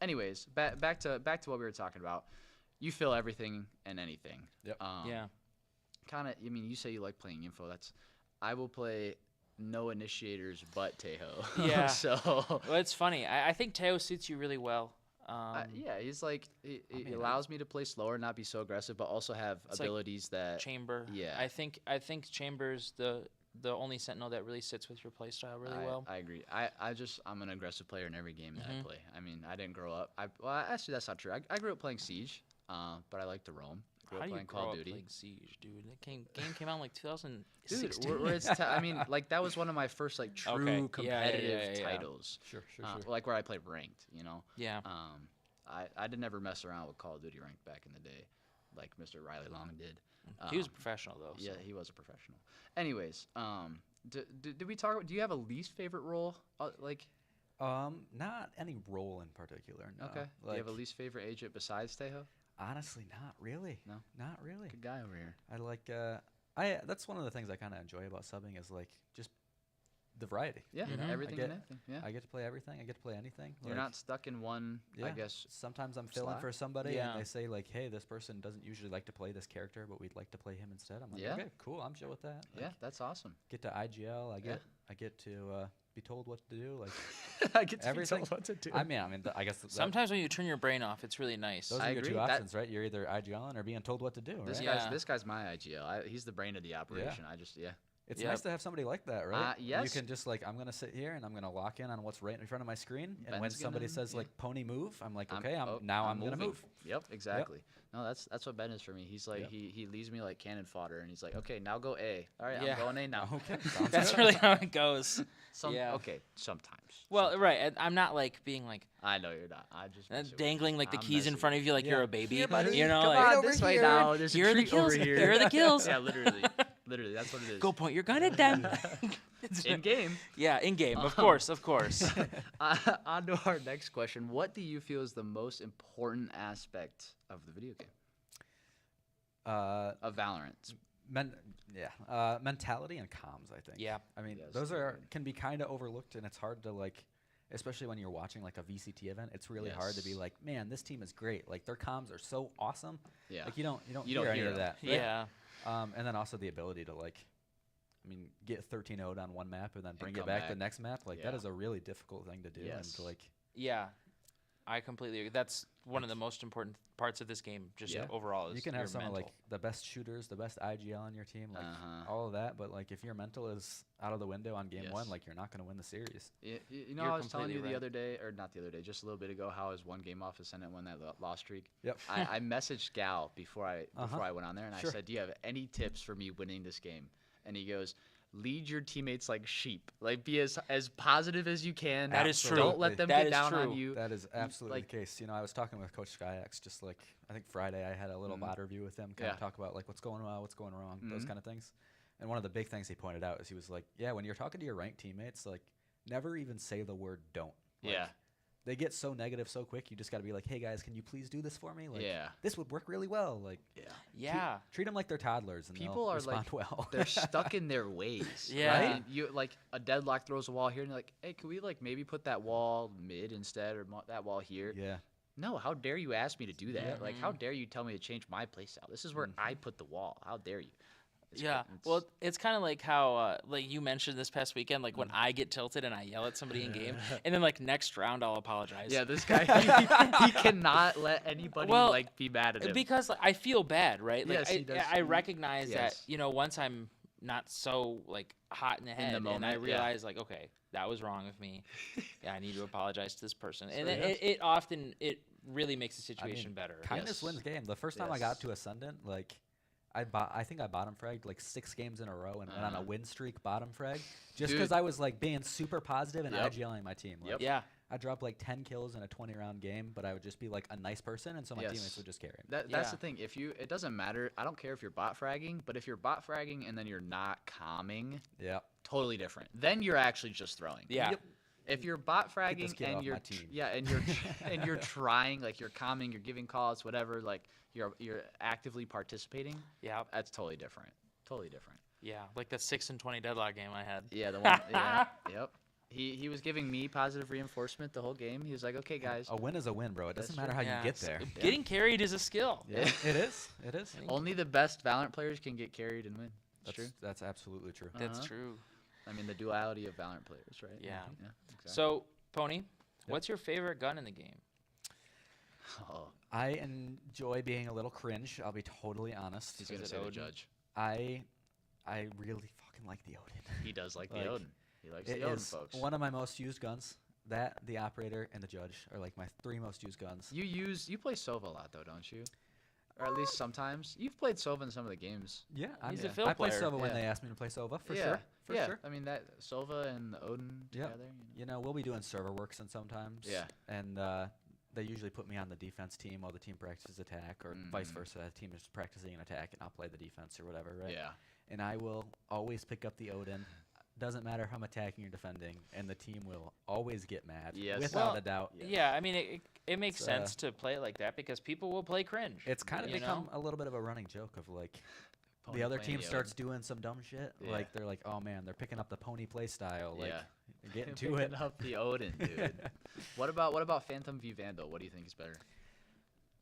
Anyways, back to what we were talking about. You fill everything and anything. Yep. Yeah. kind of. I mean, you say you like playing info. I will play no initiators but Tejo. Yeah. So. Well, it's funny. I think Teo suits you really well. Yeah, he's like he allows me to play slower, not be so aggressive, but also have abilities that Chamber. Yeah. I think Chamber's the only sentinel that really sits with your playstyle really well. I agree. I'm an aggressive player in every game that I play. I mean, I didn't grow up. Well, actually, that's not true. I grew up playing Siege, but I like to roam. I grew How up do you playing grow Call up of Duty. playing Siege, dude? That game came out in like 2016. Dude, where it's I mean, like that was one of my first like true competitive titles. Sure. Like where I played ranked, you know. Yeah. I did never mess around with Call of Duty ranked back in the day, like Mr. Riley Long did. He was a professional though. Yeah, so. he was a professional. Anyways, did we talk? Do you have a least favorite role? Like, not any role in particular. No. Okay. Like, do you have a least favorite agent besides Tejo? Honestly, not really. No, not really. Good guy over here. I like. That's one of the things I kind of enjoy about subbing is like just the variety. Yeah, you know? everything and anything. Yeah. I get to play everything. I get to play anything. You're like, not stuck in one. Yeah. I guess. Sometimes I'm filling slot. for somebody, Yeah. and they say like, "Hey, this person doesn't usually like to play this character, but we'd like to play him instead." I'm like, Yeah. "Okay, cool. I'm chill with that." Like, Yeah, that's awesome. Get to IGL. Yeah. I get to be told what to do. Like I get to everything. be told what to do. I mean, I guess Sometimes when you turn your brain off, it's really nice. those I are your agree. two That- options, right? You're either IGLing or being told what to do. Right? This guy's my IGL. He's the brain of the operation. It's nice to have somebody like that, right? Yes. You can just like, I'm gonna sit here and I'm gonna lock in on what's right in front of my screen, and when Ben's somebody gonna- says yeah. like pony move, I'm like, okay, I'm I'm gonna moving. move. Yep, exactly. No, that's what Ben is for me. He's like he leaves me like cannon fodder, and he's like, okay, now go A. All right, Yeah. I'm going A now. Okay, That's really how it goes. Yeah. Okay, sometimes. Well, right. I'm not like being like I know you're not. I just dangling like the I'm keys in messing front of you like Yeah. you're a baby. Here, buddy. You know, Come like on, this way now. There's here a are the treat over kills. here. Here are the kills. Yeah, literally, that's what it is. Go point your gun at them. In game. Yeah, in game. Of course, of course. On to our next question. What do you feel is the most important aspect of the video game? Of Valorant. Mentality and comms, I think. Yeah. I mean, Yes, those agreed. can be kind of overlooked, and it's hard to like, especially when you're watching like a VCT event. It's really hard to be Yes. like, man, this team is great. Like their comms are so awesome. Yeah. Like you don't You hear don't any hear of them. that. right? Yeah. And then also the ability to like, I mean, get 13-0'd on one map and then bring it come back the back. next map. Like that Yeah. is a really difficult thing to do. Yes. And like, Yeah. I completely agree. That's one of the most important parts of this game, just Yeah. overall. Is you can have your some of mental. like the best shooters, the best IGL on your team, like all of that. But like if your mental is out of the window on game one, Yes. like you're not going to win the series. You know, You're I was telling you completely the right. other day, or not the other day, just a little bit ago, how I was one game off Ascendant won that loss streak. Yep. I messaged Gal before I went on there, and Sure. I said, "Do you have any tips for me winning this game?" And he goes, "Lead your teammates like sheep. Like be as positive as you can. That is true. Don't let them That get is down on true. you." That is absolutely like- the case. You know, I was talking with Coach SkyX just like I think Friday. I had a little bot review with him, kind of talk about like what's going well, what's going wrong, those kind of things. And one of the big things he pointed out is he was like, "Yeah, when you're talking to your ranked teammates, like never even say the word don't." Like, Yeah. They get so negative so quick. You just got to be like, "Hey guys, can you please do this for me? Like, Yeah. this would work really well." Like, Yeah. treat them like they're toddlers, and People they'll are respond like well. they're stuck in their ways. Yeah. Right? And you like a deadlock throws a wall here, and you're like, "Hey, can we like maybe put that wall mid instead, or that wall here?" Yeah. No, how dare you ask me to do that? Yeah. Like, how dare you tell me to change my playstyle? This is where I put the wall. How dare you? Yeah. Well, it's kind of like how like you mentioned this past weekend, like when I get tilted and I yell at somebody in game, and then like next round I'll apologize. Yeah, this guy he cannot let anybody like be mad at him. Because like, I feel bad, right? Like Yes, he does. I recognize that, Yes. you know, once I'm not so like hot in the head and I moment, yeah. realize like, okay, that was wrong of me. Yeah, I need to apologize to this person. And So, it often really makes the I mean, situation better. Kindness wins game. The first time I got to Ascendant, like I think I bottom fragged like 6 games in a row and went on a win streak bottom frag just because Dude. I was like being super positive and Yep. IGLing my team. Like, Yeah. I dropped like 10 kills in a 20-round game, but I would just be like a nice person, and so my teammates would just carry me. That's Yeah. the thing. It doesn't matter. I don't care if you're bot fragging, but if you're bot fragging and then you're not calming, Yeah. totally different. Then you're actually just throwing. Yeah. Yep. If you're bot this fragging kid and off you're my team. and you're and you're trying, like you're calming, you're giving calls, whatever, like you're actively participating. Yeah. That's totally different. Totally different. Yeah. Like that 6 and 20 deadlock game I had. Yeah, the one. Yeah. Yep. He was giving me positive reinforcement the whole game. He was like, okay, guys. A win is a win, bro. It doesn't That's matter true. how you get there. Getting carried is a skill. Yeah, it is. It is. Only the best Valorant players can get carried and win. That's true. That's absolutely true. That's true. I mean, the duality of Valorant players, right? Yeah. Exactly. So, Pony, what's your favorite gun in the game? Oh. I enjoy being a little cringe. I'll be totally honest. He's gonna say the judge. I really fucking like the Odin. He does like the Odin. He likes the It Odin, is folks. one of my most used guns. That, the Operator, and the Judge are like my 3 most used guns. You play Sova a lot though, don't you? Or at least sometimes. You've played Sova in some of the games. Yeah, He's a field I play player. Sova when they ask me to play Sova, for yeah. sure. For yeah. sure. I mean that Sova and Odin together. You know, we'll be doing server works and sometimes. Yeah. And they usually put me on the defense team while the team practices attack, or vice versa. The team is practicing an attack, and I'll play the defense or whatever, right? Yeah. And I will always pick up the Odin. Doesn't matter how I'm attacking or defending, and the team will always get mad. Yes. Without a doubt. Yeah, I mean, it makes sense to play it like that because people will play cringe. It's kind of you become know? a little bit of a running joke of like, Pony the other playing team the starts doing some dumb shit. Yeah. Like they're like, oh man, they're picking up the Pony play style. Like, Yeah. getting to it. Picking up the Odin, dude. What about Phantom v Vandal? What do you think is better?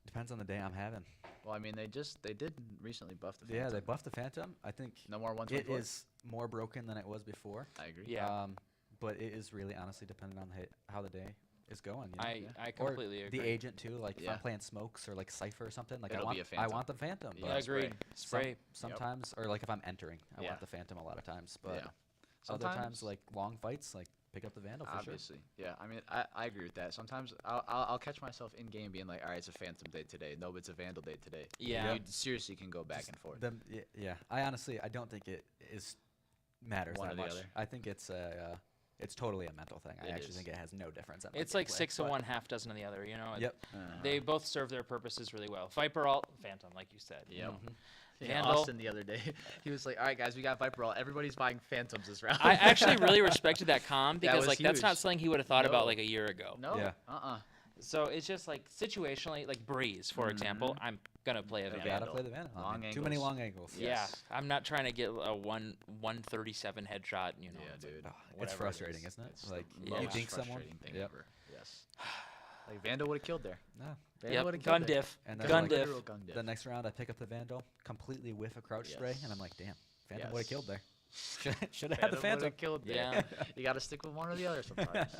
Depends on the day I'm having. Well, I mean, they did recently buff the Phantom. Yeah, they buffed the Phantom. I think No more it 124. is more broken than it was before. I agree. Yeah. But it is really honestly dependent on how the day is going. You know? I Or completely agree. the agent too. Like if Yeah. I'm playing Smokes or like Cypher or something, like It'll be a I Phantom. want the Phantom. Yeah, but agreed. Spray. sometimes, or like if I'm entering, I Yeah. want the Phantom a lot of times. But Yeah. other Sometimes- times, like long fights, like pick up the Vandal for Obviously, yeah. I mean, I agree with that. Sometimes I'll catch myself in game being like, all right, it's a Phantom day today. No, it's a Vandal day today. Yeah. You seriously can go back and forth. sure. Yeah. I honestly, I don't think it matters One that or the much. other. I think it's totally a mental thing. I It actually is. think it has no difference. at It's my like gameplay, 6 of but- one, half dozen of the other. You know. Yep. They both serve their purposes really well. Viper alt, Phantom, like you said. Yep. Yeah, Yeah, Austin the other day, he was like, all right, guys, we got Viper all. Everybody's buying Phantoms this round. I actually really respected that calm That because was like that's not huge. something he would have thought No. about like a year ago. No. Yeah. So it's just like situationally, like Breeze, for example, I'm gonna play a A Vandal. Gotta Vandal. play the Vandal. Long Too many angles. long angles. Yes. Yeah, I'm not trying to get a 137 headshot. You know. Yeah, it's like, dude. It's whatever it frustrating, is. isn't it? It's Like the you most think someone. frustrating thing Yep. ever. Yes. Like Vandal would have killed there. No. Vandal Yep, would've gun killed there. diff. And then Gun like, diff. Literal gun diff. The next round, I pick up the Vandal, completely whiff a crouch spray, and I'm like, damn, Phantom would have Yes. killed there. Should have had the Phantom. would've killed there. Yeah. You got to stick with one or the other sometimes.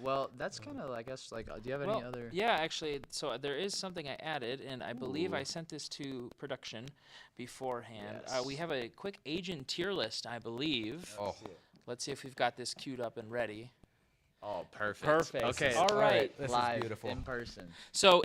Well, that's kind of, I guess, like, do you have Well, any other? yeah, actually, so there is something I added, and I believe I Ooh. sent this to production beforehand. Yes. We have a quick agent tier list, I believe. Oh. Let's see if we've got this queued up and ready. Oh, perfect. Perfect. Okay. All right. This is Live beautiful. in person. So,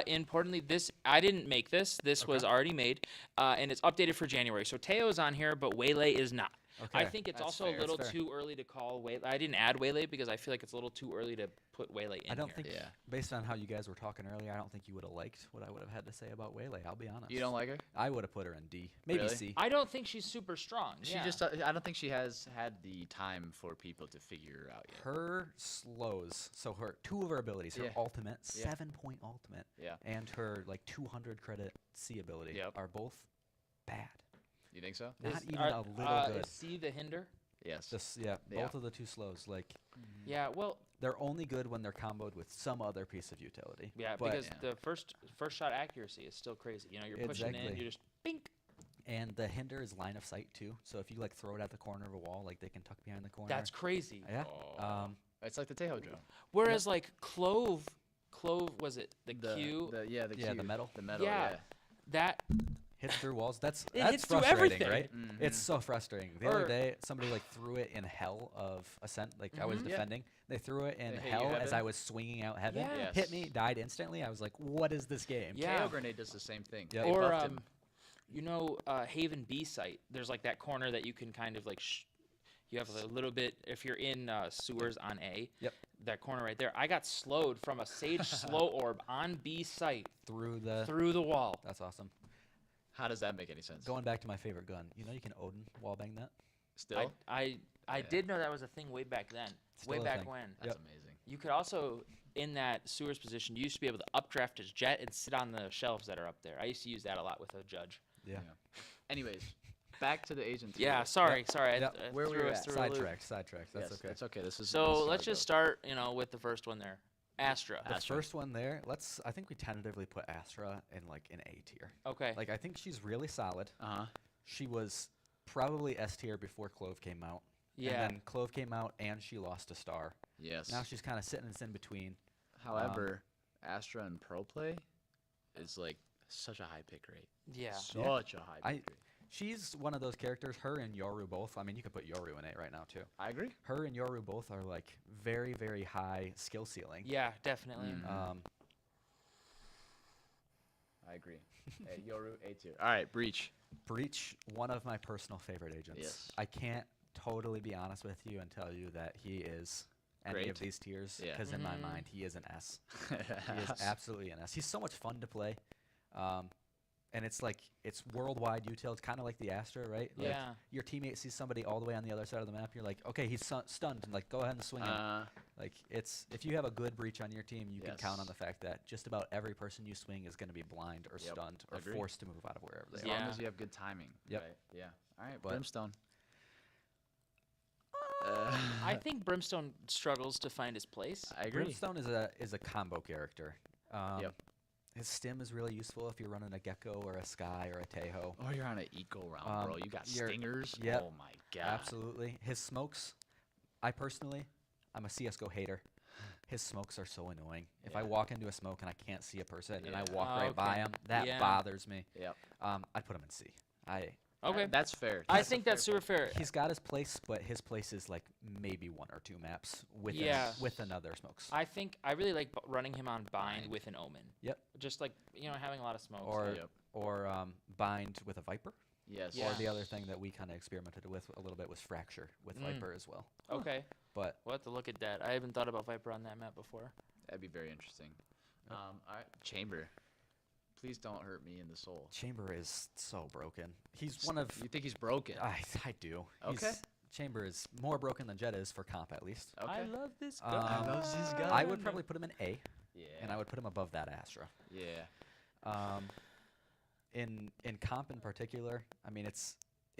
importantly, this I didn't make this. This was already made, and it's updated for January. So Teo's on here, but Waylay is not. I Okay. think it's That's also fair. a little That's fair. too early to call Waylay. I didn't add Waylay because I feel like it's a little too early to put Waylay in I don't here. think, Yeah. based on how you guys were talking earlier, I don't think you would have liked what I would have had to say about Waylay. I'll be honest. You don't like her? I would have put her in D, maybe Really? C. I don't think she's super strong. She yeah. just, I don't think she has had the time for people to figure her out yet. Her slows, so her 2 of her abilities, her Yeah. ultimate, Yeah. 7-point ultimate, Yeah. and her like 200 credit C ability Yep. are both bad. You think so? Not Is- even are- a little good. Is C the hinder? Yes. Just Yeah. both of the 2 slows. Like Yeah, well, they're only good when they're comboed with some other piece of utility. yeah, But- because the first shot accuracy is still crazy. You know, you're pushing in, Exactly. you just bink. And the hinder is line of sight too. So if you like throw it at the corner of a wall, like they can tuck behind the corner. That's crazy. Yeah. Oh. It's like the Tejo drone. Whereas like Clove was it the Q? The yeah, Q. the metal. The metal. Yeah. Yeah. That hits through walls. That's It that's hits through frustrating, everything. right? Mhm. It's so frustrating. The Or- other day, somebody like threw it in hell of ascent. Like I was Mhm. Yeah. defending, they threw it in They hit you hell as heaven? I was swinging out heaven. Yeah. Hit me, died instantly. I was like, "What is this game?" Yeah. KO grenade does the same thing. Yep. They or buffed him. you know, Haven B site. There's like that corner that you can kind of like. You have a little bit if you're in sewers on A. Yep. That corner right there. I got slowed from a Sage slow orb on B site Through the wall. That's awesome. How does that make any sense? Going back to my favorite gun, you know you can Odin wallbang that. Still? I Yeah. did know that was a thing way back then. Still Way a back thing. when. That's Yep. amazing. You could also, in that sewers position, you used to be able to updraft his jet and sit on the shelves that are up there. I used to use that a lot with a judge. Yeah. Anyways, back to the agent. Yeah, tier. sorry. Where threw we're us at. through a loop. Sidetracked. That's okay. It's okay. This is So let's just start, with the first one there. Astra. The first one there. I think we tentatively put Astra in like an A tier. Okay. Like I think she's really solid. Uh-huh. She was probably S tier before Clove came out. Yeah. And then Clove came out and she lost a star. Yes. Now she's kind of sitting in between. However, Astra and Pro Play is like such a high pick rate. Yeah. Such a high pick rate. She's one of those characters, her and Yoru both. I mean, you could put Yoru in it right now, too. I agree. Her and Yoru both are, like, very, very high skill ceiling. Yeah, definitely. I agree. Hey, Yoru, A tier. All right, Breach. Breach, one of my personal favorite agents. Yes. I can't totally be honest with you and tell you that he is any of these tiers, because in my mind, he is an S. He is absolutely an S. He's so much fun to play. And it's like, it's worldwide util. It's kind of like the Astra, right? Like Yeah. your teammate sees somebody all the way on the other side of the map. You're like, okay, he's stunned. And like, go ahead and swing him. Like, if you have a good Breach on your team, you can count on the fact that just about every person you swing is going to be blind or stunned or forced to move out of wherever they are. As long as you have good timing. Yep. Right? Yeah. All right, But- Brimstone. I think Brimstone struggles to find his place. I agree. Brimstone is a combo character. His stim is really useful if you're running a Gecko or a Sky or a Tejo. Oh, you're on an eco round, bro. You got stingers. Yep, Oh my god. absolutely. His smokes, I'm a CS:GO hater. His smokes are so annoying. If I walk into a smoke and I can't see a person and I walk right by him, that bothers me. Yep. I'd put him in C. Okay. That's fair. I think that's super fair. He's got his place, but his place is like maybe 1 or 2 maps with with another smokes. I really like running him on bind with an Omen. Yep. Just like having a lot of smokes. Or bind with a Viper. Yes. Or the other thing that we kind of experimented with a little bit was Fracture with Viper as well. Okay. But we'll have to look at that. I haven't thought about Viper on that map before. That'd be very interesting. All right, Chamber. Please don't hurt me in the soul. Chamber is so broken. He's one of. You think he's broken? I do. Okay. Chamber is more broken than Jet is for comp at least. Okay. I love this guy. I love this guy. I would probably put him in A. Yeah. And I would put him above that Astra. Yeah. In comp in particular, I mean it's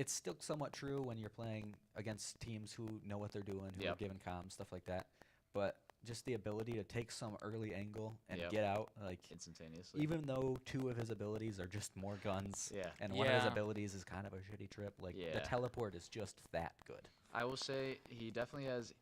still somewhat true when you're playing against teams who know what they're doing, who are given comms, stuff like that. But just the ability to take some early angle and get out, like instantaneously. Even though 2 of his abilities are just more guns, and one of his abilities is kind of a shitty trip, like the teleport is just that good. I will say he definitely has.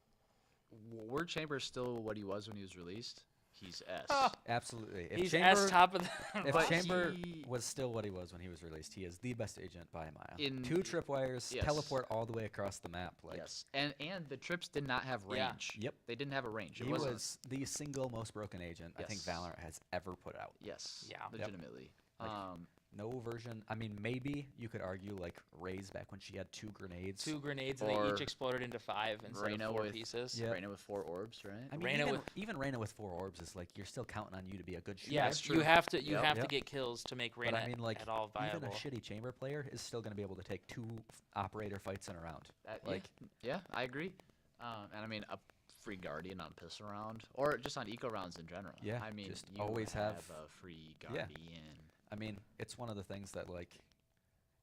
Word Chamber is still what he was when he was released. He's S. Absolutely. He's S top of the. If Chamber was still what he was when he was released, he is the best agent by a mile. In 2 tripwires, teleport all the way across the map. Like yes, and the trips did not have range. Yep. They didn't have a range. He was the single most broken agent I think Valorant has ever put out. Yes. Yeah. Legitimately. Like, no version. I mean, maybe you could argue like Ray's back when she had 2 grenades. 2 grenades and they each exploded into 5 instead of 4 pieces. Yeah. Reyna with 4 orbs, right? I mean, even Reyna with 4 orbs is like you're still counting on you to be a good shooter. Yeah, you have to get kills to make Reyna but I mean, like, at all viable. even a shitty chamber player is still going to be able to take 2 operator fights in a round. Yeah, I agree. And I mean, a free Guardian on piss around, or just on eco rounds in general. Yeah, I mean, just you always have a free Guardian. I mean, it's one of the things that like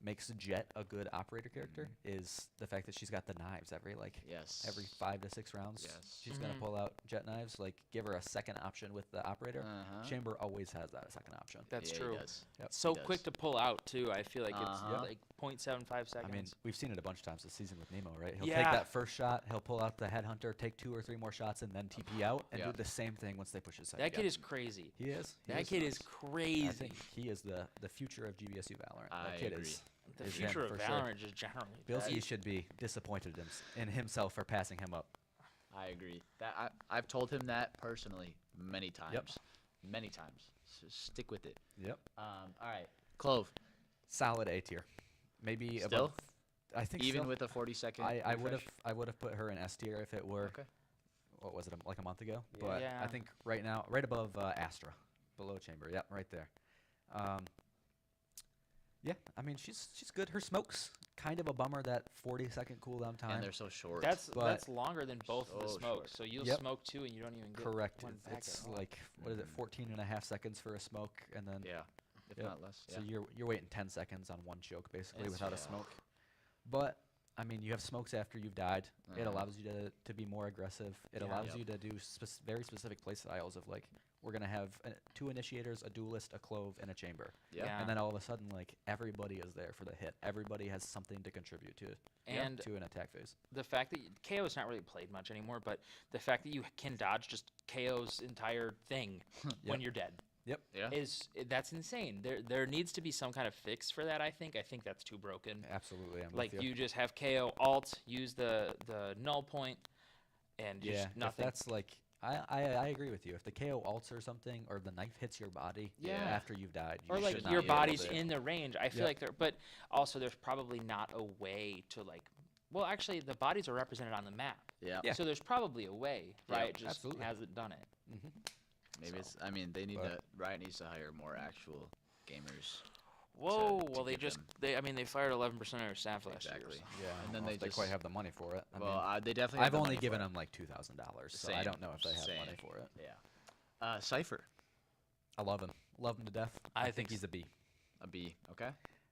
makes Jet a good operator character is the fact that she's got the knives every 5 to 6 rounds. Yes. She's gonna pull out Jet knives. Like give her a second option with the operator. Chamber always has that second option. That's true. He does. Yep. So quick to pull out too. I feel like it's like 0.75 seconds. I mean, we've seen it a bunch of times this season with Nemo, right? He'll take Yeah. that first shot, he'll pull out the headhunter, take 2 or 3 more shots, and then TP out and do the same thing once they push his side. That kid is crazy. He is. That kid is crazy. I think he is the future of GVSU Valorant. That I kid agree. is The is future him of for sure. Valorant just generally. Bilski should be disappointed in himself for passing him up. I agree. That I've told him that personally many times. Many times. So stick with it. Yep. All right. Clove. Solid A tier. Maybe Still? above. I think even so. with a 40-second. I would have put her in S tier if it were. Okay. What was it, like a month ago? Yeah. But Yeah. I think right now, right above Astra, below Chamber. Yep, right there. Yeah, I mean she's good. Her smokes kind of a bummer, that 40-second cooldown time. And they're so short. That's longer than both of the So smokes. short. So you'll smoke 2 and you don't even get correct. one back It's at all. like what is it, 14.5 seconds for a smoke, and then if not less. So you're waiting 10 seconds on 1 choke basically It's- without a yeah. smoke. But I mean, you have smokes after you've died. It allows you to be more aggressive. It allows you to do very specific play styles of like, we're gonna have 2 initiators, a duelist, a clove, and a chamber. Yeah. And then all of a sudden, like, everybody is there for the hit. Everybody has something to contribute to an attack phase. The fact that KO's not really played much anymore, but the fact that you can dodge just KO's entire thing when you're dead. Yep. Yeah. That's insane. There needs to be some kind of fix for that. I think that's too broken. Absolutely. I'm Like with you. you just have KO alt, use the null point, and just nothing. If that's like, I agree with you. If the KO ults or something, or the knife hits your body after you've died, you or like should not your be able body's to- in the range. I feel like but also there's probably not a way to like. Well, actually, the bodies are represented on the map. Yeah. So there's probably a way, Yeah, right? Just absolutely. hasn't done it. Maybe it's. I mean, they need to. Riot needs to hire more actual gamers. Whoa! to Well, they give just them- they fired 11% of their staff last year. Exactly. So. Yeah, And then well, they if they just quite have the money for it. I well, mean, they definitely. I've have the only money given for it. them like $2,000, so I Same. don't know if they have Same. money for it. Yeah. Cypher. I love him to death. I think he's a B. A B. Okay.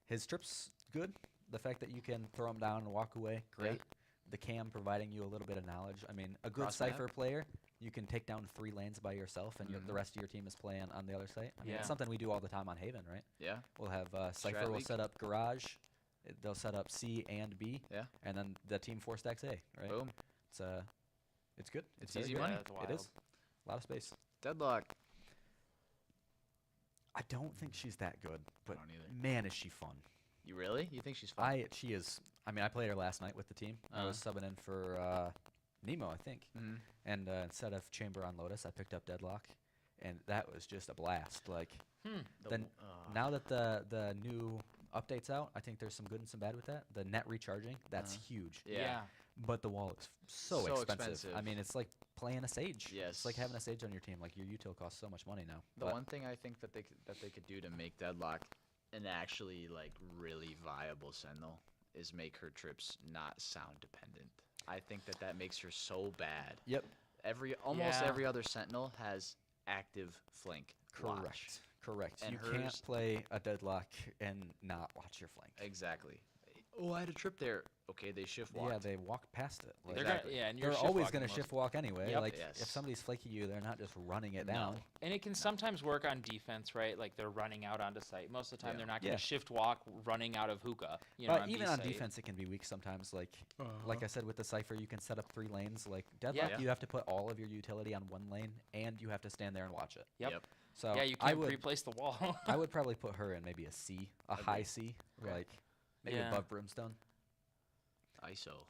His trip's good. The fact that you can throw him down and walk away, great. The cam providing you a little bit of knowledge. I mean, a good Cross map. Cypher player, you can take down 3 lanes by yourself, and the rest of your team is playing on the other side. I mean, it's something we do all the time on Haven, right? Yeah. We'll have Cypher Strat will league. set up garage. They'll set up C and B. Yeah. And then the team 4 stacks A, right? Boom. It's good. It's very easy good. money. It is. A lot of space. Deadlock. I don't think she's that good, but don't either. man, is she fun. You really? You think she's fun? She is. I mean, I played her last night with the team. I was subbing in for Nemo, I think. And instead of Chamber on Lotus, I picked up Deadlock, and that was just a blast. Like, then now that the new update's out, I think there's some good and some bad with that. The net recharging, that's huge. Yeah. But the wall is so, So expensive. expensive. I mean, it's like playing a Sage. Yes. It's like having a Sage on your team. Like, your util costs so much money now. The But one thing I think that they could do to make Deadlock an actually like really viable Sentinel is make her trips not sound dependent. I think that makes her so bad. Yep. Almost every other Sentinel has active flank. watch. Correct. And You hers- can't play a Deadlock and not watch your flank. Exactly. Oh, I had a trip there. Okay, they shift walked. Yeah, they walk past it. Like, They're gonna- yeah, and you're they're shift always walking going to most- shift walk anyway. Yep. Like, Yes. if somebody's flaking you, they're not just running it down. And it can sometimes work on defense, right? Like they're running out onto site. Most of the time, they're not going Yeah. to shift walk running out of hookah. You know, But on even B on site. defense, it can be weak sometimes. Like Uh-huh. I said with the Cypher, you can set up 3 lanes. Like Deadlock, Yeah. you have to put all of your utility on 1 lane, and you have to stand there and watch it. Yep. So Yeah, you I can't would replace the wall. I would probably put her in maybe a C, a high C, like maybe Yeah. above Brimstone. ISO.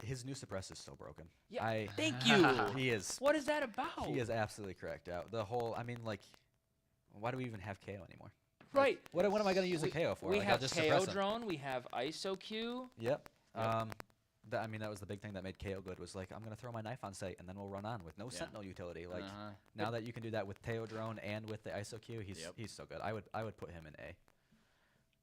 His new suppress is so broken. Yeah, thank you. He is. What is that about? He is absolutely cracked out. The whole. I mean, like, why do we even have KO anymore? Right. What am I going to use a KO for? We Like, I'll have just KO suppress him. drone. We have ISO Q. Yep. Yep. I mean, that was the big thing that made KO good. Was like, I'm going to throw my knife on site and then we'll run on with no Sentinel utility. Like, now that you can do that with Teo drone and with the ISO Q, he's so good. I would put him in A.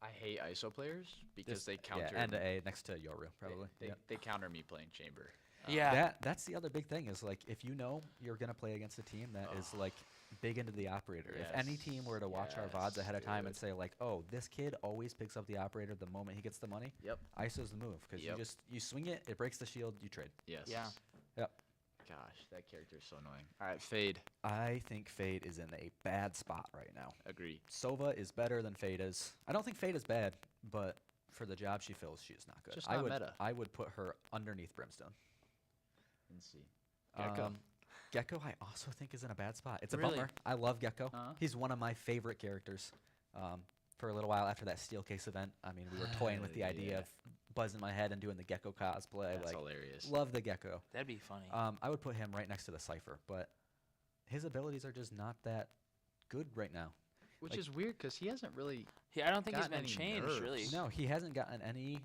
I hate ISO players because they counter. Yeah, and A next to Yoru probably. They counter me playing Chamber. That's the other big thing is like if you know you're gonna play against a team that is like big into the operator. If any team were to watch our VODs ahead of time and say like, oh, this kid always picks up the operator the moment he gets the money. Yep. ISO's the move because you swing it, it breaks the shield, you trade. Yes. Yeah. Yep. Gosh, that character is so annoying. All right, Fade. I think Fade is in a bad spot right now. Agree. Sova is better than Fade is. I don't think Fade is bad, but for the job she fills, she is not good. Just not meta. I would put her underneath Brimstone. Let's see. Gecko, I also think is in a bad spot. It's a Really? bummer. I love Gecko. Uh-huh. He's one of my favorite characters. For a little while after that Steelcase event, I mean, we were toying with the idea of buzzing my head and doing the Gecko cosplay. That's like, hilarious. Love the Gecko. That'd be funny. I would put him right next to the Cypher, but his abilities are just not that good right now. Which Like- is weird because he hasn't really. I don't think he's gotten been any changed nerfs. really. No, he hasn't gotten any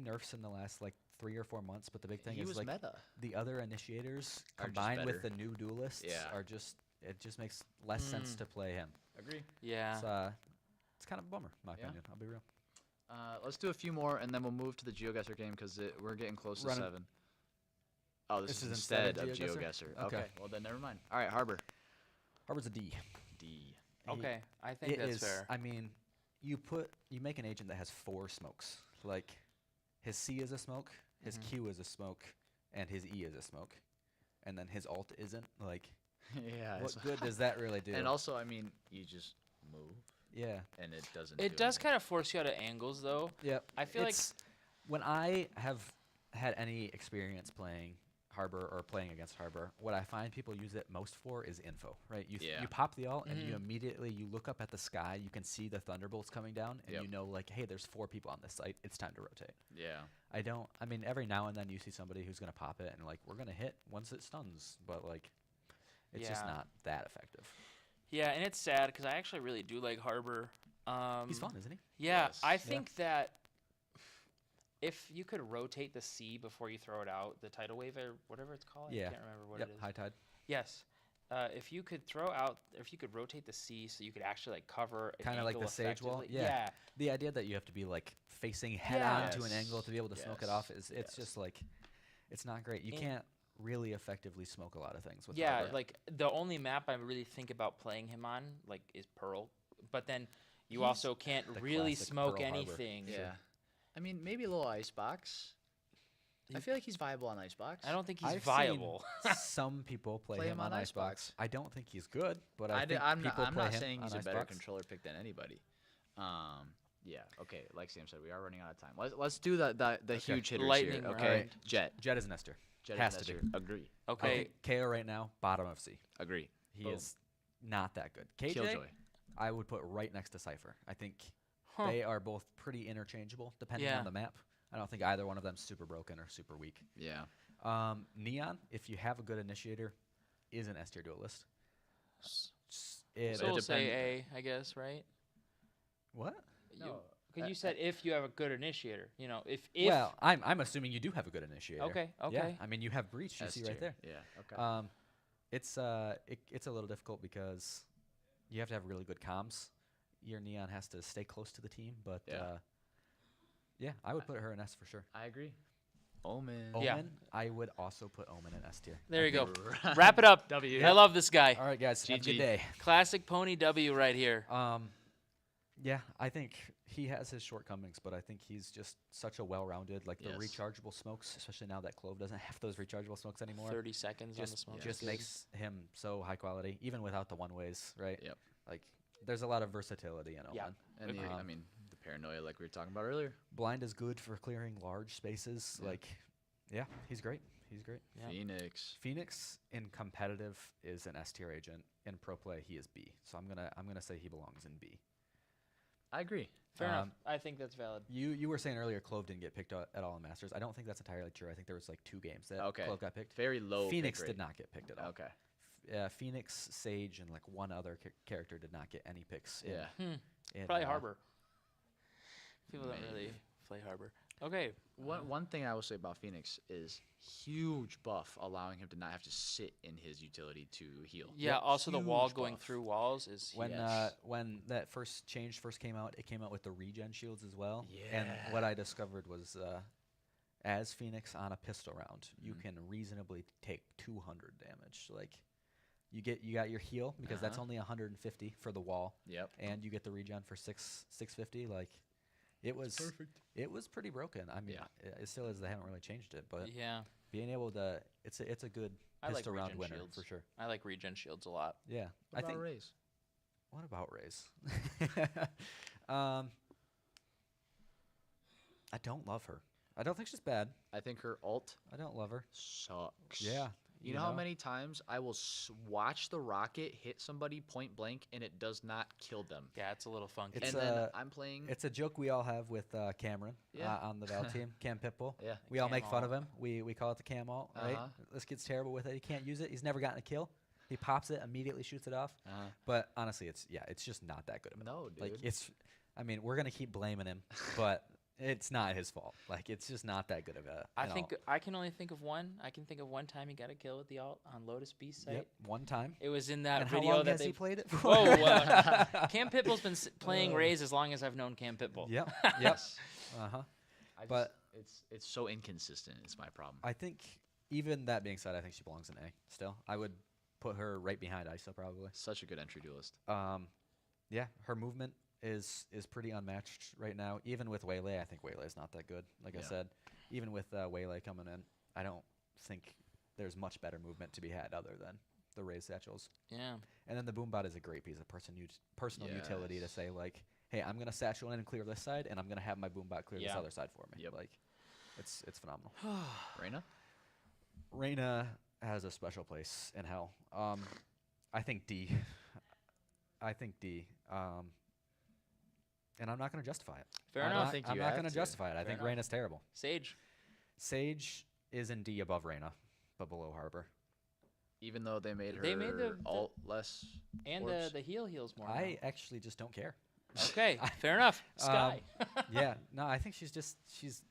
nerfs in the last like 3 or 4 months. But the big thing He is was like meta. the other initiators Are just combined with the better. new duelists Yeah. are just it just makes less sense to play him. Agree. Yeah. It's kind of a bummer, in my Yeah. opinion. I'll be real. Let's do a few more and then we'll move to the GeoGuessr game because we're getting close to Running- 7. Oh, this is instead instead of of GeoGuessr? GeoGuessr. Okay. Okay, well then never mind. All right, Harbor. Harbor's a D. D. Okay, I think It that's is- fair. I mean, you make an agent that has 4 smokes. Like, his C is a smoke, his Q is a smoke, and his E is a smoke, and then his alt isn't. Like, yeah. what good does that really do? And also, I mean, you just move. Yeah. And it doesn't. It does kind of force you out of angles, though. Yep. I feel like when I have had any experience playing Harbor or playing against Harbor, what I find people use it most for is info, right? You pop the alt and you immediately you look up at the sky, you can see the thunderbolts coming down, and you know, like, hey, there's 4 people on this site. It's time to rotate. Yeah. I mean, every now and then you see somebody who's gonna pop it and like we're gonna hit once it stuns, but like it's just not that effective. Yeah, and it's sad because I actually really do like Harbor. He's fun, isn't he? Yeah, I think that if you could rotate the C before you throw it out, the tidal wave or whatever it's called, I can't remember what it is. High tide. Yes. If you could rotate the C so you could actually like cover kind of like the sage wall. Yeah. The idea that you have to be like facing head on to an angle to be able to smoke it off is it's just like it's not great. You can't really effectively smoke a lot of things with Harbor. Like the only map I really think about playing him on like is Pearl, but then you also can't really smoke anything. Yeah. I mean, maybe a little icebox. I feel like he's viable on icebox. I don't think he's I've viable. Seen some people play him on icebox. I don't think he's good, but I'm not saying he's a better controller pick than anybody. Yeah. Okay. Like Sam said, we are running out of time. Let's do the huge hitters Lightning here. Okay. round. Jet is Nestor. Jet has is to Nestor. be. Agree. Okay. I think KO right now, bottom of C. Agree. He is not that good. KJ, Killjoy. I would put right next to Cypher. I think they are both pretty interchangeable depending on the map. I don't think either one of them super broken or super weak. Yeah. Neon, if you have a good initiator, is an S tier duelist. So we'll say A, I guess, right? What? Because you said if you have a good initiator, you know, if well, I'm assuming you do have a good initiator. Okay. Yeah, I mean you have breach. You see right there. Yeah. Okay. It's a little difficult because you have to have really good comms. Your Neon has to stay close to the team, but yeah, I would put her in S for sure. I agree. Omen. I would also put Omen in S tier. There you go. Wrap it up. W. I love this guy. All right, guys. Have a good day. Classic Pony W right here. Yeah, I think he has his shortcomings, but I think he's just such a well-rounded, like the rechargeable smokes, especially now that Clove doesn't have those rechargeable smokes anymore. 30 seconds on the smoke. Just makes him so high quality, even without the one-ways, right? Yep. Like, there's a lot of versatility in Omen. Yeah. And I mean, the paranoia like we were talking about earlier. Blind is good for clearing large spaces. Yeah. Like, yeah, he's great. He's great. Yeah. Phoenix in competitive is an S tier agent. In pro play, he is B. So I'm gonna say he belongs in B. I agree. Fair enough. I think that's valid. You were saying earlier Clove didn't get picked at all in Masters. I don't think that's entirely true. I think there was like 2 games that Clove got picked. Very low. Phoenix pick did rate. not get picked at all. Okay. Phoenix, Sage, and like one other character did not get any picks. In, Probably Harbor. People don't really play Harbor. Okay. One thing I will say about Phoenix is huge buff, allowing him to not have to sit in his utility to heal. Yeah. Also, the wall going through walls is when that change first came out, it came out with the regen shields as well. Yeah. And what I discovered was, as Phoenix on a pistol round, you can reasonably take 200 damage. Like, you got your heal because that's only 150 for the wall. Yep. And you get the regen for 650. Like, it was perfect. It was pretty broken. I mean, it still is. They haven't really changed it, but being able to, it's a good pistol round winner shields. for sure. I like regen shields a lot. Yeah. What about Raze? What about Raze? I don't love her. I don't think she's bad. I think her ult. I don't love her. Sucks. Yeah. You know how many times I will watch the rocket hit somebody point blank and it does not kill them? Yeah, it's a little funky. And then I'm playing. It's a joke we all have with Cameron on the Val team, Cam Pitbull. Yeah. We all make fun of him. We call it the Cam ult, right? Uh-huh. This kid's terrible with it. He can't use it. He's never gotten a kill. He pops it, immediately shoots it off. But honestly, it's just not that good of it. No, dude. Like, we're gonna keep blaming him, but it's not his fault. Like, it's just not that good of a. I think I can only think of one. I can think of one time he got a kill with the alt on Lotus Beast site. Yep, one time. It was in that and video how long that has they he played it for? Whoa, Cam Pitbull's been playing Raze as long as I've known Cam Pitbull. Yep. Yep. But it's so inconsistent. It's my problem. I think even that being said, I think she belongs in A. Still, I would put her right behind ISO probably. Such a good entry duelist. Yeah, her movement is pretty unmatched right now. Even with Waylay, I think Waylay's not that good. Like I said, even with Waylay coming in, I don't think there's much better movement to be had other than the raised satchels. Yeah. And then the Boombot is a great piece of personal utility to say, like, hey, I'm going to satchel in and clear this side, and I'm going to have my Boombot clear this other side for me. Like, it's phenomenal. Reyna has a special place in hell. I think D. And I'm not going to justify it. Fair enough. I'm not going to justify it. I think enough. Reyna's terrible. Sage. Sage is in D above Reyna, but below Harbor. Even though they made her the alt less. And orbs. the heals more. I actually just don't care. Okay, fair enough. Sky. Yeah, no, I think she's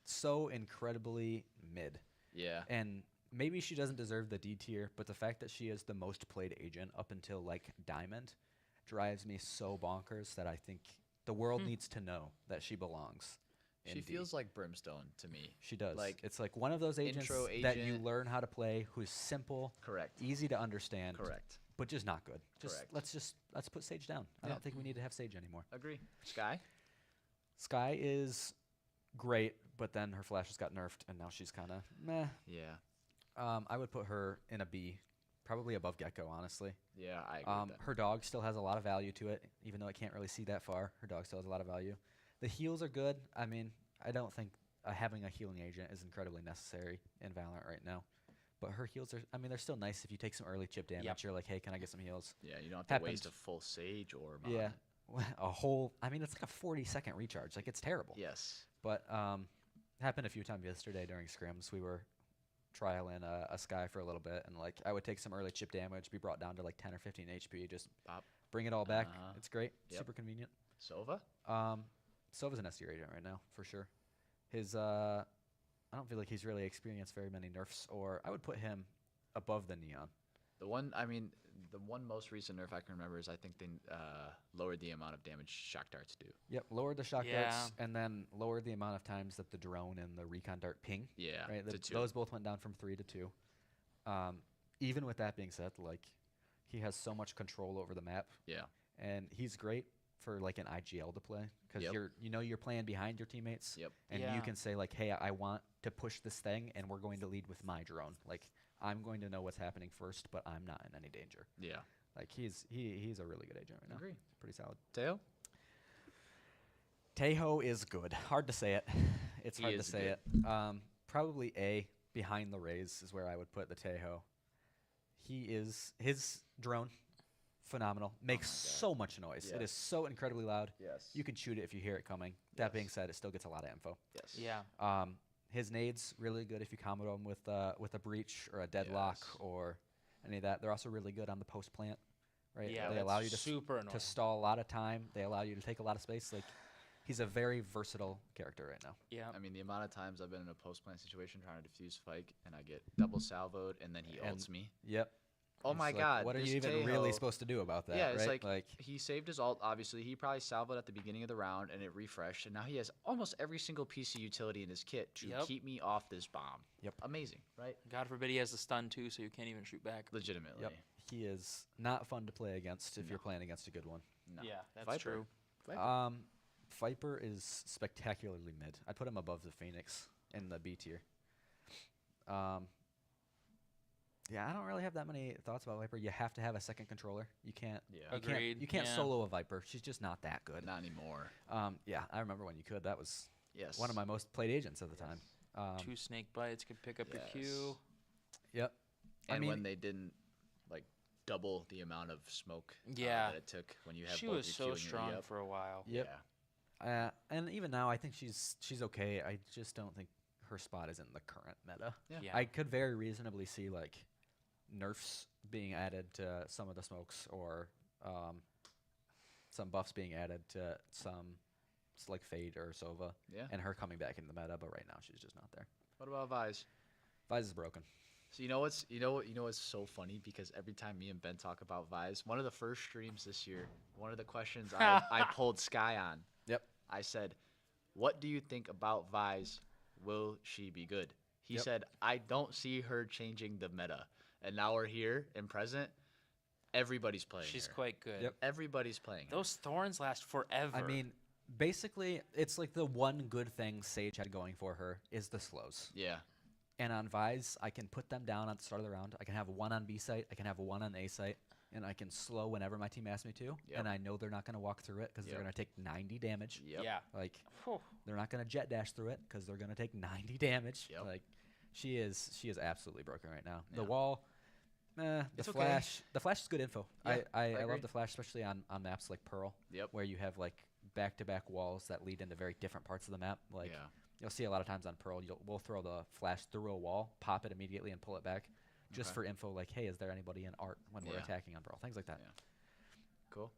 so incredibly mid. Yeah. And maybe she doesn't deserve the D tier, but the fact that she is the most played agent up until like Diamond drives me so bonkers that I think the world needs to know that she belongs. She feels like Brimstone to me. She does. Like it's like one of those agents intro that you agent. learn how to play, who's simple, easy to understand, but just not good. Let's put Sage down. I don't think we need to have Sage anymore. Agree. Sky. Sky is great, but then her flashes got nerfed, and now she's kind of meh. Yeah. I would put her in a B, probably above Gecko, honestly. Yeah, I agree with that. Her dog still has a lot of value to it, even though it can't really see that far. Her dog still has a lot of value. The heals are good. I mean, I don't think having a healing agent is incredibly necessary in Valorant right now. But her heals are, I mean, they're still nice. If you take some early chip damage, you're like, hey, can I get some heals? Yeah, you don't have to waste a full Sage or Mon. Yeah, a whole, I mean, it's like a 40-second recharge. Like, it's terrible. Yes. But happened a few times yesterday during scrims. We were trialing a Sky for a little bit, and like I would take some early chip damage, be brought down to like 10 or 15 HP, just bring it all back. It's great. Super convenient. Sova? Sova's an S tier agent right now, for sure. His, I don't feel like he's really experienced very many nerfs, or I would put him above the Neon. The one most recent nerf I can remember is I think they lowered the amount of damage shock darts do. Yep, lowered the shock darts, and then lowered the amount of times that the drone and the recon dart ping. Yeah, right. to 2. Those both went down from 3 to 2. Even with that being said, like he has so much control over the map. Yeah, and he's great for like an IGL to play because you're playing behind your teammates. Yep, and you can say like, hey, I want to push this thing, and we're going to lead with my drone. Like I'm going to know what's happening first, but I'm not in any danger. Yeah, like he's a really good agent right now. Agree. Pretty solid. Teo? Tejo is good. Hard to say it. It's He hard to is say good. it. Probably A, behind the Rays is where I would put the Tejo. His drone, phenomenal. Makes so much noise. It is so incredibly loud. Yes. You can shoot it if you hear it coming. That being said, it still gets a lot of info. Yes. Yeah. His nades really good if you combo them with a breach or a deadlock or any of that. They're also really good on the post plant, right? Yeah, they that's allow you super annoying. to stall a lot of time. They allow you to take a lot of space. Like he's a very versatile character right now. Yeah. I mean, the amount of times I've been in a post plant situation trying to defuse Fike, and I get double salvoed, and then he ults me. Yep. Oh It's my like, god! what are this you even really Tejo- supposed to do about that? Yeah, it's right? like he saved his ult. Obviously, he probably salvoed at the beginning of the round, and it refreshed, and now he has almost every single piece of utility in his kit to Yep. keep me off this bomb. Yep. Amazing, right? God forbid he has the stun too, so you can't even shoot back. Legitimately. Yep. He is not fun to play against if you're playing against a good one. No. Yeah, that's Viper. true. Viper is spectacularly mid. I'd put him above the Phoenix in the B tier. Yeah, I don't really have that many thoughts about Viper. You have to have a second controller. You can't. Yeah. Agreed. You can't Yeah. solo a Viper. She's just not that good. Not anymore. Yeah, I remember when you could. That was Yes. one of my most played agents at the time. 2 snake bites could pick up your Q. Yep. And I mean, when they didn't like double the amount of smoke Yeah. that it took when you have She both was your so Q and your strong E-up. for a while. Yep. Yeah. And even now, I think she's okay. I just don't think her spot is in the current meta. Yeah. I could very reasonably see like nerfs being added to some of the smokes, or some buffs being added to some, like Fade or Sova. Yeah. And her coming back in the meta, but right now she's just not there. What about Vise? Vise is broken. So you know what's so funny, because every time me and Ben talk about Vise, one of the first streams this year, one of the questions I pulled Sky on. Yep. I said, "What do you think about Vise? Will she be good?" He Yep. said, "I don't see her changing the meta." And now we're here in present. everybody's playing She's her. quite good. Yep. Everybody's playing her. Those thorns last forever. I mean, basically, it's like the one good thing Sage had going for her is the slows. Yeah. And on Vise, I can put them down at the start of the round. I can have one on B site. I can have one on A site. And I can slow whenever my team asks me to. Yep. And I know they're not going to walk through it because they're going to take 90 damage. Yep. Yeah. Like, Whew. they're not going to jet dash through it because they're going to take 90 damage. Yep. Like, she is absolutely broken right now. The Yeah. wall, the It's okay. flash. The flash is good info. Yeah, I agree. love the flash, especially on maps like Pearl. Yep. Where you have like back-to-back walls that lead into very different parts of the map. Like, Yeah. you'll see a lot of times on Pearl, we'll throw the flash through a wall, pop it immediately, and pull it back, just Okay. for info. Like, hey, is there anybody in art when we're Yeah. attacking on Pearl? Things like that. Yeah. Cool.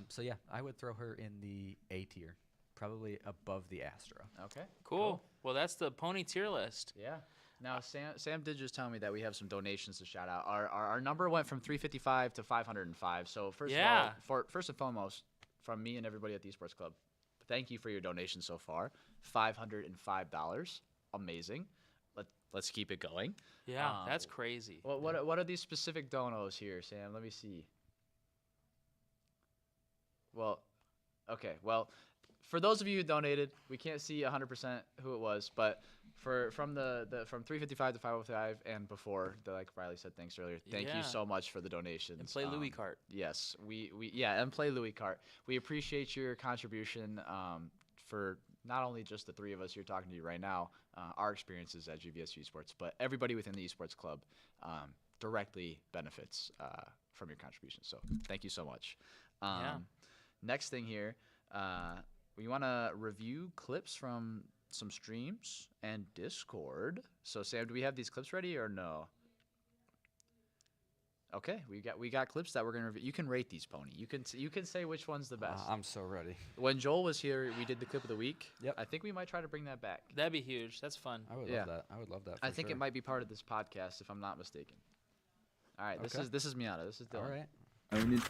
So yeah, I would throw her in the A tier, probably above the Astra. Okay. Cool. Well, that's the pony tier list. Yeah. Now, Sam did just tell me that we have some donations to shout out. Our number went from 355 to 505. So first of all, first and foremost, from me and everybody at the Esports Club, thank you for your donation so far. $505. Amazing. Let's keep it going. Yeah, that's crazy. What are these specific donos here, Sam? Let me see. Well, okay. Well, for those of you who donated, we can't see 100% who it was, but from 355 to 505 and before, like Riley said, thanks earlier. Thank you so much for the donations. And play Louie Kart. Yes, and play Louie Kart. We appreciate your contribution for not only just the three of us here talking to you right now, our experiences at GVSU Esports, but everybody within the Esports Club directly benefits from your contribution. So thank you so much. Next thing here, we want to review clips from some streams and Discord. So Sam, do we have these clips ready or no? Okay, we got clips that we're gonna review. You can rate these, Pony. You can say which one's the best. I'm so ready. When Joel was here, we did the clip of the week. Yep. I think we might try to bring that back. That'd be huge. That's fun. I would love that. I would love that. I think it might be part of this podcast, if I'm not mistaken. All right, this is Miata. This is Dylan. All right. I need.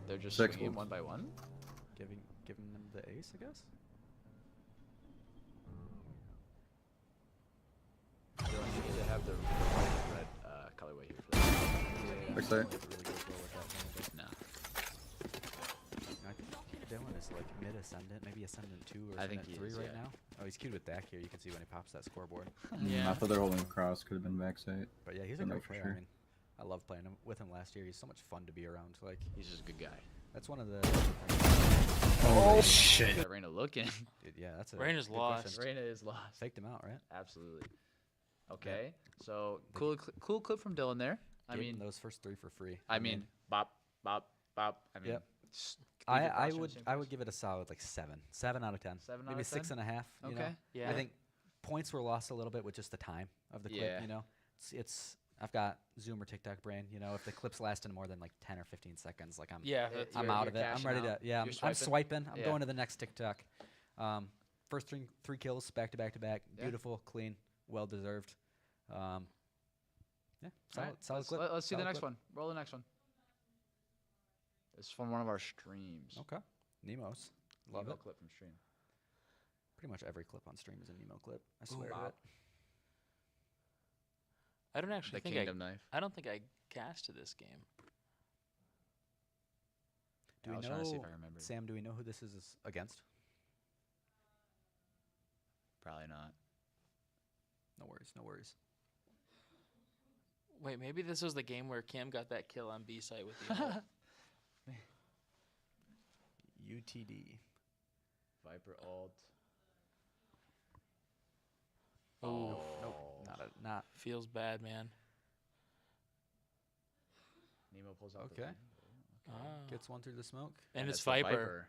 They're just Six swinging wolves. one by one. Giving them the ace, I guess. Dylan, you need to have the white and red colorway here for that. Backside. Really goes well with that. No. I think Dylan is like mid ascendant, maybe ascendant 2 or I think ascendant he 3 is, right yeah. now. Oh, he's queued with Dak here. You can see when he pops that scoreboard. I thought they were holding a cross. Could have been backside. But yeah, he's a Don't know great for player. sure. I mean, I love playing with him last year. He's so much fun to be around. Like, he's just a good guy. That's one of the. Oh shit! That Reina looking. Dude, yeah, that's a. Reina's good lost. question. Reina is lost. Faked him out, right? Absolutely. Okay, so cool clip from Dylan there. I Gave mean, him those first 3 for free. I mean, bop, bop, bop. I mean, Yep. just leave your I posture in the would same I place. would give it a solid like 7 out of 10. 7 maybe out of 10? 6.5. You know? Okay. Yeah. I think points were lost a little bit with just the time of the clip. Yeah. You know, it's I've got Zoom or TikTok brain. You know, if the clip's lasting more than like 10 or 15 seconds, like I'm I'm out of it. I'm ready to I'm swiping. I'm going to the next TikTok. First three kills back to back to back. Yeah. Beautiful, clean, well deserved. Yeah, solid, Alright, solid clip. Let's see the solid next clip. one. Roll the next one. It's from one of our streams. Okay. Nemo's. Love Nemo it. clip from stream. Pretty much every clip on stream is a Nemo clip. I Ooh, swear to wow. it. I don't actually The think Kingdom Knife. I don't think I casted this game. Do I we was know, trying to see if I remembered. Sam, do we know who this is against? Probably not. No worries, no worries. Wait, maybe this was the game where Cam got that kill on B site with the ult. UTD. Viper ult. Oh, Nope, not. Feels bad, man. Nemo pulls out Okay. Ah. Gets one through the smoke. And it's that's the Viper.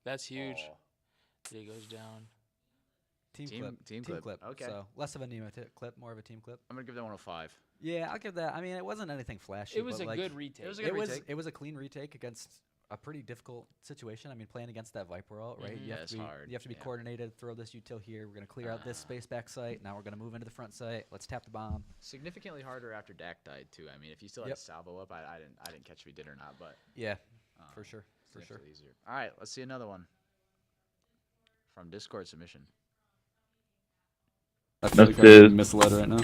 That's huge. Oh. He goes down. Team clip. Okay. So less of a Nemo clip, more of a team clip. I'm gonna give that one a 5. Yeah, I'll give that. I mean, it wasn't anything flashy. It was but a like, good retake. It was a good retake. It was a clean retake against a pretty difficult situation. I mean, playing against that Viper ult, right? Mhm. You Yeah, have it's to be, hard. You have to be Yeah. coordinated. Throw this util here. We're gonna clear out this space back site. Now we're gonna move into the front site. Let's tap the bomb. Significantly harder after Dak died too. I mean, if you still had Yep. salvo up, I didn't catch if he did or not, but Yeah, for sure, for sure. significantly easier. All right, let's see another one from Discord submission. I feel like I'm being misled right now.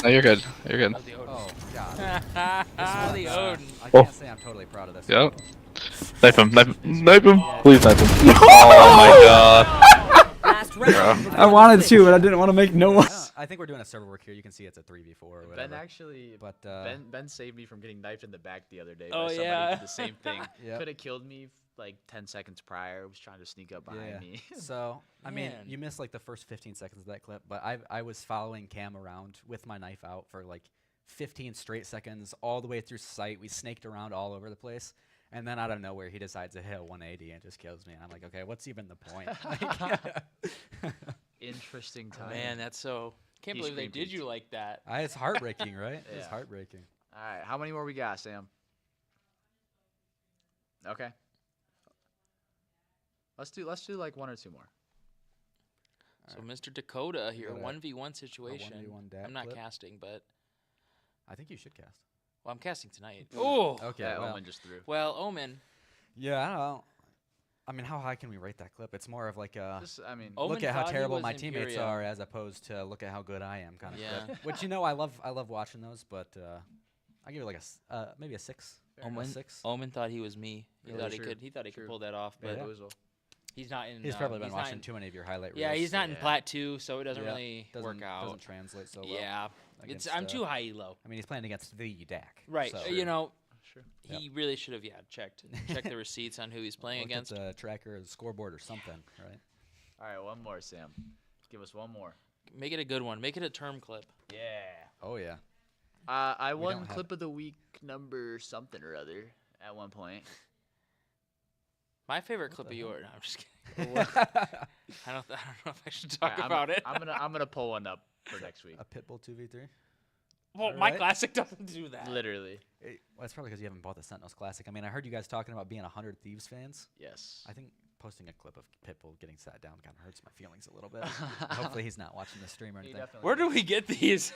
No, you're good. You're good. Oh, God. The Odin. I Oh. can't say I'm totally proud of this. Yep. Knife him. Knife him. Yeah, Please knife him. Oh my god. I wanted to, but I didn't want to make noise. I think we're doing a server work here. You can see it's a 3v4 or whatever. Ben actually, but Ben saved me from getting knifed in the back the other day Oh, by somebody yeah. who did the same thing. Yep. Could have killed me like 10 seconds prior. Was trying to sneak up behind me. So I mean, Man. you missed like the first 15 seconds of that clip, but I was following Cam around with my knife out for like 15 straight seconds, all the way through sight. We snaked around all over the place. And then out of nowhere, he decides to hit a 180 and just kills me. And I'm like, okay, what's even the point? Interesting time. Man, that's so. Can't He believe they scream did peeked. you like that. It's heartbreaking, right? It's Yeah. heartbreaking. All right, how many more we got, Sam? Okay. Let's do like 1 or 2 more. So Mr. Dakota here, got a- 1v1 situation. 1v1 dat I'm not clip. casting, but I think you should cast. well, I'm casting tonight. Oh, Okay. Yeah, well, Omen just threw. well, Omen. yeah, I don't know. I mean, how high can we rate that clip? It's more of like a Just, I mean, Omen look at how thought he terrible was my teammates Imperial. are, as opposed to look at how good I am kind of Yeah. clip. Which I love watching those, but I give it like maybe a 6. Omen, A 6. Omen thought he was me. He Yeah, thought he true. could. He thought he could True. pull that off, but Yeah. he's not in. He's probably been he's not watching in- too many of your highlight reels. Yeah, he's not in Yeah. Plat 2, so it doesn't Yeah, really work out. Doesn't translate so well. Yeah, against, I'm too high elo. I mean, he's playing against the DAC. Right. So. You know, Sure. he really should have checked the receipts on who he's playing Look against. at the tracker, or the scoreboard, or something, right? All right, one more, Sam. Give us one more. Make it a good one. Make it a term clip. Yeah. Oh yeah. I We won don't have clip of the week number something or other at one point. My favorite clip of yours. No, I'm just kidding. I don't know if I should talk Alright, about it. I'm gonna pull one up for next week. A Pitbull 2v3. Well, All my right. classic doesn't do that. Literally. Well, that's probably because you haven't bought the Sentinels Classic. I mean, I heard you guys talking about being 100 Thieves fans. Yes. I think posting a clip of Pitbull getting sat down kind of hurts my feelings a little bit. Hopefully he's not watching the stream or anything. Where do we get these?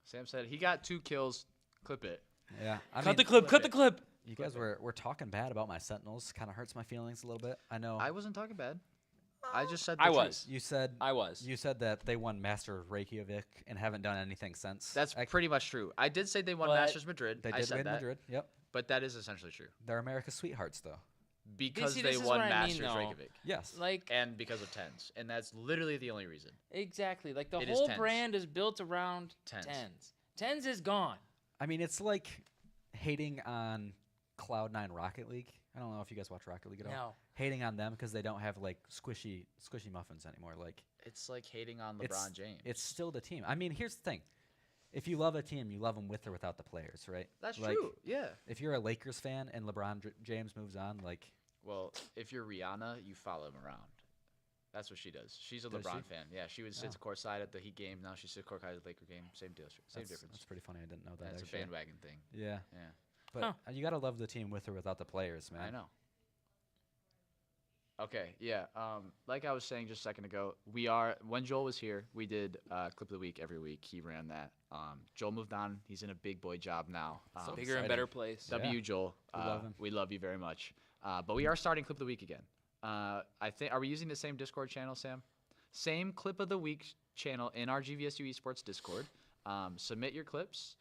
Sam said he got 2 kills. Clip it. Yeah. Cut the clip. Cut the clip. You guys were talking bad about my Sentinels. Kind of hurts my feelings a little bit. I know. I wasn't talking bad. I just said I the was. truth. You said I was. You said that they won Master of Reykjavik and haven't done anything since. That's pretty much true. I did say they won But Masters Madrid. They I did said win that, Madrid. Yep. but that is essentially true They're America's sweethearts, though. because See, they this is won what I mean, Masters though. Reykjavik. Yes. Like And because of tens, and that's literally the only reason. exactly. Like the It is whole tens. brand is built around Tens. tens. Tens is gone. I mean, it's like hating on Cloud9 Rocket League. I don't know if you guys watch Rocket League at all. No. Hating on them because they don't have like squishy muffins anymore. Like It's like hating on it's- LeBron James. It's still the team. I mean, here's the thing. If you love a team, you love them with or without the players, right? That's Like, true. Yeah. If you're a Lakers fan and LeBron James moves on, like Well, if you're Rihanna, you follow him around. That's what she does. She's a Does LeBron she? fan. Yeah, she would sit courtside at the Heat game. Now she sits courtside at the Laker game. Same deal. Same difference. That's pretty funny. I didn't know that. That's a actually. bandwagon thing. Yeah. Yeah. But you gotta love the team with or without the players, man. I know. Okay, yeah. Like I was saying just a second ago, when Joel was here, we did clip of the week every week. He ran that. Joel moved on. He's in a big boy job now. Bigger and better place. W Joel. We love him. We love you very much. But we are starting clip of the week again. I think are we using the same Discord channel, Sam? Same clip of the week channel in our GVSU Esports Discord. Submit your clips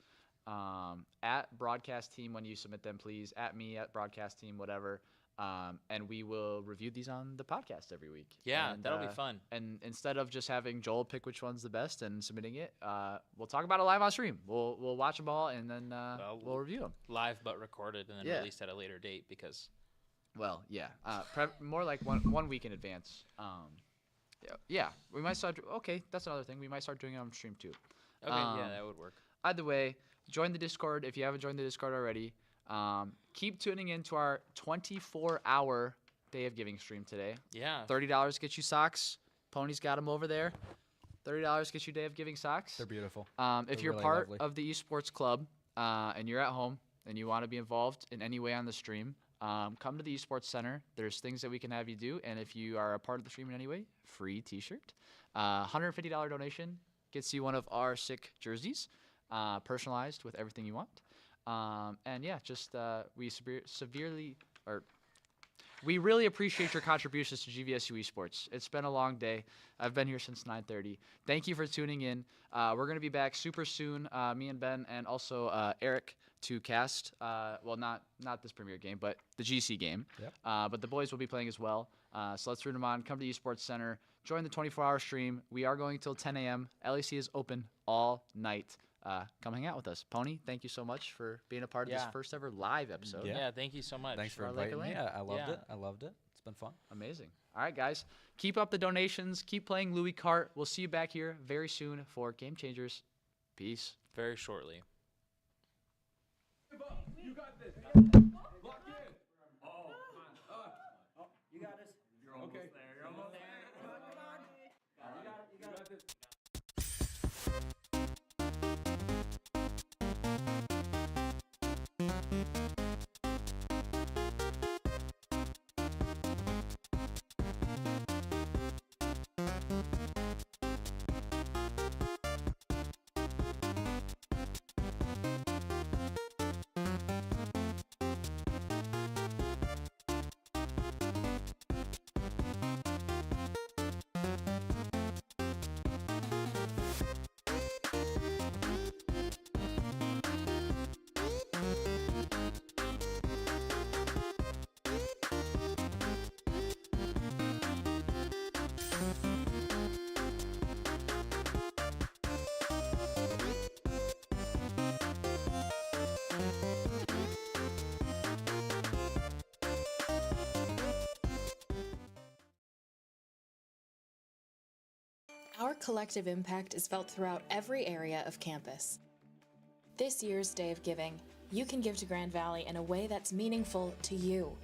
at broadcast team when you submit them, please. At me at broadcast team, whatever. And we will review these on the podcast every week. Yeah, And, that'll be fun. And instead of just having Joel pick which one's the best and submitting it, we'll talk about it live on stream. We'll watch them all and then we'll review them Live but recorded and then Yeah. released at a later date because. Well, yeah, more like one week in advance. Yeah, we might start. Okay, that's another thing. We might start doing it on stream too. Okay, yeah, that would work. Either way, join the Discord if you haven't joined the Discord already. Keep tuning in to our 24-hour Day of Giving stream today. Yeah. $30 gets you socks. Pony's got them over there. $30 gets you Day of Giving socks. They're beautiful. If They're you're really part lovely. of the Esports Club and you're at home and you want to be involved in any way on the stream, come to the Esports Center. There's things that we can have you do. And if you are a part of the stream in any way, free t-shirt. $150 donation gets you one of our sick jerseys, personalized with everything you want. And yeah, just we severely or We really appreciate your contributions to GVSU Esports. It's been a long day. I've been here since 9:30. Thank you for tuning in. We're going to be back super soon, me and Ben, and also Eric, to cast, well, not this Premier game, but the GC game. Yep. But the boys will be playing as well. So let's root them on. Come to the Esports Center. Join the 24-hour stream. We are going till 10 a.m. LEC is open all night. Come hang out with us. Pony, thank you so much for being a part of this first ever live episode. Yeah, thank you so much. Thanks for inviting me. I loved it. I loved it. It's been fun. Amazing. All right, guys. Keep up the donations. Keep playing Louie Kart. We'll see you back here very soon for Game Changers. Peace. Very shortly. You got this. Lock in. Oh, You got this. You're almost there. You're almost there. Come on. You got this. Our collective impact is felt throughout every area of campus. This year's Day of Giving, you can give to Grand Valley in a way that's meaningful to you.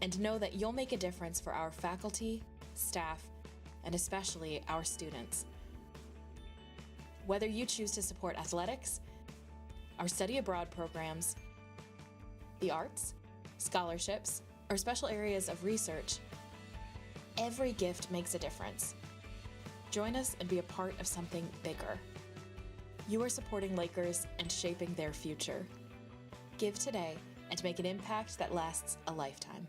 And know that you'll make a difference for our faculty, staff, and especially our students. Whether you choose to support athletics, our study abroad programs, the arts, scholarships, or special areas of research, every gift makes a difference. Join us and be a part of something bigger. You are supporting Lakers and shaping their future. Give today and make an impact that lasts a lifetime.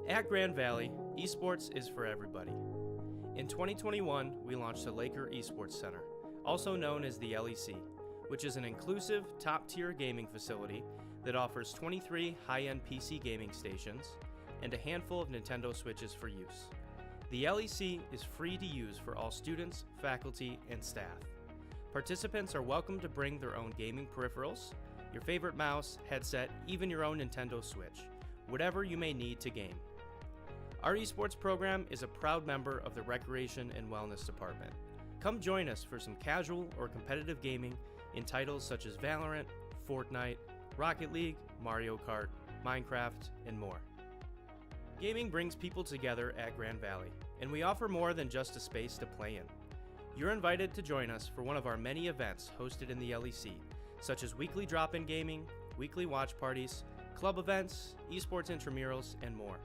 At Grand Valley, esports is for everybody. In 2021, we launched the Laker Esports Center, also known as the LEC, which is an inclusive, top-tier gaming facility that offers 23 high-end PC gaming stations and a handful of Nintendo Switches for use. The LEC is free to use for all students, faculty, and staff. Participants are welcome to bring their own gaming peripherals, your favorite mouse, headset, even your own Nintendo Switch, whatever you may need to game. Our esports program is a proud member of the Recreation and Wellness Department. Come join us for some casual or competitive gaming in titles such as Valorant, Fortnite, Rocket League, Mario Kart, Minecraft, and more. Gaming brings people together at Grand Valley, and we offer more than just a space to play in. You're invited to join us for one of our many events hosted in the LEC, such as weekly drop-in gaming, weekly watch parties, club events, esports intramurals, and more.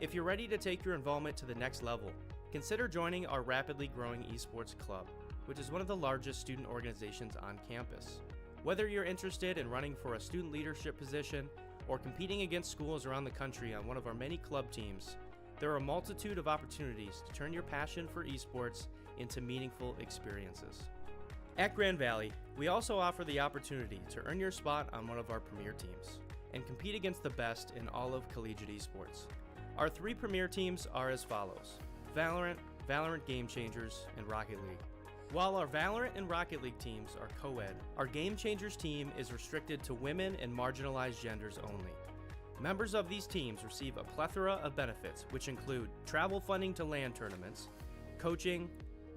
If you're ready to take your involvement to the next level, consider joining our rapidly growing esports club, which is one of the largest student organizations on campus. Whether you're interested in running for a student leadership position or competing against schools around the country on one of our many club teams, there are a multitude of opportunities to turn your passion for esports into meaningful experiences. At Grand Valley, we also offer the opportunity to earn your spot on one of our premier teams and compete against the best in all of collegiate esports. Our 3 premier teams are as follows: Valorant, Valorant Game Changers, and Rocket League. While our Valorant and Rocket League teams are co-ed, our Game Changers team is restricted to women and marginalized genders only. Members of these teams receive a plethora of benefits, which include travel funding to LAN tournaments, coaching,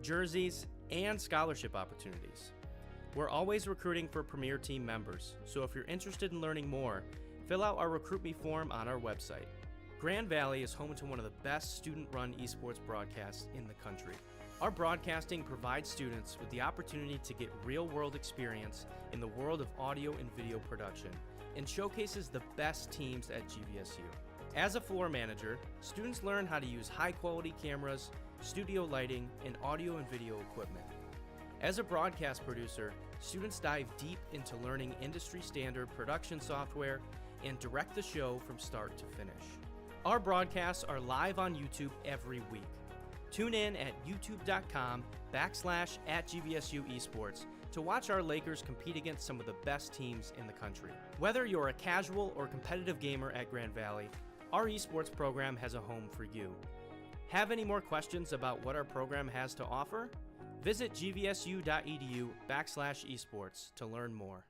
jerseys, and scholarship opportunities. We're always recruiting for premier team members, so if you're interested in learning more, fill out our Recruit Me form on our website. Grand Valley is home to one of the best student-run esports broadcasts in the country. Our broadcasting provides students with the opportunity to get real-world experience in the world of audio and video production and showcases the best teams at GVSU. As a floor manager, students learn how to use high-quality cameras, studio lighting, and audio and video equipment. As a broadcast producer, students dive deep into learning industry-standard production software and direct the show from start to finish. Our broadcasts are live on YouTube every week. Tune in at youtube.com/@GVSU Esports to watch our Lakers compete against some of the best teams in the country. Whether you're a casual or competitive gamer at Grand Valley, our esports program has a home for you. Have any more questions about what our program has to offer? Visit gvsu.edu/esports to learn more.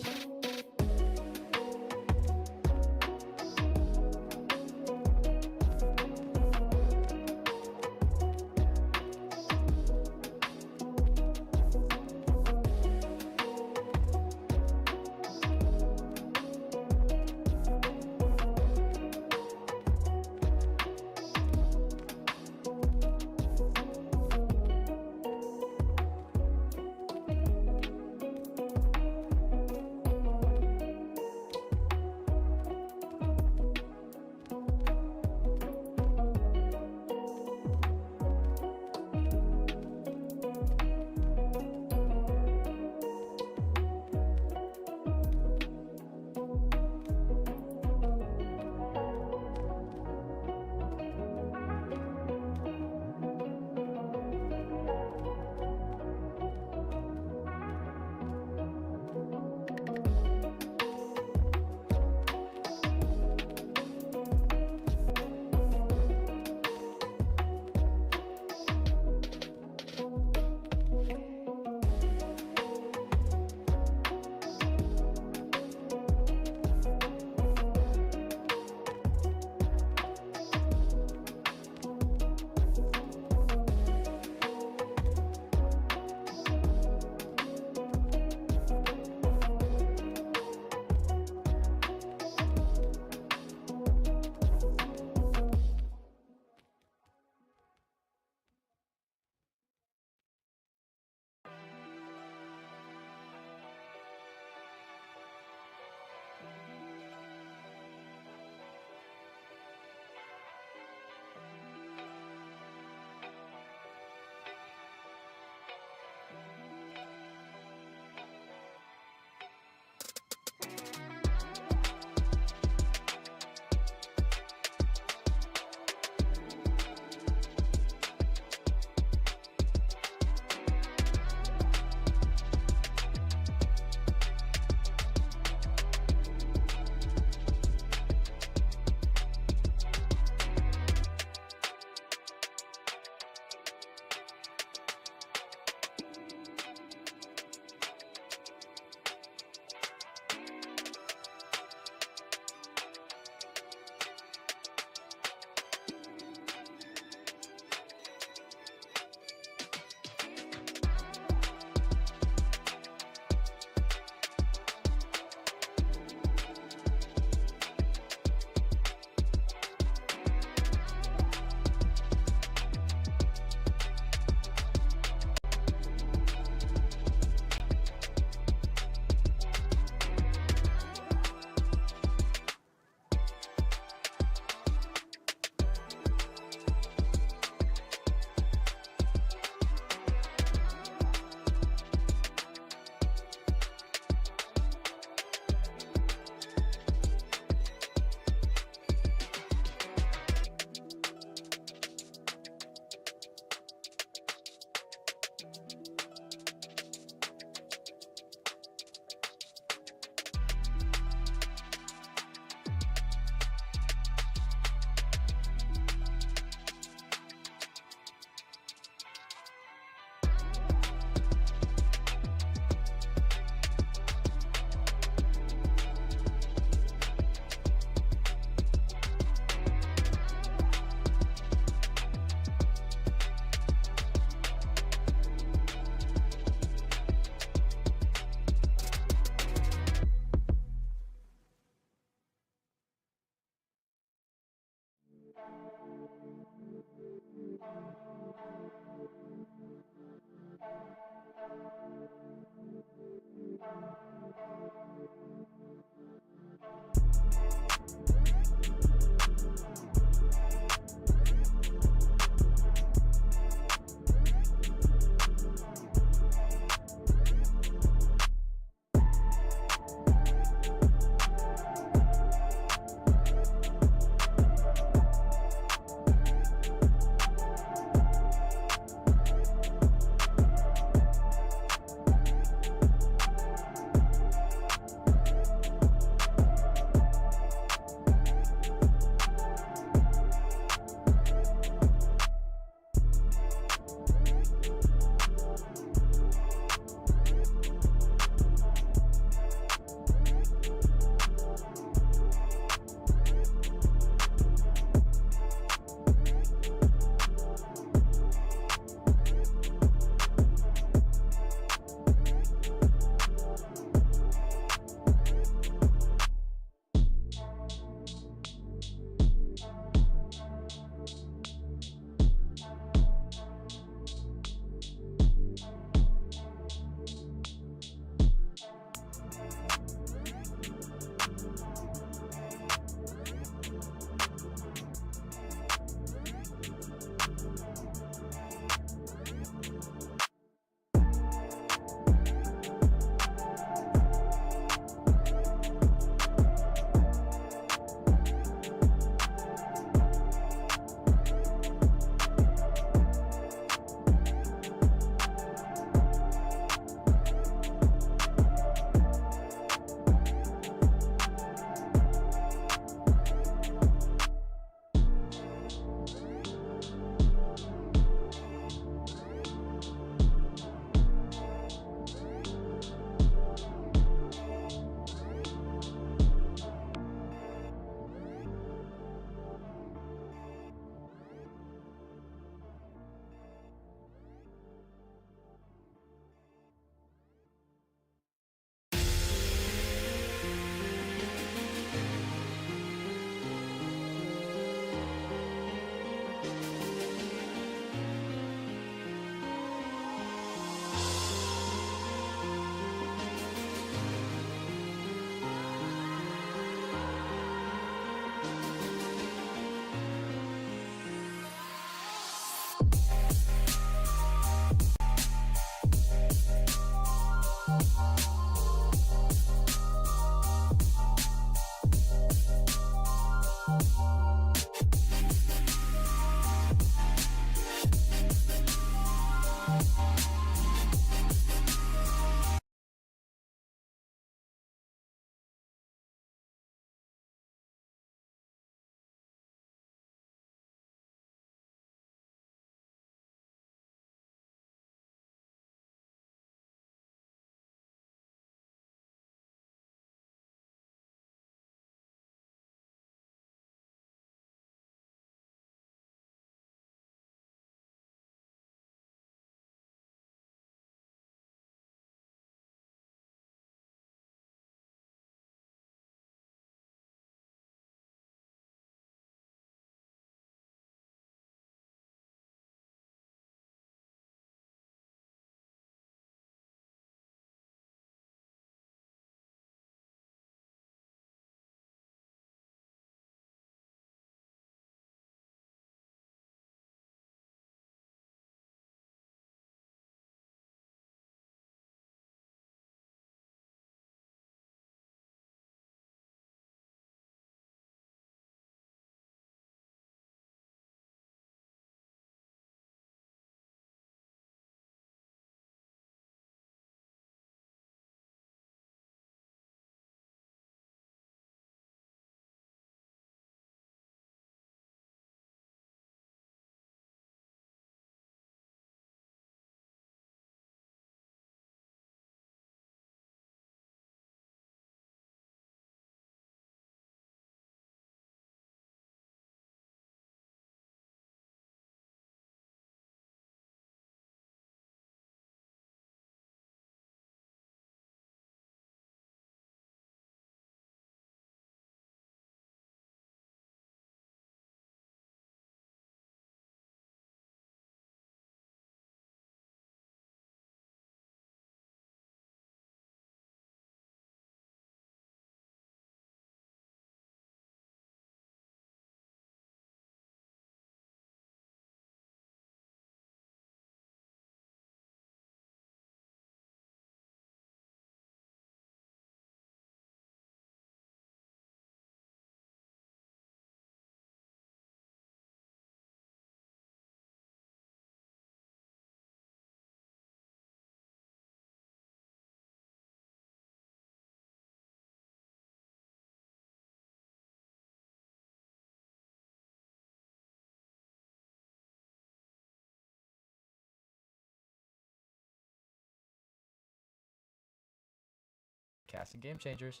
Casting Game Changers.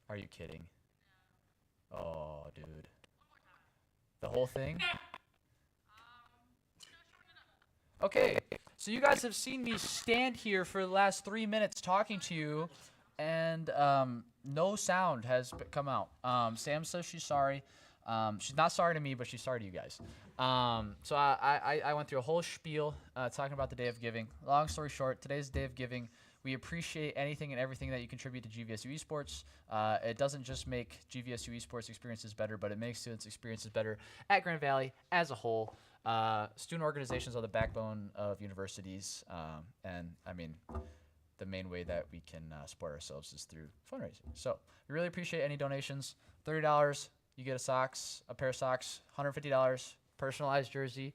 Are you kidding? Oh, dude. The whole thing? Okay, so you guys have seen me stand here for the last 3 minutes talking to you, and no sound has come out. Sam says she's sorry. She's not sorry to me, but she's sorry to you guys. So I went through a whole spiel talking about the Day of Giving. Long story short, today's the Day of Giving. We appreciate anything and everything that you contribute to GVSU Esports. It doesn't just make GVSU Esports experiences better, but it makes students' experiences better at Grand Valley as a whole. Student organizations are the backbone of universities, and I mean, the main way that we can support ourselves is through fundraising. So we really appreciate any donations. $30, you get a pair of socks. $150, personalized jersey.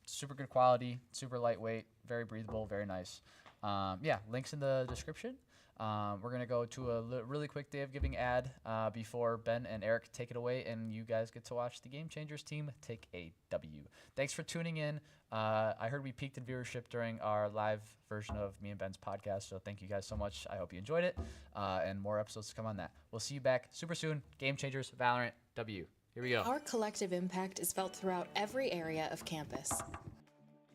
Super good quality, super lightweight, very breathable, very nice. Yeah, links in the description. We're going to go to a really quick Day of Giving ad before Ben and Eric take it away, and you guys get to watch the Game Changers team take a W. Thanks for tuning in. I heard we peaked in viewership during our live version of me and Ben's podcast, so thank you guys so much. I hope you enjoyed it, and more episodes to come on that. We'll see you back super soon. Game Changers, Valorant, W. Here we go. Our collective impact is felt throughout every area of campus.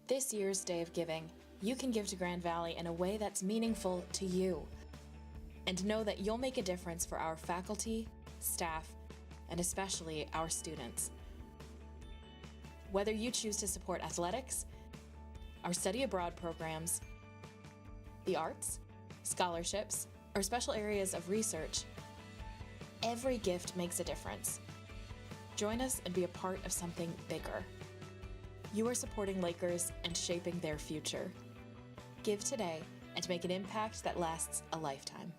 This year's Day of Giving, you can give to Grand Valley in a way that's meaningful to you. And know that you'll make a difference for our faculty, staff, and especially our students. Whether you choose to support athletics, our study abroad programs, the arts, scholarships, or special areas of research, every gift makes a difference. Join us and be a part of something bigger. You are supporting Lakers and shaping their future. Give today and make an impact that lasts a lifetime.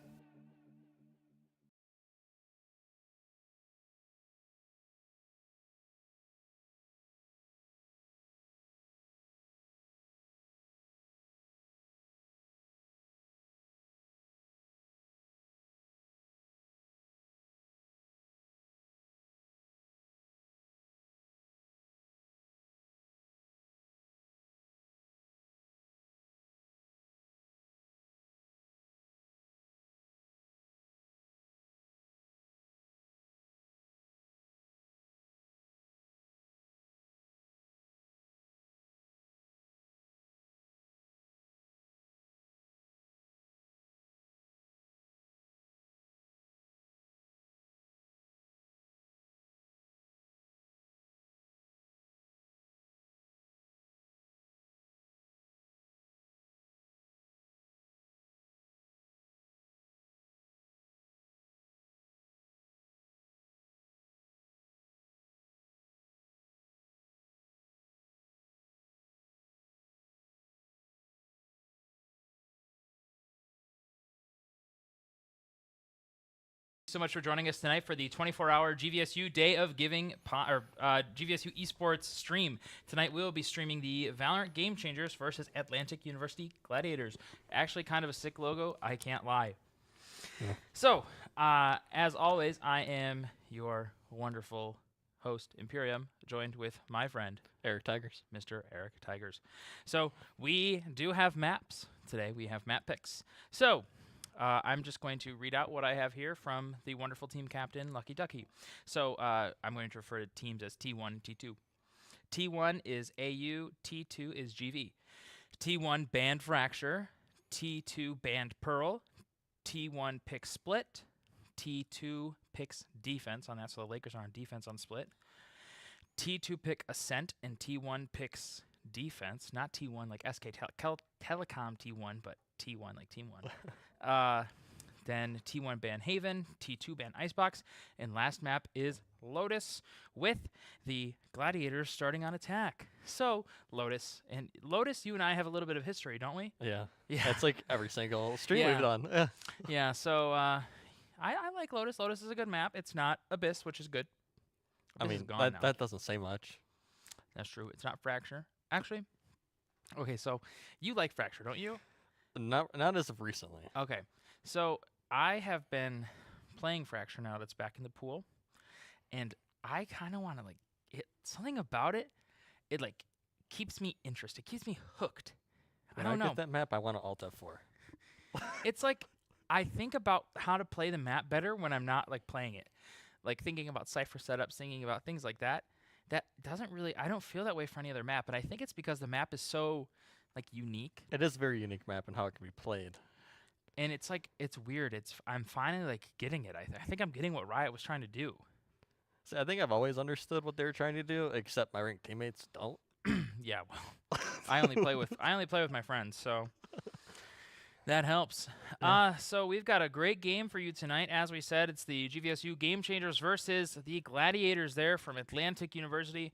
So much for joining us tonight for the 24-hour GVSU Day of Giving GVSU Esports stream. Tonight we will be streaming the Valorant Game Changers versus Atlantic University Gladiators. Actually, kind of a sick logo. I can't lie. Yeah. So, as always, I am your wonderful host, Imperium, joined with my friend Eric Tigers, Mr. Eric Tigers. So we do have maps today. We have map picks. So. I'm just going to read out what I have here from the wonderful team captain, Lucky Ducky. So I'm going to refer to teams as T1 and T2. T1 is AU, T2 is GV. T1 banned Fracture, T2 banned Pearl, T1 picks Split, T2 picks Defense on that, so the Lakers are on defense on Split. T2 pick Ascent, and T1 picks Defense, not T1 like SK Telecom T1, but T1 like Team 1. Then T1 ban Haven, T2 ban Icebox, and last map is Lotus with the Gladiators starting on attack. So Lotus, you and I have a little bit of history, don't we? Yeah. That's like every single stream we've done. Yeah, so I like Lotus. Lotus is a good map. It's not Abyss, which is good. Abyss is gone now. That doesn't say much. That's true. It's not Fracture. Actually, okay, so you like Fracture, don't you? Not as of recently. Okay, so I have been playing Fracture now that's back in the pool, and I kind of want to something about it. It keeps me interested. It keeps me hooked. When I don't know. Get that map, I want to alt F4. It's like I think about how to play the map better when I'm not like playing it. Like thinking about Cypher setups, thinking about things like that. That doesn't really I don't feel that way for any other map, and I think it's because the map is so like unique. It is a very unique map and how it can be played. And it's like it's weird. I'm finally like getting it. I think I'm getting what Riot was trying to do. See, I think I've always understood what they were trying to do, except my ranked teammates don't. Yeah, well, I only play with my friends, so that helps. So we've got a great game for you tonight. As we said, it's the GVSU Game Changers versus the Gladiators there from Atlantic University.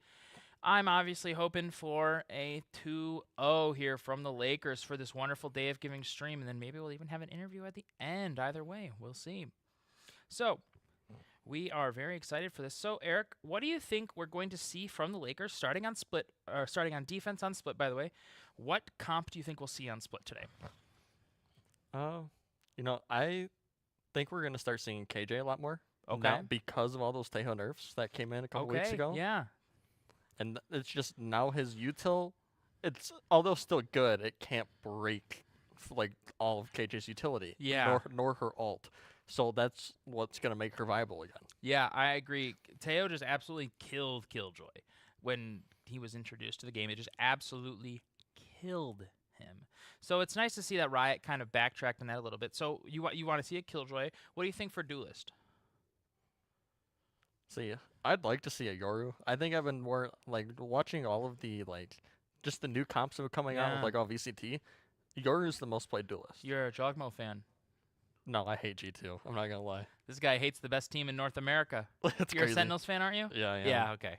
I'm obviously hoping for a 2-0 here from the Lakers for this wonderful Day of Giving stream, and then maybe we'll even have an interview at the end. Either way, we'll see. So we are very excited for this. So, Eric, what do you think we're going to see from the Lakers starting on split, or starting on defense on split, by the way? What comp do you think we'll see on split today? You know, I think we're going to start seeing KJ a lot more. Okay. Now because of all those Tejo nerfs that came in a couple weeks ago. Yeah. And it's just now his util, it's although still good, it can't break like all of KJ's utility. Yeah. Nor her ult. So that's what's going to make her viable again. Yeah, I agree. Teo just absolutely killed Killjoy when he was introduced to the game. It just absolutely killed him. So it's nice to see that Riot kind of backtracked on that a little bit. So you want to see a Killjoy. What do you think for Duelist? See, I'd like to see a Yoru. I think I've been more like watching all of the like just the new comps that are coming out with like all VCT. Yoru's the most played Duelist. You're a Jogmo fan. No, I hate G2. I'm not going to lie. This guy hates the best team in North America. That's You're crazy. a Sentinels fan, aren't you? Yeah, I am. Yeah, okay.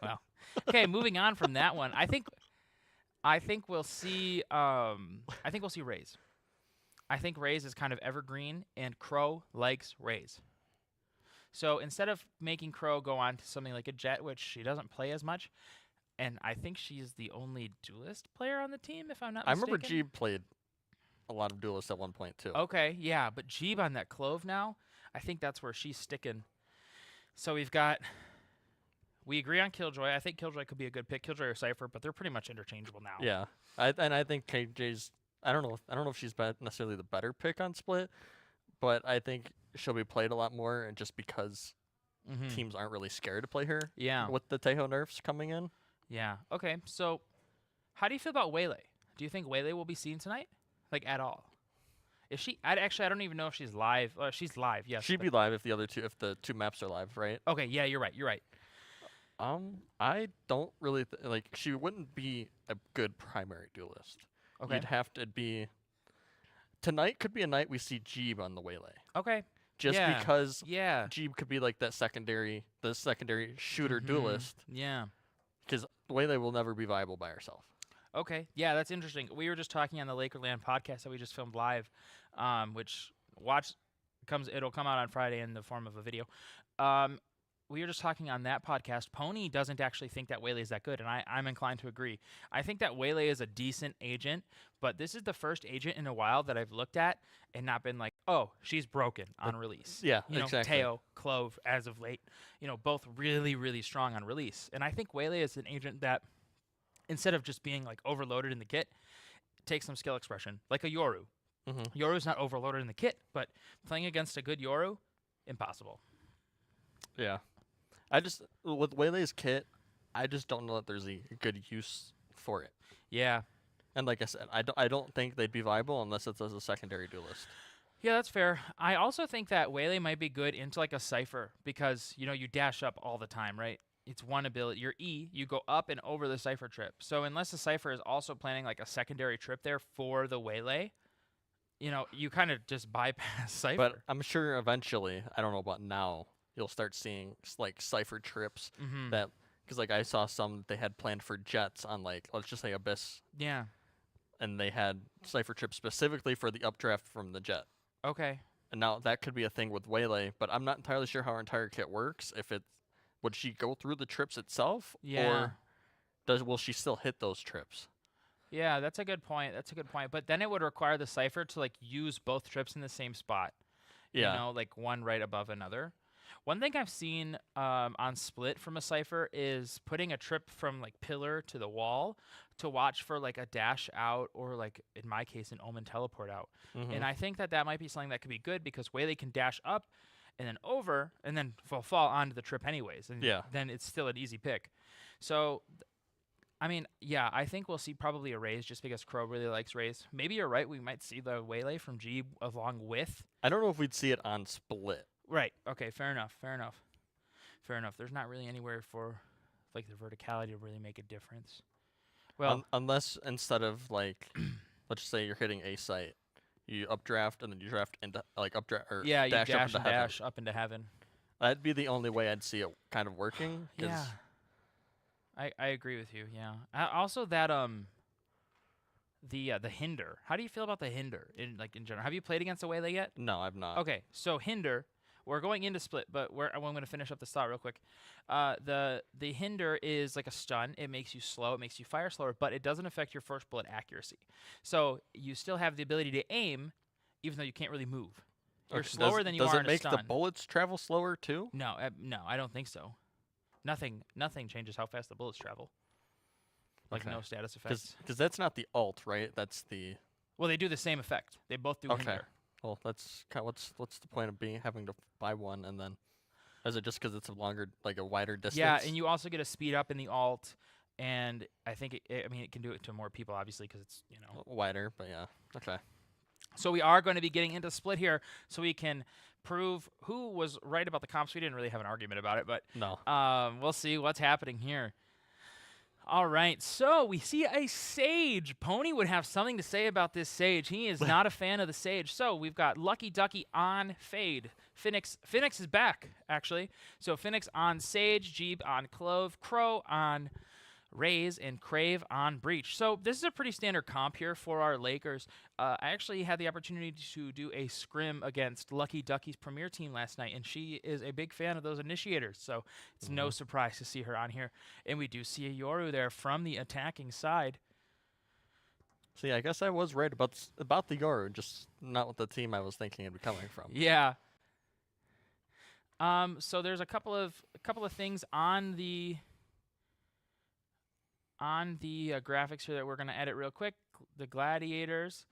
Well, okay, moving on from that one. I think we'll see Raze. I think Raze is kind of evergreen, and Crow likes Raze. So instead of making Crow go on to something like a Jet, which she doesn't play as much, and I think she's the only Duelist player on the team, if I'm not mistaken. I remember Jeeb played a lot of Duelists at one point, too. Okay, yeah, but Jeeb on that Clove now, I think that's where she's sticking. So we agree on Killjoy. I think Killjoy could be a good pick, Killjoy or Cypher, but they're pretty much interchangeable now. Yeah, I think KJ's. I don't know if she's necessarily the better pick on split, but I think she'll be played a lot more, and just because teams aren't really scared to play her. Yeah. With the Tejo nerfs coming in. Yeah. Okay. So, how do you feel about Waylay? Do you think Waylay will be seen tonight, like at all? Is she? I don't even know if she's live. She's live. Yes. She'd be live if the two maps are live, right? Okay. Yeah, you're right. You're right. I don't really like. She wouldn't be a good primary Duelist. Okay. You'd have to be. Tonight could be a night we see Jeeb on the Waylay. Okay. Just because Yeah. Jeeb could be like the secondary shooter Duelist. Yeah. Because Waylay will never be viable by herself. Okay. Yeah, that's interesting. We were just talking on the Lakerland podcast that we just filmed live, which it'll come out on Friday in the form of a video. We were just talking on that podcast. Pony doesn't actually think that Waylay is that good, and I'm inclined to agree. I think that Waylay is a decent agent, but this is the first agent in a while that I've looked at and not been like, oh, she's broken on release. Yeah, you know, exactly. Teo, Clove, as of late, both really, really strong on release. And I think Waylay is an agent that, instead of just being like overloaded in the kit, takes some skill expression, like a Yoru. Yoru's not overloaded in the kit, but playing against a good Yoru, impossible. Yeah. With Waylay's kit, I just don't know that there's a good use for it. Yeah. And like I said, I don't think they'd be viable unless it's as a secondary Duelist. Yeah, that's fair. I also think that Waylay might be good into like a Cypher because, you dash up all the time, right? It's one ability. Your E, you go up and over the Cypher trip. So unless the Cypher is also planning like a secondary trip there for the Waylay, you kind of just bypass Cypher. But I'm sure eventually, I don't know about now, you'll start seeing like Cypher trips that, because like I saw some they had planned for Jets on like, let's just say Abyss. Yeah. And they had Cypher trips specifically for the updraft from the Jet. Okay. And now that could be a thing with Waylay, but I'm not entirely sure how her entire kit works. Would she go through the trips itself? Yeah. Or will she still hit those trips? Yeah, that's a good point. But then it would require the Cypher to like use both trips in the same spot. Yeah. Like one right above another. One thing I've seen on Split from a Cypher is putting a trip from like pillar to the wall to watch for like a dash out or like in my case an Omen teleport out. And I think that might be something that could be good because Waylay can dash up and then over and then fall onto the trip anyways. And then it's still an easy pick. So I mean, yeah, I think we'll see probably a Raze just because Crow really likes Raze. Maybe you're right. We might see the Waylay from G along with. I don't know if we'd see it on Split. Right. Okay. Fair enough. There's not really anywhere for like the verticality to really make a difference. Well, unless instead of like, let's just say you're hitting a site, you updraft and then you draft into like updraft or yeah, you dash up into heaven. That'd be the only way I'd see it kind of working. Yeah. I agree with you. Yeah. Also that the hinder. How do you feel about the hinder in general? Have you played against a Waylay yet? No, I've not. Okay, so hinder. We're going into Split, but I'm going to finish up this thought real quick. The hinder is like a stun. It makes you slow. It makes you fire slower, but it doesn't affect your first bullet accuracy. So you still have the ability to aim, even though you can't really move. You're slower than you are in a stun. Does it make the bullets travel slower too? No, I don't think so. Nothing changes how fast the bullets travel. Like no status effects. Because that's not the ult, right? That's the. Well, they do the same effect. They both do hinder. Well, that's kind of what's the point of having to buy one and then, is it just because it's a wider distance? Yeah, and you also get a speed up in the alt, and I think it can do it to more people obviously because it's wider, but yeah, okay. So we are going to be getting into Split here, so we can prove who was right about the comps. We didn't really have an argument about it, but no. We'll see what's happening here. All right, so we see a Sage. Pony would have something to say about this Sage. He is not a fan of the Sage. So we've got Lucky Ducky on Fade. Phoenix is back, actually. So Phoenix on Sage, Jeeb on Clove, Crow on Raze, and Crave on Breach. So this is a pretty standard comp here for our Lakers. I actually had the opportunity to do a scrim against Lucky Ducky's premier team last night, and she is a big fan of those initiators, so it's no surprise to see her on here. And we do see a Yoru there from the attacking side. See, I guess I was right about the Yoru, just not with the team I was thinking it'd be coming from. Yeah. So there's a couple of things on the graphics here that we're going to edit real quick. The gladiators.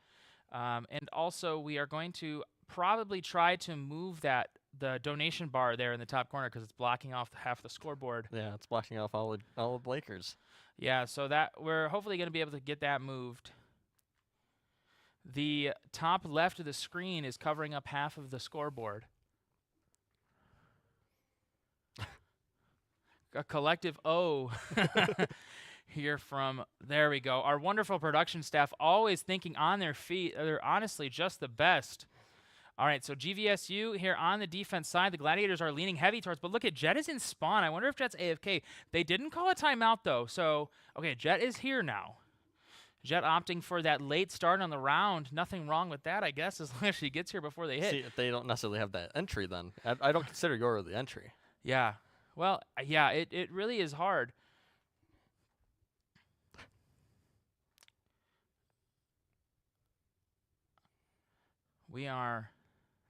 And also we are going to probably try to move the donation bar there in the top corner because it's blocking off half the scoreboard. Yeah, it's blocking off all of the Lakers. Yeah, so that we're hopefully going to be able to get that moved. The top left of the screen is covering up half of the scoreboard. A collective O. Here from, there we go. Our wonderful production staff always thinking on their feet. They're honestly just the best. All right, so GVSU here on the defense side. The Gladiators are leaning heavy towards, but look at Jet is in spawn. I wonder if Jet's AFK. They didn't call a timeout though. So, okay, Jet is here now. Jet opting for that late start on the round. Nothing wrong with that, I guess, as long as she gets here before they hit. See, if they don't necessarily have that entry then. I don't consider Yoru the entry. Yeah. Well, yeah, it really is hard.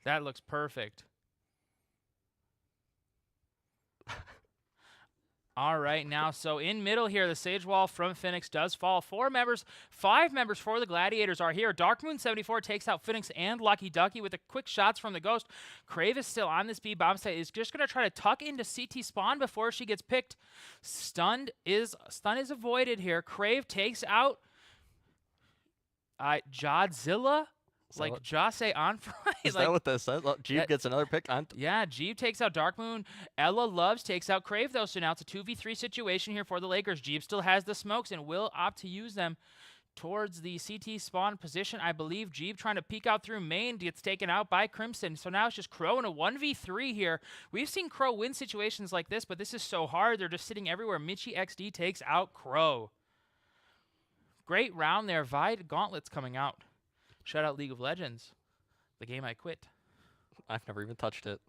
That looks perfect. All right, now, so in middle here, the Sage Wall from Phoenix does fall. 5 members for the Gladiators are here. Darkmoon74 takes out Phoenix and Lucky Ducky with the quick shots from the Ghost. Crave is still on this B bomb site. Is just going to try to tuck into CT spawn before she gets picked. Stun is avoided here. Crave takes out Jodzilla. Like Jase on Fry. Is that what this says? Jeeb gets another pick on. Yeah, Jeeb takes out Darkmoon. Ella Loves takes out Crave though. So now it's a 2v3 situation here for the Lakers. Jeeb still has the smokes and will opt to use them towards the CT spawn position. I believe Jeeb trying to peek out through main gets taken out by Crimson. So now it's just Crow in a 1v3 here. We've seen Crow win situations like this, but this is so hard. They're just sitting everywhere. Michi XD takes out Crow. Great round there. Vide Gauntlets coming out. Shout out League of Legends, the game I quit. I've never even touched it.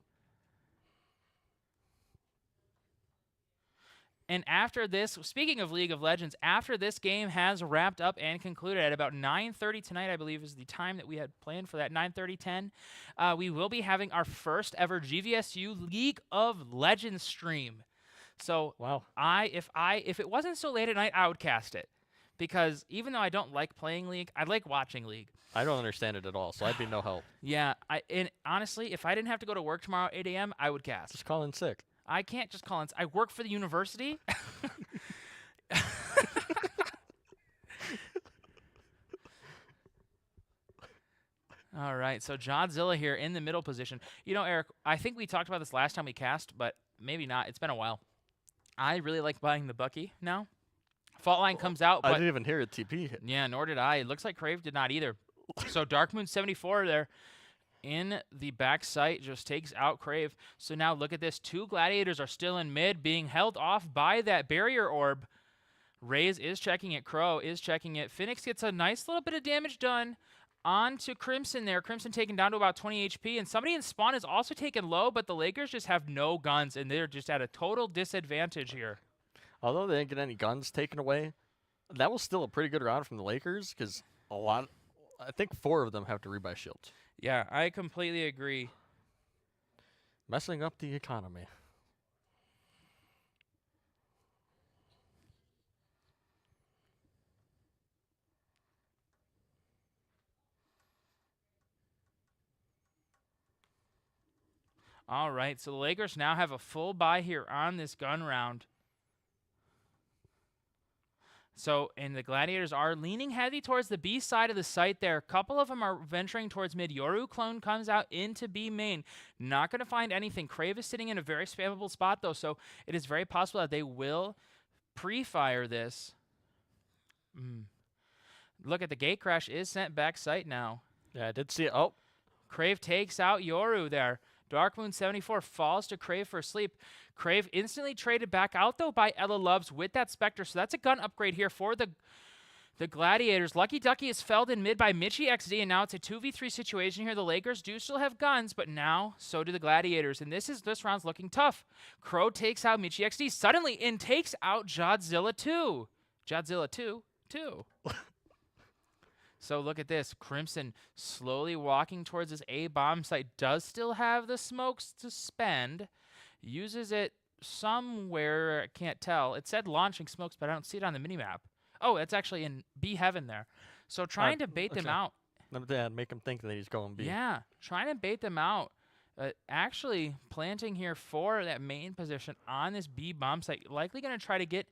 And after this, speaking of League of Legends, after this game has wrapped up and concluded at about 9:30 tonight, I believe is the time that we had planned for that, 9:30, 10, we will be having our first ever GVSU League of Legends stream. So wow. if it wasn't so late at night, I would cast it. Because even though I don't like playing League, I like watching League. I don't understand it at all, so I'd be no help. Yeah, and honestly, if I didn't have to go to work tomorrow at 8 a.m., I would cast. Just call in sick. I can't just call in. I work for the university. All right, so Jodzilla here in the middle position. You know, Eric, I think we talked about this last time we cast, but maybe not. It's been a while. I really like buying the Bucky now. Fault line comes out, but I didn't even hear a TP hit. Yeah, nor did I. It looks like Crave did not either. So Darkmoon74 there in the back sight just takes out Crave. So now look at this. 2 Gladiators are still in mid, being held off by that barrier orb. Raze is checking it. Crow is checking it. Phoenix gets a nice little bit of damage done onto Crimson there. Crimson taken down to about 20 HP. And somebody in spawn is also taken low, but the Lakers just have no guns, and they're just at a total disadvantage here. Although they didn't get any guns taken away, that was still a pretty good round from the Lakers because I think 4 of them have to rebuy shields. Yeah, I completely agree. Messing up the economy. All right, so the Lakers now have a full buy here on this gun round. So, and the Gladiators are leaning heavy towards the B side of the site there. A couple of them are venturing towards mid. Yoru clone comes out into B main. Not going to find anything. Crave is sitting in a very spammable spot, though, so it is very possible that they will pre-fire this. Look at the gate crash is sent back site now. Yeah, I did see it. Oh. Crave takes out Yoru there. Darkmoon74 falls to Crave for sleep. Crave instantly traded back out, though, by Ella Loves with that Spectre. So that's a gun upgrade here for the Gladiators. Lucky Ducky is felled in mid by Michi XD, and now it's a 2v3 situation here. The Lakers do still have guns, but now so do the Gladiators. And this round's looking tough. Crow takes out Michi XD suddenly and takes out Jodzilla 2. Jodzilla 2. So look at this. Crimson slowly walking towards his A bomb site. Does still have the smokes to spend. Uses it somewhere. I can't tell. It said launching smokes, but I don't see it on the minimap. Oh, it's actually in B heaven there. So trying to bait them out. Yeah, make him think that he's going B. Yeah, trying to bait them out. Actually planting here for that main position on this B bomb site. Likely going to try to get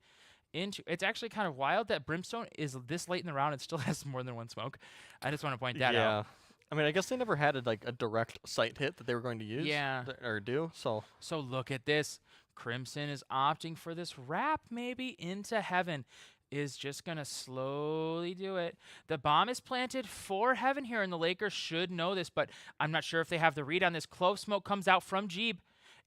into. It's actually kind of wild that Brimstone is this late in the round and still has more than one smoke. I just want to point that out. Yeah. I mean, I guess they never had a direct sight hit that they were going to use. Yeah. Or do, so. So look at this. Crimson is opting for this wrap maybe into heaven. Is just going to slowly do it. The bomb is planted for heaven here, and the Lakers should know this, but I'm not sure if they have the read on this. Clove smoke comes out from Jeeb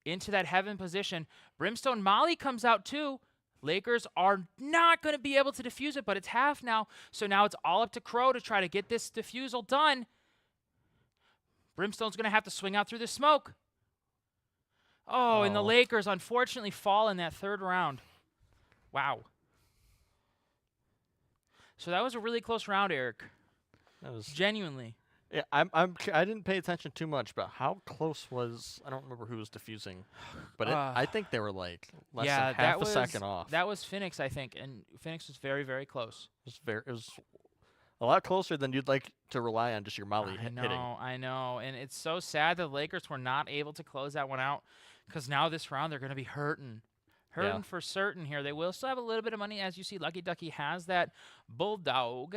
into that heaven position. Brimstone Molly comes out too. Lakers are not going to be able to defuse it, but it's half now. So now it's all up to Crow to try to get this defusal done. Brimstone's going to have to swing out through the smoke. Oh, and the Lakers unfortunately fall in that third round. Wow. So that was a really close round, Eric. That was genuinely. Yeah, I didn't pay attention too much, but how close was? I don't remember who was defusing, but I think they were like less than half a second off. That was Phoenix, I think, and Phoenix was very, very close. It was a lot closer than you'd like to rely on just your Molly hitting. I know, and it's so sad that the Lakers were not able to close that one out, because now this round they're going to be hurting for certain here. They will still have a little bit of money, as you see. Lucky Ducky has that Bulldog,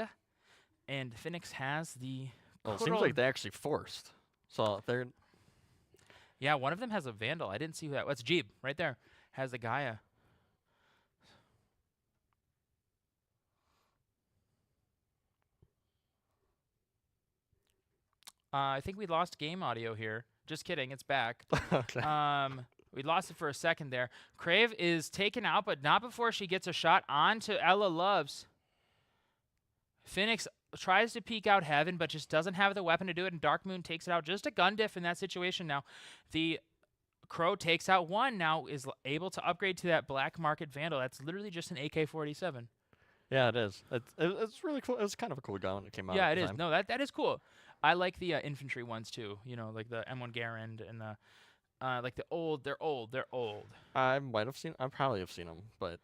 and Phoenix has the. Well, it seems like they actually forced. So they're. Yeah, one of them has a Vandal. I didn't see who that was. Jeeb, right there. Has the Gaia. I think we lost game audio here. Just kidding. It's back. Okay. We lost it for a second there. Crave is taken out, but not before she gets a shot onto Ella Loves. Phoenix tries to peek out heaven, but just doesn't have the weapon to do it, and Dark Moon takes it out. Just a gun diff in that situation now. The Crow takes out one, now is able to upgrade to that Black Market Vandal. That's literally just an AK-47. Yeah, it is. It's really cool. It was kind of a cool gun when it came out. Yeah, at it the is. time. No, that is cool. I like the infantry ones too. You know, like the M1 Garand and the like the old. They're old. I might have seen. I probably have seen them, but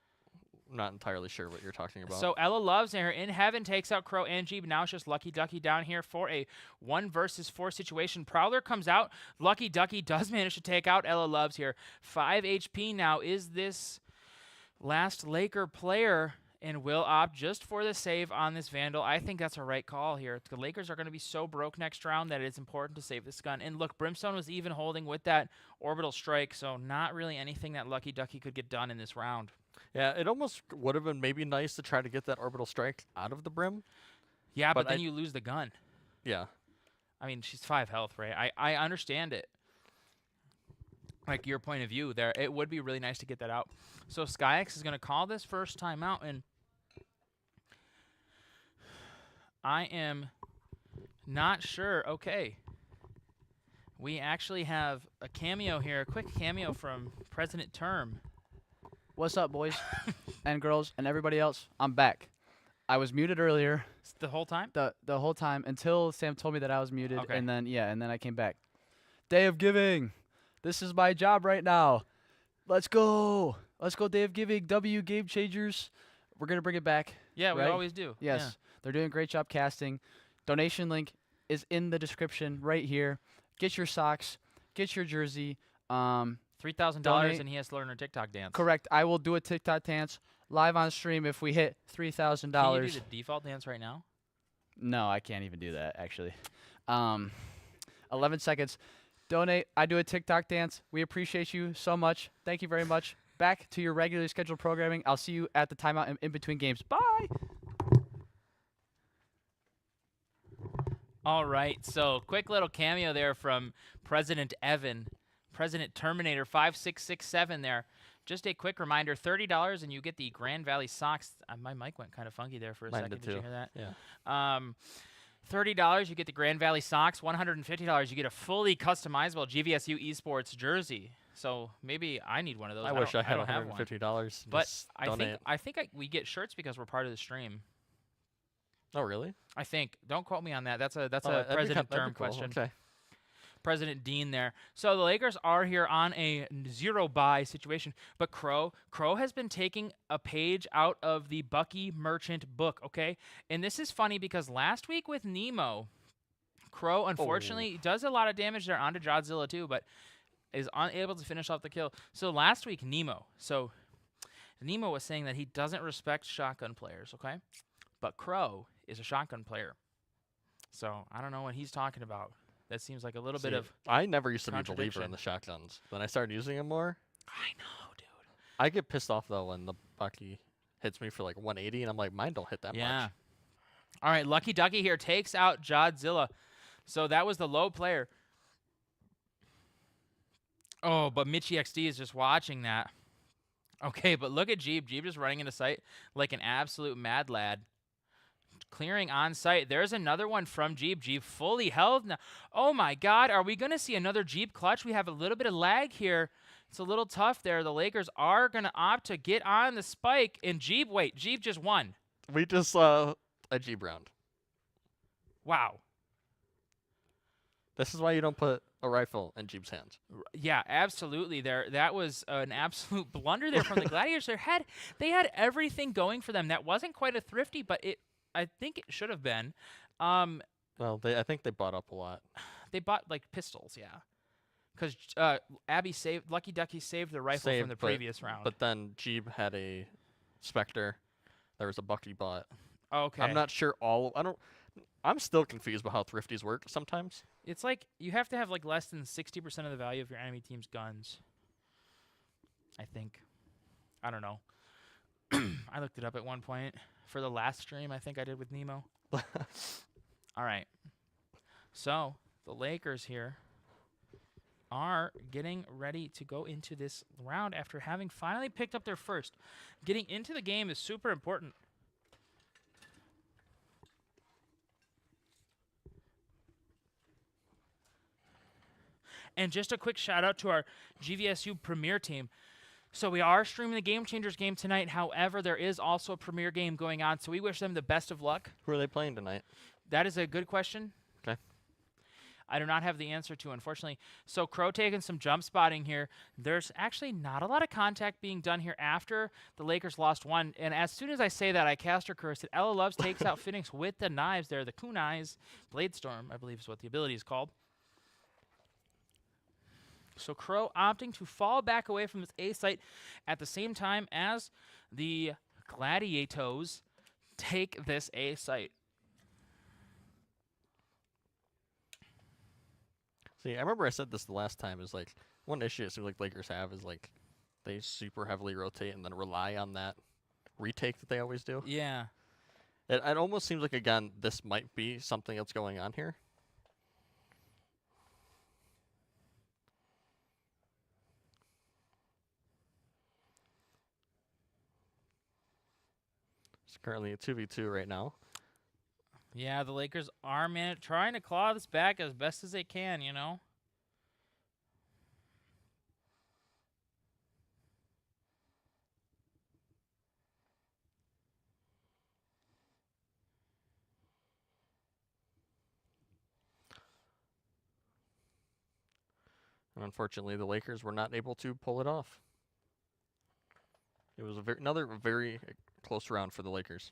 I'm not entirely sure what you're talking about. So Ella Loves her in heaven takes out Crow and Jeep. Now it's just Lucky Ducky down here for a 1 versus 4 situation. Prowler comes out. Lucky Ducky does manage to take out Ella Loves here. 5 HP now. Is this last Laker player and will opt just for the save on this Vandal? I think that's a right call here. The Lakers are going to be so broke next round that it's important to save this gun. And look, Brimstone was even holding with that orbital strike, so not really anything that Lucky Ducky could get done in this round. Yeah, it almost would have been maybe nice to try to get that orbital strike out of the Brim. Yeah, but then you lose the gun. Yeah. I mean, she's 5 health, right? I understand it. Like your point of view there, it would be really nice to get that out. So SkyX is going to call this first time out, and I am not sure. Okay. We actually have a cameo here, a quick cameo from President Term. What's up, boys and girls and everybody else? I'm back. I was muted earlier. The whole time? The whole time until Sam told me that I was muted, Okay. and then I came back. Day of Giving. This is my job right now. Let's go. Let's go, Day of Giving. W Game Changers. We're gonna bring it back. Yeah, we right? always do. Yes, Yeah. they're doing a great job casting. Donation link is in the description right here. Get your socks. Get your jersey. $3,000 and he has to learn a TikTok dance. Correct. I will do a TikTok dance live on stream if we hit $3,000. Can you do the default dance right now? No, I can't even do that, actually. 11 seconds. Donate. I do a TikTok dance. We appreciate you so much. Thank you very much. Back to your regularly scheduled programming. I'll see you at the timeout in between games. Bye! All right, so quick little cameo there from President Evan. President Terminator 5667 there. Just a quick reminder, $30 and you get the Grand Valley socks. My mic went kind of funky there for a second. Did you hear that? Yeah. $30, you get the Grand Valley socks. $150, you get a fully customizable GVSU Esports jersey. So maybe I need one of those. I wish I had don't have one. $150. But I think we get shirts because we're part of the stream. Oh, really? I think. Don't quote me on that. That's a President Term question. Okay. President Dean there. So the Lakers are here on a 0-buy situation, but Crow has been taking a page out of the Bucky Merchant book, okay? And this is funny because last week with Nemo, Crow unfortunately does a lot of damage there onto Godzilla too, but is unable to finish off the kill. So last week, Nemo was saying that he doesn't respect shotgun players, okay? But Crow is a shotgun player. So I don't know what he's talking about. That seems like a little bit of I never used to be a believer in the shotguns. Then I started using them more. I know, dude. I get pissed off, though, when the Bucky hits me for like 180, and I'm like, mine don't hit that much. All right, Lucky Ducky here takes out Godzilla. So that was the low player. Oh, but Mitchie XD is just watching that. Okay, but look at Jeep. Jeep just running into sight like an absolute mad lad. Clearing on site. There's another one from Jeep. Jeep fully held now. Oh my God, are we going to see another Jeep clutch? We have a little bit of lag here. It's a little tough there. The Lakers are going to opt to get on the spike. And Jeep just won. We just saw a Jeep round. Wow. This is why you don't put a rifle in Jeep's hands. Yeah, absolutely. That was an absolute blunder there from the Gladiators. They had everything going for them. That wasn't quite a thrifty, but I think it should have been. Well, I think they bought up a lot. They bought like pistols, yeah. Because Lucky Ducky saved the rifle from the previous round. But then Jeep had a Spectre. There was a Bucky bot. Okay. I'm not sure I'm still confused about how thrifties work sometimes. It's like you have to have like less than 60% of the value of your enemy team's guns. I think. I don't know. I looked it up at one point for the last stream I think I did with Nemo. All right. So the Lakers here are getting ready to go into this round after having finally picked up their first. Getting into the game is super important. And just a quick shout out to our GVSU Premier team. So we are streaming the Game Changers game tonight. However, there is also a Premier game going on, so we wish them the best of luck. Who are they playing tonight? That is a good question. Okay. I do not have the answer to, unfortunately. So Crow taking some jump spotting here. There's actually not a lot of contact being done here after the Lakers lost one. And as soon as I say that, I caster curse it. Ella Loves takes out Phoenix with the knives there. The kunais. Bladestorm, I believe is what the ability is called. So Crow opting to fall back away from this A site at the same time as the Gladiators take this A site. See, I remember I said this the last time, is like, one issue it seems like Lakers have is like, they super heavily rotate and then rely on that retake that they always do. Yeah. It almost seems like, again, this might be something that's going on here. It's currently a 2v2 right now. Yeah, the Lakers are trying to claw this back as best as they can, you know. And unfortunately, the Lakers were not able to pull it off. It was another very close round for the Lakers.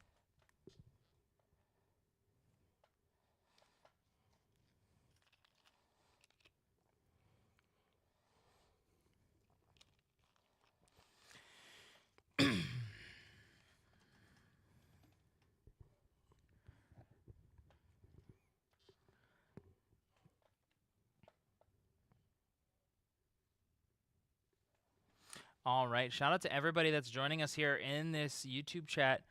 All right. Shout out to everybody that's joining us here in this YouTube chat.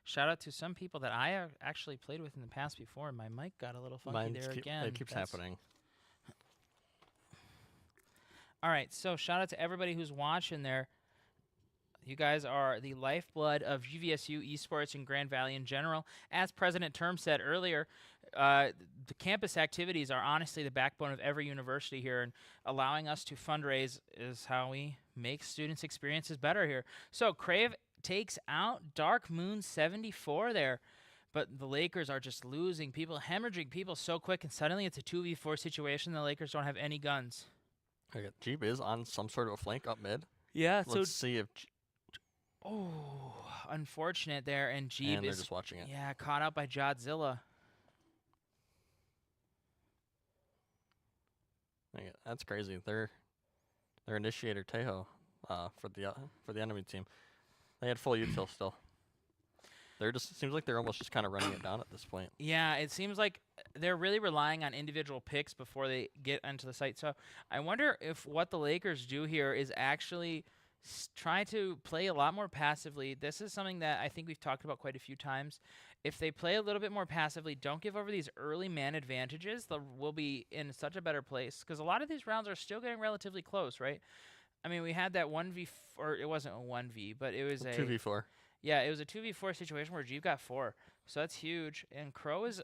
Shout out to some people that I actually played with in the past before. My mic got a little funky there again. It keeps happening. All right. So shout out to everybody who's watching there. You guys are the lifeblood of GVSU esports and Grand Valley in general. As President Term said earlier, the campus activities are honestly the backbone of every university here, and allowing us to fundraise is how we make students' experiences better here. So Crave takes out Dark Moon 74 there, but the Lakers are just losing people, hemorrhaging people so quick, and suddenly it's a 2v4 situation. The Lakers don't have any guns. Okay, Jeep is on some sort of a flank up mid. Yeah, let's see if... Oh, unfortunate there, and Jeep and they're is just watching it. Yeah, caught out by Jodzilla. That's crazy. Their initiator Tejo for the enemy team. They had full util still. They're just seems like they're almost just kind of running it down at this point. Yeah, it seems like they're really relying on individual picks before they get into the site. So I wonder if what the Lakers do here is actually try to play a lot more passively. This is something that I think we've talked about quite a few times. If they play a little bit more passively, don't give over these early man advantages, we'll be in such a better place. Because a lot of these rounds are still getting relatively close, right? I mean, we had that 1v, or it wasn't a 1v, but it was a 2v4. Yeah, it was a 2v4 situation where Jeep got 4. So that's huge. And Crow is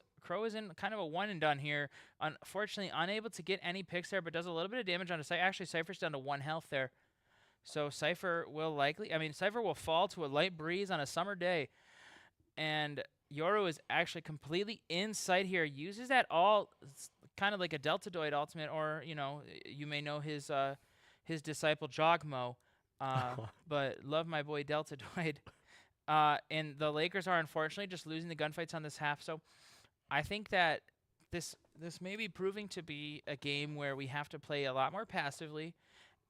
in kind of a one and done here. Unfortunately, unable to get any picks there, but does a little bit of damage on a Cypher. Actually, Cypher's down to 1 health there. So Cypher will fall to a light breeze on a summer day. And Yoru is actually completely in sight here. Uses that all kind of like a Deltadoid ultimate, or, you know, you may know his disciple Jogmo. But love my boy Deltadoid. And the Lakers are unfortunately just losing the gunfights on this half. So I think that this may be proving to be a game where we have to play a lot more passively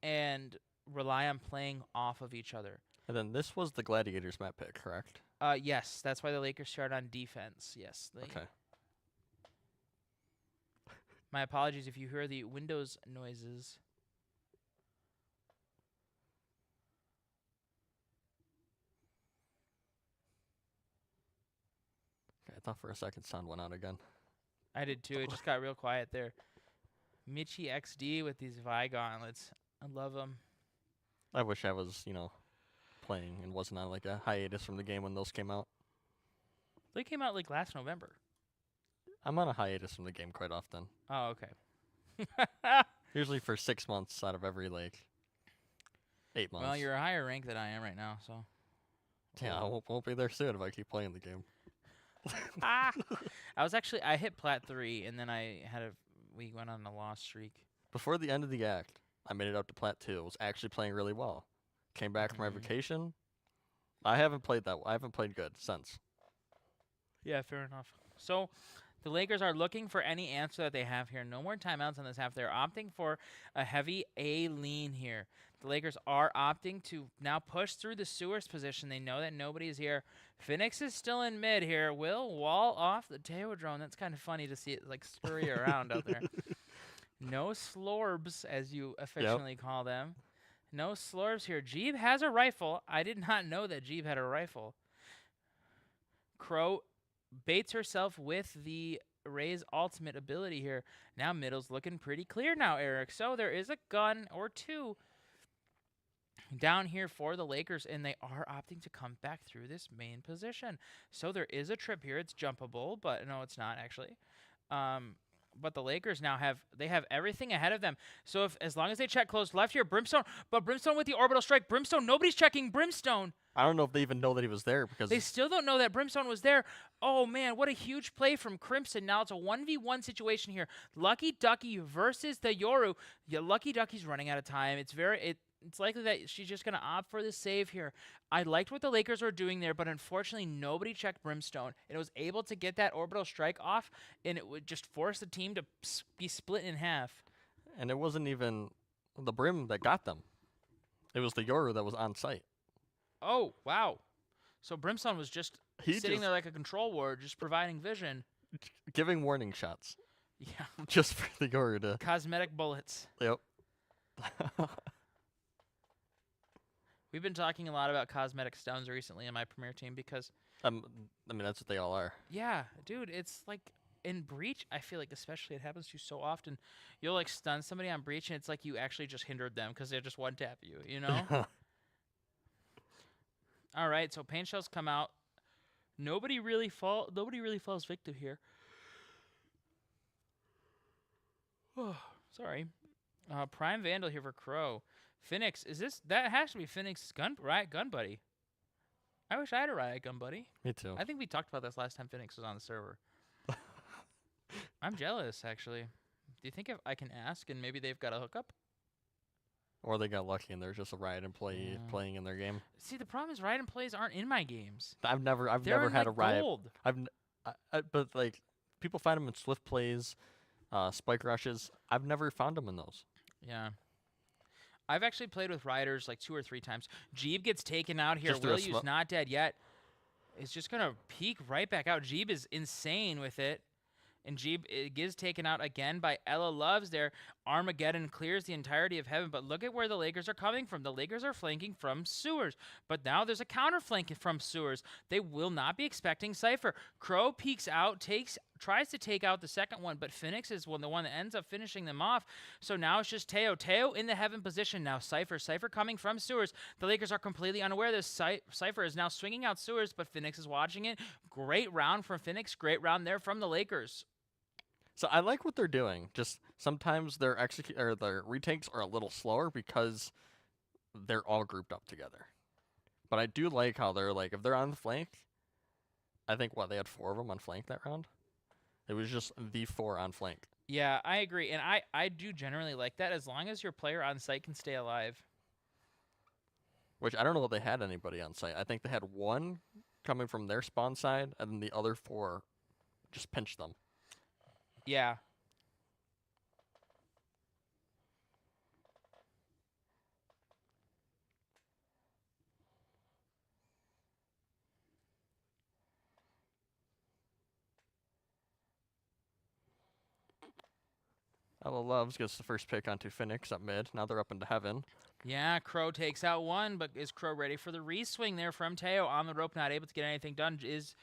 and rely on playing off of each other. And then this was the Gladiators map pick, correct? Yes, that's why the Lakers start on defense. Yes. Okay. My apologies if you hear the Windows noises. I thought for a second sound went out again. I did too. It just got real quiet there. Mitchie XD with these Vi gauntlets. I love them. I wish I was, playing and wasn't on like a hiatus from the game when those came out. They came out like last November. I'm on a hiatus from the game quite often. Oh, okay. Usually for 6 months out of every, like, 8 months. Well, you're a higher rank than I am right now, so. Yeah, I won't be there soon if I keep playing the game. I hit Plat 3, and then we went on a loss streak. Before the end of the act, I made it up to Plat 2. Was actually playing really well. Came back from my vacation. I haven't played good since. Yeah, fair enough. So, the Lakers are looking for any answer that they have here. No more timeouts on this half. They're opting for a heavy A lean here. The Lakers are opting to now push through the Sewers position. They know that nobody's here. Phoenix is still in mid here. Will wall off the Teodrone. That's kind of funny to see it like scurry around out there. No slorbs, as you affectionately call them. No slorbs here. Jeeb has a rifle. I did not know that Jeeb had a rifle. Crow baits herself with the Ray's ultimate ability here. Now middle's looking pretty clear now, Eric. So there is a gun or two down here for the Lakers, and they are opting to come back through this main position. So there is a trip here. It's jumpable, but no, it's not actually. But the Lakers now have everything ahead of them. So as long as they check closed left here, Brimstone, but Brimstone with the orbital strike. Brimstone, nobody's checking Brimstone. I don't know if they even know that he was there because they still don't know that Brimstone was there. Oh man, what a huge play from Crimson. Now it's a 1v1 situation here. Lucky Ducky versus the Yoru. Yeah, Lucky Ducky's running out of time. It's likely that she's just going to opt for the save here. I liked what the Lakers were doing there, but unfortunately nobody checked Brimstone. And it was able to get that orbital strike off, and it would just force the team to be split in half. And it wasn't even the Brim that got them. It was the Yoru that was on site. Oh, wow. So Brimstone was just sitting there like a control ward, just providing vision. Giving warning shots. Yeah. Just for the Yoru to... Cosmetic bullets. Yep. We've been talking a lot about cosmetic stones recently in my Premier team because... I mean, that's what they all are. Yeah, dude, it's like... In Breach, I feel like especially it happens to you so often. You'll like stun somebody on Breach, and it's like you actually just hindered them because they just one-tap you, you know? All right, so paint shells come out. Nobody really falls victim here. Oh, sorry. Prime Vandal here for Crow. Phoenix, that has to be Phoenix's riot gun buddy. I wish I had a riot gun buddy. Me too. I think we talked about this last time Phoenix was on the server. I'm jealous, actually. Do you think if I can ask and maybe they've got a hookup? Or they got lucky and there's just a Riot employee playing in their game. See, the problem is Riot employees aren't in my games. I've never had a Riot. But like people find them in Swift plays, Spike rushes. I've never found them in those. Yeah. I've actually played with Rioters like 2 or 3 times. Jeeb gets taken out here. Willyou's not dead yet. It's just going to peek right back out. Jeeb is insane with it. And Jeeb gets taken out again by Ella Loves there. Armageddon clears the entirety of heaven, but look at where the Lakers are coming from. The Lakers are flanking from Sewers, but now there's a counter flank from Sewers. They will not be expecting Cypher. Crow peeks out, tries to take out the second one, but Phoenix is the one that ends up finishing them off. So now it's just Teo. Teo in the heaven position now. Cypher coming from Sewers. The Lakers are completely unaware this. Cypher is now swinging out Sewers, but Phoenix is watching it. Great round from Phoenix. Great round there from the Lakers. So I like what they're doing. Just sometimes their retakes are a little slower because they're all grouped up together. But I do like how they're like, if they're on the flank, I think they had 4 of them on flank that round. It was just the 4 on flank. Yeah, I agree. And I do generally like that as long as your player on site can stay alive. Which I don't know if they had anybody on site. I think they had 1 coming from their spawn side, and then the other 4 just pinched them. Yeah. Ella Loves gets the first pick onto Phoenix up mid. Now they're up into heaven. Yeah, Crow takes out 1, but is Crow ready for the re-swing there from Teo? On the rope, not able to get anything done. Is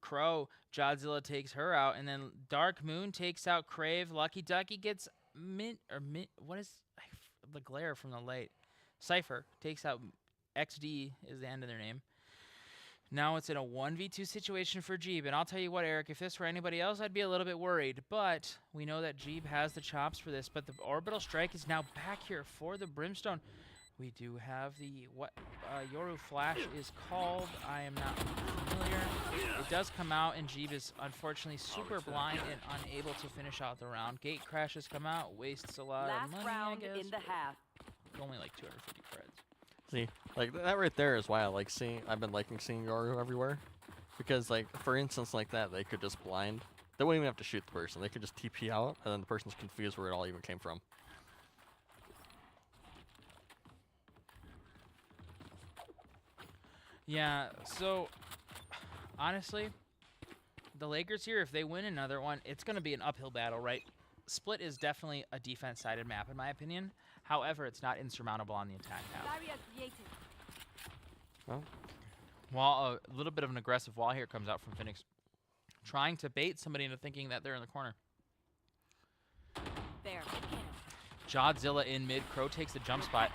Crow. Jodzilla takes her out, and then Dark Moon takes out Crave. Lucky Ducky gets what is the glare from the light? Cypher takes out XD is the end of their name. Now it's in a 1v2 situation for Jeeb, and I'll tell you what, Eric, if this were anybody else, I'd be a little bit worried, but we know that Jeeb has the chops for this, but the Orbital Strike is now back here for the Brimstone. We do have the, Yoru Flash is called, I am not familiar. It does come out, and Jeeb is unfortunately super blind and unable to finish out the round. Gate crashes come out, wastes a lot of money, round I guess. in the half. Only like 250 creds. See, like that right there is why I like seeing. I've been liking seeing Yoru everywhere, because like for instance like that, they could just blind. They wouldn't even have to shoot the person. They could just TP out, and then the person's confused where it all even came from. Yeah. So honestly, the Lakers here, if they win another one, it's going to be an uphill battle, right? Split is definitely a defense-sided map, in my opinion. However, it's not insurmountable on the attack half. Well, While a little bit of an aggressive wall here comes out from Phoenix, trying to bait somebody into thinking that they're in the corner. There. Jodzilla in mid. Crow takes the jump spot.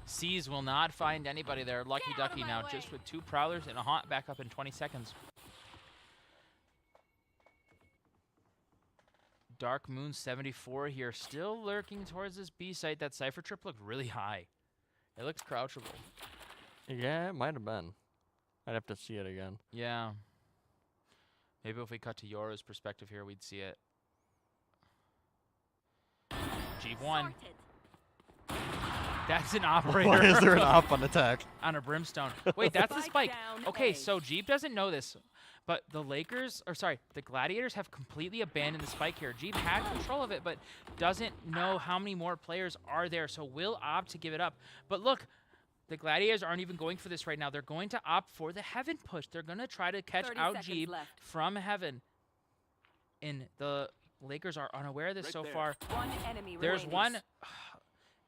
C's will not find anybody there. Lucky Ducky now just with 2 Prowlers and a Haunt back up in 20 seconds. Dark Moon 74 here, still lurking towards this B site. That Cypher trip looked really high. It looks crouchable. yeah, it might have been. I'd have to see it again. Yeah. Maybe if we cut to Yoru's perspective here, we'd see it. G1. That's an operator. Why is there an op on attack? On a Brimstone. Wait, that's the spike. Okay, so Jeep doesn't know this, but the the Gladiators have completely abandoned the spike here. Jeep had control of it, but doesn't know how many more players are there, so will opt to give it up. But look, the Gladiators aren't even going for this right now. They're going to opt for the Heaven push. They're going to try to catch out Jeep from Heaven. And the Lakers are unaware of this so far. One enemy There's remaining. one.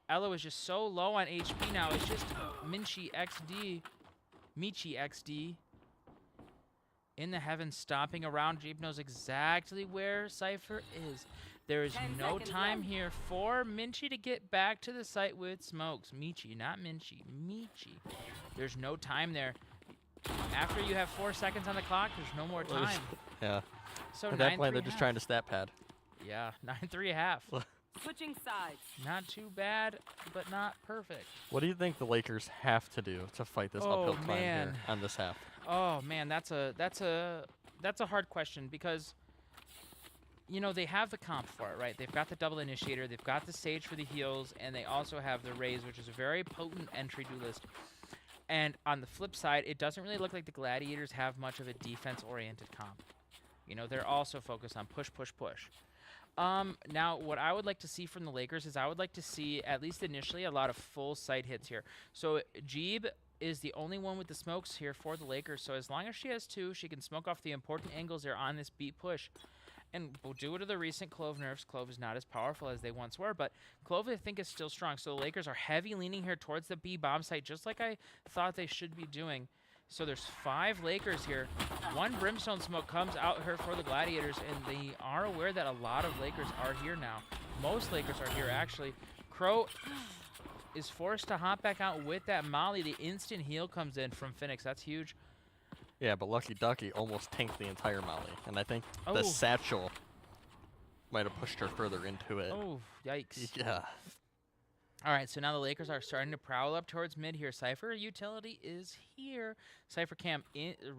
Elo is just so low on HP now. It's just Michi XD in the Heaven stomping around. Jeep knows exactly where Cypher is. There is no time here for Minchi to get back to the site with smokes. Michi, not Minchi. Michi. There's no time there. After you have 4 seconds on the clock, there's no more time. Yeah. So at that point, they're just trying to stat pad. Yeah, 9-3.5. Switching sides. Not too bad, but not perfect. What do you think the Lakers have to do to fight this uphill climb here on this half? Oh man, that's a hard question because you know they have the comp for it, right? They've got the double initiator, they've got the Sage for the heals, and they also have the Raze, which is a very potent entry duelist. And on the flip side, it doesn't really look like the Gladiators have much of a defense-oriented comp. You know, they're also focused on push, push, push. Now, what I would like to see from the Lakers is I would like to see, at least initially, a lot of full site hits here. So Jeeb is the only one with the smokes here for the Lakers. So as long as she has 2, she can smoke off the important angles there on this beat push. And due to the recent Clove nerfs, Clove is not as powerful as they once were, but Clove, I think, is still strong. So the Lakers are heavy leaning here towards the B bomb site, just like I thought they should be doing. So there's 5 Lakers here. 1 Brimstone smoke comes out here for the Gladiators, and they are aware that a lot of Lakers are here now. Most Lakers are here, actually. Crow is forced to hop back out with that Molly. The instant heal comes in from Phoenix. That's huge. Yeah, but Lucky Ducky almost tanked the entire Molly, and I think the satchel might have pushed her further into it. Oh, yikes. Yeah. All right, so now the Lakers are starting to prowl up towards mid here. Cypher utility is here. Cypher camp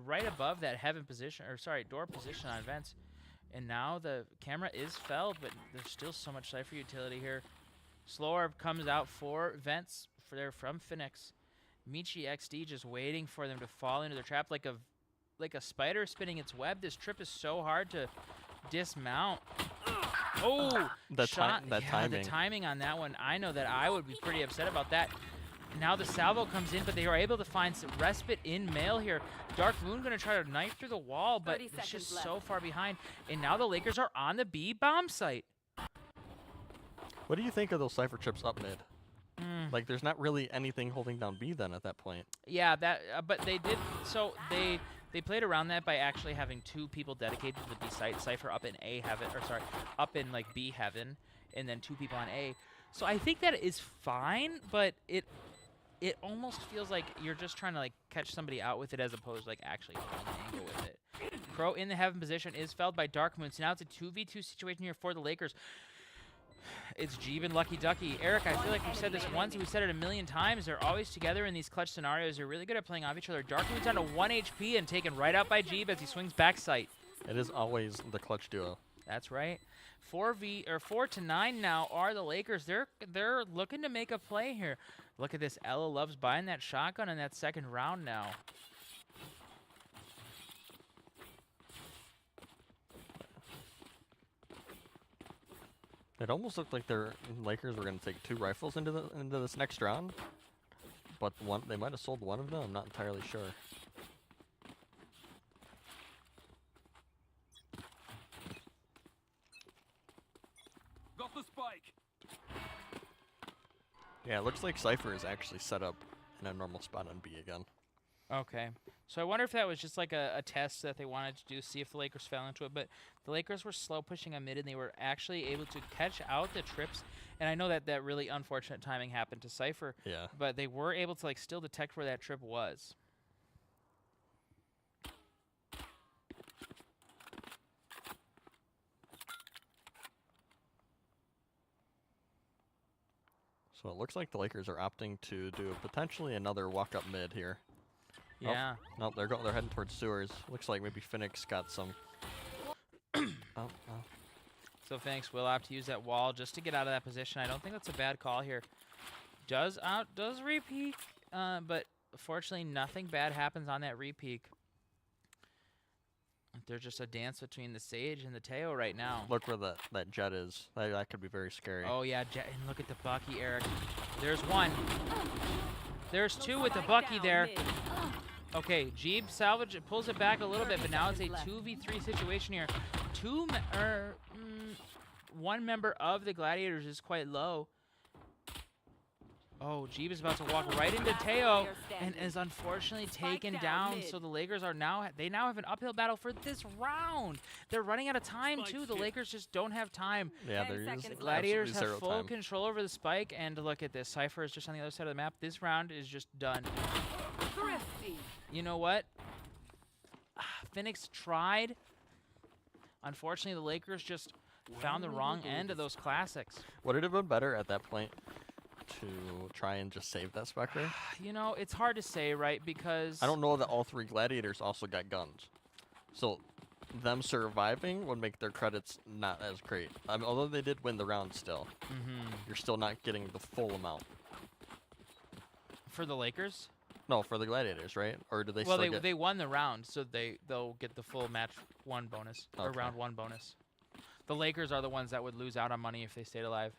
right above that Heaven position, door position on Vents. And now the camera is felled, but there's still so much Cypher utility here. Slow Orb comes out for Vents from Phoenix. Michi XD just waiting for them to fall into their trap like a spider spinning its web. This trip is so hard to dismount. Oh, the shot. timing. The timing on that one. I know that I would be pretty upset about that. Now the salvo comes in, but they are able to find some respite in mail here. Dark Moon going to try to knife through the wall, but it's just so far behind. And now the Lakers are on the B bomb site. What do you think of those Cypher trips up mid? Like, there's not really anything holding down B then at that point. Yeah, but they did. So they played around that by actually having 2 people dedicated to the B site. Cypher up in A Heaven, up in like B Heaven, and then 2 people on A. So I think that is fine, but it almost feels like you're just trying to like catch somebody out with it as opposed to like actually holding an angle with it. Crow in the heaven position is felled by Dark Moon. So now it's a 2v2 situation here for the Lakers. It's Jeeb and Lucky Ducky. Eric, I feel like we've said this once, we've said it a million times. They're always together in these clutch scenarios. They're really good at playing off each other. Dark Moon's down to 1 HP and taken right out by Jeeb as he swings back sight. It is always the clutch duo. That's right. 4 to 9 now are the Lakers. They're looking to make a play here. Look at this. Ella loves buying that shotgun in that second round now. It almost looked like their Lakers were going to take 2 rifles into this next round, but they might have sold one of them. I'm not entirely sure. Got the spike. Yeah, it looks like Cypher is actually set up in a normal spot on B again. Okay. So I wonder if that was just like a test that they wanted to do, see if the Lakers fell into it. But the Lakers were slow pushing a mid, and they were actually able to catch out the trips. And I know that that really unfortunate timing happened to Cypher. Yeah. But they were able to like still detect where that trip was. So it looks like the Lakers are opting to do potentially another walk-up mid here. Yeah. Oh, no, they're heading towards sewers. Looks like maybe Phoenix got some. So Phoenix will opt to use that wall just to get out of that position. I don't think that's a bad call here. Does re-peek, but fortunately nothing bad happens on that re-peek. There's just a dance between the Sage and the Teo right now. Look where that jet is. That could be very scary. Oh yeah, jet, and look at the Bucky, Eric. There's one. There's 2 with the Bucky there. Okay, Jeeb salvage it, pulls it back a little bit, but now it's a 2v3 situation here. One member of the Gladiators is quite low. Oh, Jeeb is about to walk right into Teo and is unfortunately taken down. So the Lakers are now have an uphill battle for this round. They're running out of time too. The Lakers just don't have time. Yeah, there is. The Gladiators have full time. control over the spike, and look at this. Cypher is just on the other side of the map. This round is just done. You know what? Phoenix tried. Unfortunately, the Lakers just found the wrong end of those classics. Would it have been better at that point to try and just save that Spectre? You know, it's hard to say, right? Because I don't know that all 3 Gladiators also got guns. So them surviving would make their credits not as great. I mean, although they did win the round still, you're still not getting the full amount. For the Lakers? No, for the Gladiators, right? Or do they well, still get... they won the round, so they'll get the full match 1 bonus, or Okay. round 1 bonus. The Lakers are the ones that would lose out on money if they stayed alive.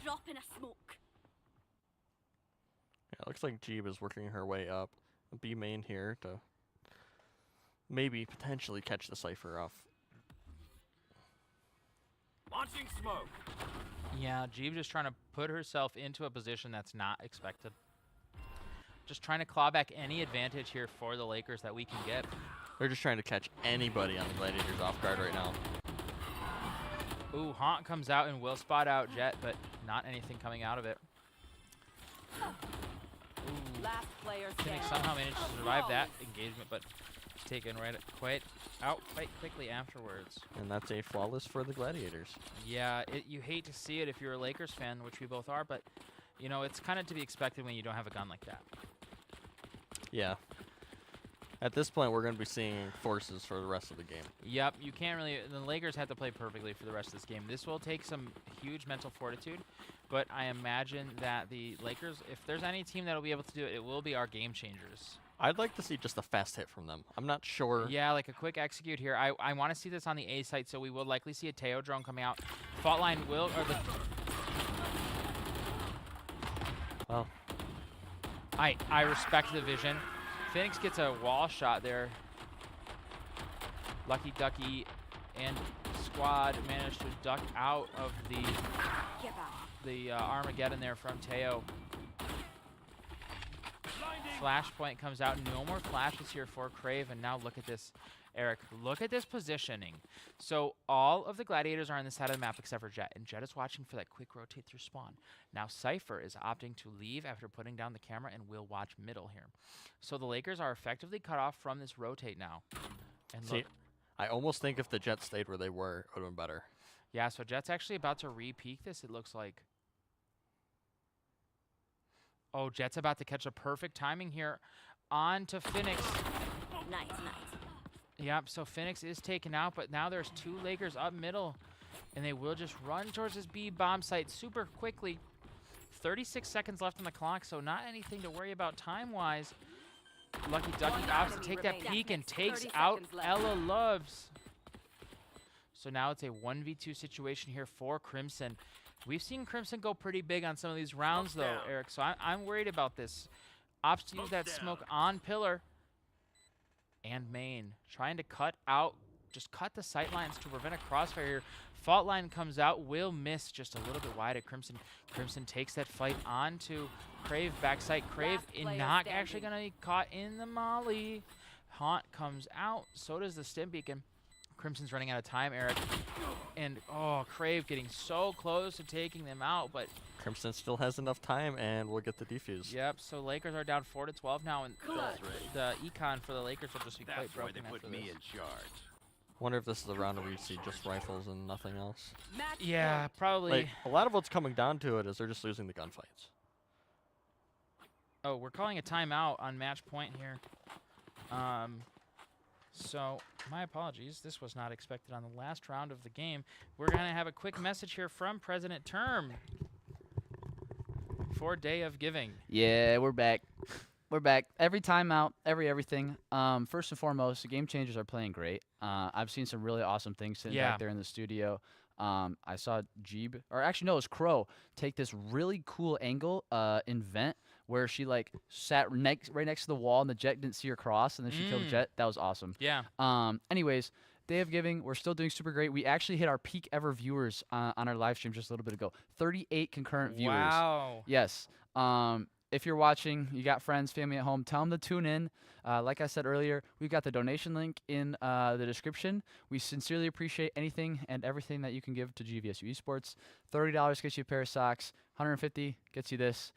Drop in a smoke. Yeah, it looks like Jeeb is working her way up. B main here to maybe potentially catch the Cypher off. Launching smoke. Yeah, Jeeb just trying to put herself into a position that's not expected. Just trying to claw back any advantage here for the Lakers that we can get. They're just trying to catch anybody on the Gladiators off guard right now. Ooh, Haunt comes out and will spot out Jet, but not anything coming out of it. Ooh. Last player Phoenix somehow managed to survive that engagement, but it's taken quite quickly afterwards. And that's a flawless for the Gladiators. Yeah, you hate to see it if you're a Lakers fan, which we both are, but you know, it's kind of to be expected when you don't have a gun like that. Yeah. At this point, we're going to be seeing forces for the rest of the game. Yep, you can't really... The Lakers have to play perfectly for the rest of this game. This will take some huge mental fortitude, but I imagine that the Lakers, if there's any team that will be able to do it, it will be our game changers. I'd like to see just a fast hit from them. I'm not sure. Yeah, like a quick execute here. I want to see this on the A site, so we will likely see a Teo drone coming out. Fault line will... Or the well, I respect the vision. Phoenix gets a wall shot there. Lucky Ducky and squad managed to duck out of the Armageddon there from Teo. Flashpoint comes out. No more flashes here for Crave, and now look at this, Eric. Look at this positioning. So all of the gladiators are on the side of the map except for Jet, and Jet is watching for that quick rotate through spawn. Now Cypher is opting to leave after putting down the camera and will watch middle here. So the Lakers are effectively cut off from this rotate now. And See, I almost think if the Jets stayed where they were, it would have been better. yeah, so Jet's actually about to re-peak this, it looks like. Oh, Jet's about to catch a perfect timing here on to Phoenix. Nice. Yep, so Phoenix is taken out, but now there's 2 Lakers up middle, and they will just run towards this B bomb site super quickly. 36 seconds left on the clock, so not anything to worry about time-wise. Lucky Ducky opts to take that peek and takes out Ella Loves. So now it's a 1v2 situation here for Crimson. We've seen Crimson go pretty big on some of these rounds, though, Eric, so I'm worried about this. Opts to use that smoke on Pillar. And Main trying to cut out, just cut the sight lines to prevent a crossfire here. Fault line comes out, will miss just a little bit wide at Crimson. Crimson takes that fight onto Crave, backside Crave, not actually going to be caught in the molly. Haunt comes out, so does the stim beacon. Crimson's running out of time, Eric. And, oh, Crave getting so close to taking them out, but... Crimson still has enough time, and we'll get the defuse. Yep, so Lakers are down 4-12 now, and the econ for the Lakers will just be quite broken after this. Wonder if this is the round where you see just rifles and nothing else. Yeah, probably. Like, a lot of what's coming down to it is they're just losing the gunfights. Oh, we're calling a timeout on match point here. So, my apologies. This was not expected on the last round of the game. We're going to have a quick message here from President Term for Day of Giving. Yeah, we're back. We're back. Every timeout, everything. First and foremost, the game changers are playing great. I've seen some really awesome things sitting back there in the studio. I saw Jeeb, or actually no, it was Crow, take this really cool angle in Vent where she like sat right next to the wall and the Jet didn't see her cross, and then she killed the Jet. That was awesome. Yeah. Anyways, Day of Giving, we're still doing super great. We actually hit our peak ever viewers on our live stream just a little bit ago. 38 concurrent viewers. Wow. Yes. If you're watching, you got friends, family at home, tell them to tune in. Like I said earlier, we've got the donation link in the description. We sincerely appreciate anything and everything that you can give to GVSU Esports. $30 gets you a pair of socks. $150 gets you this.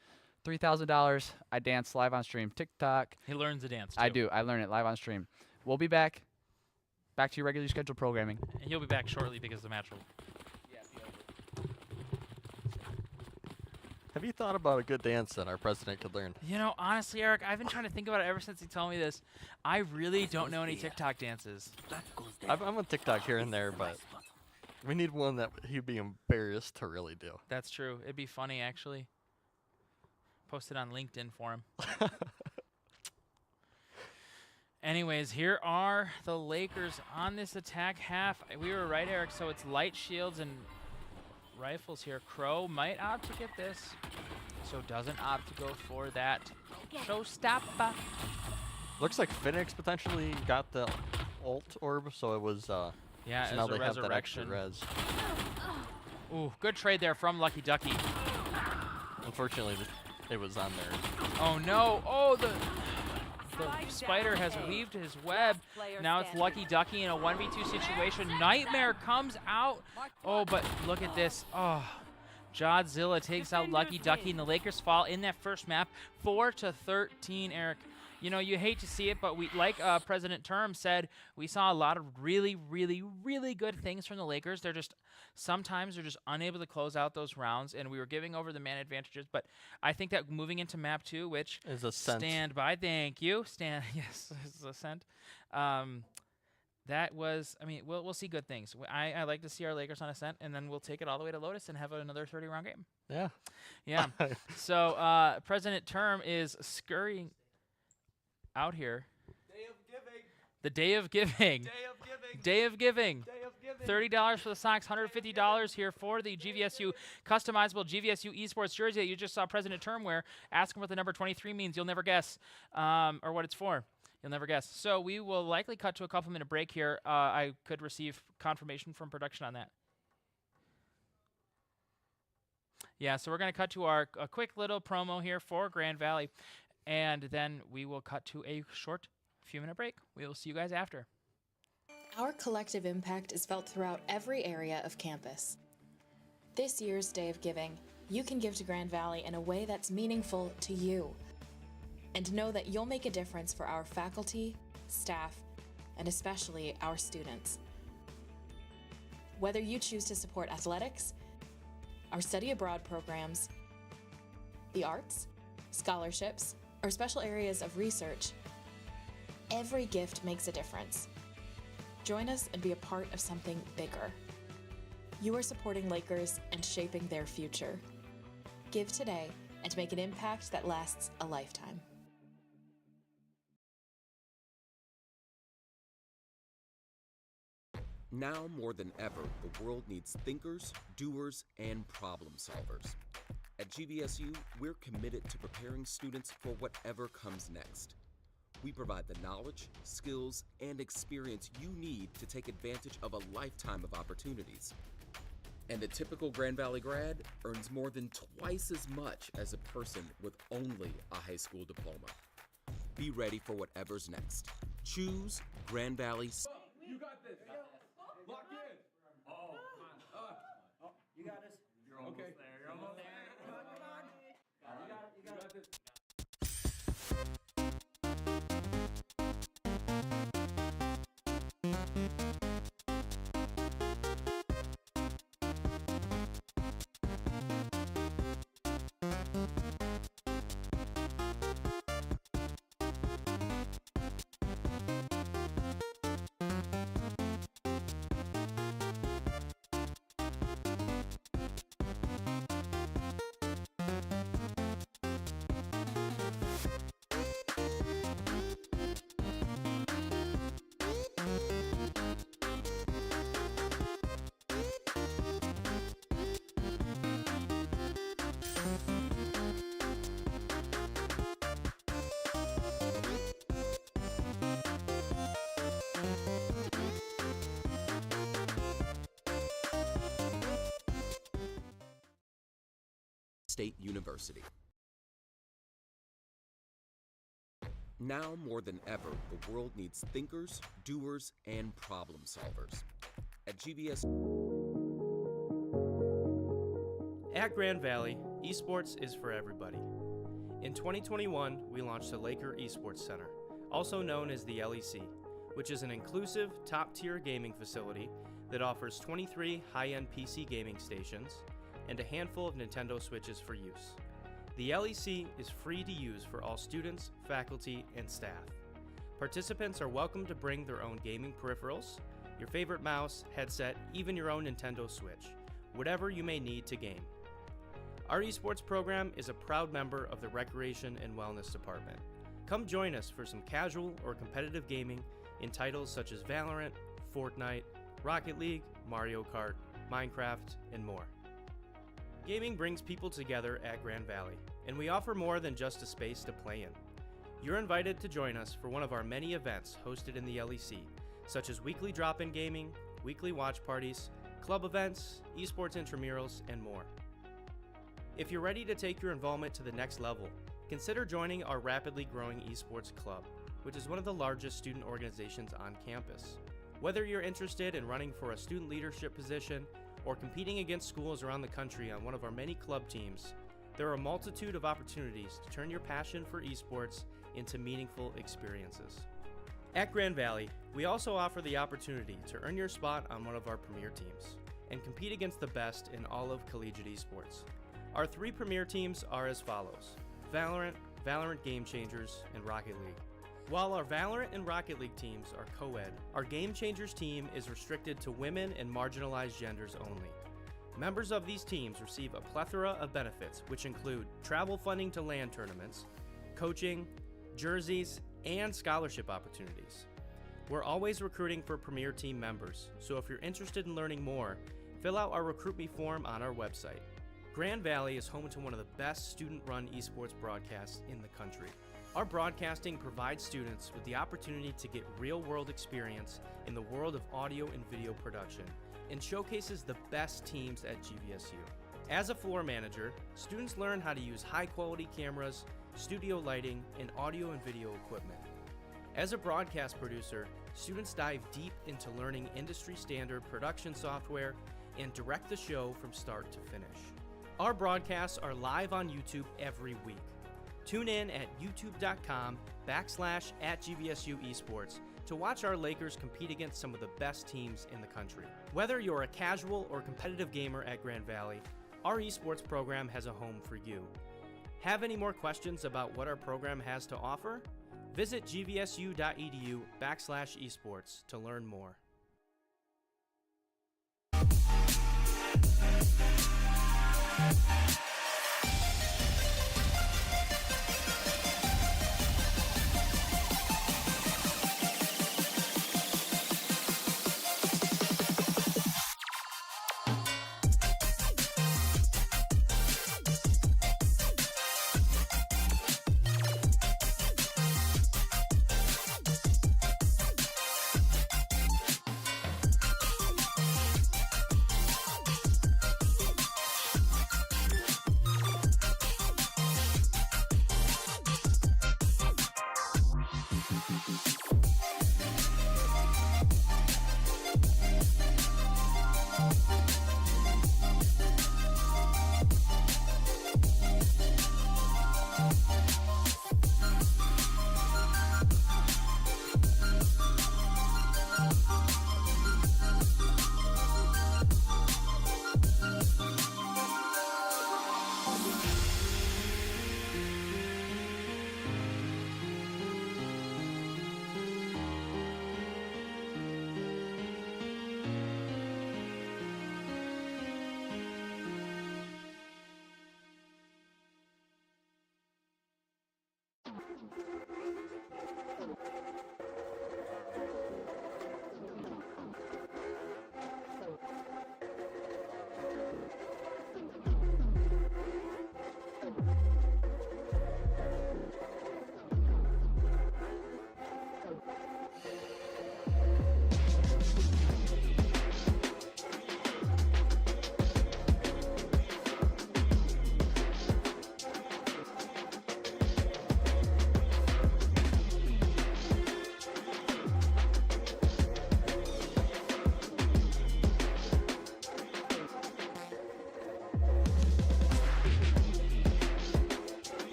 $3,000, I dance live on stream. TikTok. He learns the dance, too. I do. I learn it live on stream. We'll be back. Back to your regularly scheduled programming. And he'll be back shortly because the match will... Have you thought about a good dance that our president could learn? You know, honestly, Eric, I've been trying to think about it ever since he told me this. I really don't know any TikTok dances. I'm on TikTok here and there, but we need one that he'd be embarrassed to really do. That's true. It'd be funny, actually. Post it on LinkedIn for him. Anyways, here are the Lakers on this attack half. We were right, Eric, so it's light shields and rifles here. Crow might opt to get this, so doesn't opt to go for that showstopper. Looks like Phoenix potentially got the ult orb, so it was yeah, so now they have that extra res. Ooh, good trade there from Lucky Ducky. Unfortunately, it was on there. Oh no! Oh, the spider has weaved his web. Now it's Lucky Ducky in a 1v2 situation. Nightmare comes out. Oh, but look at this. Oh, Jodzilla takes out Lucky Ducky, and the Lakers fall in that first map 4-13, Eric. You know, you hate to see it, but we, like President Term said, we saw a lot of really, really, really good things from the Lakers. Sometimes they're just unable to close out those rounds, and we were giving over the man advantages. But I think that moving into map 2, which is Ascent. Stand by, thank you, yes, is Ascent. That was, I mean, we'll see good things. I like to see our Lakers on Ascent, and then we'll take it all the way to Lotus and have another 30-round game. Yeah. Yeah. So President Term is scurrying out here. Day of giving. The Day of Giving. Day of giving. Day of Giving. Day of giving. $30 for the socks, $150 here for the GVSU customizable GVSU Esports jersey that you just saw President Term wear. Ask him what the number 23 means. You'll never guess, or what it's for. You'll never guess. So we will likely cut to a couple-minute break here. I could receive confirmation from production on that. Yeah, so we're going to cut to a quick little promo here for Grand Valley, and then we will cut to a short few-minute break. We will see you guys after. Our collective impact is felt throughout every area of campus. This year's Day of Giving, you can give to Grand Valley in a way that's meaningful to you. And know that you'll make a difference for our faculty, staff, and especially our students. Whether you choose to support athletics, our study abroad programs, the arts, scholarships, or special areas of research, every gift makes a difference. Join us and be a part of something bigger. You are supporting Lakers and shaping their future. Give today and make an impact that lasts a lifetime. Now more than ever, the world needs thinkers, doers, and problem solvers. At GVSU, we're committed to preparing students for whatever comes next. We provide the knowledge, skills, and experience you need to take advantage of a lifetime of opportunities. And the typical Grand Valley grad earns more than twice as much as a person with only a high school diploma. Be ready for whatever's next. Choose Grand Valley. You got this. Lock in. Oh, come on. Oh, you got this. You're almost there. You're almost there. Come on. You got it. You got this. State University. Now more than ever, the world needs thinkers, doers, and problem solvers. At GVS. At Grand Valley, esports is for everybody. In 2021, we launched the Laker Esports Center, also known as the LEC, which is an inclusive, top-tier gaming facility that offers 23 high-end PC gaming stations and a handful of Nintendo Switches for use. The LEC is free to use for all students, faculty, and staff. Participants are welcome to bring their own gaming peripherals, your favorite mouse, headset, even your own Nintendo Switch, whatever you may need to game. Our esports program is a proud member of the Recreation and Wellness Department. Come join us for some casual or competitive gaming in titles such as Valorant, Fortnite, Rocket League, Mario Kart, Minecraft, and more. Gaming brings people together at Grand Valley, and we offer more than just a space to play in. You're invited to join us for one of our many events hosted in the LEC, such as weekly drop-in gaming, weekly watch parties, club events, esports intramurals, and more. If you're ready to take your involvement to the next level, consider joining our rapidly growing esports club, which is one of the largest student organizations on campus. Whether you're interested in running for a student leadership position or competing against schools around the country on one of our many club teams, there are a multitude of opportunities to turn your passion for esports into meaningful experiences. At Grand Valley, we also offer the opportunity to earn your spot on one of our premier teams and compete against the best in all of collegiate esports. Our 3 premier teams are as follows: Valorant, Valorant Game Changers, and Rocket League. While our Valorant and Rocket League teams are co-ed, our Game Changers team is restricted to women and marginalized genders only. Members of these teams receive a plethora of benefits, which include travel funding to LAN tournaments, coaching, jerseys, and scholarship opportunities. We're always recruiting for premier team members, so if you're interested in learning more, fill out our Recruit Me form on our website. Grand Valley is home to one of the best student-run esports broadcasts in the country. Our broadcasting provides students with the opportunity to get real-world experience in the world of audio and video production and showcases the best teams at GVSU. As a floor manager, students learn how to use high-quality cameras, studio lighting, and audio and video equipment. As a broadcast producer, students dive deep into learning industry-standard production software and direct the show from start to finish. Our broadcasts are live on YouTube every week. Tune in at youtube.com/@GVSU Esports to watch our Lakers compete against some of the best teams in the country. Whether you're a casual or competitive gamer at Grand Valley, our esports program has a home for you. Have any more questions about what our program has to offer? Visit gvsu.edu/esports to learn more.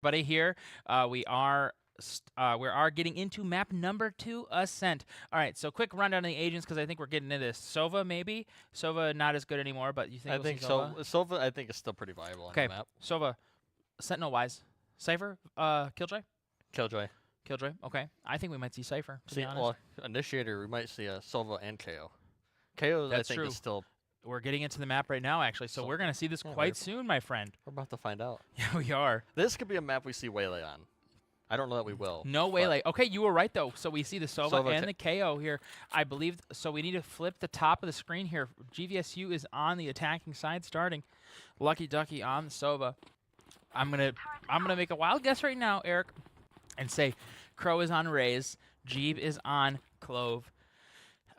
Everybody here, we are getting into map number 2, Ascent. All right, so quick rundown of the agents because I think we're getting into this. Sova maybe. Sova not as good anymore, but you think I we'll think see Sova? Sova I think is still pretty viable on Okay, the map. Sova, Sentinel wise, Cypher, Killjoy. Killjoy. Killjoy. Okay. I think we might see Cypher. To See, be honest. well, Initiator, we might see a Sova and KO. KO, That's I think, true. is still. We're getting into the map right now, actually, so we're going to see this quite soon, my friend. We're about to find out. Yeah, we are. This could be a map we see Waylay on. I don't know that we will. No Waylay. Okay, you were right, though. So we see the Sova and K- the KO here. I believe, so we need to flip the top of the screen here. GVSU is on the attacking side starting. Lucky Ducky on the Sova. I'm gonna make a wild guess right now, Eric, and say Crow is on Raze, Jeeb is on Clove.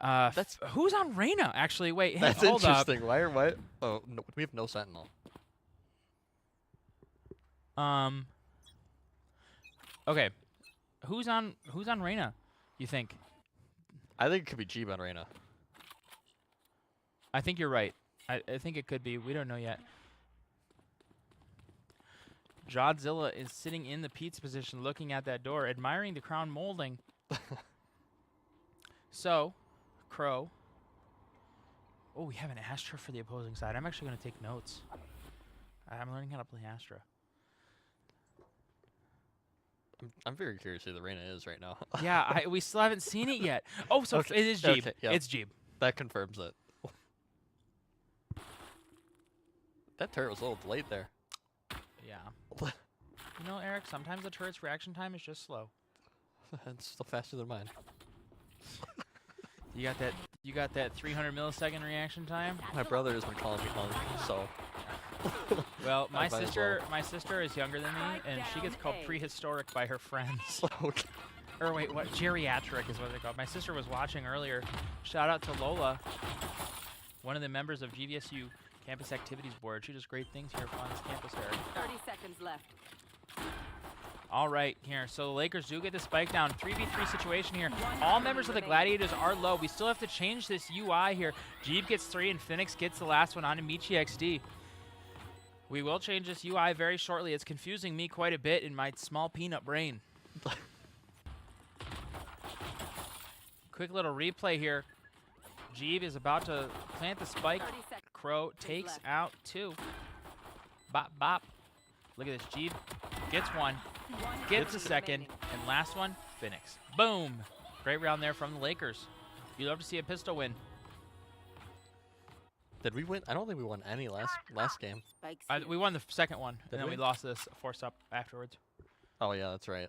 Who's on Reyna? Actually, wait, hey, That's hold up. interesting. Why? Oh, no, we have no Sentinel. Okay, who's on Reyna? You think? I think it could be Jeeb on Reyna. I think you're right. I think it could be. We don't know yet. Jodzilla is sitting in the pizza position looking at that door, admiring the crown molding. So, Crow. Oh, we have an Astra for the opposing side. I'm actually going to take notes. I'm learning how to play Astra. I'm very curious who the Reyna is right now. Yeah, we still haven't seen it yet. Oh, so it is Jeeb. Okay, yeah. It's Jeeb. That confirms it. That turret was a little delayed there. Yeah. You know, Eric, sometimes the turret's reaction time is just slow. It's still faster than mine. You got that 300 millisecond reaction time? My brother has been calling me hunk, so. Well, my Might as sister well. is younger than me, and she gets called prehistoric by her friends. Okay. Or wait, what? Geriatric is what they call it. My sister was watching earlier. Shout out to Lola, one of the members of GVSU Campus Activities Board. She does great things here on this campus, Eric. 30 seconds left. All right, here. So the Lakers do get the spike down. 3v3 situation here. All members of the Gladiators are low. We still have to change this UI here. Jeeb gets 3 and Phoenix gets the last one on Amici XD. We will change this UI very shortly. It's confusing me quite a bit in my small peanut brain. Quick little replay here. Jeeb is about to plant the spike. Crow takes out 2. Bop, bop. Look at this. Jeeb gets 1. Gets a second. And last one, Phoenix. Boom. Great round there from the Lakers. You'd love to see a pistol win. Did we win? I don't think we won any last game. We won the second one, Did and then we? we lost this force up afterwards. Oh, yeah, that's right.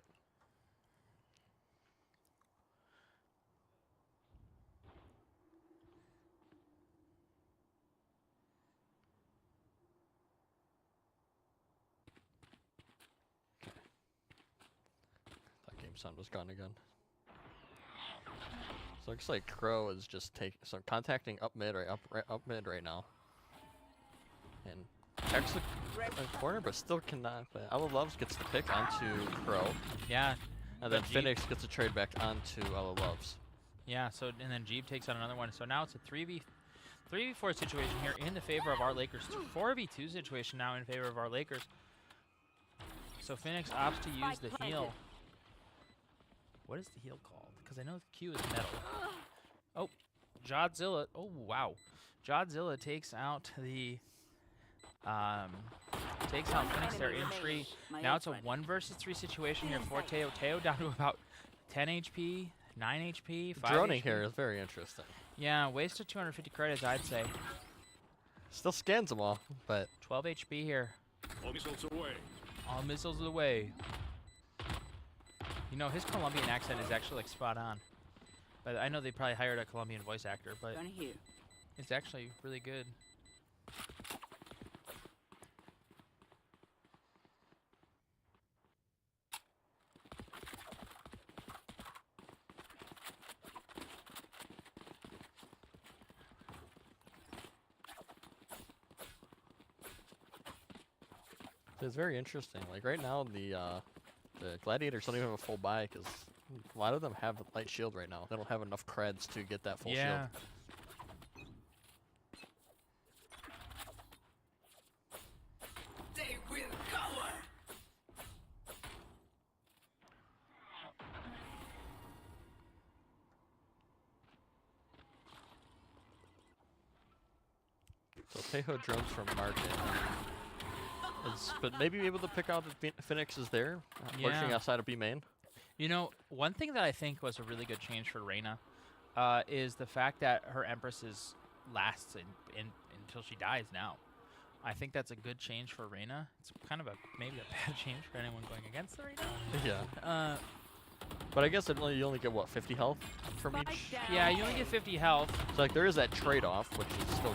That game sound was gone again. So it looks like Crow is just contacting up mid right now. And checks the corner, but still cannot. But Ella Loves gets the pick onto Crow. Yeah. And then Phoenix gets a trade back onto Ella Loves. Yeah, so and then Jeeb takes out another one. So now it's a 3v4 situation here in the favor of our Lakers. 4v2 situation now in favor of our Lakers. So Phoenix opts to use the heal. What is the heal called? Because I know the Q is metal. Oh, Jodzilla. Oh, wow. Jodzilla takes out the Phoenix there in tree. Now it's a 1 versus 3 situation here for Teo. Teo down to about 10 HP, 9 HP, 5 Droning HP. here is very interesting. Yeah, wasted 250 credits, I'd say. Still scans them all, but 12 HP here. All missiles away. All missiles away. You know, his Colombian accent is actually like spot on. But I know they probably hired a Colombian voice actor, but it's actually really good. it's very interesting. Like right now, the Gladiators don't even have a full buy because a lot of them have a light shield right now. They don't have enough creds to get that full shield. They will cover. So Tejo drones from market. But maybe able to pick out if Phoenix is there, pushing outside of B main. You know, one thing that I think was a really good change for Reina is the fact that her Empresses lasts until she dies now. I think that's a good change for Reina. It's kind of maybe a bad change for anyone going against the Reina. Yeah. But I guess you only get, what, 50 health from each? Yeah, you only get 50 health. So, like, there is that trade-off, which is still...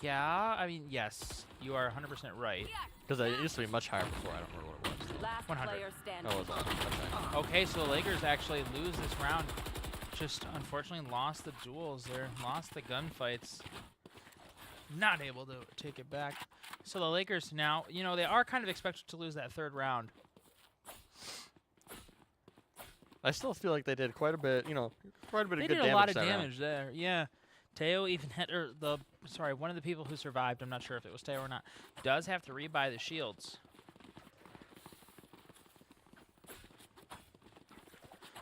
Yeah, I mean, yes. You are 100% right. Because it used to be much higher before. I don't remember what it was. Last 100. player standing. Oh, it was okay. Okay, so the Lakers actually lose this round. Just, unfortunately, lost the duels there. Lost the gunfights. Not able to take it back. So the Lakers now, you know, they are kind of expected to lose that third round. I still feel like they did quite a bit, you know, quite a bit of good damage. They did a lot of that damage round. there, yeah. Teo even had, one of the people who survived, I'm not sure if it was Teo or not, does have to rebuy the shields.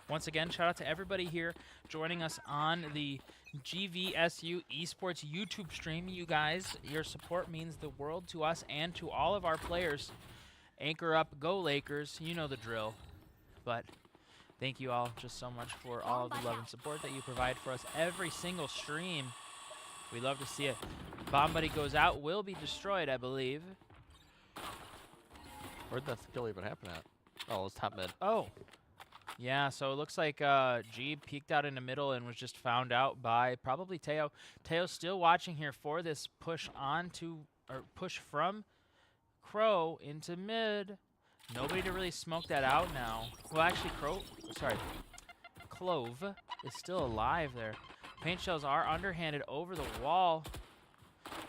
Once again, shout out to everybody here joining us on the GVSU Esports YouTube stream. You guys, your support means the world to us and to all of our players. Anchor up, go Lakers, you know the drill. But thank you all just so much for all of the love and support that you provide for us every single stream. We love to see it. Bomb Buddy goes out, will be destroyed, I believe. Where'd that kill even happen at? Oh, it was top mid. Oh. Yeah, so it looks like G peeked out in the middle and was just found out by probably Teo. Teo's still watching here for this push push from Crow into mid. Nobody to really smoke that out now. Well, actually, Clove is still alive there. Paint shells are underhanded over the wall.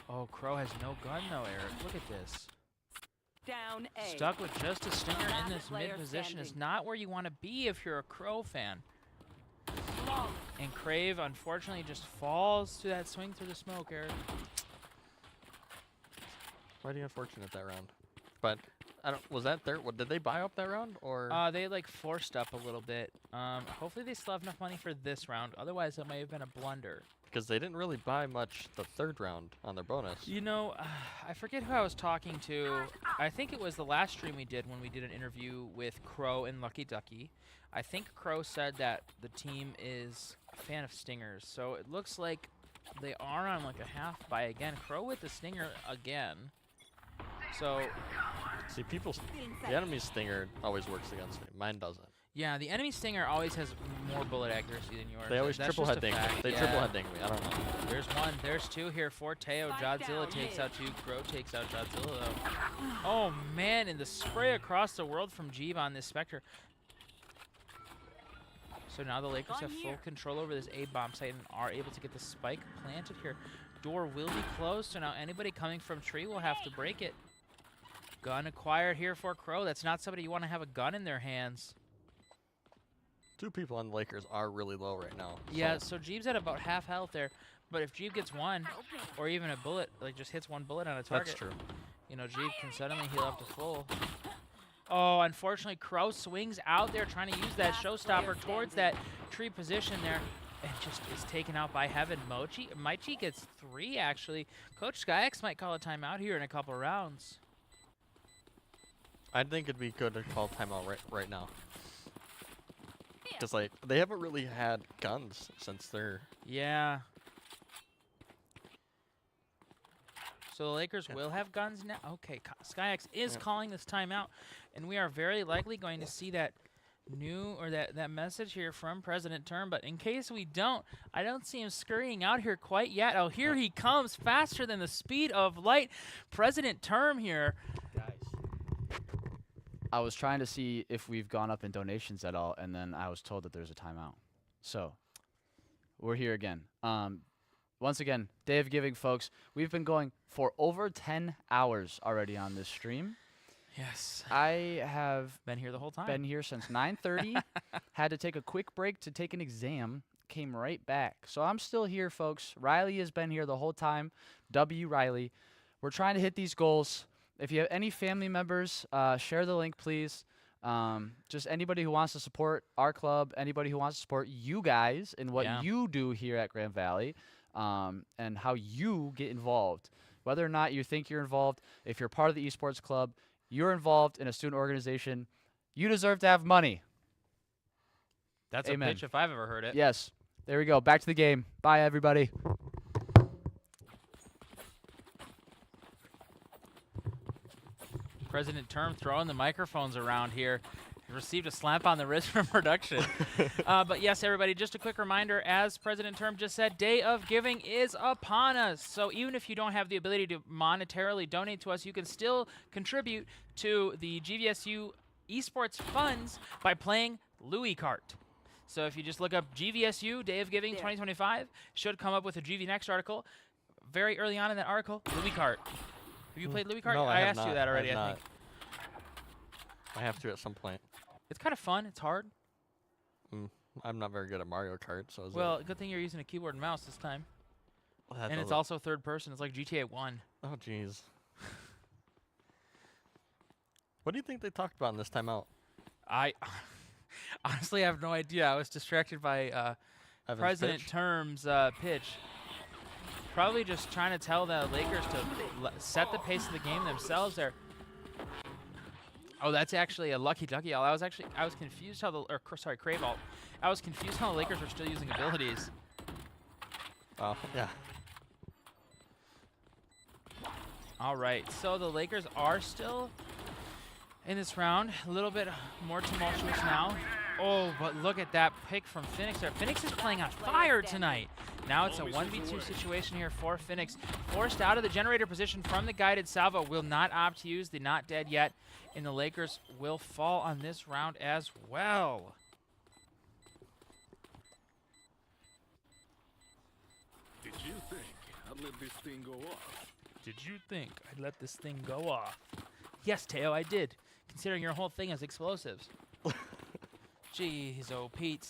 Oh, Crow has no gun though, Eric. Look at this. Down A. Stuck with just a stinger in this Player mid position is standing. not where you want to be if you're a Crow fan. And Crave, unfortunately, just falls to that swing through the smoke, Eric. Mighty unfortunate that round. But I don't. Was that their? What, did they buy up that round or? They like forced up a little bit. Hopefully they still have enough money for this round. Otherwise, it may have been a blunder. Because they didn't really buy much the third round on their bonus. You know, I forget who I was talking to. I think it was the last stream we did when we did an interview with Crow and Lucky Ducky. I think Crow said that the team is a fan of stingers. So it looks like they are on like a half buy again. Crow with the stinger again. So, see, the enemy stinger always works against me. Mine doesn't. yeah, the enemy stinger always has more bullet accuracy than yours. They always That's triple just head a ding me. fact, They yeah. triple head ding me. I don't know. There's one. There's two here for Teo. Jodzilla takes out two. Crow takes out Jodzilla, though. Oh, man, and the spray across the world from Jeeve on this Spectre. So now the Lakers have full control over this A-bomb site and are able to get the spike planted here. Door will be closed, so now anybody coming from tree will have to break it. Gun acquired here for Crow. That's not somebody you want to have a gun in their hands. Two people on the Lakers are really low right now. Yeah, so Jeeves at about half health there. But if Jeeve gets one, or even a bullet, like just hits one bullet on a target. That's true. You know, Jeeve can suddenly heal up to full. Oh, unfortunately, Crow swings out there trying to use that showstopper towards that tree position there. And just is taken out by Heaven. Maichi gets 3, actually. Coach SkyX might call a timeout here in a couple rounds. I think it'd be good to call timeout right now. Because, like, they haven't really had guns since they're... Yeah. So the Lakers will have guns now. Okay, SkyX is calling this timeout. And we are very likely going to see that that message here from President Term. But in case we don't, I don't see him scurrying out here quite yet. Oh, here he comes, faster than the speed of light. President Term here. I was trying to see if we've gone up in donations at all, and then I was told that there's a timeout. So, we're here again. Once again, day of giving, folks. We've been going for over 10 hours already on this stream. Yes. I have been here the whole time. Been here since 9:30. Had to take a quick break to take an exam. Came right back. So I'm still here, folks. Riley has been here the whole time. W. Riley. We're trying to hit these goals. If you have any family members, share the link, please. Just anybody who wants to support our club, anybody who wants to support you guys and what you do here at Grand Valley, and how you get involved. Whether or not you think you're involved, if you're part of the esports club, you're involved in a student organization, you deserve to have money. That's Amen. a pitch if I've ever heard it. Yes. There we go. Back to the game. Bye, everybody. President Term throwing the microphones around here. Received a slap on the wrist from production. But yes, everybody, just a quick reminder, as President Term just said, Day of Giving is upon us. So even if you don't have the ability to monetarily donate to us, you can still contribute to the GVSU Esports funds by playing Louie Kart. So if you just look up GVSU Day of Giving 2025, should come up with a GV Next article. Very early on in that article, Louie Kart. Have you played Louie Kart? No, I have asked not. you that already, I I think. I have to at some point. It's kind of fun. It's hard. I'm not very good at Mario Kart, so is Well, it? good thing you're using a keyboard and mouse this time. Well, that And it's doesn't- also third person. It's like GTA 1. Oh, jeez. What do you think they talked about in this timeout? I honestly have no idea. I was distracted by Evan's President pitch? Term's pitch. Probably just trying to tell the Lakers to set the pace of the game themselves there. Oh, that's actually a lucky ducky. I was confused how Crave ult. I was confused how the Lakers were still using abilities. Oh, yeah. All right, so the Lakers are still in this round. A little bit more tumultuous now. Oh, but look at that pick from Phoenix there. Phoenix is playing on fire tonight. Now it's a 1v2 situation here for Phoenix. Forced out of the generator position from the guided salvo. Will not opt to use the not dead yet. And the Lakers will fall on this round as well. Did you think I'd let this thing go off? Did you think I'd let this thing go off? Yes, Teo, I did. Considering your whole thing is explosives. Jeez, oh, Pete.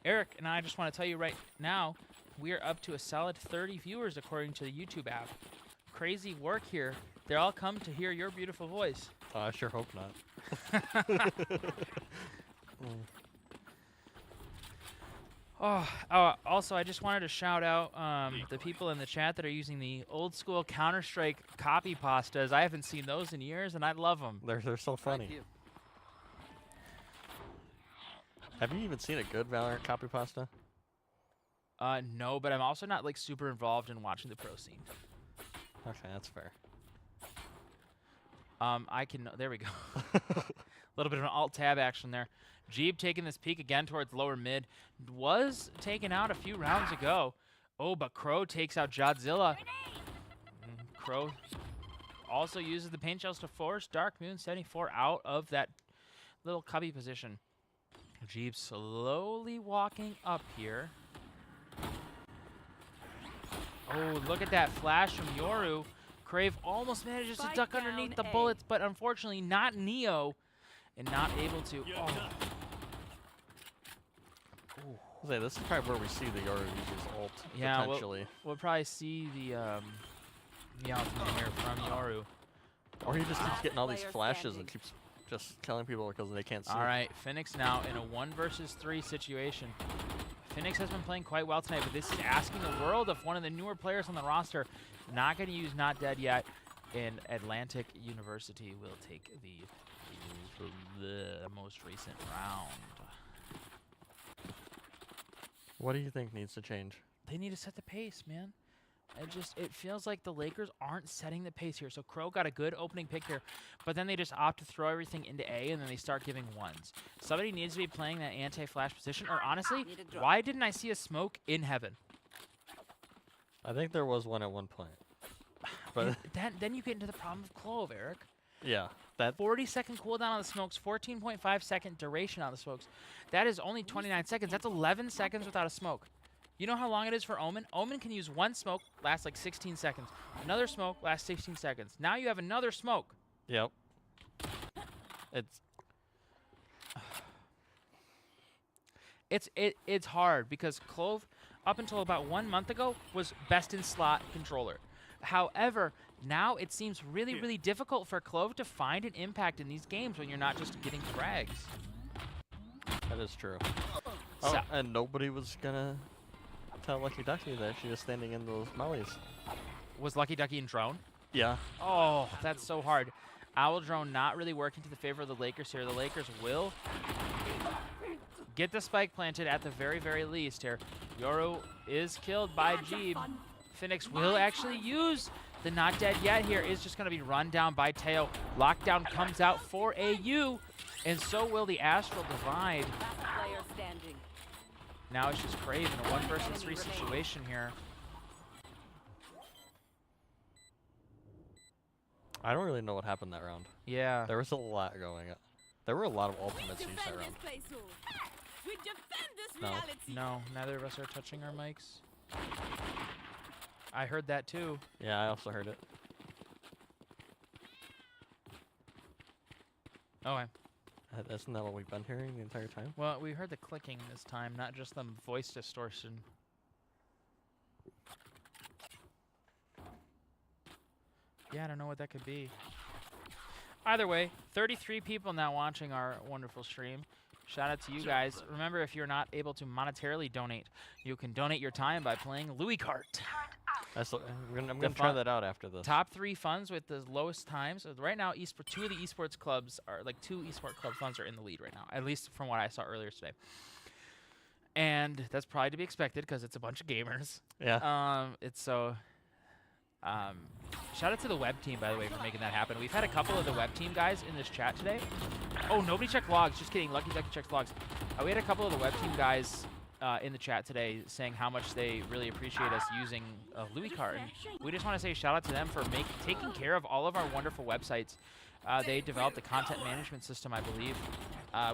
Eric and I just want to tell you right now, we are up to a solid 30 viewers according to the YouTube app. Crazy work here. They all come to hear your beautiful voice. I sure hope not. Also, I just wanted to shout out the people in the chat that are using the old school Counter-Strike copy pastas. I haven't seen those in years, and I love them. They're so funny. Have you even seen a good Valorant copy pasta? No, but I'm also not like super involved in watching the pro scene. Okay, that's fair. There we go. A little bit of an alt-tab action there. Jeeb taking this peek again towards lower mid. Was taken out a few rounds ago. Oh, but Crow takes out Jodzilla. Crow also uses the paint shells to force Dark Moon 74 out of that little cubby position. Jeeb slowly walking up here. Oh, look at that flash from Yoru. Crave almost manages to duck underneath the bullets, but unfortunately not Neo, and not able to. Oh. Say, this is probably where we see the Yoru use his ult, Yeah, potentially. we'll probably see the ultimate here from Yoru. Or he just keeps getting all these flashes and keeps just killing people because they can't see. All right, Phoenix now in a 1 versus 3 situation. Phoenix has been playing quite well tonight, but this is asking the world of one of the newer players on the roster. Not going to use Not Dead yet, and Atlantic University will take the most recent round. What do you think needs to change? They need to set the pace, man. It feels like the Lakers aren't setting the pace here. So Crow got a good opening pick here, but then they just opt to throw everything into A, and then they start giving ones. Somebody needs to be playing that anti-flash position, or honestly, why didn't I see a smoke in heaven? I think there was one at one point. But then you get into the problem of Clove, Eric. yeah, that 40-second cooldown on the smokes, 14.5-second duration on the smokes. That is only 29 seconds. That's 11 seconds without a smoke. You know how long it is for Omen? Omen can use one smoke, lasts like 16 seconds. Another smoke lasts 16 seconds. Now you have another smoke. Yep. It's hard because Clove, up until about 1 month ago, was best in slot controller. However, now it seems really, really difficult for Clove to find an impact in these games when you're not just getting frags. That is true. Oh, and nobody was gonna tell Lucky Ducky that she was standing in those mollies. Was Lucky Ducky in drone? Yeah. Oh, that's so hard. Owl drone not really working to the favor of the Lakers here. The Lakers will get the spike planted at the very, very least here. Yoru is killed by Jeeb. Phoenix will actually use the not dead yet here. Is just going to be run down by Teo. Lockdown comes out for AU, and so will the Astral Divide. Now it's just Crave in a 1 versus 3 situation here. I don't really know what happened that round. Yeah. There was a lot going on. There were a lot of ultimates used that round. No, neither of us are touching our mics. I heard that too. Yeah, I also heard it. Okay. Isn't that what we've been hearing the entire time? Well, we heard the clicking this time, not just the voice distortion. Yeah, I don't know what that could be. Either way, 33 people now watching our wonderful stream. Shout out to you guys. Remember, if you're not able to monetarily donate, you can donate your time by playing Louie Kart. I'm going to try that out after this. Top 3 funds with the lowest times. So right now, 2 of the esports clubs are, like 2 esports club funds are in the lead right now, at least from what I saw earlier today. And that's probably to be expected because it's a bunch of gamers. Yeah. It's so... shout out to the web team, by the way, for making that happen. We've had a couple of the web team guys in this chat today. Oh, nobody checked logs. Just kidding. Lucky Ducky checked logs. We had a couple of the web team guys in the chat today saying how much they really appreciate us using Louie Kart. And we just want to say shout out to them for taking care of all of our wonderful websites. They developed a content management system, I believe,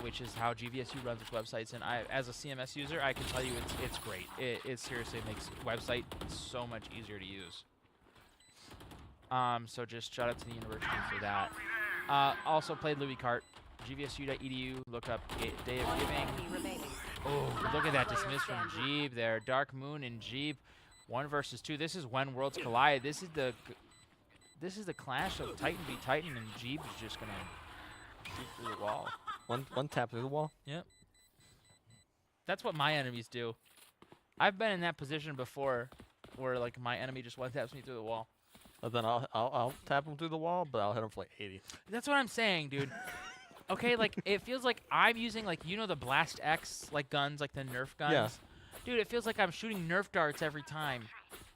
which is how GVSU runs its websites. And I, as a CMS user, I can tell you it's great. It seriously makes website so much easier to use. So just shout out to the university for that. Also played Louie Kart, gvsu.edu, look up Day of Giving. Oh, look at that dismiss from Jeeb there. Dark Moon and Jeeb, 1 versus 2. This is when worlds collide. This is the clash of Titan v Titan, and Jeeb is just gonna shoot through the wall. One tap through the wall? Yep. That's what my enemies do. I've been in that position before, where like my enemy just one taps me through the wall. But then I'll tap him through the wall, but I'll hit him for like 80. That's what I'm saying, dude. Okay, like it feels like I'm using like the Blast X like guns, like the Nerf guns. Yeah. Dude, it feels like I'm shooting Nerf darts every time.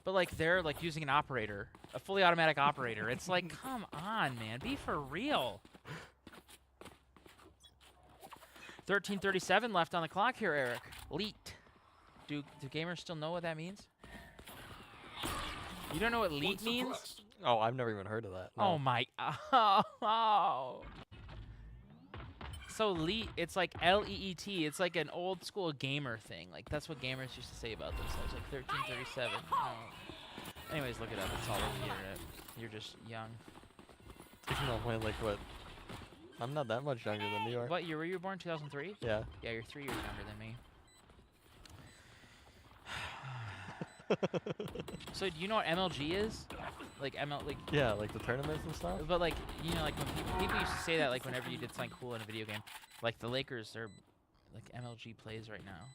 But like they're like using an operator, a fully automatic operator. It's like, come on, man, be for real. 13:37 left on the clock here, Eric. Leet. Do gamers still know what that means? You don't know what leet means? Oh, I've never even heard of that. No. Oh my. Oh. So leet, it's like L-E-E-T. It's like an old school gamer thing. Like that's what gamers used to say about themselves. Like 13:37. Oh. Anyways, look it up. It's all over the internet. You're just young. No, like what? I'm not that much younger than you are. What year were you born? 2003? Yeah. Yeah, you're 3 years younger than me. So do you know what MLG is? Like yeah, like the tournaments and stuff. But like like when people used to say that like whenever you did something cool in a video game, like the Lakers, they're like MLG plays right now.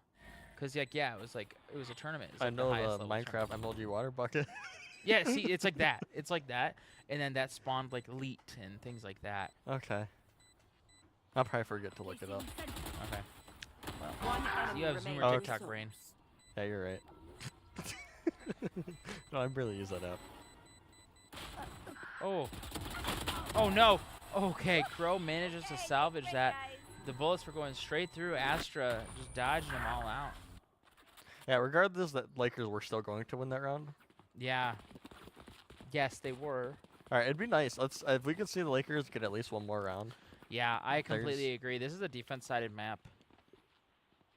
Cause like yeah, it was a tournament. It was, like, I know the Minecraft MLG water bucket. Yeah, see, it's like that. It's like that, and then that spawned like leet and things like that. Okay. I'll probably forget to look it up. Okay. Well, you have Zoomer TikTok brain. Yeah, you're right. No, I barely use that app. Oh. Oh no. Okay, Crow manages to salvage that. The bullets were going straight through Astra, just dodging them all out. Yeah, regardless that Lakers were still going to win that round. Yeah. Yes, they were. All right, it'd be nice. If we could see the Lakers get at least one more round. Yeah, I completely agree. This is a defense-sided map.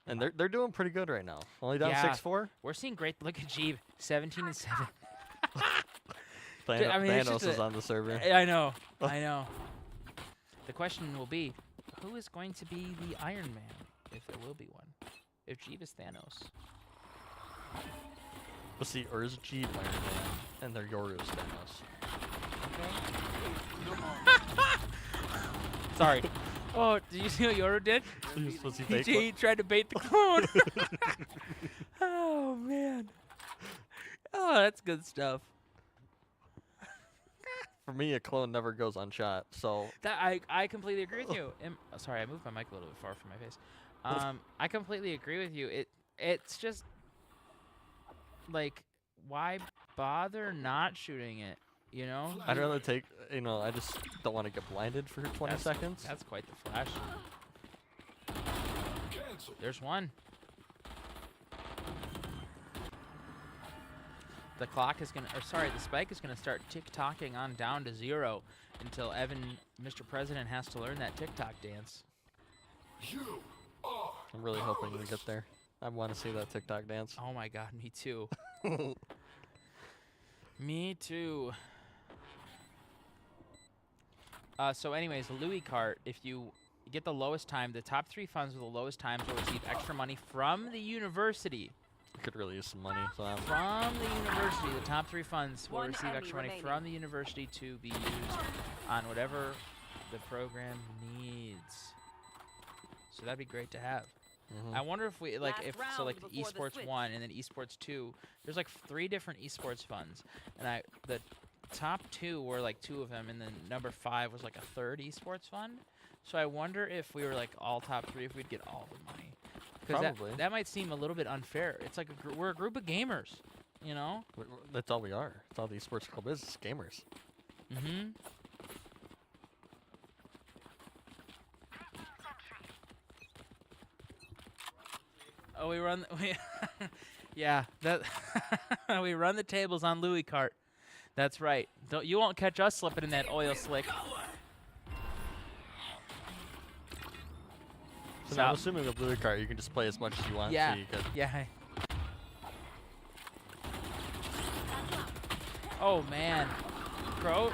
And they're doing pretty good right now. Only down 6-4. We're seeing great. Look at Jeeb, 17-7. Thanos is on the server. I know. I know. The question will be, who is going to be the Iron Man, if there will be one? If Jeeb is Thanos. We'll see, or is Jeeb Iron Man, and their Yoru is Thanos. Okay. Sorry. Oh, did you see what Yoru did? He tried to bait the clone. Oh, man. Oh, that's good stuff. For me, a clone never goes unshot, so... That I completely agree with you. Sorry, I moved my mic a little bit far from my face. I completely agree with you. It's just like, why bother not shooting it? You know? I'd rather take. I just don't want to get blinded for 20 seconds. That's quite the flash. There's one. The clock is gonna, the spike is gonna start tick-tocking on down to 0 until Mr. President has to learn that tick-tock dance. I'm really hoping we get there. I want to see that TikTok dance. Oh my god, me too. Me too. So anyways, Louie Kart, if you get the lowest time, the top 3 funds with the lowest times will receive extra money from the university. I could really use some money. So from the university, the top 3 funds will receive extra money from the university to be used on whatever the program needs. So that'd be great to have. I wonder if we like Esports 1 and then Esports 2. There's like 3 different Esports funds, and the top 2 were like 2 of them, and then number 5 was like a 3rd Esports fund. So I wonder if we were like all top 3, if we'd get all the money. Because that might seem a little bit unfair. It's like we're a group of gamers, you know? That's all we are. That's all the esports club is gamers. Mm-hmm. Oh, we run. Yeah, that we run the tables on Louie Kart. That's right. You won't catch us slipping in that oil slick. So now, I'm assuming with Louie Kart, you can just play as much as you want. Yeah. So you could yeah. Oh man, Crow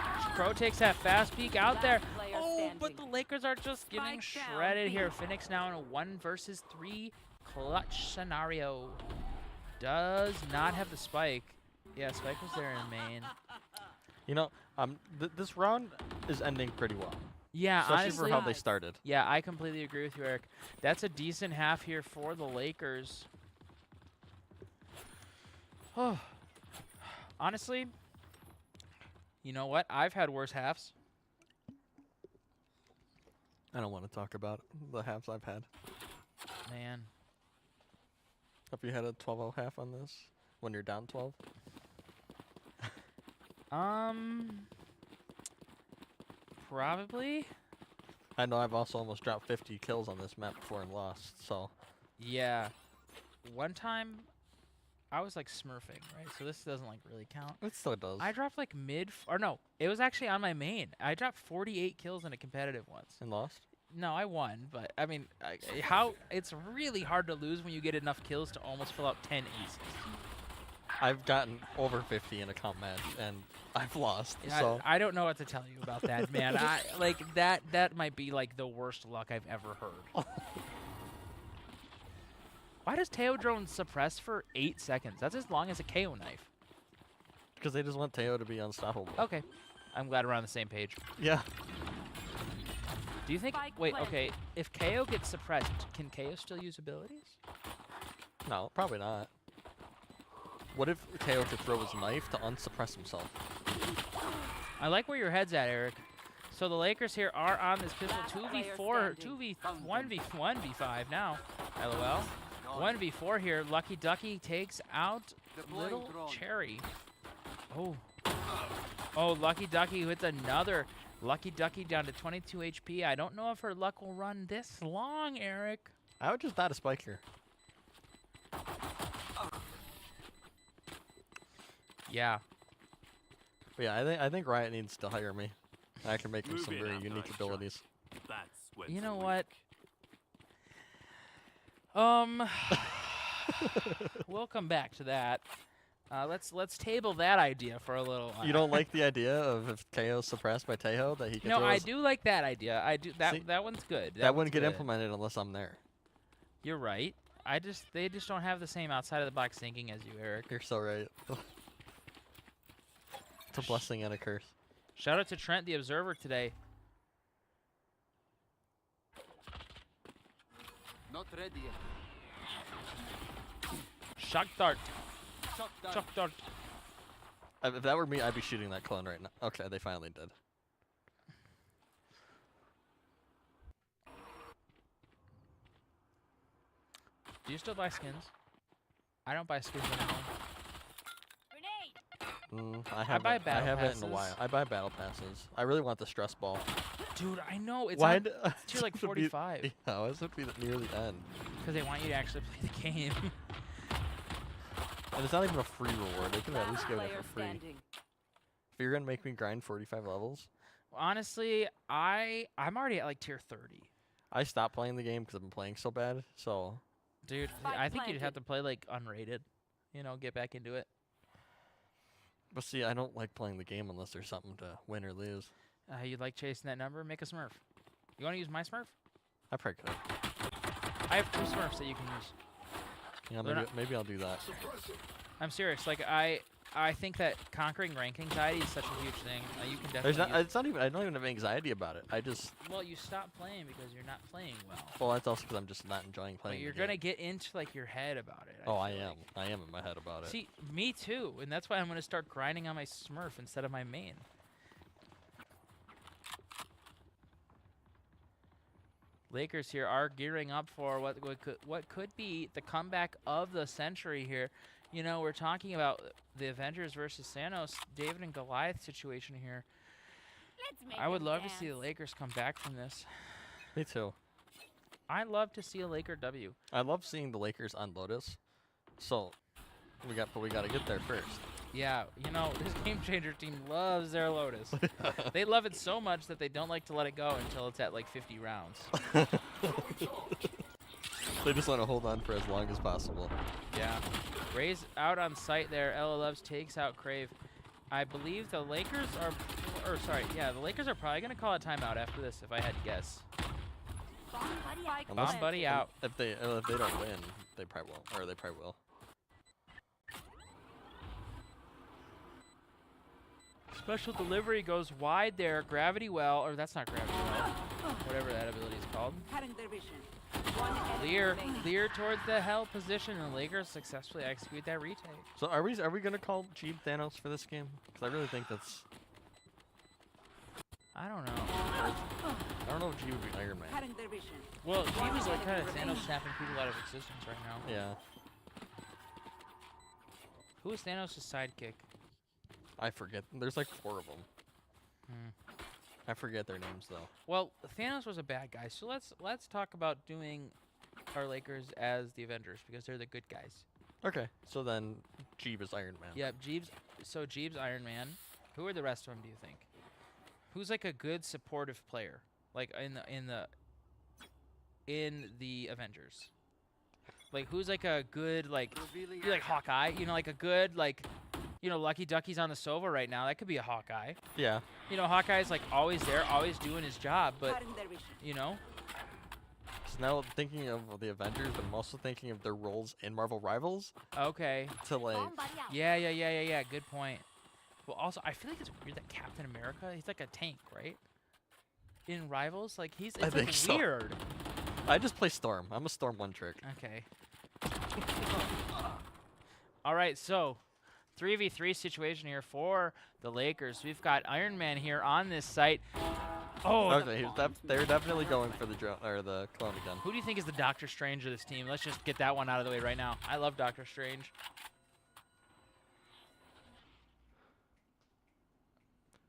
takes that fast peek out there. Oh, but the Lakers are just getting shredded here. Phoenix now in a 1 versus 3 clutch scenario. Does not have the spike. Yeah, spike was there in main. This round is ending pretty well. Yeah, especially honestly, for how they started. Yeah, I completely agree with you, Eric. That's a decent half here for the Lakers. Oh, honestly, you know what? I've had worse halves. I don't want to talk about the halves I've had. Man. Have you had a 12-0 half on this when you're down 12? Probably. I know I've also almost dropped 50 kills on this map before and lost, so. Yeah. One time, I was like smurfing, right? So this doesn't like really count. It still does. I dropped like no, it was actually on my main. I dropped 48 kills in a competitive once. And lost? No, I won, but I mean, it's really hard to lose when you get enough kills to almost fill out 10 aces. I've gotten over 50 in a comp match, and I've lost. Yeah, so I don't know what to tell you about that, man. That might be like the worst luck I've ever heard. Why does Teo drone suppress for 8 seconds? That's as long as a KO knife. Because they just want Teo to be unstoppable. Okay, I'm glad we're on the same page. Yeah. Do you think? Wait, okay. If KO gets suppressed, can KO still use abilities? No, probably not. What if KO could throw his knife to unsuppress himself? I like where your head's at, Eric. So the Lakers here are on this pistol 2v4, 1v5 now. LOL. 1v4 here. Lucky Ducky takes out Little Cherry. Oh. Oh, Lucky Ducky with another. Lucky Ducky down to 22 HP. I don't know if her luck will run this long, Eric. I would just dot a spike here. Yeah. But yeah, I think Riot needs to hire me. I can make him some very unique abilities. You know what? We'll come back to that. Let's table that idea for a little while. You don't like the idea of if KO's suppressed by Tejo that he can No, I do like that idea. I do that one's good. That wouldn't get implemented unless I'm there. You're right. They just don't have the same outside of the box thinking as you, Eric. You're so right. It's a blessing and a curse. Shout out to Trent the Observer today. Not ready yet. Shock dart. Shock dart. If that were me, I'd be shooting that clone right now. Okay, they finally did. Do you still buy skins? I don't buy skins anymore. I buy battle haven't in a passes. while. I buy battle passes. I really want the stress ball. Dude, I know it's Why on tier like 45. Yeah, it's would be near the end. Because they want you to actually play the game. And it's not even a free reward. They can at least give it for free. If you're gonna make me grind 45 levels, Honestly, I'm already at like tier 30. I stopped playing the game because I've been playing so bad. So, Dude, I think you'd have to play like unrated. You know, get back into it. but see, I don't like playing the game unless there's something to win or lose. You like chasing that number? Make a Smurf. You want to use my Smurf? I probably could. I have 2 Smurfs that you can use. Yeah, maybe I'll do that. I'm serious. Like I think that conquering rank anxiety is such a huge thing. You can definitely. It's not even. I don't even have anxiety about it. I just. Well, you stop playing because you're not playing well. Well, that's also because I'm just not enjoying playing. But you're the game. gonna get into like your head about it. Oh, I am. I am in my head about it. See, me too, and that's why I'm gonna start grinding on my Smurf instead of my main. Lakers here are gearing up for what could be the comeback of the century here. You know, we're talking about the Avengers versus Thanos, David and Goliath situation here. I would love to see the Lakers come back from this. Me too. I love to see a Laker W. I love seeing the Lakers on Lotus. So, we got to get there first. Yeah, you know, this Game Changer team loves their Lotus. They love it so much that they don't like to let it go until it's at like 50 rounds. They just want to hold on for as long as possible. Yeah. Ray's out on site there. Ella Loves takes out Crave. I believe the Lakers are, the Lakers are probably going to call a timeout after this, if I had to guess. Bomb buddy out. If they don't win, they probably won't, or they probably will. Special delivery goes wide there. Gravity well, or that's not gravity well. Whatever that ability is called. Clear towards the hell position, and the Lakers successfully execute that retake. So are we gonna call Jeep Thanos for this game? Because I really think that's. I don't know. I don't know if Jeep would be Iron Man. Well, Jeep is like kind of Thanos snapping people out of existence right now. Yeah. Who is Thanos' sidekick? I forget. There's like 4 of them. I forget their names though. Well, Thanos was a bad guy, so let's talk about doing our Lakers as the Avengers because they're the good guys. Okay, so then Jeep is Iron Man. Yep, Jeeb's Iron Man. Who are the rest of them? Do you think? Who's like a good supportive player, like in the Avengers? Like who's like a good like you're like Hawkeye, you know, like a good like. You know, Lucky Ducky's on the Sova right now. That could be a Hawkeye. Yeah. You know, Hawkeye's like always there, always doing his job, but, you know. So now thinking of the Avengers, but I'm also thinking of their roles in Marvel Rivals. Okay. To like. Yeah. Good point. Well, also, I feel like it's weird that Captain America, he's like a tank, right? In Rivals, like it's like think so. weird. I just play Storm. I'm a Storm one trick. Okay. All right, so 3v3 situation here for the Lakers. We've got Iron Man here on this site. Oh, okay, they're definitely going for the clone again. Who do you think is the Doctor Strange of this team? Let's just get that one out of the way right now. I love Doctor Strange.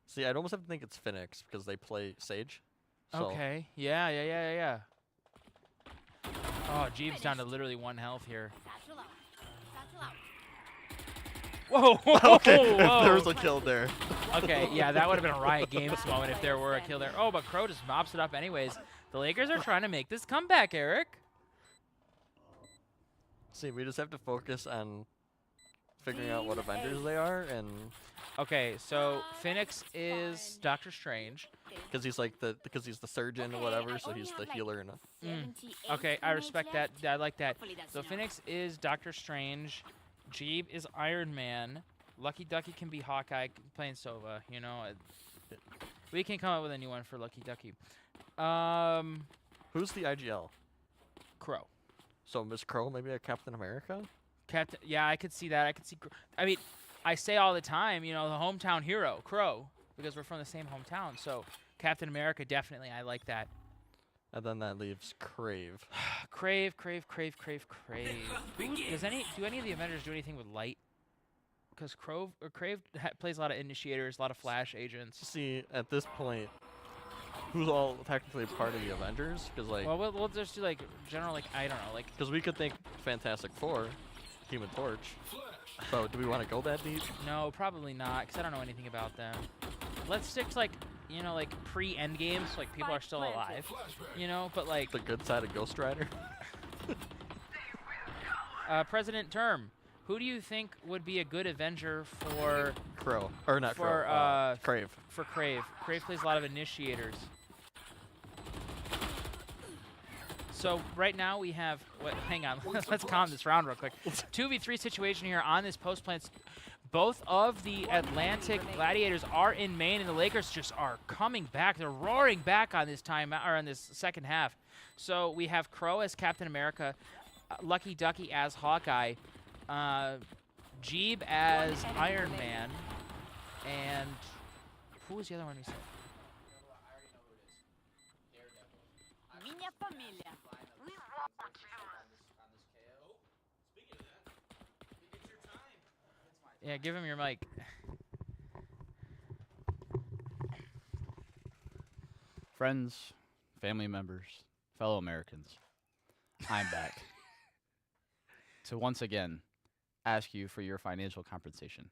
See, I'd almost have to think it's Phoenix because they play Sage. So. Okay. Yeah. Oh, Jeeb's down to literally 1 health here. Whoa! Okay, Whoa. there was a kill there. Okay, yeah, that would have been a Riot Games moment if there were a kill there. Oh, but Crow just mops it up anyways. The Lakers are trying to make this comeback, Eric. See, we just have to focus on figuring out what Avengers they are, and okay, so Phoenix is Doctor Strange. Because he's the surgeon or whatever, so he's the healer and. Okay, I respect that. I like that. So Phoenix is Doctor Strange. Jeeb is Iron Man. Lucky Ducky can be Hawkeye playing Sova. You know, we can come up with a new one for Lucky Ducky. Who's the IGL? Crow. So Miss Crow, maybe a Captain America? Yeah, I could see that. I could see. I mean, I say all the time, you know, the hometown hero, Crow, because we're from the same hometown. So Captain America, definitely, I like that. And then that leaves Crave. Crave. Who, do any of the Avengers do anything with light? Because Crave plays a lot of initiators, a lot of flash agents. See, at this point, who's all technically part of the Avengers? Because like, well, we'll just do like general, like I don't know, like. Because we could think Fantastic Four, Human Torch. So do we want to go that deep? No, probably not, because I don't know anything about them. Let's stick to like, you know, like pre-Endgame, so like people are still alive, you know, but like. The good side of Ghost Rider. President Term, who do you think would be a good Avenger for Crow? Or not for, Crow, Crave. For Crave. Crave plays a lot of initiators. So right now we have, hang on, let's calm this round real quick. 2v3 situation here on this post plant. Both of the Atlantic Gladiators are in main, and the Lakers just are coming back. They're roaring back on this time, or on this second half. So we have Crow as Captain America, Lucky Ducky as Hawkeye, Jeeb as Iron Man, and who was the other one we said? Minha família. Yeah, give him your mic. Friends, family members, fellow Americans, I'm back to once again ask you for your financial compensation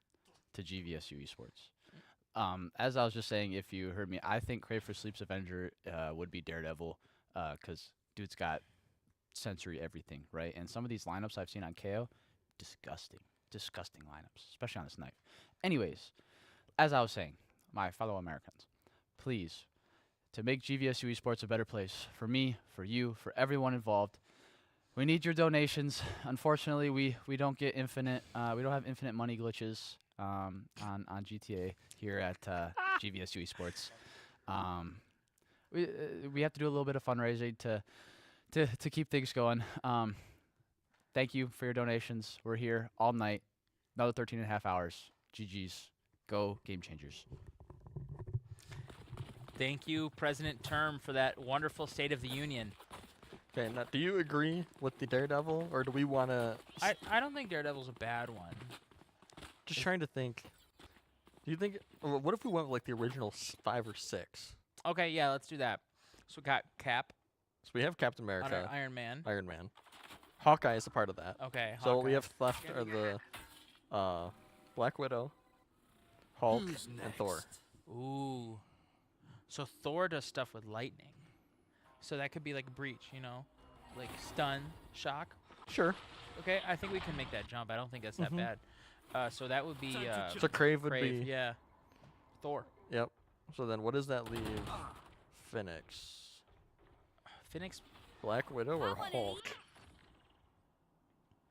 to GVSU Esports. As I was just saying, if you heard me, I think Crave for Sleep's Avenger would be Daredevil, because dude's got sensory everything, right? And some of these lineups I've seen on KO, disgusting lineups, especially on this knife. Anyways, as I was saying, my fellow Americans, please, to make GVSU Esports a better place for me, for you, for everyone involved, we need your donations. Unfortunately, we don't get infinite. We don't have infinite money glitches on GTA here at GVSU Esports. We have to do a little bit of fundraising to keep things going. Thank you for your donations. We're here all night, another 13 and a half hours. GG's. Go Game Changers. Thank you, President Term, for that wonderful State of the Union. Okay, now do you agree with the Daredevil, or do we want to... I don't think Daredevil's a bad one. Just trying to think. Do you think... What if we went with like the original 5 or 6? Okay, yeah, let's do that. So we got Cap. So we have Captain America. Iron Man. Hawkeye is a part of that. Okay, So what we Hawkeye. have left are the Black Widow, Hulk, and Thor. Ooh. So Thor does stuff with lightning. So that could be like Breach, you know? Like stun, shock. Sure. Okay, I think we can make that jump. I don't think that's that bad. So that would be... So Crave would be... Yeah. Thor. Yep. So then what does that leave? Phoenix. Phoenix... Black Widow or Hulk?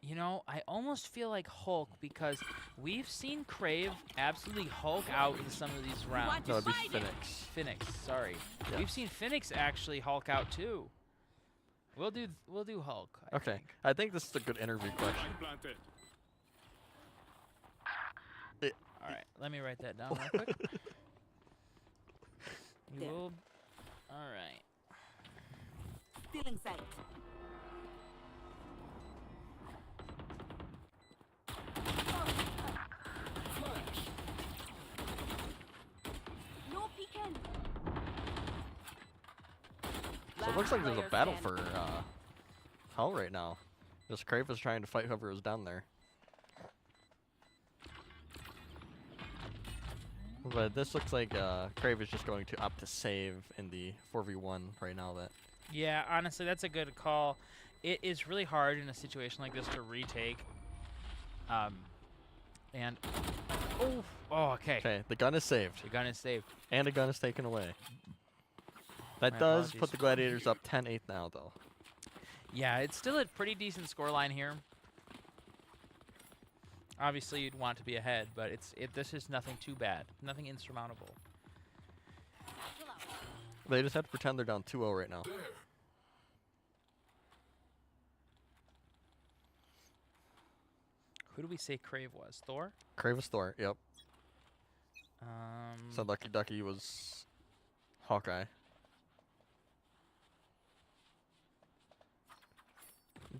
You know, I almost feel like Hulk because we've seen Crave absolutely Hulk out in some of these rounds. No, it'd be Phoenix. Phoenix, sorry. Yeah. We've seen Phoenix actually Hulk out too. We'll do Hulk. Okay. I think this is a good interview question. All right, let me write that down real quick. You will. All right. Stealing sight. No peeking. So it looks like there's a battle for Hell right now. Just Crave is trying to fight whoever is down there. But this looks like Crave is just going to opt to save in the 4v1 right now. That. Yeah, honestly, that's a good call. It is really hard in a situation like this to retake. And okay. Okay, the gun is saved. The gun is saved. And the gun is taken away. That My does apologies. put the Gladiators up 10-8 now, though. Yeah, it's still a pretty decent scoreline here. Obviously, you'd want to be ahead, but this is nothing too bad, nothing insurmountable. They just have to pretend they're down 2-0 right now. Who do we say Crave was? Thor? Crave is Thor, yep. Um, So Lucky Ducky was Hawkeye.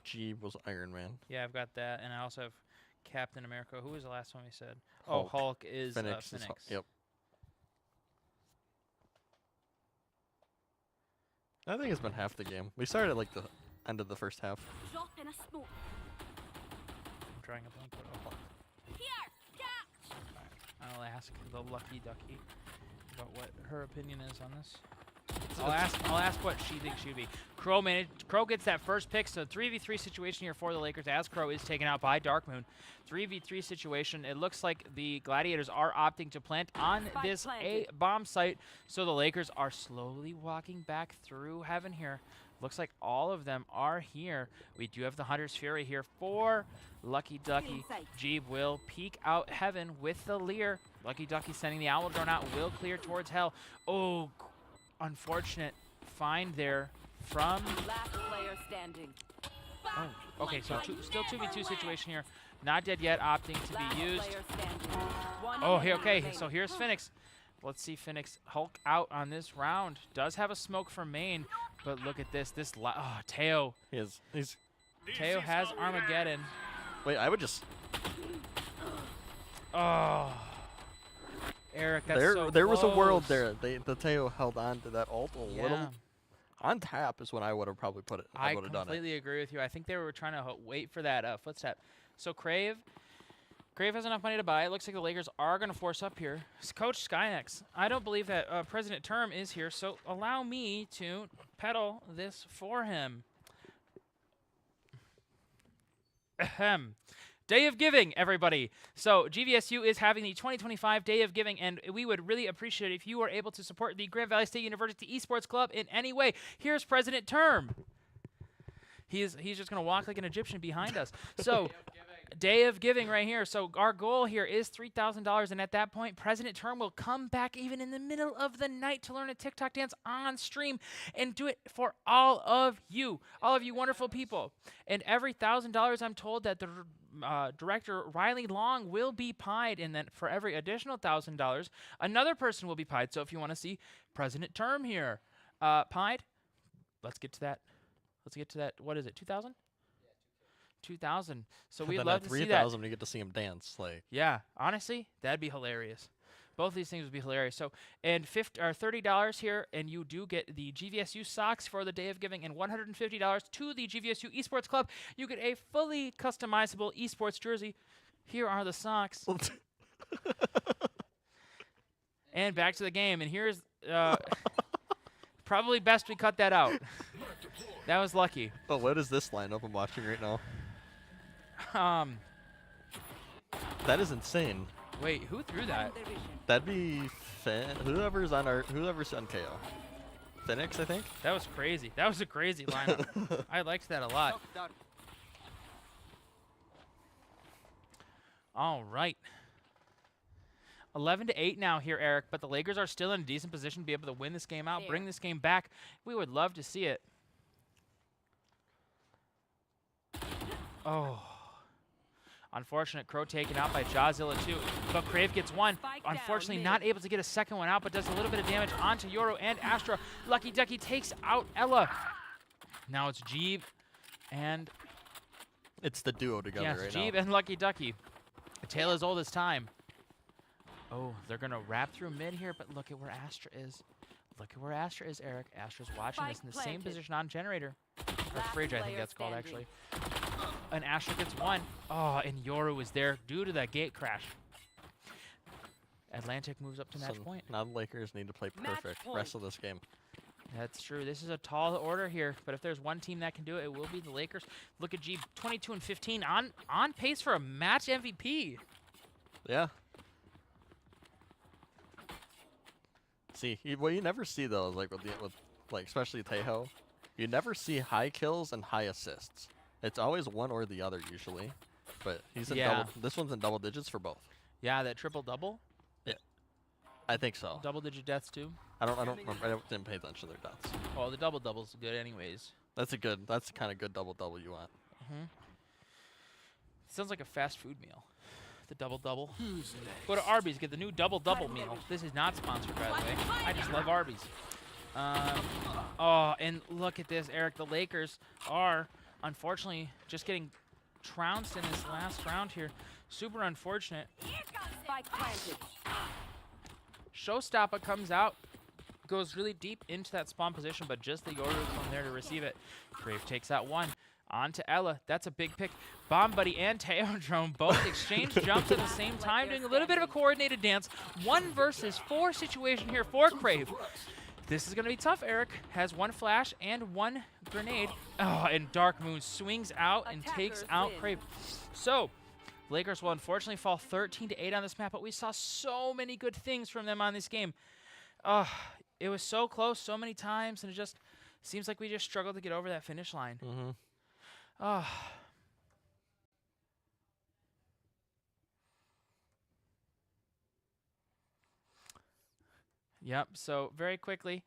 Jeeb was Iron Man. Yeah, I've got that, and I also have Captain America. Who was the last one we said? Hulk. Oh, Hulk is Phoenix. Phoenix. Yep. I think it's been half the game. We started at like the end of the first half. Drop in a smoke. I'm drawing a blank. Oh, Here, catch. I'll ask the Lucky Ducky about what her opinion is on this. I'll ask what she thinks she'd be. Crow gets that first pick, so 3v3 situation here for the Lakers as Crow is taken out by Darkmoon. 3v3 situation. It looks like the Gladiators are opting to plant on this A bomb site, so the Lakers are slowly walking back through heaven here. Looks like all of them are here. We do have the Hunter's Fury here for Lucky Ducky. Jeeb will peek out heaven with the Lear. Lucky Ducky sending the Owl Drone out, will clear towards hell. Oh, unfortunate find there from... Last player standing. Oh, okay, so still 2v2 situation here. Not dead yet, opting to be used. Oh, here, okay, so here's Phoenix. Let's see Phoenix Hulk out on this round. Does have a smoke from main, but look at this. Teo. Teo has Armageddon. Wait, I would just... Oh. Eric, that's so there was a world close. there. The Teo held on to that ult a little. On tap is when I would have probably put it. I would have done it. I completely agree with you. I think they were trying to wait for that footstep. So Crave has enough money to buy. It looks like the Lakers are going to force up here. Coach Skynex, I don't believe that President Term is here, so allow me to peddle this for him. Ahem. Day of Giving, everybody. So GVSU is having the 2025 Day of Giving, and we would really appreciate it if you are able to support the Grand Valley State University Esports Club in any way. Here's President Term. He's just going to walk like an Egyptian behind us. So Day of Giving right here. So our goal here is $3,000, and at that point, President Term will come back even in the middle of the night to learn a TikTok dance on stream and do it for all of you wonderful people. And every $1,000, I'm told that the director Riley Long will be pied, and then for every additional $1,000, another person will be pied. So if you want to see President Term here pied, let's get to that. What is it? 2,000? 2,000. So we'd love to see that. 3,000, we get to see him dance. Like, yeah, honestly, that'd be hilarious. Both these things would be hilarious. So, and $30 here, and you do get the GVSU socks for the Day of Giving, and $150 to the GVSU Esports Club. You get a fully customizable esports jersey. Here are the socks. And back to the game. And here's probably best we cut that out. That was lucky. Oh, what is this lineup I'm watching right now? That is insane. Wait, who threw that? That'd be whoever's on KO. Phoenix, I think. That was crazy. That was a crazy lineup. I liked that a lot. All right. 11-8 now here, Eric, but the Lakers are still in a decent position to be able to win this game out, bring this game back. We would love to see it. Oh. Unfortunate Crow taken out by Jawzilla too, but Crave gets one. Unfortunately not able to get a second one out, but does a little bit of damage onto Yoro and Astra. Lucky Ducky takes out Ella. Now it's Jeeb and... It's the duo together right now. Yes, Jeeb and Lucky Ducky. A tale as old as time. Oh, they're going to wrap through mid here, but look at where Astra is. Look at where Astra is, Eric. Astra's watching this in the same position on Generator. Or Fridge, I think that's called, actually. And Astra gets one. Oh, and Yoru is there due to that gate crash. Atlantic moves up to match point. Now the Lakers need to play perfect rest of this game. That's true. This is a tall order here, but if there's one team that can do it, it will be the Lakers. Look at G, 22-15, on pace for a match MVP. Yeah. See, what you never see though is like with especially Tejo, you never see high kills and high assists. It's always one or the other usually, but he's in double. This one's in double digits for both. Yeah, that triple double. Yeah, I think so. Double digit deaths too. I don't remember. I didn't pay attention to their deaths. Oh, the double double's good anyways. That's the kind of good double double you want. Sounds like a fast food meal. The double double. Go to Arby's, get the new double double meal. This is not sponsored, by the way. I just love Arby's. Oh, and look at this, Eric. The Lakers are unfortunately, just getting trounced in this last round here. Super unfortunate. Spike planted. Showstopper comes out, goes really deep into that spawn position, but just the Yoru is from there to receive it. Crave takes that one. On to Ella. That's a big pick. Bomb Buddy and Teodrome both exchange jumps at the same time, doing a little bit of a coordinated dance. 1 versus 4 situation here for Crave. This is going to be tough. Eric has 1 flash and 1 grenade. Oh, and Dark Moon swings out and takes out Crave. So, Lakers will unfortunately fall 13-8 on this map, but we saw so many good things from them on this game. It was so close so many times, and it just seems like we just struggled to get over that finish line. Yep, so very quickly,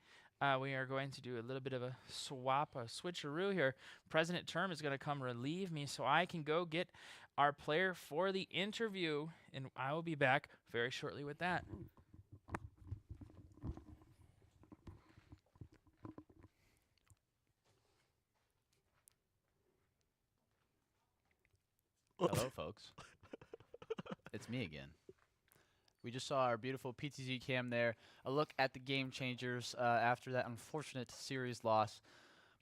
we are going to do a little bit of a swap, a switcheroo here. President Term is going to come relieve me so I can go get our player for the interview, and I will be back very shortly with that. Hello, folks. It's me again. We just saw our beautiful PTZ cam there. A look at the game changers after that unfortunate series loss.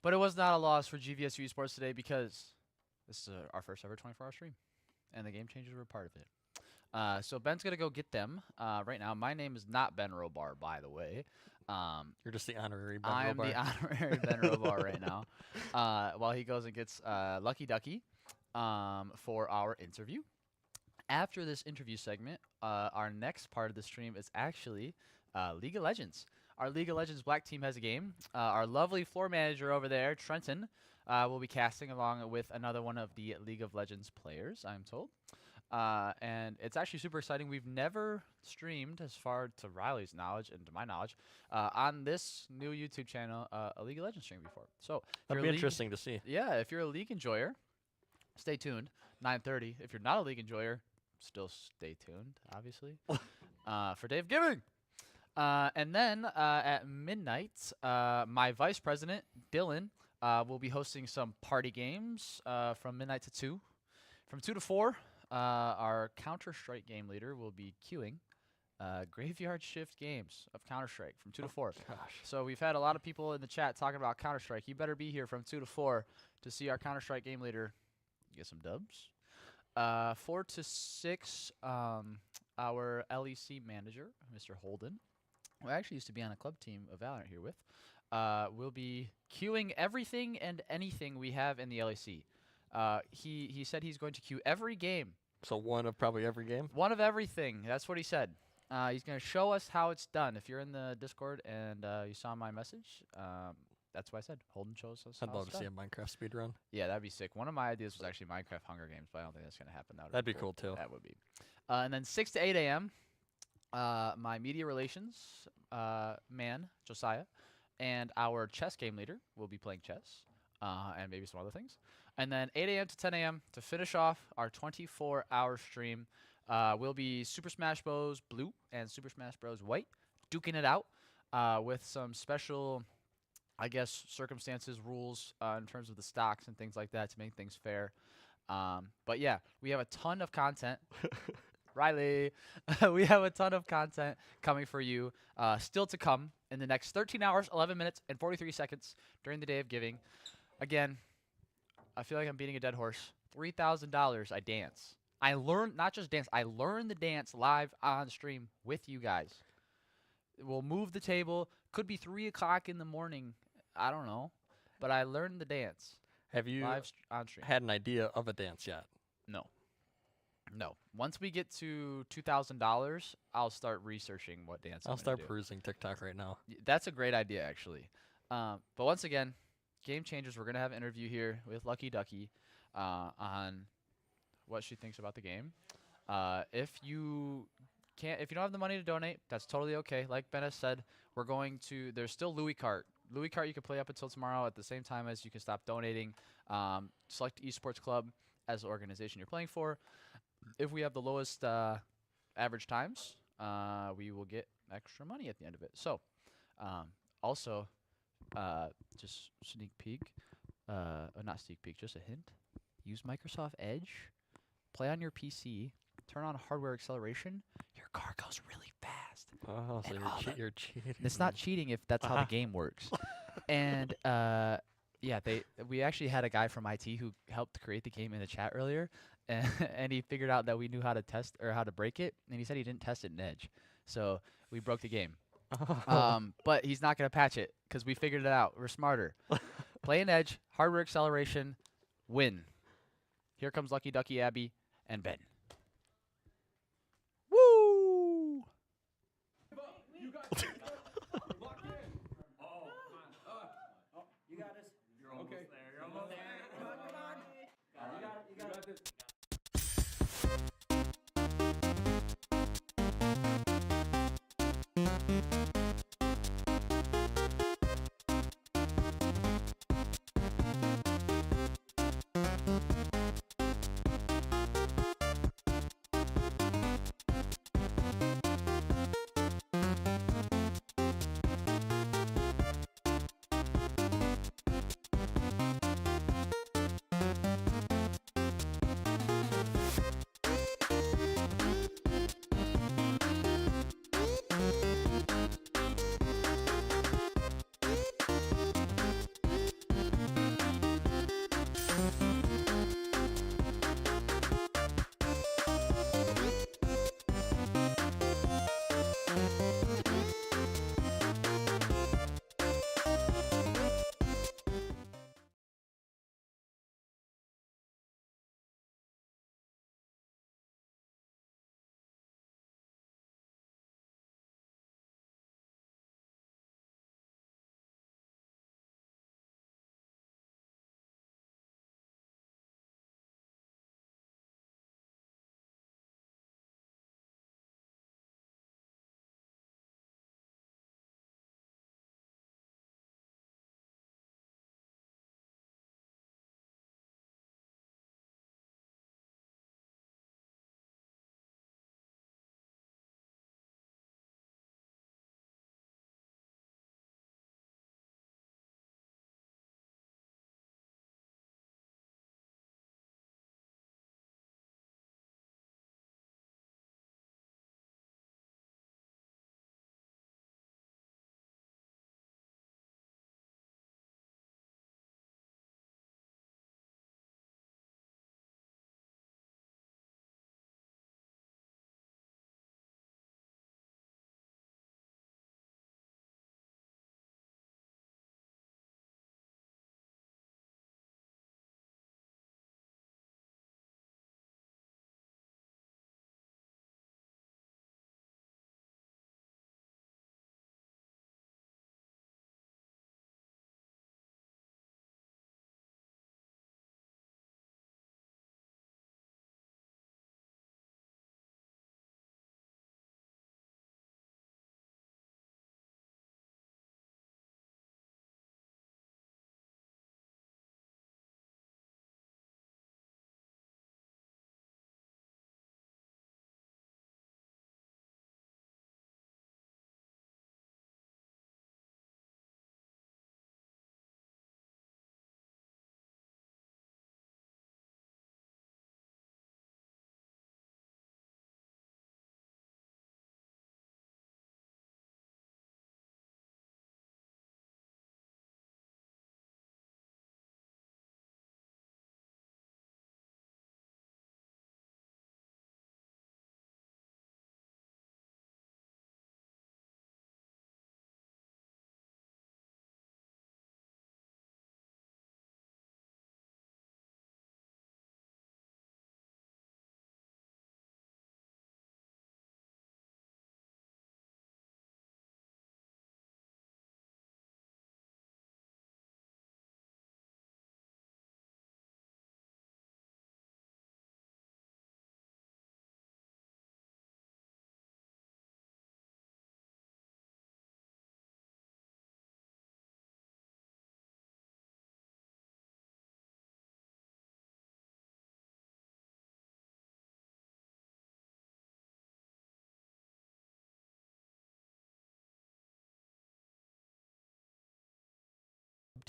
But it was not a loss for GVSU Esports today because this is our first ever 24-hour stream. And the game changers were part of it. So Ben's going to go get them right now. My name is not Ben Robar, by the way. You're just the honorary Ben Robar. I am the honorary Ben Robar right now. While he goes and gets Lucky Ducky for our interview. After this interview segment, our next part of the stream is actually League of Legends. Our League of Legends Black team has a game. Our lovely floor manager over there, Trenton, will be casting along with another one of the League of Legends players, I'm told. And it's actually super exciting. We've never streamed, as far to Riley's knowledge and to my knowledge, on this new YouTube channel, a League of Legends stream before. So that'd be interesting to see. Yeah, if you're a League enjoyer, stay tuned. 9:30. If you're not a League enjoyer, still stay tuned, obviously, for Dave Giving. And then at midnight, my vice president, Dylan, will be hosting some party games from midnight to 2. From 2 to 4, our Counter-Strike game leader will be queuing graveyard shift games of Counter-Strike from 2 to 4. Gosh. So we've had a lot of people in the chat talking about Counter-Strike. You better be here from 2 to 4 to see our Counter-Strike game leader get some dubs. 4 to 6, our LEC manager, Mr. Holden, who actually used to be on a club team of Valorant here with, will be queuing everything and anything we have in the LEC. He said he's going to queue every game. So one of probably every game? One of everything. That's what he said. He's going to show us how it's done. If you're in the Discord and you saw my message, that's what I said. Holden shows us I'd how love it's to see a done. Minecraft speedrun. Yeah, that'd be sick. One of my ideas was actually Minecraft Hunger Games, but I don't think that's going to happen. That'd be cool, too. That would be. And then 6 to 8 a.m., my media relations man, Josiah, and our chess game leader will be playing chess and maybe some other things. And then 8 a.m. to 10 a.m. to finish off our 24-hour stream will be Super Smash Bros. Blue and Super Smash Bros. White duking it out with some special, I guess, circumstances, rules in terms of the stocks and things like that to make things fair. But yeah, we have a ton of content. Riley, we have a ton of content coming for you still to come in the next 13 hours, 11 minutes, and 43 seconds during the day of giving. Again, I feel like I'm beating a dead horse. $3,000 I dance. I learned, not just dance, I learned the dance live on stream with you guys. We'll move the table. Could be 3 o'clock in the morning. I don't know. But I learned the dance. Have you live on stream. Had an idea of a dance yet? No. No. Once we get to $2,000, I'll start researching what dance I'll I'm start gonna do. perusing TikTok right now. That's a great idea, actually. But once again, Game Changers, we're going to have an interview here with Lucky Ducky on what she thinks about the game. If you don't have the money to donate, that's totally okay. Like Ben has said, we're going to, there's still Louie Kart. Louie Kart you can play up until tomorrow at the same time as you can stop donating. Select Esports Club as the organization you're playing for. If we have the lowest average times, we will get extra money at the end of it. So, also, just sneak peek, not sneak peek, just a hint. Use Microsoft Edge, play on your PC, turn on hardware acceleration. Your car goes really fast. Oh, so you're cheating. It's not cheating if that's how the game works. And yeah, we actually had a guy from IT who helped create the game in the chat earlier, and he figured out that we knew how to test or how to break it, and he said he didn't test it in Edge, so we broke the game. But he's not gonna patch it because we figured it out. We're smarter. Play in Edge, hardware acceleration, win. Here comes Lucky Ducky, Abby, and Ben. Woo! You got this. Lock in. Oh, come on. Oh, you got this. You're almost there. You're almost there. Come on, come on. You got it. You got this.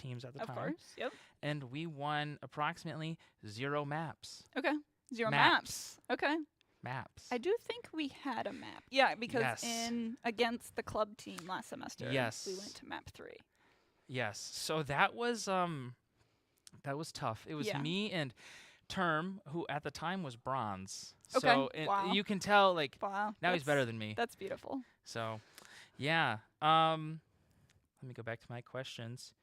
teams at the Of time. course, yep. And we won approximately 0 maps. Okay. 0 maps. Okay. Maps. I do think we had a map. Yeah, because Yes. against the club team last semester, Yes. we went to map 3. Yes. So that was tough. It was Yeah. me and Term, who at the time was bronze. Okay. So Wow. you can tell, like, Wow. now he's better than me. That's beautiful. So, yeah. Let me go back to my questions.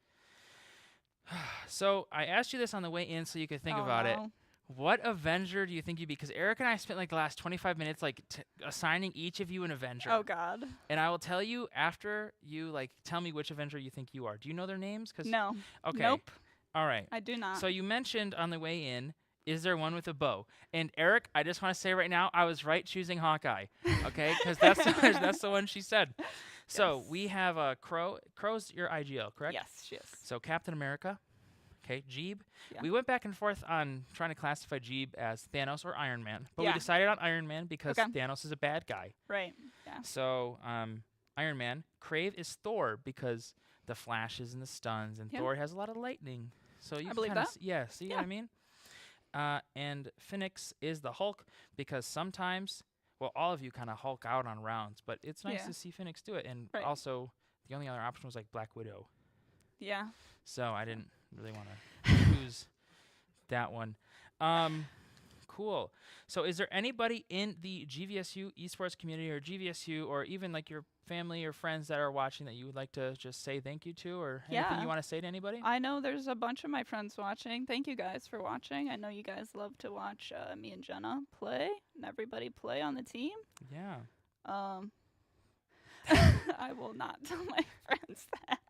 So I asked you this on the way in so you could think about it. What Avenger do you think you'd be? Because Eric and I spent like the last 25 minutes like assigning each of you an Avenger. Oh, God. And I will tell you after you like tell me which Avenger you think you are. Do you know their names? No. Okay. Nope. All right. I do not. So you mentioned on the way in, is there one with a bow? And Eric, I just want to say right now, I was right choosing Hawkeye. Okay, because that's the one she said. So we have Crow. Crow's your IGL, correct? Yes, she is. So Captain America. Okay, Jeeb. Yeah. We went back and forth on trying to classify Jeeb as Thanos or Iron Man, but Yeah. we decided on Iron Man because Okay. Thanos is a bad guy. Right. Yeah. So Iron Man. Crave is Thor because the flashes and the stuns, and Yeah. Thor has a lot of lightning. So you I believe kinda that. yeah, see what I mean? And Phoenix is the Hulk because sometimes, well, all of you kind of Hulk out on rounds, but it's nice Yeah. to see Phoenix do it. And Right. also, the only other option was like Black Widow. Yeah. So I didn't really want to choose that one. Cool. So is there anybody in the GVSU esports community or GVSU or even like your family or friends that are watching that you would like to just say thank you to or anything you want to say to anybody? I know there's a bunch of my friends watching. Thank you guys for watching. I know you guys love to watch me and Jenna play and everybody play on the team. Yeah. I will not tell my friends that.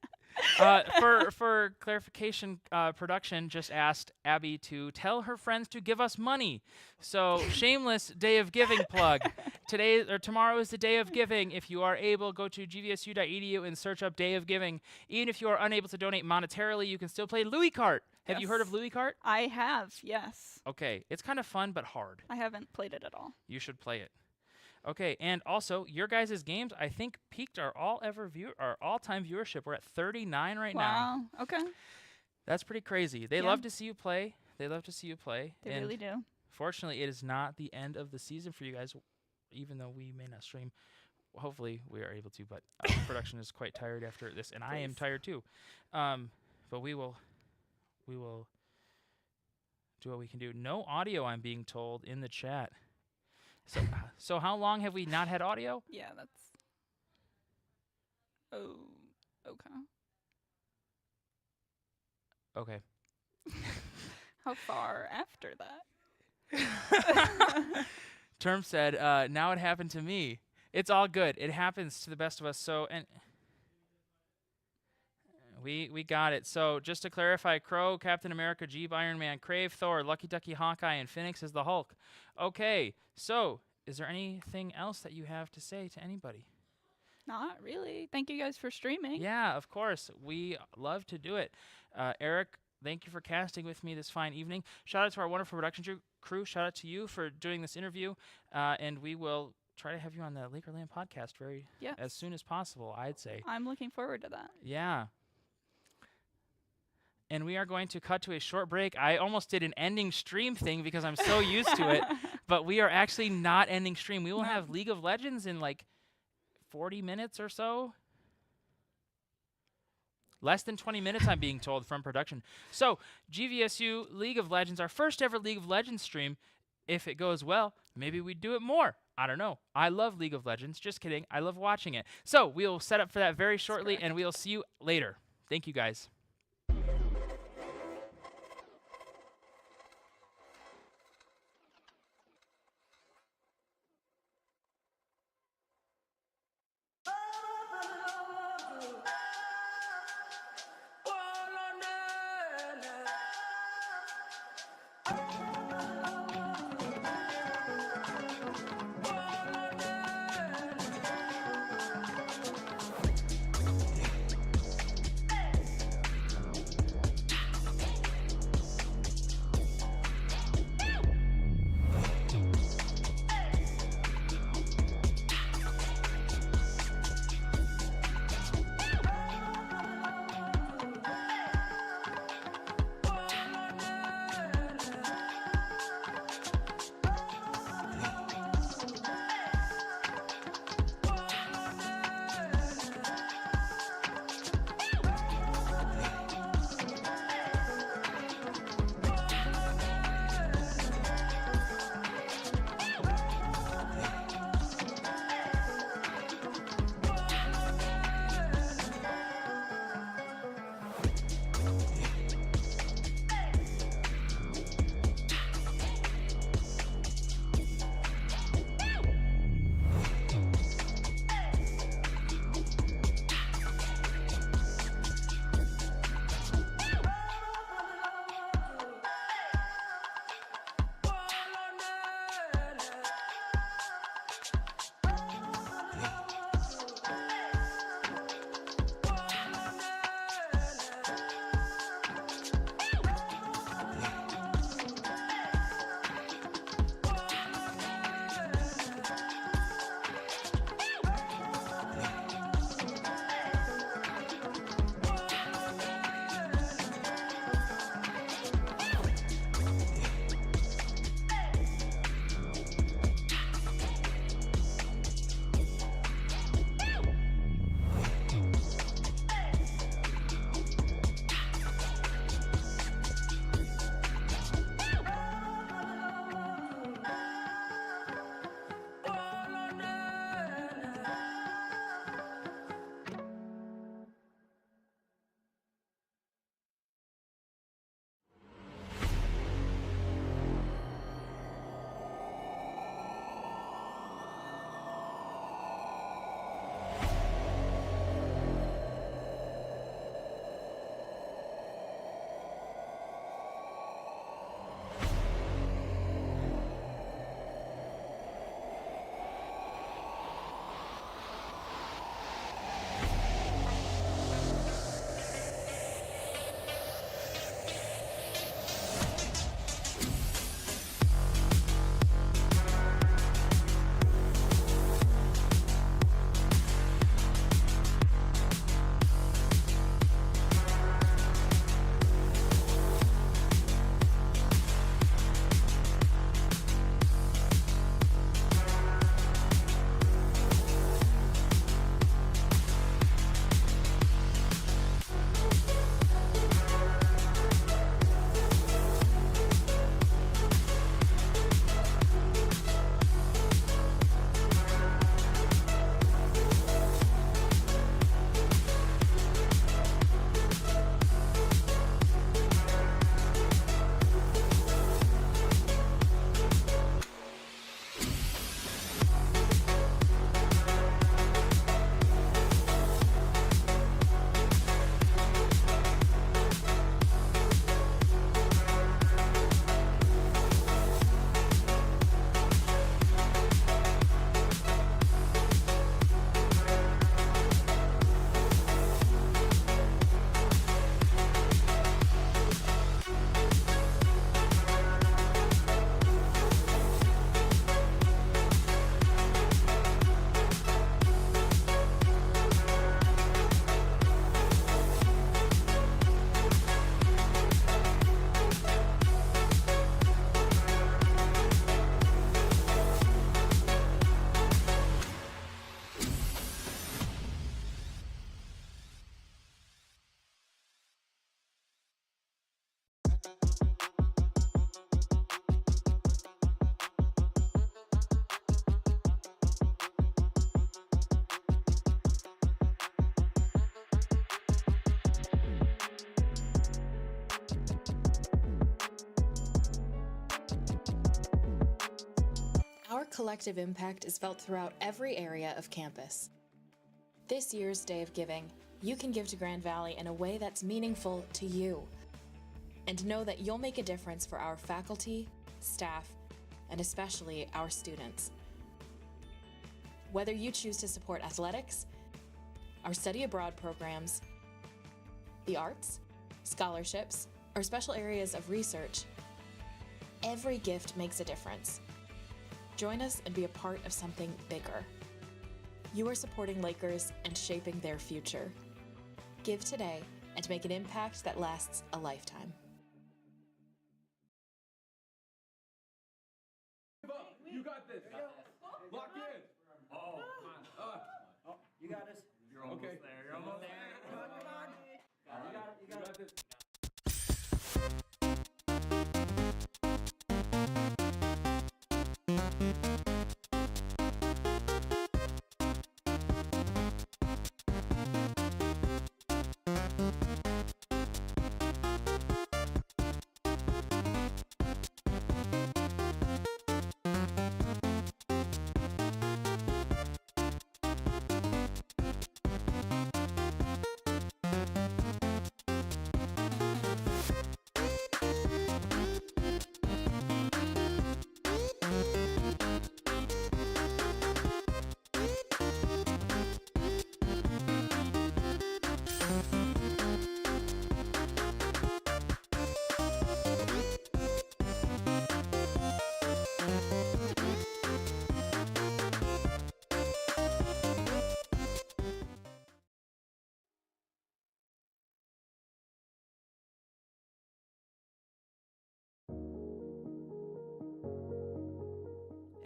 For clarification, production just asked Abby to tell her friends to give us money. So shameless day of giving plug. Today or tomorrow is the day of giving. If you are able, go to gvsu.edu and search up Day of Giving. Even if you are unable to donate monetarily, you can still play Louie Kart. Have you heard of Louie Kart? I have, yes. Okay, it's kind of fun but hard. I haven't played it at all. You should play it. Okay, and also your guys' games I think peaked our all-time viewership. We're at 39 right now. Wow. Okay. That's pretty crazy. They love to see you play. They They really do. Fortunately, it is not the end of the season for you guys, even though we may not stream. Hopefully, we are able to, but production is quite tired after this, and I am tired too. But we will do what we can do. No audio, I'm being told, in the chat. So how long have we not had audio? Yeah, that's... Oh, okay. Okay. How far after that? Term said, now it happened to me. It's all good. It happens to the best of us. So, and we got it. So just to clarify, Crow, Captain America, Jeep, Iron Man, Crave, Thor, Lucky Ducky, Hawkeye, and Phoenix is the Hulk. Okay, so is there anything else that you have to say to anybody? Not really. Thank you guys for streaming. Yeah, of course. We love to do it. Eric, thank you for casting with me this fine evening. Shout out to our wonderful production crew. Shout out to you for doing this interview. And we will try to have you on the Lakerland podcast as soon as possible, I'd say. I'm looking forward to that. Yeah. And we are going to cut to a short break. I almost did an ending stream thing because I'm so used to it, but we are actually not ending stream. We will have League of Legends in like 40 minutes or so. Less than 20 minutes, I'm being told from production. So, GVSU League of Legends, our first ever League of Legends stream. If it goes well, maybe we'd do it more. I don't know. I love League of Legends. Just kidding. I love watching it. So, we'll set up for that very shortly, and we'll see you later. Thank you, guys. Our collective impact is felt throughout every area of campus. This year's Day of Giving, you can give to Grand Valley in a way that's meaningful to you. And know that you'll make a difference for our faculty, staff, and especially our students. Whether you choose to support athletics, our study abroad programs, the arts, scholarships, or special areas of research, every gift makes a difference. Join us and be a part of something bigger. You are supporting Lakers and shaping their future. Give today and make an impact that lasts a lifetime. You got this. Lock in. Oh, come on. Oh, you got this. You're almost there. You're almost there. Come on. You got it. You got this.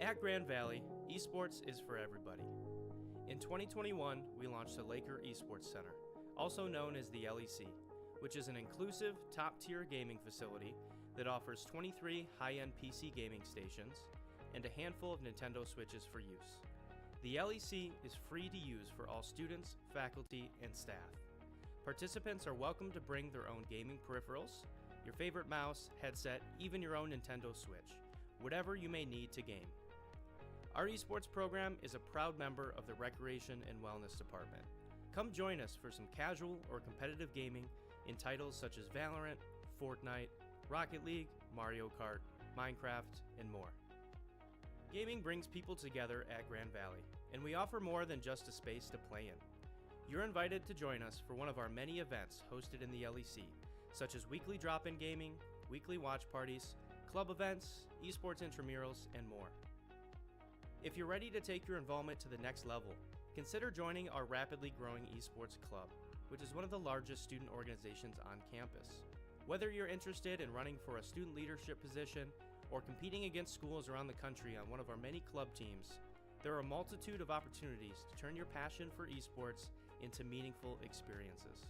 At Grand Valley, esports is for everybody. In 2021, we launched the Laker Esports Center, also known as the LEC, which is an inclusive, top-tier gaming facility that offers 23 high-end PC gaming stations and a handful of Nintendo Switches for use. The LEC is free to use for all students, faculty, and staff. Participants are welcome to bring their own gaming peripherals, your favorite mouse, headset, even your own Nintendo Switch, whatever you may need to game. Our esports program is a proud member of the Recreation and Wellness Department. Come join us for some casual or competitive gaming in titles such as Valorant, Fortnite, Rocket League, Mario Kart, Minecraft, and more. Gaming brings people together at Grand Valley, and we offer more than just a space to play in. You're invited to join us for one of our many events hosted in the LEC, such as weekly drop-in gaming, weekly watch parties, club events, esports intramurals, and more. If you're ready to take your involvement to the next level, consider joining our rapidly growing esports club, which is one of the largest student organizations on campus. Whether you're interested in running for a student leadership position or competing against schools around the country on one of our many club teams, there are a multitude of opportunities to turn your passion for esports into meaningful experiences.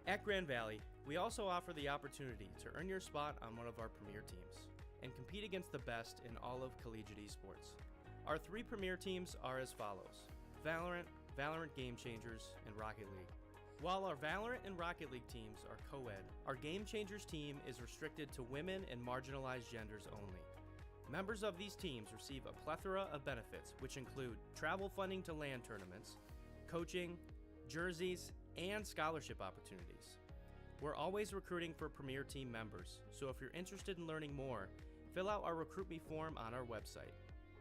At Grand Valley, we also offer the opportunity to earn your spot on one of our premier teams and compete against the best in all of collegiate esports. Our 3 premier teams are as follows: Valorant, Valorant Game Changers, and Rocket League. While our Valorant and Rocket League teams are co-ed, our Game Changers team is restricted to women and marginalized genders only. Members of these teams receive a plethora of benefits, which include travel funding to LAN tournaments, coaching, jerseys, and scholarship opportunities. We're always recruiting for premier team members, so if you're interested in learning more, fill out our Recruit Me form on our website.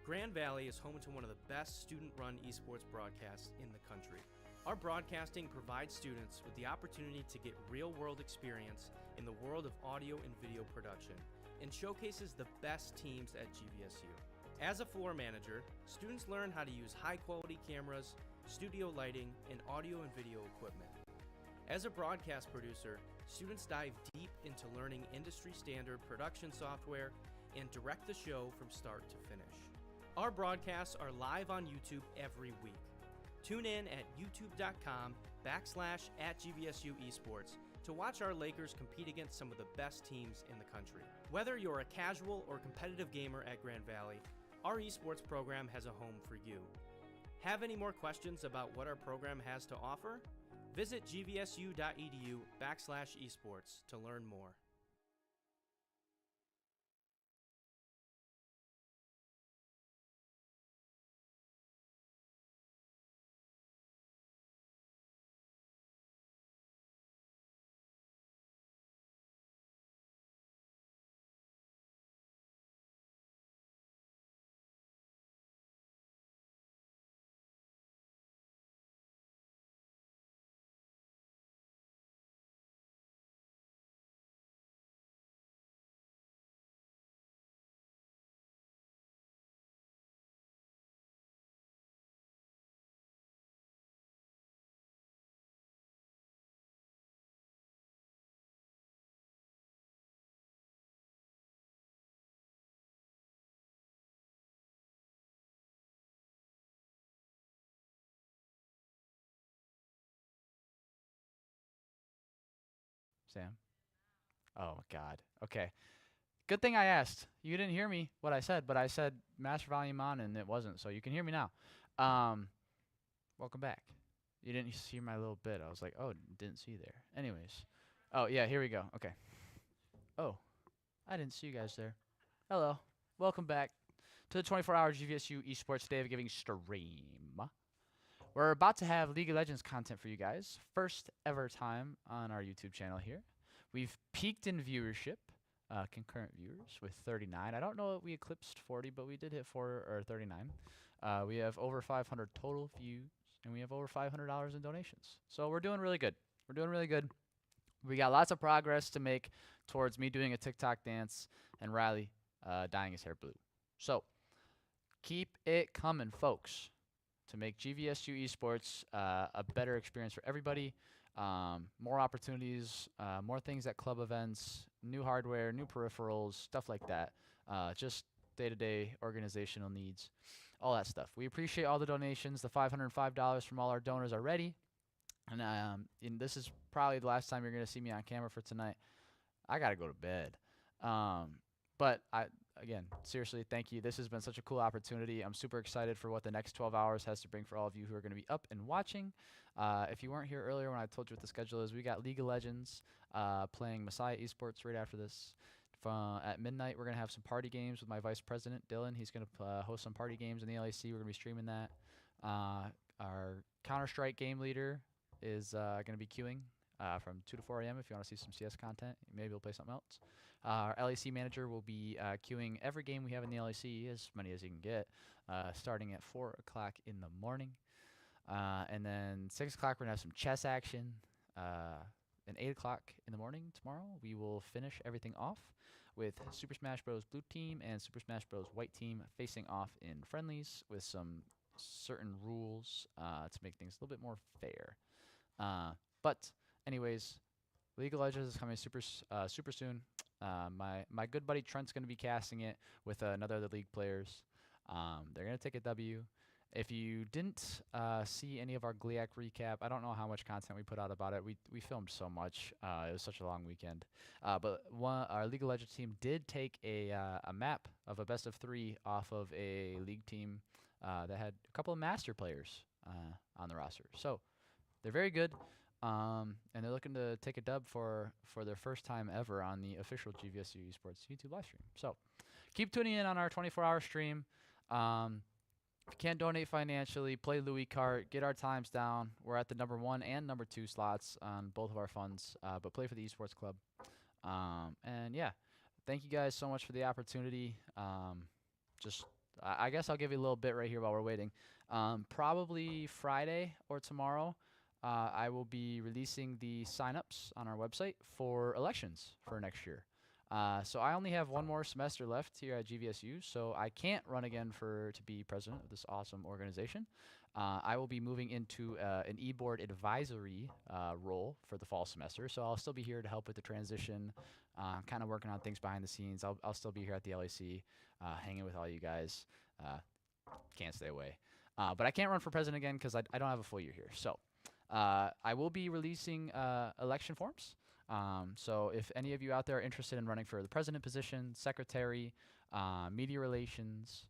Grand Valley is home to one of the best student-run esports broadcasts in the country. Our broadcasting provides students with the opportunity to get real-world experience in the world of audio and video production and showcases the best teams at GVSU. As a floor manager, students learn how to use high-quality cameras, studio lighting, and audio and video equipment. As a broadcast producer, students dive deep into learning industry-standard production software and direct the show from start to finish. Our broadcasts are live on YouTube every week. Tune in at youtube.com/@GVSU Esports to watch our Lakers compete against some of the best teams in the country. Whether you're a casual or competitive gamer at Grand Valley, our esports program has a home for you. Have any more questions about what our program has to offer? Visit gvsu.edu/esports to learn more. Sam? Oh my God. Okay. Good thing I asked. You didn't hear me what I said, but I said master volume on and it wasn't, so you can hear me now. Welcome back. You didn't see my little bit. I was like, oh, didn't see there. Anyways. Oh, yeah, here we go. Okay. Oh, I didn't see you guys there. Hello. Welcome back to the 24-hour GVSU Esports Day of Giving stream. We're about to have League of Legends content for you guys. First ever time on our YouTube channel here. We've peaked in viewership, concurrent viewers with 39. I don't know if we eclipsed 40, but we did hit 39. We have over 500 total views, and we have over $500 in donations. So we're doing really good. We're doing really good. We got lots of progress to make towards me doing a TikTok dance and Riley dyeing his hair blue. So keep it coming, folks, to make GVSU Esports a better experience for everybody. More opportunities, more things at club events, new hardware, new peripherals, stuff like that. Just day-to-day organizational needs, all that stuff. We appreciate all the donations. The $505 from all our donors already. And this is probably the last time you're going to see me on camera for tonight. I got to go to bed. But again, seriously, thank you. This has been such a cool opportunity. I'm super excited for what the next 12 hours has to bring for all of you who are going to be up and watching. If you weren't here earlier when I told you what the schedule is, we got League of Legends playing Messiah Esports right after this. At midnight, we're going to have some party games with my vice president, Dylan. He's going to host some party games in the LAC. We're going to be streaming that. Our Counter-Strike game leader is going to be queuing from 2 to 4 a.m. if you want to see some CS content. Maybe we'll play something else. Our LAC manager will be queuing every game we have in the LAC, as many as he can get, starting at 4 o'clock in the morning. And then 6 o'clock, we're going to have some chess action. And 8 o'clock in the morning tomorrow, we will finish everything off with Super Smash Bros. Blue Team and Super Smash Bros. White Team facing off in friendlies with some certain rules to make things a little bit more fair. But anyways, League of Legends is coming super soon. My good buddy Trent's going to be casting it with another of the league players. They're going to take a W. If you didn't see any of our GLIAC recap, I don't know how much content we put out about it. We filmed so much. It was such a long weekend. But our League of Legends team did take a map of a best of 3 off of a league team that had a couple of master players on the roster. So they're very good. And they're looking to take a dub for their first time ever on the official GVSU Esports YouTube live stream. So keep tuning in on our 24-hour stream. If you can't donate financially, play Louie Kart, get our times down. We're at the number 1 and number 2 slots on both of our funds, but play for the Esports Club. And yeah, thank you guys so much for the opportunity. I guess I'll give you a little bit right here while we're waiting. Probably Friday or tomorrow, I will be releasing the signups on our website for elections for next year. So I only have one more semester left here at GVSU, so I can't run again to be president of this awesome organization. I will be moving into an e-board advisory role for the fall semester, so I'll still be here to help with the transition, kind of working on things behind the scenes. I'll still be here at the LAC, hanging with all you guys. Can't stay away. But I can't run for president again because I don't have a full year here. So I will be releasing election forms. So if any of you out there are interested in running for the president position, secretary, media relations,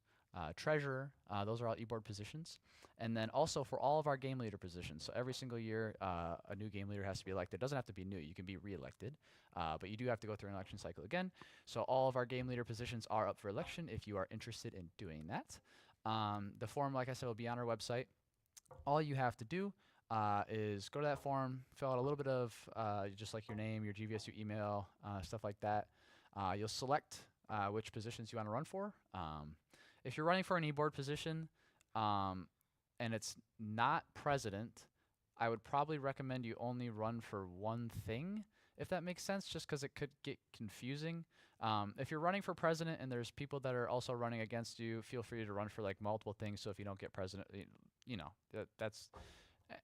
treasurer, those are all e-board positions. And then also for all of our game leader positions. So every single year, a new game leader has to be elected. It doesn't have to be new. You can be re-elected. But you do have to go through an election cycle again. So all of our game leader positions are up for election if you are interested in doing that. The form, like I said, will be on our website. All you have to do is go to that form, fill out a little bit of just like your name, your GVSU email, stuff like that. You'll select which positions you want to run for. If you're running for an e-board position and it's not president, I would probably recommend you only run for one thing, if that makes sense, just because it could get confusing. If you're running for president and there's people that are also running against you, feel free to run for like multiple things. So if you don't get president, that's...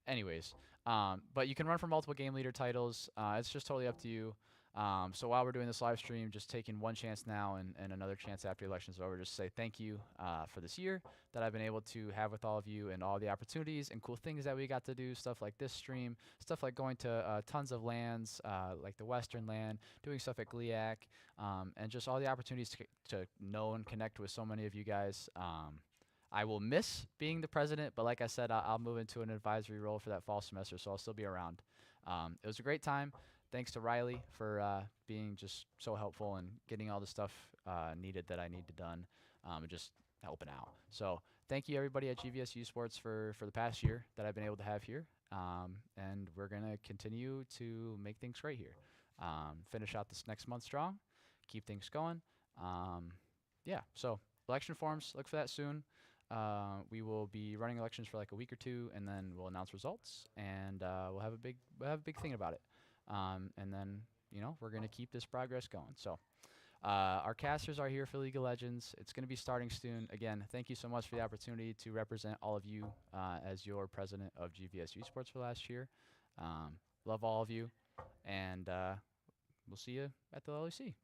Anyways, but you can run for multiple game leader titles. It's just totally up to you. So while we're doing this live stream, just taking one chance now and another chance after the elections are over, just say thank you for this year that I've been able to have with all of you and all the opportunities and cool things that we got to do, stuff like this stream, stuff like going to tons of lands, like the Western land, doing stuff at GLIAC, and just all the opportunities to know and connect with so many of you guys. I will miss being the president, but like I said, I'll move into an advisory role for that fall semester, so I'll still be around. It was a great time. Thanks to Riley for being just so helpful and getting all the stuff needed that I needed done and just helping out. So thank you everybody at GVSU Sports for the past year that I've been able to have here. And we're going to continue to make things great here. Finish out this next month strong, keep things going. Yeah, so election forms, look for that soon. We will be running elections for like a week or two, and then we'll announce results, and we'll have a big thing about it. And then, you know, we're going to keep this progress going. So our casters are here for League of Legends. It's going to be starting soon. Again, thank you so much for the opportunity to represent all of you as your president of GVSU Sports for last year. Love all of you, and we'll see you at the LEC.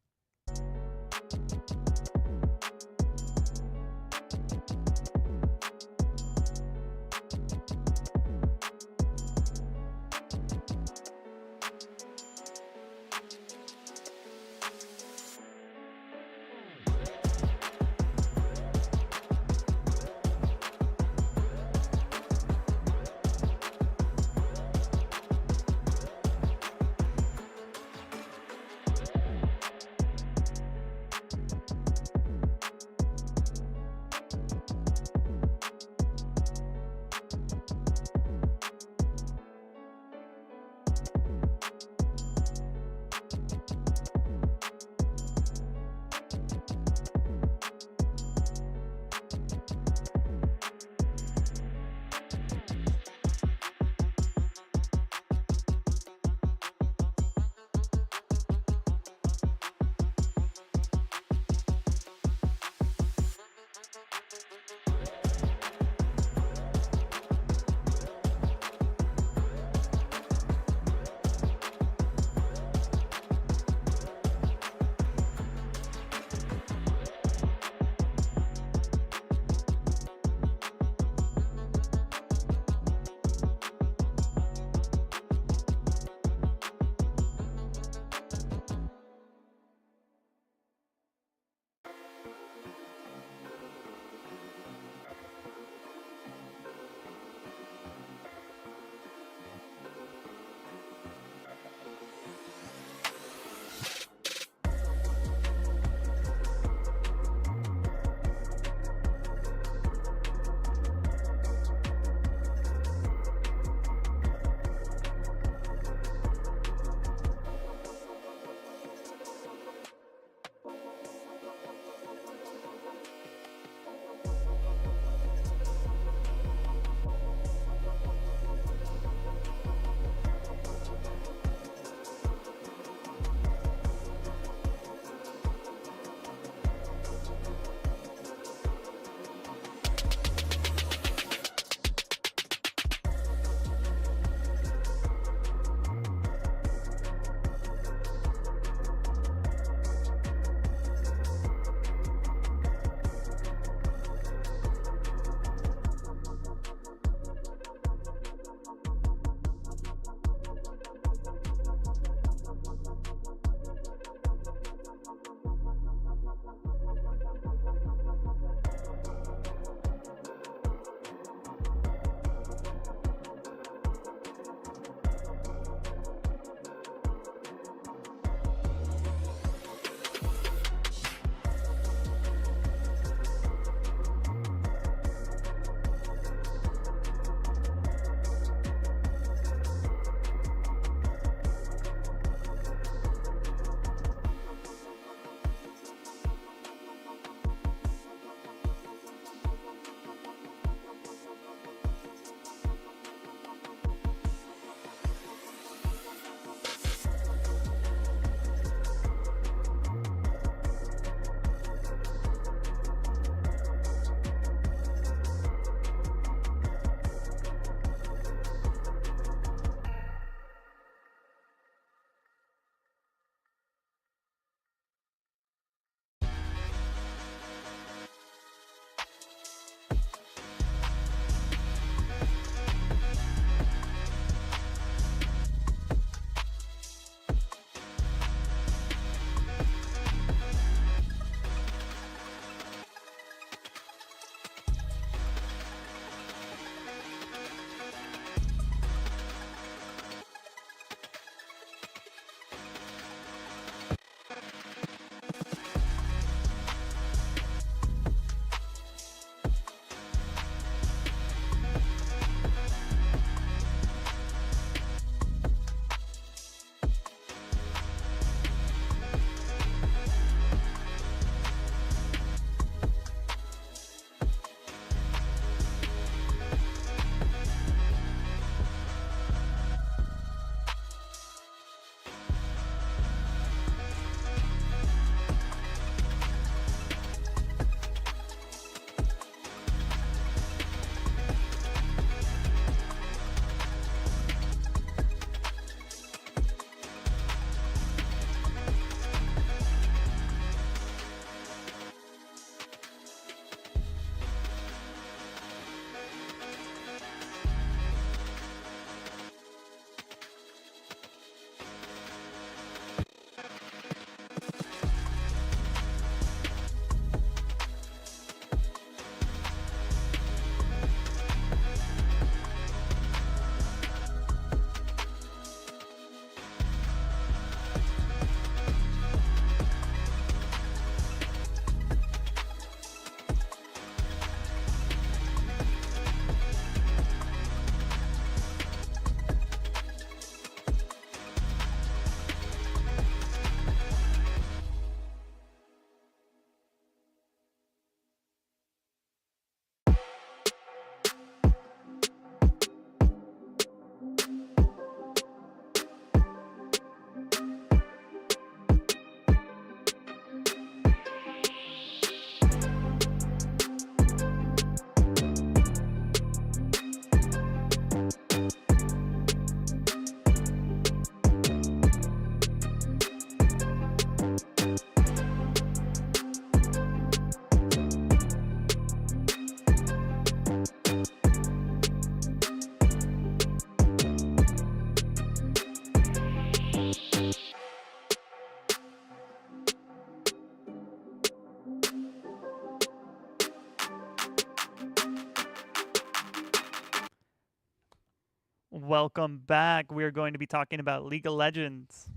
Welcome back. We are going to be talking about League of Legends.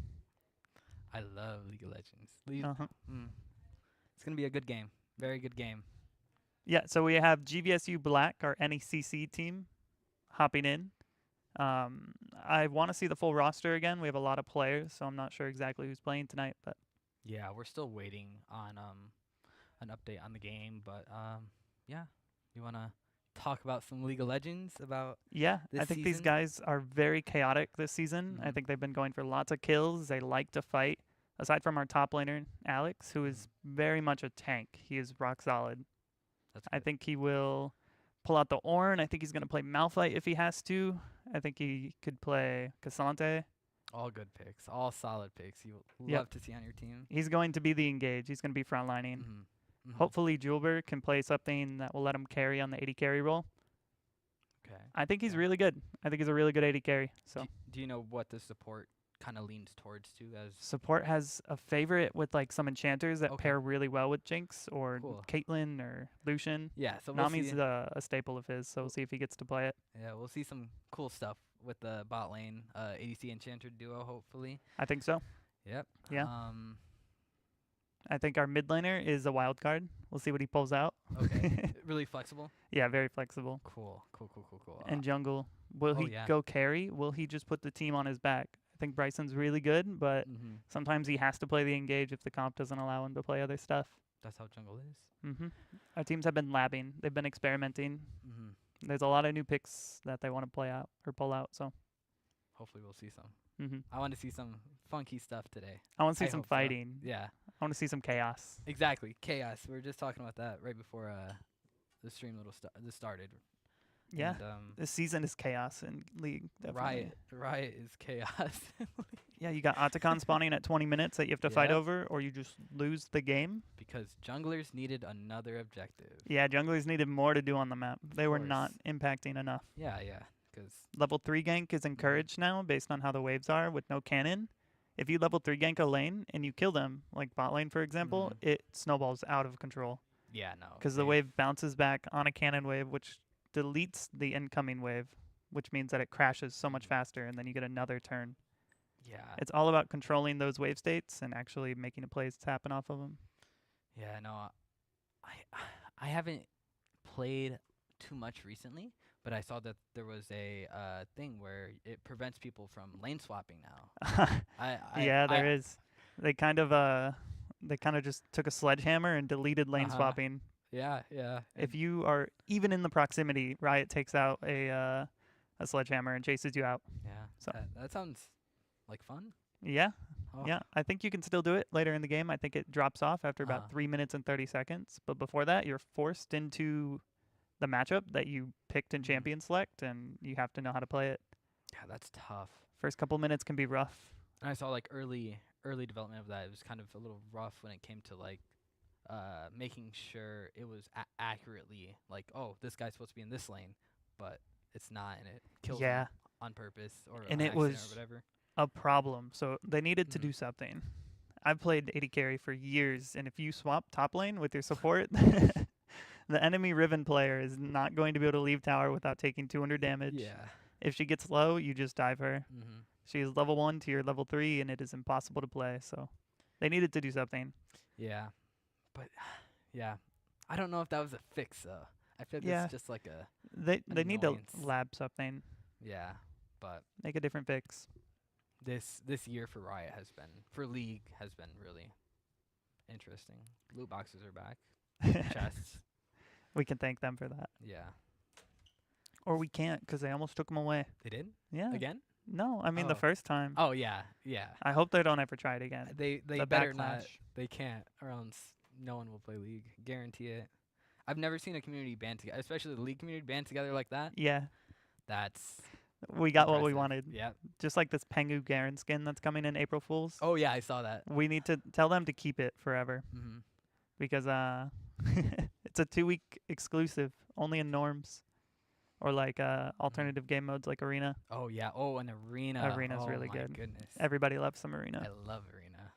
I love League of Legends. It's going to be a good game. Very good game. Yeah, so we have GVSU Black, our NECC team, hopping in. I want to see the full roster again. We have a lot of players, so I'm not sure exactly who's playing tonight. But Yeah, we're still waiting on an update on the game. But yeah, you want to talk about some League of Legends about yeah, this I think these season? guys are very chaotic this season. I think they've been going for lots of kills. They like to fight. Aside from our top laner, Alex, who is very much a tank. He is rock solid. I think he will pull out the Ornn. I think he's going to play Malphite if he has to. I think he could play Cassante. All good picks. All solid picks. You love Yep. to see on your team. He's going to be the engage. He's going to be frontlining. Hopefully, Julber can play something that will let him carry on the 80 carry role. Okay. I think he's really good. I think he's a really good 80 carry. So Do you know what the support kind of leans towards too? As support has a favorite with like some enchanters that pair really well with Jinx or Cool. Caitlyn or Lucian. Yeah, so we'll Nami's see. a staple of his, so we'll see if he gets to play it. Yeah, we'll see some cool stuff with the bot lane ADC Enchanter duo, hopefully. I think so. Yep. Yeah. I think our mid laner is a wild card. We'll see what he pulls out. Okay. Really flexible? Yeah, very flexible. Cool. And jungle, will he go carry? Will he just put the team on his back? I think Bryson's really good, but sometimes he has to play the engage if the comp doesn't allow him to play other stuff. That's how jungle is. Our teams have been labbing. They've been experimenting. There's a lot of new picks that they want to play out or pull out. So Hopefully we'll see some. I want to see some funky stuff today. I want to see some hope so. fighting. Yeah. I want to see some chaos. Exactly. Chaos. We were just talking about that right before the stream this started. Yeah. And, this season is chaos in League. Definitely. Riot is chaos. Yeah, you got Otacon spawning at 20 minutes that you have to fight Yep. over, or you just lose the game. Because junglers needed another objective. Yeah, junglers needed more to do on the map. They were not course. impacting enough. Yeah, because Level 3 gank is encouraged now based on how the waves are with no cannon. If you level 3 gank a lane and you kill them, like bot lane for example, it snowballs out of control. Yeah, no. Because the wave bounces back on a cannon wave, which deletes the incoming wave, which means that it crashes so much faster and then you get another turn. Yeah. It's all about controlling those wave states and actually making the plays happen off of them. Yeah, no. I haven't played too much recently, but I saw that there was a thing where it prevents people from lane swapping now. Yeah, there is. They kind of just took a sledgehammer and deleted lane swapping. Yeah. If you are even in the proximity, Riot takes out a sledgehammer and chases you out. Yeah. So That sounds like fun. yeah. Oh. Yeah, I think you can still do it later in the game. I think it drops off after about 3 minutes and 30 seconds. But before that, you're forced into the matchup that you picked in champion select, and you have to know how to play it. Yeah, that's tough. First couple minutes can be rough. And I saw like early development of that. It was kind of a little rough when it came to like making sure it was accurately like, oh, this guy's supposed to be in this lane, but it's not, and it kills him on purpose or and on it accident was or whatever. a problem. So they needed to do something. I've played AD carry for years, and if you swap top lane with your support, the enemy Riven player is not going to be able to leave tower without taking 200 damage. Yeah. If she gets low, you just dive her. She is level 1 to your level 3, and it is impossible to play. So they needed to do something. Yeah. But yeah, I don't know if that was a fix though. I feel like Yeah. it's just like a They need to annoyance. lab something. Yeah, but Make a different fix. this year for Riot for League has been really interesting. Loot boxes are back. Chests. We can thank them for that. Yeah. Or we can't because they almost took them away. They did? Yeah. Again? No, I mean the Oh. first time. Oh yeah. I hope they don't ever try it again. They The better not. backlash. They can't, or else no one will play League. Guarantee it. I've never seen a community band together, especially the League community band together like that. Yeah. That's We got what we impressive. wanted. Yep. Just like this Pengu Garen skin that's coming in April Fools. Oh yeah, I saw that. We need to tell them to keep it forever. Because it's a 2-week exclusive, only in norms. Or like alternative game modes like Arena. Oh yeah. Oh, an Arena. Arena's oh, really my good. Goodness. Everybody loves some Arena. I love Arena.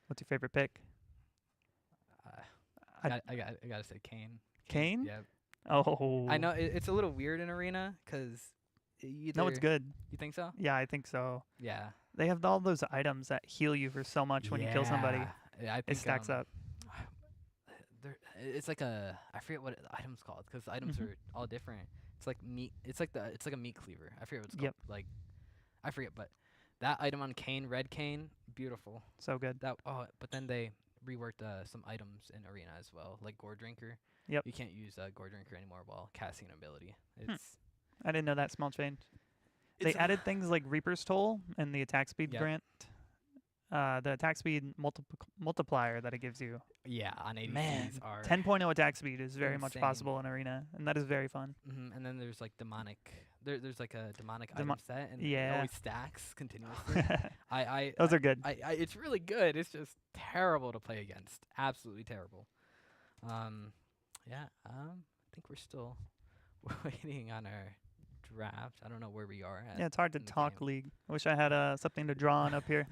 What's your favorite pick? I gotta say Kane. Kane? Yep. Oh. I know it's a little weird in Arena because No, it's good. You think so? Yeah, I think so. Yeah. They have all those items that heal you for so much when you kill somebody. Yeah, I It think, stacks up. It's like I forget what the item's called because the items are all different. It's like meat. It's like a meat cleaver. I forget what it's called. Yep. Like, I forget, but that item on Kane, red Kane, beautiful. So good. But then they reworked some items in Arena as well, like Gore Drinker. Yep. You can't use Gore Drinker anymore while casting an ability. Hmm. It's I didn't know that small change. They added things like Reaper's Toll and the attack speed grant. The attack speed multiplier that it gives you. Yeah, on ADCs Man, are 10.0 attack speed is very much insane. possible in Arena, and that is very fun. And then there's like demonic. There's like a demonic item set, and it yeah. always stacks continuously. Those are good. It's really good. It's just terrible to play against. Absolutely terrible. I think we're still waiting on our draft. I don't know where we are. Yeah, it's hard to talk League. I wish I had something to draw on up here.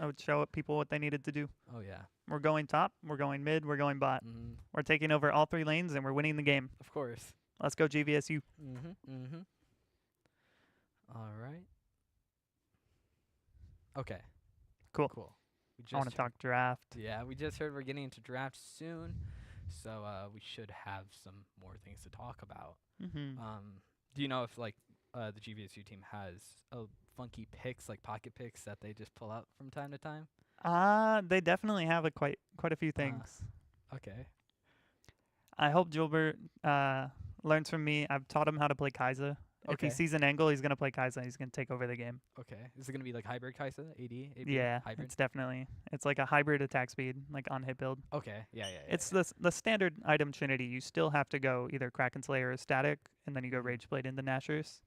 I would show people what they needed to do. Oh, yeah. We're going top, we're going mid, we're going bot. We're taking over all 3 lanes, and we're winning the game. Of course. Let's go GVSU. All right. Okay. Cool. We I want to talk draft. Yeah, we just heard we're getting into draft soon, so we should have some more things to talk about. Do you know if like the GVSU team has funky picks, like pocket picks that they just pull out from time to time? They definitely have quite a few things. Okay. I hope Gilbert learns from me. I've taught him how to play Kai'Sa. If he sees an angle, he's gonna play Kai'Sa. He's gonna take over the game. Okay. Is it gonna be like hybrid Kai'Sa, AD? AP, Yeah, hybrid? it's like a hybrid attack speed, like on hit build. Okay. Yeah. It's the standard item trinity. You still have to go either Kraken Slayer or static, and then you go Rage Blade into Nashers.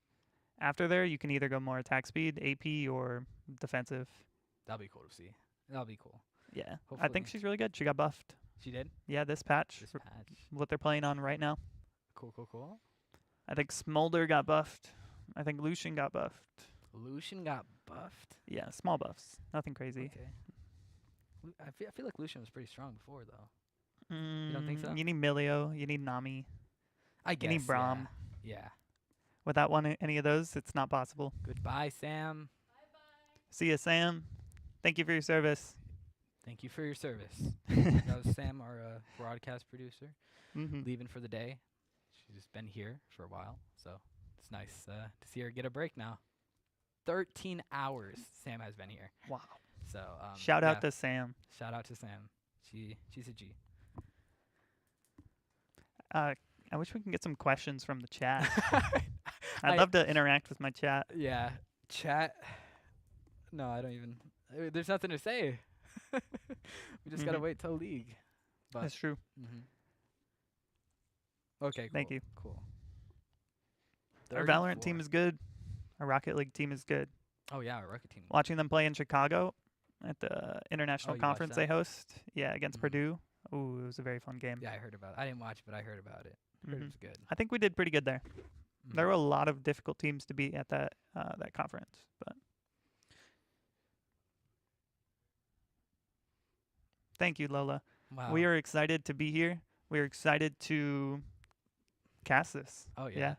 After there, you can either go more attack speed, AP, or defensive. That'll be cool to see. That'll be cool. Yeah, I Hopefully. think she's really good. She got buffed. She did? Yeah, this patch. What they're playing on right now. Cool. I think Smolder got buffed. I think Lucian got buffed. Lucian got buffed? Yeah, small buffs. Nothing crazy. Okay. I feel like Lucian was pretty strong before, though. You don't think so? You need Milio. You need Nami. I guess. You need Braum. Yeah. Without any of those, it's not possible. Goodbye, Sam. See ya, Sam. Thank you for your service. Thank you for your service. That was Sam, our broadcast producer, leaving for the day. She's been here for a while, so it's nice to see her get a break now. 13 hours Sam has been here. Wow. So shout out to Sam. Shout out to Sam. She's a G. I wish we can get some questions from the chat. I'd love to interact with my chat. Yeah, chat. No, I don't even. There's nothing to say. We just gotta wait till league. But that's true. Okay. Cool. Thank you. Cool. Our Valorant team is good. Our Rocket League team is good. Oh yeah, our Rocket team. Watching them play in Chicago at the international you conference watched they host. Yeah, against Purdue. Ooh, it was a very fun game. Yeah, I heard about it. I didn't watch, but I heard about it. Heard it was good. I think we did pretty good there. There were a lot of difficult teams to beat at that conference, but thank you, Lola. Wow. We are excited to be here. We are excited to cast this. Oh yeah. Yeah.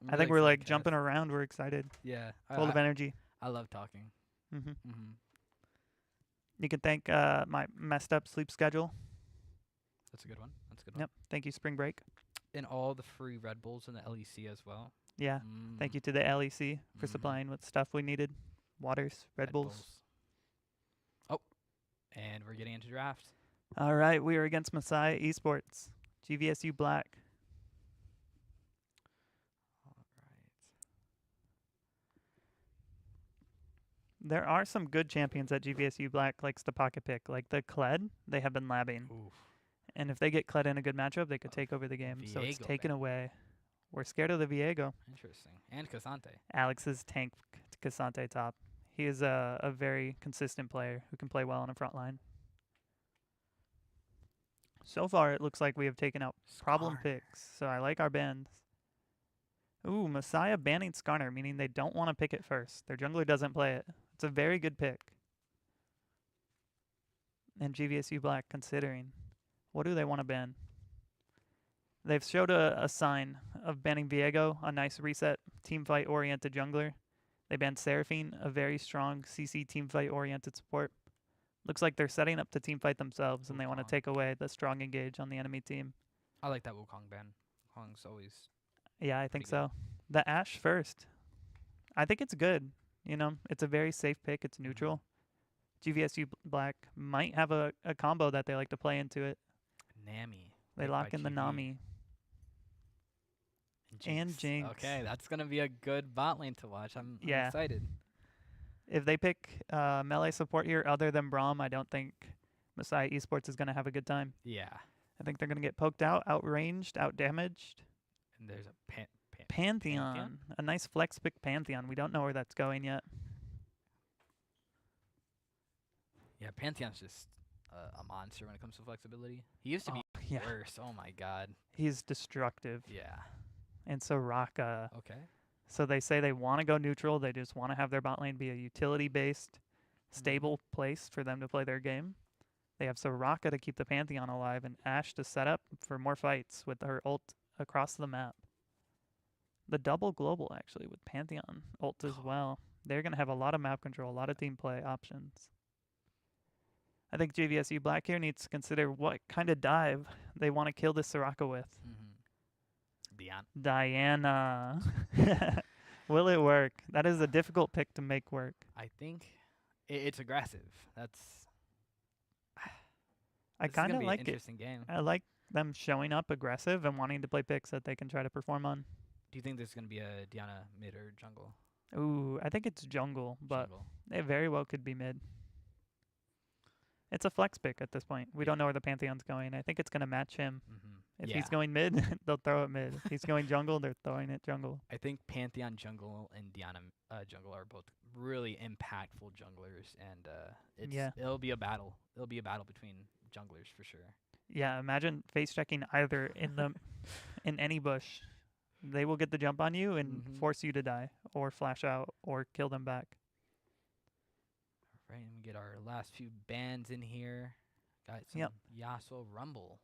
I'm I really think we're excited like to jumping around. We're excited. Yeah. Full of energy. I love talking. You can thank my messed up sleep schedule. That's a good one. That's a good one. Yep. Thank you, Spring Break. And all the free Red Bulls in the LEC as well. Yeah. Thank you to the LEC for supplying with stuff we needed. Waters, Red Bulls. Oh, and we're getting into draft. All right. We are against Messiah Esports. GVSU Black. There are some good champions that GVSU Black likes to pocket pick, like the Kled. They have been labbing. And if they get Kled in a good matchup, they could take over the game. So it's Viego, taken away. We're scared of the Viego. Interesting. And Casante. Alex's tank Casante top. He is a very consistent player who can play well on the front line. So far, it looks like we have taken out problem picks. So I like our bans. Ooh, Messiah banning Skarner, meaning they don't want to pick it first. Their jungler doesn't play it. It's a very good pick. And GVSU Black considering. What do they want to ban? They've showed a sign of banning Viego, a nice reset teamfight-oriented jungler. They banned Seraphine, a very strong CC teamfight-oriented support. Looks like they're setting up to teamfight themselves, and they want to take away the strong engage on the enemy team. I like that Wukong ban. Wukong's always. Yeah, I think so. The Ashe first. I think it's good. You know, it's a very safe pick. It's neutral. GVSU Black might have a combo that they like to play into it. Nami. They lock in the Nami. And Jinx. Okay, that's going to be a good bot lane to watch. I'm excited. If they pick melee support here other than Braum, I don't think Messiah Esports is going to have a good time. Yeah. I think they're going to get poked out, outranged, outdamaged. And there's a Pantheon. A nice flex pick Pantheon. We don't know where that's going yet. Yeah, Pantheon's just a monster when it comes to flexibility. He used to be worse. Oh my god. He's destructive. Yeah. And so Raka. Okay. So they say they want to go neutral. They just want to have their bot lane be a utility-based, stable place for them to play their game. They have Soraka to keep the Pantheon alive and Ashe to set up for more fights with her ult across the map. The double global, actually, with Pantheon ult as well. They're going to have a lot of map control, a lot of team play options. I think GVSU Black here needs to consider what kind of dive they want to kill this Soraka with. Diana. Will it work? That is a difficult pick to make work. I think it's aggressive. That's. I kind of like it. Interesting game. I like them showing up aggressive and wanting to play picks that they can try to perform on. Do you think there's going to be a Diana mid or jungle? Ooh, I think it's jungle, but it very well could be mid. It's a flex pick at this point. We don't know where the Pantheon's going. I think it's going to match him. If he's going mid, they'll throw it mid. If he's going jungle, they're throwing it jungle. I think Pantheon jungle and Diana jungle are both really impactful junglers, and it'll be a battle. It'll be a battle between junglers for sure. Yeah, imagine face checking either in the in any bush. They will get the jump on you and force you to die, or flash out, or kill them back. Right, and we get our last few bands in here. Got some Yasuo Rumble.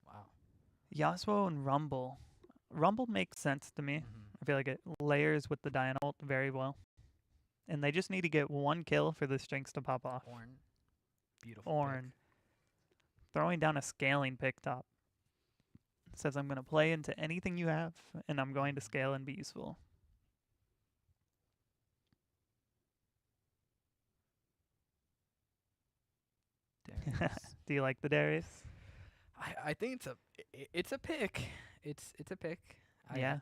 Wow. Yasuo and Rumble. Rumble makes sense to me. I feel like it layers with the Diana ult very well. And they just need to get one kill for the strings to pop off. Ornn. Beautiful. Ornn. Throwing down a scaling pick top. Says I'm going to play into anything you have, and I'm going to scale and be useful. Do you like the Darius? I think it's a pick. It's a pick. Yeah.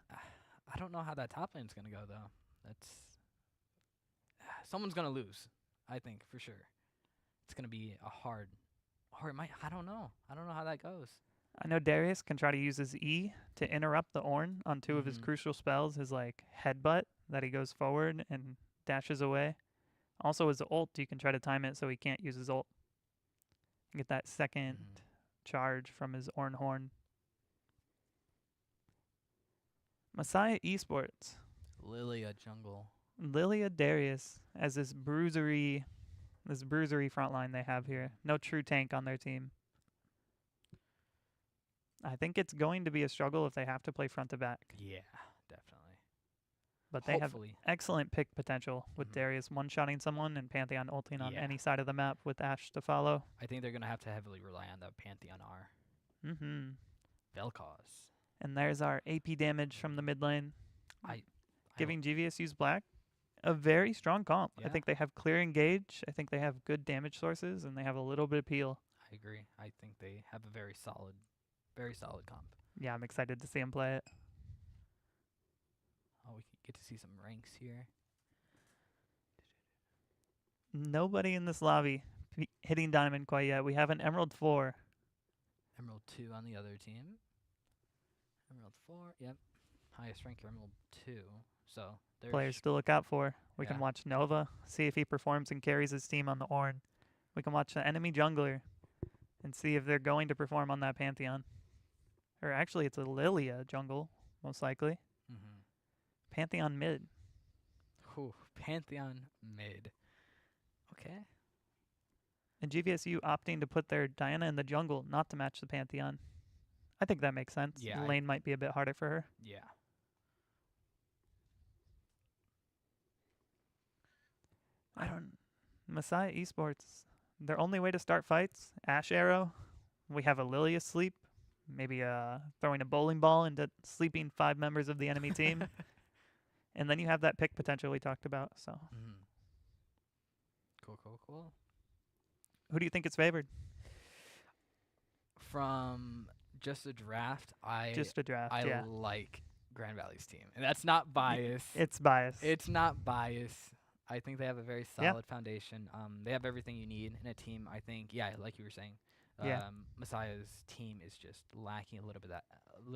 I don't know how that top lane's gonna go though. That's someone's gonna lose. I think for sure. It's gonna be a hard. Or it might. I don't know. I don't know how that goes. I know Darius can try to use his E to interrupt the Ornn on two of his crucial spells. His like headbutt that he goes forward and dashes away. Also his ult, you can try to time it so he can't use his ult. Get that second charge from his Ornn horn. Messiah Esports. Lilia jungle. Lilia Darius as this bruisery front line they have here. No true tank on their team. I think it's going to be a struggle if they have to play front to back. Yeah, definitely. But they have excellent pick potential with Darius one-shotting someone and Pantheon ulting on any side of the map with Ashe to follow. I think they're going to have to heavily rely on the Pantheon R. Vel'Koz. And there's our AP damage from the mid lane. Giving GVSU's Black a very strong comp. I think they have clear engage. I think they have good damage sources, and they have a little bit of peel. I agree. I think they have a very solid comp. Yeah, I'm excited to see them play it. Oh, we get to see some ranks here. Nobody in this lobby hitting Diamond quite yet. We have an Emerald 4. Emerald 2 on the other team. Emerald 4, yep. Highest rank Emerald 2. So there's players to look out for. We can watch Nova, see if he performs and carries his team on the Ornn. We can watch the enemy jungler and see if they're going to perform on that Pantheon. Or actually, it's a Lilia jungle, most likely. Pantheon mid. Ooh, Pantheon mid. Okay. And GVSU opting to put their Diana in the jungle, not to match the Pantheon. I think that makes sense. Yeah, Lane might be a bit harder for her. Yeah. I don't. Messiah Esports. Their only way to start fights, Ash Arrow. We have a Lily asleep. Maybe throwing a bowling ball into sleeping 5 members of the enemy team. And then you have that pick potential we talked about. So. Cool. Who do you think is favored? From just a draft, I yeah. like Grand Valley's team, and that's not bias. It's bias. It's not bias. I think they have a very solid foundation. They have everything you need in a team. I think, like you were saying, Messiah's team is just lacking a little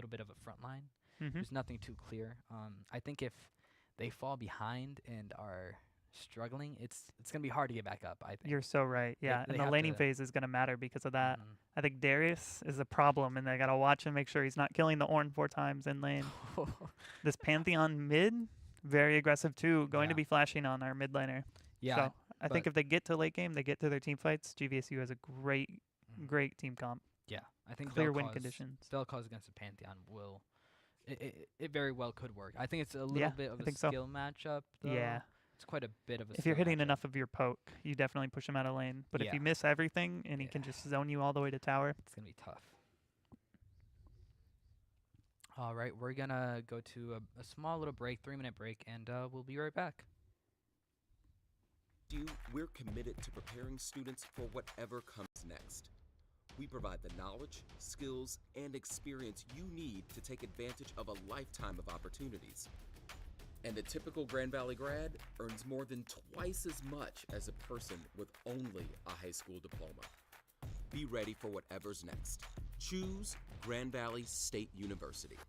bit of a front line. There's nothing too clear. I think if they fall behind and are struggling, it's gonna be hard to get back up. I think You're so right. Yeah, they and the have laning to- phase is going to matter because of that. I think Darius is a problem, and they got to watch and make sure he's not killing the Ornn 4 times in lane. This Pantheon mid, very aggressive too, going to be flashing on our mid laner. Yeah, So I think if they get to late game, they get to their team fights, GVSU has a great team comp. Yeah, I think clear win Vel'Koz- conditions. Vel'Koz against the Pantheon will. It very well could work. I think it's a little bit of I a think so. skill matchup. Though. Yeah. It's quite a bit of a. If you're skill hitting matchup. enough of your poke, you definitely push him out of lane. But if Yeah. you miss everything and he can just zone you all the way to tower, it's gonna be tough. All right, we're gonna go to a small little break, 3-minute break, and we'll be right back. We're committed to preparing students for whatever comes next. We provide the knowledge, skills, and experience you need to take advantage of a lifetime of opportunities. And the typical Grand Valley grad earns more than twice as much as a person with only a high school diploma. Be ready for whatever's next. Choose Grand Valley State University.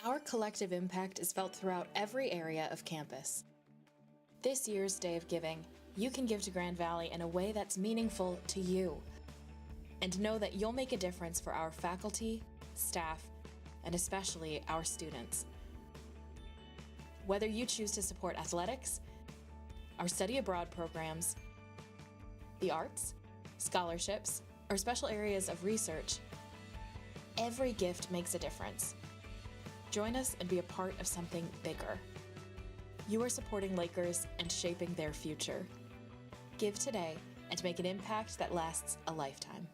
Our collective impact is felt throughout every area of campus. This year's Day of Giving, you can give to Grand Valley in a way that's meaningful to you. And know that you'll make a difference for our faculty, staff, and especially our students. Whether you choose to support athletics, our study abroad programs, the arts, scholarships, or special areas of research, every gift makes a difference. Join us and be a part of something bigger. You are supporting Lakers and shaping their future. Give today and make an impact that lasts a lifetime.